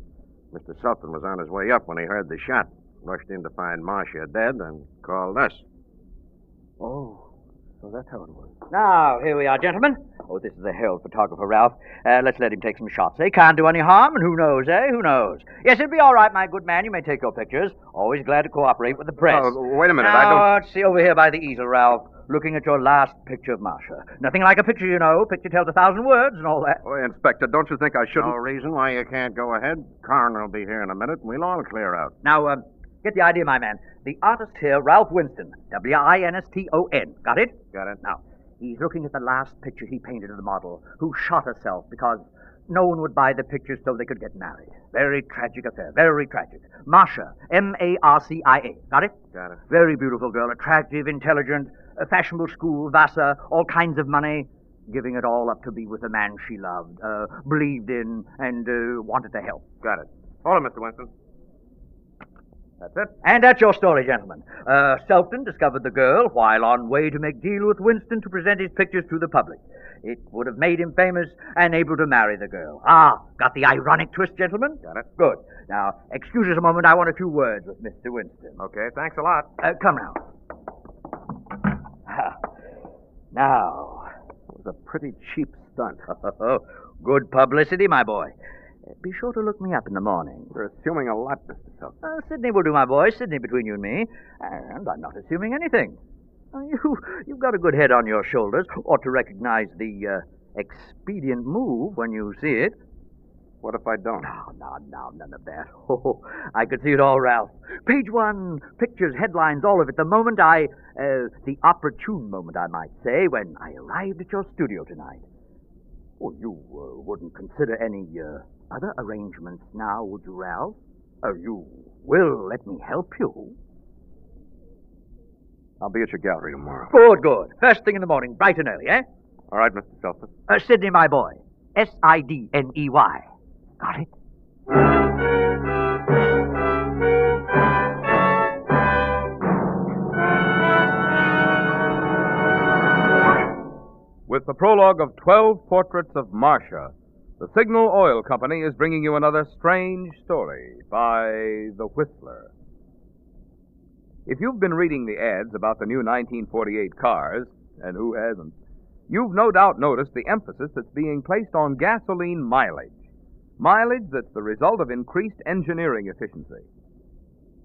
Mr. Sultan was on his way up when he heard the shot, rushed in to find Marcia dead, and called us. Oh. So that's how it was. Now, here we are, gentlemen. Oh, this is a hell photographer, Ralph. Let's let him take some shots. They can't do any harm, and who knows, eh? Who knows? Yes, it'll be all right, my good man. You may take your pictures. Always glad to cooperate with the press. Oh, wait a minute. Now, let's see over here by the easel, Ralph. Looking at your last picture of Marcia. Nothing like a picture, you know. Picture tells 1,000 words and all that. Oh, Inspector, don't you think I shouldn't... No reason why you can't go ahead. Coroner will be here in a minute, and we'll all clear out. Now, get the idea, my man. The artist here, Ralph Winston. Winston. Got it? Got it. Now, he's looking at the last picture he painted of the model, who shot herself because no one would buy the pictures so they could get married. Very tragic affair. Very tragic. Marcia. Marcia. Got it? Got it. Very beautiful girl. Attractive, intelligent, a fashionable school, Vassar, all kinds of money. Giving it all up to be with a man she loved, believed in, and wanted to help. Got it. Hold on, Mr. Winston. That's it. And that's your story, gentlemen. Sultan discovered the girl while on way to make deal with Winston to present his pictures to the public. It would have made him famous and able to marry the girl. Ah, got the ironic twist, gentlemen? Got it. Good. Now, excuse us a moment. I want a few words with Mr. Winston. Okay, thanks a lot. Come now. Now. It was a pretty cheap stunt. Oh, good publicity, my boy. Be sure to look me up in the morning. You're assuming a lot, Mr. Sultan. Sydney will do, my boy. Sydney between you and me. And I'm not assuming anything. You've got a good head on your shoulders. Ought to recognize the expedient move when you see it. What if I don't? No, none of that. Oh, I could see it all, Ralph. Page one, pictures, headlines, all of it. The moment the opportune moment, I might say, when I arrived at your studio tonight. Oh, you wouldn't consider any other arrangements now, would you, Ralph? You will let me help you. I'll be at your gallery tomorrow. Good. First thing in the morning, bright and early, eh? All right, Mr. Selford. Sydney, my boy. Sidney. Got it? With the prologue of 12 Portraits of Marcia, the Signal Oil Company is bringing you another strange story by The Whistler. If you've been reading the ads about the new 1948 cars, and who hasn't, you've no doubt noticed the emphasis that's being placed on gasoline mileage. Mileage that's the result of increased engineering efficiency.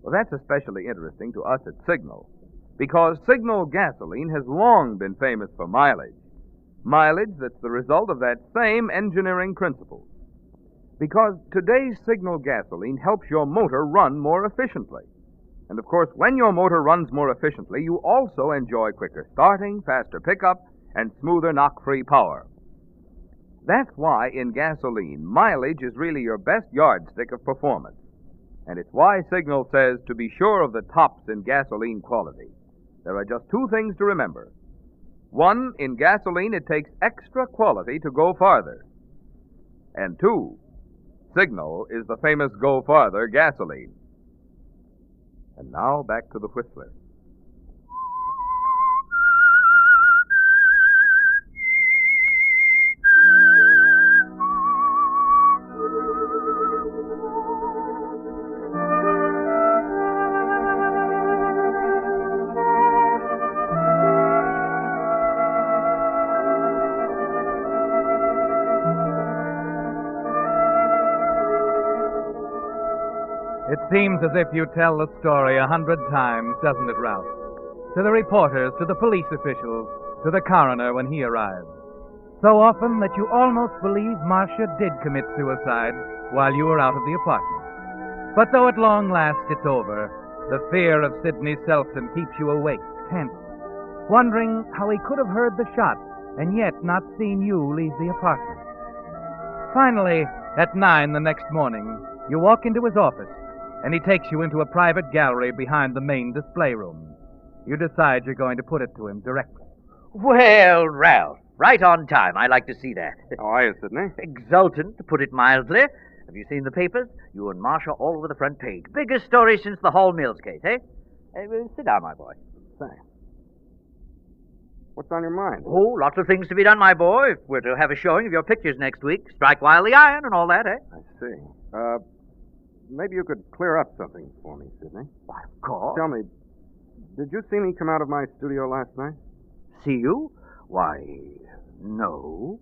Well, that's especially interesting to us at Signal, because Signal gasoline has long been famous for mileage. Mileage that's the result of that same engineering principle. Because today's Signal gasoline helps your motor run more efficiently. And of course, when your motor runs more efficiently, you also enjoy quicker starting, faster pickup, and smoother knock-free power. That's why in gasoline, mileage is really your best yardstick of performance. And it's why Signal says to be sure of the tops in gasoline quality. There are just two things to remember. One, in gasoline, it takes extra quality to go farther. And two, Signal is the famous Go Farther gasoline. And now back to the Whistler. It seems as if you tell the story 100 times, doesn't it, Ralph? To the reporters, to the police officials, to the coroner when he arrives. So often that you almost believe Marcia did commit suicide while you were out of the apartment. But though at long last it's over, the fear of Sidney Selfton keeps you awake, tense, wondering how he could have heard the shot and yet not seen you leave the apartment. Finally, at 9 the next morning, you walk into his office, and he takes you into a private gallery behind the main display room. You decide you're going to put it to him directly. Well, Ralph, right on time. I like to see that. How are you, Sidney? Exultant, to put it mildly. Have you seen the papers? You and Marcia all over the front page. Biggest story since the Hall Mills case, eh? Sit down, my boy. Thanks. What's on your mind? Oh, lots of things to be done, my boy. If we're to have a showing of your pictures next week, strike while the iron and all that, eh? I see. Maybe you could clear up something for me, Sidney. Why, of course. Tell me, did you see me come out of my studio last night? See you? Why, no.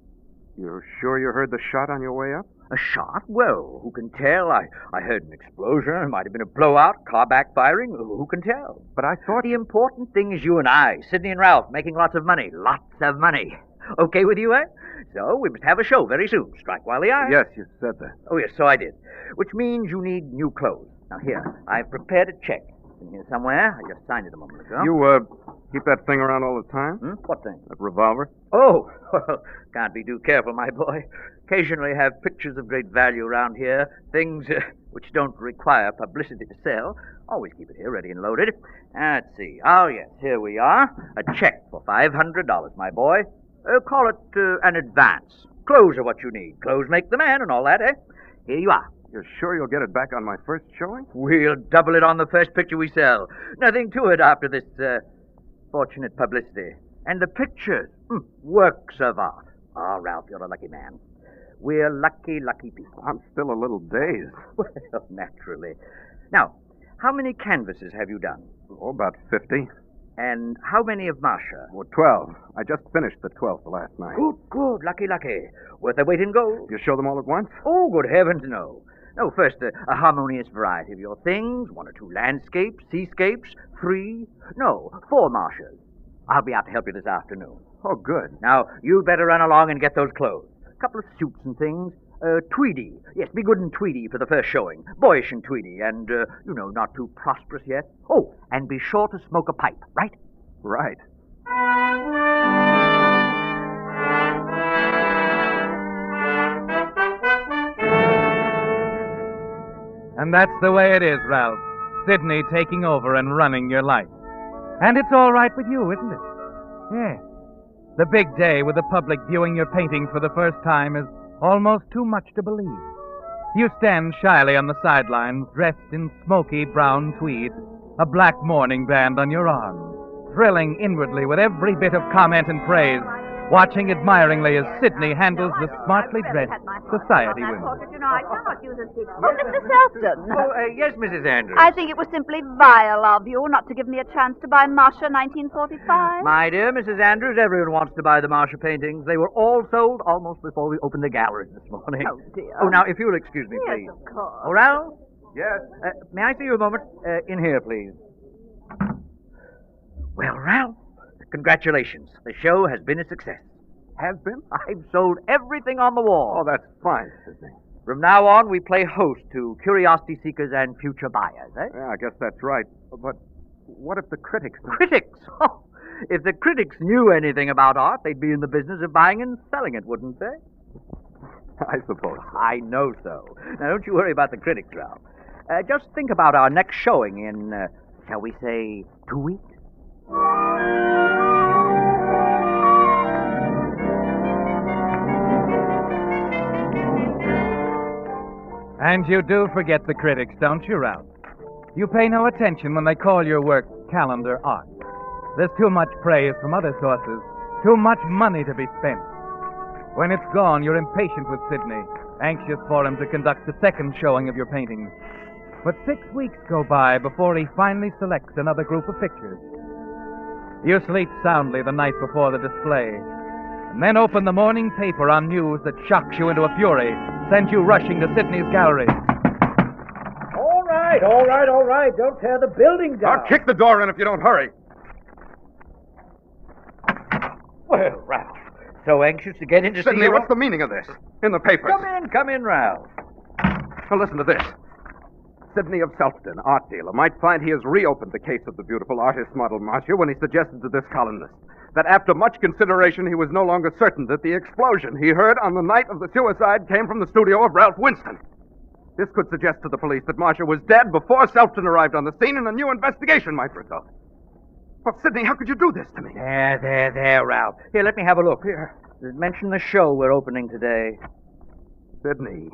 You're sure you heard the shot on your way up? A shot? Well, who can tell? I heard an explosion. It might have been a blowout, car backfiring. Who can tell? But I thought... The important thing is you and I, Sidney and Ralph, making lots of money. Lots of money. Okay with you, eh? So we must have a show very soon. Strike while the iron. Yes, you said that. Oh, yes, so I did. Which means you need new clothes. Now, here, I've prepared a check. It's in here somewhere. I just signed it a moment ago. You, keep that thing around all the time? What thing? That revolver? Oh, well, can't be too careful, my boy. Occasionally have pictures of great value around here. Things which don't require publicity to sell. Always keep it here, ready and loaded. Let's see. Oh, yes, here we are. A check for $500, my boy. Call it an advance. Clothes are what you need. Clothes make the man and all that, eh? Here you are. You're sure you'll get it back on my first showing? We'll double it on the first picture we sell. Nothing to it after this fortunate publicity. And the pictures, works of art. Ah, Ralph, you're a lucky man. We're lucky, lucky people. I'm still a little dazed. Well, naturally. Now, how many canvases have you done? Oh, about 50. And how many of Marcia? Well, 12. I just finished the 12th last night. Good, good. Lucky, lucky. Worth their weight in gold. You show them all at once? Oh, good heavens, no. No, first, a harmonious variety of your things. 1 or 2 landscapes, seascapes, 3, no, 4 Marcias. I'll be out to help you this afternoon. Oh, good. Now, you'd better run along and get those clothes. A couple of suits and things. Tweedy. Yes, be good in tweedy for the first showing. Boyish in tweedy, and, not too prosperous yet. Oh, and be sure to smoke a pipe, right? Right. And that's the way it is, Ralph. Sidney taking over and running your life. And it's all right with you, isn't it? Yes. The big day with the public viewing your paintings for the first time is almost too much to believe. You stand shyly on the sidelines, dressed in smoky brown tweed, a black mourning band on your arm, thrilling inwardly with every bit of comment and praise, watching admiringly as Sidney handles the smartly dressed society women. I cannot use a stick. Oh, Mr. Selton. Oh, yes, Mrs. Andrews. I think it was simply vile of you not to give me a chance to buy Marcia 1945. My dear Mrs. Andrews, everyone wants to buy the Marcia paintings. They were all sold almost before we opened the galleries this morning. Oh, dear. Oh, now, if you'll excuse me, please. Yes, of course. Oh, Ralph? Yes? May I see you a moment? In here, please. Well, Ralph, congratulations. The show has been a success. Has been? I've sold everything on the wall. Oh, that's fine, Sidney. From now on, we play host to curiosity seekers and future buyers, eh? Yeah, I guess that's right. But what if the critics... Critics? Oh, if the critics knew anything about art, they'd be in the business of buying and selling it, wouldn't they? I suppose so. I know so. Now, don't you worry about the critics, Ralph. Just think about our next showing in, shall we say, 2 weeks? And you do forget the critics, don't you, Ralph? You pay no attention when they call your work calendar art. There's too much praise from other sources, too much money to be spent. When it's gone, you're impatient with Sidney, anxious for him to conduct the second showing of your paintings. But 6 weeks go by before he finally selects another group of pictures. You sleep soundly the night before the display, and then open the morning paper on news that shocks you into a fury, sends you rushing to Sidney's gallery. All right. Don't tear the building down. I'll kick the door in if you don't hurry. Well, Ralph, so anxious to get into Sidney, what's the meaning of this? In the papers. Come in, Ralph. Now listen to this. Sidney of Selfton, art dealer, might find he has reopened the case of the beautiful artist model Marcia when he suggested to this columnist that after much consideration he was no longer certain that the explosion he heard on the night of the suicide came from the studio of Ralph Winston. This could suggest to the police that Marcia was dead before Selfton arrived on the scene and a new investigation might result. Well, Sidney, how could you do this to me? There, Ralph. Here, let me have a look. Here. Mention the show we're opening today. Sidney.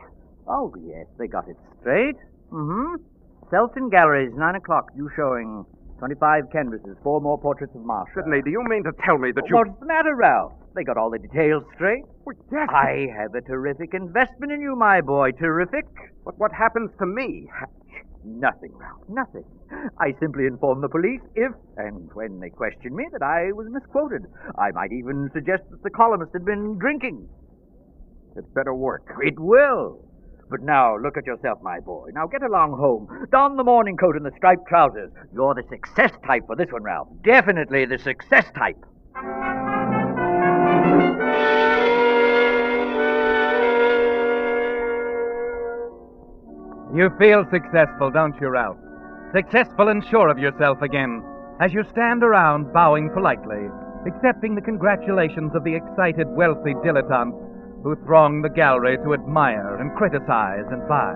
Oh, yes, they got it straight. Mm-hmm. Selfton Galleries, 9 o'clock. You showing 25 canvases, 4 more portraits of Marcia. Sidney, do you mean to tell me that you... What's the matter, Ralph? They got all the details straight. Well, yes. I have a terrific investment in you, my boy. Terrific. But what happens to me? Nothing, Ralph. Nothing. I simply inform the police if and when they question me that I was misquoted. I might even suggest that the columnist had been drinking. It better work. It will. But now, look at yourself, my boy. Now get along home. Don the morning coat and the striped trousers. You're the success type for this one, Ralph. Definitely the success type. You feel successful, don't you, Ralph? Successful and sure of yourself again, as you stand around bowing politely, accepting the congratulations of the excited, wealthy dilettantes who throng the gallery to admire and criticize and buy.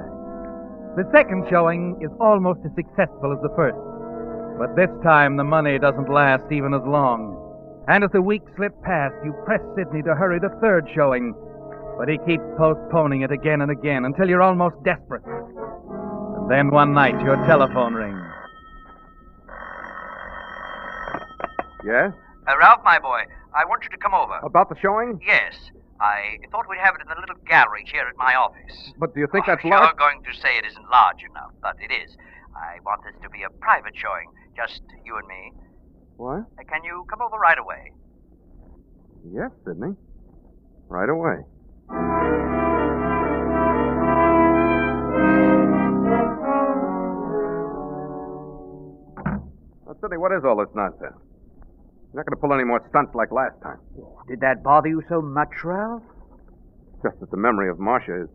The second showing is almost as successful as the first, but this time the money doesn't last even as long. And as the weeks slip past, you press Sidney to hurry the third showing, but he keeps postponing it again and again until you're almost desperate. And then one night your telephone rings. Yes? Ralph, my boy, I want you to come over. About the showing? Yes. I thought we'd have it in the little gallery here at my office. But do you think that's You're large? going to say it isn't large enough, but it is. I want this to be a private showing, just you and me. What? Can you come over right away? Yes, Sidney. Right away. Now, Sidney, what is all this nonsense? You're not going to pull any more stunts like last time. Did that bother you so much, Ralph? Just that the memory of Marcia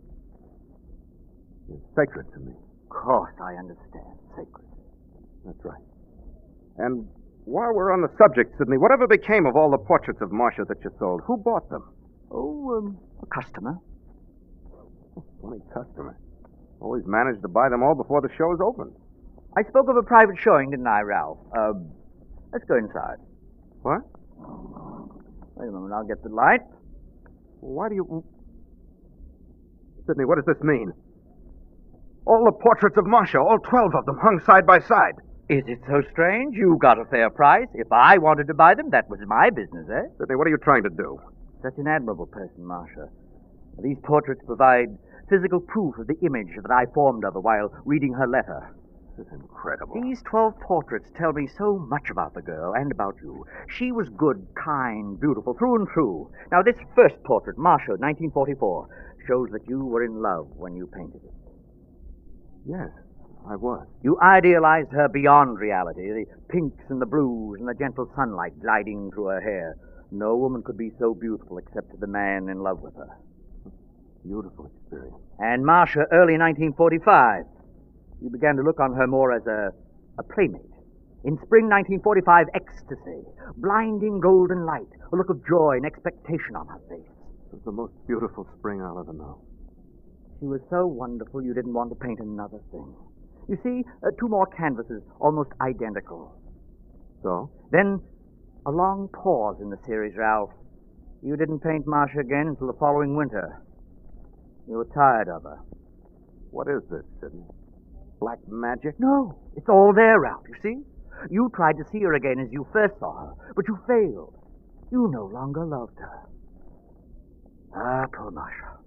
is sacred to me. Of course, I understand. Sacred. That's right. And while we're on the subject, Sidney, whatever became of all the portraits of Marcia that you sold? Who bought them? Oh, a customer. Funny customer. Always managed to buy them all before the show's opened. I spoke of a private showing, didn't I, Ralph? Let's go inside. What? Wait a moment, I'll get the light. Why do you... Sidney, what does this mean? All the portraits of Marcia, all 12 of them, hung side by side. Is it so strange? You got a fair price. If I wanted to buy them, that was my business, eh? Sidney, what are you trying to do? Such an admirable person, Marcia. These portraits provide physical proof of the image that I formed of her while reading her letter. This is incredible. These 12 portraits tell me so much about the girl and about you. She was good, kind, beautiful, through and through. Now, this first portrait, Marcia, 1944, shows that you were in love when you painted it. Yes, I was. You idealized her beyond reality, the pinks and the blues and the gentle sunlight gliding through her hair. No woman could be so beautiful except the man in love with her. Beautiful experience. And Marcia, early 1945. You began to look on her more as a playmate. In spring 1945, ecstasy, blinding golden light, a look of joy and expectation on her face. It was the most beautiful spring I'll ever know. She was so wonderful you didn't want to paint another thing. You see, 2 more canvases, almost identical. So? Then, a long pause in the series, Ralph. You didn't paint Marcia again until the following winter. You were tired of her. What is this, Sidney? Black magic? No, it's all there, Ralph, you see? You tried to see her again as you first saw her, but you failed. You no longer loved her. Ah, poor Marcia.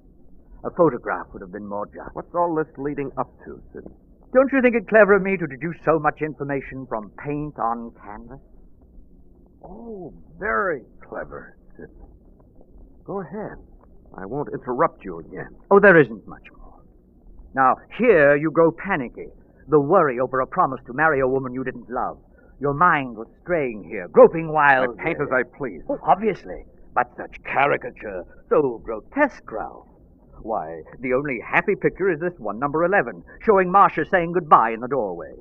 A photograph would have been more just. What's all this leading up to, Sidney? Don't you think it clever of me to deduce so much information from paint on canvas? Oh, very clever, Sidney. Go ahead. I won't interrupt you again. Oh, there isn't much more. Now, here you grow panicky. The worry over a promise to marry a woman you didn't love. Your mind was straying here, groping wildly. I paint as I please. Oh, obviously. But such caricature, so grotesque, Ralph. Why, the only happy picture is this one, number 11, showing Marcia saying goodbye in the doorway.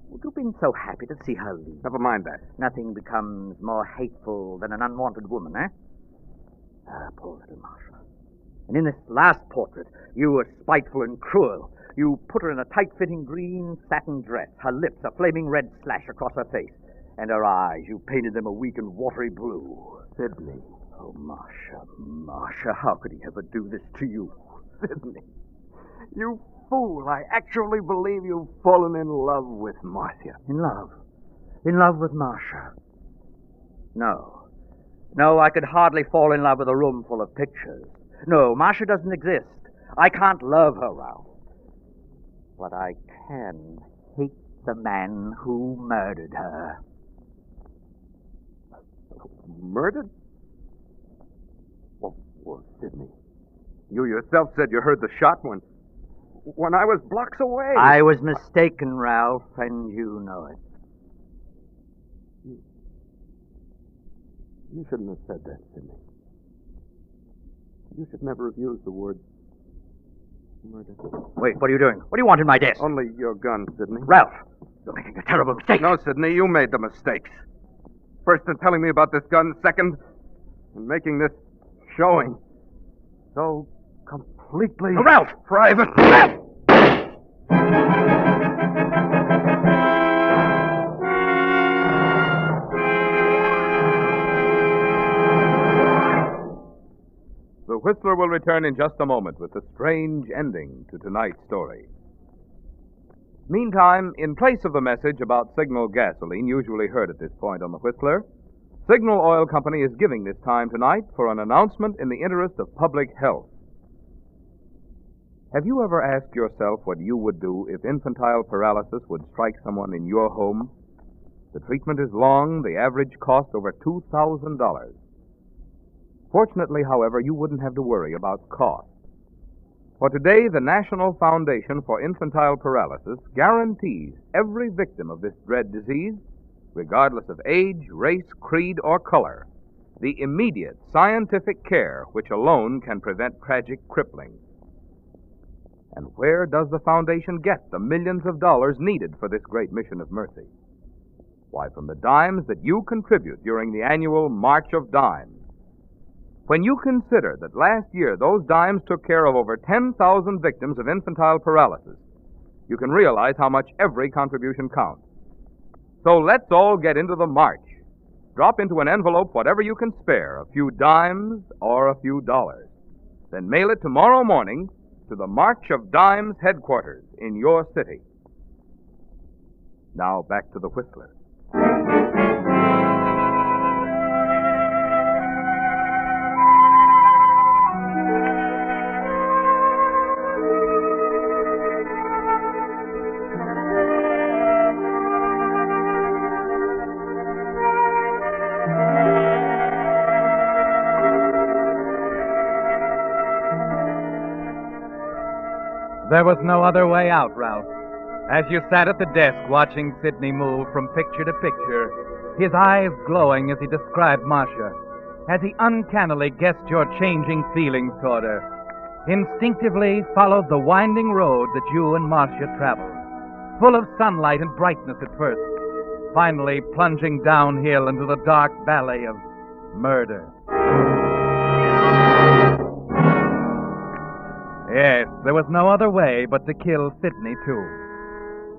Would you have been so happy to see her leave? Never mind that. Nothing becomes more hateful than an unwanted woman, eh? Ah, poor little Marcia. And in this last portrait, you were spiteful and cruel. You put her in a tight-fitting green satin dress, her lips a flaming red slash across her face, and her eyes, you painted them a weak and watery blue. Sidney. Oh, Marcia, how could he ever do this to you? Sidney, you fool. I actually believe you've fallen in love with Marcia. In love? In love with Marcia? No, I could hardly fall in love with a room full of pictures. No, Marcia doesn't exist. I can't love her, Ralph. But I can hate the man who murdered her. Murdered? Well, Sidney, you yourself said you heard the shot when I was blocks away. I was mistaken, Ralph, and you know it. You shouldn't have said that, Sidney. You should never have used the word murder. Wait, what are you doing? What do you want in my desk? Only your gun, Sidney. Ralph, you're making a terrible mistake. No, Sidney, you made the mistakes. First in telling me about this gun, second in making this showing. So completely... Ralph! Private. Ralph! The Whistler will return in just a moment with the strange ending to tonight's story. Meantime, in place of the message about Signal gasoline usually heard at this point on the Whistler, Signal Oil Company is giving this time tonight for an announcement in the interest of public health. Have you ever asked yourself what you would do if infantile paralysis would strike someone in your home? The treatment is long, the average cost over $2,000. Fortunately, however, you wouldn't have to worry about cost. For today, the National Foundation for Infantile Paralysis guarantees every victim of this dread disease, regardless of age, race, creed, or color, the immediate scientific care which alone can prevent tragic crippling. And where does the foundation get the millions of dollars needed for this great mission of mercy? Why, from the dimes that you contribute during the annual March of Dimes. When you consider that last year those dimes took care of over 10,000 victims of infantile paralysis, you can realize how much every contribution counts. So let's all get into the march. Drop into an envelope whatever you can spare, a few dimes or a few dollars. Then mail it tomorrow morning to the March of Dimes headquarters in your city. Now back to the Whistler. There was no other way out, Ralph. As you sat at the desk watching Sidney move from picture to picture, his eyes glowing as he described Marcia, as he uncannily guessed your changing feelings toward her, instinctively followed the winding road that you and Marcia traveled, full of sunlight and brightness at first, finally plunging downhill into the dark valley of murder. Yes, there was no other way but to kill Sidney, too.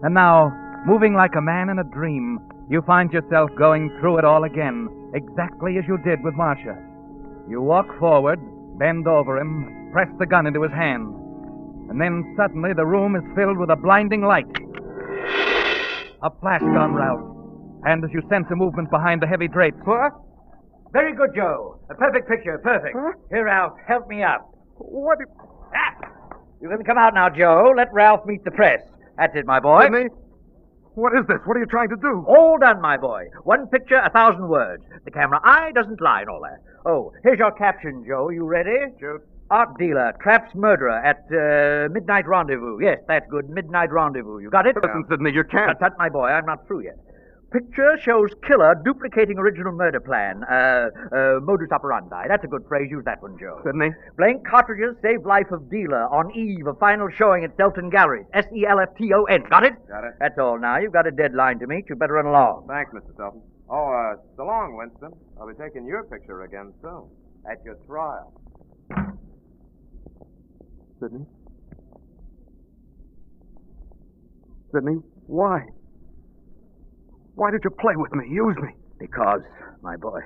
And now, moving like a man in a dream, you find yourself going through it all again, exactly as you did with Marcia. You walk forward, bend over him, press the gun into his hand. And then suddenly the room is filled with a blinding light. A flash gun, Ralph. And as you sense a movement behind the heavy drapes. What? Very good, Joe. A perfect picture, perfect. Huh? Here, Ralph, help me up. What? You can come out now, Joe. Let Ralph meet the press. That's it, my boy. Sidney? What is this? What are you trying to do? All done, my boy. One picture, 1,000 words. The camera eye doesn't lie and all that. Oh, here's your caption, Joe. You ready? Joe. Art dealer traps murderer at midnight rendezvous. Yes, that's good. Midnight rendezvous. You got it? Listen, Sidney, you can't. Tut, my boy. I'm not through yet. Picture shows killer duplicating original murder plan. Modus operandi. That's a good phrase. Use that one, Joe. Sidney? Blank cartridges save life of dealer on eve of final showing at Selton Galleries. Selfton. Got it? Got it. That's all now. You've got a deadline to meet. You better run along. Thanks, Mr. Selfton. Oh, so long, Winston. I'll be taking your picture again soon. At your trial. Sidney? Sidney, why? Why did you play with me, use me? Because, my boy,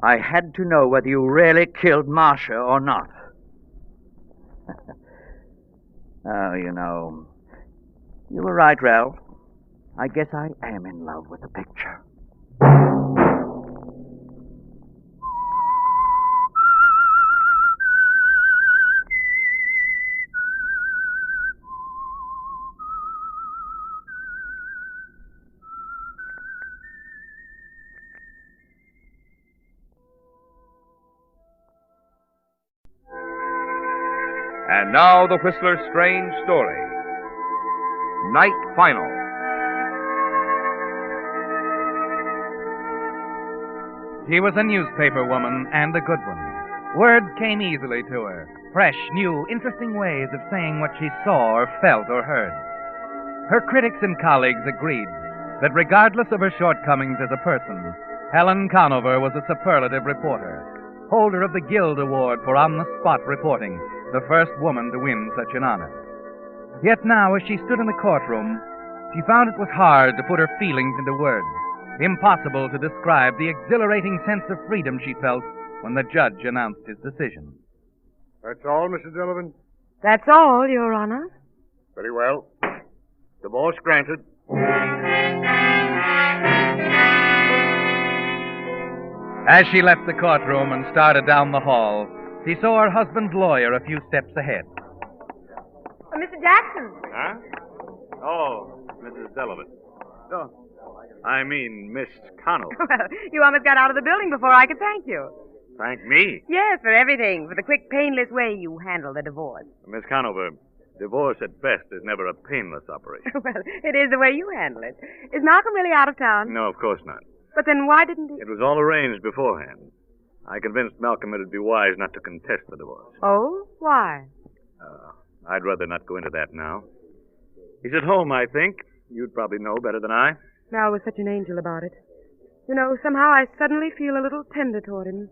I had to know whether you really killed Marcia or not. Oh, you know, you were right, Ralph. I guess I am in love with the picture. And now the Whistler's strange story. Night Final. She was a newspaper woman, and a good one. Words came easily to her. Fresh, new, interesting ways of saying what she saw or felt or heard. Her critics and colleagues agreed that regardless of her shortcomings as a person, Helen Conover was a superlative reporter, holder of the Guild Award for on-the-spot reporting, the first woman to win such an honor. Yet now, as she stood in the courtroom, she found it was hard to put her feelings into words, impossible to describe the exhilarating sense of freedom she felt when the judge announced his decision. That's all, Mrs. Delavan? That's all, Your Honor. Very well. Divorce granted. As she left the courtroom and started down the hall, she saw her husband's lawyer a few steps ahead. Mr. Jackson. Huh? Oh, Mrs. Delavan. I mean, Miss Conover. Well, you almost got out of the building before I could thank you. Thank me. Yes, for everything. For the quick, painless way you handled the divorce. Miss Conover, divorce at best is never a painless operation. Well, it is the way you handle it. Is Malcolm really out of town? No, of course not. But then why didn't he... It was all arranged beforehand. I convinced Malcolm it'd be wise not to contest the divorce. Oh? Why? I'd rather not go into that now. He's at home, I think. You'd probably know better than I. Mal was such an angel about it. You know, somehow I suddenly feel a little tender toward him.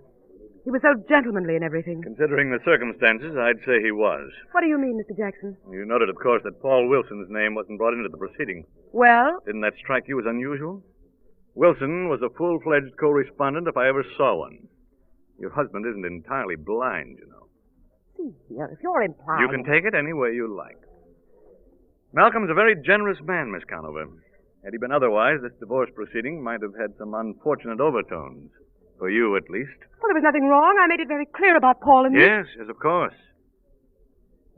He was so gentlemanly and everything. Considering the circumstances, I'd say he was. What do you mean, Mr. Jackson? You noted, of course, that Paul Wilson's name wasn't brought into the proceeding. Well? Didn't that strike you as unusual? Wilson was a full-fledged co-respondent if I ever saw one. Your husband isn't entirely blind, you know. See, if you're implying... You can take it any way you like. Malcolm's a very generous man, Miss Conover. Had he been otherwise, this divorce proceeding might have had some unfortunate overtones. For you, at least. Well, there was nothing wrong. I made it very clear about Paul and me. Yes, of course.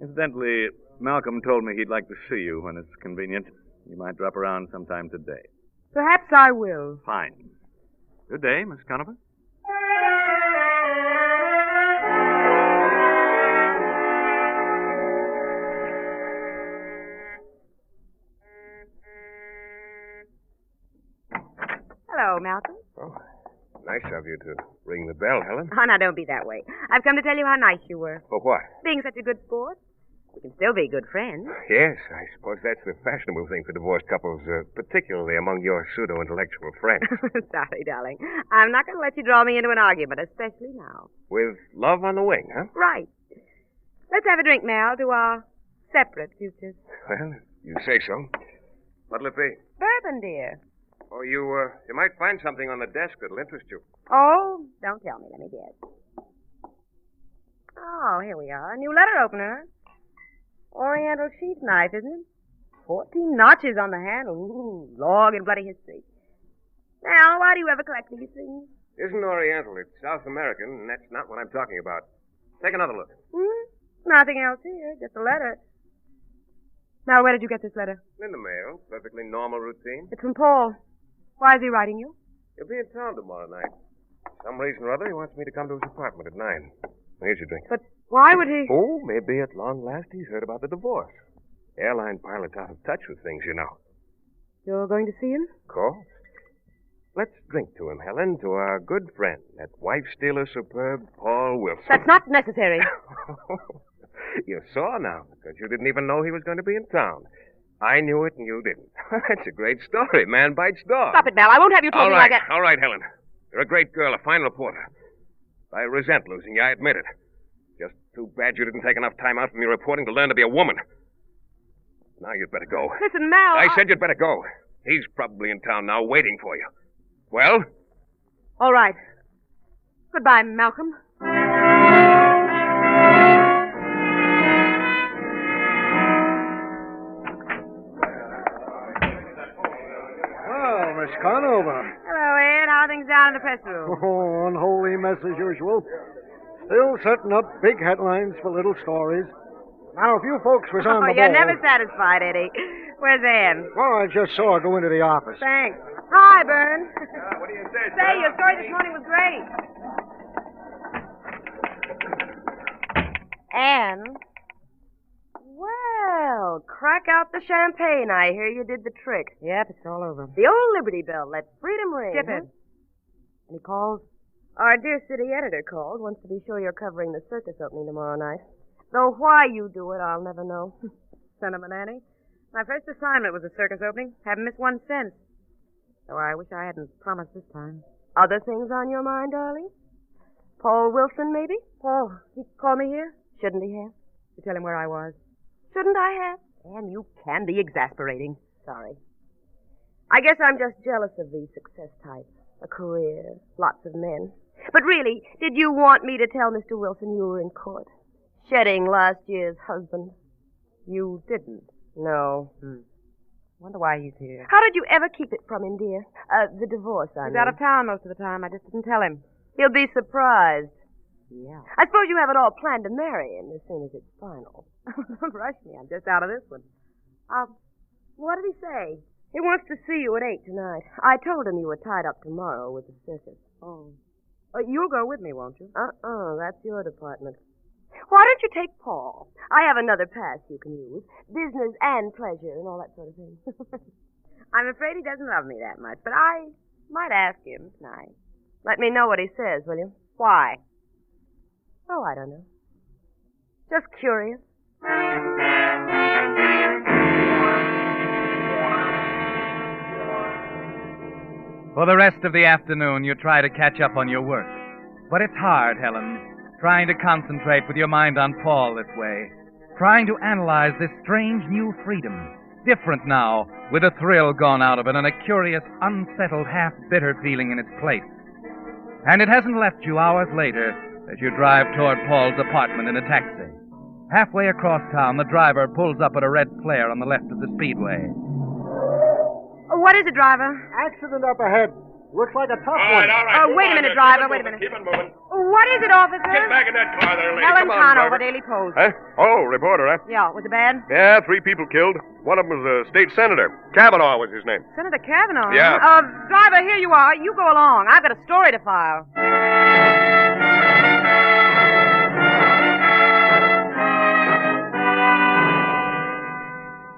Incidentally, Malcolm told me he'd like to see you when it's convenient. You might drop around sometime today. Perhaps I will. Fine. Good day, Miss Conover. Hello, Malcolm. Oh, nice of you to ring the bell, Helen. Oh, now, don't be that way. I've come to tell you how nice you were. For what? Being such a good sport. We can still be good friends. Yes, I suppose that's the fashionable thing for divorced couples, particularly among your pseudo-intellectual friends. Sorry, darling. I'm not going to let you draw me into an argument, especially now. With love on the wing, huh? Right. Let's have a drink, Mal, to our separate futures. Well, you say so. What'll it be? Bourbon, dear. Oh, you might find something on the desk that'll interest you. Oh, don't tell me. Let me guess. Oh, here we are. A new letter opener. Oriental sheath knife, isn't it? 14 notches on the handle. Ooh, long and bloody history. Now, why do you ever collect these things? Isn't Oriental. It's South American, and that's not what I'm talking about. Take another look. Nothing else here. Just a letter. Now, where did you get this letter? In the mail. Perfectly normal routine. It's from Paul. Why is he writing you? He'll be in town tomorrow night. For some reason or other, he wants me to come to his apartment at 9. Here's your drink. But why would he... Oh, maybe at long last he's heard about the divorce. Airline pilots out of touch with things, you know. You're going to see him? Of course. Let's drink to him, Helen, to our good friend, that wife-stealer superb Paul Wilson. That's not necessary. You saw now, because you didn't even know he was going to be in town. I knew it and you didn't. That's a great story. Man bites dog. Stop it, Mel. I won't have you talking like that. All right, Helen. You're a great girl, a fine reporter. I resent losing you, I admit it. Just too bad you didn't take enough time out from your reporting to learn to be a woman. Now you'd better go. Listen, Mel. I said you'd better go. He's probably in town now waiting for you. Well? All right. Goodbye, Malcolm. Miss Conover. Hello, Ed. How are things down in the press room? Oh, unholy mess as usual. Still setting up big headlines for little stories. Now, if you folks was on the ball... You're never satisfied, Eddie. Where's Ann? Well, I just saw her go into the office. Thanks. Hi, Bern. What do you say, Say, your story this morning was great. Ann? Well, crack out the champagne. I hear you did the trick. Yep, it's all over. The old Liberty Bell. Let freedom ring. Skip it. Any calls? Our dear city editor called. Wants to be sure you're covering the circus opening tomorrow night. Though why you do it, I'll never know. Sentiment, Annie. My first assignment was a circus opening. Haven't missed one since. Though I wish I hadn't promised this time. Other things on your mind, darling? Paul Wilson, maybe? Paul, he called me here? Shouldn't he have? To tell him where I was. Shouldn't I have? And you can be exasperating. Sorry. I guess I'm just jealous of the success type. A career, lots of men. But really, did you want me to tell Mr. Wilson you were in court? Shedding last year's husband? You didn't? No. Wonder why he's here. How did you ever keep it from him, dear? The divorce, I mean. He's out of town most of the time. I just didn't tell him. He'll be surprised. Yeah. I suppose you have it all planned to marry him as soon as it's final. Don't rush me. I'm just out of this one. What did he say? He wants to see you at 8 tonight. I told him you were tied up tomorrow with the circus. Oh. You'll go with me, won't you? That's your department. Why don't you take Paul? I have another pass you can use. Business and pleasure and all that sort of thing. I'm afraid he doesn't love me that much, but I might ask him tonight. Let me know what he says, will you? Why? Oh, I don't know. Just curious. For the rest of the afternoon, you try to catch up on your work. But it's hard, Helen, trying to concentrate with your mind on Paul this way, trying to analyze this strange new freedom, different now, with a thrill gone out of it and a curious, unsettled, half-bitter feeling in its place. And it hasn't left you hours later as you drive toward Paul's apartment in a taxi. Halfway across town, the driver pulls up at a red flare on the left of the speedway. What is it, driver? Accident up ahead. Looks like a tough All one. right. Wait a minute, driver. Wait a minute. Keep it moving. What is it, officer? Get back in that car there, lady. Helen Come on, Conover, driver. Daily Post. Huh? Oh, reporter, huh? Yeah, was it bad? Yeah, 3 people killed. One of them was a state senator. Kavanaugh was his name. Senator Kavanaugh? Yeah. Driver, here you are. You go along. I've got a story to file.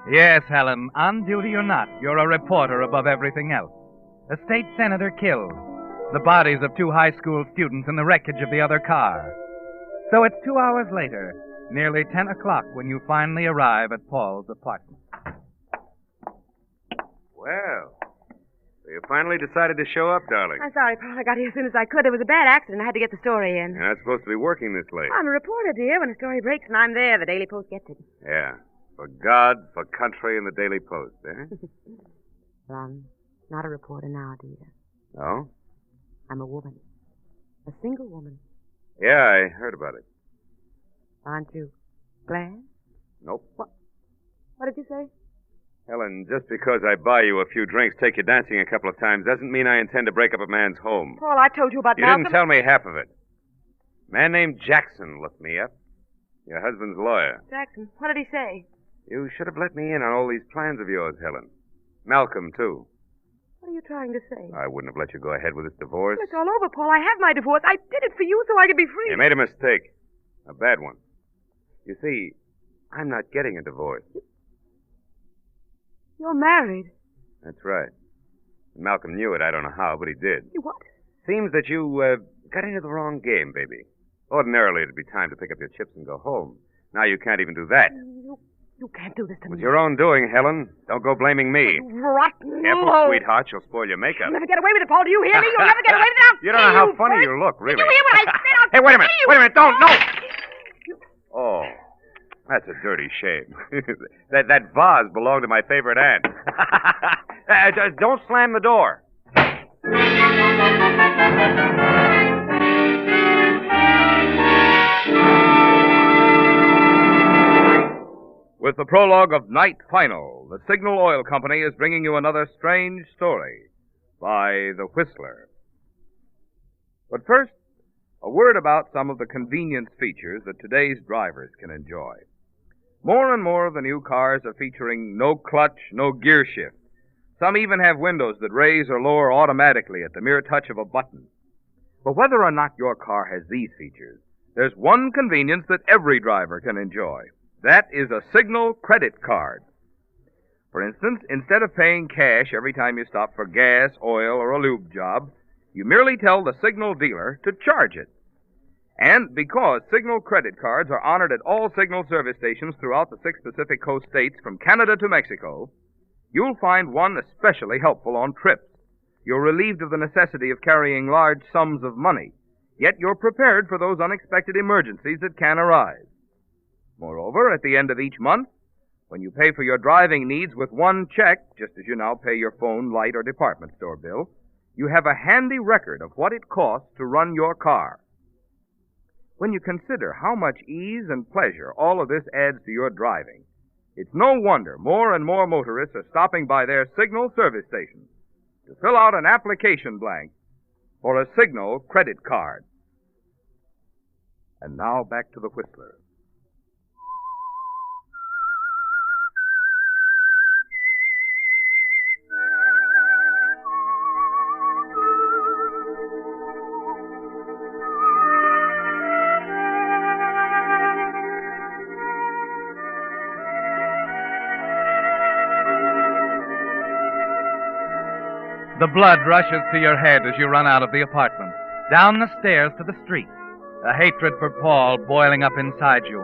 Yes, Helen, on duty or not, you're a reporter above everything else. A state senator killed. The bodies of 2 high school students in the wreckage of the other car. So it's 2 hours later, nearly 10 o'clock, when you finally arrive at Paul's apartment. Well, so you finally decided to show up, darling. I'm sorry, Paul. I got here as soon as I could. There was a bad accident. I had to get the story in. You're not supposed to be working this late. I'm a reporter, dear. When a story breaks and I'm there, the Daily Post gets it. Yeah. For God, for country, and the Daily Post, eh? Well, I'm not a reporter now, dear. Oh? I'm a woman. A single woman. Yeah, I heard about it. Aren't you glad? Nope. What did you say? Helen, just because I buy you a few drinks, take you dancing a couple of times, doesn't mean I intend to break up a man's home. Paul, I told you about You Malcolm. didn't tell me half of it. A man named Jackson looked me up. Your husband's lawyer. Jackson, what did he say? You should have let me in on all these plans of yours, Helen. Malcolm, too. What are you trying to say? I wouldn't have let you go ahead with this divorce. It's all over, Paul. I have my divorce. I did it for you so I could be free. You made a mistake. A bad one. You see, I'm not getting a divorce. You're married. That's right. Malcolm knew it. I don't know how, but he did. You what? Seems that you got into the wrong game, baby. Ordinarily, it'd be time to pick up your chips and go home. Now you can't even do that. You can't do this to It me. was your own doing, Helen. Don't go blaming me. Rotten. Careful, low. sweetheart. You'll spoil your makeup. You'll never get away with it, Paul. Do you hear me? You'll never get away with it. I'll You don't know kill how you funny first. you look, really. Did you hear what I said? I'll Hey, wait a minute. kill you. Wait a minute. Don't. No. Oh, that's a dirty shame. that vase belonged to my favorite aunt. Don't slam the door. With the prologue of Night Final, the Signal Oil Company is bringing you another strange story by The Whistler. But first, a word about some of the convenience features that today's drivers can enjoy. More and more of the new cars are featuring no clutch, no gear shift. Some even have windows that raise or lower automatically at the mere touch of a button. But whether or not your car has these features, there's one convenience that every driver can enjoy. That is a Signal credit card. For instance, instead of paying cash every time you stop for gas, oil, or a lube job, you merely tell the Signal dealer to charge it. And because Signal credit cards are honored at all Signal service stations throughout the 6 Pacific Coast states from Canada to Mexico, you'll find one especially helpful on trips. You're relieved of the necessity of carrying large sums of money, yet you're prepared for those unexpected emergencies that can arise. Moreover, at the end of each month, when you pay for your driving needs with one check, just as you now pay your phone, light, or department store bill, you have a handy record of what it costs to run your car. When you consider how much ease and pleasure all of this adds to your driving, it's no wonder more and more motorists are stopping by their Signal service stations to fill out an application blank for a Signal credit card. And now back to the Whistler. The blood rushes to your head as you run out of the apartment, down the stairs to the street, a hatred for Paul boiling up inside you,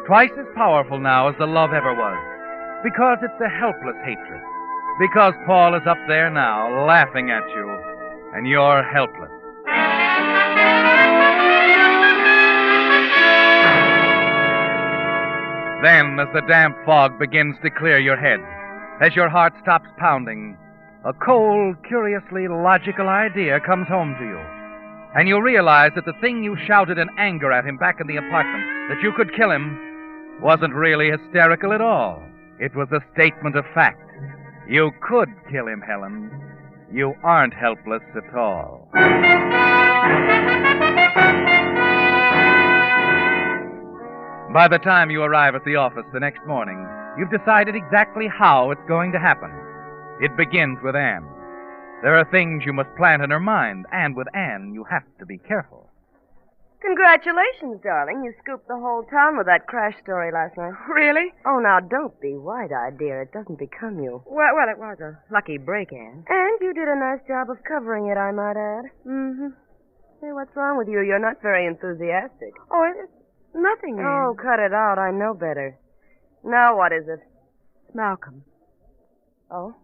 twice as powerful now as the love ever was, because it's a helpless hatred, because Paul is up there now laughing at you, and you're helpless. Then, as the damp fog begins to clear your head, as your heart stops pounding, a cold, curiously logical idea comes home to you. And you realize that the thing you shouted in anger at him back in the apartment, that you could kill him, wasn't really hysterical at all. It was a statement of fact. You could kill him, Helen. You aren't helpless at all. By the time you arrive at the office the next morning, you've decided exactly how it's going to happen. It begins with Anne. There are things you must plant in her mind, and with Anne, you have to be careful. Congratulations, darling. You scooped the whole town with that crash story last night. Really? Oh, now, don't be wide-eyed, dear. It doesn't become you. Well, it was a lucky break, Anne. And you did a nice job of covering it, I might add. Mm-hmm. Hey, what's wrong with you? You're not very enthusiastic. Oh, it's nothing, Anne. Oh, cut it out. I know better. Now what is it? Malcolm. Oh?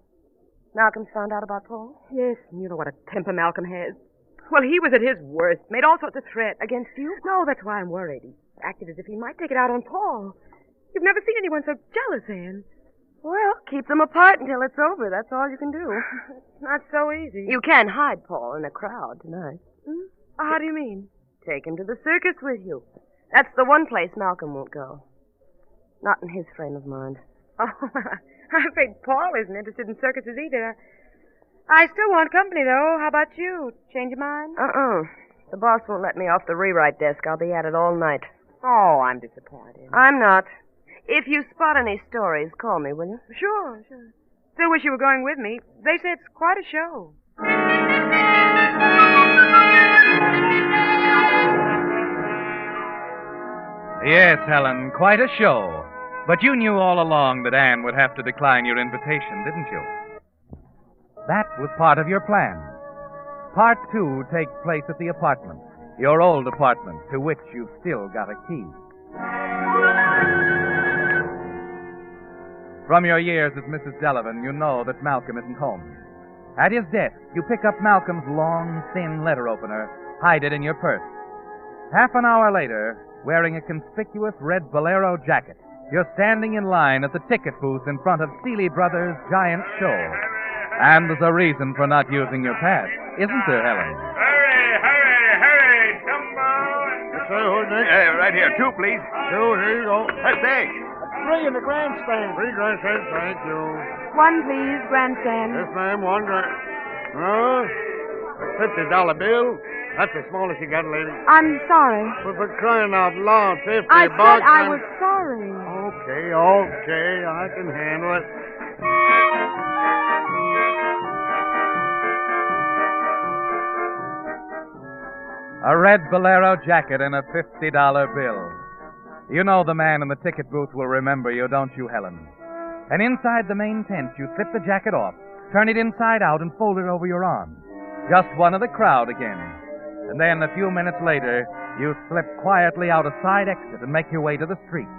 Malcolm's found out about Paul? Yes, and you know what a temper Malcolm has. Well, he was at his worst. Made all sorts of threats. Against you? No, that's why I'm worried. He acted as if he might take it out on Paul. You've never seen anyone so jealous, Anne. Well, keep them apart until it's over. That's all you can do. It's not so easy. You can't hide Paul in a crowd tonight. Hmm? How do you mean? Take him to the circus with you. That's the one place Malcolm won't go. Not in his frame of mind. Oh, I'm afraid Paul isn't interested in circuses either. I still want company, though. How about you? Change your mind? The boss won't let me off the rewrite desk. I'll be at it all night. Oh, I'm disappointed. I'm not. If you spot any stories, call me, will you? Sure. Still wish you were going with me. They say it's quite a show. Yes, Helen, quite a show. But you knew all along that Anne would have to decline your invitation, didn't you? That was part of your plan. Part 2 takes place at the apartment, your old apartment, to which you've still got a key. From your years as Mrs. Delavan, you know that Malcolm isn't home. At his desk, you pick up Malcolm's long, thin letter opener, hide it in your purse. Half an hour later, wearing a conspicuous red bolero jacket, you're standing in line at the ticket booth in front of Seeley Brothers' giant show. And there's a reason for not using your pass, isn't there, Helen? Hurry, Jumbo. Right here. 2, please. 2, here you go. Thanks. 3 in the grandstand. 3 grandstand, thank you. 1, please, grandstand. Yes, ma'am, 1 grand. $50 bill. That's the smallest you got, lady. I'm sorry. Well, for crying out loud, 50 I bucks. said I was sorry. Okay, I can handle it. A red bolero jacket and a $50 bill. You know the man in the ticket booth will remember you, don't you, Helen? And inside the main tent, you slip the jacket off, turn it inside out, and fold it over your arm. Just one of the crowd again. And then, a few minutes later, you slip quietly out a side exit and make your way to the street.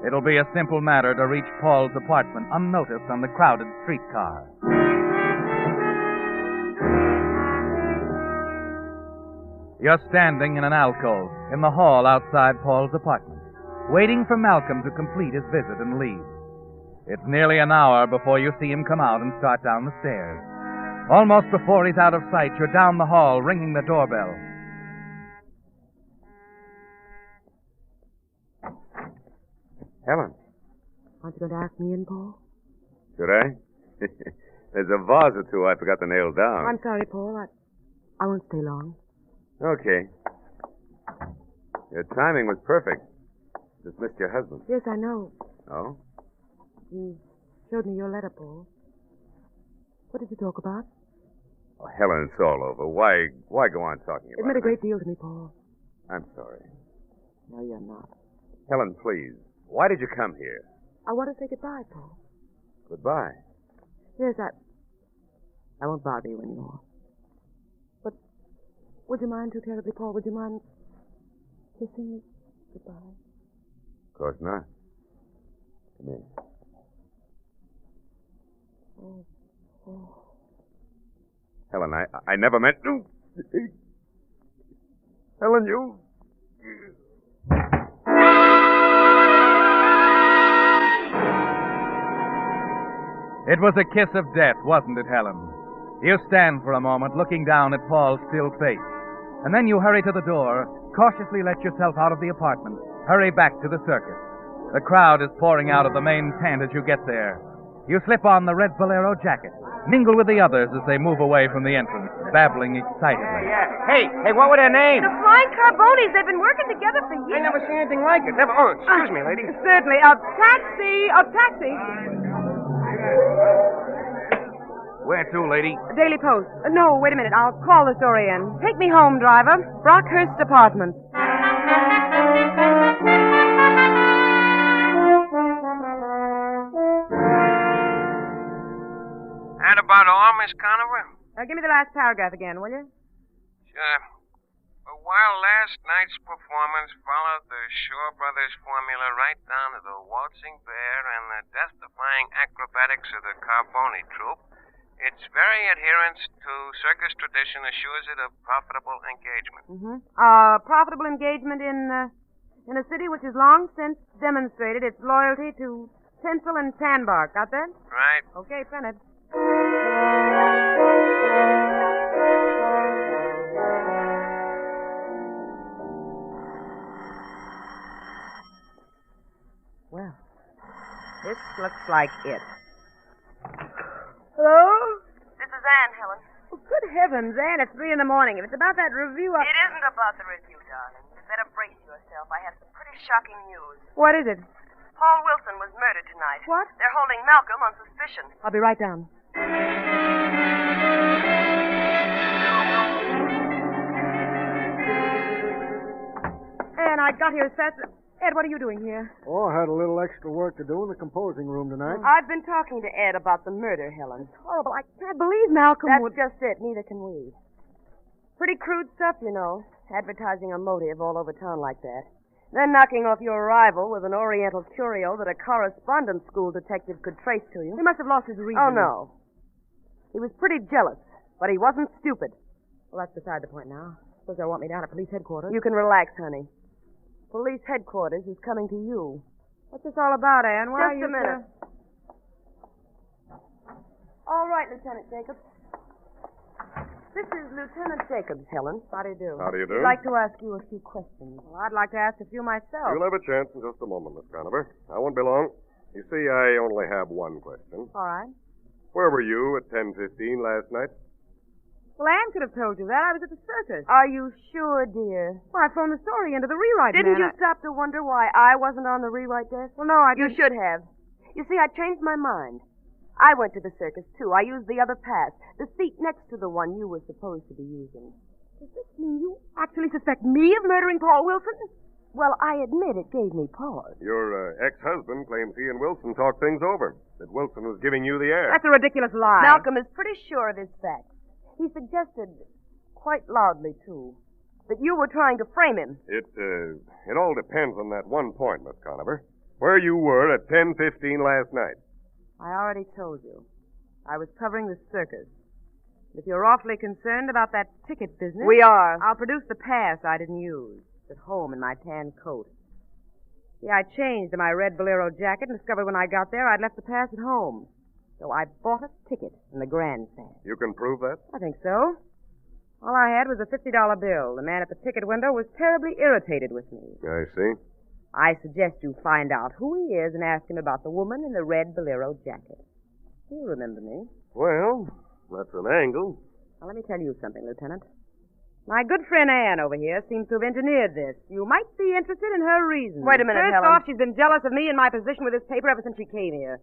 It'll be a simple matter to reach Paul's apartment unnoticed on the crowded streetcar. You're standing in an alcove in the hall outside Paul's apartment, waiting for Malcolm to complete his visit and leave. It's nearly an hour before you see him come out and start down the stairs. Almost before he's out of sight, you're down the hall, ringing the doorbell. Helen. Aren't you going to ask me in, Paul? Should I? There's a vase or 2 I forgot to nail down. I'm sorry, Paul. I won't stay long. Okay. Your timing was perfect. Just missed your husband. Yes, I know. Oh? He showed me your letter, Paul. What did you talk about? Oh, Helen, it's all over. Why go on talking about it? It meant a great deal to me, Paul. I'm sorry. No, you're not. Helen, please. Why did you come here? I want to say goodbye, Paul. Goodbye. Yes, I won't bother you anymore. But would you mind too terribly, Paul? Would you mind kissing me goodbye? Of course not. Come here. Oh. Oh. Helen, I never meant to. Helen, you. It was a kiss of death, wasn't it, Helen? You stand for a moment looking down at Paul's still face. And then you hurry to the door, cautiously let yourself out of the apartment, hurry back to the circus. The crowd is pouring out of the main tent as you get there. You slip on the red bolero jacket, mingle with the others as they move away from the entrance, babbling excitedly. Hey, what were their names? The Flying Carbonis. They've been working together for years. I never seen anything like it. Never. Oh, excuse me, lady. Certainly. A taxi. Where to, lady? Daily Post. No, wait a minute. I'll call the story in. Take me home, driver. Brockhurst Apartments. That about all, Miss Conover? Give me the last paragraph again, will you? Sure. But while last night's performance followed the Shaw Brothers formula right down to the waltzing bear and the death-defying acrobatics of the Carboni troupe, its very adherence to circus tradition assures it a profitable engagement. Mm-hmm. Profitable engagement in a city which has long since demonstrated its loyalty to tinsel and tan bark. Got that? Right. Okay, print it. Well, this looks like it. Hello? This is Anne, Helen. Oh, good heavens, Anne, it's 3 a.m. If it's about that review, It isn't about the review, darling. You better brace yourself. I have some pretty shocking news. What is it? Paul Wilson was murdered tonight. What? They're holding Malcolm on suspicion. I'll be right down. Anne, I got here as fast as... Ed, what are you doing here? Oh, I had a little extra work to do in the composing room tonight. I've been talking to Ed about the murder, Helen. It's horrible. I can't believe Malcolm That's just it. Neither can we. Pretty crude stuff, you know. Advertising a motive all over town like that. Then knocking off your rival with an Oriental curio that a correspondence school detective could trace to you. He must have lost his reason. Oh, no. He was pretty jealous, but he wasn't stupid. Well, that's beside the point now. Suppose they'll want me down at police headquarters. You can relax, honey. Police headquarters is coming to you. What's this all about, Anne? Why are you... Just a minute. All right, Lieutenant Jacobs. This is Lieutenant Jacobs, Helen. How do you do? How do you do? I'd like to ask you a few questions. Well, I'd like to ask a few myself. You'll have a chance in just a moment, Miss Conover. I won't be long. You see, I only have one question. All right. Where were you at 10:15 last night? Well, Anne could have told you that. I was at the circus. Are you sure, dear? Well, I phoned the story into the rewrite Didn't man. you stop to wonder why I wasn't on the rewrite desk? Well, no, I didn't. You should have. You see, I changed my mind. I went to the circus, too. I used the other pass, the seat next to the one you were supposed to be using. Does this mean you actually suspect me of murdering Paul Wilson? Well, I admit it gave me pause. Your ex-husband claims he and Wilson talked things over, that Wilson was giving you the air. That's a ridiculous lie. Malcolm is pretty sure of his facts. He suggested, quite loudly, too, that you were trying to frame him. It all depends on that one point, Miss Conover. Where you were at 10:15 last night. I already told you. I was covering the circus. If you're awfully concerned about that ticket business... We are. I'll produce the pass I didn't use. It's at home in my tan coat. Yeah, I changed to my red bolero jacket and discovered when I got there I'd left the pass at home. So I bought a ticket in the grandstand. You can prove that? I think so. All I had was a $50 bill. The man at the ticket window was terribly irritated with me. I see. I suggest you find out who he is and ask him about the woman in the red bolero jacket. He'll remember me. Well, that's an angle. Now, let me tell you something, Lieutenant. My good friend Anne over here seems to have engineered this. You might be interested in her reasons. Wait a minute, First Helen. off, she's been jealous of me and my position with this paper ever since she came here.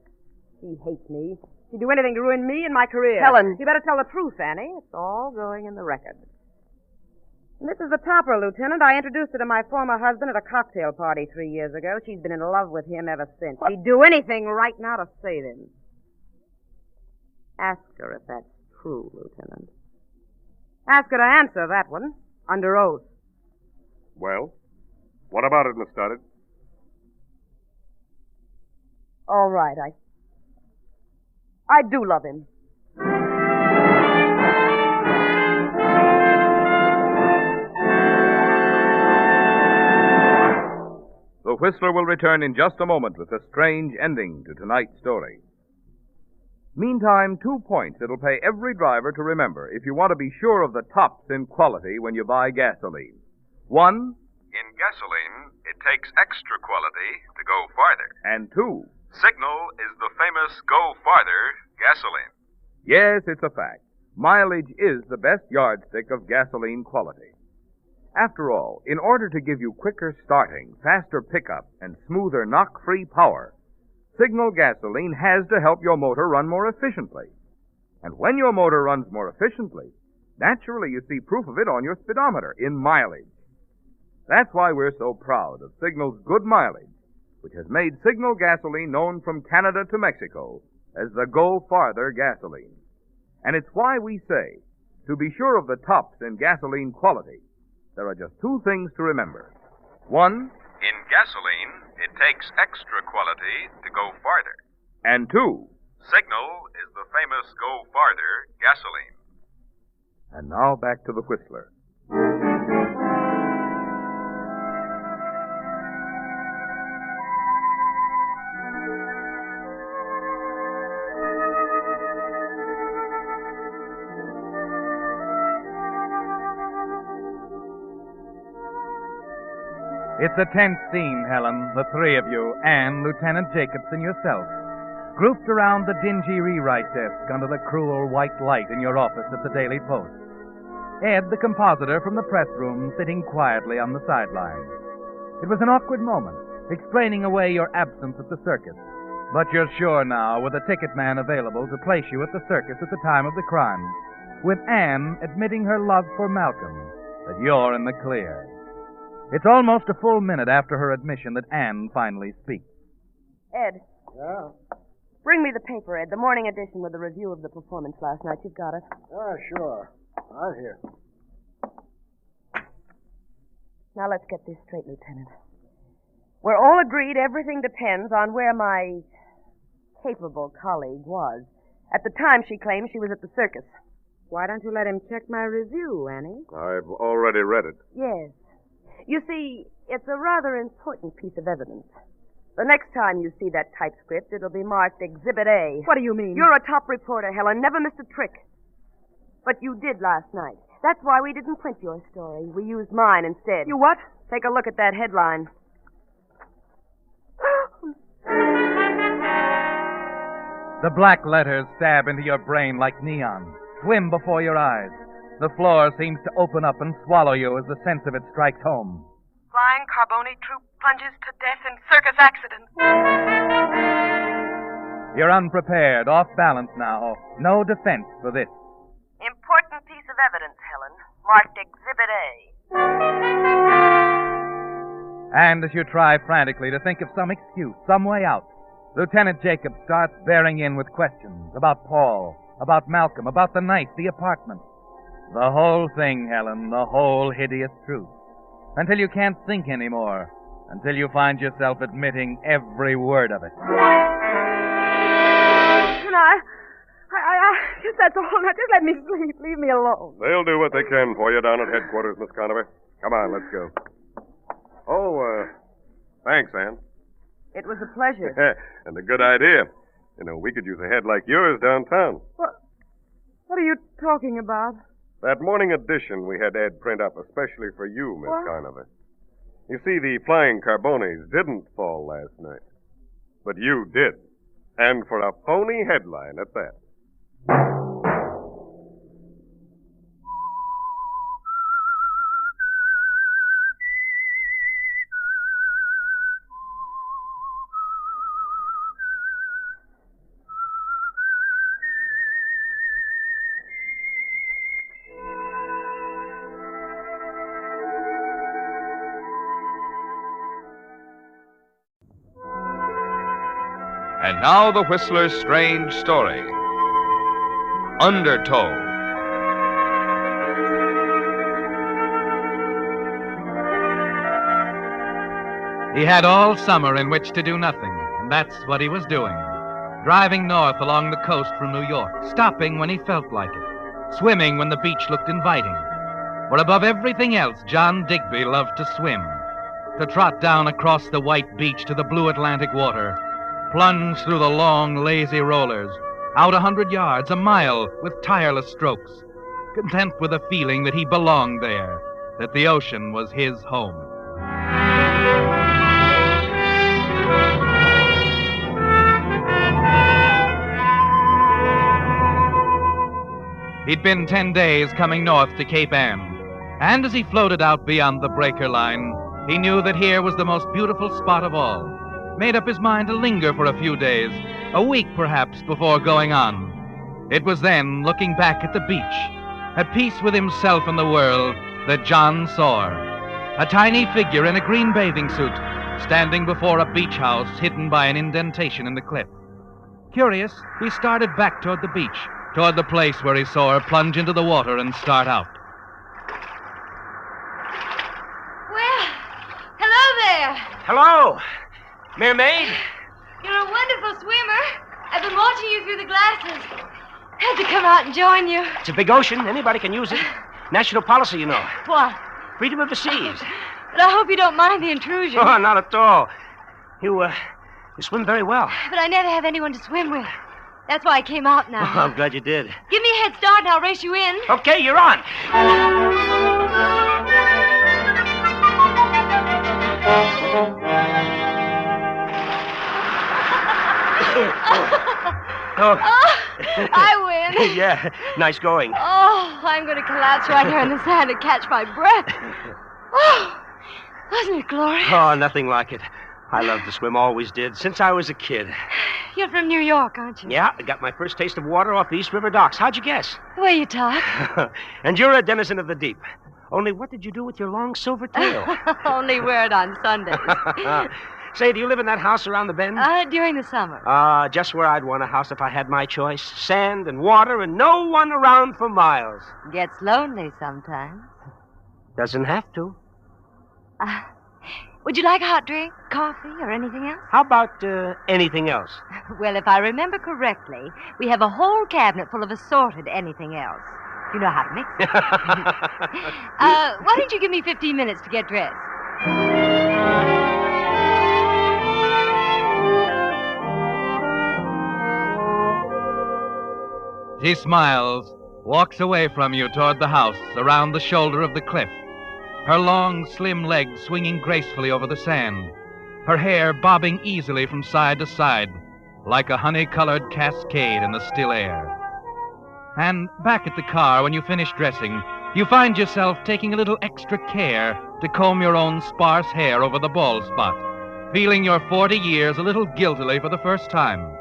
She hates me. She'd do anything to ruin me and my career. Helen. You better tell the truth, Annie. It's all going in the record. And this is the topper, Lieutenant. I introduced her to my former husband at a cocktail party 3 years ago. She's been in love with him ever since. She'd do anything right now to save him. Ask her if that's crew, Lieutenant. Ask her to answer that one, under oath. Well, what about it, Miss Stoddard? All right, I do love him. The Whistler will return in just a moment with a strange ending to tonight's story. Meantime, 2 points it'll pay every driver to remember if you want to be sure of the tops in quality when you buy gasoline. 1. In gasoline, it takes extra quality to go farther. And 2. Signal is the famous Go Farther gasoline. Yes, it's a fact. Mileage is the best yardstick of gasoline quality. After all, in order to give you quicker starting, faster pickup, and smoother knock-free power, Signal gasoline has to help your motor run more efficiently. And when your motor runs more efficiently, naturally you see proof of it on your speedometer in mileage. That's why we're so proud of Signal's good mileage, which has made Signal gasoline known from Canada to Mexico as the Go Farther gasoline. And it's why we say, to be sure of the tops in gasoline quality, there are just 2 things to remember. 1. In gasoline, it takes extra quality to go farther. And 2. Signal is the famous Go Farther gasoline. And now back to the Whistler. It's a tense scene, Helen, the 3 of you, and Lieutenant Jacobs and yourself, grouped around the dingy rewrite desk under the cruel white light in your office at the Daily Post. Ed, the compositor from the press room, sitting quietly on the sidelines. It was an awkward moment, explaining away your absence at the circus. But you're sure now, with a ticket man available to place you at the circus at the time of the crime, with Anne admitting her love for Malcolm, that you're in the clear. It's almost a full minute after her admission that Anne finally speaks. Ed. Yeah? Bring me the paper, Ed, the morning edition with the review of the performance last night. You've got it. Sure. Right here. Now let's get this straight, Lieutenant. We're all agreed everything depends on where my capable colleague was at the time she claimed she was at the circus. Why don't you let him check my review, Annie? I've already read it. Yes. You see, it's a rather important piece of evidence. The next time you see that typescript, it'll be marked Exhibit A. What do you mean? You're a top reporter, Helen. Never missed a trick. But you did last night. That's why we didn't print your story. We used mine instead. You what? Take a look at that headline. The black letters stab into your brain like neon, swim before your eyes. The floor seems to open up and swallow you as the sense of it strikes home. Flying Carboni troop plunges to death in circus accident. You're unprepared, off balance now. No defense for this. Important piece of evidence, Helen. Marked Exhibit A. And as you try frantically to think of some excuse, some way out, Lieutenant Jacobs starts bearing in with questions about Paul, about Malcolm, about the night, the apartment. The whole thing, Helen, the whole hideous truth. Until you can't think anymore. Until you find yourself admitting every word of it. Can I guess that's all. Now, just let me sleep. Leave me alone. They'll do what they can for you down at headquarters, Miss Conover. Come on, let's go. Oh, thanks, Anne. It was a pleasure. And a good idea. You know, we could use a head like yours downtown. What are you talking about? That morning edition we had Ed print up especially for you, Miss Conover. You see, the flying Carbonis didn't fall last night. But you did. And for a phony headline at that. And now the Whistler's strange story. Undertow. He had all summer in which to do nothing, and that's what he was doing. Driving north along the coast from New York, stopping when he felt like it, swimming when the beach looked inviting. For above everything else, John Digby loved to swim, to trot down across the white beach to the blue Atlantic water, plunge through the long, lazy rollers, out 100 yards, a mile, with tireless strokes, content with the feeling that he belonged there, that the ocean was his home. He'd been 10 days coming north to Cape Ann, and as he floated out beyond the breaker line, he knew that here was the most beautiful spot of all. Made up his mind to linger for a few days, a week perhaps, before going on. It was then, looking back at the beach, at peace with himself and the world, that John saw her. A tiny figure in a green bathing suit, standing before a beach house hidden by an indentation in the cliff. Curious, he started back toward the beach, toward the place where he saw her plunge into the water and start out. Well, hello there. Hello, mermaid. You're a wonderful swimmer. I've been watching you through the glasses. Had to come out and join you. It's a big ocean. Anybody can use it. National policy, you know. What? Freedom of the seas. But I hope you don't mind the intrusion. Oh, not at all. You swim very well. But I never have anyone to swim with. That's why I came out now. Oh, I'm glad you did. Give me a head start and I'll race you in. Okay, you're on. I win. Yeah, nice going. Oh, I'm going to collapse right here in the sand and catch my breath. Oh, wasn't it glorious? Oh, nothing like it. I love to swim, always did, since I was a kid. You're from New York, aren't you? Yeah, I got my first taste of water off the East River docks. How'd you guess? The way you talk. And you're a denizen of the deep. Only what did you do with your long silver tail? Only wear it on Sundays. Say, do you live in that house around the bend? During the summer. Just where I'd want a house if I had my choice. Sand and water and no one around for miles. Gets lonely sometimes. Doesn't have to. Would you like a hot drink, coffee, or anything else? How about anything else? Well, if I remember correctly, we have a whole cabinet full of assorted anything else. You know how to mix it. Why don't you give me 15 minutes to get dressed? She smiles, walks away from you toward the house, around the shoulder of the cliff. Her long, slim legs swinging gracefully over the sand, her hair bobbing easily from side to side, like a honey-colored cascade in the still air. And back at the car, when you finish dressing, you find yourself taking a little extra care to comb your own sparse hair over the bald spot, feeling your 40 years a little guiltily for the first time.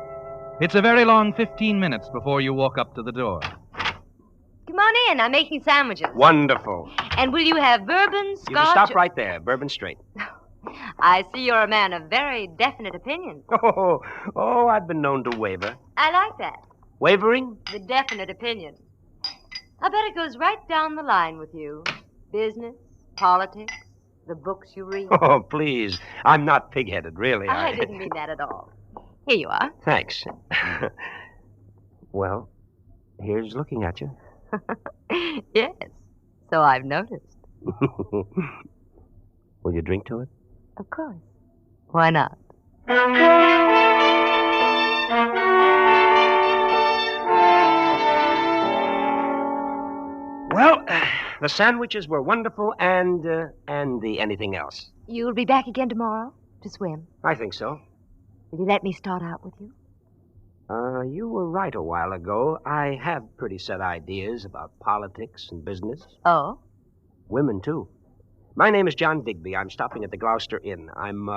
It's a very long 15 minutes before you walk up to the door. Come on in. I'm making sandwiches. Wonderful. And will you have bourbon, scotch? You can stop right there. Bourbon straight. I see you're a man of very definite opinion. Oh, I've been known to waver. I like that. Wavering? The definite opinion. I bet it goes right down the line with you. Business, politics, the books you read. Oh, please. I'm not pig-headed, really. I didn't mean that at all. Here you are. Thanks. Well, here's looking at you. Yes, so I've noticed. Will you drink to it? Of course. Why not? Well, the sandwiches were wonderful and the anything else. You'll be back again tomorrow to swim? I think so. Will you let me start out with you? You were right a while ago. I have pretty set ideas about politics and business. Oh? Women, too. My name is John Digby. I'm stopping at the Gloucester Inn. I'm,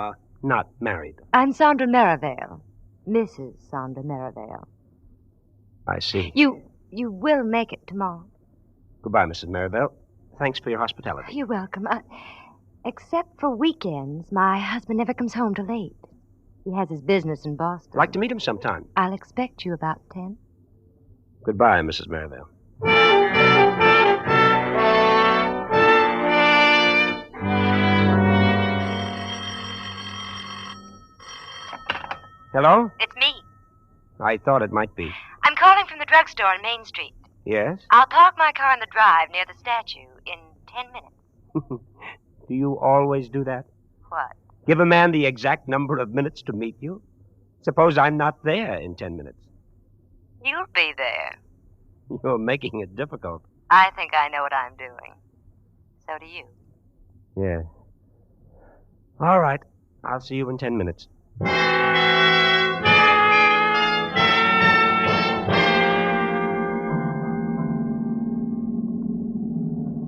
not married. I'm Sandra Merivale. Mrs. Sandra Merivale. I see. You will make it tomorrow. Goodbye, Mrs. Merivale. Thanks for your hospitality. You're welcome. Except for weekends, my husband never comes home till late. He has his business in Boston. Like to meet him sometime. I'll expect you about 10. Goodbye, Mrs. Merivale. Hello? It's me. I thought it might be. I'm calling from the drugstore on Main Street. Yes? I'll park my car in the drive near the statue in 10 minutes. Do you always do that? What? Give a man the exact number of minutes to meet you? Suppose I'm not there in 10 minutes. You'll be there. You're making it difficult. I think I know what I'm doing. So do you. Yes. All right. I'll see you in 10 minutes.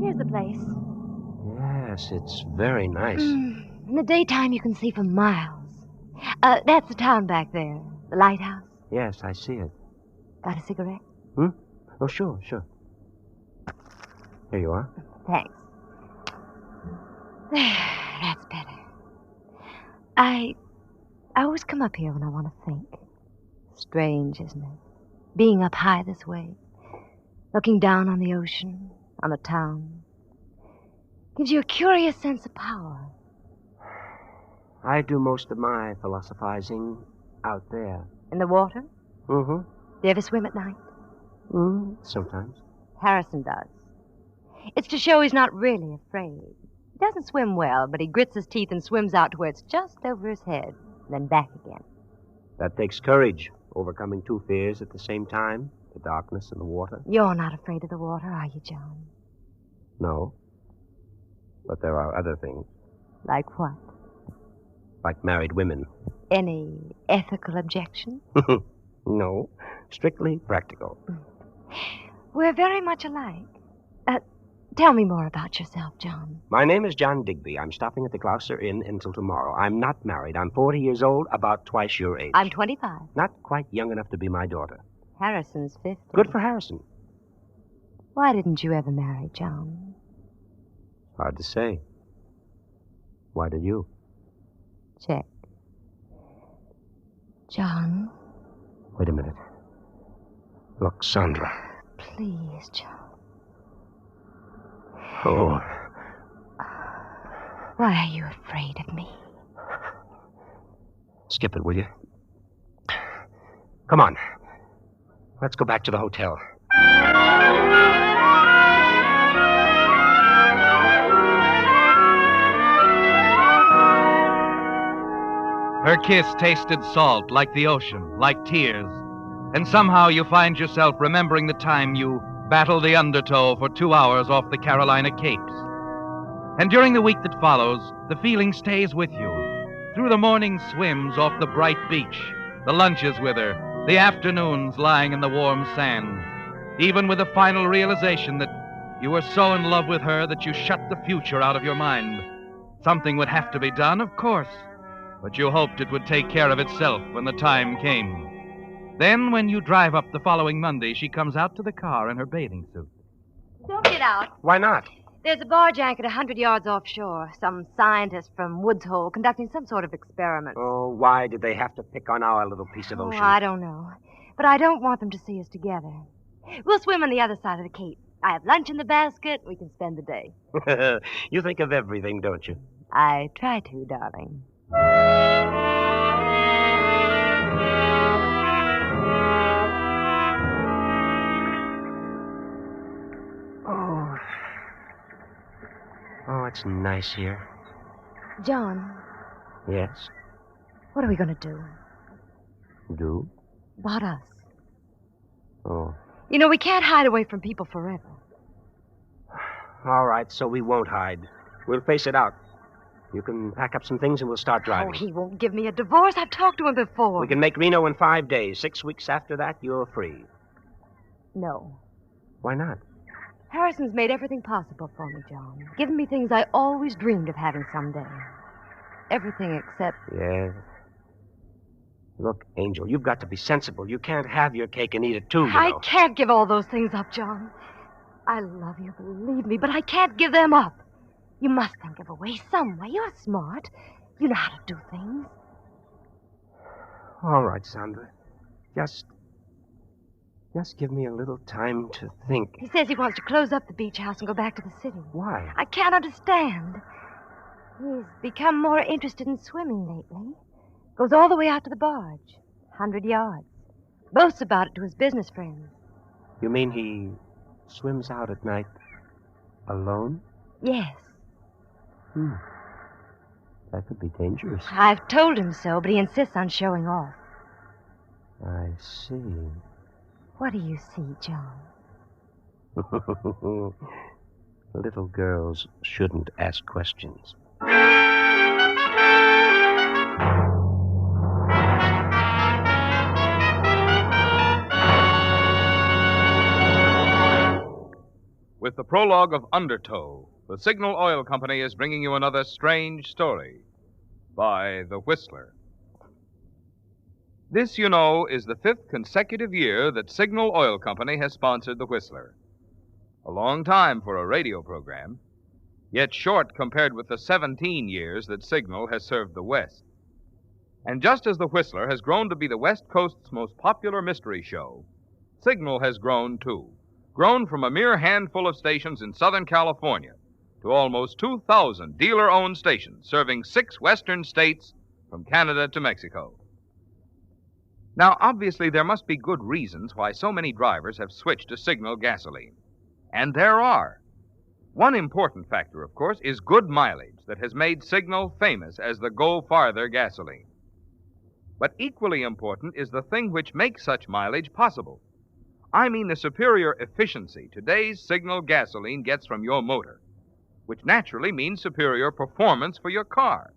Here's the place. Yes, it's very nice. In the daytime, you can see for miles. That's the town back there. The lighthouse. Yes, I see it. Got a cigarette? Oh, sure. Here you are. Thanks. There, that's better. I always come up here when I want to think. Strange, isn't it? Being up high this way. Looking down on the ocean, on the town. Gives you a curious sense of power. I do most of my philosophizing out there. In the water? Mm-hmm. Do you ever swim at night? Sometimes. Harrison does. It's to show he's not really afraid. He doesn't swim well, but he grits his teeth and swims out to where it's just over his head, then back again. That takes courage, overcoming two fears at the same time, the darkness and the water. You're not afraid of the water, are you, John? No. But there are other things. Like what? Like married women. Any ethical objection? No. Strictly practical. We're very much alike. Tell me more about yourself, John. My name is John Digby. I'm stopping at the Gloucester Inn until tomorrow. I'm not married. I'm 40 years old, about twice your age. I'm 25. Not quite young enough to be my daughter. Harrison's 50. Good for Harrison. Why didn't you ever marry, John? Hard to say. Why did you? Check. John? Wait a minute. Look, Sandra. Please, John. Oh. Why are you afraid of me? Skip it, will you? Come on. Let's go back to the hotel. Her kiss tasted salt, like the ocean, like tears. And somehow you find yourself remembering the time you battled the Undertow for 2 hours off the Carolina Capes. And during the week that follows, the feeling stays with you. Through the morning swims off the bright beach, the lunches with her, the afternoons lying in the warm sand. Even with the final realization that you were so in love with her that you shut the future out of your mind. Something would have to be done, of course. But you hoped it would take care of itself when the time came. Then, when you drive up the following Monday, she comes out to the car in her bathing suit. Don't get out. Why not? There's a barge anchored 100 yards offshore. Some scientist from Woods Hole conducting some sort of experiment. Oh, why did they have to pick on our little piece of ocean? I don't know. But I don't want them to see us together. We'll swim on the other side of the Cape. I have lunch in the basket. We can spend the day. You think of everything, don't you? I try to, darling. Oh, it's nice here. John. Yes? What are we going to do? Do? About us. Oh. You know, we can't hide away from people forever. All right, so we won't hide. We'll face it out. You can pack up some things and we'll start driving. Oh, he won't give me a divorce. I've talked to him before. We can make Reno in 5 days. 6 weeks after that, you're free. No. Why not? Harrison's made everything possible for me, John. Given me things I always dreamed of having someday. Everything except... Yes. Look, Angel, you've got to be sensible. You can't have your cake and eat it too, you know. I can't give all those things up, John. I love you, believe me, but I can't give them up. You must think of a way, some way. You're smart. You know how to do things. All right, Sandra. Just Just give me a little time to think. He says he wants to close up the beach house and go back to the city. Why? I can't understand. He's become more interested in swimming lately. Goes all the way out to the barge, 100 yards. Boasts about it to his business friends. You mean he swims out at night alone? Yes. That could be dangerous. I've told him so, but he insists on showing off. I see. What do you see, John? Little girls shouldn't ask questions. With the prologue of Undertow, the Signal Oil Company is bringing you another strange story by The Whistler. This, you know, is the 5th consecutive year that Signal Oil Company has sponsored The Whistler. A long time for a radio program, yet short compared with the 17 years that Signal has served the West. And just as The Whistler has grown to be the West Coast's most popular mystery show, Signal has grown too. Grown from a mere handful of stations in Southern California to almost 2,000 dealer-owned stations serving 6 western states from Canada to Mexico. Now, obviously, there must be good reasons why so many drivers have switched to Signal gasoline. And there are. One important factor, of course, is good mileage that has made Signal famous as the Go Farther gasoline. But equally important is the thing which makes such mileage possible. I mean the superior efficiency today's Signal gasoline gets from your motor, which naturally means superior performance for your car.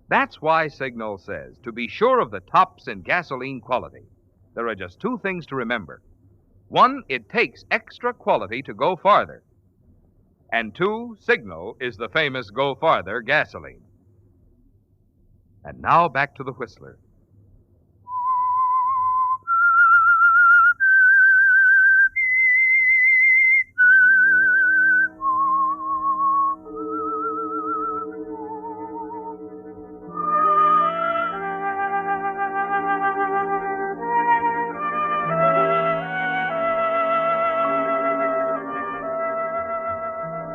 That's why Signal says, to be sure of the tops in gasoline quality, there are just 2 things to remember. 1, it takes extra quality to go farther. And 2, Signal is the famous Go Farther gasoline. And now back to the Whistler.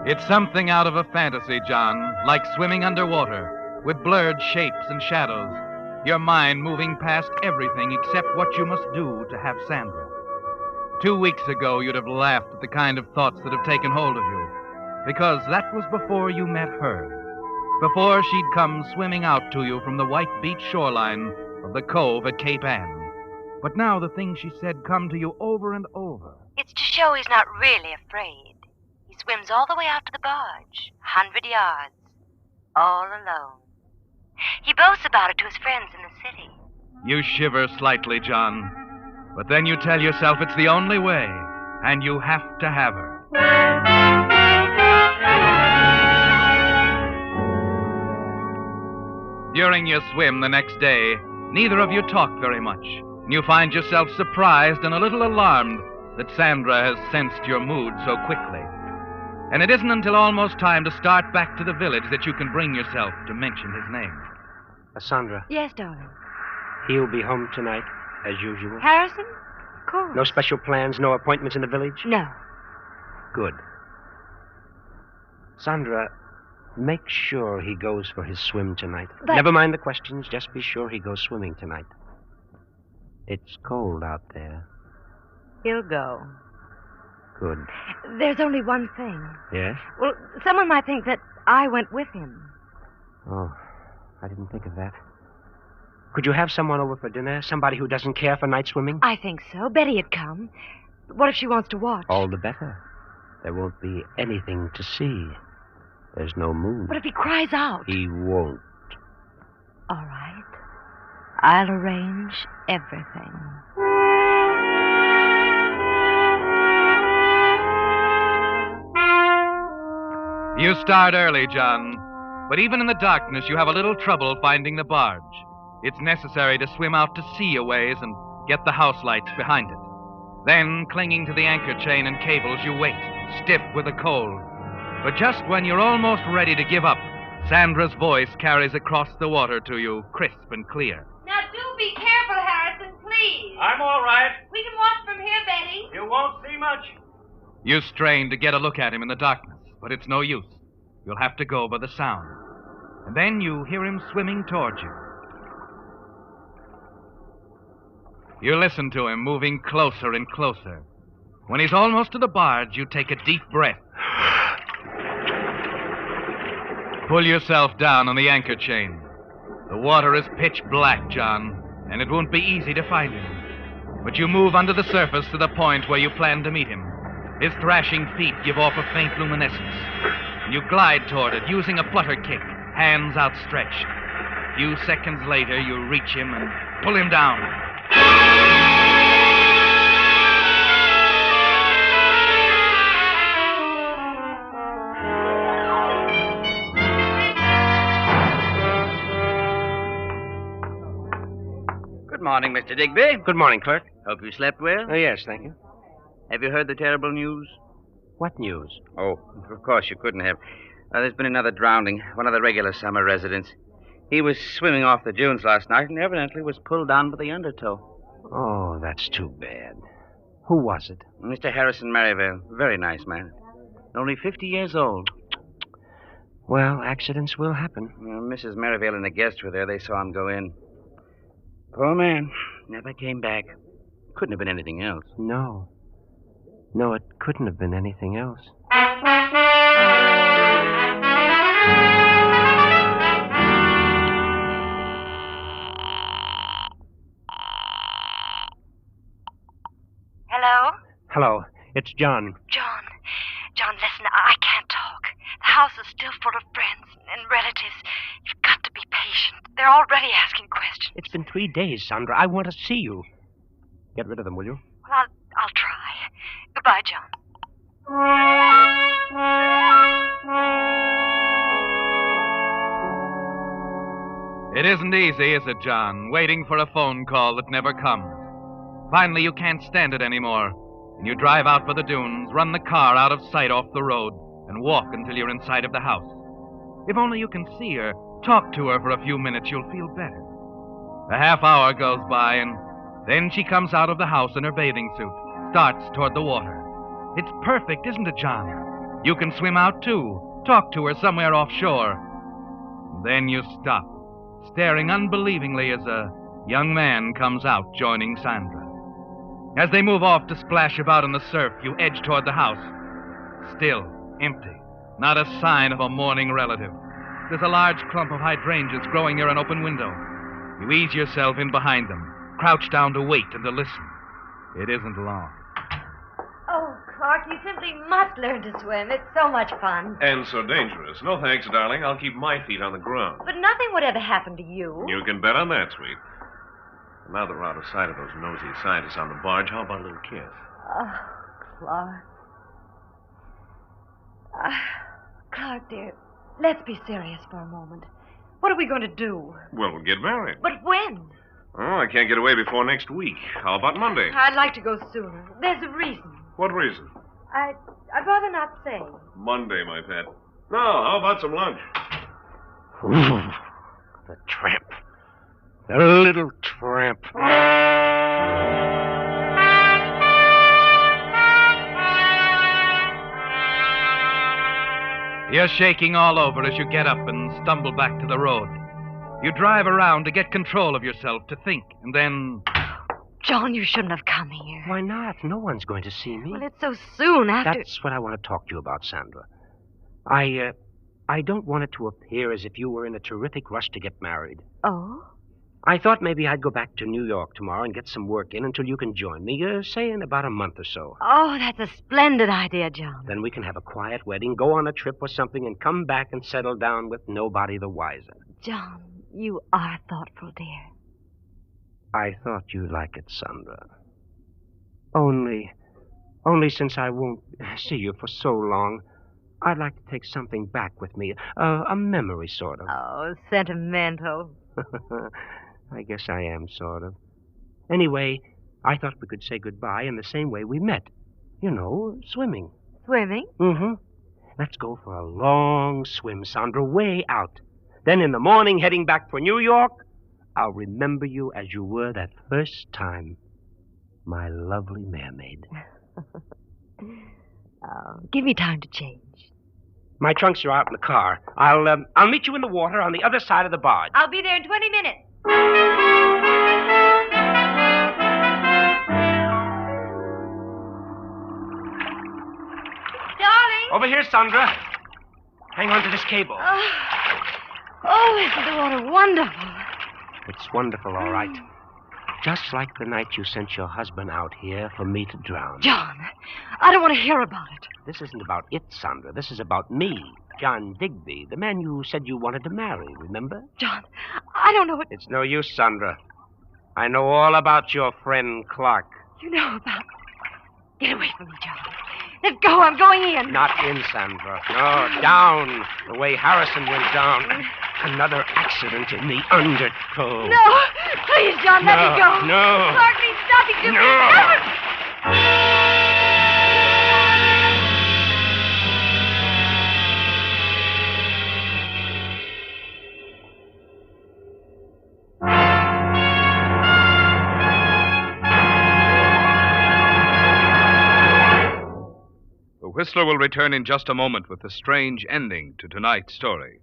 It's something out of a fantasy, John, like swimming underwater, with blurred shapes and shadows, your mind moving past everything except what you must do to have Sandra. 2 weeks ago, you'd have laughed at the kind of thoughts that have taken hold of you, because that was before you met her, before she'd come swimming out to you from the white beach shoreline of the cove at Cape Ann. But now the things she said come to you over and over. It's to show he's not really afraid. He swims all the way out to the barge, 100 yards, all alone. He boasts about it to his friends in the city. You shiver slightly, John, but then you tell yourself it's the only way, and you have to have her. During your swim the next day, neither of you talk very much, and you find yourself surprised and a little alarmed that Sandra has sensed your mood so quickly. And it isn't until almost time to start back to the village that you can bring yourself to mention his name. Sandra. Yes, darling. He'll be home tonight, as usual. Harrison? Of course. No special plans, no appointments in the village? No. Good. Sandra, make sure he goes for his swim tonight. But... Never mind the questions, just be sure he goes swimming tonight. It's cold out there. He'll go. Good. There's only one thing. Yes? Well, someone might think that I went with him. Oh, I didn't think of that. Could you have someone over for dinner? Somebody who doesn't care for night swimming? I think so. Betty had come. But what if she wants to watch? All the better. There won't be anything to see. There's no moon. What if he cries out? He won't. All right. I'll arrange everything. You start early, John, but even in the darkness you have a little trouble finding the barge. It's necessary to swim out to sea a ways and get the house lights behind it. Then, clinging to the anchor chain and cables, you wait, stiff with the cold. But just when you're almost ready to give up, Sandra's voice carries across the water to you, crisp and clear. Now do be careful, Harrison, please. I'm all right. We can watch from won't see much. You strain to get a look at him in the darkness, but it's no use. You'll have to go by the sound. And then you hear him swimming towards you. You listen to him moving closer and closer. When he's almost to the barge, you take a deep breath. Pull yourself down on the anchor chain. The water is pitch black, John, and it won't be easy to find him. But you move under the surface to the point where you plan to meet him. His thrashing feet give off a faint luminescence. You glide toward it, using a flutter kick, hands outstretched. A few seconds later, you reach him and pull him down. Good morning, Mr. Digby. Good morning, clerk. Hope you slept well. Yes, thank you. Have you heard the terrible news? What news? Oh, of course you couldn't have. There's been another drowning, one of the regular summer residents. He was swimming off the dunes last night and evidently was pulled down by the Undertow. Oh, that's too bad. Who was it? Mr. Harrison Merivale. Very nice man. Only 50 years old. Well, accidents will happen. Well, Mrs. Merivale and a guest were there. They saw him go in. Poor man. Never came back. Couldn't have been anything else. No. No, it couldn't have been anything else. Hello? Hello. It's John. John, listen, I can't talk. The house is still full of friends and relatives. You've got to be patient. They're already asking questions. It's been 3 days, Sandra. I want to see you. Get rid of them, will you? Well, I'll try. Goodbye, John. It isn't easy, is it, John? Waiting for a phone call that never comes. Finally, you can't stand it anymore. And you drive out for the dunes, run the car out of sight off the road, and walk until you're inside of the house. If only you can see her, talk to her for a few minutes, you'll feel better. A half hour goes by, and then she comes out of the house in her bathing suit, starts toward the water. It's perfect, isn't it, John? You can swim out, too. Talk to her somewhere offshore. Then you stop, staring unbelievingly as a young man comes out, joining Sandra. As they move off to splash about in the surf, you edge toward the house. Still, empty. Not a sign of a mourning relative. There's a large clump of hydrangeas growing near an open window. You ease yourself in behind them, crouch down to wait and to listen. It isn't long. Oh, Clark, you simply must learn to swim. It's so much fun. And so dangerous. No thanks, darling. I'll keep my feet on the ground. But nothing would ever happen to you. You can bet on that, sweet. Now that we're out of sight of those nosy scientists on the barge, how about a little kiss? Oh, Clark. Clark, dear, let's be serious for a moment. What are we going to do? Well, we'll get married. But when? Oh, I can't get away before next week. How about Monday? I'd like to go sooner. There's a reason. What reason? I'd rather not say. Monday, my pet. Now, how about some lunch? Ooh, the tramp. The little tramp. You're shaking all over as you get up and stumble back to the road. You drive around to get control of yourself, to think, and then... John, you shouldn't have come here. Why not? No one's going to see me. Well, it's so soon after... That's what I want to talk to you about, Sandra. I don't want it to appear as if you were in a terrific rush to get married. Oh? I thought maybe I'd go back to New York tomorrow and get some work in until you can join me, say in about a month or so. Oh, that's a splendid idea, John. Then we can have a quiet wedding, go on a trip or something, and come back and settle down with nobody the wiser. John, you are thoughtful, dear. I thought you'd like it, Sandra. Only since I won't see you for so long, I'd like to take something back with me. A memory, sort of. Oh, sentimental. I guess I am, sort of. Anyway, I thought we could say goodbye in the same way we met. You know, swimming. Swimming? Mm-hmm. Let's go for a long swim, Sandra, way out. Then in the morning, heading back for New York, I'll remember you as you were that first time. My lovely mermaid. Give me time to change. My trunks are out in the car. I'll meet you in the water on the other side of the barge. I'll be there in 20 minutes. Darling! Over here, Sandra. Hang on to this cable. Isn't the water wonderful? It's wonderful, all right. Just like the night you sent your husband out here for me to drown. John, I don't want to hear about it. This isn't about it, Sandra. This is about me, John Digby, the man you said you wanted to marry, remember? John, I don't know what... It's no use, Sandra. I know all about your friend Clark. You know about... Get away from me, John. Let go, I'm going in. Not in, Sandra. No, down, the way Harrison went down. Another accident in the Undertow. No! Please, John, let me go. No. Clark means nothing to me. The Whistler will return in just a moment with the strange ending to tonight's story.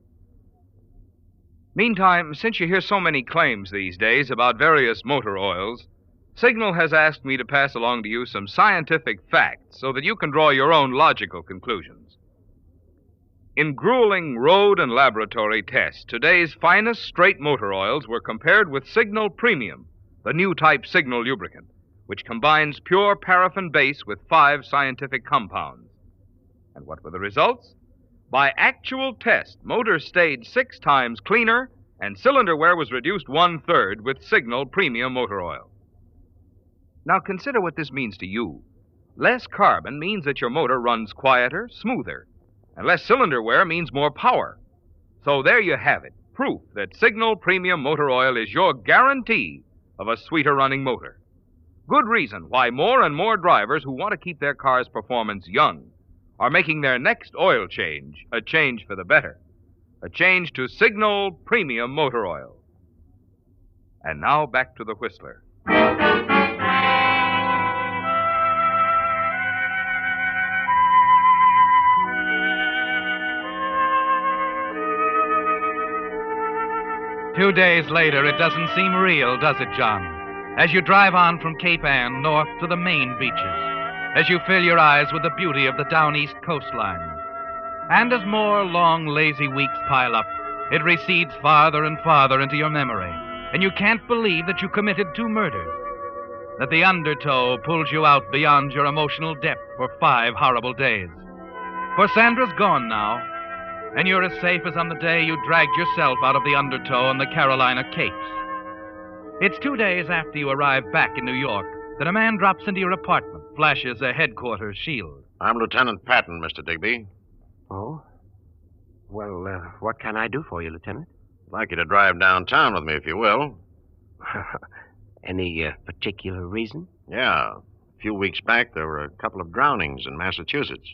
Meantime, since you hear so many claims these days about various motor oils, Signal has asked me to pass along to you some scientific facts so that you can draw your own logical conclusions. In grueling road and laboratory tests, today's finest straight motor oils were compared with Signal Premium, the new type Signal lubricant, which combines pure paraffin base with 5 scientific compounds. And what were the results? By actual test, motors stayed 6 times cleaner, and cylinder wear was reduced 1/3 with Signal Premium motor oil. Now consider what this means to you. Less carbon means that your motor runs quieter, smoother, and less cylinder wear means more power. So there you have it, proof that Signal Premium motor oil is your guarantee of a sweeter running motor. Good reason why more and more drivers who want to keep their car's performance young are making their next oil change a change for the better. A change to Signal Premium motor oil. And now back to the Whistler. Two days later, it doesn't seem real, does it, John? As you drive on from Cape Ann north to the Maine beaches, as you fill your eyes with the beauty of the down east coastline. And as more long, lazy weeks pile up, it recedes farther and farther into your memory, and you can't believe that you committed 2 murders, that the Undertow pulls you out beyond your emotional depth for 5 horrible days. For Sandra's gone now, and you're as safe as on the day you dragged yourself out of the Undertow on the Carolina Capes. It's 2 days after you arrive back in New York that a man drops into your apartment, flashes a headquarters shield. I'm Lieutenant Patton, Mr. Digby. Oh? Well, what can I do for you, Lieutenant? I'd like you to drive downtown with me, if you will. Any particular reason? Yeah. A few weeks back, there were a couple of drownings in Massachusetts.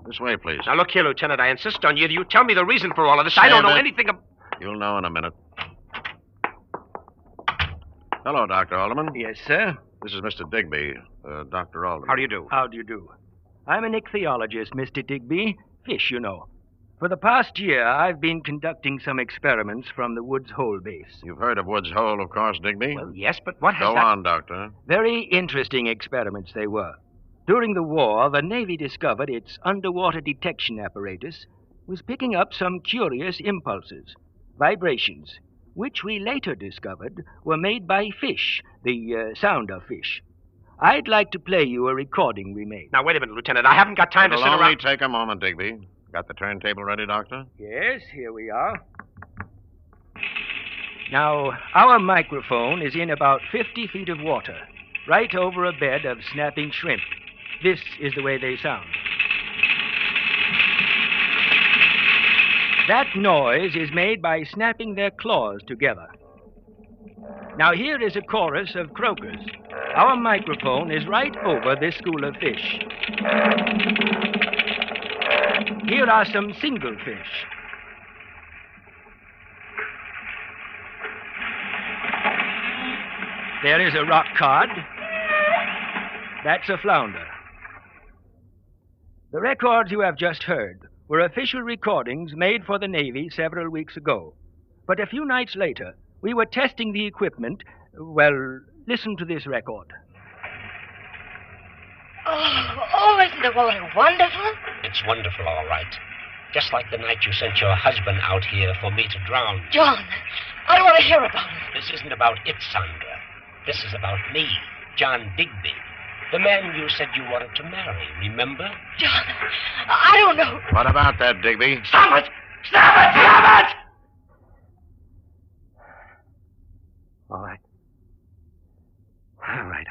This way, please. Now, look here, Lieutenant. I insist on you. You tell me the reason for all of this. I don't know anything about... You'll know in a minute. Hello, Dr. Alderman. Yes, sir. This is Mr. Digby, Dr. Alderman. How do you do? How do you do? I'm an ichthyologist, Mr. Digby. Fish, you know. For the past year, I've been conducting some experiments from the Woods Hole base. You've heard of Woods Hole, of course, Digby? Well, yes, but what has Go on, Doctor. Very interesting experiments they were. During the war, the Navy discovered its underwater detection apparatus was picking up some curious impulses, vibrations, which we later discovered were made by fish, the sound of fish. I'd like to play you a recording we made. Now, wait a minute, Lieutenant. I haven't got time to sit around... It'll only take a moment, Digby. Got the turntable ready, Doctor? Yes, here we are. Now, our microphone is in about 50 feet of water, right over a bed of snapping shrimp. This is the way they sound. That noise is made by snapping their claws together. Now here is a chorus of croakers. Our microphone is right over this school of fish. Here are some single fish. There is a rock cod. That's a flounder. The records you have just heard were official recordings made for the Navy several weeks ago. But a few nights later, we were testing the equipment. Well, listen to this record. Oh, isn't the water wonderful? It's wonderful, all right. Just like the night you sent your husband out here for me to drown. John, I don't want to hear about it. This isn't about it, Sandra. This is about me, John Digby. The man you said you wanted to marry, remember? John, I don't know. What about that, Digby? Stop it! Stop it! Stop it! All right. All right,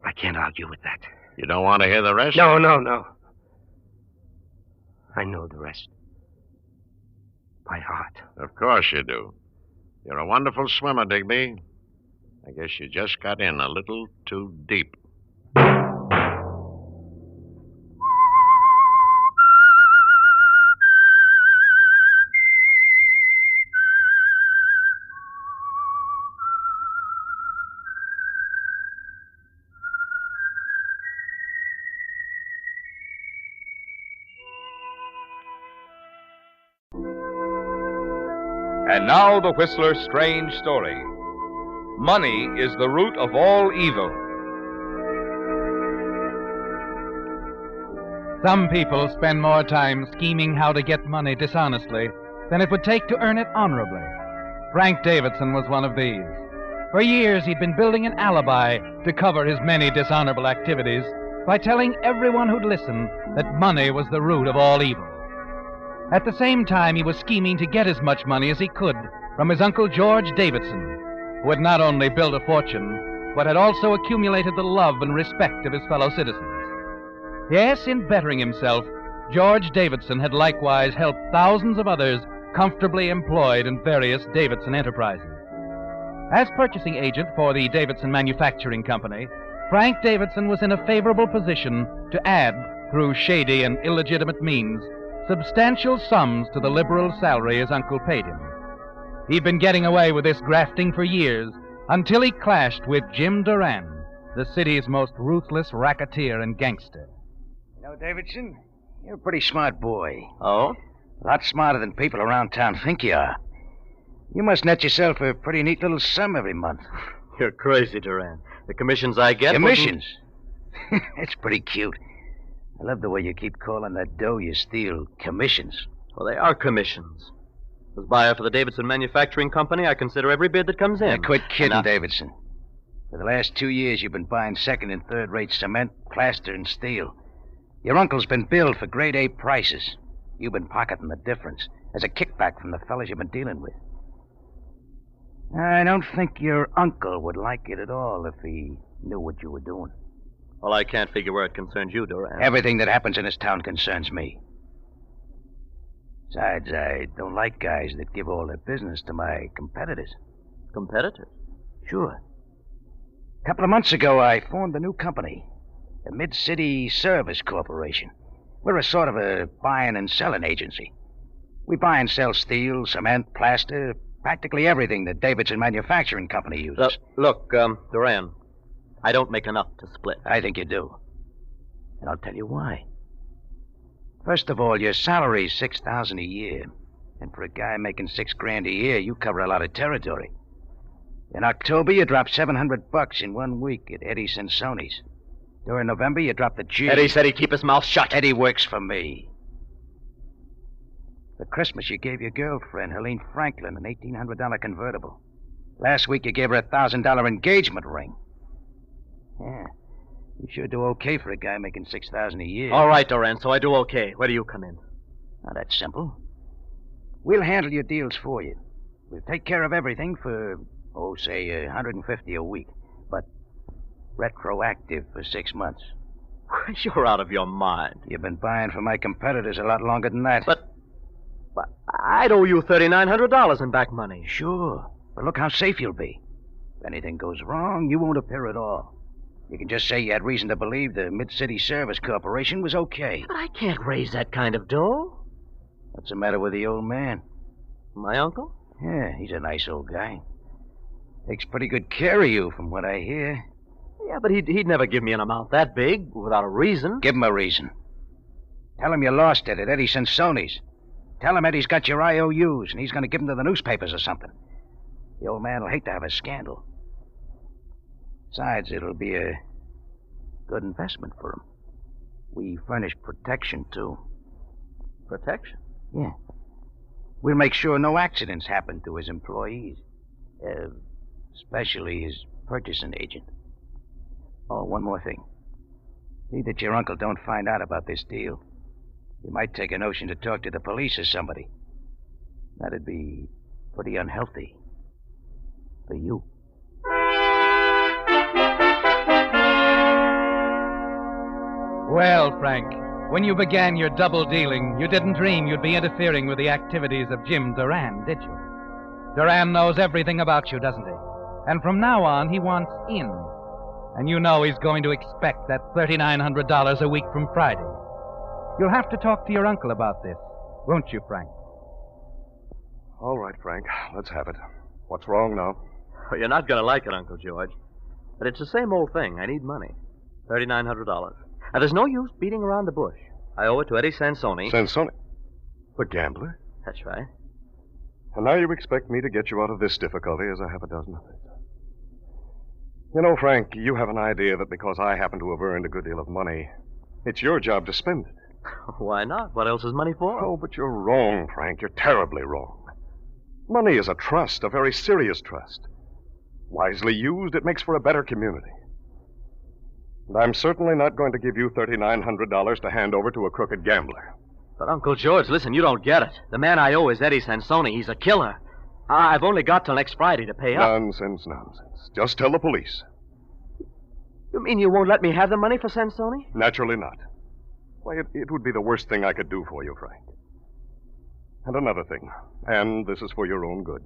I can't argue with that. You don't want to hear the rest? No. I know the rest. By heart. Of course you do. You're a wonderful swimmer, Digby. I guess you just got in a little too deep. And now the Whistler's strange story. Money is the root of all evil. Some people spend more time scheming how to get money dishonestly than it would take to earn it honorably. Frank Davidson was one of these. For years, he'd been building an alibi to cover his many dishonorable activities by telling everyone who'd listen that money was the root of all evil. At the same time, he was scheming to get as much money as he could from his Uncle George Davidson, who had not only built a fortune, but had also accumulated the love and respect of his fellow citizens. Yes, in bettering himself, George Davidson had likewise helped thousands of others comfortably employed in various Davidson enterprises. As purchasing agent for the Davidson Manufacturing Company, Frank Davidson was in a favorable position to add, through shady and illegitimate means, substantial sums to the liberal salary his uncle paid him. He'd been getting away with this grafting for years until he clashed with Jim Duran, the city's most ruthless racketeer and gangster. You know, Davidson, you're a pretty smart boy. Oh? A lot smarter than people around town think you are. You must net yourself a pretty neat little sum every month. You're crazy, Duran. The commissions I get... Commissions? It's pretty cute. I love the way you keep calling that dough you steal commissions. Well, they are commissions. As buyer for the Davidson Manufacturing Company, I consider every bid that comes in. Now, quit kidding, Davidson. For the last 2 years, you've been buying second and third-rate cement, plaster, and steel. Your uncle's been billed for grade A prices. You've been pocketing the difference as a kickback from the fellas you've been dealing with. I don't think your uncle would like it at all if he knew what you were doing. Well, I can't figure where it concerns you, Duran. Everything that happens in this town concerns me. Besides, I don't like guys that give all their business to my competitors. Competitors? Sure. A couple of months ago, I formed a new company, the Mid-City Service Corporation. We're a sort of a buying and selling agency. We buy and sell steel, cement, plaster, practically everything that Davidson Manufacturing Company uses. Look, Duran, I don't make enough to split. I think you do. And I'll tell you why. First of all, your salary's $6,000 a year. And for a guy making $6,000 a year, you cover a lot of territory. In October, you dropped $700 in 1 week at Eddie Sansoni's. During November, you dropped the G. Eddie said he'd keep his mouth shut. Eddie works for me. For Christmas, you gave your girlfriend, Helene Franklin, an $1,800 convertible. Last week, you gave her a $1,000 engagement ring. Yeah. You sure do okay for a guy making $6,000 a year. All right, Duran, so I do okay. Where do you come in? Now, that's simple. We'll handle your deals for you. We'll take care of everything for, say, $150 a week. But retroactive for 6 months. You're out of your mind. You've been buying from my competitors a lot longer than that. But I'd owe you $3,900 in back money. Sure. But look how safe you'll be. If anything goes wrong, you won't appear at all. You can just say you had reason to believe the Mid-City Service Corporation was okay. But I can't raise that kind of dough. What's the matter with the old man? My uncle? Yeah, he's a nice old guy. Takes pretty good care of you, from what I hear. Yeah, but he'd never give me an amount that big without a reason. Give him a reason. Tell him you lost it at Eddie Sansoni's. Tell him Eddie's got your IOUs, and he's going to give them to the newspapers or something. The old man will hate to have a scandal. Besides, it'll be a good investment for him. We furnish protection, too. Protection? Yeah. We'll make sure no accidents happen to his employees. Especially his purchasing agent. Oh, one more thing. See that your uncle don't find out about this deal. He might take a notion to talk to the police or somebody. That'd be pretty unhealthy. For you. Well, Frank, when you began your double dealing, you didn't dream you'd be interfering with the activities of Jim Duran, did you? Duran knows everything about you, doesn't he? And from now on, he wants in. And you know he's going to expect that $3,900 a week from Friday. You'll have to talk to your uncle about this, won't you, Frank? All right, Frank. Let's have it. What's wrong now? Well, you're not going to like it, Uncle George. But it's the same old thing. I need money. $3,900. Now, there's no use beating around the bush. I owe it to Eddie Sansoni. Sansoni? The gambler? That's right. And now you expect me to get you out of this difficulty as I have a dozen others. You know, Frank, you have an idea that because I happen to have earned a good deal of money, it's your job to spend it. Why not? What else is money for? Oh, but you're wrong, Frank. You're terribly wrong. Money is a trust, a very serious trust. Wisely used, it makes for a better community. And I'm certainly not going to give you $3,900 to hand over to a crooked gambler. But, Uncle George, listen, you don't get it. The man I owe is Eddie Sansoni. He's a killer. I've only got till next Friday to pay up. Nonsense. Just tell the police. You mean you won't let me have the money for Sansoni? Naturally not. Why, it would be the worst thing I could do for you, Frank. And another thing, and this is for your own good.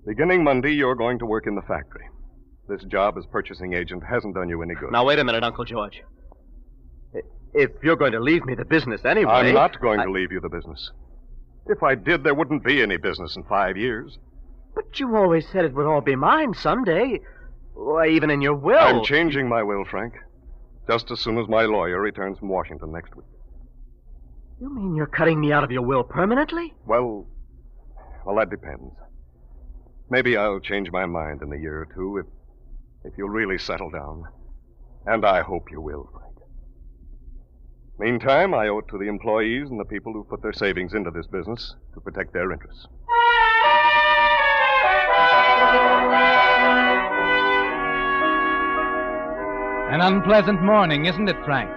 Beginning Monday, you're going to work in the factory. This job as purchasing agent hasn't done you any good. Now, wait a minute, Uncle George. If you're going to leave me the business anyway... I'm not going to leave you the business. If I did, there wouldn't be any business in 5 years. But you always said it would all be mine someday. Or even in your will. I'm changing my will, Frank. Just as soon as my lawyer returns from Washington next week. You mean you're cutting me out of your will permanently? Well, that depends. Maybe I'll change my mind in a year or two if you'll really settle down. And I hope you will, Frank. Meantime, I owe it to the employees and the people who put their savings into this business to protect their interests. An unpleasant morning, isn't it, Frank?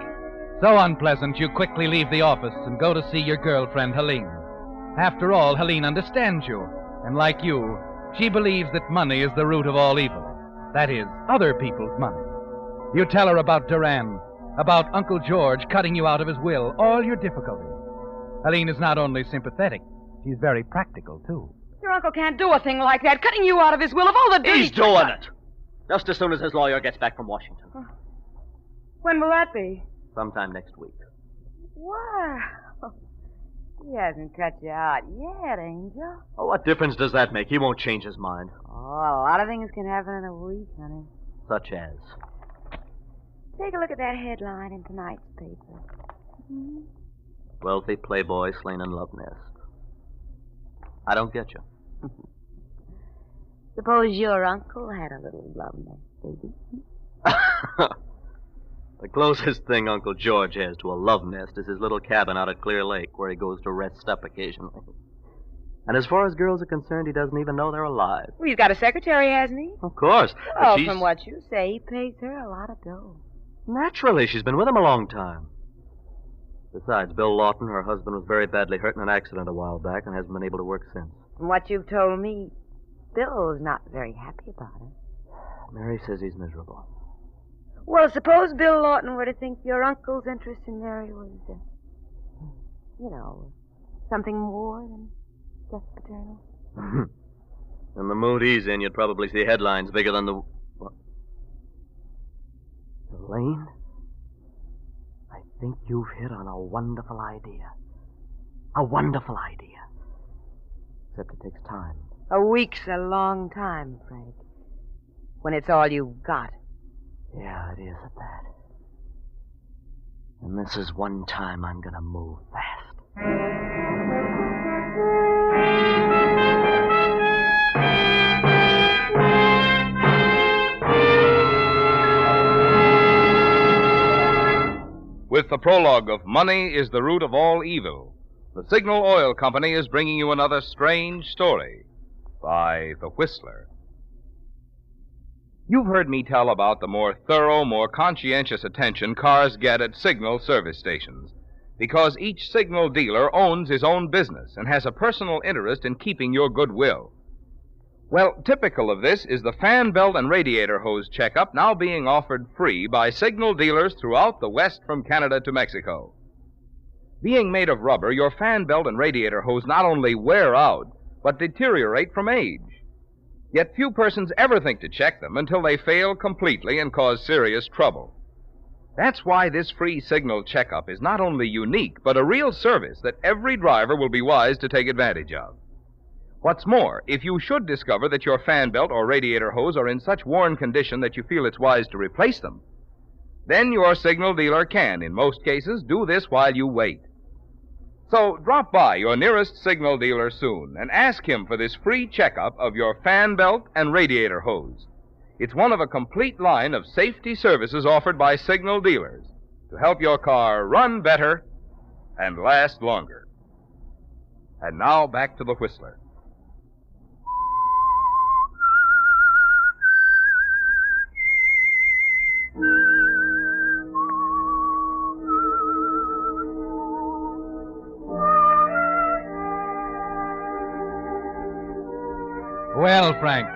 So unpleasant you quickly leave the office and go to see your girlfriend, Helene. After all, Helene understands you, and like you, she believes that money is the root of all evil. That is, other people's money. You tell her about Duran, about Uncle George cutting you out of his will, all your difficulties. Helene is not only sympathetic, she's very practical, too. Your uncle can't do a thing like that, cutting you out of his will of all the dirty... He's doing it. Just as soon as his lawyer gets back from Washington. When will that be? Sometime next week. Wow. He hasn't cut you out yet, Angel. Oh, what difference does that make? He won't change his mind. Oh, a lot of things can happen in a week, honey. Such as? Take a look at that headline in tonight's paper. Mm-hmm. Wealthy playboy slain in love nest. I don't get you. Suppose your uncle had a little love nest, baby. The closest thing Uncle George has to a love nest is his little cabin out at Clear Lake, where he goes to rest up occasionally. And as far as girls are concerned, he doesn't even know they're alive. Well, he's got a secretary, hasn't he? Of course. Oh, from what you say, he pays her a lot of dough. Naturally, she's been with him a long time. Besides, Bill Lawton, her husband, was very badly hurt in an accident a while back and hasn't been able to work since. From what you've told me, Bill's not very happy about it. Mary says he's miserable. Well, suppose Bill Lawton were to think your uncle's interest in Mary was, something more than just paternal. In the mood he's in, you'd probably see headlines bigger than the... What? Elaine? I think you've hit on a wonderful idea. A wonderful idea. Except it takes time. A week's a long time, Frank. when it's all you've got. Yeah, it is at that. And this is one time I'm gonna move fast. With the prologue of Money is the Root of All Evil, the Signal Oil Company is bringing you another strange story by The Whistler. You've heard me tell about the more thorough, more conscientious attention cars get at Signal service stations, because each Signal dealer owns his own business and has a personal interest in keeping your goodwill. Well, typical of this is the fan belt and radiator hose checkup now being offered free by Signal dealers throughout the West from Canada to Mexico. Being made of rubber, your fan belt and radiator hose not only wear out, but deteriorate from age. Yet few persons ever think to check them until they fail completely and cause serious trouble. That's why this free Signal checkup is not only unique, but a real service that every driver will be wise to take advantage of. What's more, if you should discover that your fan belt or radiator hose are in such worn condition that you feel it's wise to replace them, then your Signal dealer can, in most cases, do this while you wait. So drop by your nearest Signal dealer soon and ask him for this free checkup of your fan belt and radiator hose. It's one of a complete line of safety services offered by Signal dealers to help your car run better and last longer. And now back to the Whistler. Well, Frank,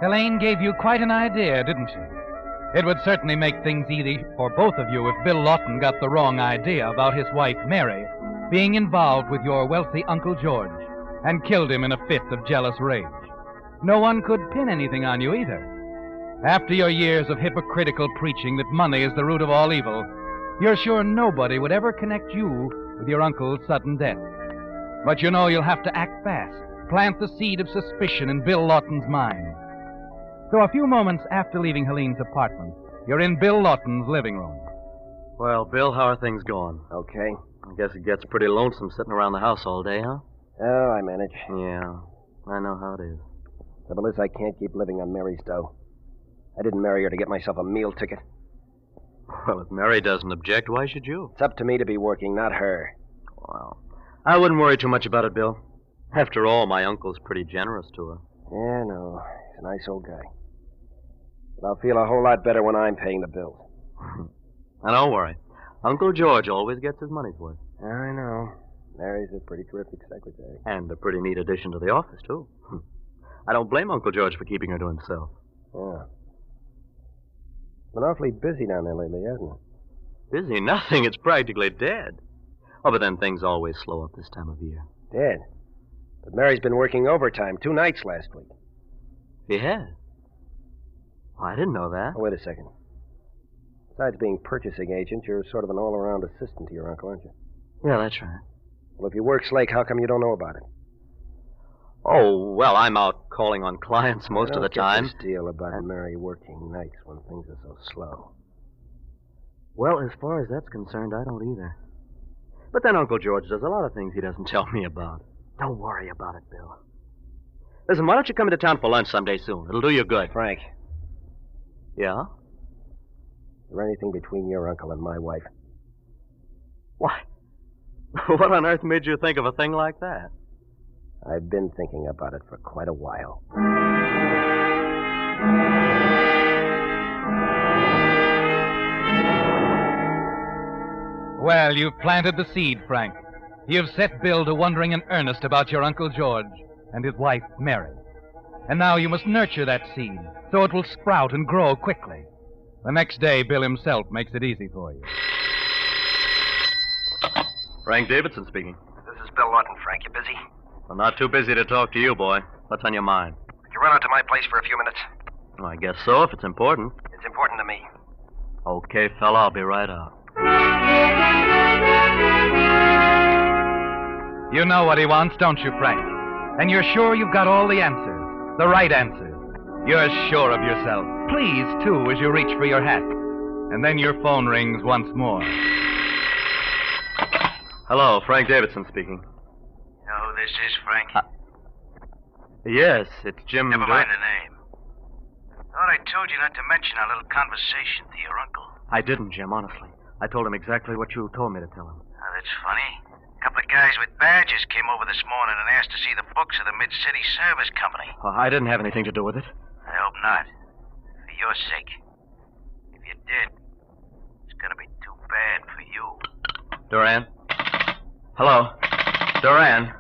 Helene gave you quite an idea, didn't she? It would certainly make things easy for both of you if Bill Lawton got the wrong idea about his wife, Mary, being involved with your wealthy Uncle George and killed him in a fit of jealous rage. No one could pin anything on you either. After your years of hypocritical preaching that money is the root of all evil, you're sure nobody would ever connect you with your uncle's sudden death. But you know you'll have to act fast. Plant the seed of suspicion in Bill Lawton's mind. So a few moments after leaving Helene's apartment, you're in Bill Lawton's living room. Well, Bill, how are things going? Okay. I guess it gets pretty lonesome sitting around the house all day, huh? Oh, I manage. Yeah, I know how it is. Trouble is, I can't keep living on Mary's dough. I didn't marry her to get myself a meal ticket. Well, if Mary doesn't object, why should you? It's up to me to be working, not her. Well, I wouldn't worry too much about it, Bill. After all, my uncle's pretty generous to her. Yeah, no. He's a nice old guy. But I'll feel a whole lot better when I'm paying the bills. Now, don't worry. Uncle George always gets his money's worth. I know. Mary's a pretty terrific secretary. And a pretty neat addition to the office, too. I don't blame Uncle George for keeping her to himself. Yeah. Been awfully busy down there lately, hasn't it? Busy? Nothing. It's practically dead. Oh, but then things always slow up this time of year. Dead? But Mary's been working overtime 2 nights last week. She has? Oh, I didn't know that. Oh, wait a second. Besides being purchasing agent, you're sort of an all-around assistant to your uncle, aren't you? Yeah, that's right. Well, if you work Slake, how come you don't know about it? Oh, well, I'm out calling on clients most of the time. This deal about Mary working nights when things are so slow. Well, as far as that's concerned, I don't either. But then Uncle George does a lot of things he doesn't tell me about. Don't worry about it, Bill. Listen, why don't you come into town for lunch someday soon? It'll do you good. Frank. Yeah? Is there anything between your uncle and my wife? What? What on earth made you think of a thing like that? I've been thinking about it for quite a while. Well, you've planted the seed, Frank. You've set Bill to wondering in earnest about your Uncle George and his wife, Mary. And now you must nurture that seed so it will sprout and grow quickly. The next day, Bill himself makes it easy for you. Frank Davidson speaking. This is Bill Lawton, Frank. You busy? I'm not too busy to talk to you, boy. What's on your mind? Could you run out to my place for a few minutes? Well, I guess so, if it's important. It's important to me. Okay, fella, I'll be right out. You know what he wants, don't you, Frank? And you're sure you've got all the answers, the right answers. You're sure of yourself. Pleased, too, as you reach for your hat. And then your phone rings once more. Hello, Frank Davidson speaking. You know who this is, Frank? Yes, it's Jim. Never mind the name. Thought I told you not to mention our little conversation to your uncle. I didn't, Jim, honestly. I told him exactly what you told me to tell him. Oh, that's funny. A couple of guys with badges came over this morning and asked to see the books of the Mid-City Service Company. I didn't have anything to do with it. I hope not. For your sake. If you did, it's gonna be too bad for you. Duran? Hello? Duran?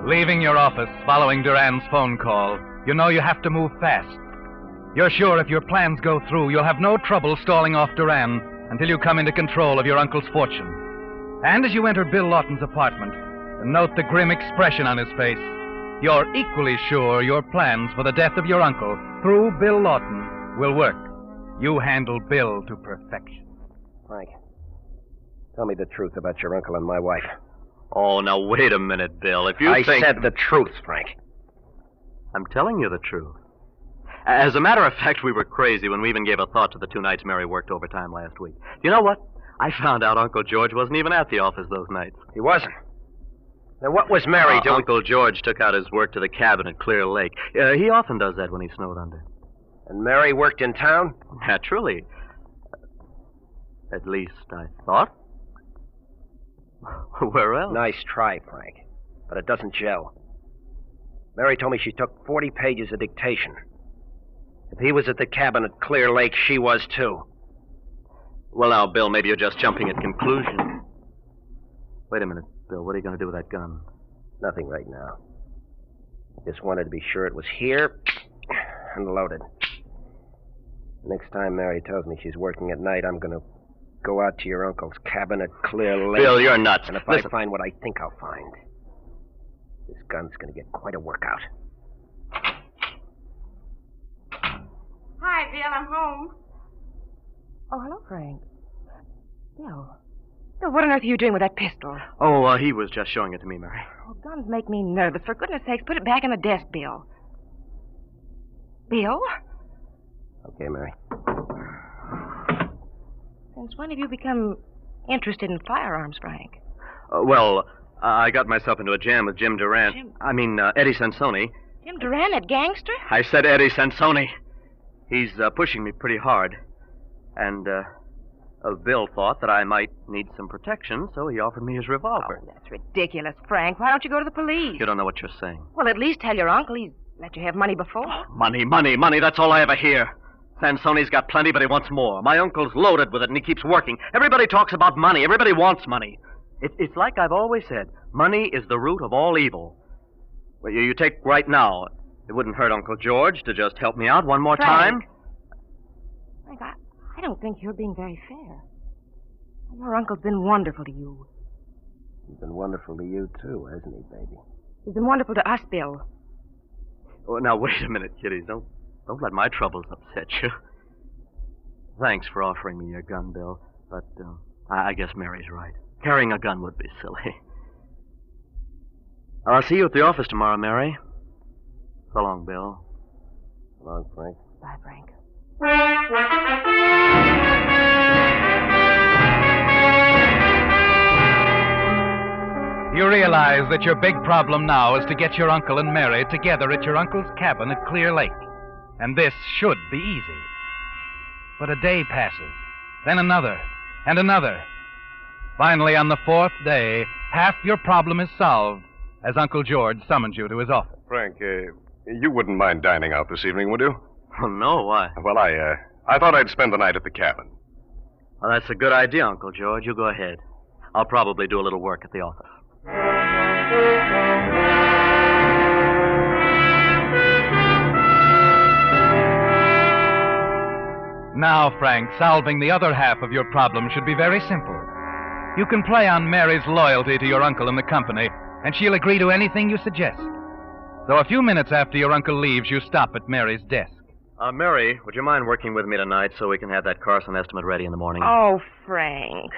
Leaving your office, following Duran's phone call, you know you have to move fast. You're sure if your plans go through, you'll have no trouble stalling off Duran until you come into control of your uncle's fortune. And as you enter Bill Lawton's apartment and note the grim expression on his face, you're equally sure your plans for the death of your uncle through Bill Lawton will work. You handle Bill to perfection. Frank, tell me the truth about your uncle and my wife. Oh, now wait a minute, Bill. If you I think... said the truth, Frank. I'm telling you the truth. As a matter of fact, we were crazy when we even gave a thought to the 2 nights Mary worked overtime last week. You know what? I found out Uncle George wasn't even at the office those nights. He wasn't? Then what was Mary doing? Uncle George took out his work to the cabin at Clear Lake. He often does that when he's snowed under. And Mary worked in town? Naturally. At least I thought. Where else? Nice try, Frank. But it doesn't gel. Mary told me she took 40 pages of dictation. If he was at the cabin at Clear Lake, she was too. Well, now, Bill, maybe you're just jumping at conclusions. Wait a minute, Bill. What are you going to do with that gun? Nothing right now. Just wanted to be sure it was here and loaded. Next time Mary tells me she's working at night, I'm going to go out to your uncle's cabin at Clear Lake. Bill, you're nuts. And if Listen. I find what I think I'll find, this gun's going to get quite a workout. Hi, Bill. I'm home. Oh, hello, Frank. Bill. Bill, what on earth are you doing with that pistol? Oh, he was just showing it to me, Mary. Oh, guns make me nervous. For goodness sakes, put it back in the desk, Bill. Bill? Okay, Mary. Since when have you become interested in firearms, Frank? Well, I got myself into a jam with Jim Durant. Eddie Sansoni. Jim Durant, that gangster? I said Eddie Sansoni. He's pushing me pretty hard. And, Bill thought that I might need some protection, so he offered me his revolver. Oh, that's ridiculous, Frank. Why don't you go to the police? You don't know what you're saying. Well, at least tell your uncle he's let you have money before. Money, money, money. That's all I ever hear. Sansoni's got plenty, but he wants more. My uncle's loaded with it, and he keeps working. Everybody talks about money. Everybody wants money. It's like I've always said. Money is the root of all evil. Well, you take right now. It wouldn't hurt Uncle George to just help me out one more time. Frank, I don't think you're being very fair. Your uncle's been wonderful to you. He's been wonderful to you, too, hasn't he, baby? He's been wonderful to us, Bill. Oh, now, wait a minute, kiddies. Don't let my troubles upset you. Thanks for offering me your gun, Bill. But I guess Mary's right. Carrying a gun would be silly. I'll see you at the office tomorrow, Mary. So long, Bill. So long, Frank. Bye, Frank. You realize that your big problem now is to get your uncle and Mary together at your uncle's cabin at Clear Lake. And this should be easy. But a day passes, then another, and another. Finally, on the 4th day, half your problem is solved as Uncle George summons you to his office. Frank, you wouldn't mind dining out this evening, would you? Oh, no, why? Well, I thought I'd spend the night at the cabin. Well, that's a good idea, Uncle George. You go ahead. I'll probably do a little work at the office. Now, Frank, solving the other half of your problem should be very simple. You can play on Mary's loyalty to your uncle and the company, and she'll agree to anything you suggest. So a few minutes after your uncle leaves, you stop at Mary's desk. Mary, would you mind working with me tonight so we can have that Carson estimate ready in the morning? Oh, Frank.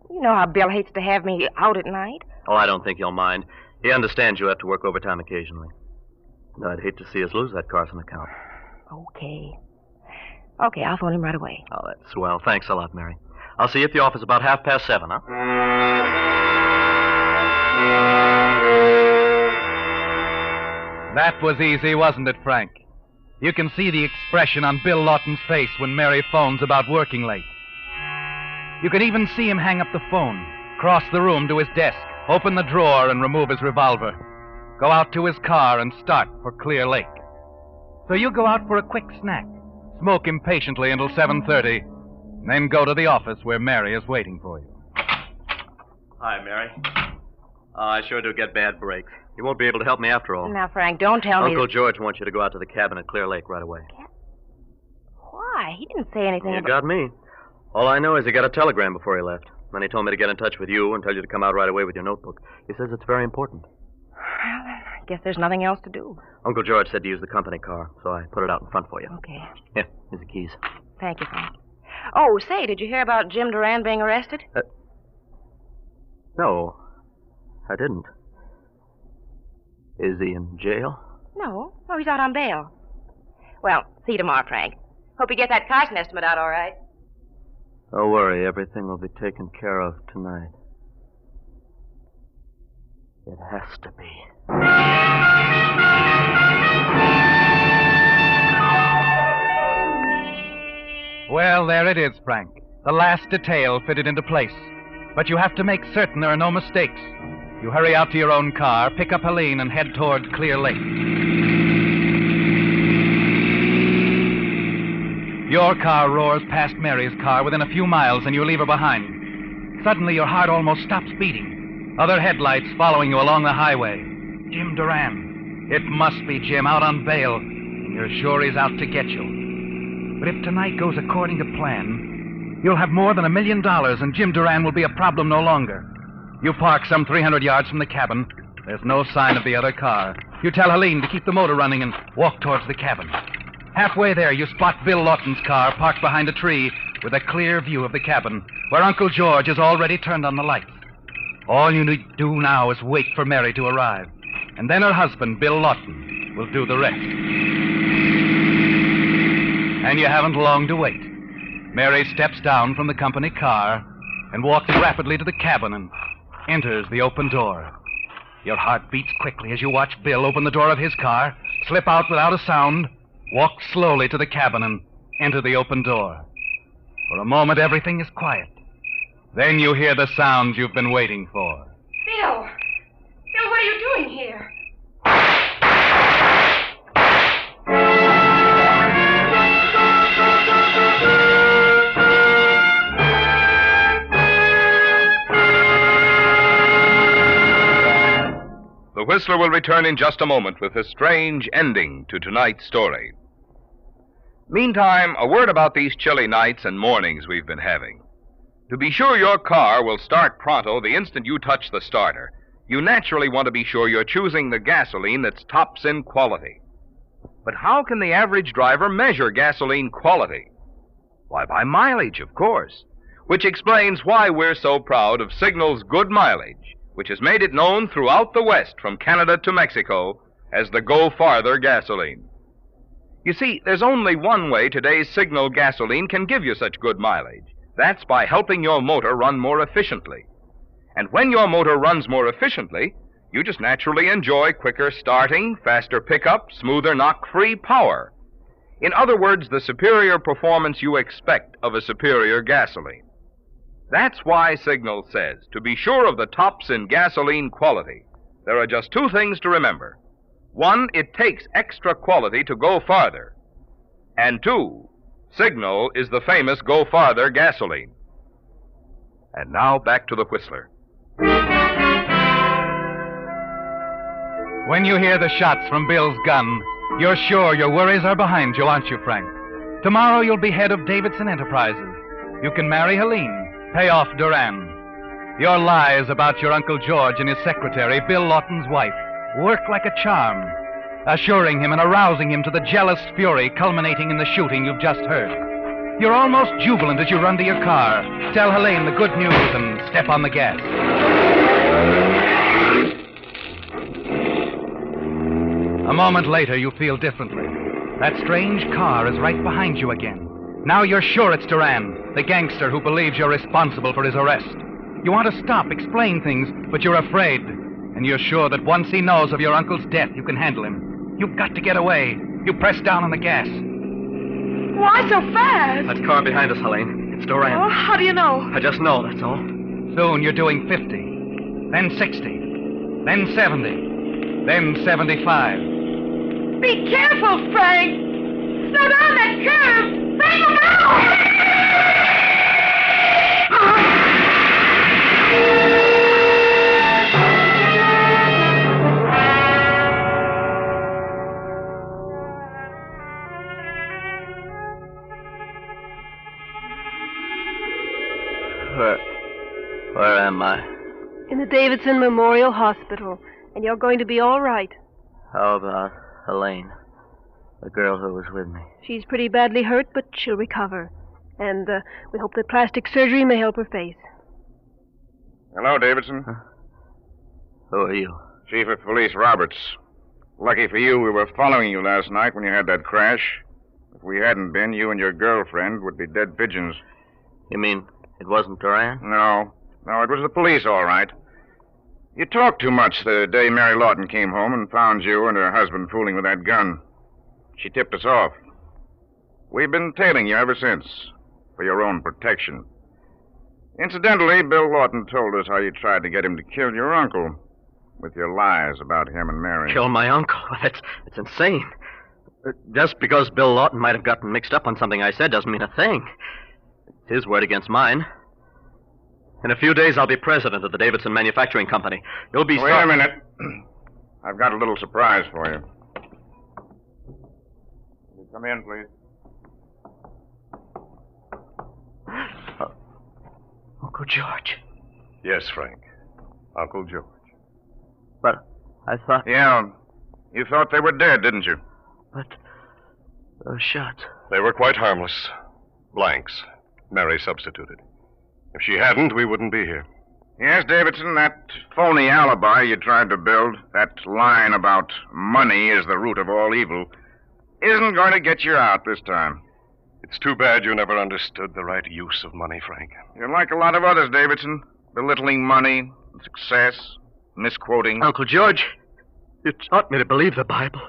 You know how Bill hates to have me out at night. Oh, I don't think you'll mind. He understands you have to work overtime occasionally. And I'd hate to see us lose that Carson account. Okay. Okay, I'll phone him right away. Oh, that's swell. Thanks a lot, Mary. I'll see you at the office about 7:30, huh? That was easy, wasn't it, Frank? You can see the expression on Bill Lawton's face when Mary phones about working late. You can even see him hang up the phone, cross the room to his desk, open the drawer and remove his revolver, go out to his car and start for Clear Lake. So you go out for a quick snack, smoke impatiently until 7:30, and then go to the office where Mary is waiting for you. Hi, Mary. I sure do get bad breaks. You won't be able to help me after all. Now, Frank, don't tell me... Uncle George wants you to go out to the cabin at Clear Lake right away. Why? He didn't say anything You about... got me. All I know is he got a telegram before he left. Then he told me to get in touch with you and tell you to come out right away with your notebook. He says it's very important. Well, then, I guess there's nothing else to do. Uncle George said to use the company car, so I put it out in front for you. Okay. Here, here's the keys. Thank you, Frank. Oh, say, did you hear about Jim Duran being arrested? No, I didn't. Is he in jail? No. Oh, he's out on bail. Well, see you tomorrow, Frank. Hope you get that Carson estimate out all right. Don't worry, everything will be taken care of tonight. It has to be. Well, there it is, Frank. The last detail fitted into place. But you have to make certain there are no mistakes. You hurry out to your own car, pick up Helene, and head toward Clear Lake. Your car roars past Mary's car within a few miles, and you leave her behind. Suddenly, your heart almost stops beating. Other headlights following you along the highway. Jim Duran. It must be Jim, out on bail. And you're sure he's out to get you. But if tonight goes according to plan, you'll have more than $1 million, and Jim Duran will be a problem no longer. You park some 300 yards from the cabin. There's no sign of the other car. You tell Helene to keep the motor running and walk towards the cabin. Halfway there, you spot Bill Lawton's car parked behind a tree with a clear view of the cabin, where Uncle George has already turned on the lights. All you need to do now is wait for Mary to arrive, and then her husband, Bill Lawton, will do the rest. And you haven't long to wait. Mary steps down from the company car and walks rapidly to the cabin and enters the open door. Your heart beats quickly as you watch Bill open the door of his car, slip out without a sound, walk slowly to the cabin and enter the open door. For a moment, everything is quiet. Then you hear the sounds you've been waiting for. Bill! Bill, what are you doing here? The Whistler will return in just a moment with a strange ending to tonight's story. Meantime, a word about these chilly nights and mornings we've been having. To be sure your car will start pronto the instant you touch the starter, you naturally want to be sure you're choosing the gasoline that's tops in quality. But how can the average driver measure gasoline quality? Why, by mileage, of course. Which explains why we're so proud of Signal's good mileage, which has made it known throughout the West, from Canada to Mexico, as the Go Farther gasoline. You see, there's only one way today's Signal gasoline can give you such good mileage. That's by helping your motor run more efficiently. And when your motor runs more efficiently, you just naturally enjoy quicker starting, faster pickup, smoother knock-free power. In other words, the superior performance you expect of a superior gasoline. That's why Signal says, to be sure of the tops in gasoline quality, there are just two things to remember. One, it takes extra quality to go farther. And two, Signal is the famous Go Farther gasoline. And now back to the Whistler. When you hear the shots from Bill's gun, you're sure your worries are behind you, aren't you, Frank? Tomorrow you'll be head of Davidson Enterprises. You can marry Helene, pay off Duran. Your lies about your Uncle George and his secretary, Bill Lawton's wife, work like a charm, assuring him and arousing him to the jealous fury culminating in the shooting you've just heard. You're almost jubilant as you run to your car, tell Helene the good news, and step on the gas. A moment later, you feel differently. That strange car is right behind you again. Now you're sure it's Duran, the gangster who believes you're responsible for his arrest. You want to stop, explain things, but you're afraid. And you're sure that once he knows of your uncle's death, you can handle him. You've got to get away. You press down on the gas. Why so fast? That car behind us, Helene. It's Duran. Oh, how do you know? I just know, that's all. Soon you're doing 50, then 60, then 70, then 75. Be careful, Frank! Slow down that curve! Frank, no! Where am I? In the Davidson Memorial Hospital, and you're going to be all right. How about Helene, the girl who was with me? She's pretty badly hurt, but she'll recover. And we hope that plastic surgery may help her face. Hello, Davidson. Who are you? Chief of Police Roberts. Lucky for you, we were following you last night when you had that crash. If we hadn't been, you and your girlfriend would be dead pigeons. You mean it wasn't Duran? No, it was the police, all right. You talked too much the day Mary Lawton came home and found you and her husband fooling with that gun. She tipped us off. We've been tailing you ever since, for your own protection. Incidentally, Bill Lawton told us how you tried to get him to kill your uncle with your lies about him and Mary. Kill my uncle? That's insane. Just because Bill Lawton might have gotten mixed up on something I said doesn't mean a thing. It's his word against mine. In a few days, I'll be president of the Davidson Manufacturing Company. You'll be... Wait a minute. I've got a little surprise for you. Will you come in, please? Uncle George. Yes, Frank. Uncle George. But I thought... Yeah. You thought they were dead, didn't you? But those shots... They were quite harmless. Blanks. Mary substituted. If she hadn't, we wouldn't be here. Yes, Davidson, that phony alibi you tried to build, that line about money is the root of all evil, isn't going to get you out this time. It's too bad you never understood the right use of money, Frank. You're like a lot of others, Davidson, belittling money, success, misquoting. Uncle George, you taught me to believe the Bible.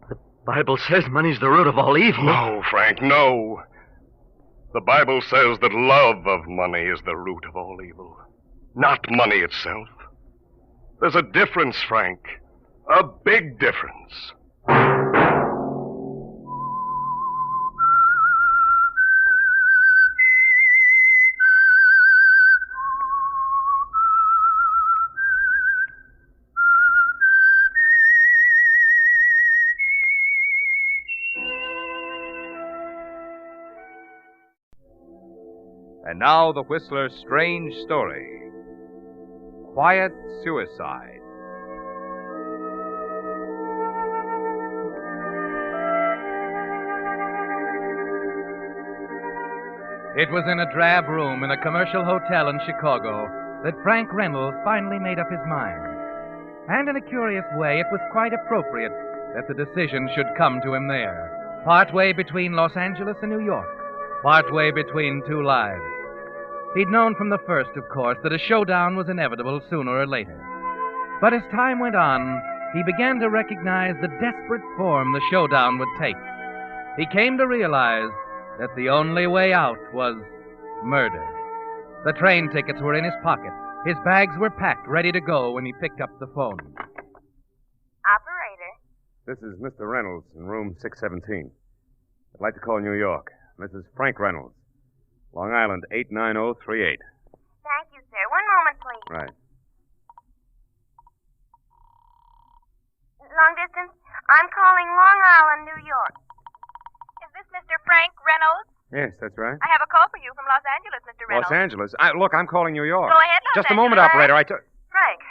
The Bible says money's the root of all evil. No, Frank, no. The Bible says that love of money is the root of all evil, not money itself. There's a difference, Frank. A big difference. And now the Whistler's strange story. Quiet Suicide. It was in a drab room in a commercial hotel in Chicago that Frank Reynolds finally made up his mind. And in a curious way, it was quite appropriate that the decision should come to him there, partway between Los Angeles and New York, partway between two lives. He'd known from the first, of course, that a showdown was inevitable sooner or later. But as time went on, he began to recognize the desperate form the showdown would take. He came to realize that the only way out was murder. The train tickets were in his pocket. His bags were packed, ready to go when he picked up the phone. Operator. This is Mr. Reynolds in room 617. I'd like to call New York. This is Frank Reynolds. Long Island, 89038. Thank you, sir. One moment, please. Right. Long distance? I'm calling Long Island, New York. Is this Mr. Frank Reynolds? Yes, that's right. I have a call for you from Los Angeles, Mr. Reynolds. Los Angeles? Look, I'm calling New York. Go ahead, Los Just a Angeles. moment, operator. Frank.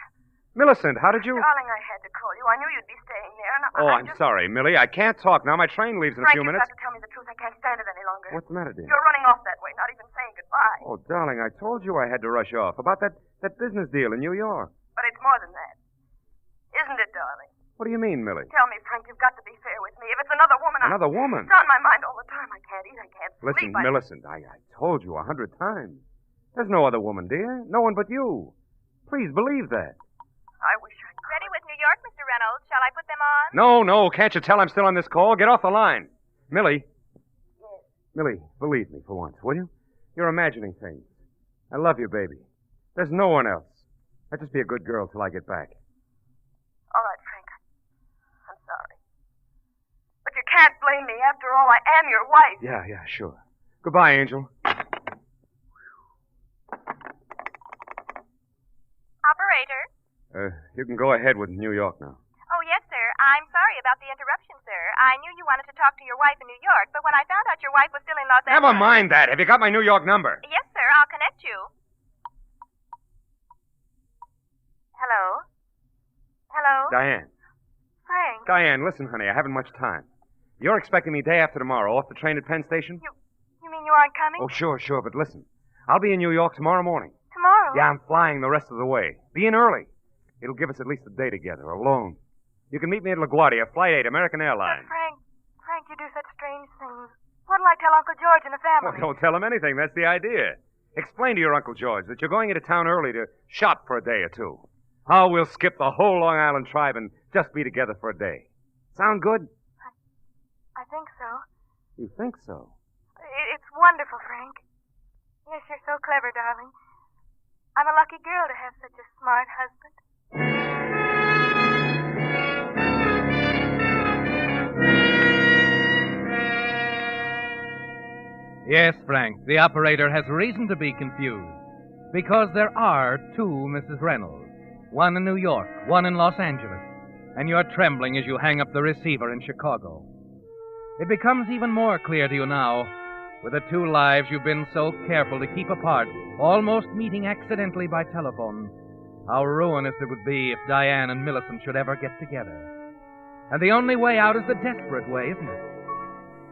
Millicent, how did you... Darling, I had to call you. I knew you'd be staying there. And Oh, I'm sorry, Millie. I can't talk now. My train leaves in a Frank, few you've minutes. got to tell me the truth. I can't stand it any longer. What's the matter, dear? You're running off that way, not even saying goodbye. Oh, darling, I told you I had to rush off. About that business deal in New York. But it's more than that. Isn't it, darling? What do you mean, Millie? Tell me, Frank, you've got to be fair with me. If it's another woman, Another woman? It's on my mind all the time. I can't eat, I can't sleep. Listen, Millicent, I told you 100 times. There's no other woman, dear. No one but you. Please believe that. I wish I could. Ready with New York, Mr. Reynolds. Shall I put them on? No. Can't you tell I'm still on this call? Get off the line. Millie. Yes. Millie, believe me for once, will you? You're imagining things. I love you, baby. There's no one else. I'll just be a good girl till I get back. All right, Frank. I'm sorry. But you can't blame me. After all, I am your wife. Yeah, sure. Goodbye, Angel. Operator? You can go ahead with New York now. Oh, yes, sir. I'm sorry about the interruption, sir. I knew you wanted to talk to your wife in New York, but when I found out your wife was still in Los Angeles... Never mind that. Have you got my New York number? Yes, sir. I'll connect you. Hello? Hello? Diane. Frank. Diane, listen, honey, I haven't much time. You're expecting me day after tomorrow off the train at Penn Station? You mean you aren't coming? Oh, sure, but listen. I'll be in New York tomorrow morning. Tomorrow? Yeah, I'm flying the rest of the way. Be in early. It'll give us at least a day together, alone. You can meet me at LaGuardia, Flight 8, American Airlines. But Frank, you do such strange things. What'll I tell Uncle George and the family? Well, don't tell him anything. That's the idea. Explain to your Uncle George that you're going into town early to shop for a day or two. How we'll skip the whole Long Island tribe and just be together for a day. Sound good? I think so. You think so? It's wonderful, Frank. Yes, you're so clever, darling. I'm a lucky girl to have such a smart husband. Yes, Frank, the operator has reason to be confused. Because there are two Mrs. Reynolds. One in New York, one in Los Angeles. And you're trembling as you hang up the receiver in Chicago. It becomes even more clear to you now, with the two lives you've been so careful to keep apart, almost meeting accidentally by telephone, how ruinous it would be if Diane and Millicent should ever get together. And the only way out is the desperate way, isn't it?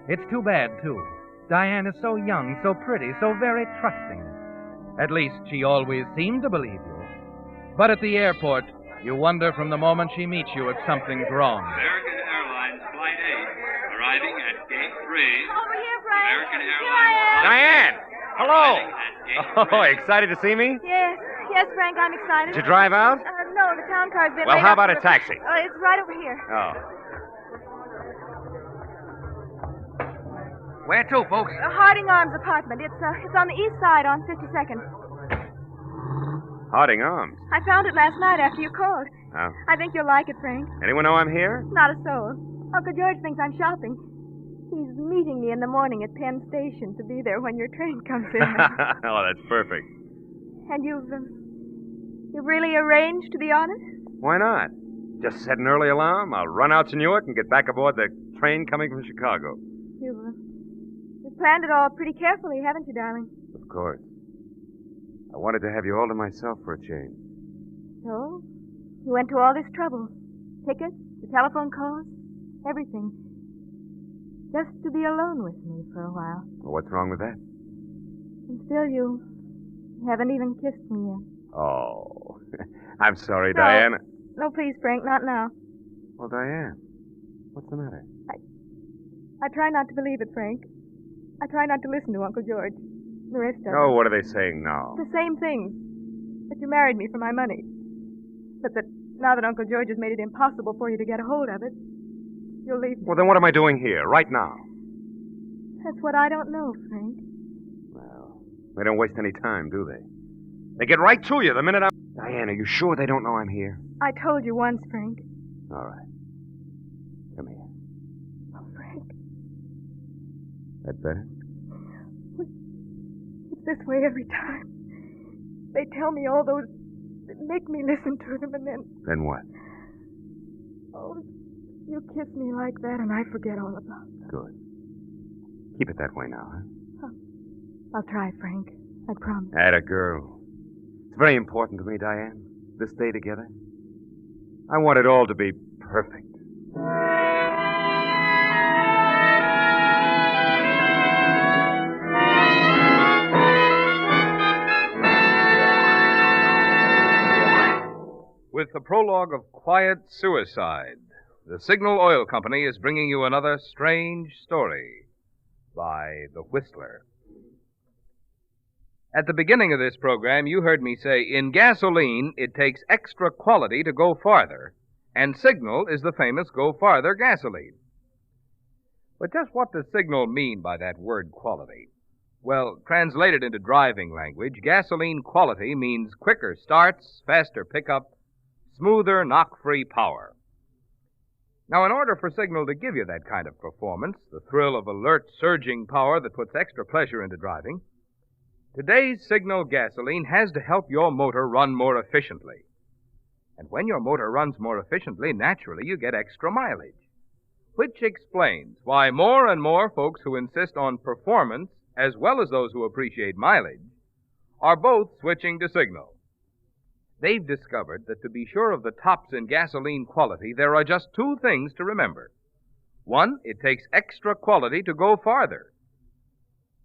It's too bad, too. Diane is so young, so pretty, so very trusting. At least she always seemed to believe you. But at the airport, you wonder from the moment she meets you if something's wrong. American Airlines Flight 8, arriving at Gate 3. Over here, Frank. American Airlines... Diane! Hello! Oh, excited to see me? Yes, Frank, I'm excited. Did you drive out? No, the town car's been Well, laid how up about for a taxi? It's right over here. Oh. Where to, folks? Harding Arms apartment. It's on the east side on 52nd. Harding Arms. I found it last night after you called. Oh. I think you'll like it, Frank. Anyone know I'm here? Not a soul. Uncle George thinks I'm shopping. He's meeting me in the morning at Penn Station to be there when your train comes in. Oh, that's perfect. And you've really arranged to be honest? Why not? Just set an early alarm. I'll run out to Newark and get back aboard the train coming from Chicago. You've planned it all pretty carefully, haven't you, darling? Of course. I wanted to have you all to myself for a change. So? You went to all this trouble. Tickets, the telephone calls, everything. Just to be alone with me for a while. Well, what's wrong with that? And still you haven't even kissed me yet. Oh. I'm sorry, Diane. No, please, Frank, not now. Well, Diane, what's the matter? I try not to believe it, Frank. I try not to listen to Uncle George. The rest of Oh, it. what are they saying now? The same things. That you married me for my money. But that now that Uncle George has made it impossible for you to get a hold of it, you'll leave me. Well, then what am I doing here, right now? That's what I don't know, Frank. Well, they don't waste any time, do they? They get right to you the minute I'm... Diane, are you sure they don't know I'm here? I told you once, Frank. All right. Come here. Oh, Frank. That better? It's this way every time. They tell me all those... Make me listen to them, and then... Then what? Oh, you kiss me like that, and I forget all about it. Good. Keep it that way now, huh? I'll try, Frank. I promise. Atta girl. It's very important to me, Diane, this day together. I want it all to be perfect. With the prologue of Quiet Suicide, the Signal Oil Company is bringing you another strange story by The Whistler. At the beginning of this program, you heard me say, in gasoline, it takes extra quality to go farther, and Signal is the famous Go Farther gasoline. But just what does Signal mean by that word quality? Well, translated into driving language, gasoline quality means quicker starts, faster pickup, smoother knock-free power. Now, in order for Signal to give you that kind of performance, the thrill of alert, surging power that puts extra pleasure into driving, today's Signal gasoline has to help your motor run more efficiently. And when your motor runs more efficiently, naturally you get extra mileage. Which explains why more and more folks who insist on performance, as well as those who appreciate mileage, are both switching to Signal. They've discovered that to be sure of the tops in gasoline quality, there are just two things to remember. One, it takes extra quality to go farther.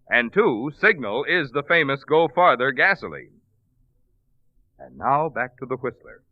And two, Signal is the famous Go Farther gasoline. And now back to the Whistler.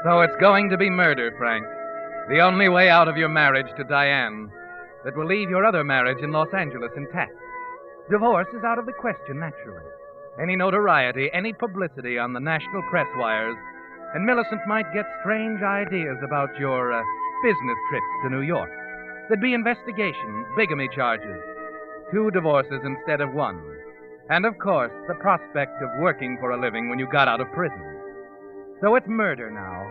So it's going to be murder, Frank. The only way out of your marriage to Diane that will leave your other marriage in Los Angeles intact. Divorce is out of the question, naturally. Any notoriety, any publicity on the national press wires, and Millicent might get strange ideas about your business trips to New York. There'd be investigations, bigamy charges, 2 divorces instead of 1. And, of course, the prospect of working for a living when you got out of prison. So it's murder now,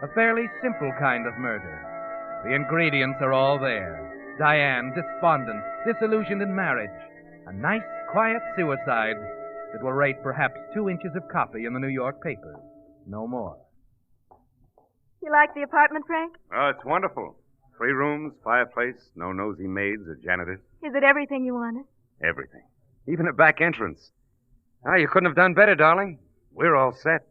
a fairly simple kind of murder. The ingredients are all there. Diane, despondent, disillusioned in marriage. A nice, quiet suicide that will rate perhaps 2 inches of copy in the New York papers. No more. You like the apartment, Frank? Oh, it's wonderful. 3 rooms, fireplace, no nosy maids or janitors. Is it everything you wanted? Everything. Even a back entrance. Ah, you couldn't have done better, darling. We're all set.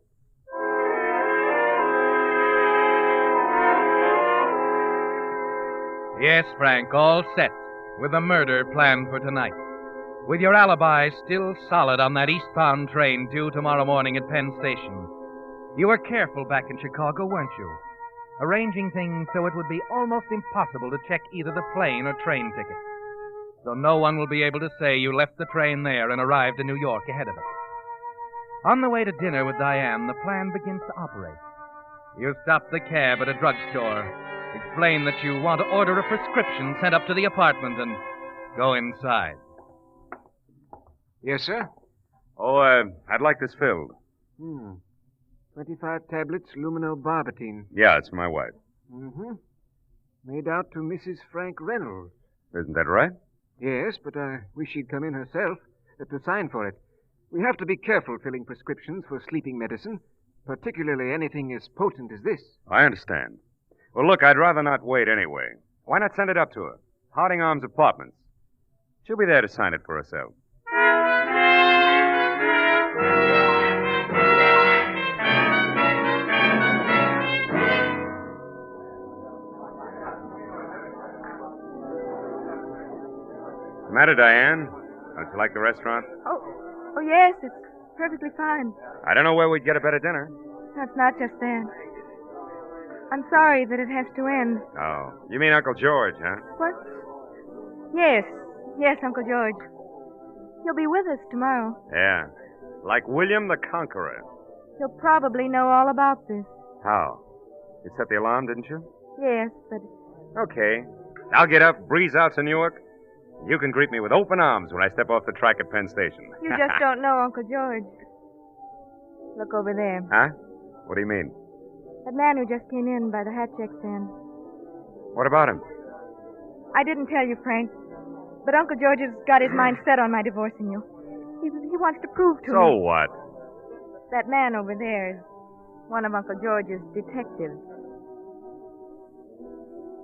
Yes, Frank, all set, with a murder planned for tonight. With your alibi still solid on that eastbound train due tomorrow morning at Penn Station. You were careful back in Chicago, weren't you? Arranging things so it would be almost impossible to check either the plane or train ticket. So no one will be able to say you left the train there and arrived in New York ahead of it. On the way to dinner with Diane, the plan begins to operate. You stop the cab at a drugstore, explain that you want to order a prescription sent up to the apartment, and go inside. Yes, sir? Oh, I'd like this filled. 25 tablets luminobarbital. Yeah, it's my wife. Mm-hmm. Made out to Mrs. Frank Reynolds. Isn't that right? Yes, but I wish she'd come in herself to sign for it. We have to be careful filling prescriptions for sleeping medicine, particularly anything as potent as this. I understand. Well, look, I'd rather not wait anyway. Why not send it up to her? Harding Arms Apartments. She'll be there to sign it for herself. What's the matter, Diane? Don't you like the restaurant? Oh, yes, it's perfectly fine. I don't know where we'd get a better dinner. No, it's not just that. I'm sorry that it has to end. Oh, you mean Uncle George, huh? What? Yes, Uncle George. He'll be with us tomorrow. Yeah, like William the Conqueror. He'll probably know all about this. How? You set the alarm, didn't you? Yes, but... Okay. I'll get up, breeze out to Newark. You can greet me with open arms when I step off the track at Penn Station. You just don't know Uncle George. Look over there. Huh? What do you mean? That man who just came in by the hat check stand. What about him? I didn't tell you, Frank, but Uncle George has got his mind set on my divorcing you. He wants to prove to me. So what? That man over there is one of Uncle George's detectives.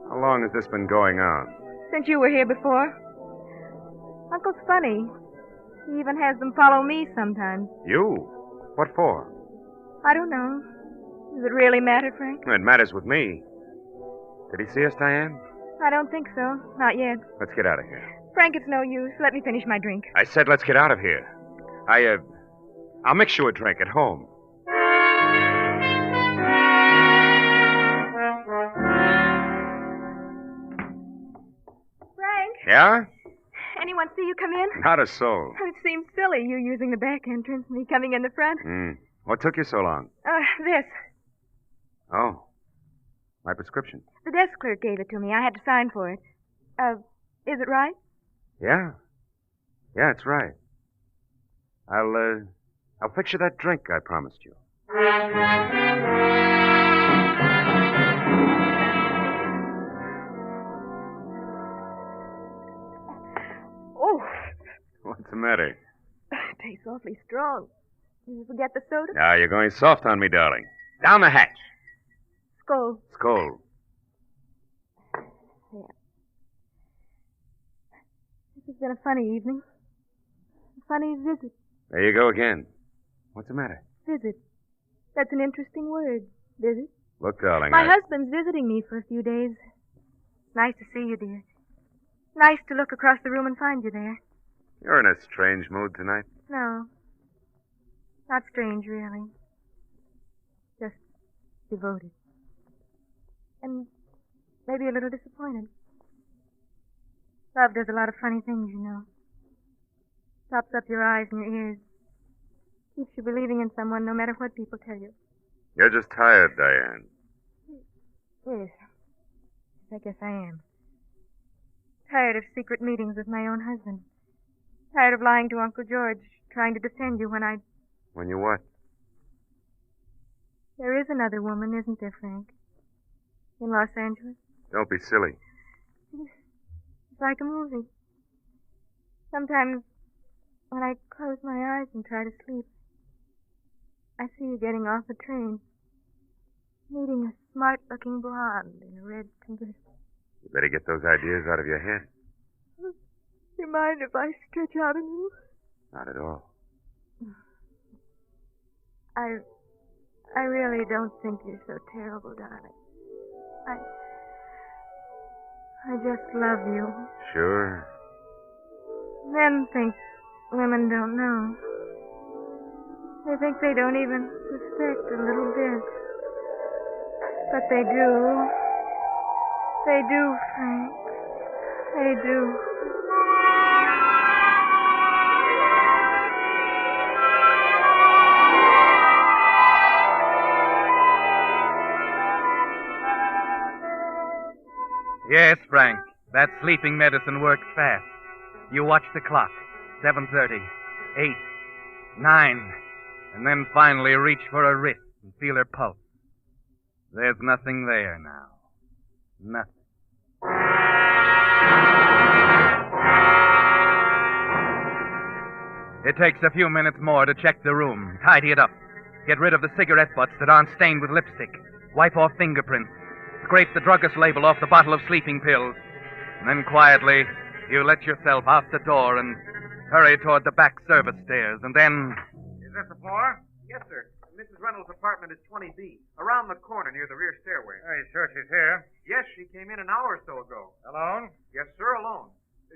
How long has this been going on? Since you were here before. Uncle's funny. He even has them follow me sometimes. You? What for? I don't know. Does it really matter, Frank? It matters with me. Did he see us, Diane? I don't think so. Not yet. Let's get out of here. Frank, it's no use. Let me finish my drink. I said let's get out of here. I'll mix you a drink at home. Frank? Yeah? Anyone see you come in? Not a soul. It seems silly, you using the back entrance, me coming in the front. What took you so long? This. Oh. My prescription. The desk clerk gave it to me. I had to sign for it. Is it right? Yeah. Yeah, it's right. I'll fix you that drink I promised you. Oh. What's the matter? It tastes awfully strong. Did you forget the soda? Now you're going soft on me, darling. Down the hatch. Skull. Skull. Yeah. This has been a funny evening. A funny visit. There you go again. What's the matter? Visit. That's an interesting word. Visit. Look, darling. My husband's visiting me for a few days. Nice to see you, dear. Nice to look across the room and find you there. You're in a strange mood tonight. No. Not strange, really. Just devoted. And maybe a little disappointed. Love does a lot of funny things, you know. Stops up your eyes and your ears. Keeps you believing in someone no matter what people tell you. You're just tired, Diane. Yes. I guess I am. Tired of secret meetings with my own husband. Tired of lying to Uncle George, trying to defend you when I... When you what? There is another woman, isn't there, Frank? In Los Angeles? Don't be silly. It's like a movie. Sometimes, when I close my eyes and try to sleep, I see you getting off a train, meeting a smart-looking blonde in a red convertible. You better get those ideas out of your head. Do you mind if I stretch out a little? Not at all. I really don't think you're so terrible, darling. I just love you. Sure. Men think women don't know. They think they don't even suspect a little bit. But they do. They do, Frank. They do. Yes, Frank. That sleeping medicine works fast. You watch the clock. 7:30, 8, 9, and then finally reach for her wrist and feel her pulse. There's nothing there now. Nothing. It takes a few minutes more to check the room, tidy it up, get rid of the cigarette butts that aren't stained with lipstick, wipe off fingerprints, scrape the druggist label off the bottle of sleeping pills, and then quietly you let yourself out the door and hurry toward the back service stairs, and then... Is this the floor? Yes, sir. Mrs. Reynolds' apartment is 20B, around the corner near the rear stairway. Are you sure she's here? Yes, she came in an hour or so ago. Alone? Yes, sir, alone.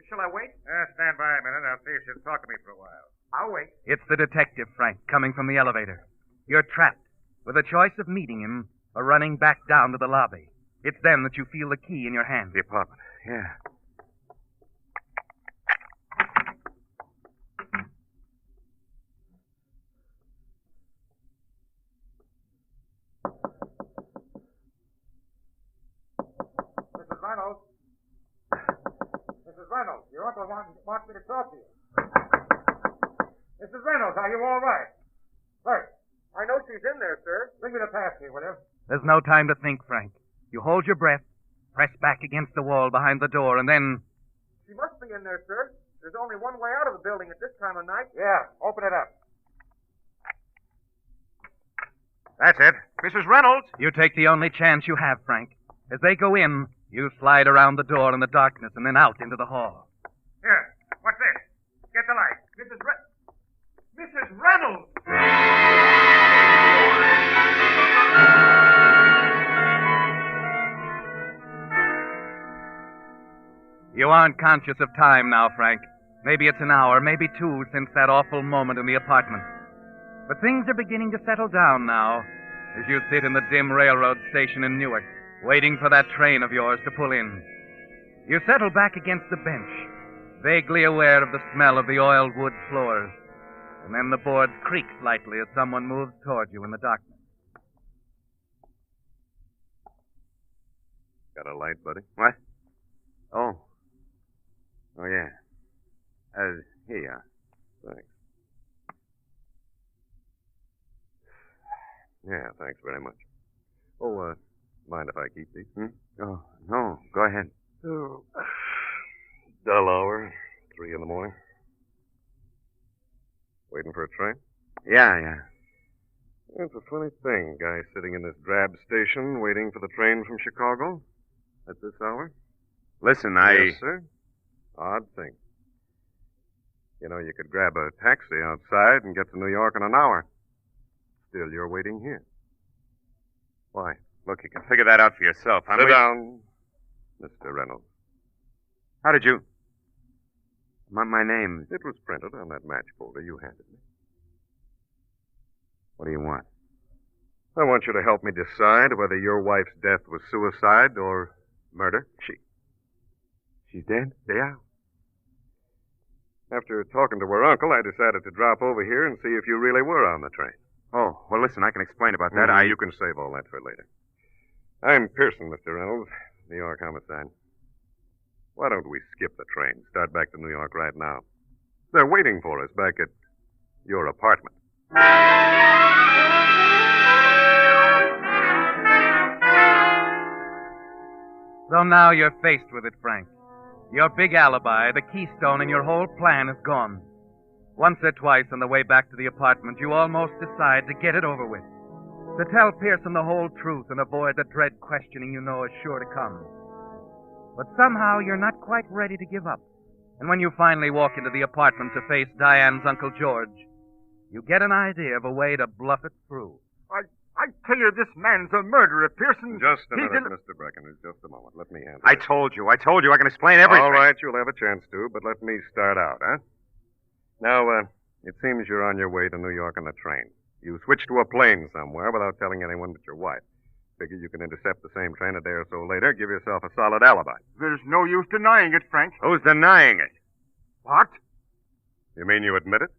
Shall I wait? Stand by a minute. I'll see if she'll talk to me for a while. I'll wait. It's the detective, Frank, coming from the elevator. You're trapped, with a choice of meeting him or running back down to the lobby. It's then that you feel the key in your hand. The apartment, yeah. Mrs. Reynolds. Mrs. Reynolds, your uncle wants me to talk to you. Mrs. Reynolds, are you all right? Right. I know she's in there, sir. Bring me the pass key, will you? There's no time to think, Frank. You hold your breath, press back against the wall behind the door, and then... She must be in there, sir. There's only one way out of the building at this time of night. Yeah, open it up. That's it. Mrs. Reynolds! You take the only chance you have, Frank. As they go in, you slide around the door in the darkness and then out into the hall. Here, what's this? Mrs. Reynolds! You aren't conscious of time now, Frank. Maybe it's an hour, maybe two, since that awful moment in the apartment. But things are beginning to settle down now, as you sit in the dim railroad station in Newark, waiting for that train of yours to pull in. You settle back against the bench, vaguely aware of the smell of the oiled wood floors, and then the boards creak slightly as someone moves toward you in the darkness. Got a light, buddy? What? Oh. Oh, yeah. Here you are. Thanks. Yeah, thanks very much. Oh, mind if I keep these? Oh, no. Go ahead. Oh. Dull hour. 3 in the morning. Waiting for a train? Yeah. It's a funny thing. Guy sitting in this drab station waiting for the train from Chicago at this hour. Listen, Yes, sir. Odd thing. You know, you could grab a taxi outside and get to New York in an hour. Still, you're waiting here. Why? Look, you can figure that out for yourself. Sit down, Mr. Reynolds. How did you... My name... It was printed on that match folder you handed me. What do you want? I want you to help me decide whether your wife's death was suicide or murder. She's dead? Yeah. After talking to her uncle, I decided to drop over here and see if you really were on the train. Oh, well, listen, I can explain about that. You can save all that for later. I'm Pearson, Mr. Reynolds, New York homicide. Why don't we skip the train, start back to New York right now? They're waiting for us back at your apartment. So now you're faced with it, Frank. Your big alibi, the keystone in your whole plan, is gone. Once or twice on the way back to the apartment, you almost decide to get it over with. To tell Pearson the whole truth and avoid the dread questioning you know is sure to come. But somehow you're not quite ready to give up. And when you finally walk into the apartment to face Diane's Uncle George, you get an idea of a way to bluff it through. I tell you, this man's a murderer, Pearson. Just a minute, Mr. Breckenridge. Just a moment. Let me handle I it. told you. I can explain everything. All right, you'll have a chance to, but let me start out, huh? Now, it seems you're on your way to New York on a train. You switched to a plane somewhere without telling anyone but your wife. Figure you can intercept the same train a day or so later, give yourself a solid alibi. There's no use denying it, Frank. Who's denying it? What? You mean you admit it?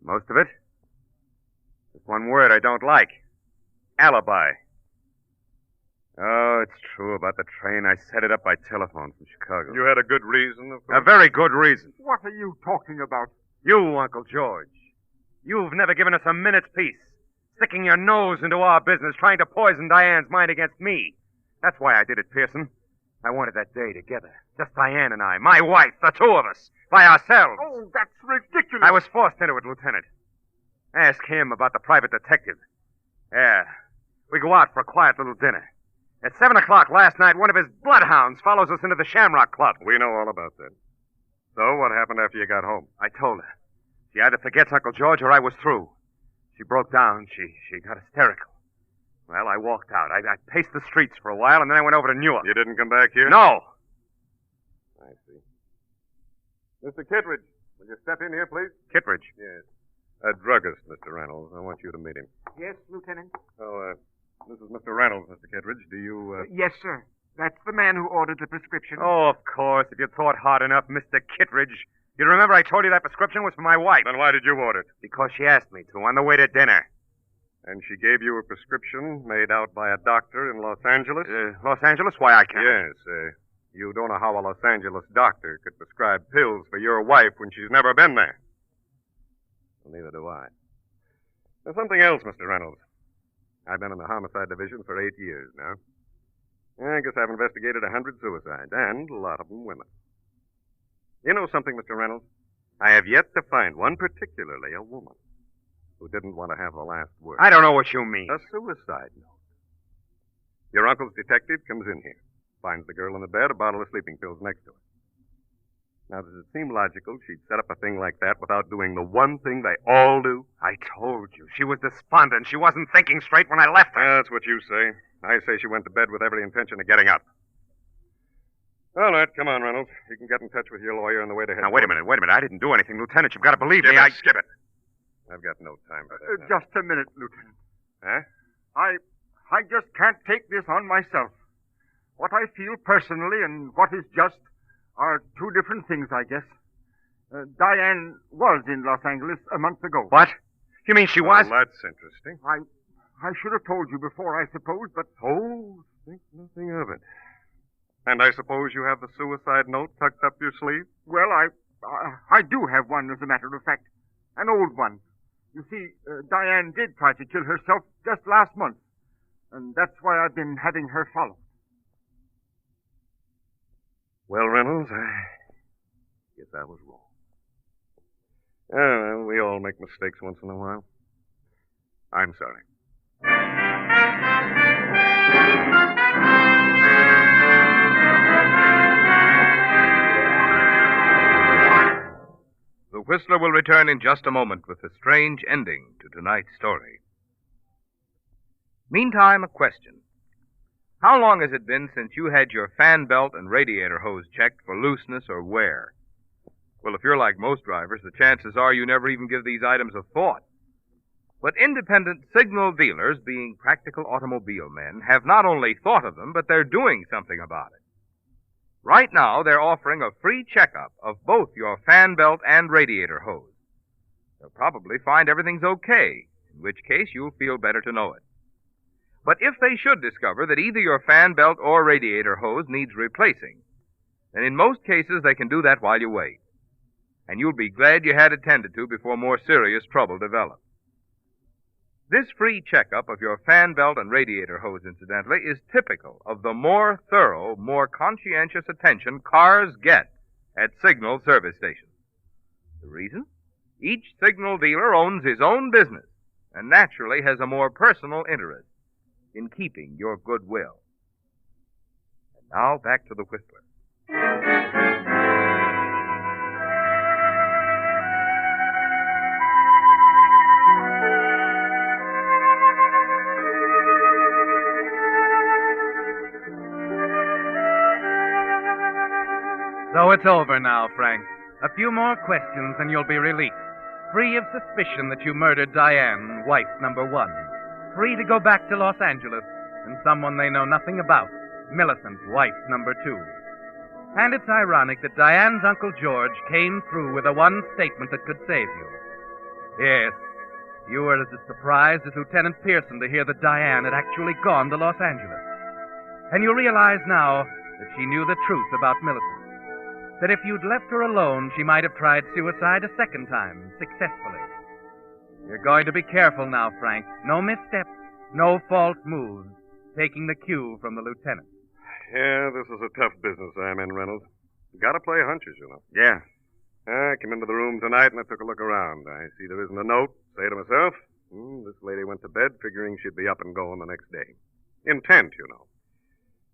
Most of it. Just one word I don't like. Alibi. Oh, it's true about the train. I set it up by telephone from Chicago. You had a good reason, of course. A very good reason. What are you talking about? You, Uncle George. You've never given us a minute's peace. Sticking your nose into our business, trying to poison Diane's mind against me. That's why I did it, Pearson. I wanted that day together. Just Diane and I. My wife, the two of us. By ourselves. Oh, that's ridiculous. I was forced into it, Lieutenant. Ask him about the private detective. Yeah. We go out for a quiet little dinner. At 7 o'clock last night, one of his bloodhounds follows us into the Shamrock Club. We know all about that. So, what happened after you got home? I told her. She either forgets Uncle George or I was through. She broke down. She got hysterical. Well, I walked out. I paced the streets for a while, and then I went over to Newark. You didn't come back here? No. I see. Mr. Kittredge, will you step in here, please? Kittredge? Yes. A druggist, Mr. Reynolds. I want you to meet him. Yes, Lieutenant? Oh, this is Mr. Reynolds, Mr. Kittredge. Do you, Yes, sir. That's the man who ordered the prescription. Oh, of course. If you thought hard enough, Mr. Kittredge. You remember I told you that prescription was for my wife. Then why did you order it? Because she asked me to on the way to dinner. And she gave you a prescription made out by a doctor in Los Angeles? Los Angeles? Why, I can't. Yes. You don't know how a Los Angeles doctor could prescribe pills for your wife when she's never been there. Well, neither do I. There's something else, Mr. Reynolds. I've been in the homicide division for 8 years now. I guess I've investigated 100 suicides, and a lot of them women. You know something, Mr. Reynolds? I have yet to find one, particularly a woman, who didn't want to have the last word. I don't know what you mean. A suicide note. Your uncle's detective comes in here, finds the girl in the bed, a bottle of sleeping pills next to her. Now, does it seem logical she'd set up a thing like that without doing the one thing they all do? I told you. She was despondent. She wasn't thinking straight when I left her. That's what you say. I say she went to bed with every intention of getting up. All right, come on, Reynolds. You can get in touch with your lawyer on the way to headquarters. Now, wait a minute. I didn't do anything, Lieutenant. You've got to believe me. Skip it. I've got no time for that. Just a minute, Lieutenant. Huh? I just can't take this on myself. What I feel personally and what is just are two different things, I guess. Diane was in Los Angeles a month ago. What? You mean she was? Well, that's interesting. I should have told you before, I suppose, but... Oh, think nothing of it. And I suppose you have the suicide note tucked up your sleeve? Well, I do have one, as a matter of fact. An old one. You see, Diane did try to kill herself just last month. And that's why I've been having her followed. Well, Reynolds, I guess I was wrong. Well, we all make mistakes once in a while. I'm sorry. The Whistler will return in just a moment with a strange ending to tonight's story. Meantime, a question. How long has it been since you had your fan belt and radiator hose checked for looseness or wear? Well, if you're like most drivers, the chances are you never even give these items a thought. But independent signal dealers, being practical automobile men, have not only thought of them, but they're doing something about it. Right now, they're offering a free checkup of both your fan belt and radiator hose. They'll probably find everything's okay, in which case you'll feel better to know it. But if they should discover that either your fan belt or radiator hose needs replacing, then in most cases they can do that while you wait. And you'll be glad you had it tended to before more serious trouble develops. This free checkup of your fan belt and radiator hose, incidentally, is typical of the more thorough, more conscientious attention cars get at signal service stations. The reason? Each signal dealer owns his own business and naturally has a more personal interest in keeping your goodwill. And now back to the Whistler. So it's over now, Frank. A few more questions and you'll be released. Free of suspicion that you murdered Diane, wife number one. Free to go back to Los Angeles and someone they know nothing about, Millicent, wife number two. And it's ironic that Diane's Uncle George came through with the one statement that could save you. Yes, you were as surprised as Lieutenant Pearson to hear that Diane had actually gone to Los Angeles. And you realize now that she knew the truth about Millicent. That if you'd left her alone, she might have tried suicide a second time, successfully. You're going to be careful now, Frank. No missteps, no false moves, taking the cue from the lieutenant. Yeah, this is a tough business I'm in, Reynolds. Gotta play hunches, you know. Yeah. I came into the room tonight and I took a look around. I see there isn't a note. Say to myself, this lady went to bed figuring she'd be up and going the next day. Intent, you know.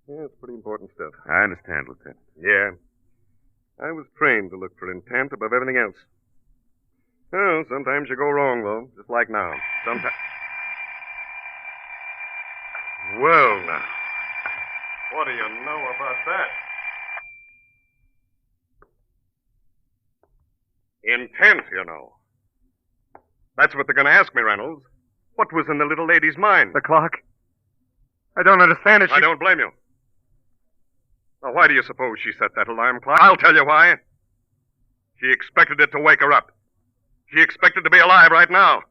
Yeah, it's pretty important stuff. I understand, Lieutenant. Yeah. I was trained to look for intent above everything else. Well, sometimes you go wrong, though, just like now. Sometimes. Well, now. What do you know about that? Intent, you know. That's what they're going to ask me, Reynolds. What was in the little lady's mind? The clock? I don't understand it. I don't blame you. Now, why do you suppose she set that alarm clock? I'll tell you why. She expected it to wake her up. She expected to be alive right now.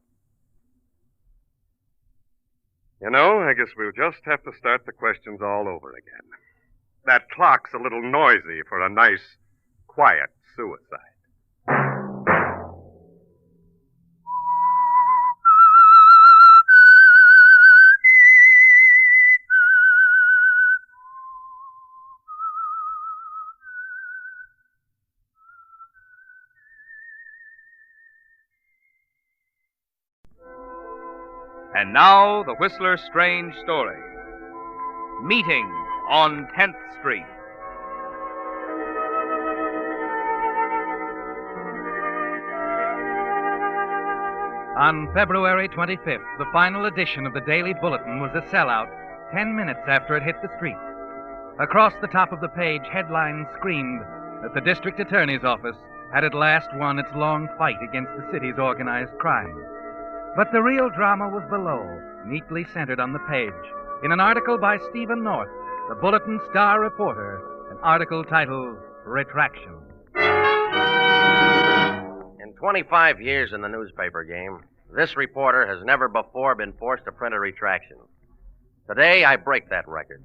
You know, I guess we'll just have to start the questions all over again. That clock's a little noisy for a nice, quiet suicide. And now, the Whistler's strange story. Meeting on 10th Street. On February 25th, the final edition of the Daily Bulletin was a sellout 10 minutes after it hit the streets. Across the top of the page, headlines screamed that the district attorney's office had at last won its long fight against the city's organized crime. But the real drama was below, neatly centered on the page, in an article by Stephen North, the Bulletin star reporter, an article titled Retraction. In 25 years in the newspaper game, this reporter has never before been forced to print a retraction. Today, I break that record.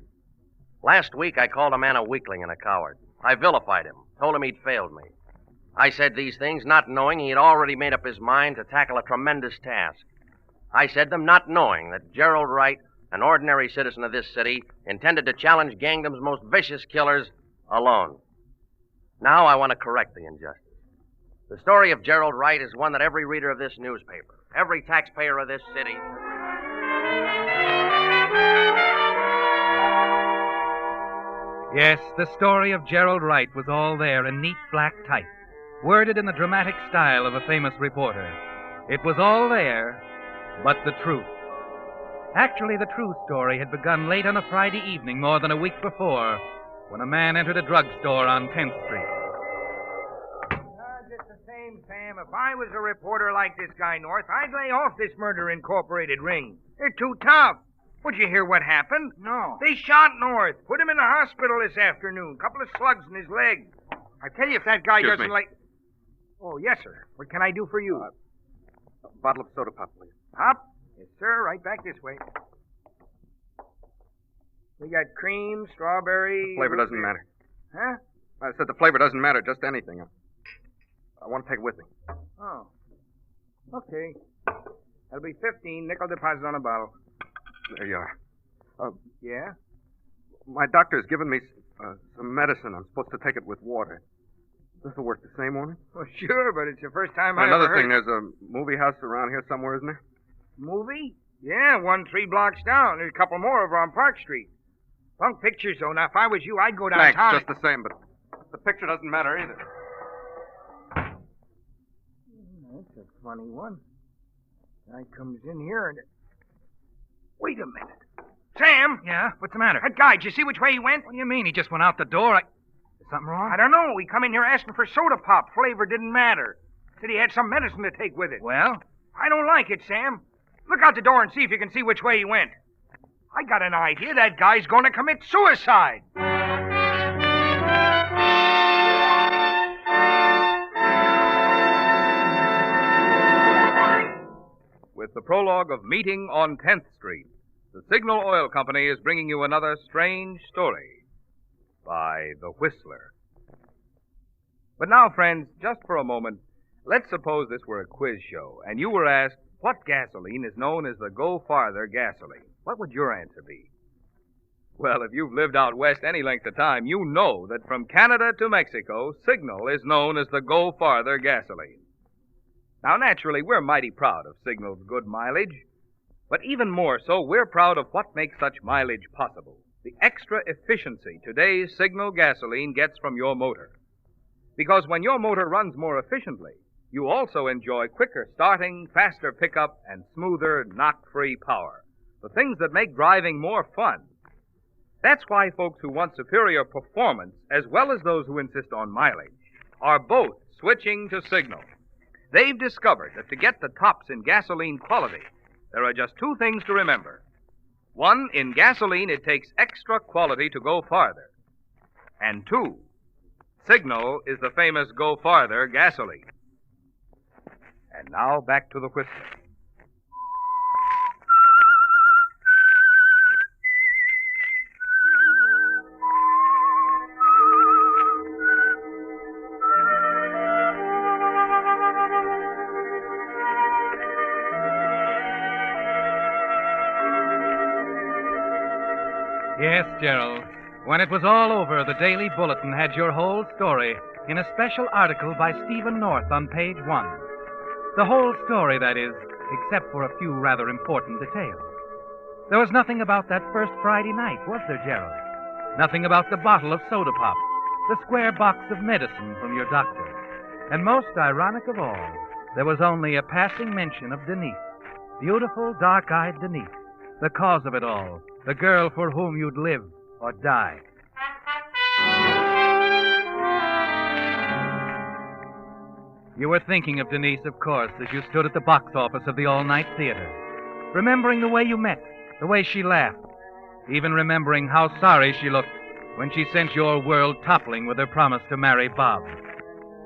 Last week, I called a man a weakling and a coward. I vilified him, told him he'd failed me. I said these things not knowing he had already made up his mind to tackle a tremendous task. I said them not knowing that Gerald Wright, an ordinary citizen of this city, intended to challenge Gangdom's most vicious killers alone. Now I want to correct the injustice. The story of Gerald Wright is one that every reader of this newspaper, every taxpayer of this city... Yes, the story of Gerald Wright was all there in neat black type, worded in the dramatic style of a famous reporter. It was all there, but the truth. Actually, the true story had begun late on a Friday evening more than a week before, when a man entered a drugstore on 10th Street. Just the same, Sam, if I was a reporter like this guy North, I'd lay off this Murder Incorporated ring. They're too tough. Would you hear what happened? No. They shot North, put him in the hospital this afternoon. Couple of slugs in his leg. I tell you, if that guy Excuse doesn't me. like... Oh, yes, sir. What can I do for you? A bottle of soda pop, please. Hop? Yes, sir. Right back this way. We got cream, strawberry... Flavor doesn't matter. Huh? I said the flavor doesn't matter, just anything. I want to take it with me. Oh. Okay. That'll be 15. Nickel deposit on a bottle. There you are. Yeah? My doctor's given me some medicine. I'm supposed to take it with water. This will work the same, won't it? Well, sure, but it's the first time I Another ever thing, heard... there's a movie house around here somewhere, isn't there? Movie? Yeah, 1 3 blocks down. There's a couple more over on Park Street. Punk pictures, though. Now, if I was you, I'd go downtown... Thanks, just the same, but the picture doesn't matter either. That's a funny one. Guy comes in here and... Wait a minute. Sam! Yeah? What's the matter? That guy, did you see which way he went? What do you mean? He just went out the door. Is something wrong? I don't know. He come in here asking for soda pop. Flavor didn't matter. Said he had some medicine to take with it. Well? I don't like it, Sam. Look out the door and see if you can see which way he went. I got an idea. That guy's going to commit suicide. With the prologue of Meeting on 10th Street, the Signal Oil Company is bringing you another strange story by The Whistler. But now, friends, just for a moment, let's suppose this were a quiz show, and you were asked, what gasoline is known as the Go Farther gasoline? What would your answer be? Well, if you've lived out west any length of time, you know that from Canada to Mexico, Signal is known as the Go Farther gasoline. Now, naturally, we're mighty proud of Signal's good mileage, but even more so, we're proud of what makes such mileage possible, the extra efficiency today's Signal gasoline gets from your motor. Because when your motor runs more efficiently, you also enjoy quicker starting, faster pickup, and smoother, knock-free power, the things that make driving more fun. That's why folks who want superior performance, as well as those who insist on mileage, are both switching to Signal. They've discovered that to get the tops in gasoline quality, there are just 2 things to remember. 1, in gasoline, it takes extra quality to go farther. And 2, Signal is the famous Go Farther gasoline. And now back to the Whistler. Yes, Gerald. When it was all over, the Daily Bulletin had your whole story in a special article by Stephen North on page 1. The whole story, that is, except for a few rather important details. There was nothing about that first Friday night, was there, Gerald? Nothing about the bottle of soda pop, the square box of medicine from your doctor. And most ironic of all, there was only a passing mention of Denise. Beautiful, dark-eyed Denise. The cause of it all. The girl for whom you'd live or die. You were thinking of Denise, of course, as you stood at the box office of the all-night theater. Remembering the way you met, the way she laughed. Even remembering how sorry she looked when she sent your world toppling with her promise to marry Bob.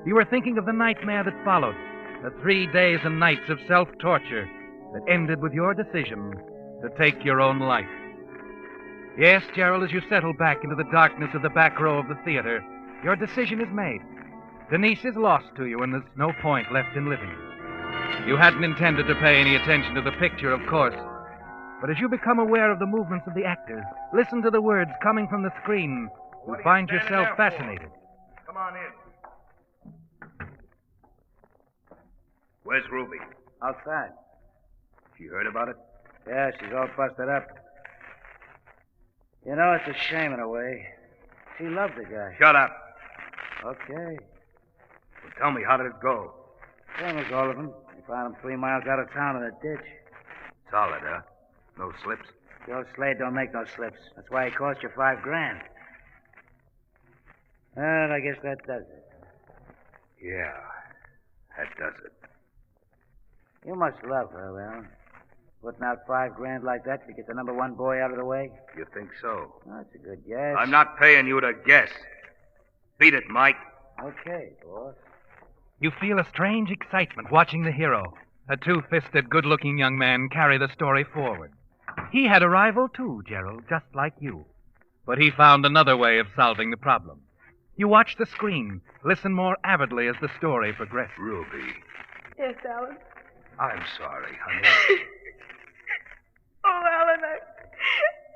You were thinking of the nightmare that followed, the 3 days and nights of self-torture that ended with your decision to take your own life. Yes, Gerald, as you settle back into the darkness of the back row of the theater, your decision is made. Denise is lost to you, and there's no point left in living. You hadn't intended to pay any attention to the picture, of course, but as you become aware of the movements of the actors, listen to the words coming from the screen, you find yourself fascinated. Come on in. Where's Ruby? Outside. She heard about it? Yeah, she's all busted up. You know, it's a shame in a way. She loved the guy. Shut up. Okay. Well, tell me, how did it go? Same as all of them. We found him 3 miles out of town in a ditch. Solid, huh? No slips? Joe Slade don't make no slips. That's why he cost you $5 grand. And I guess that does it. Yeah, that does it. You must love her, Alan. Putting out $5 grand like that to get the number 1 boy out of the way. You think so? That's a good guess. I'm not paying you to guess. Beat it, Mike. Okay, boss. You feel a strange excitement watching the hero, a two-fisted, good-looking young man, carry the story forward. He had a rival, too, Gerald, just like you. But he found another way of solving the problem. You watch the screen, listen more avidly as the story progressed. Ruby. Yes, Alan. I'm sorry, honey. Oh, Alan,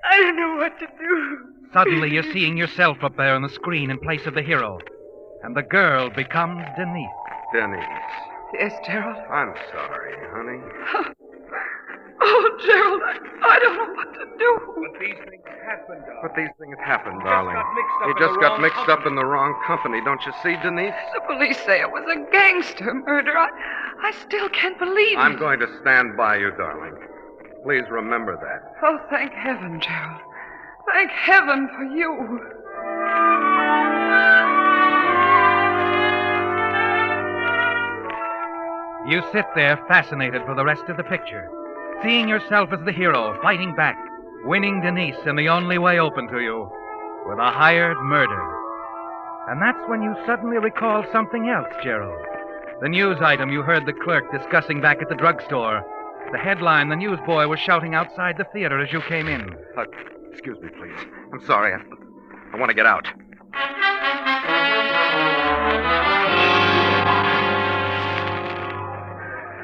I don't know what to do. Suddenly, you're seeing yourself up there on the screen in place of the hero. And the girl becomes Denise. Denise. Yes, Gerald. I'm sorry, honey. Oh, Gerald, I don't know what to do. But these things happen, darling. But these things happen, darling. You You just got mixed up in the wrong company, don't you see, Denise? The police say it was a gangster murder. I still can't believe it. I'm going to stand by you, darling. Please remember that. Oh, thank heaven, Gerald. Thank heaven for you. You sit there fascinated for the rest of the picture, seeing yourself as the hero, fighting back, winning Denise in the only way open to you, with a hired murder. And that's when you suddenly recall something else, Gerald. The news item you heard the clerk discussing back at the drugstore. The headline the newsboy was shouting outside the theater as you came in. Excuse me, please. I'm sorry. I want to get out.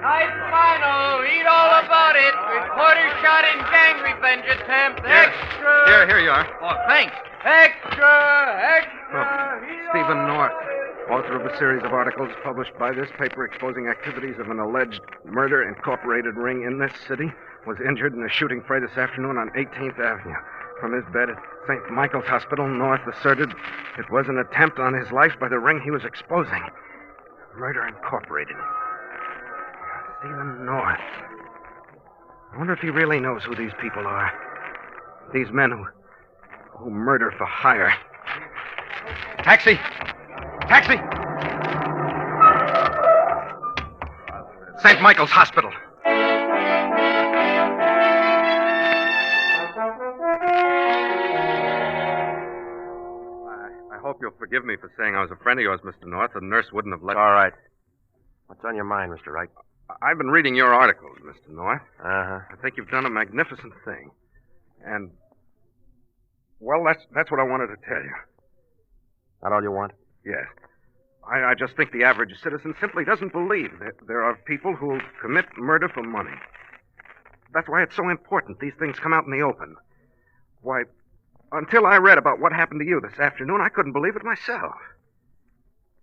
Night final. Read all about it. Reporter shot in gang revenge attempt. Extra. Here you are. Oh, thanks. Extra. Stephen North, author of a series of articles published by this paper exposing activities of an alleged murder incorporated ring in this city, was injured in a shooting fray this afternoon on 18th Avenue. From his bed at St. Michael's Hospital, North asserted it was an attempt on his life by the ring he was exposing. Murder Incorporated. Stephen North. I wonder if he really knows who these people are. These men who murder for hire. Taxi! Taxi! St. Michael's Hospital. I hope you'll forgive me for saying I was a friend of yours, Mr. North. The nurse wouldn't have let All right. What's on your mind, Mr. Wright? I've been reading your articles, Mr. North. Uh-huh. I think you've done a magnificent thing. And, well, that's what I wanted to tell you. That all you want? Yes. I just think the average citizen simply doesn't believe that there are people who commit murder for money. That's why it's so important these things come out in the open. Why, until I read about what happened to you this afternoon, I couldn't believe it myself.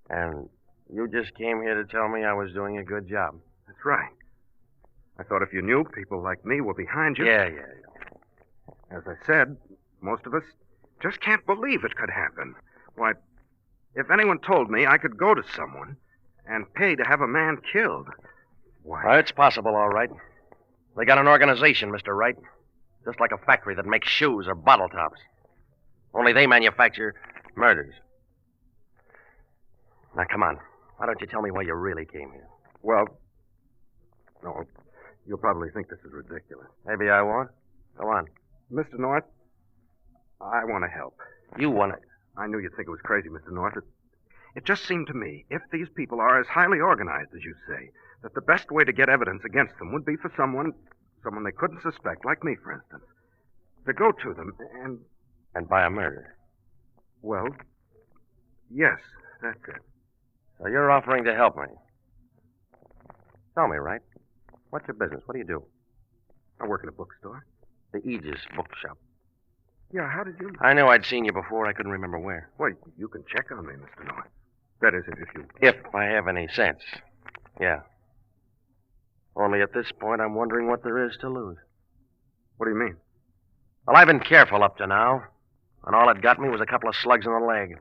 And you just came here to tell me I was doing a good job. That's right. I thought if you knew people like me were behind you... Yeah. As I said, most of us just can't believe it could happen. Why, if anyone told me I could go to someone and pay to have a man killed, Why? Well, it's possible, all right. They got an organization, Mr. Wright. Just like a factory that makes shoes or bottle tops. Only they manufacture murders. Now, come on. Why don't you tell me why you really came here? Well, no, you'll probably think this is ridiculous. Maybe I won't. Go on. Mr. North, I want to help. You want to... I knew you'd think it was crazy, Mr. North. It just seemed to me, if these people are as highly organized as you say, that the best way to get evidence against them would be for someone they couldn't suspect, like me, for instance, to go to them and... And by a murder. Well, yes, that's it. So you're offering to help me. Tell me, Wright. What's your business? What do you do? I work in a bookstore. The Aegis Bookshop. Yeah, how did you... I knew I'd seen you before. I couldn't remember where. Well, you can check on me, Mr. North. That is, if you... If I have any sense. Yeah. Only at this point, I'm wondering what there is to lose. What do you mean? Well, I've been careful up to now, and all it got me was a couple of slugs in the leg.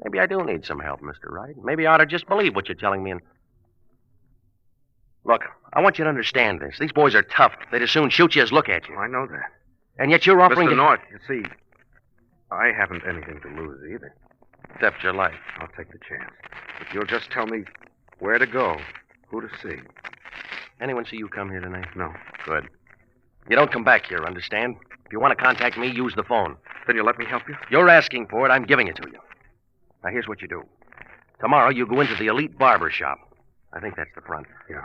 Maybe I do need some help, Mr. Wright. Maybe I ought to just believe what you're telling me and... Look, I want you to understand this. These boys are tough. They'd as soon shoot you as look at you. I know that. And yet you're offering Mr. North, you see, I haven't anything to lose either. Except your life. I'll take the chance. If you'll just tell me where to go, who to see. Anyone see you come here tonight? No. Good. You don't come back here, understand? If you want to contact me, use the phone. Then you'll let me help you? You're asking for it. I'm giving it to you. Now, here's what you do. Tomorrow, you go into the Elite Barber Shop. I think that's the front. Yeah.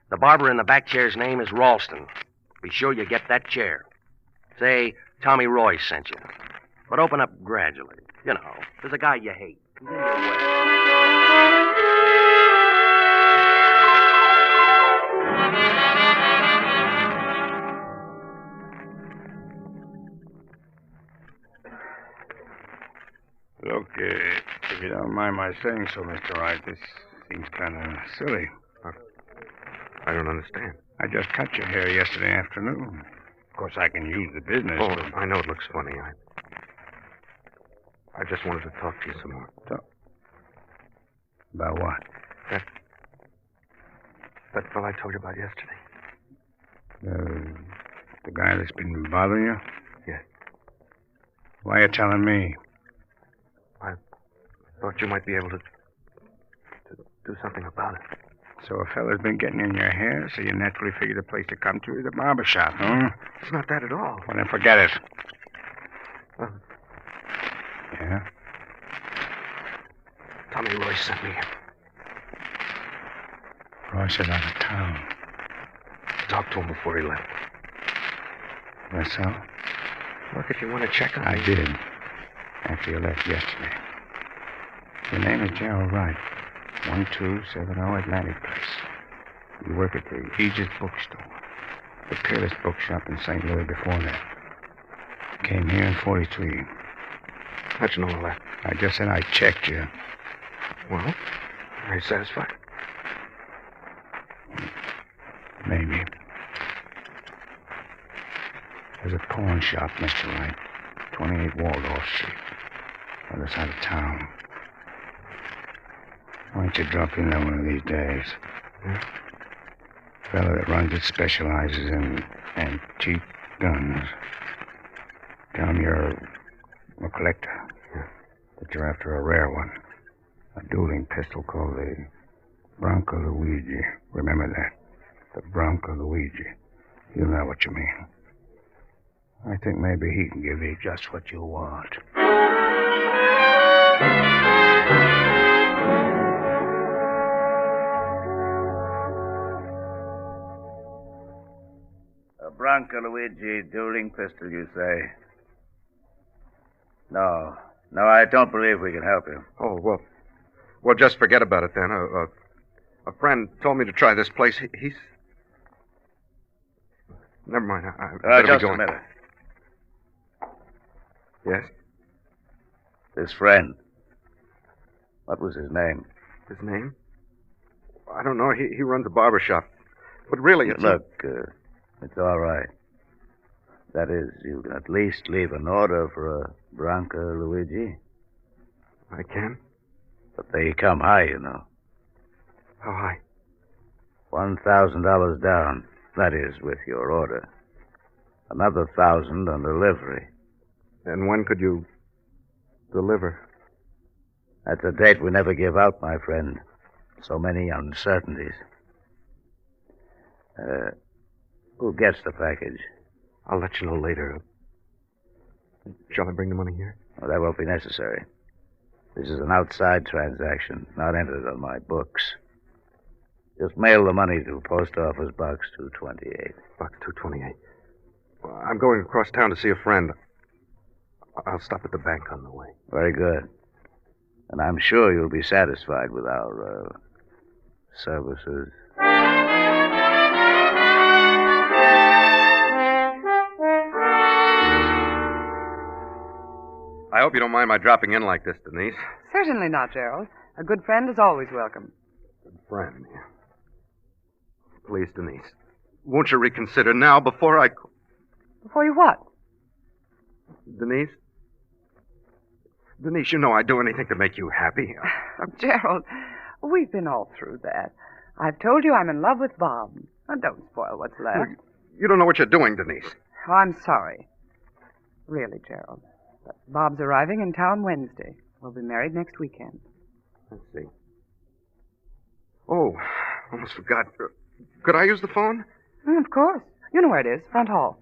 The barber in the back chair's name is Ralston. Be sure you get that chair. Say, Tommy Roy sent you. But open up gradually. You know, there's a guy you hate. He's in your way. Look, if you don't mind my saying so, Mr. Wright, this seems kind of silly. I don't understand. I just cut your hair yesterday afternoon. Of course, I can use the business. Oh, but... I know it looks funny. I just wanted to talk to you some more. Talk? About what? That fellow I told you about yesterday. The guy that's been bothering you? Yes. Why are you telling me? I thought you might be able to do something about it. So a fella's been getting in your hair, so you naturally figured the place to come to is a barber shop, huh? It's not that at all. Well, then forget it. Yeah? Tommy Roy sent me here. Roy said out of town. I talked to him before he left. That's so? Look, if you want to check on me. I did. After you left yesterday. Your name is Gerald Wright. 1270 Atlantic Place. You work at the Aegis Bookstore. The Peerless Bookshop in St. Louis before that. Came here in 43. How'd you know all that? I just said I checked you. Well, are you satisfied? Maybe. There's a pawn shop, Mr. Wright. 28 Waldorf Street. Other side of town. Why don't you drop in there one of these days? Yeah. The fellow that runs it specializes in antique guns. Tell him you're a collector. Yeah. That you're after a rare one. A dueling pistol called the Bronco Luigi. Remember that. The Bronco Luigi. You know what you mean. I think maybe he can give you just what you want. A Bronco Luigi dueling pistol, you say? No, I don't believe we can help you. Oh, well, just forget about it then. A friend told me to try this place. He's... Never mind. I better Just be going. a minute. Yes? This friend. What was his name? His name? I don't know. He runs a barber shop. But really, it's... Look, it's all right. That is, you can at least leave an order for a Bronco Luigi. I can? But they come high, you know. How high? $1,000 down. That is, with your order. Another 1,000 on delivery. And when could you deliver? That's a date we never give out, my friend. So many uncertainties. Who gets the package? I'll let you know later. Shall I bring the money here? Well, that won't be necessary. This is an outside transaction, not entered on my books. Just mail the money to Post Office Box 228. Box 228. Well, I'm going across town to see a friend. I'll stop at the bank on the way. Very good. And I'm sure you'll be satisfied with our, services. I hope you don't mind my dropping in like this, Denise. Certainly not, Gerald. A good friend is always welcome. Good friend. Please, Denise. Won't you reconsider now before I... Before you what? Denise? Denise, you know I'd do anything to make you happy. Oh, Gerald, we've been all through that. I've told you I'm in love with Bob. Now, don't spoil what's left. You don't know what you're doing, Denise. Oh, I'm sorry. Really, Gerald. But Bob's arriving in town Wednesday. We'll be married next weekend. Let's see. Oh, almost forgot. Could I use the phone? Of course. You know where it is, front hall.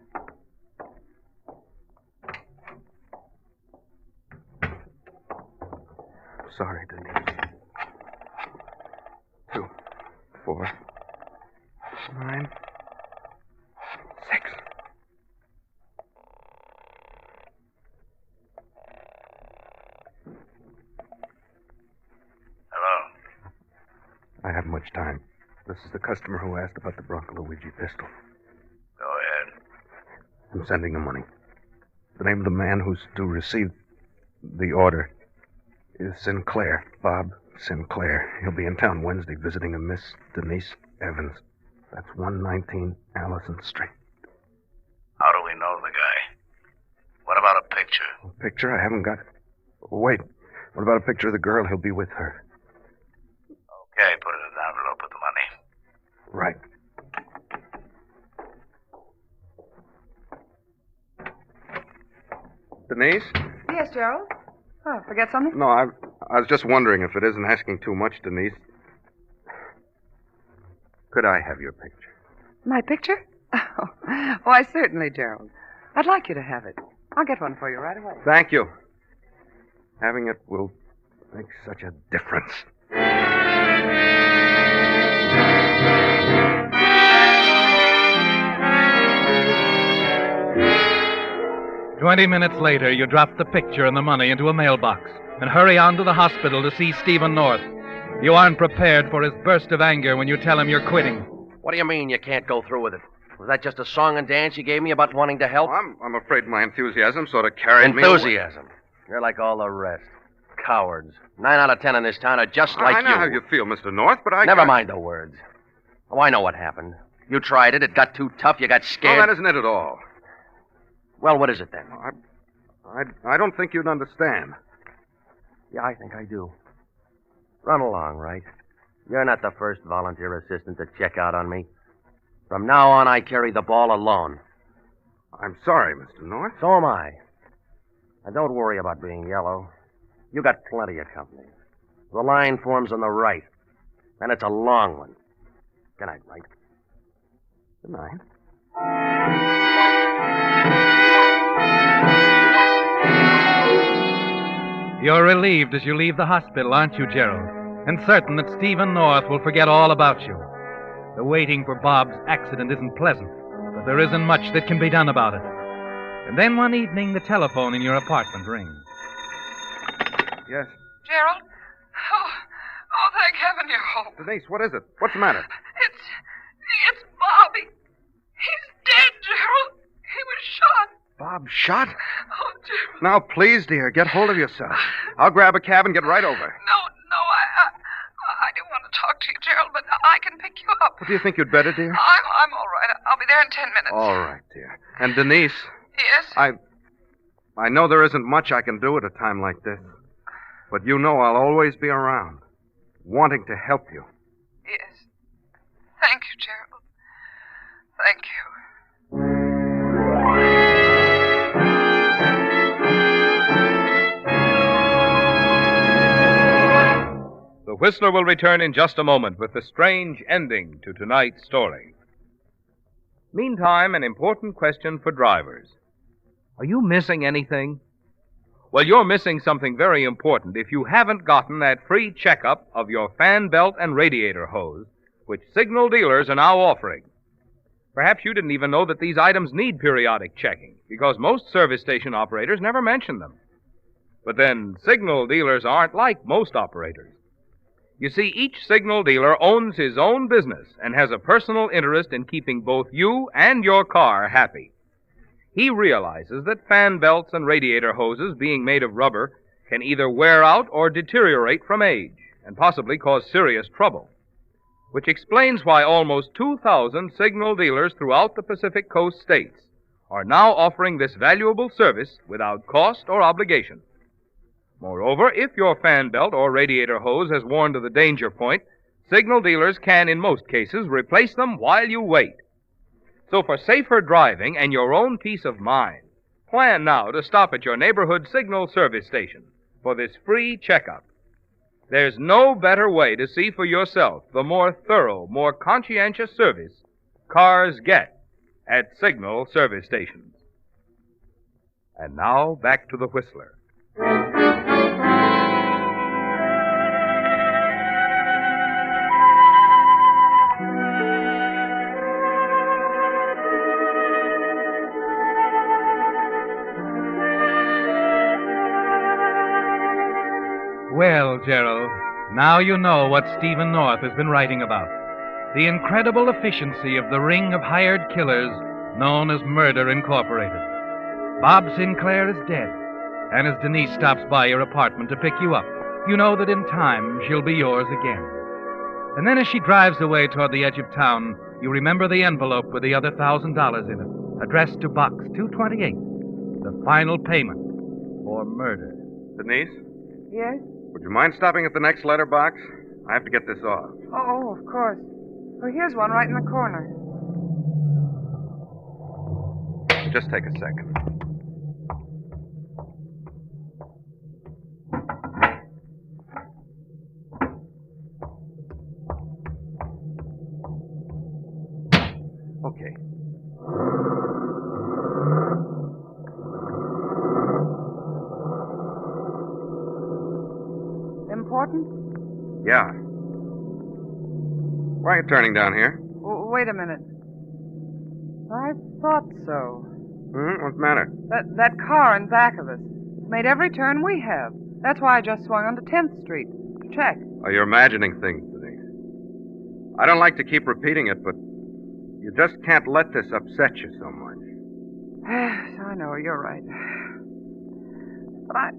Sorry, Denise. 2, 4, 9, 6. Hello. I haven't much time. This is the customer who asked about the Bronco Luigi pistol. Go ahead. I'm sending the money. The name of the man who's to receive the order is Sinclair. Bob Sinclair. He'll be in town Wednesday visiting a Miss Denise Evans. That's 119 Allison Street. How do we know the guy? What about a picture? A picture? I haven't got it. Wait. What about a picture of the girl? He'll be with her. Okay, put it in an envelope with the money. Right. Denise? Yes, Gerald? Oh, forget something? No, I was just wondering if it isn't asking too much, Denise. Could I have your picture? My picture? Oh, why, certainly, Gerald. I'd like you to have it. I'll get one for you right away. Thank you. Having it will make such a difference. 20 minutes later, you drop the picture and the money into a mailbox and hurry on to the hospital to see Stephen North. You aren't prepared for his burst of anger when you tell him you're quitting. What do you mean you can't go through with it? Was that just a song and dance you gave me about wanting to help? I'm afraid my enthusiasm sort of carried me. Enthusiasm? You're like all the rest. Cowards. 9 out of 10 in this town are just like you. I know how you feel, Mr. North, but I... Never mind the words. Oh, I know what happened. You tried it. It got too tough. You got scared. No, that isn't it at all. Well, what is it then? I don't think you'd understand. Yeah, I think I do. Run along, right? You're not the first volunteer assistant to check out on me. From now on, I carry the ball alone. I'm sorry, Mr. North. So am I. And don't worry about being yellow. You got plenty of company. The line forms on the right. And it's a long one. Good night, Mike. Good night. You're relieved as you leave the hospital, aren't you, Gerald? And certain that Stephen North will forget all about you. The waiting for Bob's accident isn't pleasant, but there isn't much that can be done about it. And then one evening, the telephone in your apartment rings. Yes. Gerald? Oh, thank heaven you're home. Denise, what is it? What's the matter? It's Bobby. He's dead, Gerald. He was shot. Bob shot? Oh, Gerald. Now, please, dear, get hold of yourself. I'll grab a cab and get right over. No, I do want to talk to you, Gerald, but I can pick you up. What do you think you'd better, dear? I'm all right. I'll be there in 10 minutes. All right, dear. And Denise. Yes? I know there isn't much I can do at a time like this. But you know I'll always be around, wanting to help you. Yes. Thank you, Gerald. Thank you. The Whistler will return in just a moment with the strange ending to tonight's story. Meantime, an important question for drivers. Are you missing anything? Well, you're missing something very important if you haven't gotten that free checkup of your fan belt and radiator hose, which signal dealers are now offering. Perhaps you didn't even know that these items need periodic checking, because most service station operators never mention them. But then, signal dealers aren't like most operators. You see, each signal dealer owns his own business and has a personal interest in keeping both you and your car happy. He realizes that fan belts and radiator hoses, being made of rubber, can either wear out or deteriorate from age and possibly cause serious trouble, which explains why almost 2,000 signal dealers throughout the Pacific Coast states are now offering this valuable service without cost or obligation. Moreover, if your fan belt or radiator hose has worn to the danger point, signal dealers can, in most cases, replace them while you wait. So for safer driving and your own peace of mind, plan now to stop at your neighborhood signal service station for this free checkup. There's no better way to see for yourself the more thorough, more conscientious service cars get at signal service stations. And now, back to the Whistler. Well, Gerald, now you know what Stephen North has been writing about. The incredible efficiency of the ring of hired killers known as Murder Incorporated. Bob Sinclair is dead, and as Denise stops by your apartment to pick you up, you know that in time she'll be yours again. And then as she drives away toward the edge of town, you remember the envelope with the other $1,000 in it, addressed to Box 228, the final payment for murder. Denise, Yes? would you mind stopping at the next letterbox? I have to get this off. Oh, of course. Well, here's one right in the corner. Just take a second. Okay. Important? Yeah. Why are you turning down here? Wait a minute. I thought so. What's the matter? That car in back of us made every turn we have. That's why I just swung onto 10th Street to check. Oh, you're imagining things, Denise. I don't like to keep repeating it, but you just can't let this upset you so much. I know, you're right. But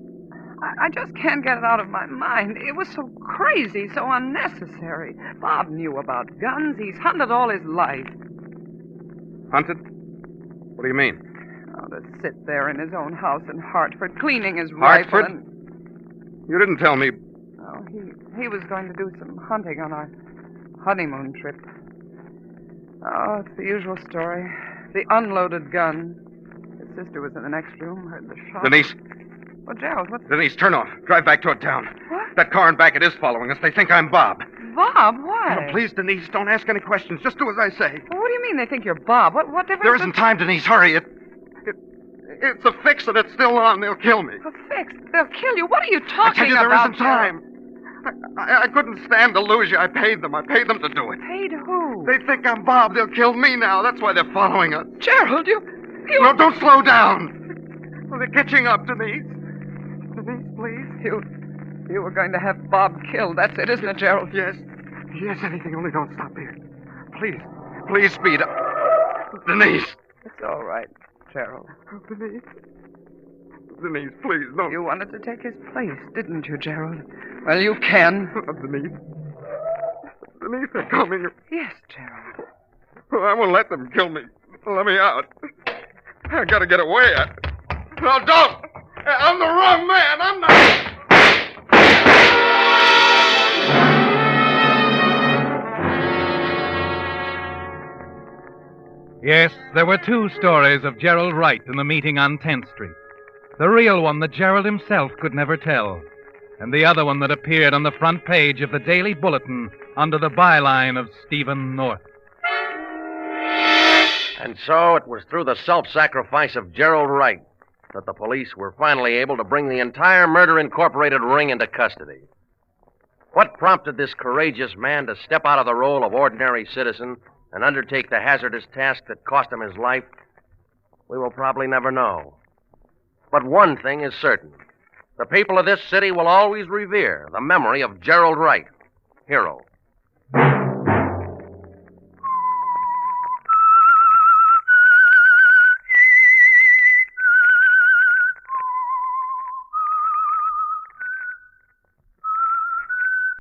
I just can't get it out of my mind. It was so crazy, so unnecessary. Bob knew about guns. He's hunted all his life. Hunted? What do you mean? Oh, to sit there in his own house in Hartford, cleaning his Hartford? rifle and... You didn't tell me. Oh, he was going to do some hunting on our honeymoon trip. Oh, it's the usual story. The unloaded gun. His sister was in the next room, heard the shot. Denise. Well, Gerald, what's... Denise, turn off. Drive back toward town. What? That car in back, it is following us. They think I'm Bob. Bob? Why? Oh, please, Denise, don't ask any questions. Just do as I say. Well, what do you mean they think you're Bob? What difference... There isn't time, Denise. Hurry. It's a fix and it's still on. They'll kill me. A fix? They'll kill you? What are you I talking tell you, about, there isn't Gerald? time. I couldn't stand to lose you. I paid them. I paid them to do it. Paid who? They think I'm Bob. They'll kill me now. That's why they're following us. Gerald, you... No, don't slow down. Well, they're catching up, Denise. Denise, please. You were going to have Bob killed. That's it, isn't it, Gerald? Yes. Yes, anything. Only don't stop here. Please. Please speed up. Denise. It's all right, Gerald. Denise. Denise, please, no. You wanted to take his place, didn't you, Gerald? Well, you can. Denise. Denise, they're coming. Yes, Gerald. Well, I won't let them kill me. Let me out. I gotta get away. No, don't! I'm the wrong man. I'm not... Yes, there were two stories of Gerald Wright in the meeting on 10th Street. The real one that Gerald himself could never tell, and the other one that appeared on the front page of the Daily Bulletin under the byline of Stephen North. And so it was through the self-sacrifice of Gerald Wright that the police were finally able to bring the entire Murder Incorporated ring into custody. What prompted this courageous man to step out of the role of ordinary citizen and undertake the hazardous task that cost him his life, we will probably never know. But one thing is certain. The people of this city will always revere the memory of Gerald Wright, hero.